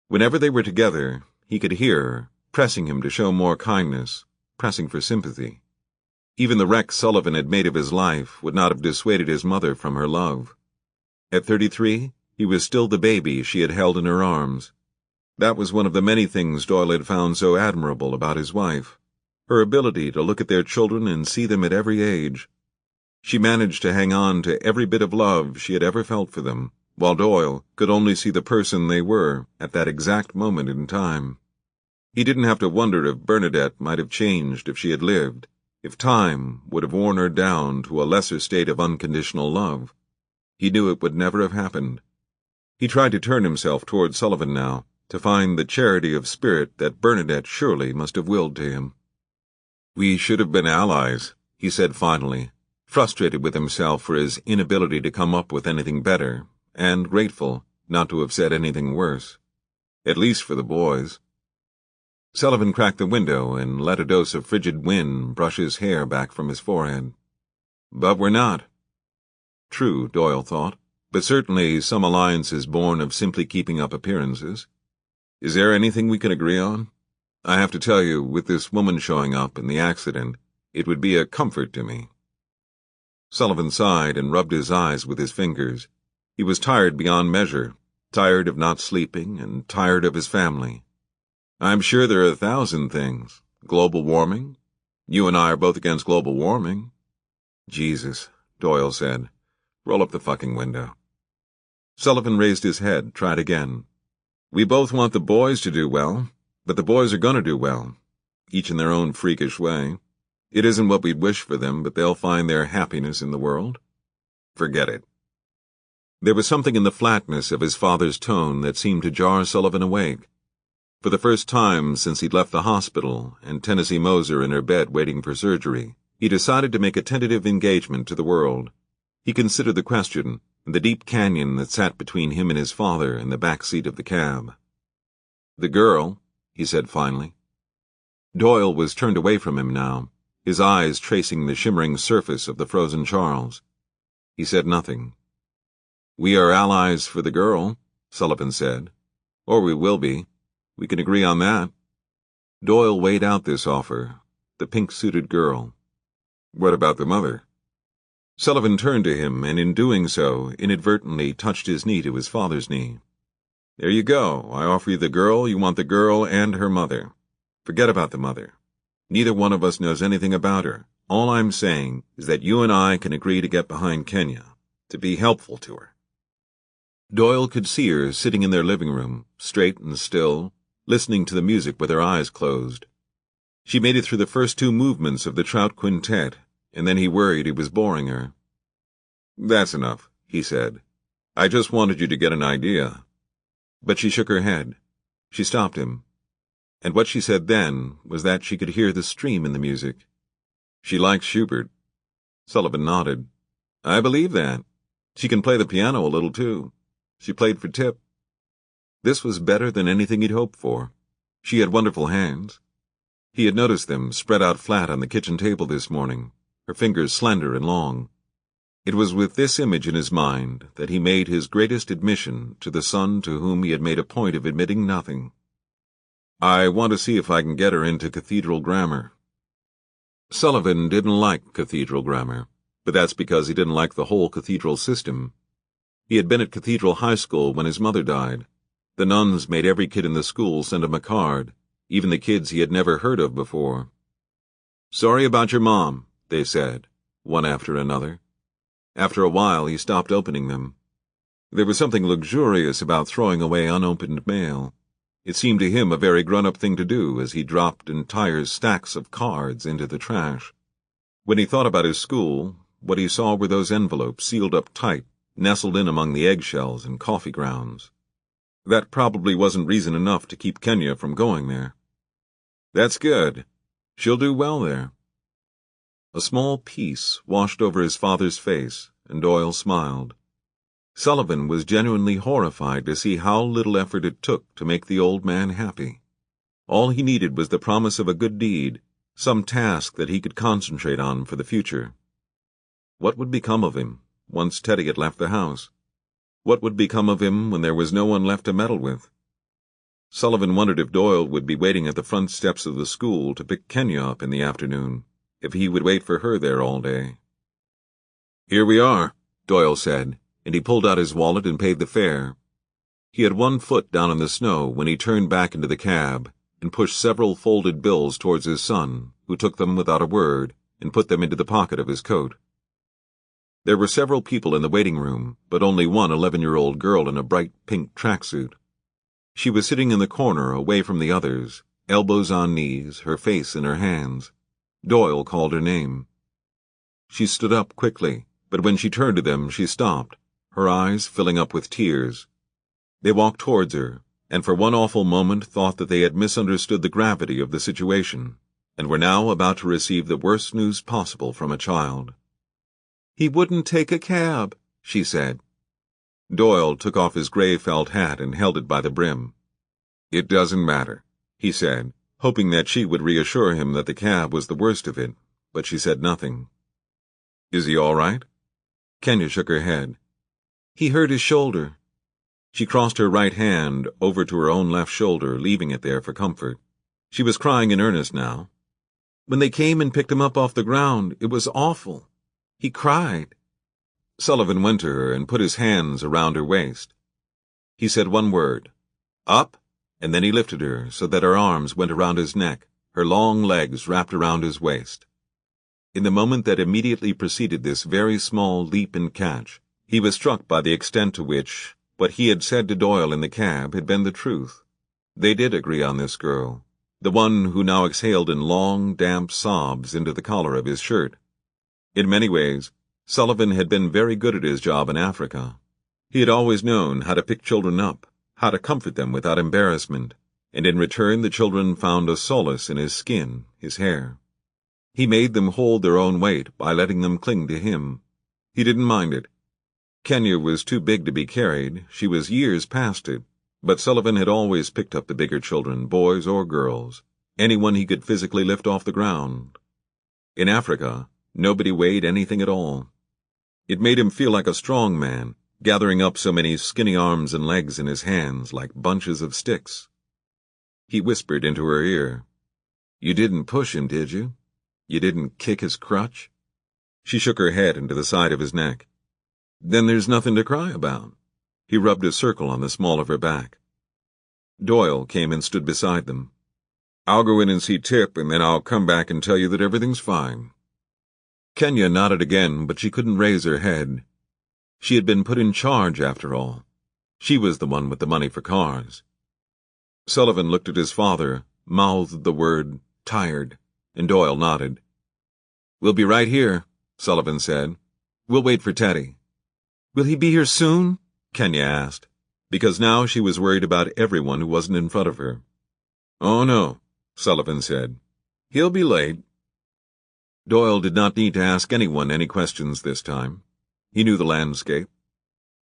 Whenever they were together, he could hear her, pressing him to show more kindness, pressing for sympathy. Even the wreck Sullivan had made of his life would not have dissuaded his mother from her love. At 33, he was still the baby she had held in her arms. That was one of the many things Doyle had found so admirable about his wife, her ability to look at their children and see them at every age. She managed to hang on to every bit of love she had ever felt for them, while Doyle could only see the person they were at that exact moment in time. He didn't have to wonder if Bernadette might have changed if she had lived, if time would have worn her down to a lesser state of unconditional love. He knew it would never have happened. He tried to turn himself toward Sullivan now, to find the charity of spirit that Bernadette surely must have willed to him. "We should have been allies," he said finally, frustrated with himself for his inability to come up with anything better, and grateful not to have said anything worse. At least for the boys. Sullivan cracked the window and let a dose of frigid wind brush his hair back from his forehead. "But we're not." True, Doyle thought, but certainly some alliance is born of simply keeping up appearances. "Is there anything we can agree on? I have to tell you, with this woman showing up and the accident, it would be a comfort to me." Sullivan sighed and rubbed his eyes with his fingers. He was tired beyond measure, tired of not sleeping and tired of his family. "I'm sure there are 1,000 things. Global warming? You and I are both against global warming." "Jesus," Doyle said. "Roll up the fucking window." Sullivan raised his head, tried again. "We both want the boys to do well, but the boys are going to do well, each in their own freakish way. It isn't what we'd wish for them, but they'll find their happiness in the world." "Forget it." There was something in the flatness of his father's tone that seemed to jar Sullivan awake. For the first time since he'd left the hospital and Tennessee Moser in her bed waiting for surgery, he decided to make a tentative engagement to the world. He considered the question and the deep canyon that sat between him and his father in the back seat of the cab. "The girl," he said finally. Doyle was turned away from him now, his eyes tracing the shimmering surface of the frozen Charles. He said nothing. "We are allies for the girl," Sullivan said. "Or we will be. We can agree on that." Doyle weighed out this offer, the pink-suited girl. "What about the mother?" Sullivan turned to him, and in doing so, inadvertently touched his knee to his father's knee. "There you go. I offer you the girl, you want the girl and her mother. Forget about the mother. Neither one of us knows anything about her. All I'm saying is that you and I can agree to get behind Kenya, to be helpful to her." Doyle could see her sitting in their living room, straight and still, listening to the music with her eyes closed. She made it through the first 2 movements of the Trout Quintet, and then he worried he was boring her. "That's enough," he said. "I just wanted you to get an idea." But she shook her head. She stopped him. And what she said then was that she could hear the stream in the music. She likes Schubert. Sullivan nodded. I believe that. She can play the piano a little, too. She played for Tip. This was better than anything he'd hoped for. She had wonderful hands. He had noticed them spread out flat on the kitchen table this morning, her fingers slender and long. It was with this image in his mind that he made his greatest admission to the son to whom he had made a point of admitting nothing. I want to see if I can get her into cathedral grammar. Sullivan didn't like cathedral grammar, but that's because he didn't like the whole cathedral system. He had been at Cathedral High School when his mother died. The nuns made every kid in the school send him a card, even the kids he had never heard of before. Sorry about your mom, they said, one after another. After a while, he stopped opening them. There was something luxurious about throwing away unopened mail. It seemed to him a very grown-up thing to do as he dropped entire stacks of cards into the trash. When he thought about his school, what he saw were those envelopes sealed up tight, nestled in among the eggshells and coffee grounds. That probably wasn't reason enough to keep Kenya from going there. That's good. She'll do well there. A small peace washed over his father's face, and Doyle smiled. Sullivan was genuinely horrified to see how little effort it took to make the old man happy. All he needed was the promise of a good deed, some task that he could concentrate on for the future. What would become of him once Teddy had left the house? What would become of him when there was no one left to meddle with? Sullivan wondered if Doyle would be waiting at the front steps of the school to pick Kenya up in the afternoon, if he would wait for her there all day. Here we are, Doyle said, and he pulled out his wallet and paid the fare. He had one foot down in the snow when he turned back into the cab and pushed several folded bills towards his son, who took them without a word and put them into the pocket of his coat. There were several people in the waiting room, but only one 11-year-old girl in a bright pink tracksuit. She was sitting in the corner away from the others, elbows on knees, her face in her hands. Doyle called her name. She stood up quickly, but when she turned to them she stopped, her eyes filling up with tears. They walked towards her, and for one awful moment thought that they had misunderstood the gravity of the situation, and were now about to receive the worst news possible from a child. He wouldn't take a cab, she said. Doyle took off his gray felt hat and held it by the brim. It doesn't matter, he said, hoping that she would reassure him that the cab was the worst of it, but she said nothing. Is he all right? Kenya shook her head. He hurt his shoulder. She crossed her right hand over to her own left shoulder, leaving it there for comfort. She was crying in earnest now. When they came and picked him up off the ground, it was awful. He cried. Sullivan went to her and put his hands around her waist. He said one word, up, and then he lifted her so that her arms went around his neck, her long legs wrapped around his waist. In the moment that immediately preceded this very small leap and catch, he was struck by the extent to which what he had said to Doyle in the cab had been the truth. They did agree on this girl, the one who now exhaled in long, damp sobs into the collar of his shirt. In many ways, Sullivan had been very good at his job in Africa. He had always known how to pick children up, how to comfort them without embarrassment, and in return the children found a solace in his skin, his hair. He made them hold their own weight by letting them cling to him. He didn't mind it. Kenya was too big to be carried, she was years past it, but Sullivan had always picked up the bigger children, boys or girls, anyone he could physically lift off the ground. In Africa, nobody weighed anything at all. It made him feel like a strong man, gathering up so many skinny arms and legs in his hands like bunches of sticks. He whispered into her ear, You didn't push him, did you? You didn't kick his crutch? She shook her head into the side of his neck. Then there's nothing to cry about. He rubbed a circle on the small of her back. Doyle came and stood beside them. I'll go in and see Tip, and then I'll come back and tell you that everything's fine. Kenya nodded again, but she couldn't raise her head. She had been put in charge, after all. She was the one with the money for cars. Sullivan looked at his father, mouthed the word, tired, and Doyle nodded. We'll be right here, Sullivan said. We'll wait for Teddy. Will he be here soon? Kenya asked, because now she was worried about everyone who wasn't in front of her. "Oh, no," Sullivan said. "He'll be late." Doyle did not need to ask anyone any questions this time. He knew the landscape.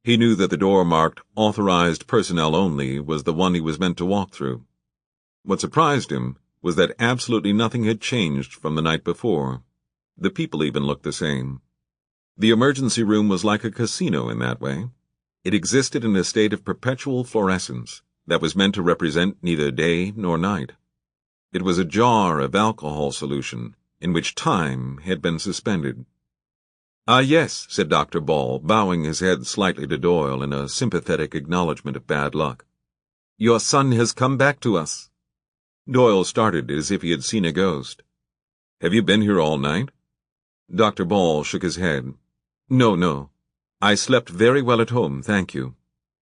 He knew that the door marked "Authorized Personnel Only" was the one he was meant to walk through. What surprised him was that absolutely nothing had changed from the night before. The people even looked the same. The emergency room was like a casino in that way. It existed in a state of perpetual fluorescence that was meant to represent neither day nor night. It was a jar of alcohol solution in which time had been suspended. "Ah, yes," said Dr. Ball, bowing his head slightly to Doyle in a sympathetic acknowledgment of bad luck. "Your son has come back to us." Doyle started as if he had seen a ghost. "Have you been here all night?" Dr. Ball shook his head. No. I slept very well at home, thank you.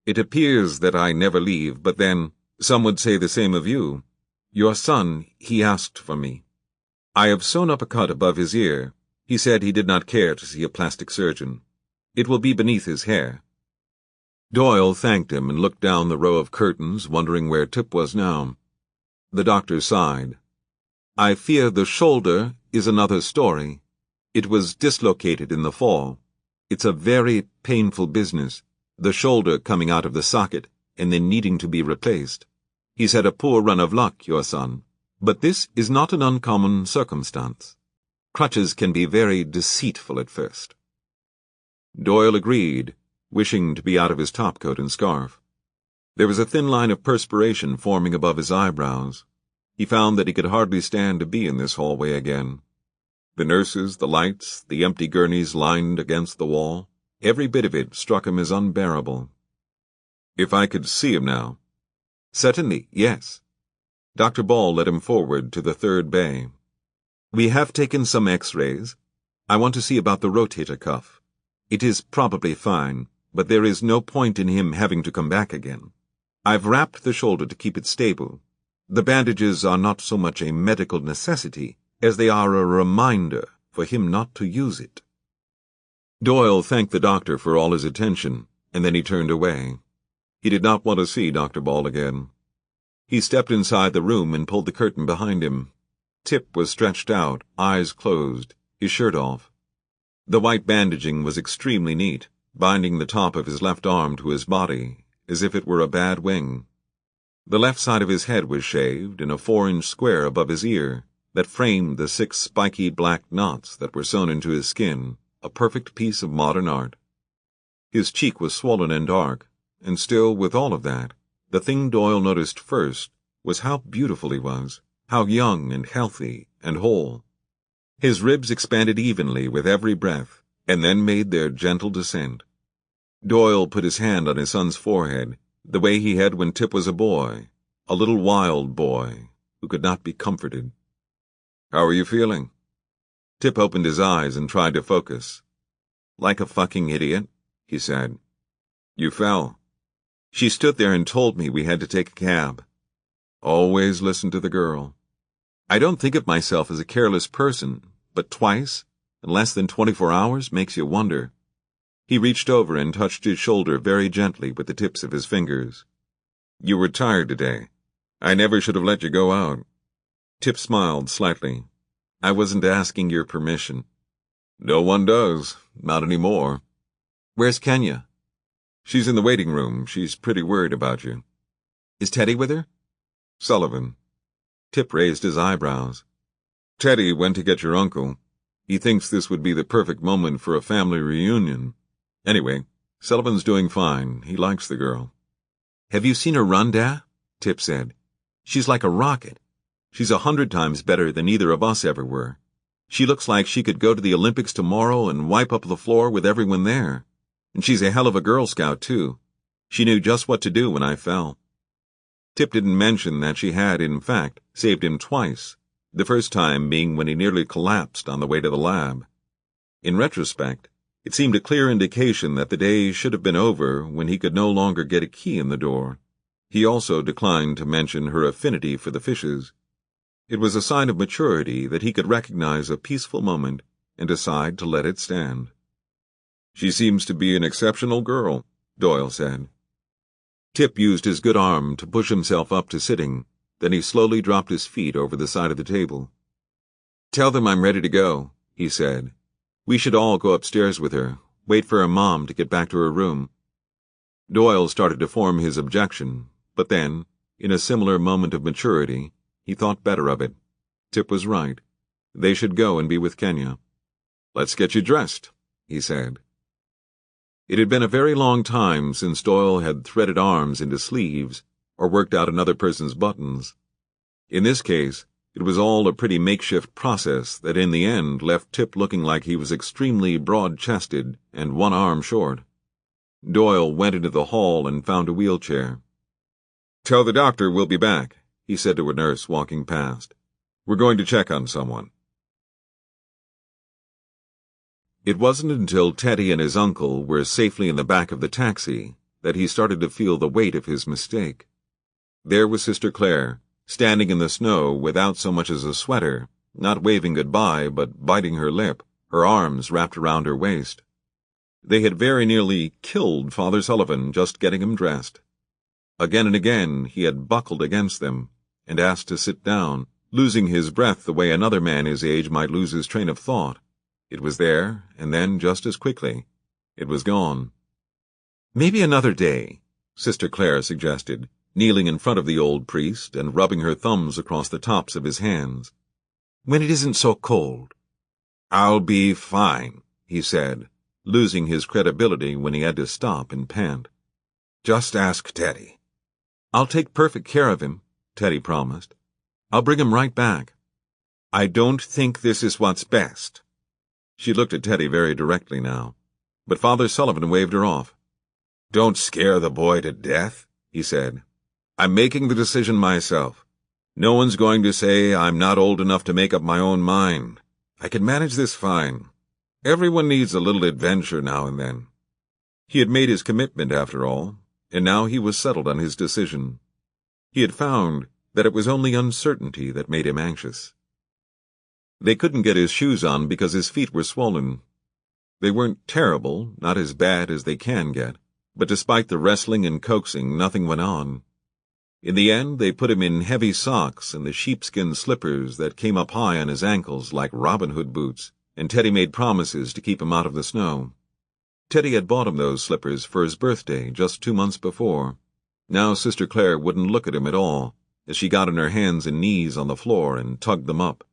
It appears that I never leave, but then, some would say the same of you. Your son, he asked for me. I have sewn up a cut above his ear. He said he did not care to see a plastic surgeon. It will be beneath his hair." Doyle thanked him and looked down the row of curtains, wondering where Tip was now. The doctor sighed. "I fear the shoulder is another story. It was dislocated in the fall. It's a very painful business, the shoulder coming out of the socket and then needing to be replaced. He's had a poor run of luck, your son, but this is not an uncommon circumstance. Crutches can be very deceitful at first." Doyle agreed, wishing to be out of his topcoat and scarf. There was a thin line of perspiration forming above his eyebrows. He found that he could hardly stand to be in this hallway again. The nurses, the lights, the empty gurneys lined against the wall, every bit of it struck him as unbearable. "If I could see him now." "Certainly, yes." Dr. Ball led him forward to the third bay. "We have taken some X-rays. I want to see about the rotator cuff. It is probably fine, but there is no point in him having to come back again. I've wrapped the shoulder to keep it stable. The bandages are not so much a medical necessity as they are a reminder for him not to use it." Doyle thanked the doctor for all his attention, and then he turned away. He did not want to see Dr. Ball again. He stepped inside the room and pulled the curtain behind him. Tip was stretched out, eyes closed, his shirt off. The white bandaging was extremely neat, binding the top of his left arm to his body, as if it were a bad wing. The left side of his head was shaved in a 4-inch square above his ear that framed the 6 spiky black knots that were sewn into his skin, a perfect piece of modern art. His cheek was swollen and dark, and still, with all of that, the thing Doyle noticed first was how beautiful he was, how young and healthy and whole. His ribs expanded evenly with every breath, and then made their gentle descent. Doyle put his hand on his son's forehead, the way he had when Tip was a boy, a little wild boy, who could not be comforted. "How are you feeling?" Tip opened his eyes and tried to focus. "Like a fucking idiot," he said. "You fell." "She stood there and told me we had to take a cab." Always listen to the girl. "I don't think of myself as a careless person, but twice, in less than 24 hours, makes you wonder." He reached over and touched his shoulder very gently with the tips of his fingers. "You were tired today. I never should have let you go out." Tip smiled slightly. "I wasn't asking your permission." "No one does. Not anymore." "Where's Kenya?" "She's in the waiting room. She's pretty worried about you." "Is Teddy with her?" "Sullivan." Tip raised his eyebrows. "Teddy went to get your uncle. He thinks this would be the perfect moment for a family reunion. Anyway, Sullivan's doing fine. He likes the girl." "Have you seen her run, Dad?" Tip said. "She's like a rocket. She's 100 times better than either of us ever were. She looks like she could go to the Olympics tomorrow and wipe up the floor with everyone there. And she's a hell of a Girl Scout, too. She knew just what to do when I fell." Tip didn't mention that she had, in fact, saved him twice, the first time being when he nearly collapsed on the way to the lab. In retrospect, it seemed a clear indication that the day should have been over when he could no longer get a key in the door. He also declined to mention her affinity for the fishes. It was a sign of maturity that he could recognize a peaceful moment and decide to let it stand. "She seems to be an exceptional girl," Doyle said. Tip used his good arm to push himself up to sitting, Then he slowly dropped his feet over the side of the table. "Tell them I'm ready to go," he said. "We should all go upstairs with her, wait for her mom to get back to her room." Doyle started to form his objection, but then, in a similar moment of maturity, he thought better of it. Tip was right. They should go and be with Kenya. "Let's get you dressed," he said. It had been a very long time since Doyle had threaded arms into sleeves or worked out another person's buttons. In this case, it was all a pretty makeshift process that in the end left Tip looking like he was extremely broad-chested and one arm short. Doyle went into the hall and found a wheelchair. "Tell the doctor we'll be back," he said to a nurse walking past. "We're going to check on someone." It wasn't until Teddy and his uncle were safely in the back of the taxi that he started to feel the weight of his mistake. There was Sister Claire, standing in the snow without so much as a sweater, not waving goodbye but biting her lip, her arms wrapped around her waist. They had very nearly killed Father Sullivan just getting him dressed. Again and again he had buckled against them and asked to sit down, losing his breath the way another man his age might lose his train of thought. It was there, and then, just as quickly, it was gone. "Maybe another day," Sister Claire suggested, kneeling in front of the old priest and rubbing her thumbs across the tops of his hands. "When it isn't so cold." "I'll be fine," he said, losing his credibility when he had to stop and pant. "Just ask Teddy." "I'll take perfect care of him," Teddy promised. "I'll bring him right back." "I don't think this is what's best." She looked at Teddy very directly now, but Father Sullivan waved her off. "Don't scare the boy to death," he said. "I'm making the decision myself. No one's going to say I'm not old enough to make up my own mind. I can manage this fine. Everyone needs a little adventure now and then." He had made his commitment, after all, and now he was settled on his decision. He had found that it was only uncertainty that made him anxious. They couldn't get his shoes on because his feet were swollen. They weren't terrible, not as bad as they can get, but despite the wrestling and coaxing, nothing went on. In the end, they put him in heavy socks and the sheepskin slippers that came up high on his ankles like Robin Hood boots, and Teddy made promises to keep him out of the snow. Teddy had bought him those slippers for his birthday just 2 months before. Now Sister Claire wouldn't look at him at all, as she got on her hands and knees on the floor and tugged them up.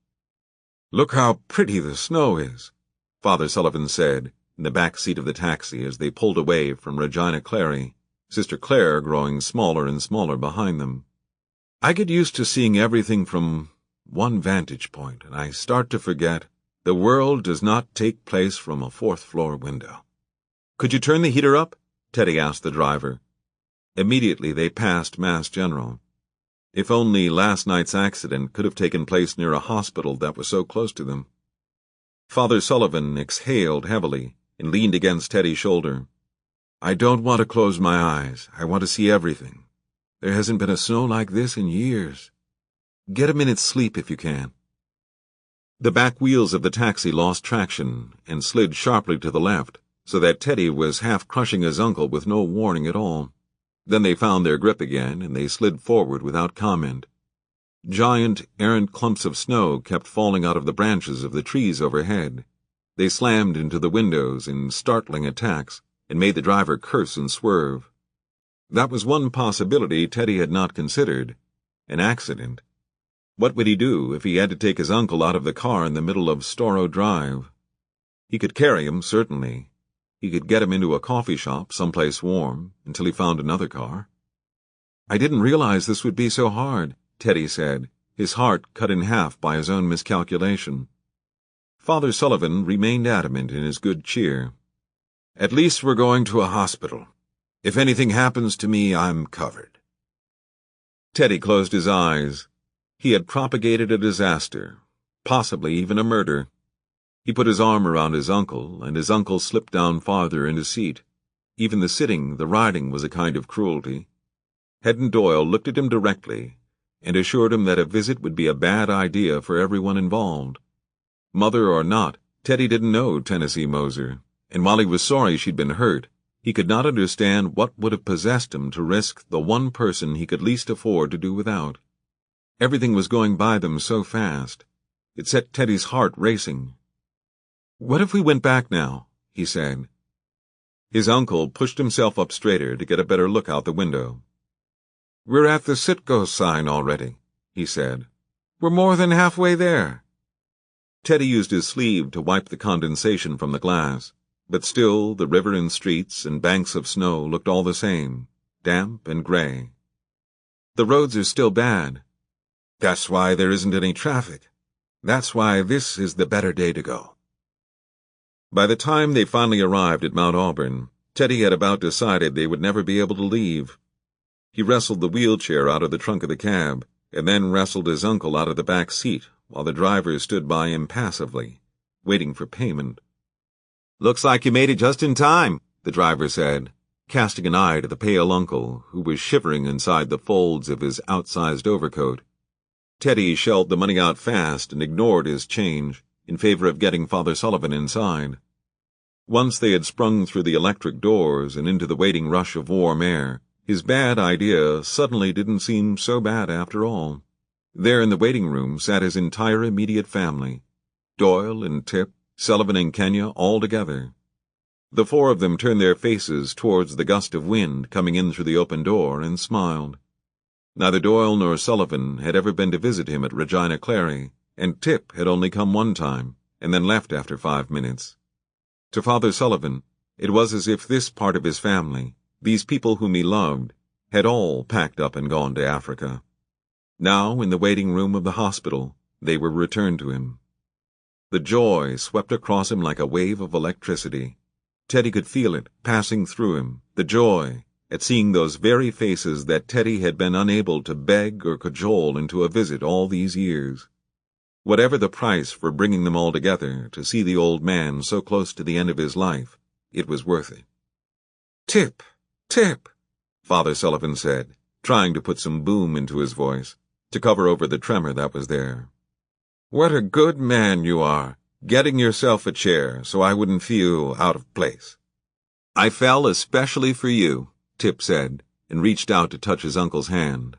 "Look how pretty the snow is," Father Sullivan said, in the back seat of the taxi as they pulled away from Regina Clary, Sister Claire growing smaller and smaller behind them. "I get used to seeing everything from one vantage point, and I start to forget the world does not take place from a 4th-floor window." "Could you turn the heater up?" Teddy asked the driver. Immediately they passed Mass General. If only last night's accident could have taken place near a hospital that was so close to them. Father Sullivan exhaled heavily and leaned against Teddy's shoulder. "I don't want to close my eyes. I want to see everything. There hasn't been a snow like this in years. Get a minute's sleep if you can." The back wheels of the taxi lost traction and slid sharply to the left, so that Teddy was half crushing his uncle with no warning at all. Then they found their grip again, and they slid forward without comment. Giant, errant clumps of snow kept falling out of the branches of the trees overhead. They slammed into the windows in startling attacks and made the driver curse and swerve. That was one possibility Teddy had not considered: an accident. What would he do if he had to take his uncle out of the car in the middle of Storrow Drive? He could carry him, certainly. He could get him into a coffee shop, someplace warm, until he found another car. "I didn't realize this would be so hard," Teddy said, his heart cut in half by his own miscalculation. Father Sullivan remained adamant in his good cheer. "At least we're going to a hospital. If anything happens to me, I'm covered." Teddy closed his eyes. He had propagated a disaster, possibly even a murder. He put his arm around his uncle, and his uncle slipped down farther in his seat. Even the sitting, the riding, was a kind of cruelty. Head Doyle looked at him directly and assured him that a visit would be a bad idea for everyone involved. Mother or not, Teddy didn't know Tennessee Moser, and while he was sorry she'd been hurt, he could not understand what would have possessed him to risk the one person he could least afford to do without. Everything was going by them so fast. It set Teddy's heart racing. "What if we went back now?" he said. His uncle pushed himself up straighter to get a better look out the window. "We're at the Sitco sign already," he said. "We're more than halfway there." Teddy used his sleeve to wipe the condensation from the glass, but still the river and streets and banks of snow looked all the same, damp and gray. "The roads are still bad." "That's why there isn't any traffic. That's why this is the better day to go." By the time they finally arrived at Mount Auburn, Teddy had about decided they would never be able to leave. He wrestled the wheelchair out of the trunk of the cab, and then wrestled his uncle out of the back seat while the driver stood by impassively, waiting for payment. "Looks like you made it just in time," the driver said, casting an eye to the pale uncle, who was shivering inside the folds of his outsized overcoat. Teddy shelled the money out fast and ignored his change, in favor of getting Father Sullivan inside. Once they had sprung through the electric doors and into the waiting rush of warm air, his bad idea suddenly didn't seem so bad after all. There in the waiting room sat his entire immediate family, Doyle and Tip, Sullivan and Kenya all together. The four of them turned their faces towards the gust of wind coming in through the open door and smiled. Neither Doyle nor Sullivan had ever been to visit him at Regina Clary, and Tip had only come one time, and then left after 5 minutes. To Father Sullivan, it was as if this part of his family, these people whom he loved, had all packed up and gone to Africa. Now, in the waiting room of the hospital, they were returned to him. The joy swept across him like a wave of electricity. Teddy could feel it passing through him, the joy at seeing those very faces that Teddy had been unable to beg or cajole into a visit all these years. Whatever the price for bringing them all together to see the old man so close to the end of his life, it was worth it. "Tip, Tip," Father Sullivan said, trying to put some boom into his voice, to cover over the tremor that was there. "What a good man you are, getting yourself a chair so I wouldn't feel out of place." "I fell especially for you," Tip said, and reached out to touch his uncle's hand.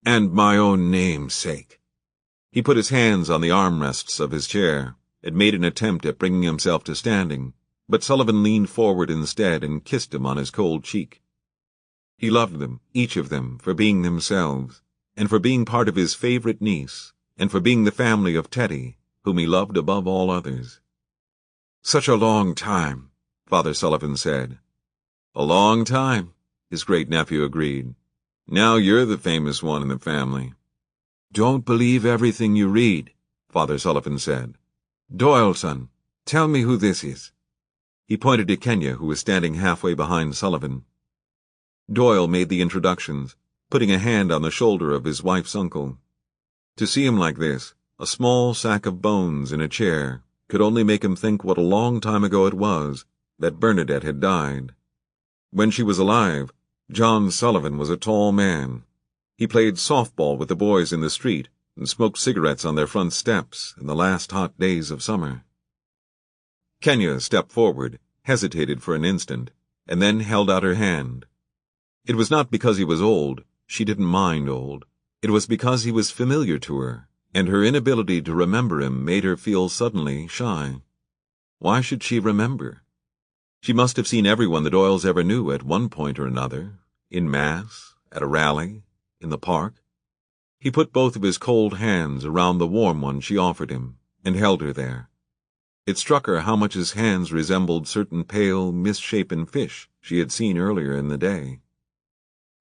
"And my own name's sake." He put his hands on the armrests of his chair, and made an attempt at bringing himself to standing, but Sullivan leaned forward instead and kissed him on his cold cheek. He loved them, each of them, for being themselves, and for being part of his favorite niece, and for being the family of Teddy, whom he loved above all others. "Such a long time," Father Sullivan said. "A long time," his great-nephew agreed. "Now you're the famous one in the family." "Don't believe everything you read," Father Sullivan said. "Doyle, son, tell me who this is." He pointed to Kenya, who was standing halfway behind Sullivan. Doyle made the introductions, putting a hand on the shoulder of his wife's uncle. To see him like this, a small sack of bones in a chair, could only make him think what a long time ago it was that Bernadette had died. When she was alive, John Sullivan was a tall man. He played softball with the boys in the street and smoked cigarettes on their front steps in the last hot days of summer. Kenya stepped forward, hesitated for an instant, and then held out her hand. It was not because he was old, she didn't mind old. It was because he was familiar to her, and her inability to remember him made her feel suddenly shy. Why should she remember? She must have seen everyone the Doyles ever knew at one point or another, in Mass, at a rally, in the park. He put both of his cold hands around the warm one she offered him, and held her there. It struck her how much his hands resembled certain pale, misshapen fish she had seen earlier in the day.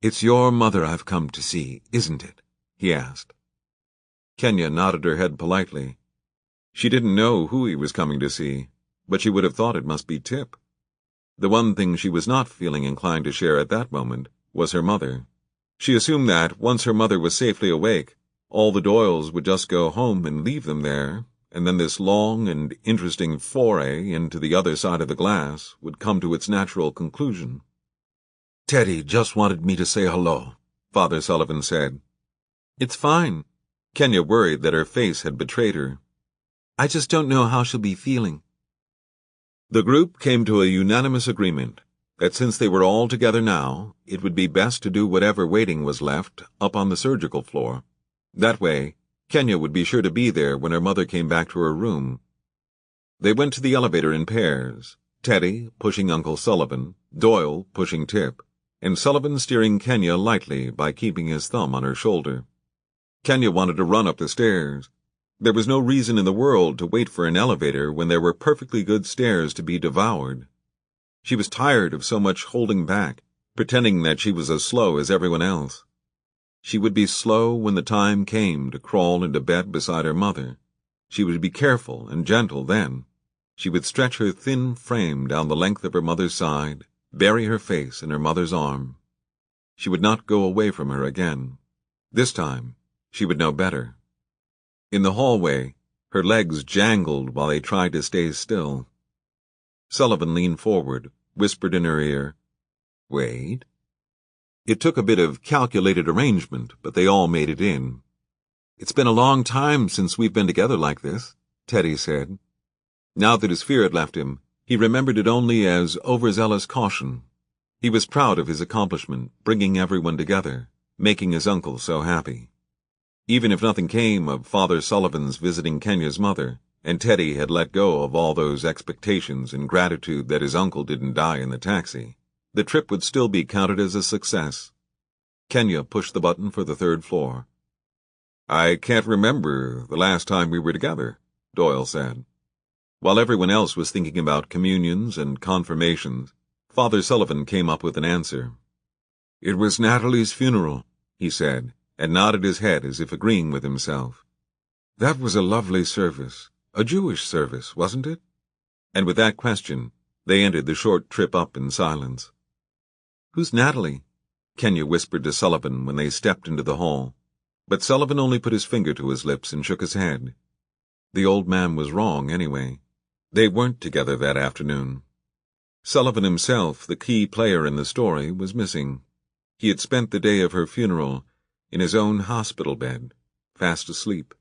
"It's your mother I've come to see, isn't it?" he asked. Kenya nodded her head politely. She didn't know who he was coming to see, but she would have thought it must be Tip. The one thing she was not feeling inclined to share at that moment was her mother. She assumed that, once her mother was safely awake, all the Doyles would just go home and leave them there, and then this long and interesting foray into the other side of the glass would come to its natural conclusion. "Teddy just wanted me to say hello," Father Sullivan said. "It's fine." Kenya worried that her face had betrayed her. "I just don't know how she'll be feeling." The group came to a unanimous agreement that since they were all together now, it would be best to do whatever waiting was left up on the surgical floor. That way, Kenya would be sure to be there when her mother came back to her room. They went to the elevator in pairs, Teddy pushing Uncle Sullivan, Doyle pushing Tip, and Sullivan steering Kenya lightly by keeping his thumb on her shoulder. Kenya wanted to run up the stairs. There was no reason in the world to wait for an elevator when there were perfectly good stairs to be devoured. She was tired of so much holding back, pretending that she was as slow as everyone else. She would be slow when the time came to crawl into bed beside her mother. She would be careful and gentle then. She would stretch her thin frame down the length of her mother's side, bury her face in her mother's arm. She would not go away from her again. This time, she would know better. In the hallway, her legs jangled while they tried to stay still. Sullivan leaned forward, whispered in her ear, "Wait." It took a bit of calculated arrangement, but they all made it in. "It's been a long time since we've been together like this," Teddy said. Now that his fear had left him, he remembered it only as overzealous caution. He was proud of his accomplishment, bringing everyone together, making his uncle so happy. Even if nothing came of Father Sullivan's visiting Kenya's mother, and Teddy had let go of all those expectations and gratitude that his uncle didn't die in the taxi, the trip would still be counted as a success. Kenya pushed the button for the third floor. "I can't remember the last time we were together," Doyle said. While everyone else was thinking about communions and confirmations, Father Sullivan came up with an answer. "It was Natalie's funeral," he said, and nodded his head as if agreeing with himself. "That was a lovely service. A Jewish service, wasn't it?" And with that question, they ended the short trip up in silence. "Who's Natalie?" Kenya whispered to Sullivan when they stepped into the hall. But Sullivan only put his finger to his lips and shook his head. The old man was wrong, anyway. They weren't together that afternoon. Sullivan himself, the key player in the story, was missing. He had spent the day of her funeral in his own hospital bed, fast asleep.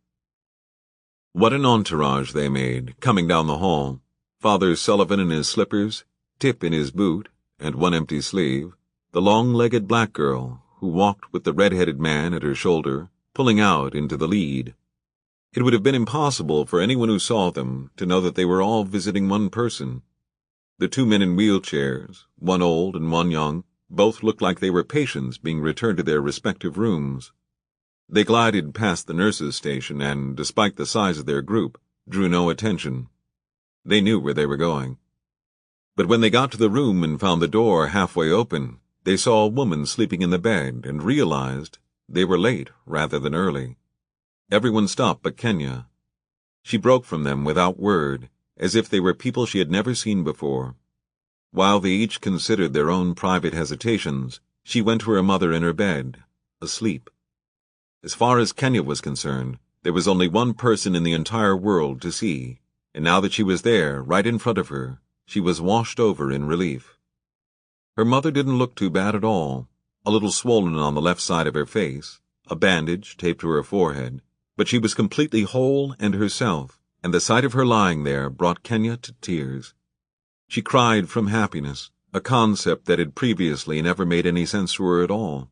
What an entourage they made, coming down the hall. Father Sullivan in his slippers, Tip in his boot, and one empty sleeve, the long-legged black girl, who walked with the red-headed man at her shoulder, pulling out into the lead. It would have been impossible for anyone who saw them to know that they were all visiting one person. The two men in wheelchairs, one old and one young, both looked like they were patients being returned to their respective rooms. They glided past the nurses' station and, despite the size of their group, drew no attention. They knew where they were going. But when they got to the room and found the door halfway open, they saw a woman sleeping in the bed and realized they were late rather than early. Everyone stopped but Kenya. She broke from them without word, as if they were people she had never seen before. While they each considered their own private hesitations, she went to her mother in her bed, asleep. As far as Kenya was concerned, there was only one person in the entire world to see, and now that she was there, right in front of her, she was washed over in relief. Her mother didn't look too bad at all, a little swollen on the left side of her face, a bandage taped to her forehead, but she was completely whole and herself, and the sight of her lying there brought Kenya to tears. She cried from happiness, a concept that had previously never made any sense to her at all.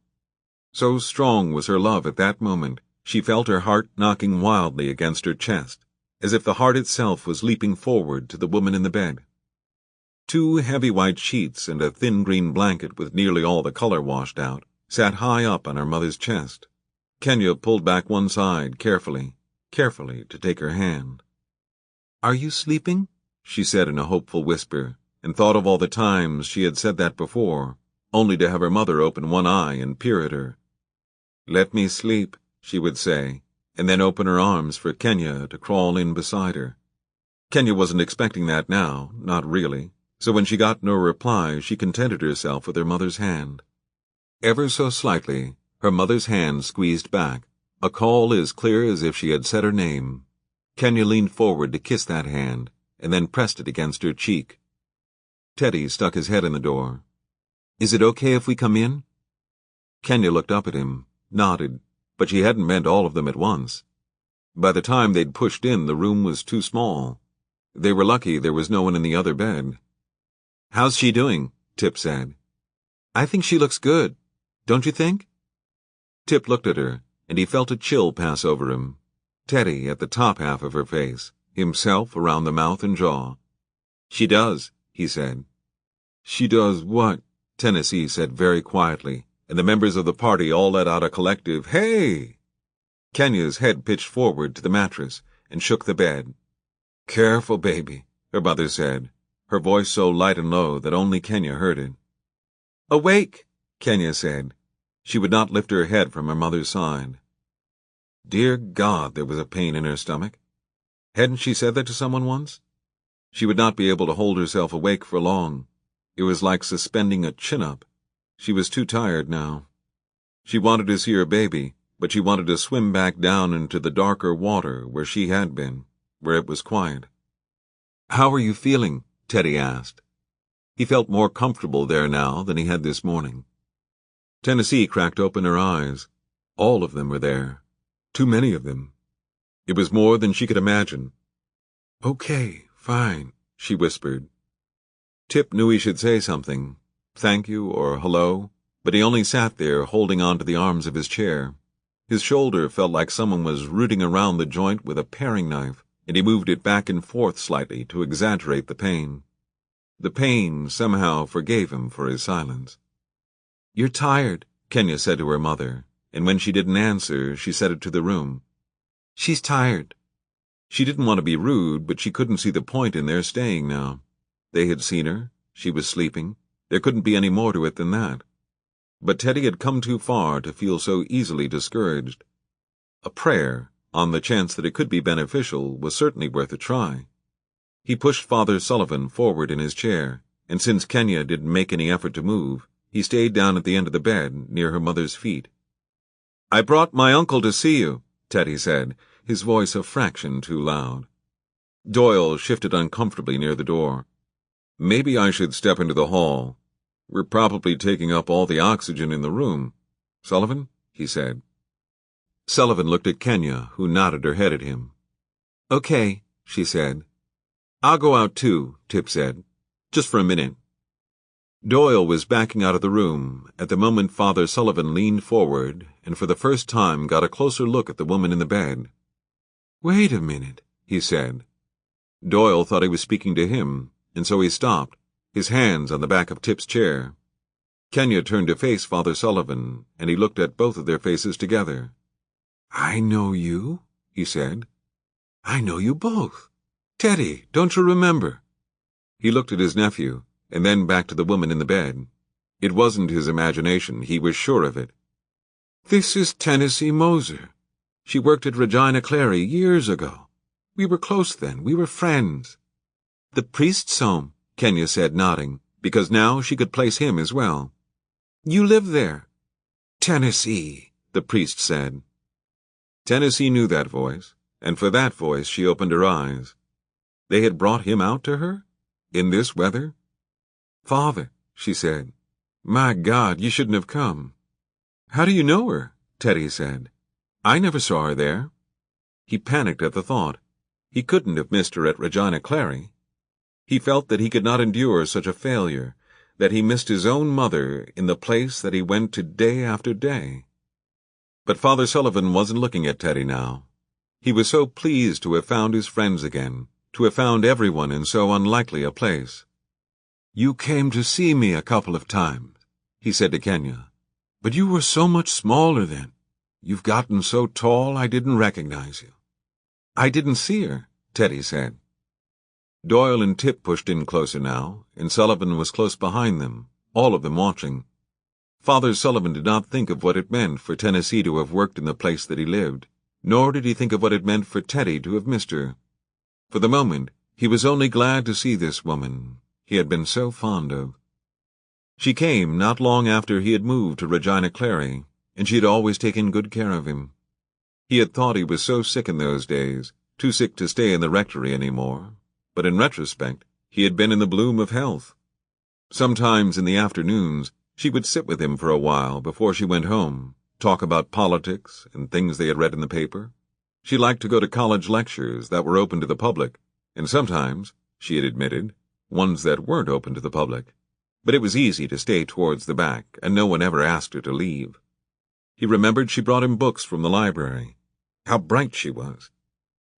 So strong was her love at that moment, she felt her heart knocking wildly against her chest, as if the heart itself was leaping forward to the woman in the bed. Two heavy white sheets and a thin green blanket with nearly all the color washed out sat high up on her mother's chest. Kenya pulled back one side carefully to take her hand. "Are you sleeping?" she said in a hopeful whisper, and thought of all the times she had said that before, only to have her mother open one eye and peer at her. "Let me sleep," she would say, and then open her arms for Kenya to crawl in beside her. Kenya wasn't expecting that now, not really, so when she got no reply, she contented herself with her mother's hand. Ever so slightly, her mother's hand squeezed back, a call as clear as if she had said her name. Kenya leaned forward to kiss that hand, and then pressed it against her cheek. Teddy stuck his head in the door. "Is it okay if we come in?" Kenya looked up at him, nodded, but she hadn't meant all of them at once. By the time they'd pushed in, the room was too small. They were lucky there was no one in the other bed. "How's she doing?" Tip said. "I think she looks good. Don't you think?" Tip looked at her, and he felt a chill pass over him. Teddy at the top half of her face, himself around the mouth and jaw. "She does," he said. "She does what?" Tennessee said very quietly, and the members of the party all let out a collective, "Hey!" Kenya's head pitched forward to the mattress and shook the bed. "Careful, baby," her mother said, her voice so light and low that only Kenya heard it. "Awake," Kenya said. She would not lift her head from her mother's side. Dear God, there was a pain in her stomach. Hadn't she said that to someone once? She would not be able to hold herself awake for long. It was like suspending a chin-up. She was too tired now. She wanted to see her baby, but she wanted to swim back down into the darker water where she had been, where it was quiet. "How are you feeling?" Teddy asked. He felt more comfortable there now than he had this morning. Tennessee cracked open her eyes. All of them were there. Too many of them. It was more than she could imagine. "Okay, fine," she whispered. Tip knew he should say something, thank you or hello, but he only sat there holding on to the arms of his chair. His shoulder felt like someone was rooting around the joint with a paring knife, and he moved it back and forth slightly to exaggerate the pain. The pain somehow forgave him for his silence. "You're tired," Kenya said to her mother, and when she didn't answer, she said it to the room. "She's tired." She didn't want to be rude, but she couldn't see the point in their staying now. They had seen her. She was sleeping. There couldn't be any more to it than that. But Teddy had come too far to feel so easily discouraged. A prayer, on the chance that it could be beneficial, was certainly worth a try. He pushed Father Sullivan forward in his chair, and since Kenya didn't make any effort to move, he stayed down at the end of the bed, near her mother's feet. "I brought my uncle to see you," Teddy said, his voice a fraction too loud. Doyle shifted uncomfortably near the door. "Maybe I should step into the hall. We're probably taking up all the oxygen in the room. Sullivan?" he said. Sullivan looked at Kenya, who nodded her head at him. "Okay," she said. "I'll go out too," Tip said. "Just for a minute." Doyle was backing out of the room at the moment Father Sullivan leaned forward and for the first time got a closer look at the woman in the bed. "Wait a minute," he said. Doyle thought he was speaking to him, and so he stopped, his hands on the back of Tip's chair. Kenya turned to face Father Sullivan, and he looked at both of their faces together. "I know you," he said. "I know you both. Teddy, don't you remember?" He looked at his nephew, and then back to the woman in the bed. It wasn't his imagination, he was sure of it. "This is Tennessee Moser. She worked at Regina Clary years ago. We were close then, we were friends." "The priest's home," Kenya said, nodding, because now she could place him as well. "You live there." "Tennessee," the priest said. Tennessee knew that voice, and for that voice she opened her eyes. They had brought him out to her? In this weather? "Father," she said, "my God, you shouldn't have come." "How do you know her?" Teddy said. "I never saw her there." He panicked at the thought. He couldn't have missed her at Regina Clary. He felt that he could not endure such a failure, that he missed his own mother in the place that he went to day after day. But Father Sullivan wasn't looking at Teddy now. He was so pleased to have found his friends again, to have found everyone in so unlikely a place. "You came to see me a couple of times," he said to Kenya. "But you were so much smaller then. You've gotten so tall I didn't recognize you." "I didn't see her," Teddy said. Doyle and Tip pushed in closer now, and Sullivan was close behind them, all of them watching. Father Sullivan did not think of what it meant for Tennessee to have worked in the place that he lived, nor did he think of what it meant for Teddy to have missed her. For the moment, he was only glad to see this woman he had been so fond of. She came not long after he had moved to Regina Clary, and she had always taken good care of him. He had thought he was so sick in those days, too sick to stay in the rectory any more, but in retrospect, he had been in the bloom of health. Sometimes in the afternoons, she would sit with him for a while before she went home, talk about politics and things they had read in the paper. She liked to go to college lectures that were open to the public, and sometimes, she had admitted, ones that weren't open to the public. But it was easy to stay towards the back, and no one ever asked her to leave. He remembered she brought him books from the library. How bright she was.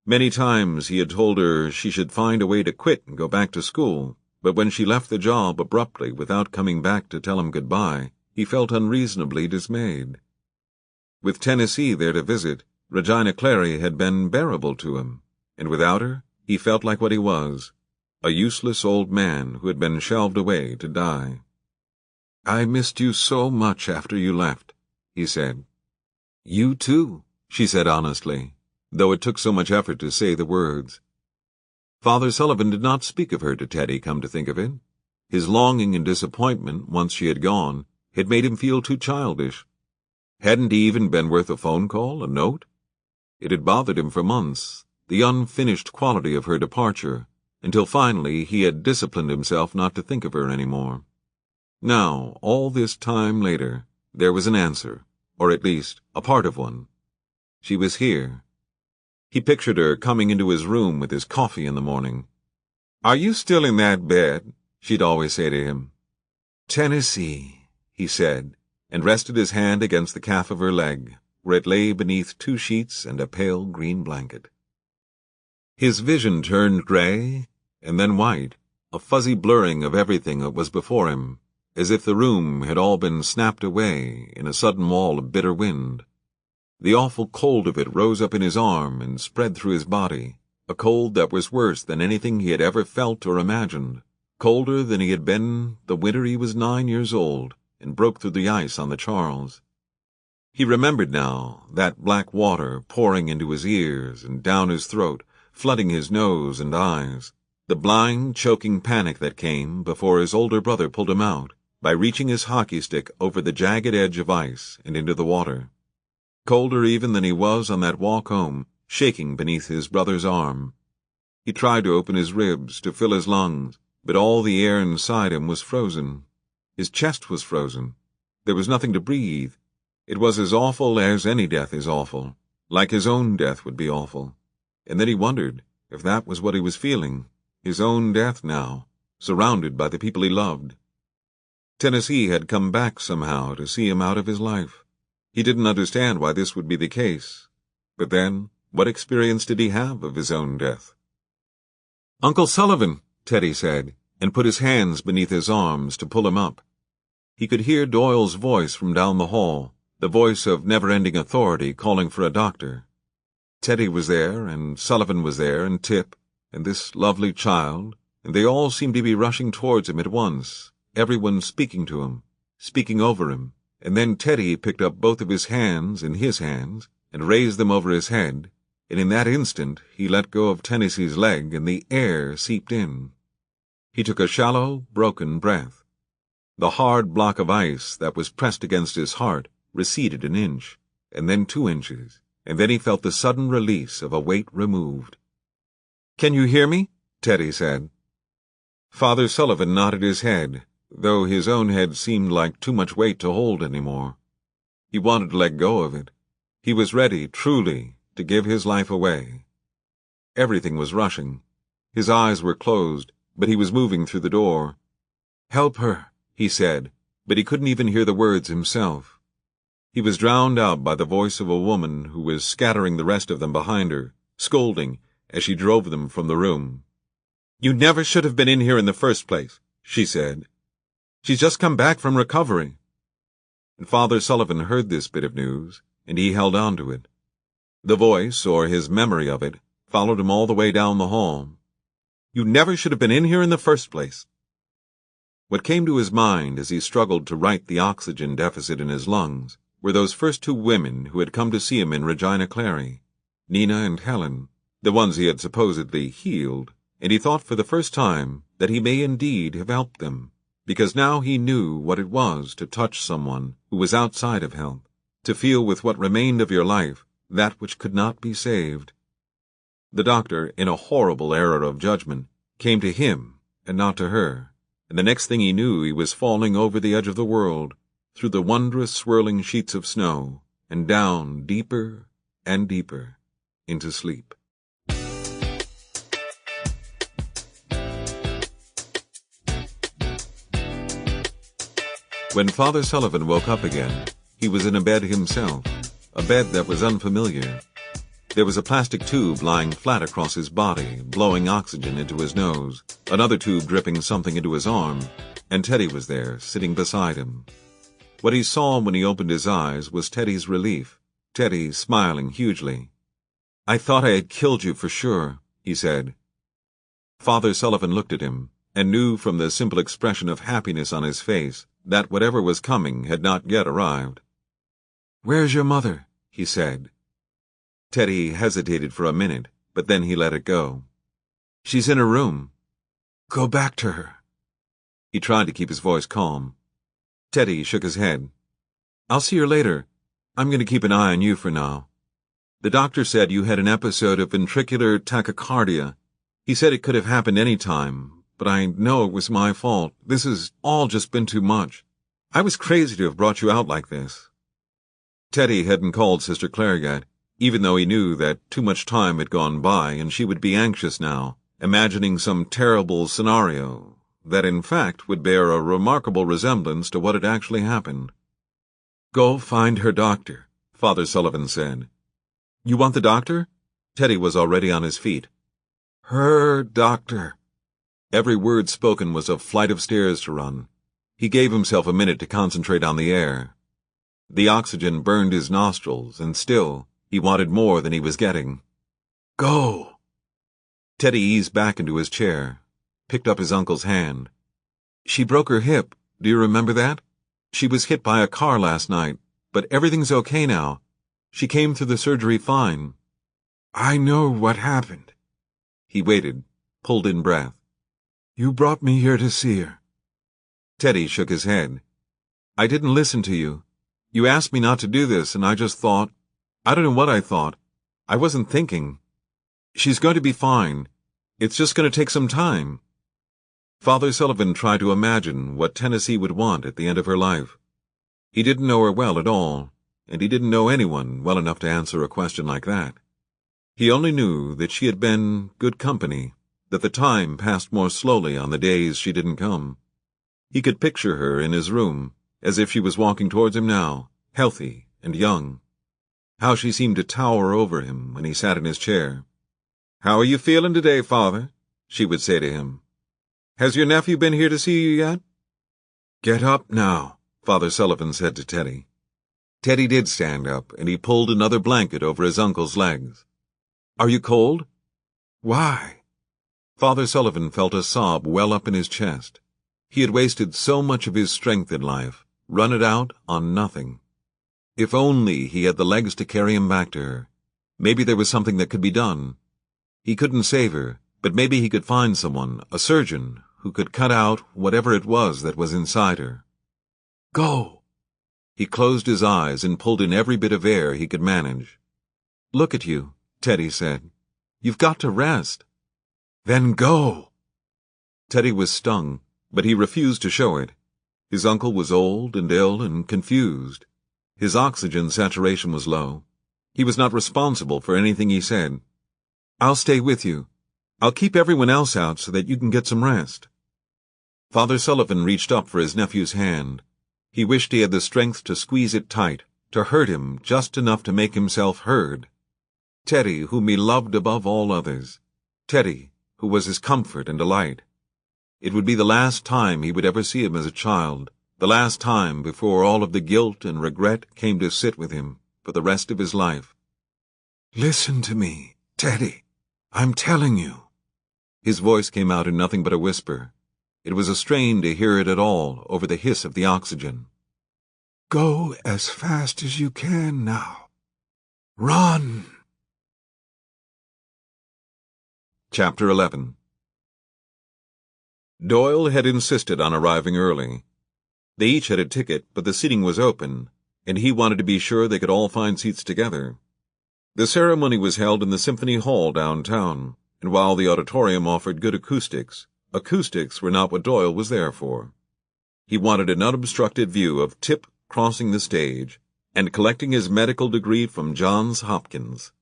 Many times he had told her she should find a way to quit and go back to school, but when she left the job abruptly without coming back to tell him goodbye, he felt unreasonably dismayed. With Tennessee there to visit, Regina Clary had been bearable to him, and without her, he felt like what he was, a useless old man who had been shelved away to die. "I missed you so much after you left," he said. "You too," she said honestly, though it took so much effort to say the words. Father Sullivan did not speak of her to Teddy, come to think of it. His longing and disappointment, once she had gone, had made him feel too childish. Hadn't he even been worth a phone call, a note? It had bothered him for months, the unfinished quality of her departure, until finally he had disciplined himself not to think of her any more. Now, all this time later, there was an answer, or at least a part of one. She was here. He pictured her coming into his room with his coffee in the morning. "Are you still in that bed?" she'd always say to him. "Tennessee," he said, and rested his hand against the calf of her leg, where it lay beneath 2 sheets and a pale green blanket. His vision turned gray, and then white, a fuzzy blurring of everything that was before him, as if the room had all been snapped away in a sudden wall of bitter wind. The awful cold of it rose up in his arm and spread through his body, a cold that was worse than anything he had ever felt or imagined, colder than he had been the winter he was 9 years old and broke through the ice on the Charles. He remembered now that black water pouring into his ears and down his throat, flooding his nose and eyes, the blind, choking panic that came before his older brother pulled him out by reaching his hockey stick over the jagged edge of ice and into the water. Colder even than he was on that walk home, shaking beneath his brother's arm. He tried to open his ribs to fill his lungs, but all the air inside him was frozen. His chest was frozen. There was nothing to breathe. It was as awful as any death is awful, like his own death would be awful. And then he wondered if that was what he was feeling, his own death now, surrounded by the people he loved. Tennessee had come back somehow to see him out of his life. He didn't understand why this would be the case. But then, what experience did he have of his own death? "Uncle Sullivan," Teddy said, and put his hands beneath his arms to pull him up. He could hear Doyle's voice from down the hall, the voice of never-ending authority calling for a doctor. Teddy was there, and Sullivan was there, and Tip, and this lovely child, and they all seemed to be rushing towards him at once, everyone speaking to him, speaking over him. And then Teddy picked up both of his hands in his hands and raised them over his head, and in that instant he let go of Tennessee's leg and the air seeped in. He took a shallow, broken breath. The hard block of ice that was pressed against his heart receded an inch, and then 2 inches, and then he felt the sudden release of a weight removed. "Can you hear me?" Teddy said. Father Sullivan nodded his head, though his own head seemed like too much weight to hold any more. He wanted to let go of it. He was ready, truly, to give his life away. Everything was rushing. His eyes were closed, but he was moving through the door. "Help her," he said, but he couldn't even hear the words himself. He was drowned out by the voice of a woman who was scattering the rest of them behind her, scolding as she drove them from the room. "You never should have been in here in the first place," she said. "She's just come back from recovery." And Father Sullivan heard this bit of news, and he held on to it. The voice, or his memory of it, followed him all the way down the hall. "You never should have been in here in the first place." What came to his mind as he struggled to right the oxygen deficit in his lungs were those first 2 women who had come to see him in Regina Clary, Nina and Helen, the ones he had supposedly healed, and he thought for the first time that he may indeed have helped them, because now he knew what it was to touch someone who was outside of help, to feel with what remained of your life that which could not be saved. The doctor, in a horrible error of judgment, came to him and not to her, and the next thing he knew he was falling over the edge of the world, through the wondrous swirling sheets of snow, and down deeper and deeper into sleep. When Father Sullivan woke up again, he He was in a bed himself, a bed that was unfamiliar. There was a plastic tube lying flat across his body, blowing oxygen into his nose, another tube dripping something into his arm, and Teddy was there, sitting beside him. What he saw when he opened his eyes was Teddy's relief, Teddy smiling hugely. "I thought I had killed you for sure," he said. Father Sullivan looked at him, and knew from the simple expression of happiness on his face that whatever was coming had not yet arrived. "Where's your mother?" he said. Teddy hesitated for a minute, but then he let it go. "She's in her room." "Go back to her." He tried to keep his voice calm. Teddy shook his head. "I'll see her later. I'm going to keep an eye on you for now. The doctor said you had an episode of ventricular tachycardia. He said it could have happened any time, but I know it was my fault. This has all just been too much. I was crazy to have brought you out like this." Teddy hadn't called Sister Claire yet, even though he knew that too much time had gone by and she would be anxious now, imagining some terrible scenario that in fact would bear a remarkable resemblance to what had actually happened. "Go find her doctor," Father Sullivan said. "You want the doctor?" Teddy was already on his feet. "Her doctor." Every word spoken was a flight of stairs to run. He gave himself a minute to concentrate on the air. The oxygen burned his nostrils, and still, he wanted more than he was getting. "Go!" Teddy eased back into his chair, picked up his uncle's hand. "She broke her hip. Do you remember that? She was hit by a car last night, but everything's okay now. She came through the surgery fine." "I know what happened." He waited, pulled in breath. "You brought me here to see her." Teddy shook his head. "I didn't listen to you. You asked me not to do this, and I just thought, I don't know what I thought. I wasn't thinking. She's going to be fine. It's just going to take some time." Father Sullivan tried to imagine what Tennessee would want at the end of her life. He didn't know her well at all, and he didn't know anyone well enough to answer a question like that. He only knew that she had been good company, that the time passed more slowly on the days she didn't come. He could picture her in his room, as if she was walking towards him now, healthy and young. How she seemed to tower over him when he sat in his chair. "How are you feeling today, Father?" she would say to him. "Has your nephew been here to see you yet?" "Get up now," Father Sullivan said to Teddy. Teddy did stand up, and he pulled another blanket over his uncle's legs. "Are you cold?" "Why?" Father Sullivan felt a sob well up in his chest. He had wasted so much of his strength in life, run it out on nothing. If only he had the legs to carry him back to her. Maybe there was something that could be done. He couldn't save her, but maybe he could find someone, a surgeon, who could cut out whatever it was that was inside her. "Go!" He closed his eyes and pulled in every bit of air he could manage. "Look at you," Teddy said. "You've got to rest." "Then go!" Teddy was stung, but he refused to show it. His uncle was old and ill and confused. His oxygen saturation was low. He was not responsible for anything he said. "I'll stay with you. I'll keep everyone else out so that you can get some rest." Father Sullivan reached up for his nephew's hand. He wished he had the strength to squeeze it tight, to hurt him just enough to make himself heard. Teddy, whom he loved above all others. Teddy, who was his comfort and delight. It would be the last time he would ever see him as a child, the last time before all of the guilt and regret came to sit with him for the rest of his life. "Listen to me, Teddy. I'm telling you." His voice came out in nothing but a whisper. It was a strain to hear it at all over the hiss of the oxygen. "Go as fast as you can now. Run!" Chapter 11. Doyle had insisted on arriving early. They each had a ticket, but the seating was open, and he wanted to be sure they could all find seats together. The ceremony was held in the Symphony Hall downtown, and while the auditorium offered good acoustics were not what Doyle was there for. He wanted an unobstructed view of Tip crossing the stage and collecting his medical degree from Johns Hopkins.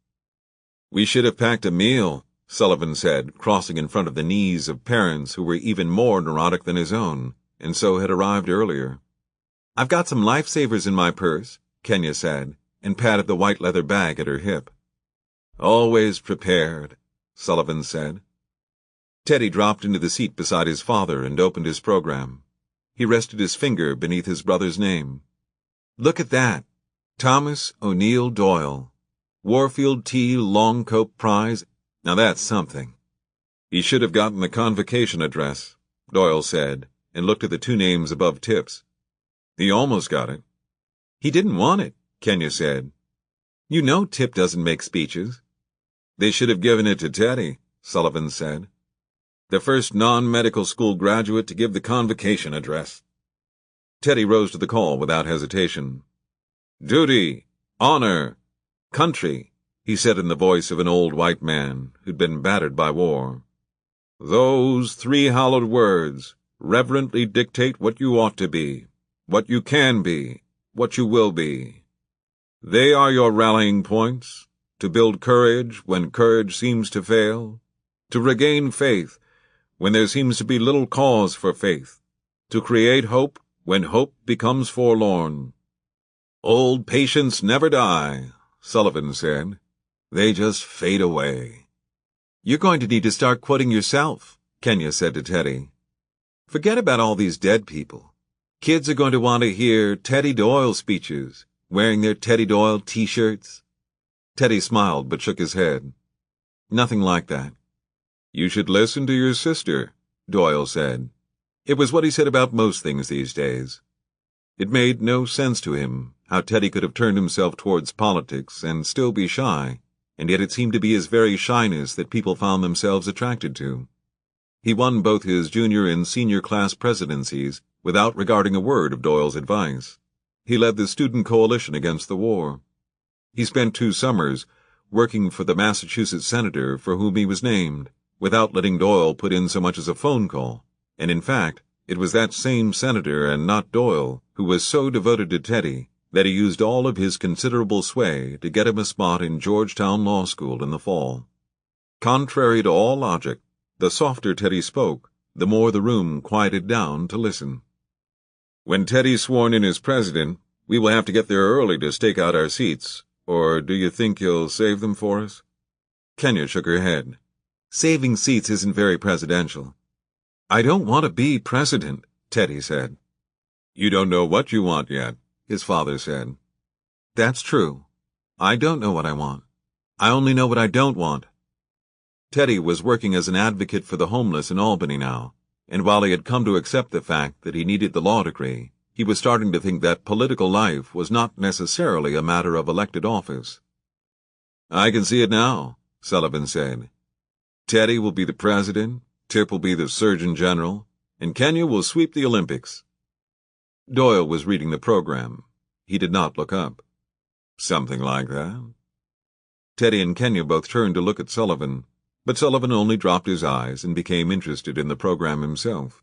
"We should have packed a meal," Sullivan said, crossing in front of the knees of parents who were even more neurotic than his own, and so had arrived earlier. "I've got some lifesavers in my purse," Kenya said, and patted the white leather bag at her hip. Always prepared, Sullivan said. Teddy dropped into the seat beside his father and opened his program. He rested his finger beneath his brother's name. Look at that. Thomas O'Neill Doyle. Warfield T. Longcoat Prize. Now that's something. He should have gotten the convocation address, Doyle said, and looked at the two names above Tip's. He almost got it. He didn't want it, Kenya said. You know Tip doesn't make speeches. They should have given it to Teddy, Sullivan said. The first non-medical school graduate to give the convocation address. Teddy rose to the call without hesitation. Duty, honor, country, he said in the voice of an old white man who'd been battered by war. Those three hallowed words reverently dictate what you ought to be, what you can be, what you will be. They are your rallying points, to build courage when courage seems to fail, to regain faith when there seems to be little cause for faith, to create hope when hope becomes forlorn. Old patients never die, Sullivan said. They just fade away. You're going to need to start quoting yourself, Kenya said to Teddy. Forget about all these dead people. Kids are going to want to hear Teddy Doyle speeches, wearing their Teddy Doyle t-shirts. Teddy smiled but shook his head. Nothing like that. You should listen to your sister, Doyle said. It was what he said about most things these days. It made no sense to him how Teddy could have turned himself towards politics and still be shy, and yet it seemed to be his very shyness that people found themselves attracted to. He won both his junior and senior class presidencies without regarding a word of Doyle's advice. He led the student coalition against the war. He spent 2 summers working for the Massachusetts senator for whom he was named, without letting Doyle put in so much as a phone call, and in fact, it was that same senator and not Doyle who was so devoted to Teddy that he used all of his considerable sway to get him a spot in Georgetown Law School in the fall. Contrary to all logic, the softer Teddy spoke, the more the room quieted down to listen. When Teddy's sworn in as president, we will have to get there early to stake out our seats, or do you think you'll save them for us? Kenya shook her head. Saving seats isn't very presidential. I don't want to be president, Teddy said. You don't know what you want yet, his father said. That's true. I don't know what I want. I only know what I don't want. Teddy was working as an advocate for the homeless in Albany now, and while he had come to accept the fact that he needed the law degree, he was starting to think that political life was not necessarily a matter of elected office. I can see it now, Sullivan said. Teddy will be the president, Tip will be the surgeon general, and Kenya will sweep the Olympics. Doyle was reading the program. He did not look up. Something like that. Teddy and Kenya both turned to look at Sullivan, but Sullivan only dropped his eyes and became interested in the program himself.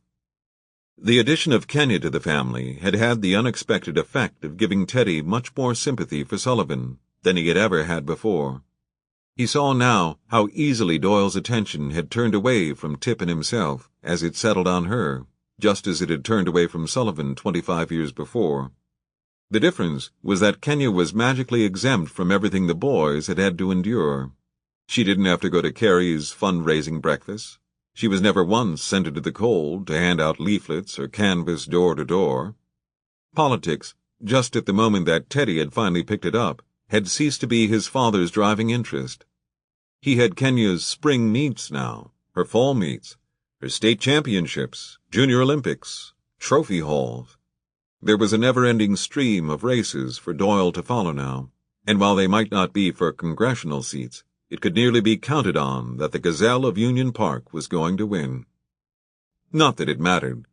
The addition of Kenya to the family had had the unexpected effect of giving Teddy much more sympathy for Sullivan than he had ever had before. He saw now how easily Doyle's attention had turned away from Tip and himself as it settled on her, just as it had turned away from Sullivan 25 years before. The difference was that Kenya was magically exempt from everything the boys had had to endure. She didn't have to go to Carrie's fundraising breakfast. She was never once sent into the cold to hand out leaflets or canvass door to door. Politics, just at the moment that Teddy had finally picked it up, had ceased to be his father's driving interest. He had Kenya's spring meets now, her fall meets, her state championships, junior Olympics, trophy hauls. There was a never-ending stream of races for Doyle to follow now, and while they might not be for congressional seats, it could nearly be counted on that the Gazelle of Union Park was going to win. Not that it mattered.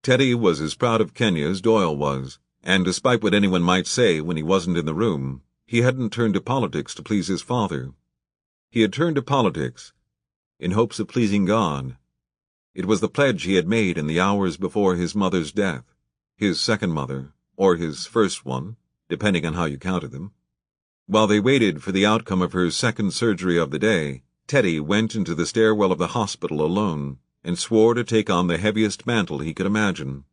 Teddy was as proud of Kenya as Doyle was, and despite what anyone might say when he wasn't in the room, he hadn't turned to politics to please his father. He had turned to politics in hopes of pleasing God. It was the pledge he had made in the hours before his mother's death, his second mother, or his first one, depending on how you counted them. While they waited for the outcome of her second surgery of the day, Teddy went into the stairwell of the hospital alone and swore to take on the heaviest mantle he could imagine.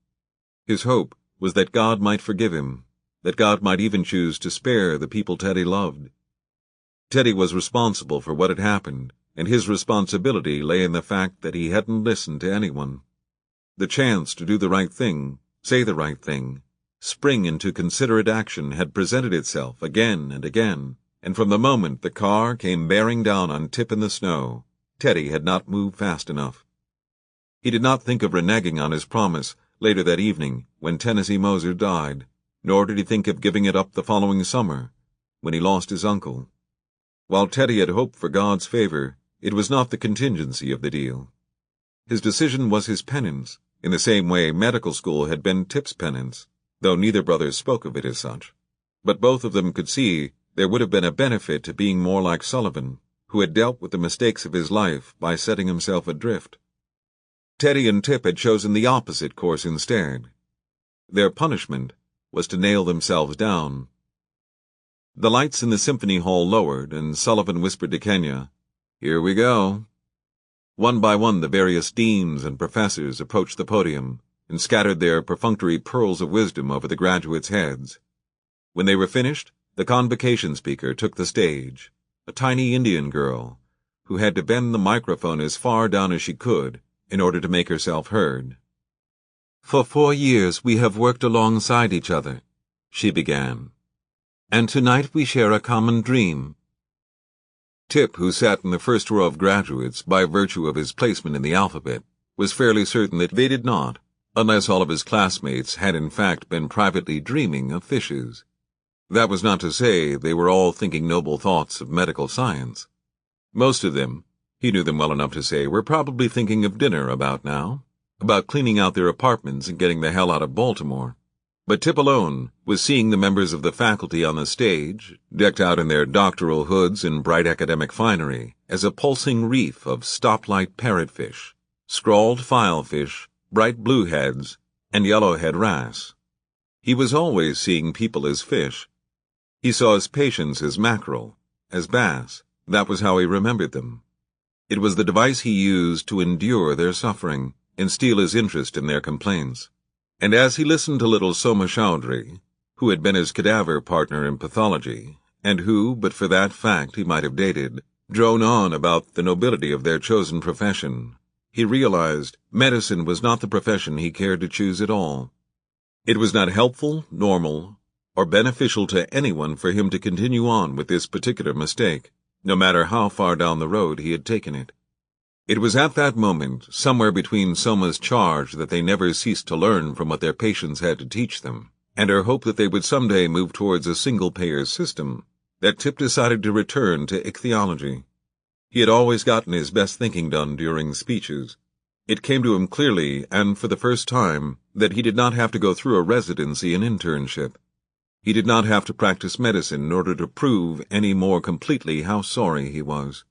His hope was that God might forgive him, that God might even choose to spare the people Teddy loved. Teddy was responsible for what had happened, and his responsibility lay in the fact that he hadn't listened to anyone. The chance to do the right thing, say the right thing, spring into considerate action had presented itself again and again, and from the moment the car came bearing down on Tip in the snow, Teddy had not moved fast enough. He did not think of reneging on his promise later that evening when Tennessee Moser died, nor did he think of giving it up the following summer, when he lost his uncle. While Teddy had hoped for God's favor, it was not the contingency of the deal. His decision was his penance, in the same way medical school had been Tip's penance, though neither brother spoke of it as such. But both of them could see there would have been a benefit to being more like Sullivan, who had dealt with the mistakes of his life by setting himself adrift. Teddy and Tip had chosen the opposite course instead. Their punishment was to nail themselves down. The lights in the symphony hall lowered, and Sullivan whispered to Kenya, "Here we go." One by one the various deans and professors approached the podium and scattered their perfunctory pearls of wisdom over the graduates' heads. When they were finished, the convocation speaker took the stage, a tiny Indian girl, who had to bend the microphone as far down as she could in order to make herself heard. "For 4 years we have worked alongside each other," she began. "And tonight we share a common dream." Tip, who sat in the first row of graduates by virtue of his placement in the alphabet, was fairly certain that they did not, unless all of his classmates had in fact been privately dreaming of fishes. That was not to say they were all thinking noble thoughts of medical science. Most of them, he knew them well enough to say, were probably thinking of dinner about now, about cleaning out their apartments and getting the hell out of Baltimore. But Tip alone was seeing the members of the faculty on the stage, decked out in their doctoral hoods and bright academic finery, as a pulsing reef of stoplight parrotfish, scrawled filefish, bright blueheads, and yellowhead wrasse. He was always seeing people as fish. He saw his patients as mackerel, as bass. That was how he remembered them. It was the device he used to endure their suffering and steal his interest in their complaints. And as he listened to little Soma Chowdhury, who had been his cadaver partner in pathology, and who, but for that fact, he might have dated, drone on about the nobility of their chosen profession, he realized medicine was not the profession he cared to choose at all. It was not helpful, normal, or beneficial to anyone for him to continue on with this particular mistake, no matter how far down the road he had taken it. It was at that moment, somewhere between Soma's charge that they never ceased to learn from what their patients had to teach them, and her hope that they would someday move towards a single-payer system, that Tip decided to return to ichthyology. He had always gotten his best thinking done during speeches. It came to him clearly, and for the first time, that he did not have to go through a residency and internship. He did not have to practice medicine in order to prove any more completely how sorry he was.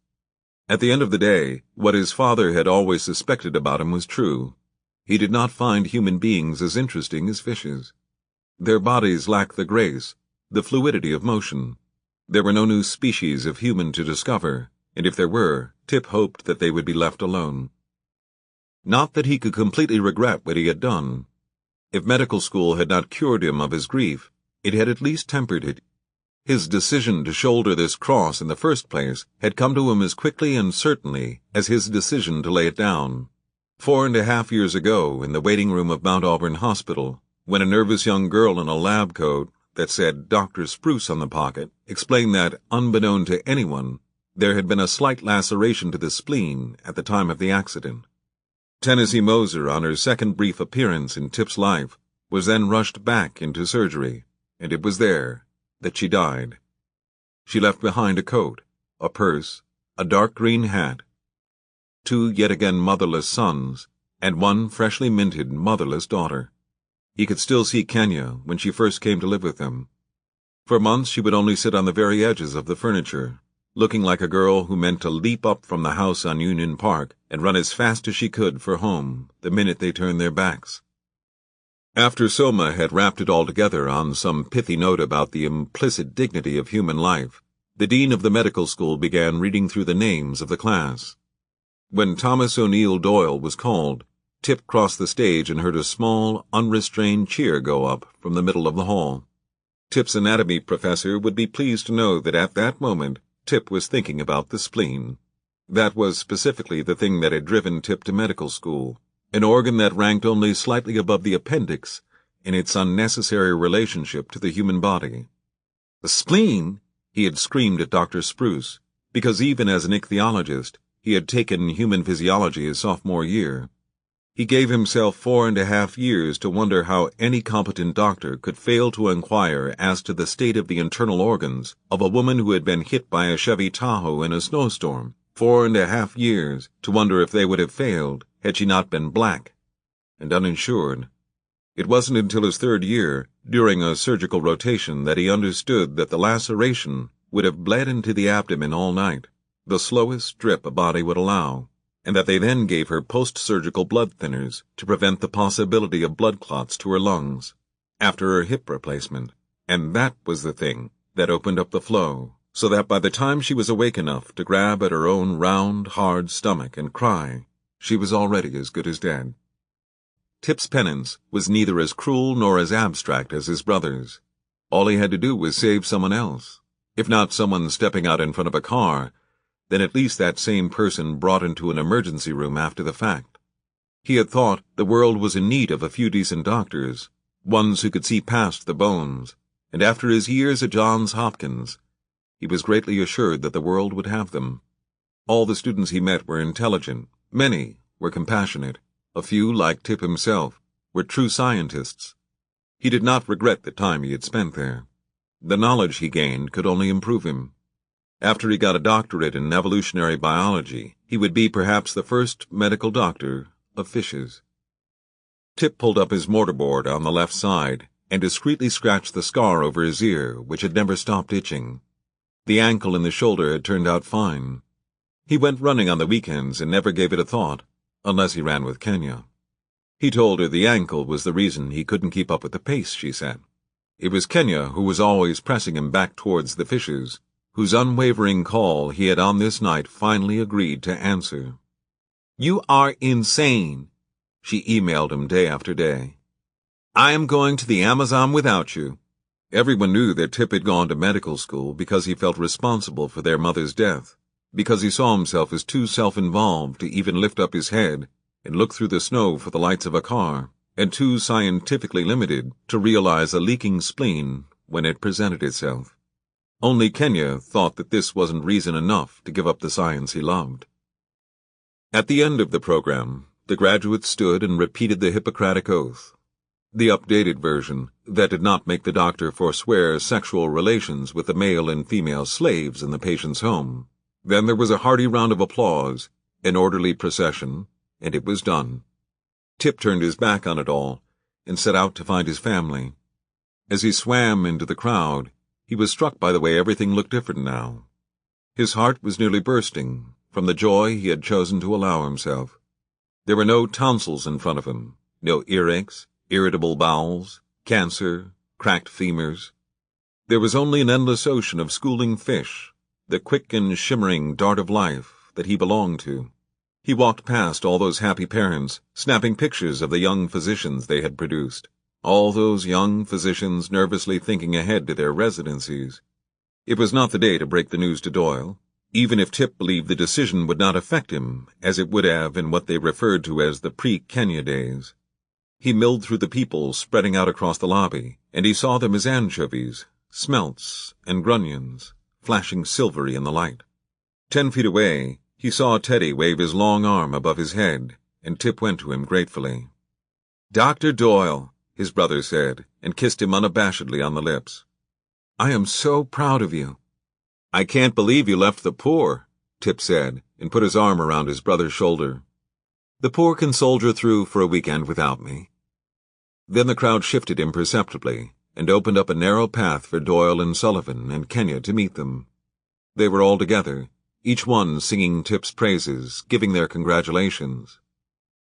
At the end of the day, what his father had always suspected about him was true. He did not find human beings as interesting as fishes. Their bodies lacked the grace, the fluidity of motion. There were no new species of human to discover, and if there were, Tip hoped that they would be left alone. Not that he could completely regret what he had done. If medical school had not cured him of his grief, it had at least tempered it. His decision to shoulder this cross in the first place had come to him as quickly and certainly as his decision to lay it down. 4.5 years ago, in the waiting room of Mount Auburn Hospital, when a nervous young girl in a lab coat that said Dr. Spruce on the pocket explained that, unbeknown to anyone, there had been a slight laceration to the spleen at the time of the accident. Tennessee Moser, on her second brief appearance in Tip's life, was then rushed back into surgery, and it was there that she died. She left behind a coat, a purse, a dark green hat, 2 yet again motherless sons, and 1 freshly minted motherless daughter. He could still see Kenya when she first came to live with him. For months she would only sit on the very edges of the furniture, looking like a girl who meant to leap up from the house on Union Park and run as fast as she could for home the minute they turned their backs. After Soma had wrapped it all together on some pithy note about the implicit dignity of human life, the dean of the medical school began reading through the names of the class. When Thomas O'Neill Doyle was called, Tip crossed the stage and heard a small, unrestrained cheer go up from the middle of the hall. Tip's anatomy professor would be pleased to know that at that moment Tip was thinking about the spleen. That was specifically the thing that had driven Tip to medical school, an organ that ranked only slightly above the appendix in its unnecessary relationship to the human body. The spleen! He had screamed at Dr. Spruce, because even as an ichthyologist, he had taken human physiology his sophomore year. He gave himself 4.5 years to wonder how any competent doctor could fail to inquire as to the state of the internal organs of a woman who had been hit by a Chevy Tahoe in a snowstorm. 4.5 years to wonder if they would have failed had she not been black and uninsured. It wasn't until his 3rd year, during a surgical rotation, that he understood that the laceration would have bled into the abdomen all night, the slowest drip a body would allow, and that they then gave her post-surgical blood thinners to prevent the possibility of blood clots to her lungs after her hip replacement, and that was the thing that opened up the flow, so that by the time she was awake enough to grab at her own round, hard stomach and cry, she was already as good as dead. Tip's penance was neither as cruel nor as abstract as his brother's. All he had to do was save someone else. If not someone stepping out in front of a car, then at least that same person brought into an emergency room after the fact. He had thought the world was in need of a few decent doctors, ones who could see past the bones, and after his years at Johns Hopkins, he was greatly assured that the world would have them. All the students he met were intelligent, many were compassionate, a few, like Tip himself, were true scientists. He did not regret the time he had spent there. The knowledge he gained could only improve him. After he got a doctorate in evolutionary biology, he would be perhaps the first medical doctor of fishes. Tip pulled up his mortarboard on the left side and discreetly scratched the scar over his ear, which had never stopped itching. The ankle and the shoulder had turned out fine. He went running on the weekends and never gave it a thought, unless he ran with Kenya. He told her the ankle was the reason he couldn't keep up with the pace, she said. It was Kenya who was always pressing him back towards the fishes, whose unwavering call he had on this night finally agreed to answer. "You are insane," she emailed him day after day. "I am going to the Amazon without you." Everyone knew that Tip had gone to medical school because he felt responsible for their mother's death, because he saw himself as too self-involved to even lift up his head and look through the snow for the lights of a car, and too scientifically limited to realize a leaking spleen when it presented itself. Only Kenya thought that this wasn't reason enough to give up the science he loved. At the end of the program, the graduates stood and repeated the Hippocratic Oath, the updated version that did not make the doctor forswear sexual relations with the male and female slaves in the patient's home. Then there was a hearty round of applause, an orderly procession, and it was done. Tip turned his back on it all and set out to find his family. As he swam into the crowd, he was struck by the way everything looked different now. His heart was nearly bursting from the joy he had chosen to allow himself. There were no tonsils in front of him, no earaches, irritable bowels, cancer, cracked femurs. There was only an endless ocean of schooling fish, the quick and shimmering dart of life that he belonged to. He walked past all those happy parents, snapping pictures of the young physicians they had produced. All those young physicians nervously thinking ahead to their residencies. It was not the day to break the news to Doyle, even if Tip believed the decision would not affect him as it would have in what they referred to as the pre-Kenya days. He milled through the people spreading out across the lobby, and he saw them as anchovies, smelts, and grunions, flashing silvery in the light. 10 feet away, he saw Teddy wave his long arm above his head, and Tip went to him gratefully. "Dr. Doyle," his brother said, and kissed him unabashedly on the lips. "I am so proud of you." "I can't believe you left the poor," Tip said, and put his arm around his brother's shoulder. "The poor can soldier through for a weekend without me." Then the crowd shifted imperceptibly, and opened up a narrow path for Doyle and Sullivan and Kenya to meet them. They were all together, each one singing Tip's praises, giving their congratulations.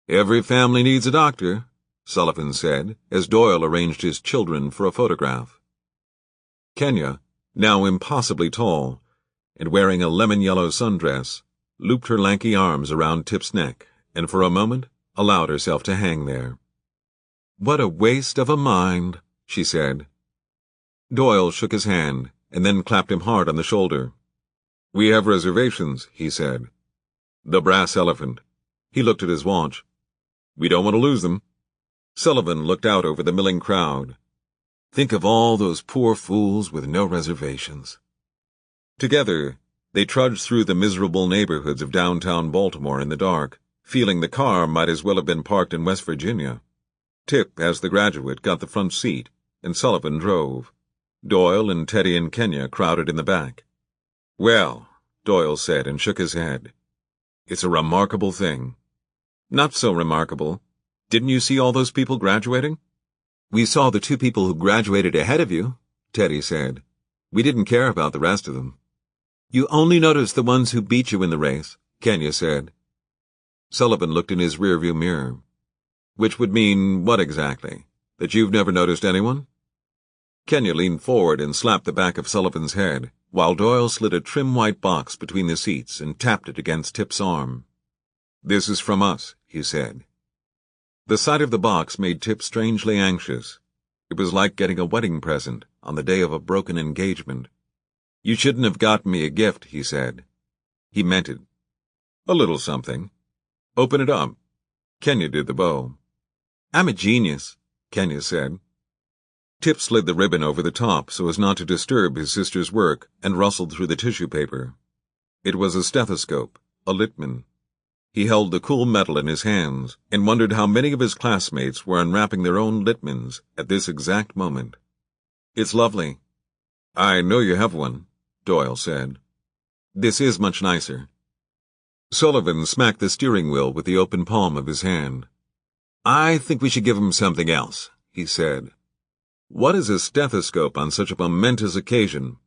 "Every family needs a doctor," Sullivan said, as Doyle arranged his children for a photograph. Kenya, now impossibly tall, and wearing a lemon-yellow sundress, looped her lanky arms around Tip's neck, and for a moment allowed herself to hang there. "What a waste of a mind," she said. Doyle shook his hand, and then clapped him hard on the shoulder. "We have reservations," he said. "The Brass Elephant." He looked at his watch. "We don't want to lose them." Sullivan looked out over the milling crowd. "Think of all those poor fools with no reservations." Together, they trudged through the miserable neighborhoods of downtown Baltimore in the dark, feeling the car might as well have been parked in West Virginia. Tip, as the graduate, got the front seat, and Sullivan drove. Doyle and Teddy and Kenya crowded in the back. "Well," Doyle said and shook his head. "It's a remarkable thing." "Not so remarkable. Didn't you see all those people graduating?" "We saw the two people who graduated ahead of you," Teddy said. "We didn't care about the rest of them." "You only noticed the ones who beat you in the race," Kenya said. Sullivan looked in his rearview mirror. "Which would mean what exactly? That you've never noticed anyone?" Kenya leaned forward and slapped the back of Sullivan's head, while Doyle slid a trim white box between the seats and tapped it against Tip's arm. "This is from us," he said. The sight of the box made Tip strangely anxious. It was like getting a wedding present on the day of a broken engagement. "You shouldn't have gotten me a gift," he said. He meant it. "A little something. Open it up." Kenya did the bow. "I'm a genius," Kenya said. Tip slid the ribbon over the top so as not to disturb his sister's work and rustled through the tissue paper. It was a stethoscope, a Littman. He held the cool metal in his hands and wondered how many of his classmates were unwrapping their own Littmans at this exact moment. "It's lovely." "I know you have one," Doyle said. "This is much nicer." Sullivan smacked the steering wheel with the open palm of his hand. "I think we should give him something else," he said. "What is a stethoscope on such a momentous occasion?"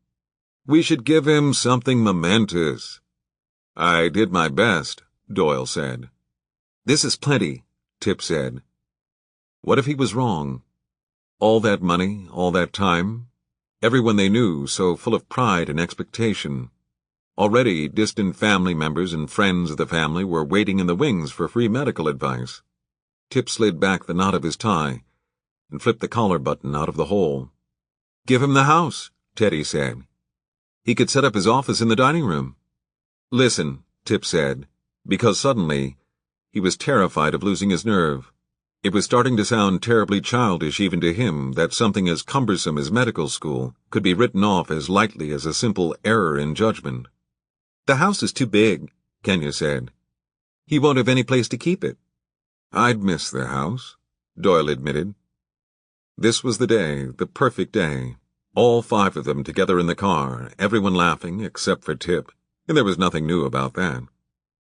"We should give him something momentous." "I did my best," Doyle said. "This is plenty," Tip said. What if he was wrong? All that money, all that time, everyone they knew so full of pride and expectation. Already, distant family members and friends of the family were waiting in the wings for free medical advice. Tip slid back the knot of his tie and flipped the collar button out of the hole. "Give him the house," Teddy said. "He could set up his office in the dining room." "Listen," Tip said, because suddenly he was terrified of losing his nerve. It was starting to sound terribly childish even to him that something as cumbersome as medical school could be written off as lightly as a simple error in judgment. "The house is too big," Kenya said. "He won't have any place to keep it." "I'd miss the house," Doyle admitted. This was the day, the perfect day. All five of them together in the car, everyone laughing except for Tip, and there was nothing new about that.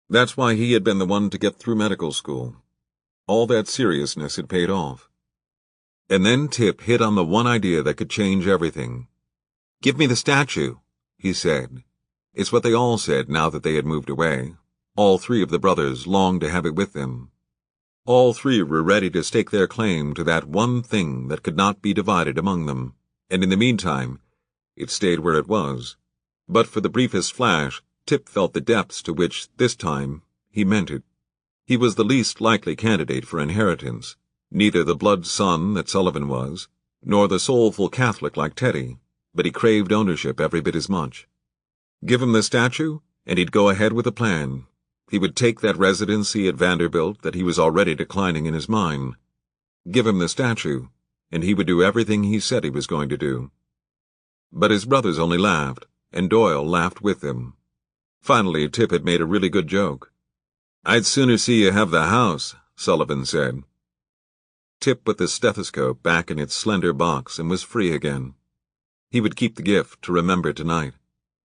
That's why he had been the one to get through medical school. All that seriousness had paid off. And then Tip hit on the one idea that could change everything. "Give me the statue," he said. It's what they all said now that they had moved away. All three of the brothers longed to have it with them. All three were ready to stake their claim to that one thing that could not be divided among them, and in the meantime, it stayed where it was. But for the briefest flash, Tip felt the depths to which, this time, he meant it. He was the least likely candidate for inheritance, neither the blood son that Sullivan was, nor the soulful Catholic like Teddy, but he craved ownership every bit as much. Give him the statue, and he'd go ahead with the plan. He would take that residency at Vanderbilt that he was already declining in his mind. Give him the statue, and he would do everything he said he was going to do. But his brothers only laughed, and Doyle laughed with them. Finally, Tip had made a really good joke. "I'd sooner see you have the house," Sullivan said. Tip put the stethoscope back in its slender box and was free again. He would keep the gift to remember tonight.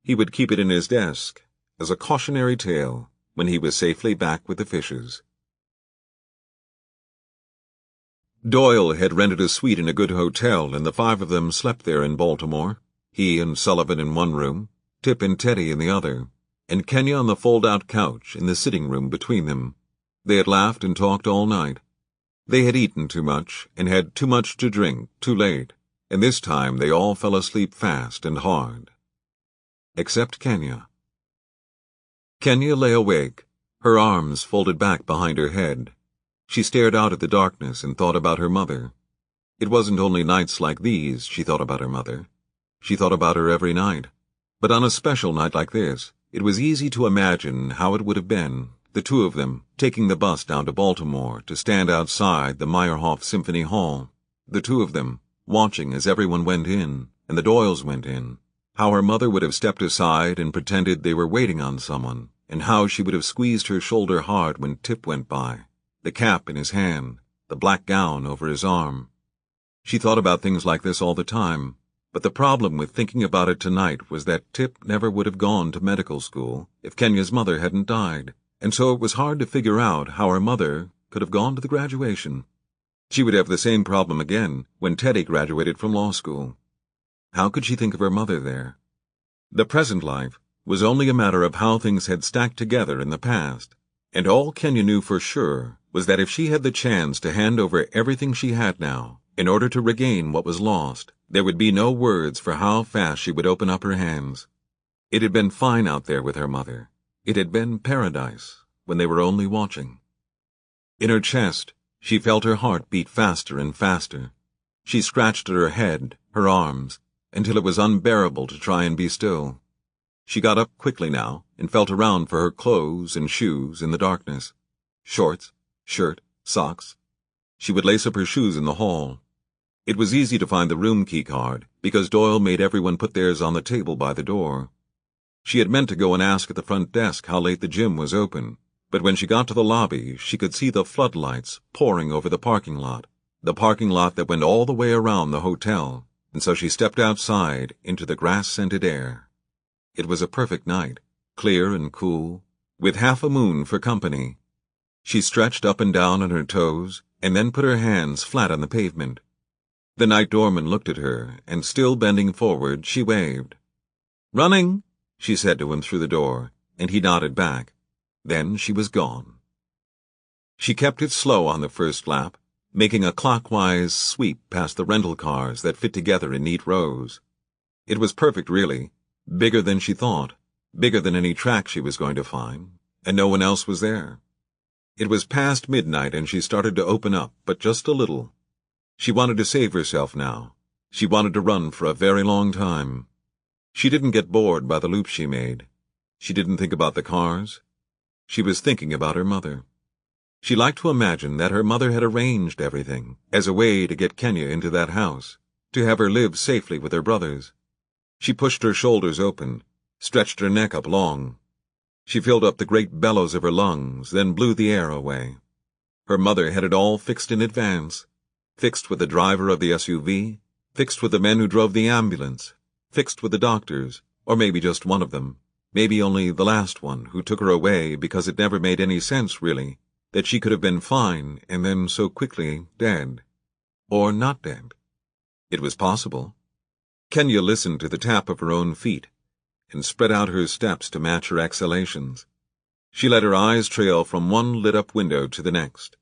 He would keep it in his desk as a cautionary tale when he was safely back with the fishes. Doyle had rented a suite in a good hotel, and the five of them slept there in Baltimore, he and Sullivan in one room, Tip and Teddy in the other, and Kenya on the fold-out couch in the sitting room between them. They had laughed and talked all night. They had eaten too much and had too much to drink too late, and this time they all fell asleep fast and hard. Except Kenya. Kenya lay awake, her arms folded back behind her head. She stared out at the darkness and thought about her mother. It wasn't only nights like these she thought about her mother. She thought about her every night. But on a special night like this, it was easy to imagine how it would have been, the two of them, taking the bus down to Baltimore to stand outside the Meyerhoff Symphony Hall. The two of them, watching as everyone went in, and the Doyles went in. How her mother would have stepped aside and pretended they were waiting on someone, and how she would have squeezed her shoulder hard when Tip went by, the cap in his hand, the black gown over his arm. She thought about things like this all the time, but the problem with thinking about it tonight was that Tip never would have gone to medical school if Kenya's mother hadn't died, and so it was hard to figure out how her mother could have gone to the graduation. She would have the same problem again when Teddy graduated from law school. How could she think of her mother there? The present life was only a matter of how things had stacked together in the past, and all Kenya knew for sure was that if she had the chance to hand over everything she had now, in order to regain what was lost, there would be no words for how fast she would open up her hands. It had been fine out there with her mother. It had been paradise when they were only watching. In her chest, she felt her heart beat faster and faster. She scratched at her head, her arms, until it was unbearable to try and be still. She got up quickly now and felt around for her clothes and shoes in the darkness. Shorts, shirt, socks. She would lace up her shoes in the hall. It was easy to find the room key card because Doyle made everyone put theirs on the table by the door. She had meant to go and ask at the front desk how late the gym was open, but when she got to the lobby, she could see the floodlights pouring over the parking lot that went all the way around the hotel, and so she stepped outside into the grass-scented air. It was a perfect night, clear and cool, with half a moon for company. She stretched up and down on her toes, and then put her hands flat on the pavement. The night doorman looked at her, and still bending forward, she waved. "Running," she said to him through the door, and he nodded back. Then she was gone. She kept it slow on the first lap, making a clockwise sweep past the rental cars that fit together in neat rows. It was perfect, really, bigger than she thought, bigger than any track she was going to find, and no one else was there. It was past midnight and she started to open up, but just a little. She wanted to save herself now. She wanted to run for a very long time. She didn't get bored by the loop she made. She didn't think about the cars. She was thinking about her mother. She liked to imagine that her mother had arranged everything as a way to get Kenya into that house, to have her live safely with her brothers. She pushed her shoulders open, stretched her neck up long. She filled up the great bellows of her lungs, then blew the air away. Her mother had it all fixed in advance, fixed with the driver of the SUV, fixed with the men who drove the ambulance, fixed with the doctors, or maybe just one of them, maybe only the last one who took her away because it never made any sense, really, that she could have been fine and then so quickly dead. Or not dead. It was possible. Kenya listened to the tap of her own feet and spread out her steps to match her exhalations. She let her eyes trail from one lit-up window to the next.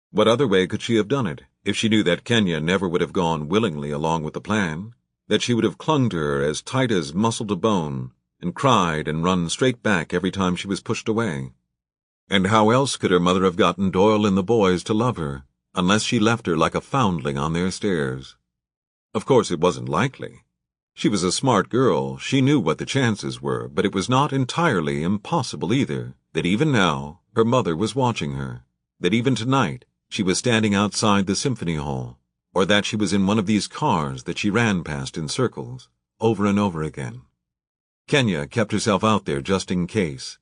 What other way could she have done it if she knew that Kenya never would have gone willingly along with the plan, that she would have clung to her as tight as muscle to bone and cried and run straight back every time she was pushed away? And how else could her mother have gotten Doyle and the boys to love her, unless she left her like a foundling on their stairs? Of course it wasn't likely. She was a smart girl, she knew what the chances were, but it was not entirely impossible either, that even now her mother was watching her, that even tonight she was standing outside the symphony hall, or that she was in one of these cars that she ran past in circles, over and over again. Kenya kept herself out there just in case.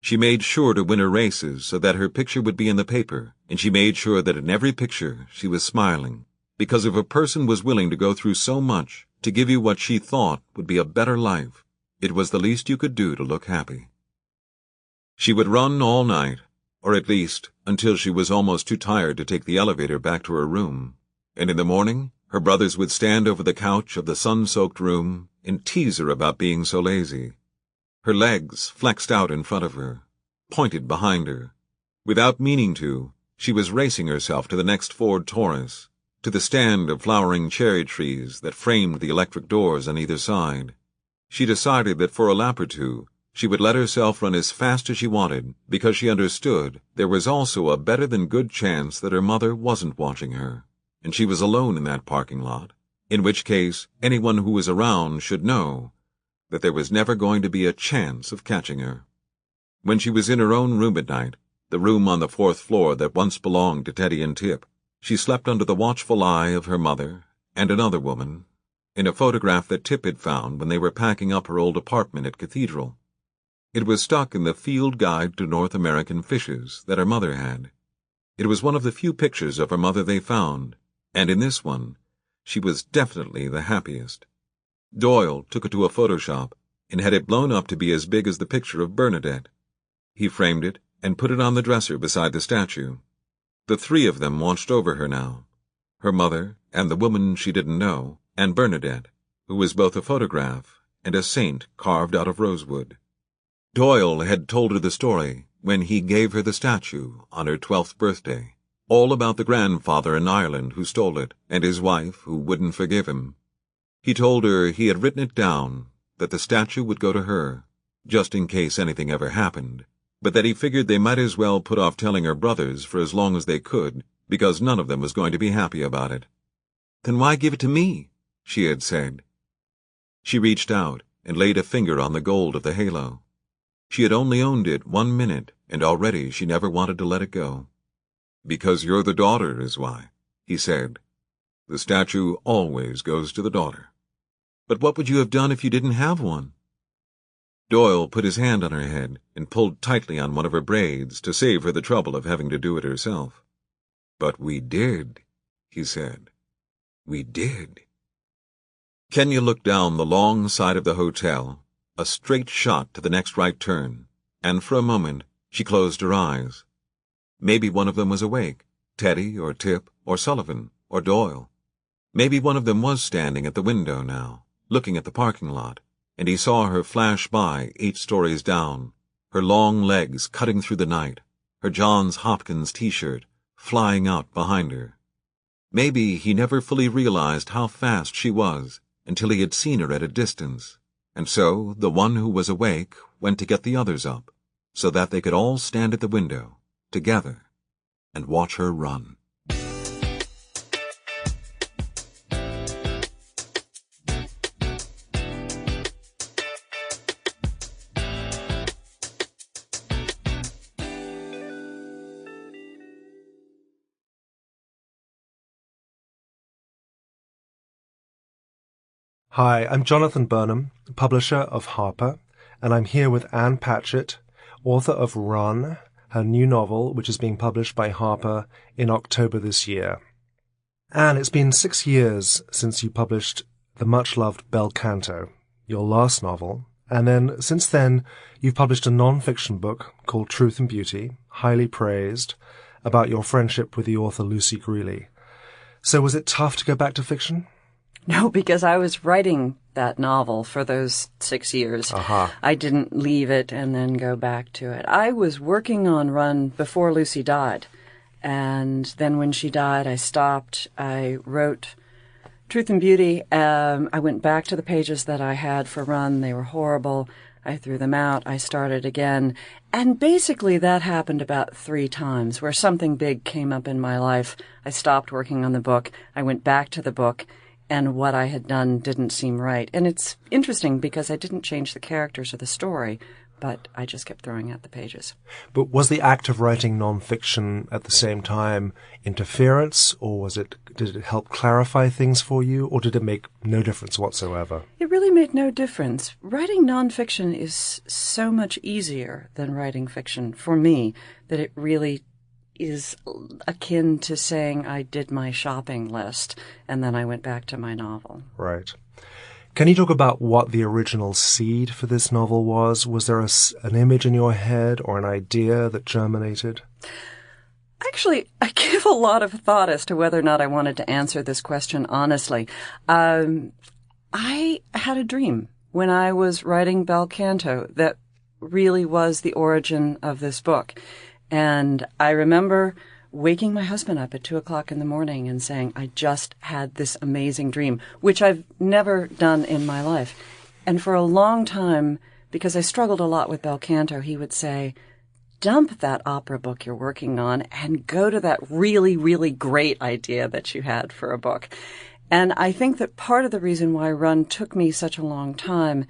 She made sure to win her races so that her picture would be in the paper, and she made sure that in every picture she was smiling, because if a person was willing to go through so much to give you what she thought would be a better life, it was the least you could do to look happy. She would run all night, or at least until she was almost too tired to take the elevator back to her room, and in the morning her brothers would stand over the couch of the sun-soaked room and tease her about being so lazy. Her legs flexed out in front of her, pointed behind her. Without meaning to, she was racing herself to the next Ford Taurus, to the stand of flowering cherry trees that framed the electric doors on either side. She decided that for a lap or two she would let herself run as fast as she wanted, because she understood there was also a better-than-good chance that her mother wasn't watching her, and she was alone in that parking lot, in which case anyone who was around should know that there was never going to be a chance of catching her. When she was in her own room at night, the room on the 4th floor that once belonged to Teddy and Tip, she slept under the watchful eye of her mother and another woman, in a photograph that Tip had found when they were packing up her old apartment at Cathedral. It was stuck in the Field Guide to North American Fishes that her mother had. It was one of the few pictures of her mother they found, and in this one, she was definitely the happiest. Doyle took it to a Photoshop and had it blown up to be as big as the picture of Bernadette. He framed it and put it on the dresser beside the statue. The three of them watched over her now, her mother and the woman she didn't know, and Bernadette, who was both a photograph and a saint carved out of rosewood. Doyle had told her the story when he gave her the statue on her 12th birthday, all about the grandfather in Ireland who stole it, and his wife who wouldn't forgive him. He told her he had written it down, that the statue would go to her, just in case anything ever happened, but that he figured they might as well put off telling her brothers for as long as they could, because none of them was going to be happy about it. "Then why give it to me?" she had said. She reached out and laid a finger on the gold of the halo. She had only owned it 1 minute, and already she never wanted to let it go. "Because you're the daughter is why," he said. "The statue always goes to the daughter." "But what would you have done if you didn't have one?" Doyle put his hand on her head and pulled tightly on one of her braids to save her the trouble of having to do it herself. "But we did," he said. "We did." Kenya looked down the long side of the hotel, a straight shot to the next right turn, and for a moment she closed her eyes. Maybe one of them was awake, Teddy or Tip or Sullivan or Doyle. Maybe one of them was standing at the window now, looking at the parking lot, and he saw her flash by 8 stories down, her long legs cutting through the night, her Johns Hopkins t-shirt flying out behind her. Maybe he never fully realized how fast she was until he had seen her at a distance, and so the one who was awake went to get the others up, so that they could all stand at the window, together, and watch her run. Hi, I'm Jonathan Burnham, publisher of Harper, and I'm here with Anne Patchett, author of Run, her new novel, which is being published by Harper in October this year. Anne, it's been 6 years since you published the much-loved Bel Canto, your last novel, and then since then you've published a non-fiction book called Truth and Beauty, highly praised, about your friendship with the author Lucy Greeley. So was it tough to go back to fiction? No, because I was writing that novel for those 6 years. I didn't leave it and then go back to it. I was working on Run before Lucy died. And then when she died, I stopped. I wrote Truth and Beauty. I went back to the pages that I had for Run. They were horrible. I threw them out. I started again. And basically that happened about 3 times, where something big came up in my life. I stopped working on the book. I went back to the book. And what I had done didn't seem right. And it's interesting because I didn't change the characters or the story, but I just kept throwing out the pages. But was the act of writing non-fiction at the same time interference, or did it help clarify things for you, or did it make no difference whatsoever? It really made no difference. Writing non-fiction is so much easier than writing fiction for me that it really is akin to saying I did my shopping list and then I went back to my novel. Right. Can you talk about what the original seed for this novel was? Was there an image in your head or an idea that germinated? Actually, I give a lot of thought as to whether or not I wanted to answer this question honestly. I had a dream when I was writing Bel Canto that really was the origin of this book. And I remember waking my husband up at 2 o'clock in the morning and saying, I just had this amazing dream, which I've never done in my life. And for a long time, because I struggled a lot with Bel Canto, he would say, dump that opera book you're working on and go to that really, really great idea that you had for a book. And I think that part of the reason why Run took me such a long time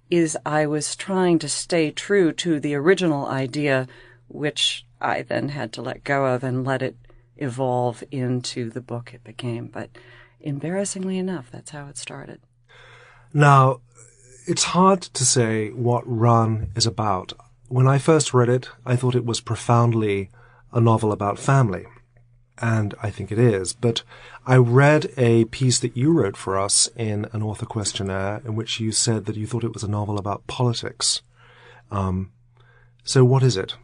is I was trying to stay true to the original idea, which I then had to let go of and let it evolve into the book it became. But embarrassingly enough, that's how it started. Now, it's hard to say what Run is about. When I first read it, I thought it was profoundly a novel about family. And I think it is. But I read a piece that you wrote for us in an author questionnaire in which you said that you thought it was a novel about politics. So what is it?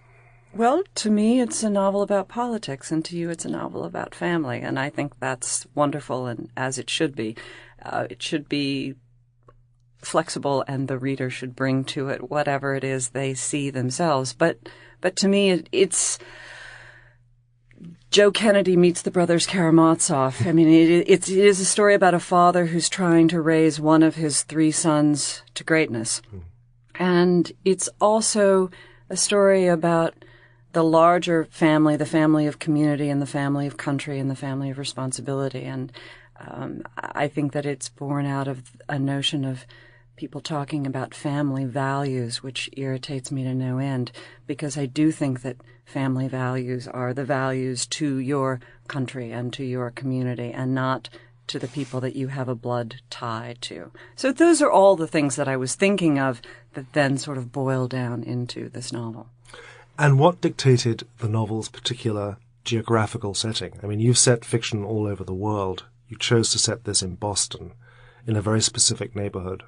Well, to me, it's a novel about politics, and to you, it's a novel about family. And I think that's wonderful, and as it should be. It should be flexible, and the reader should bring to it whatever it is they see themselves. But to me, it's Joe Kennedy meets the brothers Karamazov. I mean, it is a story about a father who's trying to raise one of his 3 sons to greatness. And it's also a story about the larger family, the family of community and the family of country and the family of responsibility. And I think that it's born out of a notion of people talking about family values, which irritates me to no end, because I do think that family values are the values to your country and to your community and not to the people that you have a blood tie to. So those are all the things that I was thinking of that then sort of boil down into this novel. And what dictated the novel's particular geographical setting? I mean, you've set fiction all over the world. You chose to set this in Boston, in a very specific neighborhood.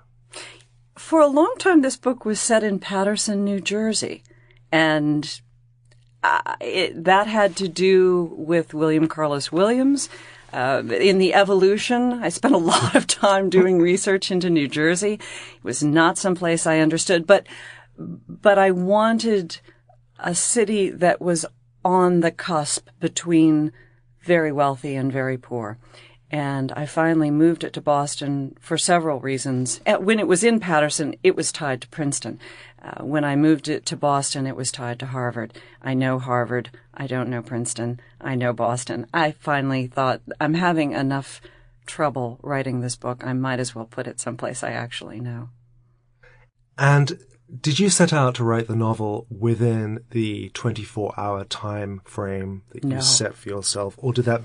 For a long time, this book was set in Paterson, New Jersey. And that had to do with William Carlos Williams. In the evolution, I spent a lot of time doing research into New Jersey. It was not someplace I understood, but I wanted a city that was on the cusp between very wealthy and very poor. And I finally moved it to Boston for several reasons. When it was in Paterson, it was tied to Princeton. When I moved it to Boston, it was tied to Harvard. I know Harvard. I don't know Princeton. I know Boston. I finally thought, I'm having enough trouble writing this book. I might as well put it someplace I actually know. And did you set out to write the novel within the 24-hour time frame that you set for yourself? Or did that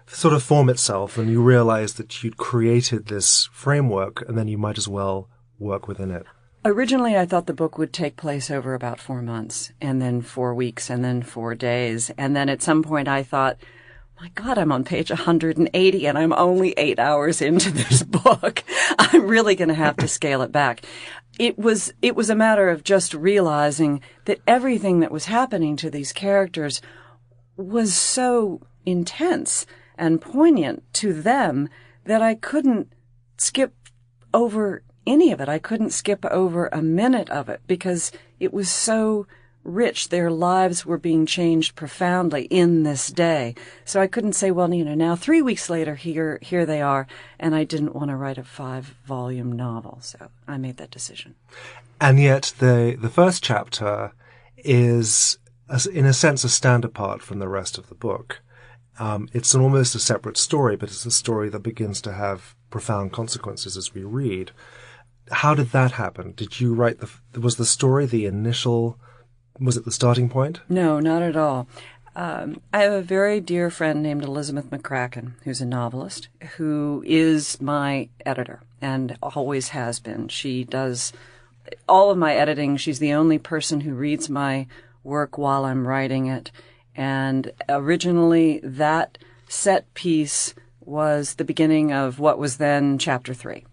sort of form itself and you realized that you'd created this framework and then you might as well work within it? Originally, I thought the book would take place over about 4 months, and then 4 weeks, and then 4 days. And then at some point I thought, my God, I'm on page 180 and I'm only 8 hours into this book. I'm really going to have to scale it back. It was a matter of just realizing that everything that was happening to these characters was so intense and poignant to them that I couldn't skip over any of it. I couldn't skip over a minute of it because it was so rich. Their lives were being changed profoundly in this day. So I couldn't say, well, now 3 weeks later, here they are, and I didn't want to write a 5-volume novel. So I made that decision. And yet the first chapter is, in a sense, a stand apart from the rest of the book. It's almost a separate story, but it's a story that begins to have profound consequences as we read. How did that happen? Did you write was the story the initial, was it the starting point? No, not at all. I have a very dear friend named Elizabeth McCracken, who's a novelist, who is my editor and always has been. She does all of my editing. She's the only person who reads my work while I'm writing it. And originally that set piece was the beginning of what was then Chapter 3.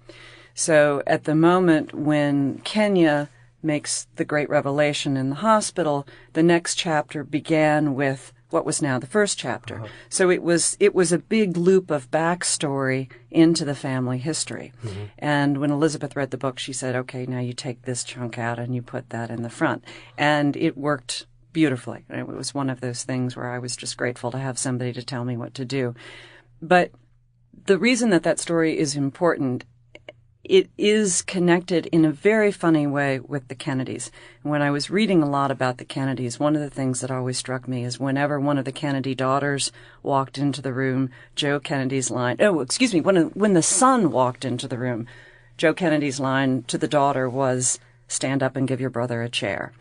So at the moment when Kenya makes the great revelation in the hospital, the next chapter began with what was now the first chapter. Uh-huh. So it was a big loop of backstory into the family history. Mm-hmm. And when Elizabeth read the book, she said, okay, now you take this chunk out and you put that in the front. And it worked beautifully. It was one of those things where I was just grateful to have somebody to tell me what to do. But the reason that story is important it is connected in a very funny way with the Kennedys. When I was reading a lot about the Kennedys, one of the things that always struck me is whenever one of the Kennedy daughters walked into the room, Joe Kennedy's line, when the son walked into the room, Joe Kennedy's line to the daughter was, "Stand up and give your brother a chair."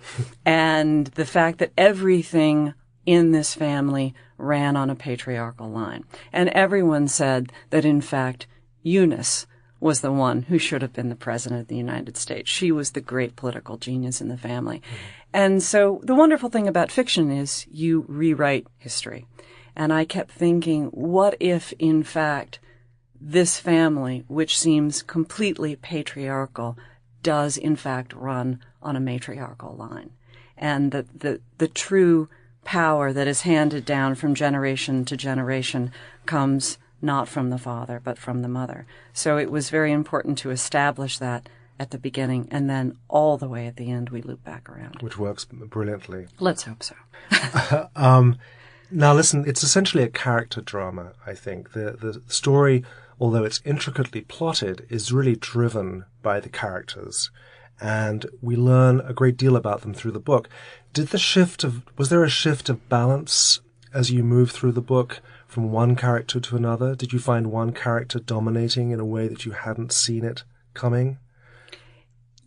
And the fact that everything in this family ran on a patriarchal line. And everyone said that, in fact, Eunice was the one who should have been the president of the United States. She was the great political genius in the family. And so the wonderful thing about fiction is you rewrite history. And I kept thinking, what if, in fact, this family, which seems completely patriarchal, does, in fact, run on a matriarchal line? And the true power that is handed down from generation to generation comes not from the father, but from the mother. So it was very important to establish that at the beginning, and then all the way at the end we loop back around. Which works brilliantly. Let's hope so. Now listen, it's essentially a character drama, I think. The story, although it's intricately plotted, is really driven by the characters. And we learn a great deal about them through the book. Was there a shift of balance as you move through the book from one character to another? Did you find one character dominating in a way that you hadn't seen it coming?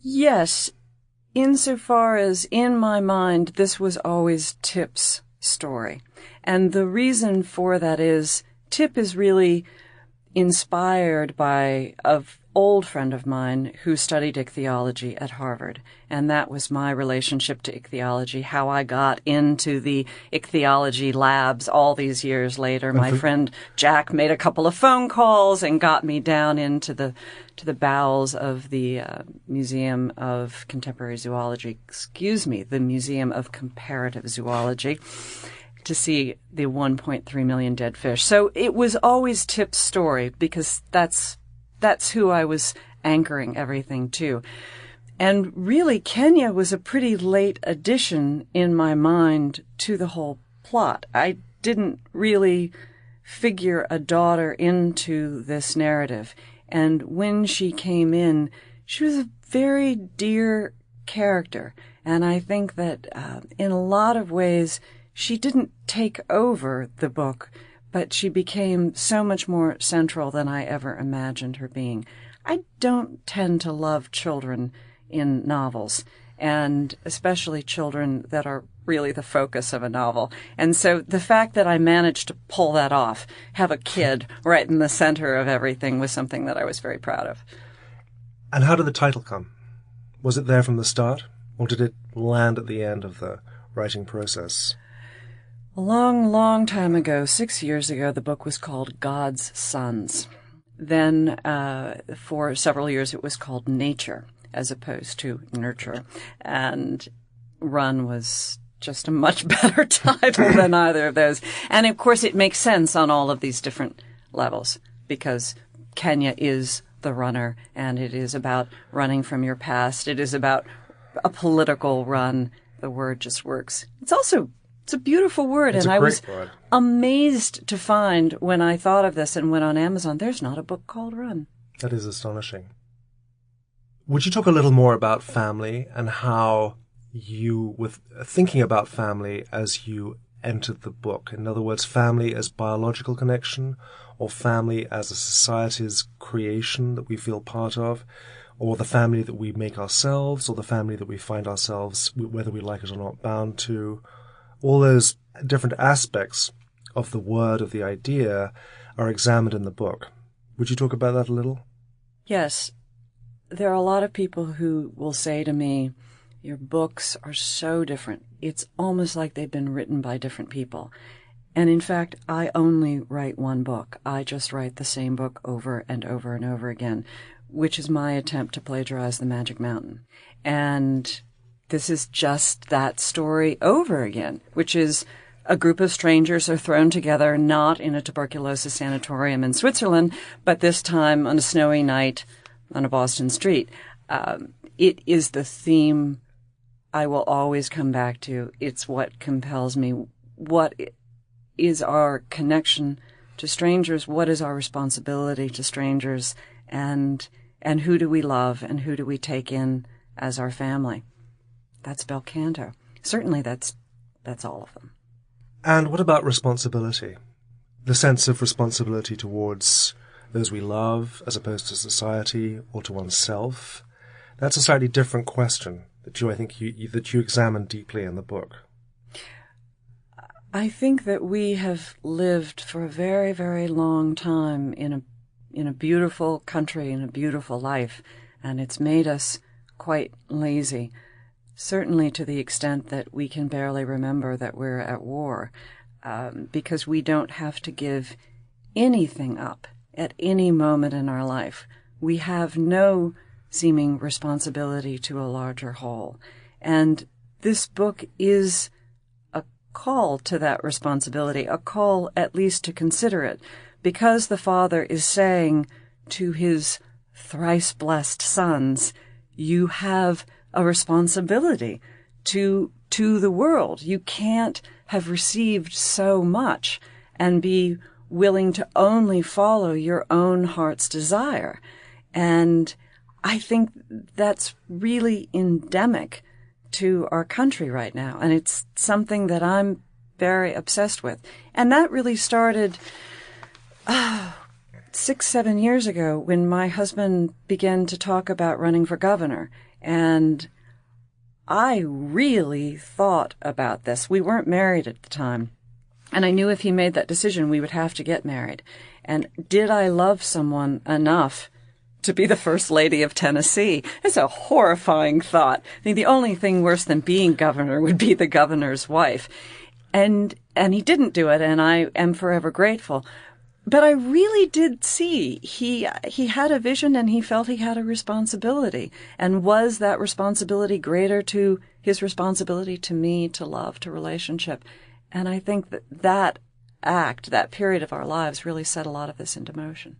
Yes, insofar as in my mind this was always Tip's story. And the reason for that is Tip is really inspired by an old friend of mine who studied ichthyology at Harvard. And that was my relationship to ichthyology, how I got into the ichthyology labs all these years later. My friend Jack made a couple of phone calls and got me down into the bowels of the Museum of Contemporary Zoology, the Museum of Comparative Zoology, to see the 1.3 million dead fish. So it was always Tip's story because that's who I was anchoring everything to. And really, Kenya was a pretty late addition in my mind to the whole plot. I didn't really figure a daughter into this narrative. And when she came in, she was a very dear character. And I think that in a lot of ways, she didn't take over the book, but she became so much more central than I ever imagined her being. I don't tend to love children in novels, and especially children that are really the focus of a novel. And so the fact that I managed to pull that off, have a kid right in the center of everything, was something that I was very proud of. And how did the title come? Was it there from the start, or did it land at the end of the writing process? A long, long time ago, 6 years ago, the book was called God's Sons. Then for several years it was called Nature as opposed to Nurture. And Run was just a much better title than either of those. And of course it makes sense on all of these different levels because Kenya is the runner, and it is about running from your past. It is about a political run. The word just works. It's a beautiful word, and I was amazed to find when I thought of this and went on Amazon, there's not a book called Run. That is astonishing. Would you talk a little more about family and how you were thinking about family as you entered the book? In other words, family as biological connection, or family as a society's creation that we feel part of, or the family that we make ourselves, or the family that we find ourselves, whether we like it or not, bound to. All those different aspects of the word, of the idea, are examined in the book. Would you talk about that a little? Yes. There are a lot of people who will say to me, your books are so different. It's almost like they've been written by different people. And in fact, I only write one book. I just write the same book over and over and over again, which is my attempt to plagiarize The Magic Mountain. And this is just that story over again, which is a group of strangers are thrown together, not in a tuberculosis sanatorium in Switzerland, but this time on a snowy night on a Boston street. It is the theme I will always come back to. It's what compels me. What is our connection to strangers? What is our responsibility to strangers? And and who do we love, and who do we take in as our family. That's bel canto. Certainly that's all of them. And what about responsibility? The sense of responsibility towards those we love as opposed to society or to oneself. That's a slightly different question that I think you examine deeply in the book. I think that we have lived for a very, very long time in a beautiful country, in a beautiful life, and it's made us quite lazy, certainly to the extent that we can barely remember that we're at war, because we don't have to give anything up at any moment in our life. We have no seeming responsibility to a larger whole. And this book is a call to that responsibility, a call at least to consider it, because the father is saying to his thrice blessed sons, you have a responsibility to the world. You can't have received so much and be willing to only follow your own heart's desire. And I think that's really endemic to our country right now. And it's something that I'm very obsessed with. And that really started 6-7 years ago when my husband began to talk about running for governor. And I really thought about this. We weren't married at the time. And I knew if he made that decision, we would have to get married. And did I love someone enough to be the First Lady of Tennessee? It's a horrifying thought. I think the only thing worse than being governor would be the governor's wife. And he didn't do it, and I am forever grateful. But I really did see he had a vision, and he felt he had a responsibility. And was that responsibility greater to his responsibility to me, to love, to relationship? And I think that act, that period of our lives, really set a lot of this into motion.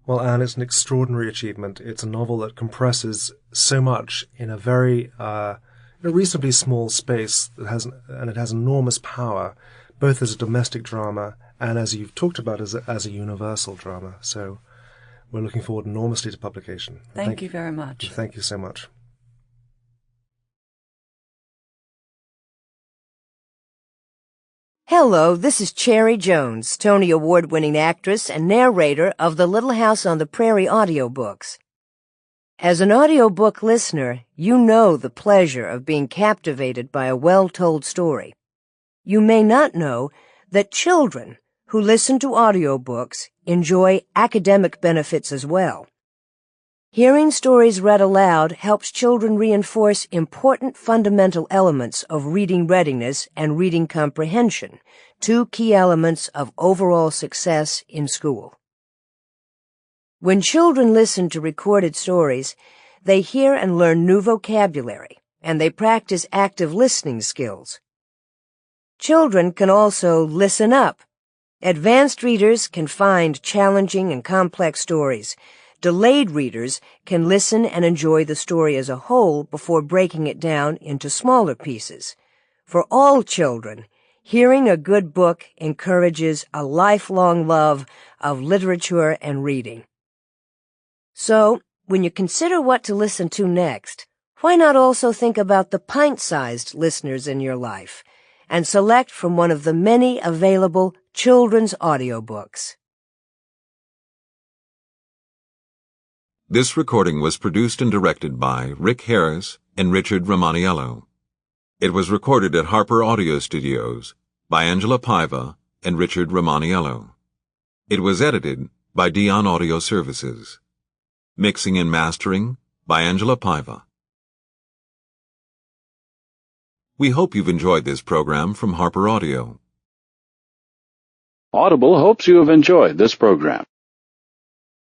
Well, Anne, it's an extraordinary achievement. It's a novel that compresses so much in a very, in a reasonably small space it has enormous power, both as a domestic drama and, as you've talked about, as a universal drama. So we're looking forward enormously to publication. Thank you very much. Thank you so much. Hello, this is Cherry Jones, Tony Award-winning actress and narrator of the Little House on the Prairie audiobooks. As an audiobook listener, you know the pleasure of being captivated by a well-told story. You may not know that children who listen to audiobooks enjoy academic benefits as well. Hearing stories read aloud helps children reinforce important fundamental elements of reading readiness and reading comprehension, two key elements of overall success in school. When children listen to recorded stories, they hear and learn new vocabulary, and they practice active listening skills. Children can also listen up. Advanced readers can find challenging and complex stories. Delayed readers can listen and enjoy the story as a whole before breaking it down into smaller pieces. For all children, hearing a good book encourages a lifelong love of literature and reading. So, when you consider what to listen to next, why not also think about the pint-sized listeners in your life and select from one of the many available children's audiobooks? This recording was produced and directed by Rick Harris and Richard Romaniello. It was recorded at Harper Audio Studios by Angela Paiva and Richard Romaniello. It was edited by Dion Audio Services. Mixing and mastering by Angela Paiva. We hope you've enjoyed this program from Harper Audio. Audible hopes you have enjoyed this program.